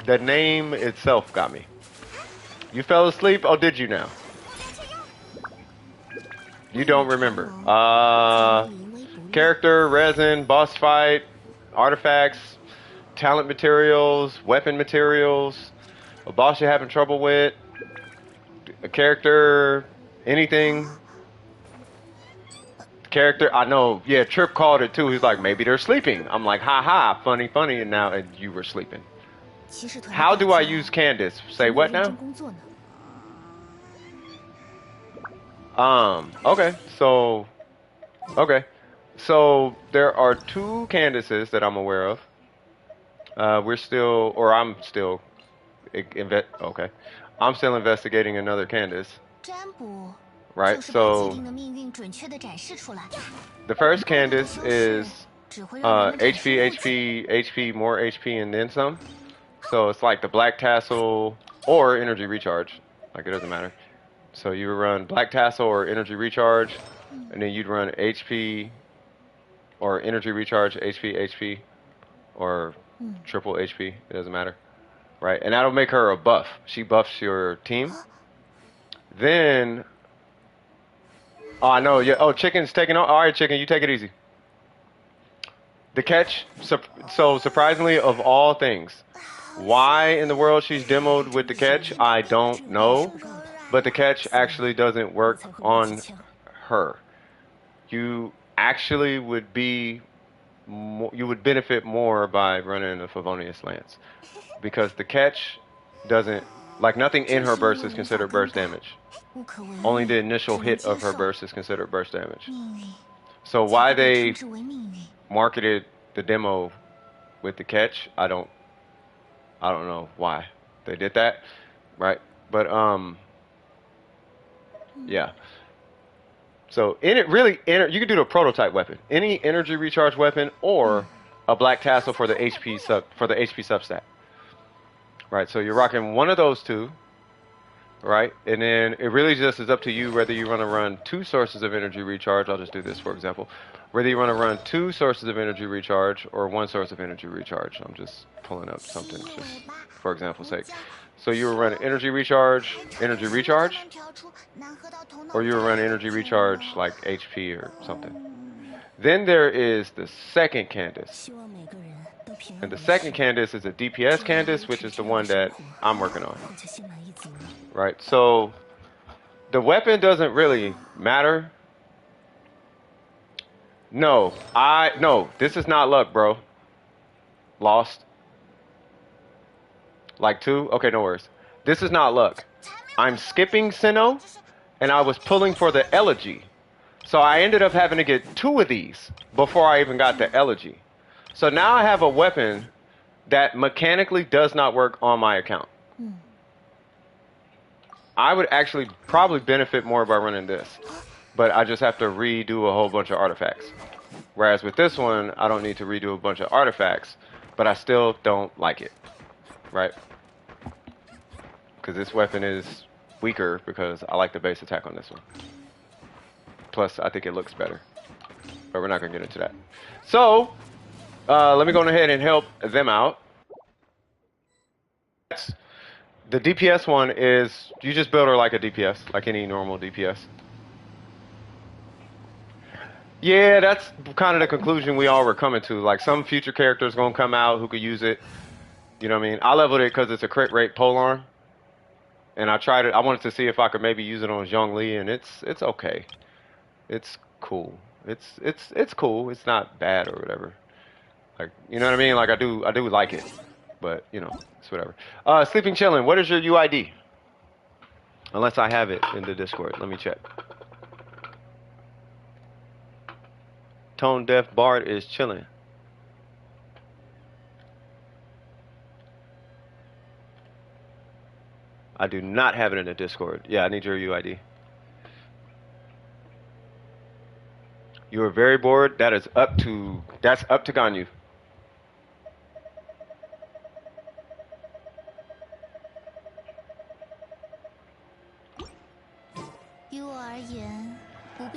The name itself got me. You fell asleep? Oh, did you now? You don't remember. Character, resin, boss fight, artifacts, talent materials, weapon materials, a boss you're having trouble with, a character, anything. Character, I know, yeah, Trip called it too. He's like, maybe they're sleeping. I'm like, ha ha, funny, funny, and now you were sleeping. 骑士团的 How 大 do I 家 use Candace? Say 正在 what 认真 now? 工作呢。 Okay, so, okay. So there are two Candaces that I'm aware of. We're still, or I'm still, okay. I'm still investigating another Candace. 占卜 Right, 就是把既 so 定的命运准确的展示出来。 the first Candace is 只会让人们产生 HP, 误解。 HP, HP, more HP, and then some. So it's like the Black Tassel or Energy Recharge. Like it doesn't matter. So you would run Black Tassel or Energy Recharge, and then you'd run HP or Energy Recharge, HP, HP, or triple HP. It doesn't matter. Right, and that'll make her a buff. She buffs your team. Then, oh, I know. Yeah. Oh, Chicken's taking on. All right, Chicken, you take it easy. The catch. So surprisingly, of all things, why in the world she's demoed with the catch, I don't know. But the catch actually doesn't work on her. You actually would be, you would benefit more by running a Favonius Lance, because the catch doesn't, like nothing in her burst is considered burst damage. 不可为命 Only the initial 只能 hit of 接 her 受 burst is considered burst damage. 命运 So 才 why 会被 they 称之为命运。 marketed the demo with the catch, I don't know why they did that, right? But yeah. So in it really, you can do the prototype weapon, any energy recharge weapon, or a black tassel for the HP substat. Right. So you're rocking one of those two, right? And then it really just is up to you whether you want to run two sources of energy recharge. I'll just do this for example. Whether you want to run two sources of energy recharge or one source of energy recharge. I'm just pulling up something just for example's sake. So you were running energy recharge, or you were running energy recharge like HP or something. Then there is the second Candace. 希望每个人都平安 And the 无 second 事 Candace is a DPS Candace, which is the one that I'm working on. 我就心满意足了。 Right, so the weapon doesn't really matter. No, this is not luck, bro. Lost. Like two? Okay, no worries. This is not luck. I'm skipping Sinnoh, and I was pulling for the Elegy. So I ended up having to get two of these before I even got the Elegy. So now I have a weapon that mechanically does not work on my account. I would actually probably benefit more by running this, but I just have to redo a whole bunch of artifacts. Whereas with this one, I don't need to redo a bunch of artifacts, but I still don't like it, right? Because this weapon is weaker because I like the base attack on this one. Plus, I think it looks better, but we're not gonna get into that. So, let me go ahead and help them out. The DPS one is, you just build her like a DPS, like any normal DPS. Yeah, that's kind of the conclusion we all were coming to. Like some future characters gonna come out who could use it. You know what I mean? I leveled it because it's a crit rate polearm, and I tried it. I wanted to see if I could maybe use it on Zhongli, and it's okay. It's cool. It's cool. It's not bad or whatever. Like, you know what I mean? Like I do like it, but you know, it's whatever. Sleeping Chillin', what is your UID? Unless I have it in the Discord. Let me check. Tone Deaf Bard is chilling. I do not have it in the Discord. Yeah, I need your UID. You are very bored. That's up to Ganyu.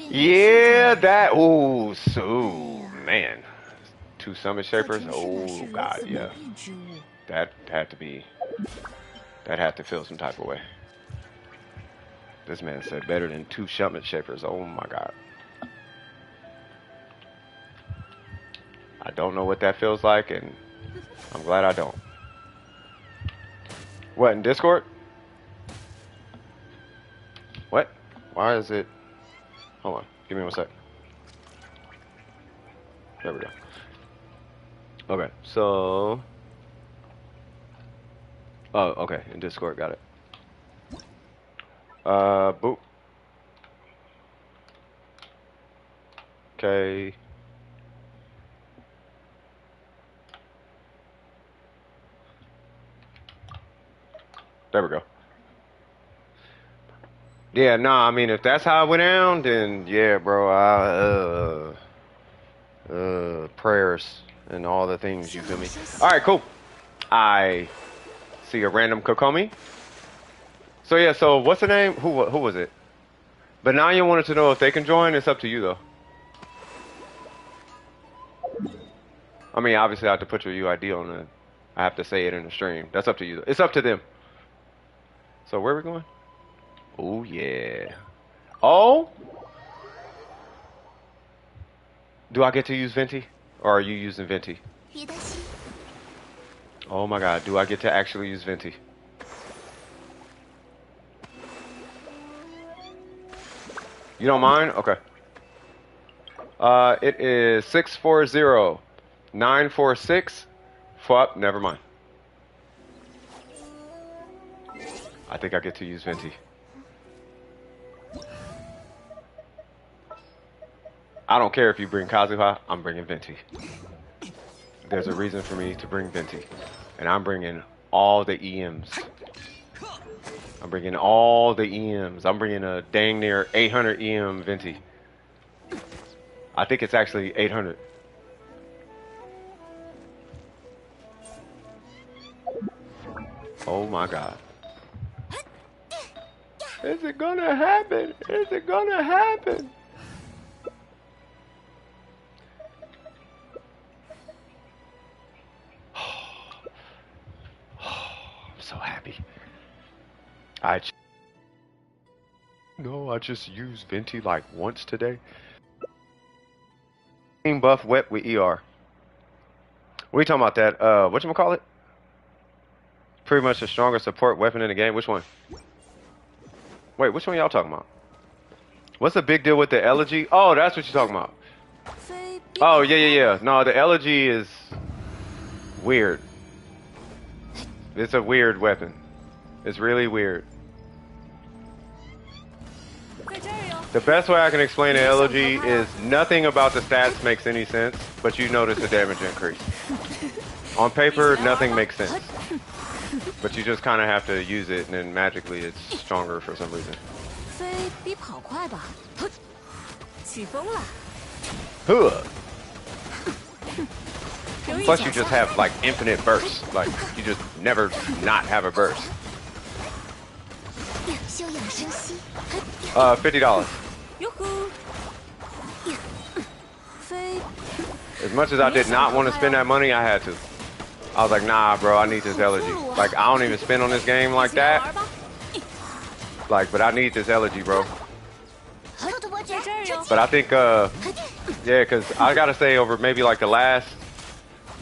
Yeah, that. Oh, so man. 2 summit shapers. Oh God, yeah. That had to be. That had to feel some type of way. This man said better than 2 summit shapers. Oh my God. I don't know what that feels like, and I'm glad I don't. What, in Discord? What? Why is it? Hold on. Give me 1 sec. There we go. Okay, so. Oh, okay. In Discord, got it. Boop. Okay. There we go. Yeah, nah, I mean, if that's how it went down, then yeah, bro, prayers and all the things, you feel me? All right, cool. I see a random Kokomi. So yeah, so what's the name? Who was it? Benanya wanted to know if they can join. It's up to you though. I mean, obviously I have to put your UID on the. I have to say it in the stream. That's up to you. It's up to them. So where are we going? Oh yeah. Oh. Do I get to use Venti, or are you using Venti? Oh my God, do I get to actually use Venti? You don't mind? Okay. It is 640-946. Fuck, never mind. I think I get to use Venti. I don't care if you bring Kazuha, I'm bringing Venti. There's a reason for me to bring Venti. And I'm bringing all the EMs. I'm bringing all the EMs. I'm bringing a dang near 800 EM Venti. I think it's actually 800. Oh my God. Is it gonna happen? Is it gonna happen? I'm so happy. No, I just used Venti like once today. Team buff wet with ER. What are you talking about that? Whatchamacallit? Pretty much the strongest support weapon in the game. Which one? Wait, which one y'all talking about? What's the big deal with the elegy? Oh, that's what you're talking about. Oh, yeah. No, the elegy is weird. It's a weird weapon. It's really weird. The best way I can explain the elegy is nothing about the stats makes any sense, but you notice the damage increase. On paper, nothing makes sense. But you just kind of have to use it, and then magically it's stronger for some reason. Plus you just have like infinite bursts. Like you just never not have a burst. $50. As much as I did not want to spend that money, I had to. I was like, nah, bro, I need this elegy. Like, I don't even spend on this game like that. Like, but I need this elegy, bro. But I think, yeah, because I gotta say, over maybe like the last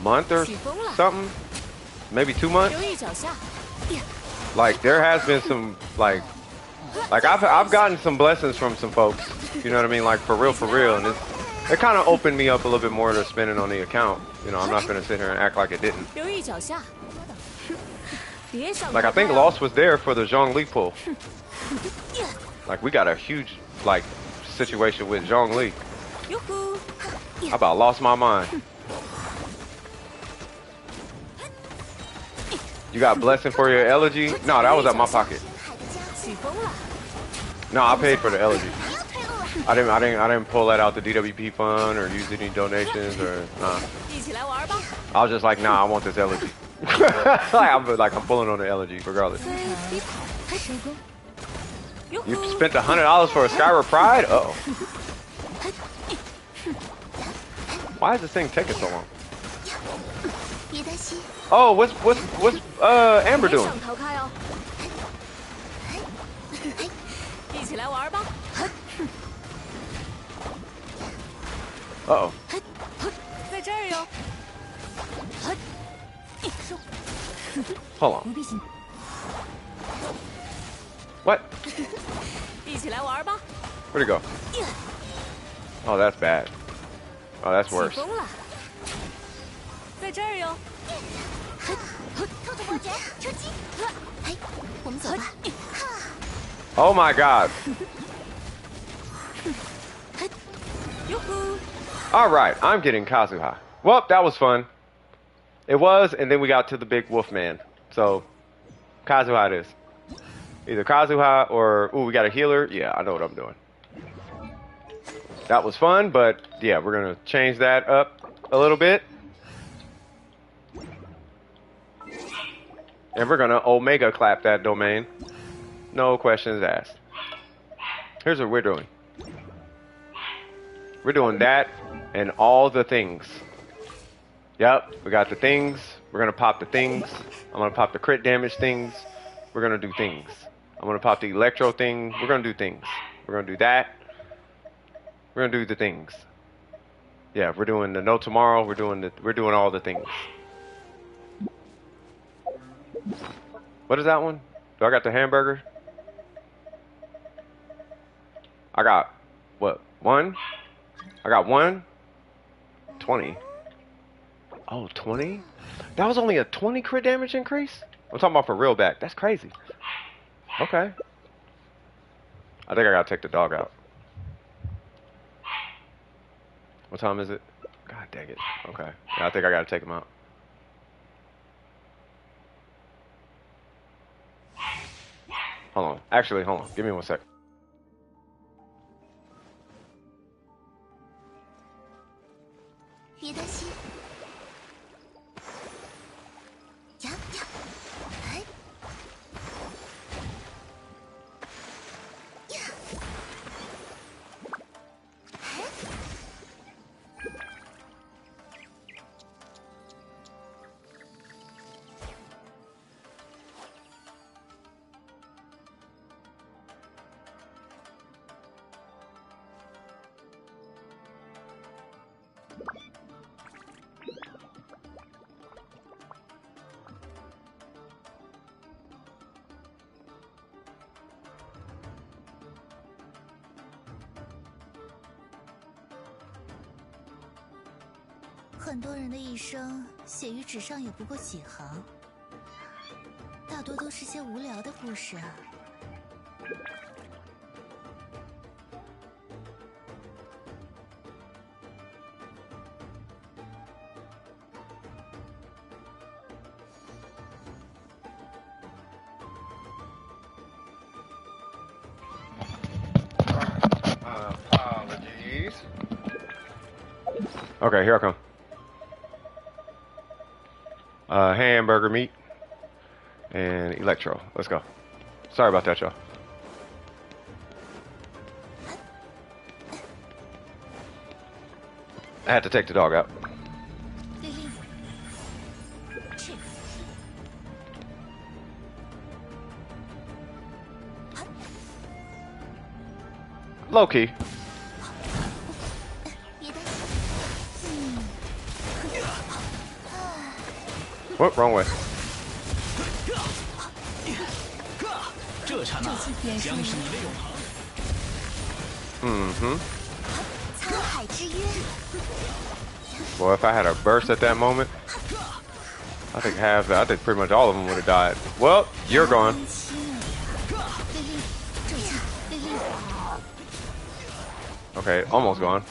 month or something, maybe 2 months, like, there has been some, like I've gotten some blessings from some folks, you know what I mean? Like, for real, and it kind of opened me up a little bit more to spending on the account. You know, I'm not gonna sit here and act like it didn't. Like, I think Lost was there for the Zhongli pull. Like, we got a huge, like, situation with Zhongli. I about lost my mind. You got blessing for your elegy? No, that was out my pocket. No, I paid for the elegy. I didn't pull that out the DWP fund or use any donations or nah. I was just like, nah, I want this elegy. I'm pulling on the elegy regardless. You spent $100 for a Skyward Pride? Uh-oh. Why is this thing taking so long? 别担心， Oh, what's Amber 别 doing? 想逃开哦！一起来玩吧！ Uh-oh. 在这儿哟。 Hold on. 不必心， What? 一起来玩吧！ Where'd it go? Oh, that's bad. Oh, that's 起 worse. 风了，在这儿哟。透透毛卷，出击！哎，我们走吧。 Oh my god. 哟呼！ All right, I'm getting Kazuha. Well, that was fun. It was, and then we got to the big wolf man. So, Kazuha it is. Either Kazuha or... Ooh, we got a healer. Yeah, I know what I'm doing. That was fun, but yeah, we're going to change that up a little bit. And we're going to Omega clap that domain. No questions asked. Here's what we're doing. We're doing that and all the things. Yep, we got the things. We're going to pop the things. I'm going to pop the crit damage things. We're going to do things. I'm going to pop the electro thing. We're going to do things. We're going to do that. We're going to do the things. Yeah, we're doing the no tomorrow. We're doing all the things. What is that one? Do I got the hamburger? I got what? 1? I got 1. 20. Oh, 20? That was only a 20 crit damage increase? I'm talking about for real back. That's crazy. Okay. I think I gotta take the dog out. What time is it? God dang it. Okay. Yeah, I think I gotta take him out. Hold on. Actually, hold on. Give me 1 sec. 别担心。呀呀，哎，呀，哎，很多人的一生写于纸上也不过几行，大多都是些无聊的故事啊。Apologies. Okay, here I come. Hamburger meat and electro. Let's go. Sorry about that, y'all. I had to take the dog out. 丽丽，是， Low key. 别担心。What? Wrong way. 这刹那将是你的永恒。 Mm-hmm. 沧海之渊， Boy, if I had a burst at that moment, I think pretty much all of them would have died. Well, you're gone. 年轻了呀。丽丽，注意，丽丽， Okay, almost gone.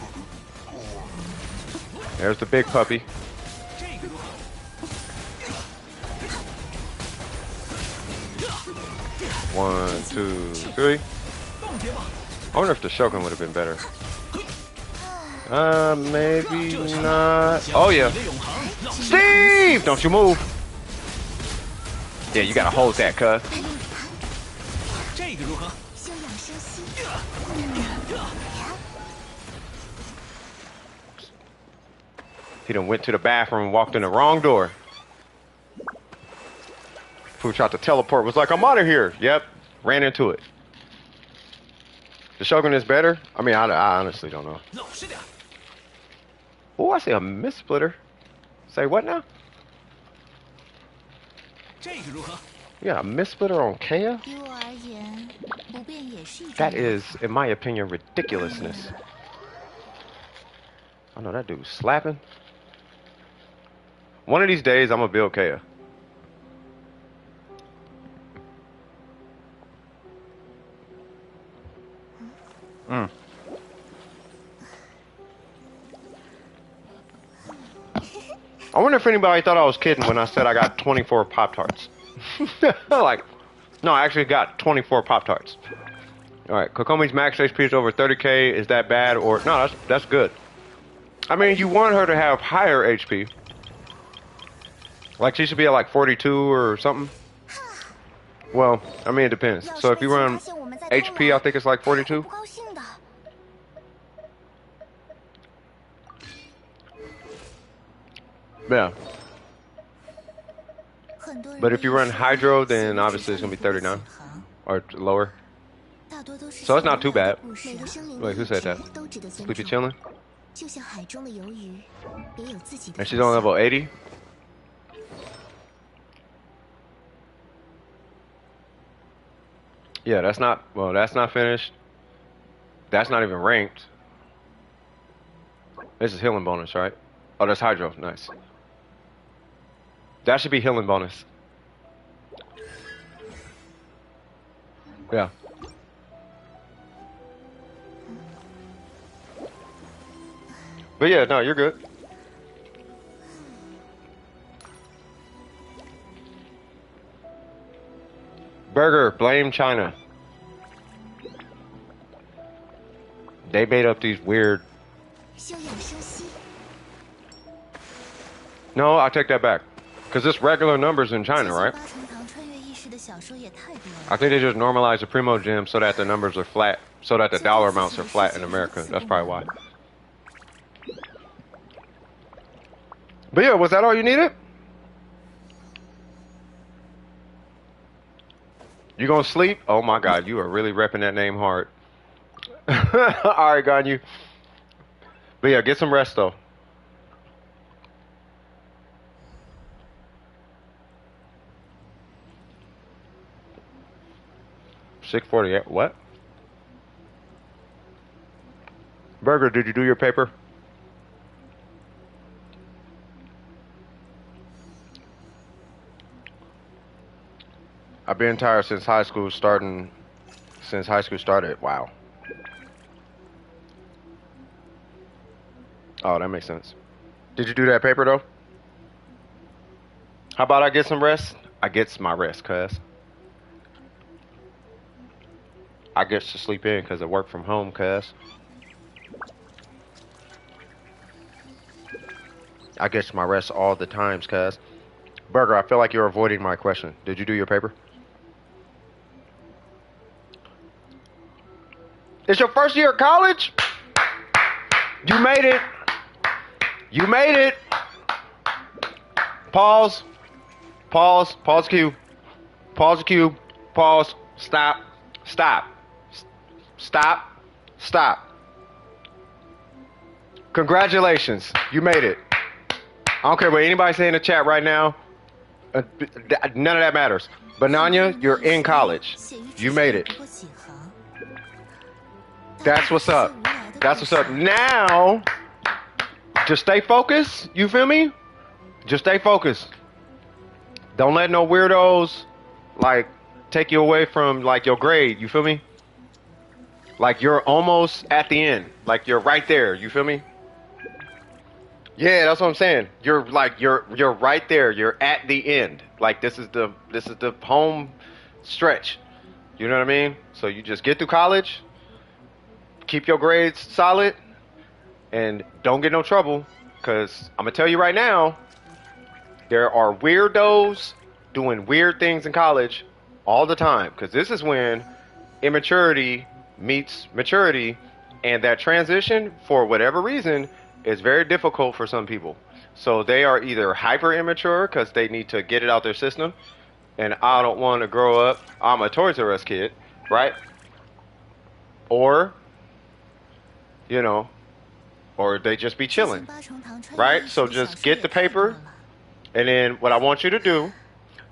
There's the big puppy. One, two, three. I wonder if the Shogun would have been better. Maybe not. Oh yeah. Steve, don't you move. Yeah, you gotta hold that, cuz. 这个如何？休养 He done went to the bathroom and walked in the wrong door. Fool tried to teleport, was like, I'm out of here. Yep, ran into it. The Shogun is better? I mean, I honestly don't know. Oh, I see a mist splitter. Say what now? Yeah, a mist splitter on Kea? That is, in my opinion, ridiculousness. I know that dude's slapping. One of these days, I'm gonna build Kea. I wonder if anybody thought I was kidding when I said I got 24 Pop-Tarts. Like, no, I actually got 24 Pop-Tarts. Alright, Kokomi's max HP is over 30k. Is that bad or... No, that's good. I mean, you want her to have higher HP. Like, she should be at like 42 or something. Well, I mean, it depends. So if you run HP, I think it's like 42. Yeah. But if you run Hydro, then obviously it's going to be 39. Or lower. So it's not too bad. Wait, who said that? Sleepy chillin'? And she's on level 80? Yeah, that's not... Well, that's not finished. That's not even ranked. This is healing bonus, right? Oh, that's Hydro. Nice. That should be healing bonus. Yeah. But yeah, no, you're good. Burger, blame China. They made up these weird... No, I take that back. Because it's regular numbers in China, right? I think they just normalized the Primo Gem so that the numbers are flat. So that the dollar amounts are flat in America. That's probably why. But yeah, was that all you needed? You gonna sleep? Oh my god, you are really repping that name hard. Alright, Ganyu. But yeah, get some rest though. $648. What? Burger, did you do your paper? I've been tired since high school started. Wow. Oh, that makes sense. Did you do that paper though? How about I get some rest? I get my rest, cuz. I get to sleep in because I work from home, cuz. I get my rest all the times, cuz. Burger, I feel like you're avoiding my question. Did you do your paper? It's your first year of college? You made it. You made it. Pause. Pause. Pause cue. Pause the cue. Pause. Stop. Stop. Stop. Stop. Congratulations. You made it. I don't care what anybody say in the chat right now. None of that matters. Bananya, you're in college. You made it. That's what's up. That's what's up. Now, just stay focused. You feel me? Just stay focused. Don't let no weirdos, like, take you away from, like, your grade. You feel me? Like, you're almost at the end. Like, you're right there. You feel me? Yeah, that's what I'm saying. You're like you're right there. You're at the end. Like this is the home stretch. You know what I mean? So you just get through college, keep your grades solid, and don't get no trouble. Cause I'm gonna tell you right now, there are weirdos doing weird things in college all the time. Cause this is when immaturity meets maturity, and that transition, for whatever reason, is very difficult for some people. So they are either hyper immature because they need to get it out their system, and I don't want to grow up. I'm a Toys R Us kid, right? Or, you know, or they just be chilling, right? So just get the paper, and then what I want you to do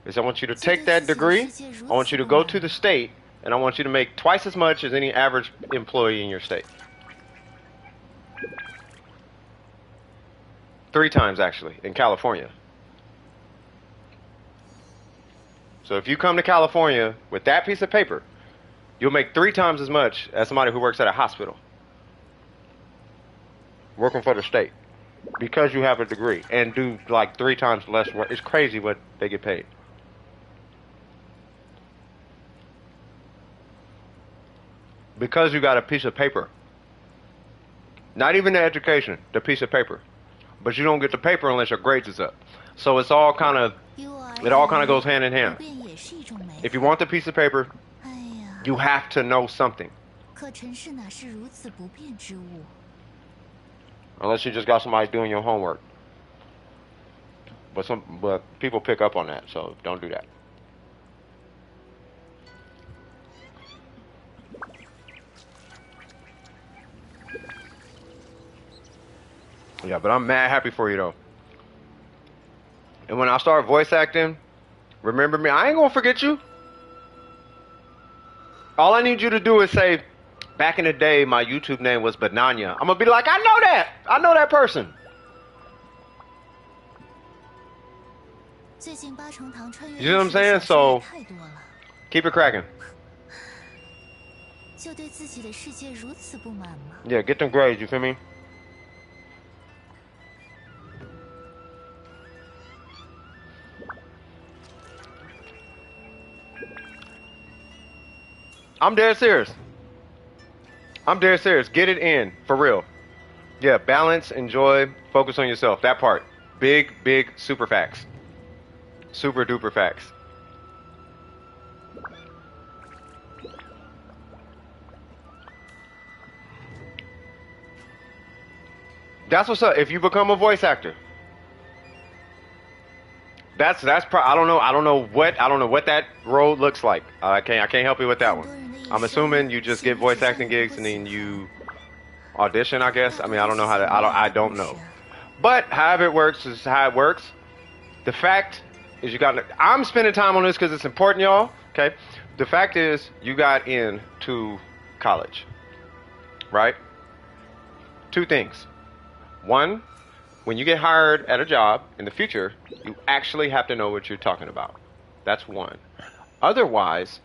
is I want you to take that degree, I want you to go to the state, and I want you to make twice as much as any average employee in your state. 3 times, actually, in California. So if you come to California with that piece of paper, you'll make 3 times as much as somebody who works at a hospital working for the state because you have a degree and do like 3 times less work. It's crazy what they get paid. Because you got a piece of paper. Not even the education, the piece of paper. But you don't get the paper unless your grades is up. So it's all kind of, it all kind of goes hand in hand. If you want the piece of paper, you have to know something. Unless you just got somebody doing your homework. But people pick up on that, so don't do that. Yeah, but I'm mad happy for you though. And when I start voice acting, remember me. I ain't gonna forget you. All I need you to do is say, back in the day, my YouTube name was Bananya. I'm gonna be like, I know that. I know that person. You know what I'm saying? So, keep it cracking. Yeah, get them grades, you feel me? I'm dead serious. I'm dead serious. Get it in, for real. Yeah, balance, enjoy, focus on yourself. That part. Big, big super facts. Super duper facts. That's what's up. If you become a voice actor, that's I don't know what that road looks like. I can't help you with that one. I'm assuming you just get voice acting gigs and then you audition, I guess. I mean, I don't know how to, I don't know. But however it works is how it works. The fact is I'm spending time on this because it's important, y'all. Okay. The fact is you got into college, right? 2 things. 1, when you get hired at a job in the future, you actually have to know what you're talking about. That's 1. Otherwise,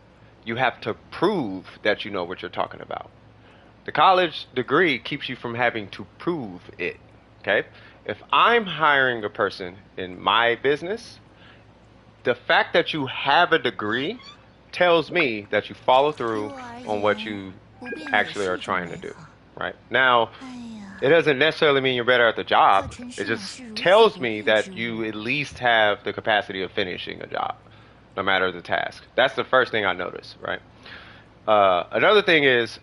you have to prove that you know what you're talking about. The college degree keeps you from having to prove it, okay? If I'm hiring a person in my business, the fact that you have a degree tells me that you follow through on what you actually are trying to do, right? Now, it doesn't necessarily mean you're better at the job. It just tells me that you at least have the capacity of finishing a job, no matter the task. That's the first thing I notice, right? Another thing is,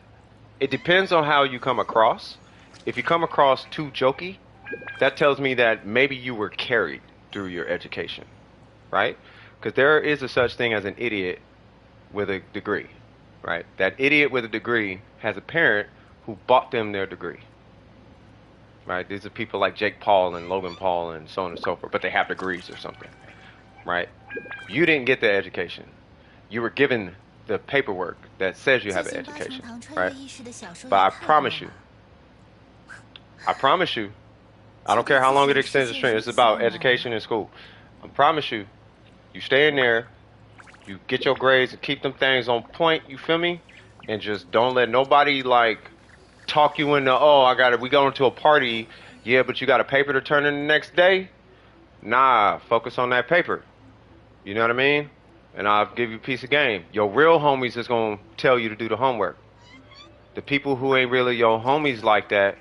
it depends on how you come across. If you come across too jokey, that tells me that maybe you were carried through your education, right? Because there is a such thing as an idiot with a degree, right? That idiot with a degree has a parent who bought them their degree. Right? These are people like Jake Paul and Logan Paul and so on and so forth, but they have degrees or something, right? You didn't get the education. You were given the paperwork that says you have an education, right? But I promise you, I don't care how long it extends the string. It's about education in school. I promise you, you stay in there, you get your grades and keep them things on point, you feel me? And just don't let nobody like talk you into, we going to a party, yeah, but you got a paper to turn in the next day? Nah, focus on that paper. You know what I mean? And I'll give you a piece of game. Your real homies is going to tell you to do the homework. The people who ain't really your homies like that,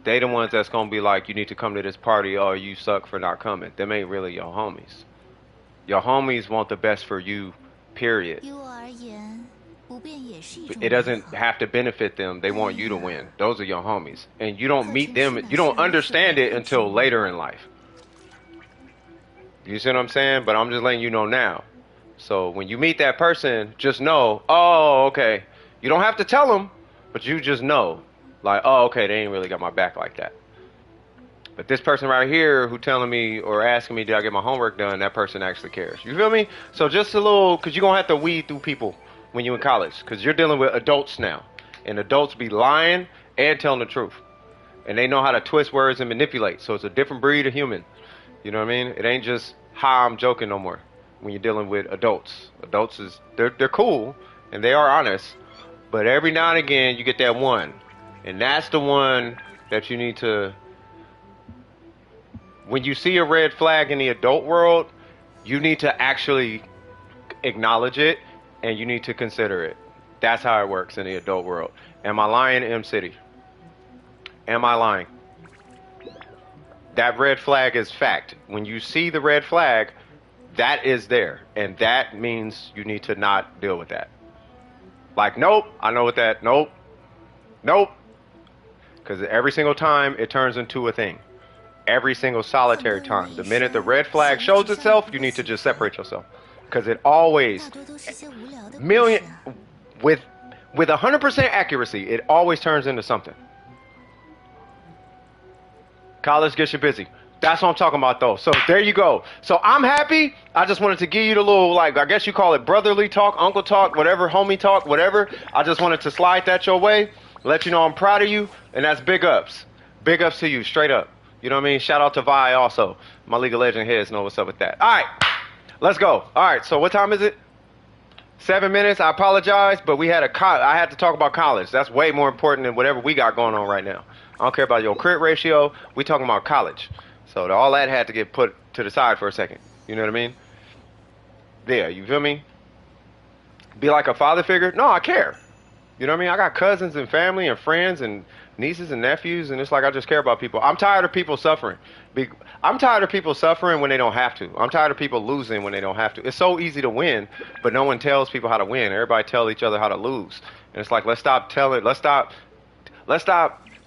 they the ones that's going to be like, you need to come to this party or you suck for not coming. Them ain't really your homies. Your homies want the best for you, period. It doesn't have to benefit them. They want you to win. Those are your homies. And you don't meet them. You don't understand it until later in life. You see what I'm saying? But I'm just letting you know now. So when you meet that person, just know, oh, okay. You don't have to tell them, but you just know. Like, oh, okay, they ain't really got my back like that. But this person right here who telling me or asking me, did I get my homework done, that person actually cares. You feel me? So just a little, because you're going to have to weed through people when you're in college. Because you're dealing with adults now. And adults be lying and telling the truth. And they know how to twist words and manipulate. So it's a different breed of human. You know what I mean? It ain't just, ha, I'm joking no more. When you're dealing with adults. Adults is, they're cool. And they are honest. But every now and again, you get that one. And that's the one that you need to... When you see a red flag in the adult world, you need to actually acknowledge it and you need to consider it. That's how it works in the adult world. Am I lying, M City? Am I lying? That red flag is fact. When you see the red flag, that is there. And that means you need to not deal with that. Like, nope, I know what that, nope, nope. Because every single time it turns into a thing. Every single solitary time. The minute the red flag shows itself, you need to just separate yourself. Because it always, with 100% accuracy, it always turns into something. College gets you busy. That's what I'm talking about, though. So there you go. So I'm happy. I just wanted to give you the little, like, I guess you call it brotherly talk, uncle talk, whatever, homie talk, whatever. I just wanted to slide that your way, let you know I'm proud of you, and that's big ups. Big ups to you, straight up. You know what I mean? Shout out to Vi also. My League of Legends heads know what's up with that. All right, let's go. All right, so what time is it? 7 minutes. I apologize, but I had to talk about college. That's way more important than whatever we got going on right now. I don't care about your crit ratio. We talking about college. So all that had to get put to the side for a second. You know what I mean? There, you feel me? Be like a father figure? No, I care. You know what I mean? I got cousins and family and friends and nieces and nephews, and it's like I just care about people. I'm tired of people suffering. I'm tired of people suffering when they don't have to. I'm tired of people losing when they don't have to. It's so easy to win, but no one tells people how to win. Everybody tell each other how to lose. And it's like, let's stop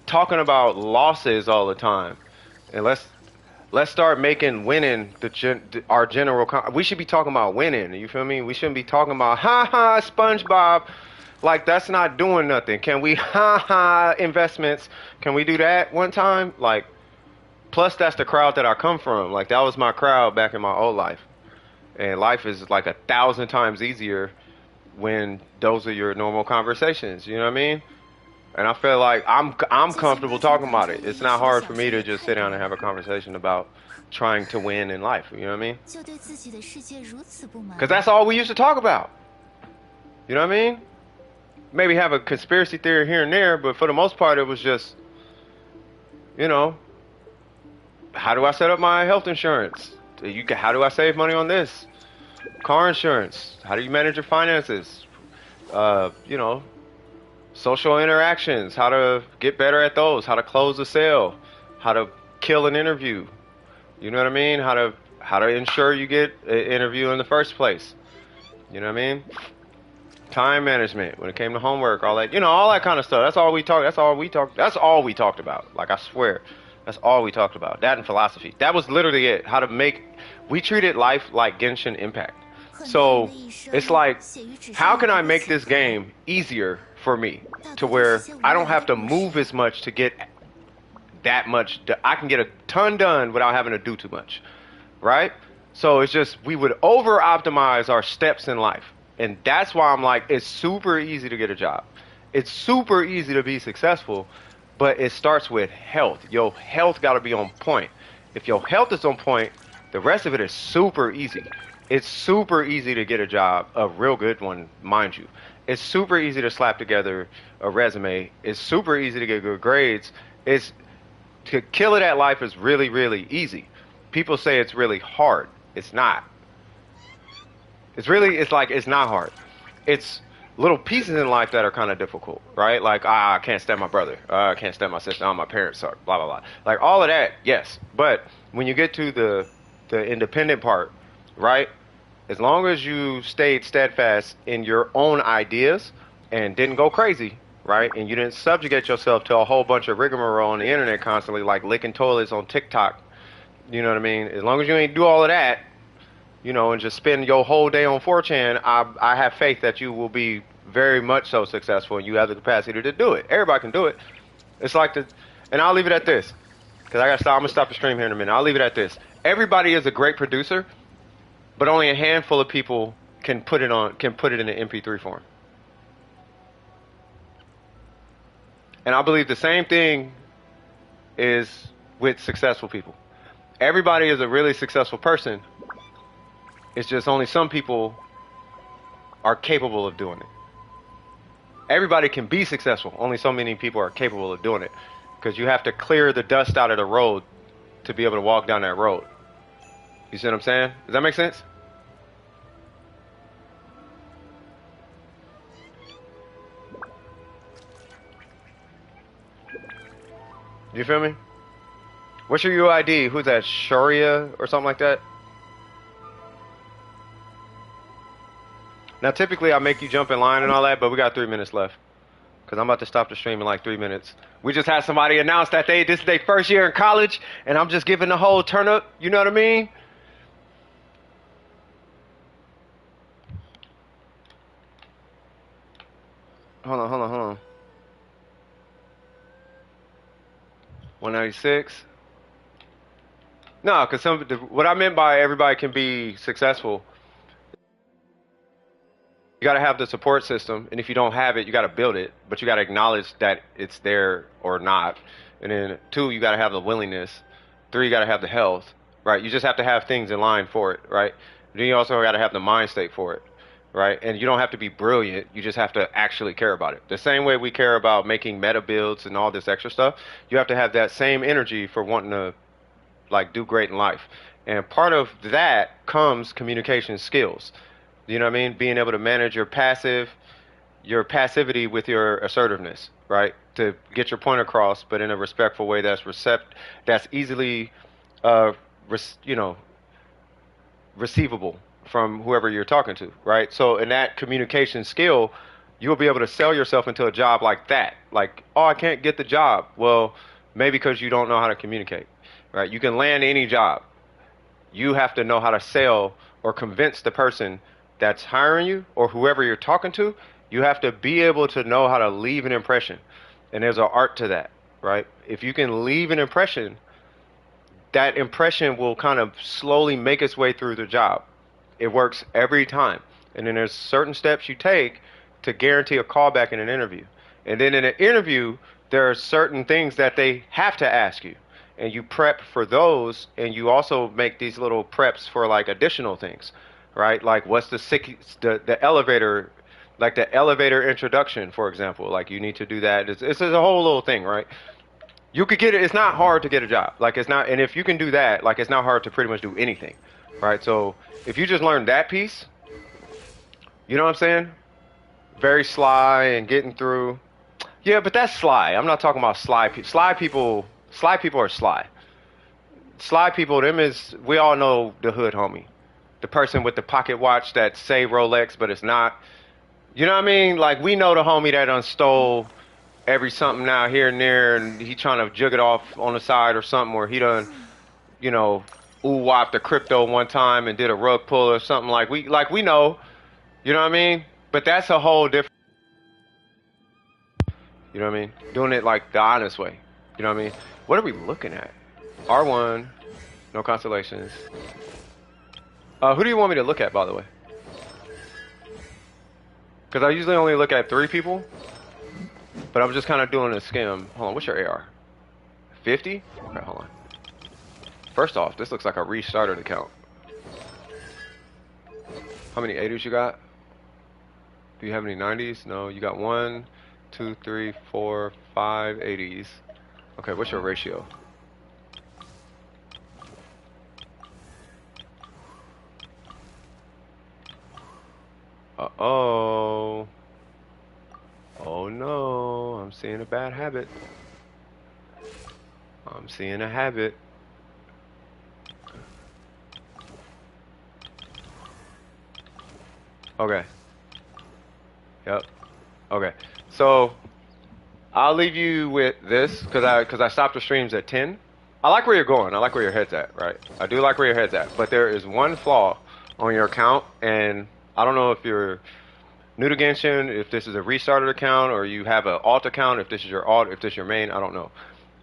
talking about losses all the time. And let's start making winning our general... We should be talking about winning, you feel me? We shouldn't be talking about, ha-ha, SpongeBob. Like, that's not doing nothing. Can we, investments, can we do that one time? Like, plus that's the crowd that I come from. Like, that was my crowd back in my old life. And life is like 1,000 times easier when those are your normal conversations, you know what I mean? And I feel like I'm comfortable talking about it. It's not hard for me to just sit down and have a conversation about trying to win in life, you know what I mean? Because that's all we used to talk about. You know what I mean? Maybe have a conspiracy theory here and there, but for the most part, it was just, you know, how do I set up my health insurance? How do I save money on this? Car insurance. How do you manage your finances? You know, social interactions. How to get better at those. How to close a sale. How to kill an interview. You know what I mean? How to ensure you get an interview in the first place. You know what I mean? Time management when it came to homework, all that, you know, all that kind of stuff. That's all we talked about. Like, I swear, that's all we talked about. That and philosophy. That was literally it. We treated life like Genshin Impact. So it's like, how can I make this game easier for me to where I don't have to move as much to get that much. I can get a ton done without having to do too much, right? So it's just, we would over optimize our steps in life. And that's why I'm like, it's super easy to get a job. It's super easy to be successful, but it starts with health. Your health got to be on point. If your health is on point, the rest of it is super easy. It's super easy to get a job, a real good one, mind you. It's super easy to slap together a resume. It's super easy to get good grades. To kill it at life is really, really easy. People say it's really hard. It's not. It's not hard. It's little pieces in life that are kind of difficult, right? Like, I can't stand my brother. I can't stand my sister. My parents are, blah, blah, blah. Like, all of that, yes. But when you get to the independent part, right? As long as you stayed steadfast in your own ideas and didn't go crazy, right? And you didn't subjugate yourself to a whole bunch of rigmarole on the internet constantly, like licking toilets on TikTok. You know what I mean? As long as you ain't do all of that, you know, and just spend your whole day on 4chan, I have faith that you will be very much so successful and you have the capacity to do it. Everybody can do it. It's like the, and I'll leave it at this, because I'm gonna stop the stream here in a minute. I'll leave it at this. Everybody is a great producer, but only a handful of people can put it in an MP3 form. And I believe the same thing is with successful people. Everybody is a really successful person. It's just only some people are capable of doing it. Everybody can be successful. Only so many people are capable of doing it. Because you have to clear the dust out of the road to be able to walk down that road. You see what I'm saying? Does that make sense? You feel me? What's your UID? Who's that? Sharia or something like that? Now, typically, I make you jump in line and all that, but we got 3 minutes left. Because I'm about to stop the stream in like 3 minutes. We just had somebody announce that this is their first year in college, and I'm just giving the whole turn up. You know what I mean? Hold on. 196. No, because what I meant by everybody can be successful, you got to have the support system, and if you don't have it, you got to build it, but you got to acknowledge that it's there or not. And then 2, you got to have the willingness. 3, you got to have the health, right? You just have to have things in line for it, right? Then you also got to have the mind state for it, right? And you don't have to be brilliant. You just have to actually care about it. The same way we care about making meta builds and all this extra stuff, you have to have that same energy for wanting to like do great in life. And part of that comes communication skills. You know what I mean? Being able to manage your passivity with your assertiveness, right? To get your point across, but in a respectful way that's easily, receivable from whoever you're talking to, right? So in that communication skill, you'll be able to sell yourself into a job like that. Like, oh, I can't get the job. Well, maybe because you don't know how to communicate, right? You can land any job. You have to know how to sell or convince the person that's hiring you or whoever you're talking to. You have to be able to know how to leave an impression. And there's an art to that, right? If you can leave an impression, that impression will kind of slowly make its way through the job. It works every time. And then there's certain steps you take to guarantee a callback in an interview. And then in an interview, there are certain things that they have to ask you. And you prep for those, and you also make these little preps for like additional things, right? Like what's the elevator, like the elevator introduction, for example. Like you need to do that. It's a whole little thing, right? You could get it. It's not hard to get a job. Like it's not, and if you can do that, like it's not hard to pretty much do anything, right? So if you just learn that piece, you know what I'm saying? Very sly and getting through. Yeah, but that's sly. I'm not talking about sly people. Sly people are sly. Sly people, we all know the hood homie. The person with the pocket watch that say Rolex, but it's not. You know what I mean? Like, we know the homie that done stole every something now here and there, and he trying to jug it off on the side or something, or he done, ooh-wop the crypto one time and did a rug pull or something. Like we know. You know what I mean? But that's a whole different. You know what I mean? Doing it like the honest way. You know what I mean? What are we looking at? R1, no constellations. Who do you want me to look at, by the way? Because I usually only look at 3 people, but I'm just kind of doing a skim. Hold on, what's your AR? 50? Okay, hold on. First off, this looks like a restarted account. How many 80s you got? Do you have any 90s? No, you got 1, 2, 3, 4, 5 80s. Okay, what's your ratio? Uh-oh. Oh no, I'm seeing a bad habit. I'm seeing a habit. Okay. Yep. Okay. So I'll leave you with this because I stopped the streams at 10. I like where you're going. I like where your head's at, right? I do like where your head's at. But there is one flaw on your account, and I don't know if you're new to Genshin, if this is a restarted account, or you have an alt account, if this is your alt, if this is your main, I don't know.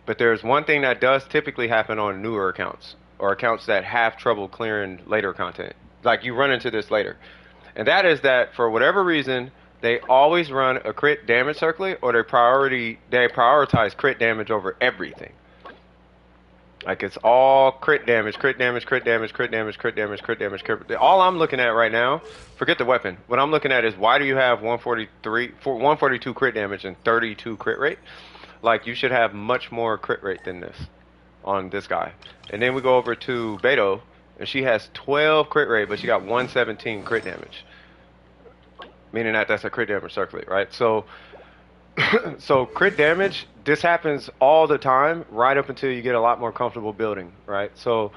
But there's one thing that does typically happen on newer accounts, or accounts that have trouble clearing later content. Like you run into this later. And that is that for whatever reason, they always run a crit damage circlet, or they prioritize crit damage over everything. Like it's all crit damage, crit damage, crit damage, crit damage, crit damage, crit damage, crit. All I'm looking at right now, forget the weapon. What I'm looking at is why do you have 142 crit damage and 32 crit rate? Like you should have much more crit rate than this on this guy. And then we go over to Beto, and she has 12 crit rate, but she got 117 crit damage. Meaning that that's a crit damage circlet, right? So so crit damage, this happens all the time, right up until you get a lot more comfortable building, right? So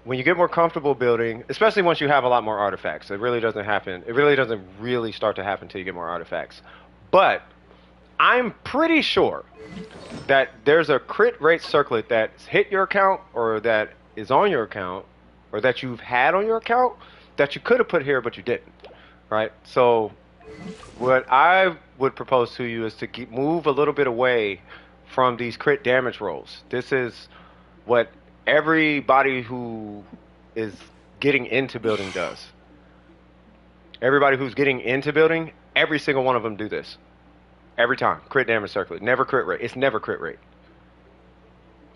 when you get more comfortable building, especially once you have a lot more artifacts, it really doesn't happen. It really doesn't really start to happen until you get more artifacts. But I'm pretty sure that there's a crit rate circlet that's hit your account, or that is on your account, or that you've had on your account that you could have put here but you didn't, right? So what I would propose to you is to move a little bit away from these crit damage rolls. This is what everybody who is getting into building does. Everybody who's getting into building, every single one of them do this. Every time. Crit damage circlet. Never crit rate. It's never crit rate.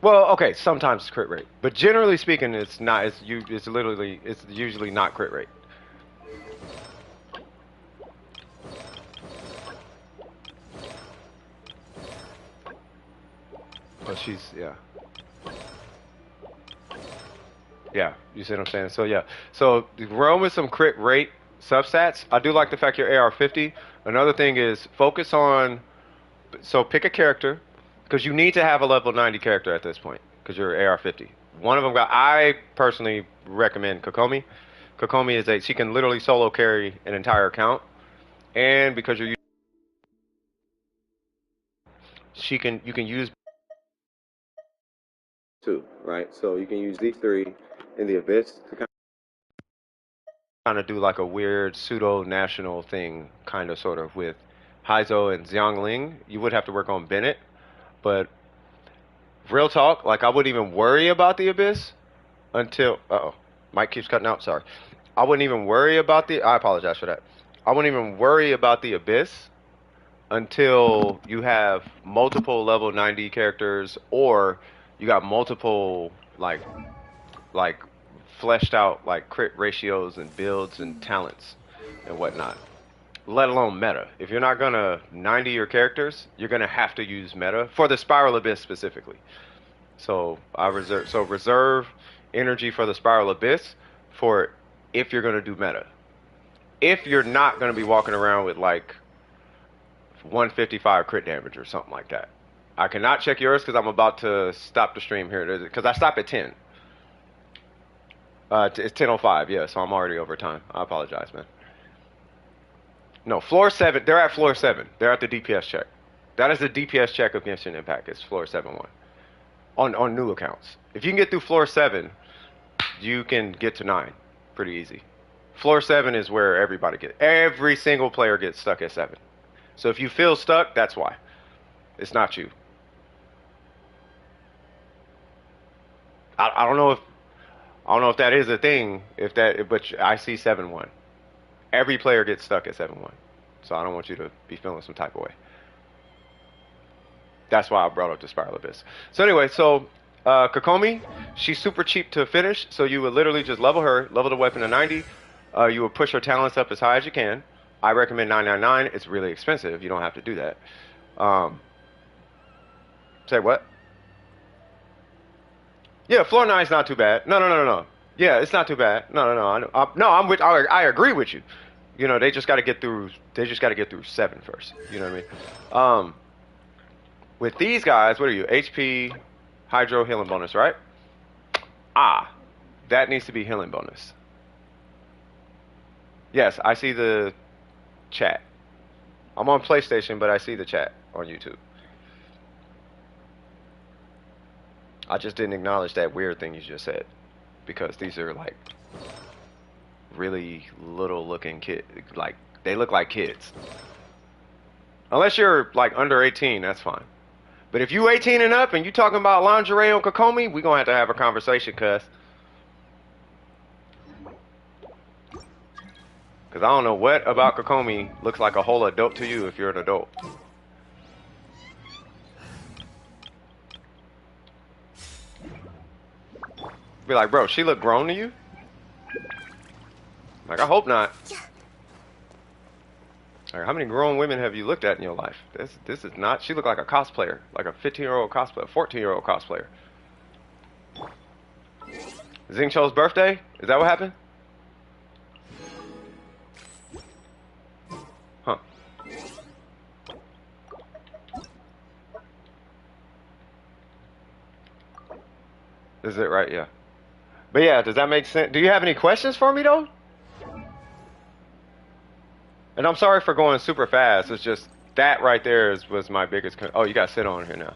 Well, okay, sometimes it's crit rate. But generally speaking, it's not. It's usually not crit rate. But she's, yeah. Yeah, you see what I'm saying? So, yeah. So, run with some crit rate substats. I do like the fact you're AR50. Another thing is focus on, so pick a character, because you need to have a level 90 character at this point, because you're AR50. One of them I personally recommend Kokomi. Kokomi is she can literally solo carry an entire account, and because you can use two, right? So you can use these three in the Abyss to kind of do like a weird pseudo-national thing, kind of sort of with Haizo and Xiangling. You would have to work on Bennett, but real talk, like I wouldn't even worry about the Abyss until, Mike keeps cutting out, sorry. I wouldn't even worry about I apologize for that. I wouldn't even worry about the Abyss until you have multiple level 90 characters, or you got multiple like fleshed out like crit ratios and builds and talents and whatnot. Let alone meta. If you're not gonna 90 your characters, you're gonna have to use meta for the Spiral Abyss specifically. So reserve energy for the Spiral Abyss for if you're gonna do meta. If you're not gonna be walking around with like 155 crit damage or something like that. I cannot check yours because I'm about to stop the stream here because I stop at 10. It's 10:05, yeah, so I'm already over time. I apologize, man. No, floor 7, they're at floor 7. They're at the DPS check. That is the DPS check of Genshin Impact. It's floor 7-1. On new accounts. If you can get through floor 7, you can get to 9 pretty easy. Floor 7 is where every single player gets stuck at 7. So if you feel stuck, that's why. It's not you. I don't know if that is a thing, but I see 7-1. Every player gets stuck at 7-1. So I don't want you to be feeling some type of way. That's why I brought up the Spiral Abyss. So anyway, Kokomi, she's super cheap to finish, so you would literally just level the weapon to 90. You would push her talents up as high as you can. I recommend 999. It's really expensive. You don't have to do that. Say what? Yeah, floor 9 is not too bad. No. Yeah, it's not too bad. No. I agree with you. You know, they just got to get through 7 first. You know what I mean? With these guys, what are you? HP, Hydro, healing bonus, right? That needs to be healing bonus. Yes, I see the chat. I'm on PlayStation, but I see the chat on YouTube. I just didn't acknowledge that weird thing you just said, because these are like really little looking kid. Like, they look like kids. Unless you're like under 18, that's fine. But if you 18 and up and you talking about lingerie on Kokomi, we gonna have to have a conversation, cuz. Cause I don't know what about Kokomi looks like a whole adult to you if you're an adult. Be like, bro, she look grown to you? Like, I hope not. Like, how many grown women have you looked at in your life? This is not. She looked like a cosplayer, like a 15-year-old cosplayer, 14-year-old cosplayer. Xingqiu's birthday? Is that what happened? Huh. Is it right? Yeah. But yeah, does that make sense? Do you have any questions for me though? And I'm sorry for going super fast. It's just that right there was my biggest. Oh, you gotta sit on here now.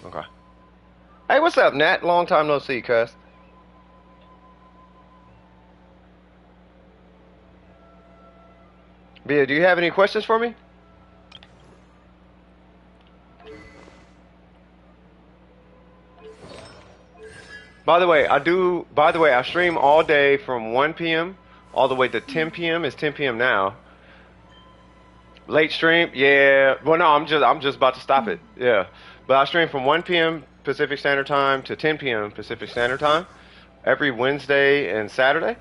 Okay. Hey, what's up, Nat? Long time no see, cuz. Bia, do you have any questions for me? By the way, I stream all day from 1 p.m. all the way to 10 p.m. It's 10 p.m. now. Late stream, yeah. Well, no, I'm just about to stop it. Yeah, but I stream from 1 p.m. Pacific Standard Time to 10 p.m. Pacific Standard Time every Wednesday and Saturday.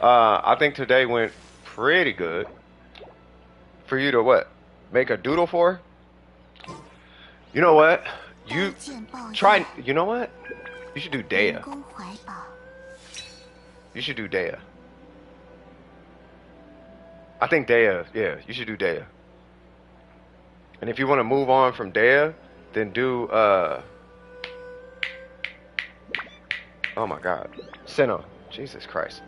I think today went pretty good. For you to what? Make a doodle for? You know what? You try. You know what? You should do Dea. You should do Dea. I think Dea, yeah, you should do Dea. And if you want to move on from Dea, then do, oh my God, Senna. Jesus Christ.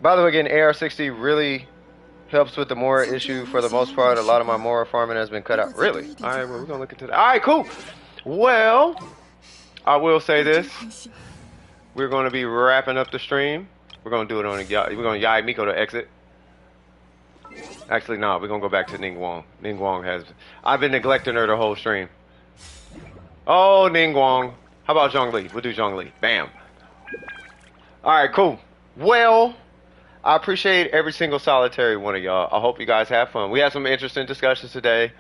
By the way, again, AR60 really helps with the Mora issue for the most part. A lot of my Mora farming has been cut out. Really? All right, well, we're going to look into that. All right, cool. Well, I will say this. We're going to be wrapping up the stream. We're going to do it on a We're going to Yai Miko to exit. Actually, no, we're going to go back to Ning Wong. Ning Wong has... I've been neglecting her the whole stream. Oh, Ning Wong. How about Zhongli? We'll do Zhongli. Bam. Alright, cool. Well, I appreciate every single solitary one of y'all. I hope you guys have fun. We had some interesting discussions today.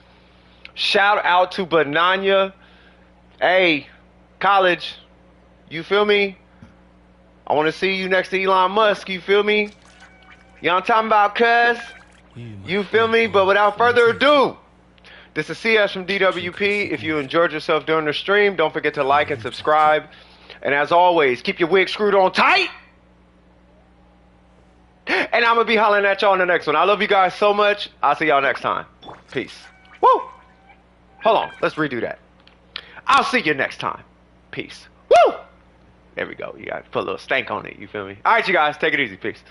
Shout out to Bananya. Hey, college, you feel me? I want to see you next to Elon Musk, you feel me? You know what I'm talking about, cuz? You feel me? But without further ado, this is CS from DWP. If you enjoyed yourself during the stream, don't forget to like and subscribe. And as always, keep your wig screwed on tight. And I'm going to be hollering at y'all in the next one. I love you guys so much. I'll see y'all next time. Peace. Woo! Hold on. Let's redo that. I'll see you next time. Peace. Woo! There we go. You got to put a little stank on it. You feel me? All right, you guys. Take it easy. Peace.